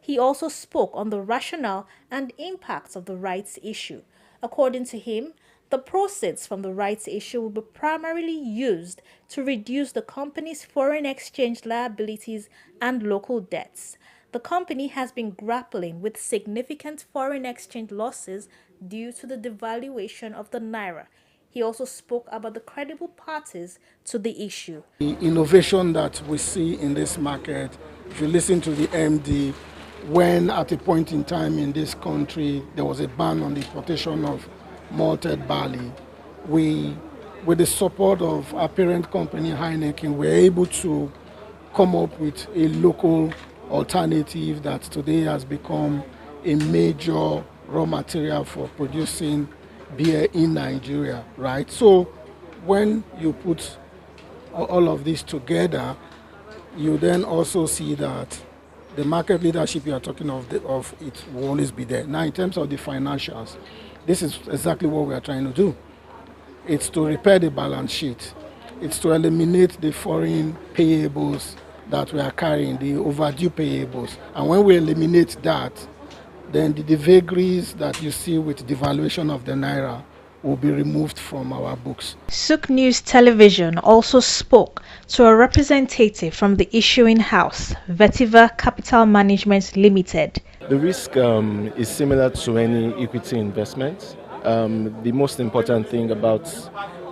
He also spoke on the rationale and impacts of the rights issue. According to him, the proceeds from the rights issue will be primarily used to reduce the company's foreign exchange liabilities and local debts. The company has been grappling with significant foreign exchange losses due to the devaluation of the naira. He also spoke about the credible parties to the issue. The innovation that we see in this market, if you listen to the MD, when at a point in time in this country there was a ban on the importation of malted barley, we, with the support of our parent company Heineken, were able to come up with a local alternative that today has become a major raw material for producing beer in Nigeria, right? So when you put all of this together, you then also see that the market leadership you are talking of it will always be there. Now, in terms of the financials, this is exactly what we are trying to do. It's to repair the balance sheet. It's to eliminate the foreign payables that we are carrying, the overdue payables. And when we eliminate that, then the vagaries that you see with devaluation of the naira will be removed from our books. SOUQ News Television also spoke to a representative from the issuing house, Vetiva Capital Management Limited. The risk is similar to any equity investment. The most important thing about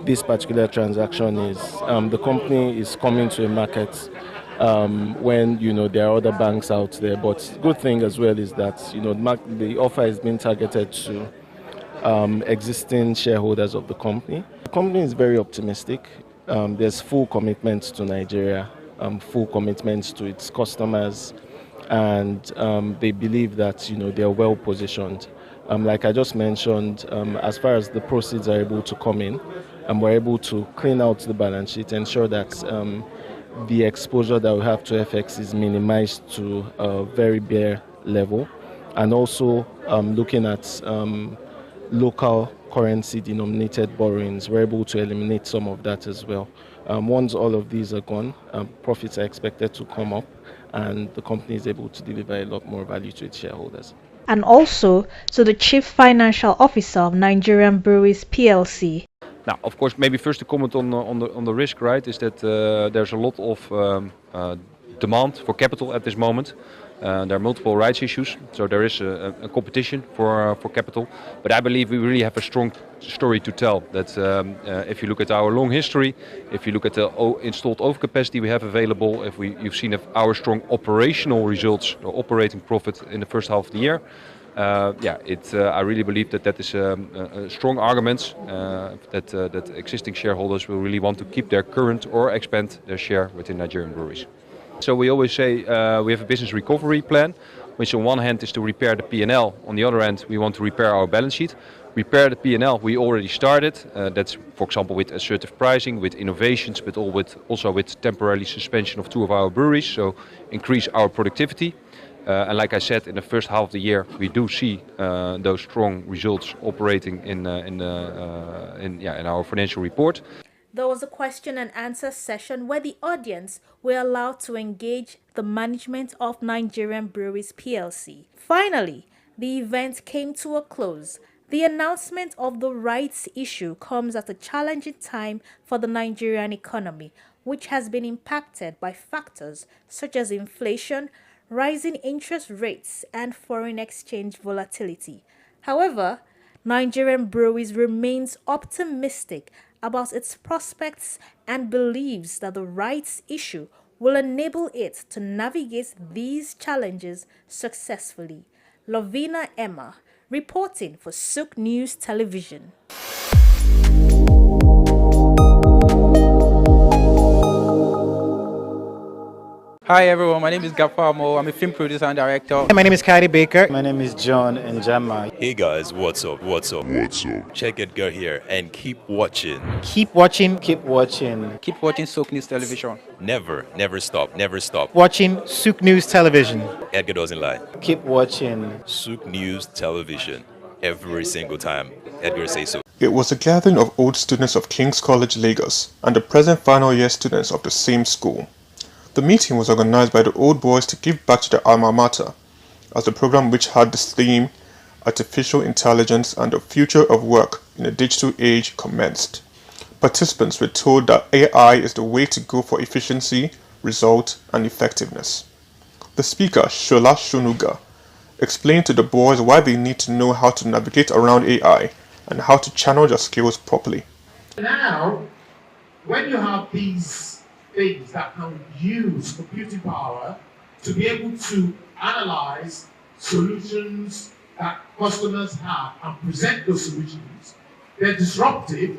this particular transaction is the company is coming to a market when there are other banks out there. But good thing as well is that the offer is being targeted to existing shareholders of the company. The company is very optimistic. There's full commitment to Nigeria, full commitment to its customers, and they believe that they are well positioned. Like I just mentioned, as far as the proceeds are able to come in, we're able to clean out the balance sheet, ensure that the exposure that we have to FX is minimized to a very bare level, and also looking at local currency denominated borrowings, we're able to eliminate some of that as well. Once all of these are gone, profits are expected to come up, and the company is able to deliver a lot more value to its shareholders. And also to the Chief Financial Officer of Nigerian Breweries PLC. Now, of course, maybe first to comment on the risk, right, is that there's a lot of demand for capital at this moment. There are multiple rights issues, so there is a competition for capital. But I believe we really have a strong story to tell. That if you look at our long history, if you look at the installed overcapacity we have available, if you've seen our strong operational results, or operating profit in the first half of the year. I really believe that is a strong argument that existing shareholders will really want to keep their current or expand their share within Nigerian breweries. So we always say we have a business recovery plan, which on one hand is to repair the P&L. On the other hand, we want to repair our balance sheet. Repair the P&L, we already started. That's, for example, with assertive pricing, with innovations, but also with temporary suspension of 2 of our breweries, so increase our productivity. And like I said, in the first half of the year, we do see those strong results operating in our financial report. There was a question and answer session where the audience were allowed to engage the management of Nigerian Breweries PLC. Finally, the event came to a close. The announcement of the rights issue comes at a challenging time for the Nigerian economy, which has been impacted by factors such as inflation, rising interest rates, and foreign exchange volatility. However, Nigerian Breweries remains optimistic about its prospects and believes that the rights issue will enable it to navigate these challenges successfully. Lovina Emma, reporting for SOUQ News Television. Hi everyone, my name is Gafar Mo. I'm a film producer and director. My name is Kyrie Baker. My name is John Njama. Hey guys, what's up? Check Edgar here and keep watching. Keep watching. Keep watching SOUQ News Television. Never stop. Watching SOUQ News Television. Edgar doesn't lie. Keep watching SOUQ News Television. Every single time. Edgar says so. It was a gathering of old students of King's College, Lagos, and the present final year students of the same school. The meeting was organized by the old boys to give back to their alma mater, as the program, which had the theme Artificial Intelligence and the Future of Work in a Digital Age, commenced. Participants were told that AI is the way to go for efficiency, result, and effectiveness. The speaker, Shola Shonuga, explained to the boys why they need to know how to navigate around AI and how to channel their skills properly. Now, when you have these things that can use computing power to be able to analyze solutions that customers have and present those solutions, they're disruptive,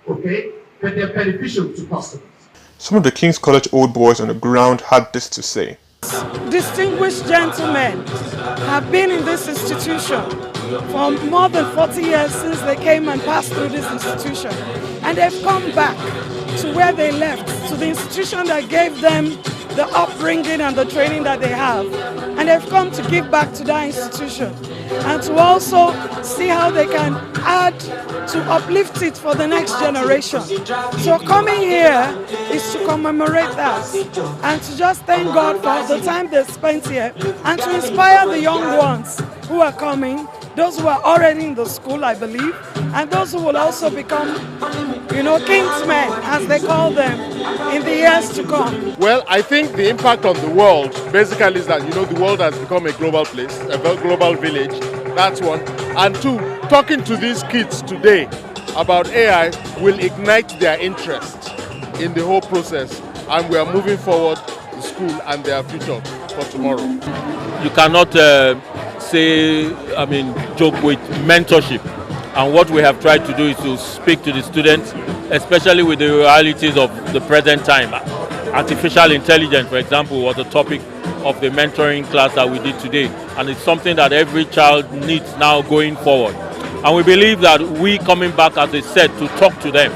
okay, but they're beneficial to customers. Some of the King's College old boys on the ground had this to say. Distinguished gentlemen have been in this institution for more than 40 years since they came and passed through this institution, and they've come back to where they left, to the institution that gave them the upbringing and the training that they have. and they've come to give back to that institution and to also see how they can add to uplift it for the next generation. So coming here is to commemorate that and to just thank God for the time they spent here and to inspire the young ones who are coming, those who are already in the school, I believe, and those who will also become, kingsmen, as they call them, in the years to come. Well, I think the impact on the world basically is that, the world has become a global place, a global village. That's one. And two, talking to these kids today about AI will ignite their interest in the whole process. And we are moving forward the school and their future for tomorrow. You cannot joke with mentorship. And what we have tried to do is to speak to the students, especially with the realities of the present time. Artificial intelligence, for example, was the topic of the mentoring class that we did today. And it's something that every child needs now going forward. And we believe that we coming back, as they said, to talk to them,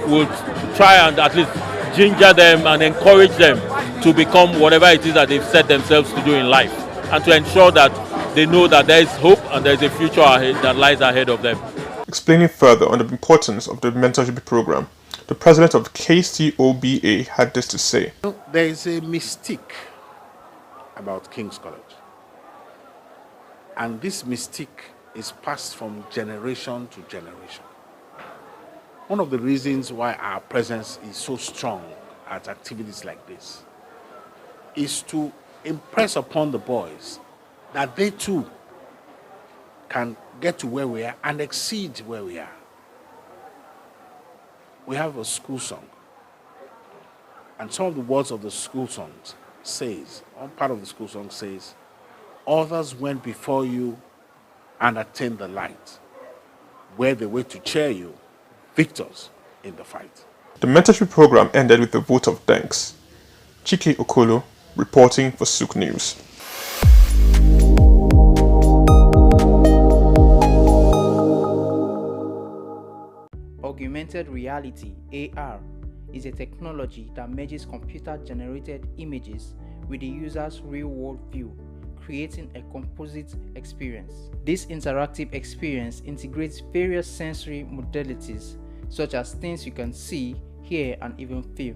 will try and at least ginger them and encourage them to become whatever it is that they've set themselves to do in life. And to ensure that they know that there is hope and there is a future ahead that lies ahead of them. Explaining further on the importance of the mentorship program, the president of KCOBA had this to say. There is a mystique about King's College. And this mystique is passed from generation to generation. One of the reasons why our presence is so strong at activities like this is to impress upon the boys that they too can get to where we are and exceed where we are. We have a school song. And some of the words of the school song says, one part of the school song says, others went before you and attained the light, where they were to cheer you, victors in the fight. The mentorship program ended with a vote of thanks. Chike Okolo, reporting for SOUQ News. Augmented reality, AR, is a technology that merges computer-generated images with the user's real-world view, creating a composite experience. This interactive experience integrates various sensory modalities, such as things you can see, hear, and even feel,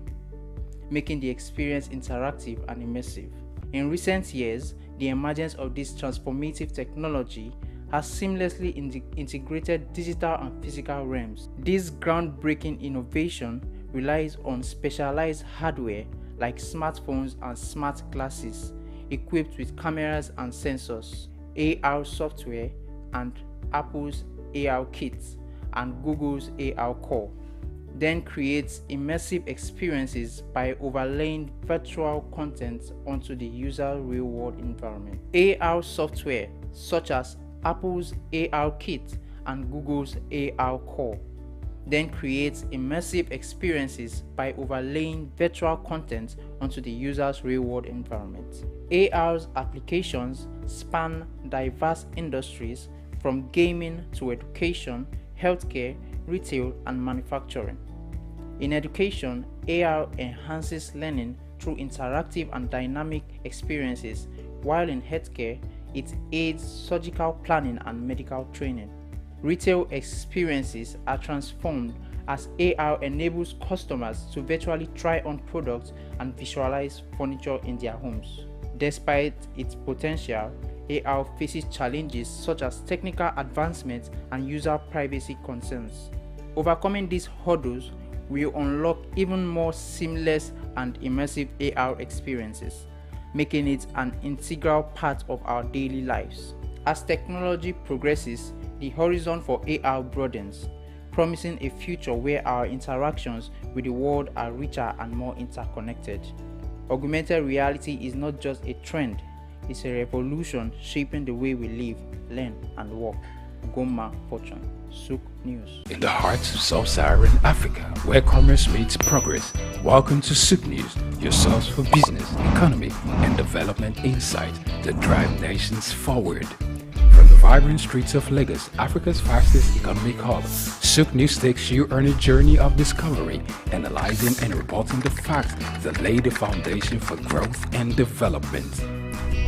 making the experience interactive and immersive. In recent years, the emergence of this transformative technology has seamlessly integrated digital and physical realms. This groundbreaking innovation relies on specialized hardware like smartphones and smart glasses equipped with cameras and sensors, AR software, and Apple's AR kits and Google's AR Core. Then creates immersive experiences by overlaying virtual content onto the user's real-world environment. AR software such as Apple's AR Kit and Google's AR Core then creates immersive experiences by overlaying virtual content onto the user's real-world environment. AR's applications span diverse industries from gaming to education, healthcare, retail, and manufacturing. In education, AR enhances learning through interactive and dynamic experiences, while in healthcare, it aids surgical planning and medical training. Retail experiences are transformed as AR enables customers to virtually try on products and visualize furniture in their homes. Despite its potential, AR faces challenges such as technical advancements and user privacy concerns. Overcoming these hurdles will unlock even more seamless and immersive AR experiences, making it an integral part of our daily lives. As technology progresses, the horizon for AR broadens, promising a future where our interactions with the world are richer and more interconnected. Augmented reality is not just a trend, it's a revolution shaping the way we live, learn, and work. Goma Fortune, SOUQ News. In the heart of sub-Saharan Africa, where commerce meets progress, welcome to SOUQ News, your source for business, economy, and development insight that drive nations forward. From the vibrant streets of Lagos, Africa's fastest economic hub, SOUQ News takes you on a journey of discovery, analyzing and reporting the facts that lay the foundation for growth and development.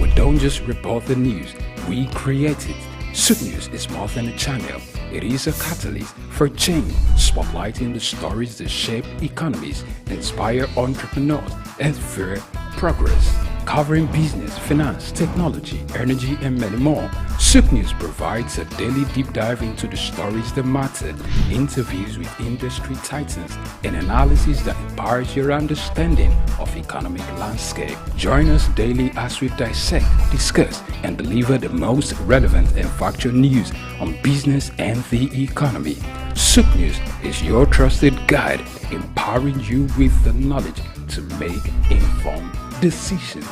We don't just report the news, we create it. SOUQ News is more than a channel. It is a catalyst for change, spotlighting the stories that shape economies, inspire entrepreneurs, and fuel progress. Covering business, finance, technology, energy, and many more, SOUQ News provides a daily deep dive into the stories that matter, interviews with industry titans, and analysis that empowers your understanding of economic landscape. Join us daily as we dissect, discuss, and deliver the most relevant and factual news on business and the economy. SOUQ News is your trusted guide, empowering you with the knowledge to make informed decisions.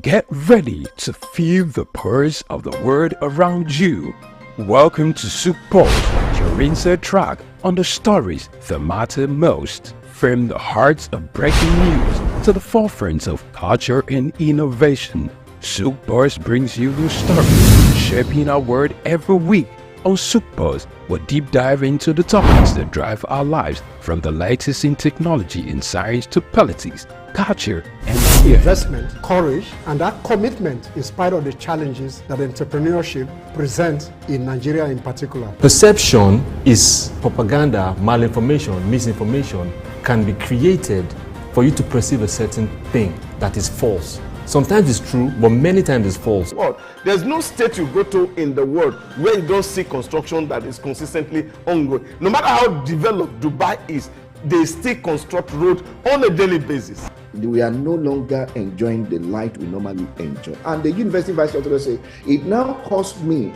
Get ready to feel the pulse of the world around you. Welcome to SOUQ Pulse, your insert track on the stories that matter most. From the hearts of breaking news to the forefront of culture and innovation, SOUQ Pulse brings you the stories shaping our world every week. On SOUQ Pulse, we'll deep dive into the topics that drive our lives, from the latest in technology and science to politics, culture, and fear. Investment, courage, and that commitment in spite of the challenges that entrepreneurship presents in Nigeria in particular. Perception is propaganda, malinformation, misinformation can be created for you to perceive a certain thing that is false. Sometimes it's true, but many times it's false. There's no state you go to in the world where you don't see construction that is consistently ongoing. No matter how developed Dubai is, they still construct roads on a daily basis. We are no longer enjoying the light we normally enjoy. And the university vice chancellor said, it now costs me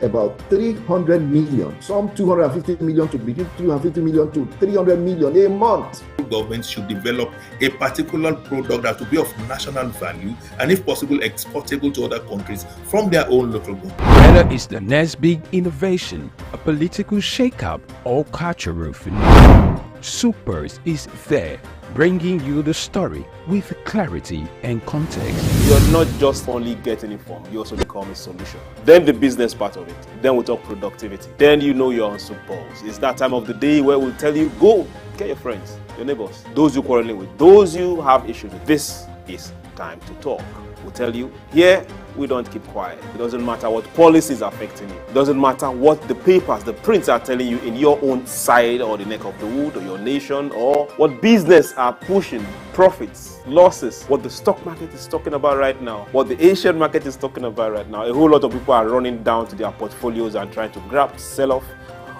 about 300 million, some 250 million to between 250 million to 300 million a month. Governments should develop a particular product that will be of national value and, if possible, exportable to other countries from their own local government. Whether it's the next big innovation, a political shakeup, or cultural phenomenon, SOUQ Pulse is there, bringing you the story with clarity and context. You're not just only getting informed, you also become a solution. Then the business part of it. Then we talk productivity. Then you know you're on SOUQ Pulse. It's that time of the day where we'll tell you, go get your friends, your neighbors, those you quarreling with, those you have issues with. This is time to talk. We'll tell you, here we don't keep quiet. It doesn't matter what policies are affecting you. It doesn't matter what the papers, the prints are telling you in your own side or the neck of the wood or your nation, or what business are pushing, profits, losses, what the stock market is talking about right now, what the Asian market is talking about right now. A whole lot of people are running down to their portfolios and trying to grab, sell off,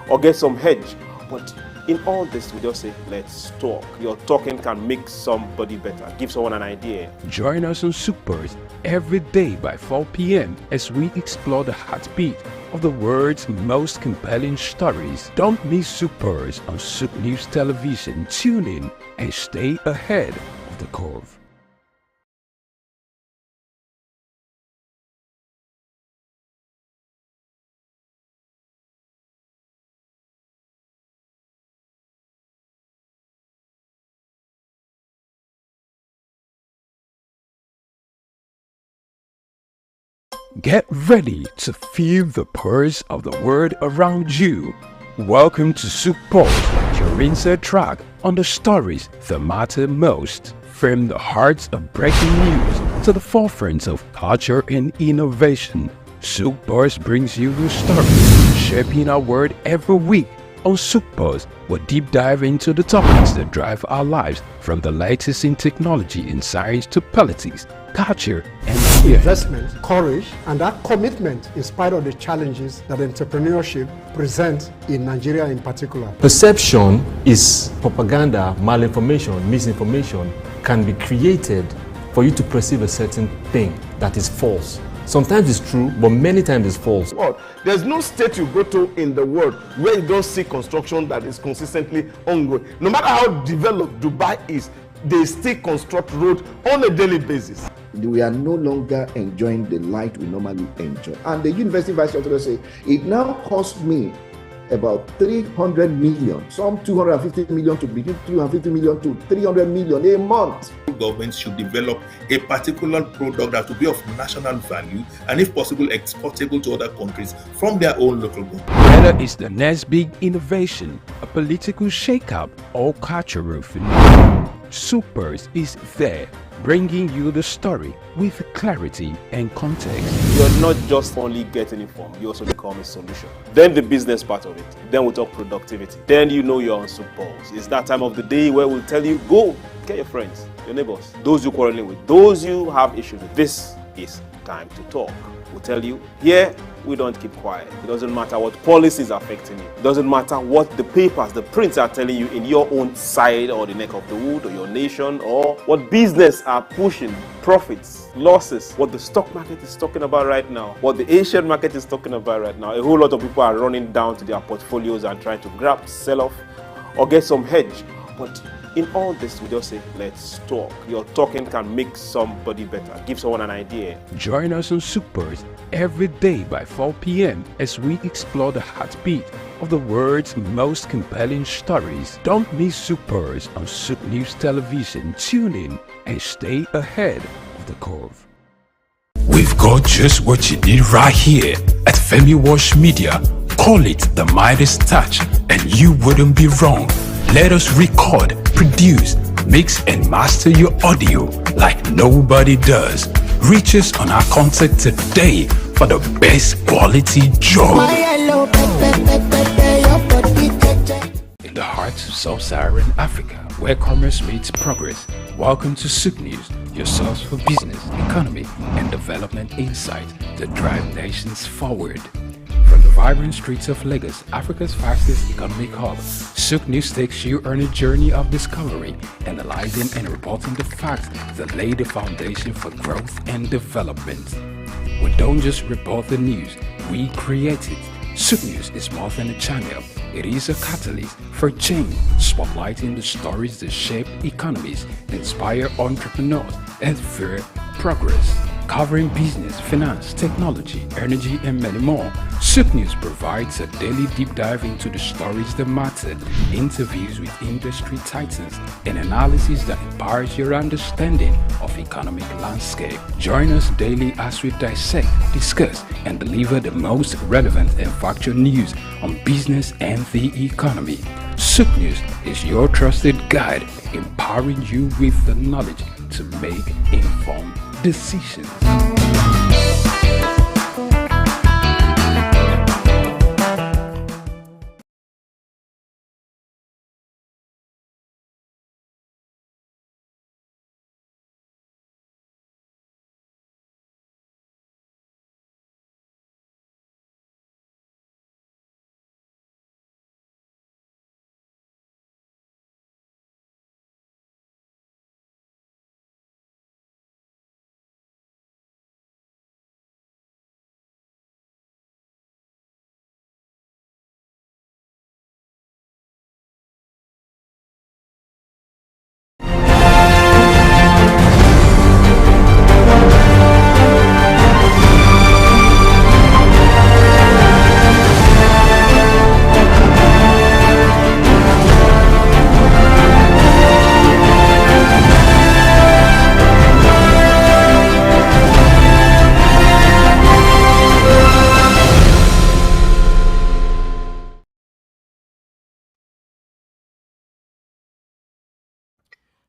or get some hedge. But in all this, we just say, let's talk. Your talking can make somebody better, give someone an idea. Join us on SOUQ Pulse every day by 4 p.m. as we explore the heartbeat of the world's most compelling stories. Don't miss SOUQ Pulse on SOUQ News Television. Tune in and stay ahead of the curve. Get ready to feel the pulse of the world around you. Welcome to SOUQ Pulse, your insert track on the stories that matter most. From the hearts of breaking news to the forefront of culture and innovation, SOUQ Pulse brings you the stories shaping our world every week. On SOUQ Pulse, we'll deep dive into the topics that drive our lives, from the latest in technology and science to politics, culture, and fear. Investment, courage, and that commitment in spite of the challenges that entrepreneurship presents in Nigeria in particular. Perception is propaganda, malinformation, misinformation can be created for you to perceive a certain thing that is false. Sometimes it's true, but many times it's false. There's no state you go to in the world where you don't see construction that is consistently ongoing. No matter how developed Dubai is, they still construct roads on a daily basis. We are no longer enjoying the light we normally enjoy. And the university vice chancellor said, it now costs me about 300 million, some 250 million to between 250 million to 300 million a month. Governments should develop a particular product that will be of national value and, if possible, exportable to other countries from their own local government. Whether it's the next big innovation, a political shakeup, or cultural phenomenon, SOUQ Pulse is there, bringing you the story with clarity and context. You're not just only getting informed, you also become a solution. Then the business part of it. Then we talk productivity. Then you know you're on SOUQ Pulse. It's that time of the day where we'll tell you, go, get your friends, your neighbors, those you quarreling with, those you have issues with. This is time to talk. We'll tell you, here, we don't keep quiet. It doesn't matter what policies are affecting you. It doesn't matter what the papers, the prints are telling you in your own side or the neck of the wood or your nation, or what business are pushing, profits, losses, what the stock market is talking about right now, what the Asian market is talking about right now. A whole lot of people are running down to their portfolios and trying to grab, sell off, or get some hedge. But in all this, we just say, let's talk. Your talking can make somebody better, give someone an idea. Join us on SOUQ Pulse every day by 4 p.m. as we explore the heartbeat of the world's most compelling stories. Don't miss SOUQ Pulse on SOUQ News Television. Tune in and stay ahead of the curve. We've got just what you need right here at Femi Wash Media. Call it the Midas touch and you wouldn't be wrong. Let us record, produce, mix and master your audio like nobody does. Reach us on our contact today for the best quality job. In the heart of sub-Saharan Africa, where commerce meets progress, welcome to SOUQ News, your source for business, economy and development insight that drive nations forward. From the vibrant streets of Lagos, Africa's fastest economic hub, SOUQ News takes you on a journey of discovery, analyzing and reporting the facts that lay the foundation for growth and development. We don't just report the news, we create it. SOUQ News is more than a channel. It is a catalyst for change, spotlighting the stories that shape economies, inspire entrepreneurs, and fuel progress. Covering business, finance, technology, energy, and many more, SOUQ News provides a daily deep dive into the stories that matter, interviews with industry titans, and analysis that empowers your understanding of economic landscape. Join us daily as we dissect, discuss, and deliver the most relevant and factual news on business and the economy. SOUQ News is your trusted guide, empowering you with the knowledge to make informed decisions.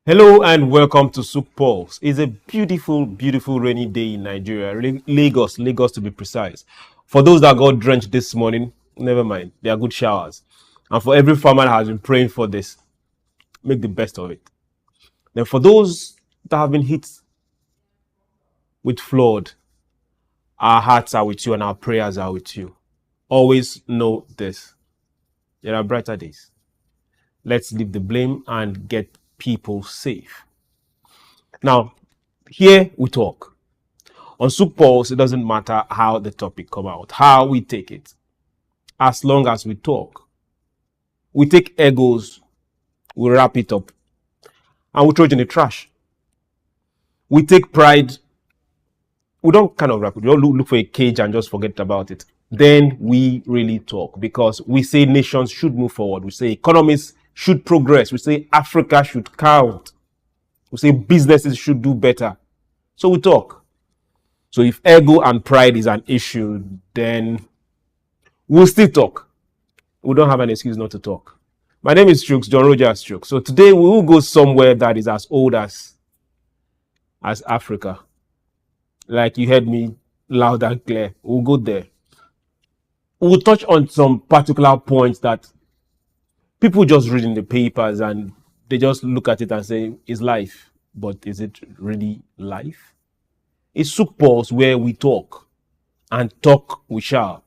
Hello and welcome to SOUQ Pulse. It's a beautiful, beautiful rainy day in Nigeria, Lagos to be precise. For those that got drenched this morning, never mind, they are good showers. And for every farmer that has been praying for this, make the best of it. Then for those that have been hit with flood, our hearts are with you and our prayers are with you. Always know this: there are brighter days. Let's leave the blame and get people safe. Now, here we talk. On SOUQ Pulse, it doesn't matter how the topic come out, how we take it. As long as we talk. We take egos, we wrap it up, and we throw it in the trash. We take pride, we don't kind of wrap it, we don't look for a cage and just forget about it. then we really talk, because we say nations should move forward. We say economies should progress. We say Africa should count. We say businesses should do better. So we talk. So if ego and pride is an issue, then we'll still talk. We don't have an excuse not to talk. My name is SOUQ, John Rogers SOUQ. So today we will go somewhere that is as old as Africa. Like you heard me loud and clear. We'll go there. We'll touch on some particular points that people just read in the papers and they just look at it and say, it's life. But is it really life? It's SOUQ Pulse, where we talk, and talk we shall.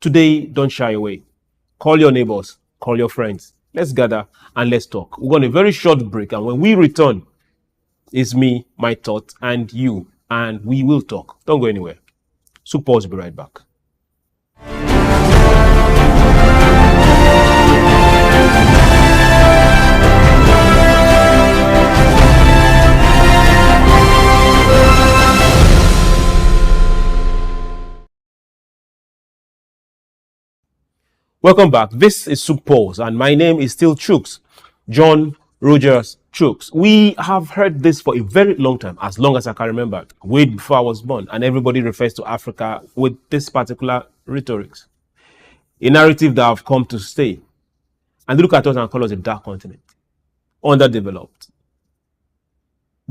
Today, don't shy away. Call your neighbors, call your friends. Let's gather and let's talk. We're going on a very short break, and when we return, it's me, my thought, and you, and we will talk. Don't go anywhere. SOUQ Pulse will be right back. Welcome back. This is SOUQ Pulse, and my name is still SOUQ, John Rogers SOUQ. We have heard this for a very long time, as long as I can remember, way before I was born, and everybody refers to Africa with this particular rhetoric, a narrative that have come to stay. And they look at us and call us a dark continent, underdeveloped,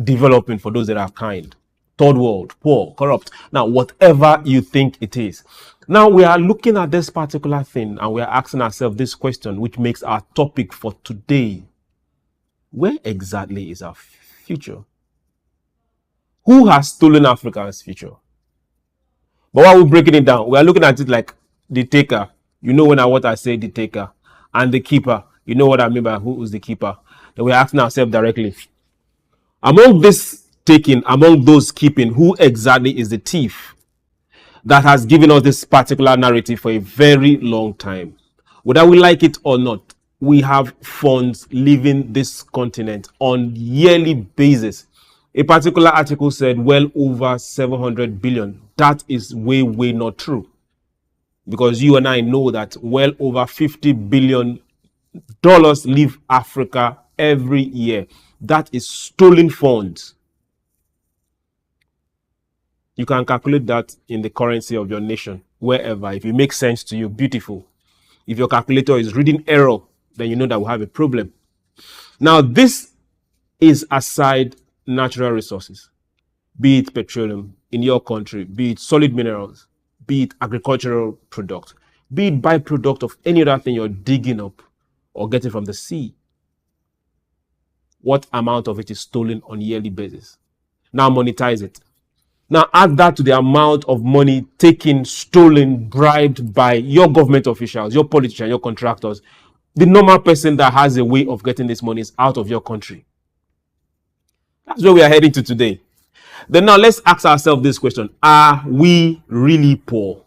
developing for those that are kind, third world, poor, corrupt. Now, whatever you think it is. Now, we are looking at this particular thing and we are asking ourselves this question, which makes our topic for today. Where exactly is our future? Who has stolen Africa's future? But while we're breaking it down, we are looking at it like the taker. You know what I say, the taker. And the keeper. You know what I mean by who is the keeper. Then we are asking ourselves directly. Among this taking, among those keeping, who exactly is the thief that has given us this particular narrative for a very long time? Whether we like it or not, we have funds leaving this continent on yearly basis. A particular article said well over 700 billion. That is way not true. Because you and I know that well over $50 billion leave Africa every year. That is stolen funds. You can calculate that in the currency of your nation, wherever. If it makes sense to you, beautiful. If your calculator is reading error, then you know that we have a problem. Now, this is aside natural resources, be it petroleum in your country, be it solid minerals, be it agricultural product, be it byproduct of any other thing you're digging up or getting from the sea. What amount of it is stolen on a yearly basis? Now monetize it. Now add that to the amount of money taken, stolen, bribed by your government officials, your politicians, your contractors. The normal person that has a way of getting this money is out of your country. That's where we are heading to today. Then now let's ask ourselves this question. Are we really poor?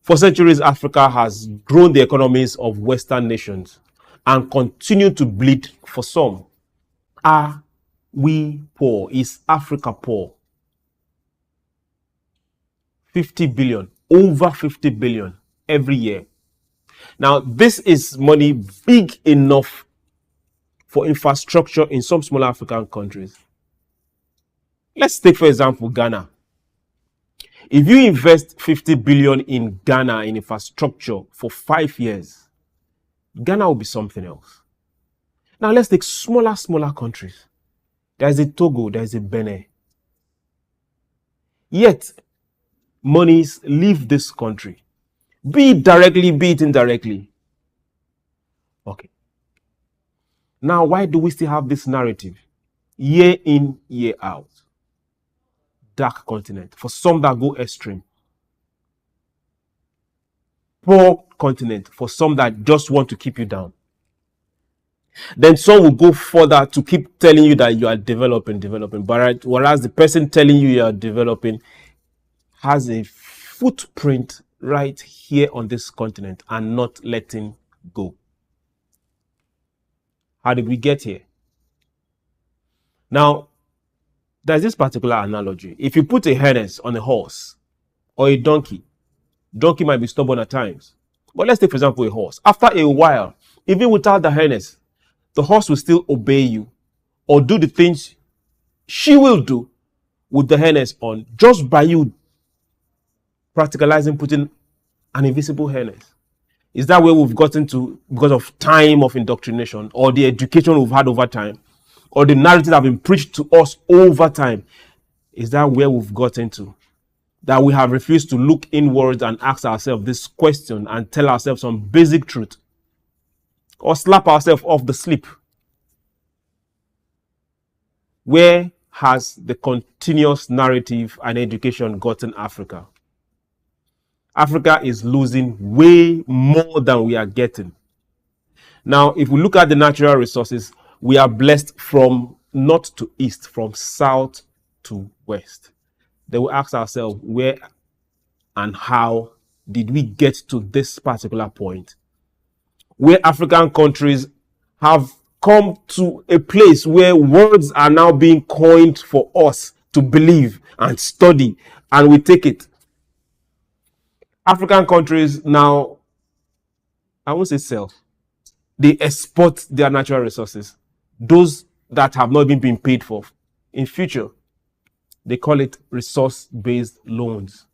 For centuries, Africa has grown the economies of Western nations and continue to bleed for some. Are we poor? Is Africa poor? 50 billion, over 50 billion every year. Now, this is money big enough for infrastructure in some small African countries. Let's take, for example, Ghana. If you invest 50 billion in Ghana in infrastructure for 5 years, Ghana will be something else. Now, let's take smaller countries. There's a Togo, there's a Benin. Yet, monies leave this country, be it directly, be it indirectly. Okay. Now, why do we still have this narrative? Year in, year out. Dark continent. For some that go extreme. Poor continent. For some that just want to keep you down. Then some will go further to keep telling you that you are developing. But whereas the person telling you are developing has a footprint right here on this continent and not letting go. How did we get here? Now, there's this particular analogy. If you put a harness on a horse or a donkey Donkey might be stubborn at times. But let's take, for example, a horse. After a while, even without the harness, the horse will still obey you or do the things she will do with the harness on, just by you practicalizing putting an invisible harness. Is that where we've gotten to because of time of indoctrination, or the education we've had over time, or the narrative that have been preached to us over time? Is that where we've gotten to? That we have refused to look inwards and ask ourselves this question and tell ourselves some basic truth, or slap ourselves off the sleep? Where has the continuous narrative and education gotten Africa? Africa is losing way more than we are getting. Now, if we look at the natural resources, we are blessed from north to east, from south to west. Then we ask ourselves, where and how did we get to this particular point? Where African countries have come to a place where words are now being coined for us to believe and study, and we take it. African countries now, I won't say sell, they export their natural resources, those that have not even been paid for. In future, they call it resource-based loans.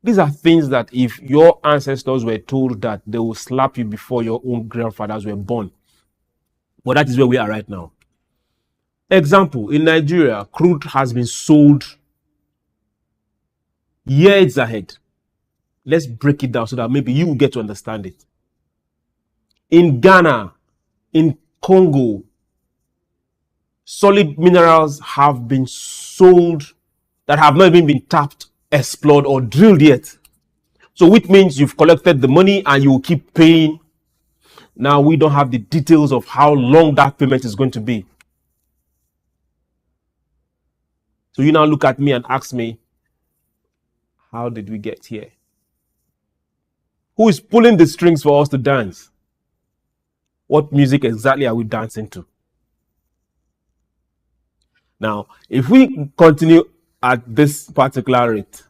These are things that if your ancestors were told that, they will slap you before your own grandfathers were born. But that is where we are right now. Example, in Nigeria, crude has been sold years ahead. Let's break it down so that maybe you will get to understand it. In Ghana, in Congo, solid minerals have been sold that have not even been tapped, explored, or drilled yet. So which means you've collected the money and you will keep paying. Now we don't have the details of how long that payment is going to be. So you now look at me and ask me, how did we get here? Who is pulling the strings for us to dance? What music exactly are we dancing to? Now, if we continue at this particular rate,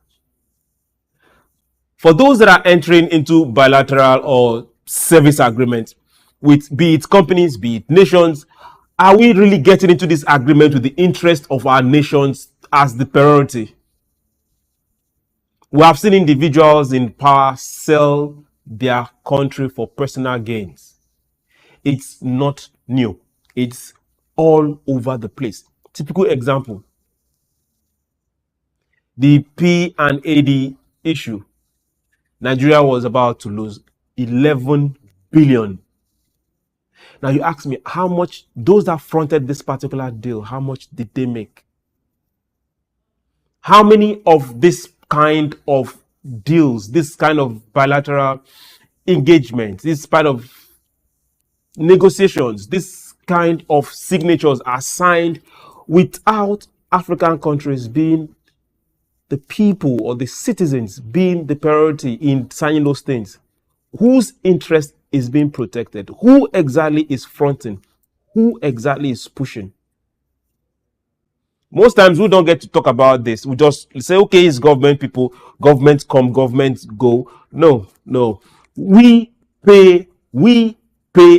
for those that are entering into bilateral or service agreements with, be it companies, be it nations, are we really getting into this agreement with the interest of our nations as the priority? We have seen individuals in power sell their country for personal gains. It's not new. It's all over the place. Typical example, the P&AD issue. Nigeria was about to lose 11 billion. Now you ask me, how much, those that fronted this particular deal, how much did they make? How many of this kind of deals, this kind of bilateral engagement, this kind of negotiations, this kind of signatures are signed without African countries being the people or the citizens being the priority in signing those things? Whose interest is being protected? Who exactly is fronting? Who exactly is pushing? Most times we don't get to talk about this. We just say, okay, it's government people, government come, government go. No. We pay,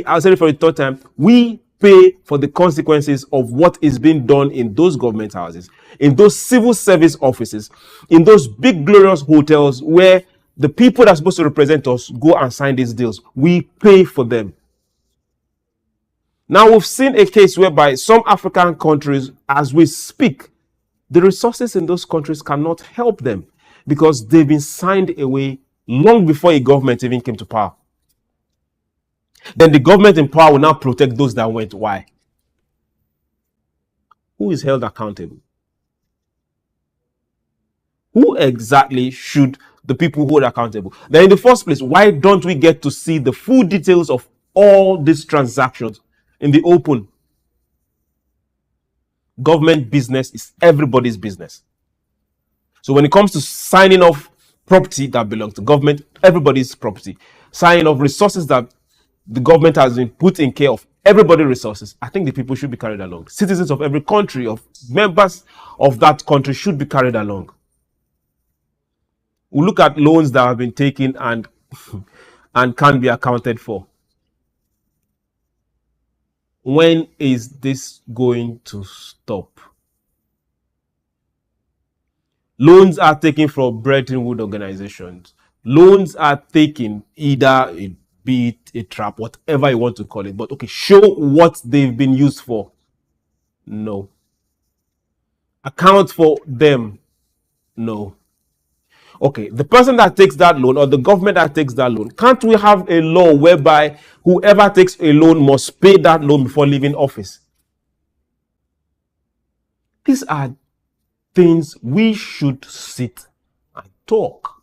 I'll say it for the third time, we pay for the consequences of what is being done in those government houses, in those civil service offices, in those big glorious hotels where the people that are supposed to represent us go and sign these deals. We pay for them. Now we've seen a case whereby some African countries, as we speak, the resources in those countries cannot help them because they've been signed away long before a government even came to power. Then the government in power will now protect those that went. Why? Who is held accountable? Who exactly should the people hold accountable? Then in the first place, why don't we get to see the full details of all these transactions in the open? Government business is everybody's business. So when it comes to signing off property that belongs to government, everybody's property. Signing off resources that the government has been put in care of, everybody's resources. I think the people should be carried along. Citizens of every country, of members of that country should be carried along. We look at loans that have been taken and can't be accounted for. When is this going to stop? Loans are taken from Bretton Woods organizations. Loans are taken, either be it a trap, whatever you want to call it. But okay, show what they've been used for. No. Account for them. No. Okay, the person that takes that loan or the government that takes that loan, can't we have a law whereby whoever takes a loan must pay that loan before leaving office? These are things we should sit and talk.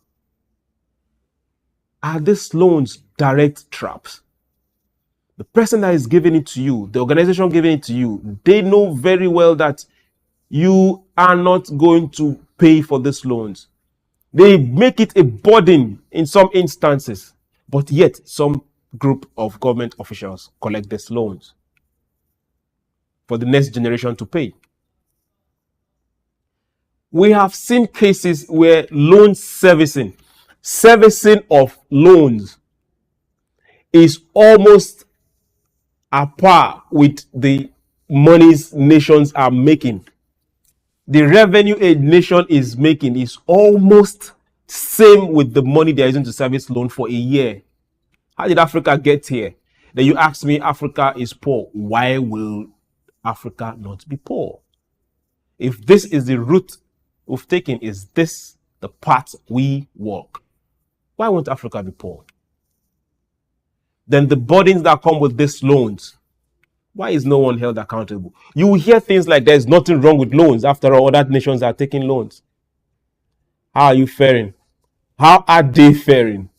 Are these loans direct traps? The person that is giving it to you, the organization giving it to you, they know very well that you are not going to pay for these loans. They make it a burden in some instances, but yet some group of government officials collect these loans for the next generation to pay. We have seen cases where loan servicing of loans is almost at par with the monies nations are making. The revenue a nation is making is almost same with the money they're using to service loan for a year. How did Africa get here? Then you ask me, Africa is poor. Why will Africa not be poor? If this is the route we've taken, is this the path we walk, why won't Africa be poor? Then the burdens that come with these loans, why is no one held accountable? You will hear things like there's nothing wrong with loans. After all, other nations are taking loans. How are you faring? How are they faring?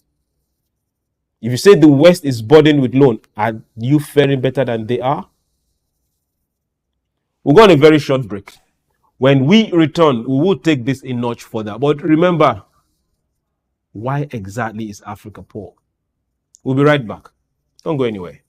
If you say the West is burdened with loan, are you faring better than they are? We'll go on a very short break. When we return, we will take this a notch further. But remember, why exactly is Africa poor? We'll be right back. Don't go anywhere.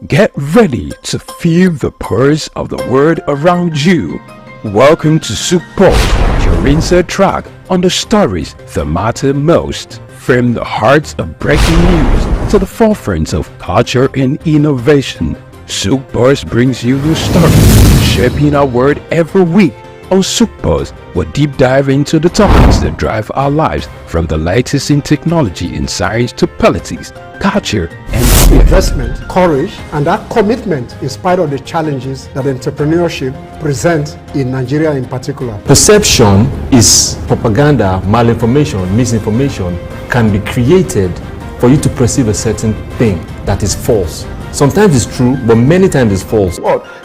Get ready to feel the pulse of the world around you. Welcome to SOUQ Pulse, your insert track on the stories that matter most. From the hearts of breaking news to the forefront of culture and innovation, SOUQ Pulse brings you the stories shaping our world every week. On SOUQ Pulse, we'll deep dive into the topics that drive our lives, from the latest in technology and science to politics, culture, and investment, courage, and that commitment in spite of the challenges that entrepreneurship presents in Nigeria in particular. Perception is propaganda, malinformation, misinformation can be created for you to perceive a certain thing that is false. Sometimes it's true, but many times it's false.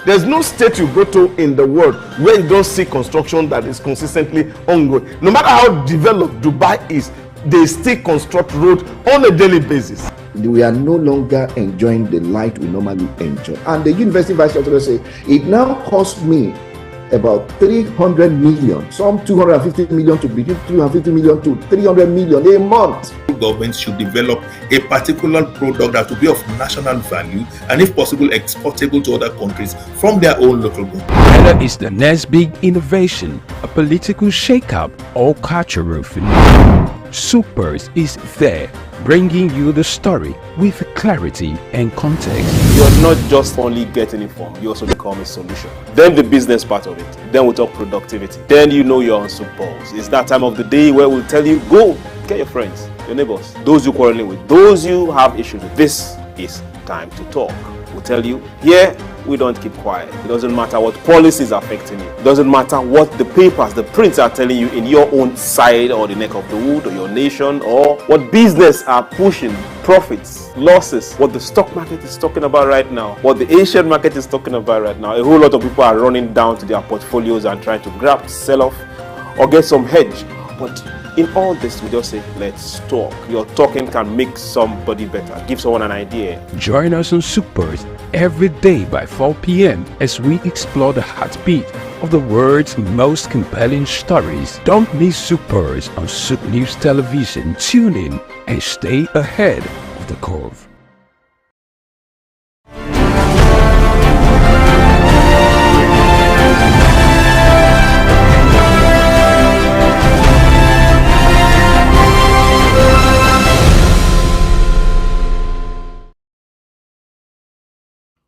There's no state you go to in the world where you don't see construction that is consistently ongoing. No matter how developed Dubai is, they still construct roads on a daily basis. We are no longer enjoying the light we normally enjoy. And the university vice chancellor say it now costs me about 300 million, some 250 million to between 250 million to 300 million a month. Governments should develop a particular product that will be of national value and, if possible, exportable to other countries from their own local government. Whether it's the next big innovation, a political shake-up, or cultural phenomenon, SOUQ Pulse is there, bringing you the story with clarity and context. You're not just only getting informed, you also become a solution. Then the business part of it. Then we talk productivity. Then you know you're on SOUQ Pulse. It's that time of the day where we'll tell you, go, get your friends, your neighbors, those you quarreling with, those you have issues with. This is time to talk. We'll tell you, here, we don't keep quiet. It doesn't matter what policies are affecting you. It doesn't matter what the papers, the prints are telling you in your own side or the neck of the wood or your nation, or what business are pushing, profits, losses, what the stock market is talking about right now, what the Asian market is talking about right now. A whole lot of people are running down to their portfolios and trying to grab, sell off, or get some hedge. But in all this, we just say, let's talk. Your talking can make somebody better, give someone an idea. Join us on SOUQ Pulse every day by 4 p.m. as we explore the heartbeat of the world's most compelling stories. Don't miss SOUQ Pulse on SOUQ News Television. Tune in and stay ahead of the curve.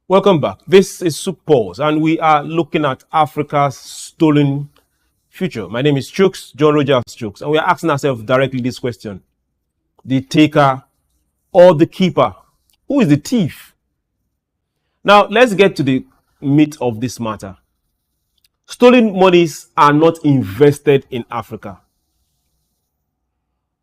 Welcome back. This is SOUQ Pulse, and we are looking at Africa's stolen future. My name is SOUQ, John Rogers SOUQ, and we are asking ourselves directly this question: the taker or the keeper? Who is the thief? Now, let's get to the meat of this matter. Stolen monies are not invested in Africa.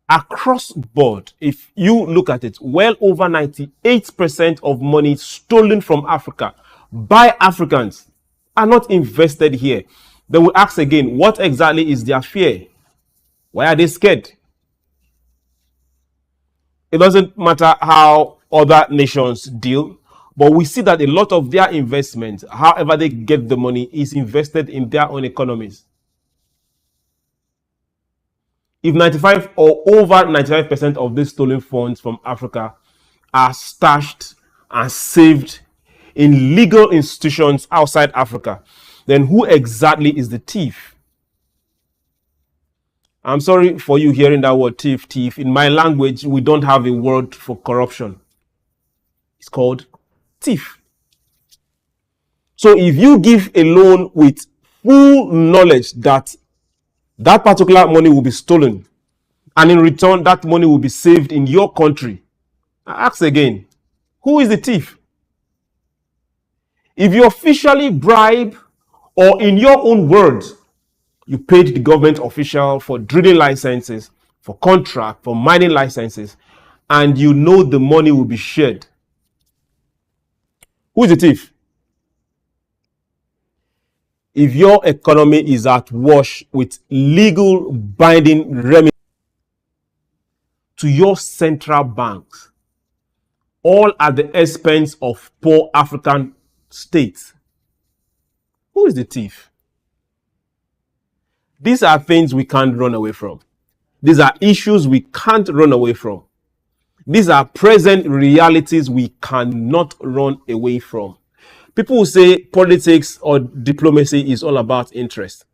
Across board, if you look at it, well over 98% of money stolen from Africa by Africans are not invested here. Then we ask again, what exactly is their fear? Why are they scared? It doesn't matter how other nations deal, but we see that a lot of their investment, however they get the money, is invested in their own economies. If 95 or over 95% of these stolen funds from Africa are stashed and saved in legal institutions outside Africa, then who exactly is the thief? I'm sorry for you hearing that word thief. In my language, we don't have a word for corruption. It's called thief. So if you give a loan with full knowledge that that particular money will be stolen, and in return, that money will be saved in your country, I ask again, who is the thief? If you officially bribe, or in your own words, you paid the government official for drilling licenses, for contract, for mining licenses, and you know the money will be shared, who is the thief? If your economy is at wash with legal binding remedies to your central banks, all at the expense of poor African states, who is the thief? These are things we can't run away from. These are issues we can't run away from. These are present realities we cannot run away from. People will say politics or diplomacy is all about interest.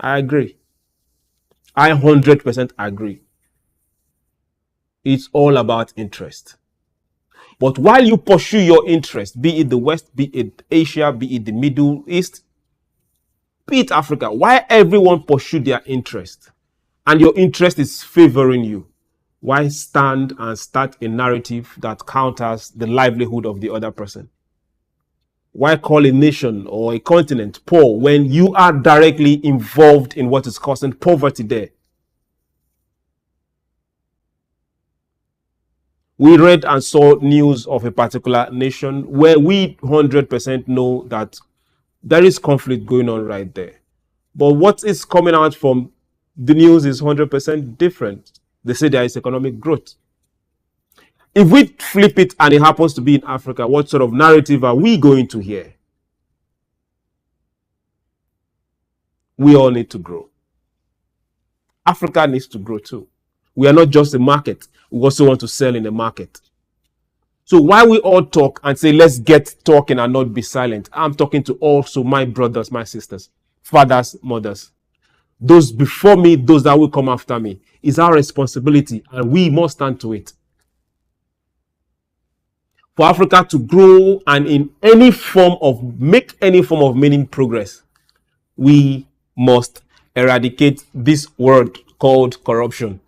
I agree. I 100% agree. It's all about interest. But while you pursue your interest, be it the West, be it Asia, be it the Middle East, be it Africa, why everyone pursue their interest and your interest is favoring you, why stand and start a narrative that counters the livelihood of the other person? Why call a nation or a continent poor when you are directly involved in what is causing poverty there? We read and saw news of a particular nation where we 100% know that there is conflict going on right there. But what is coming out from the news is 100% different. They say there is economic growth. If we flip it and it happens to be in Africa, what sort of narrative are we going to hear? We all need to grow. Africa needs to grow too. We are not just a market. We also want to sell in a market. So while we all talk and say, let's get talking and not be silent, I'm talking to also my brothers, my sisters, fathers, mothers, those before me, those that will come after me. It's our responsibility and we must stand to it. For Africa to grow and make any form of meaning progress, we must eradicate this word called corruption.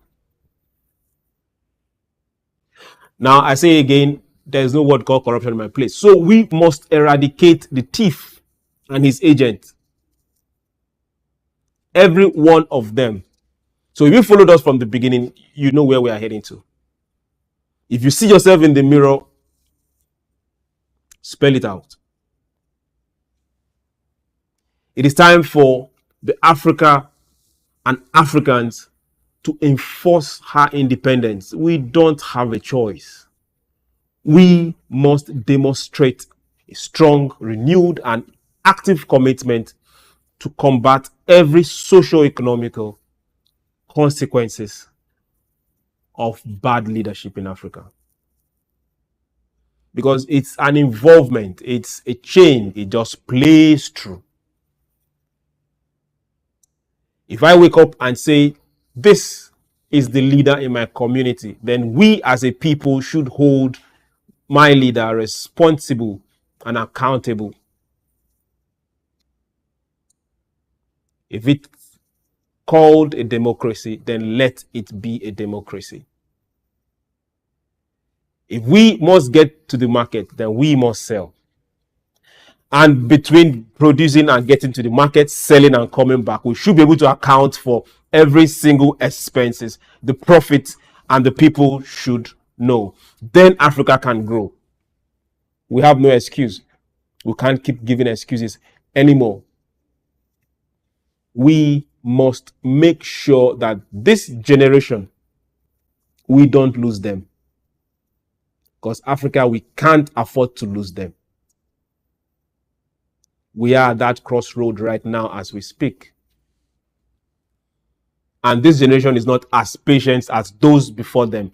Now, I say again, there is no word called corruption in my place. So we must eradicate the thief and his agent. Every one of them. So if you followed us from the beginning, you know where we are heading to. If you see yourself in the mirror, spell it out. It is time for the Africa and Africans to enforce her independence. We don't have a choice. We must demonstrate a strong, renewed, and active commitment to combat every socio-economical consequences of bad leadership in Africa. Because it's an involvement, it's a chain, it just plays through. If I wake up and say, this is the leader in my community, then we as a people should hold my leader responsible and accountable. If it's called a democracy, then let it be a democracy. If we must get to the market, then we must sell. And between producing and getting to the market, selling and coming back, we should be able to account for every single expenses, the profit, and the people should know. Then Africa can grow. We have no excuse. We can't keep giving excuses anymore. We must make sure that this generation, we don't lose them. Because Africa, we can't afford to lose them. We are at that crossroad right now as we speak. And this generation is not as patient as those before them.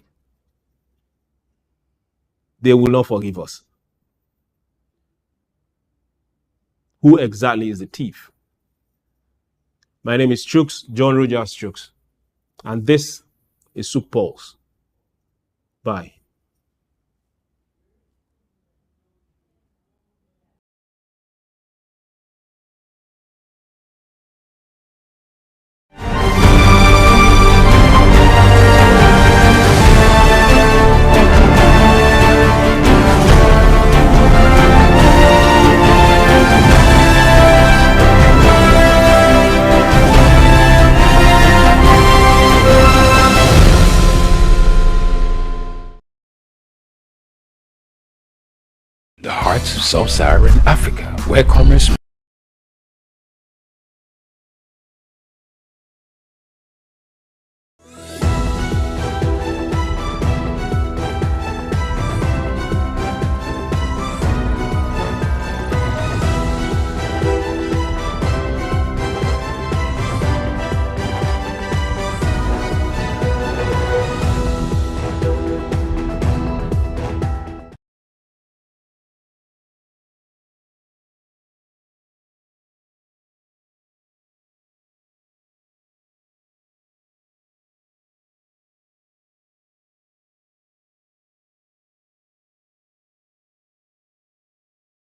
They will not forgive us. Who exactly is the thief? My name is SOUQ, John Rogers SOUQ, and this is SOUQ Pulse. Bye. The heart of sub-Saharan Africa, where commerce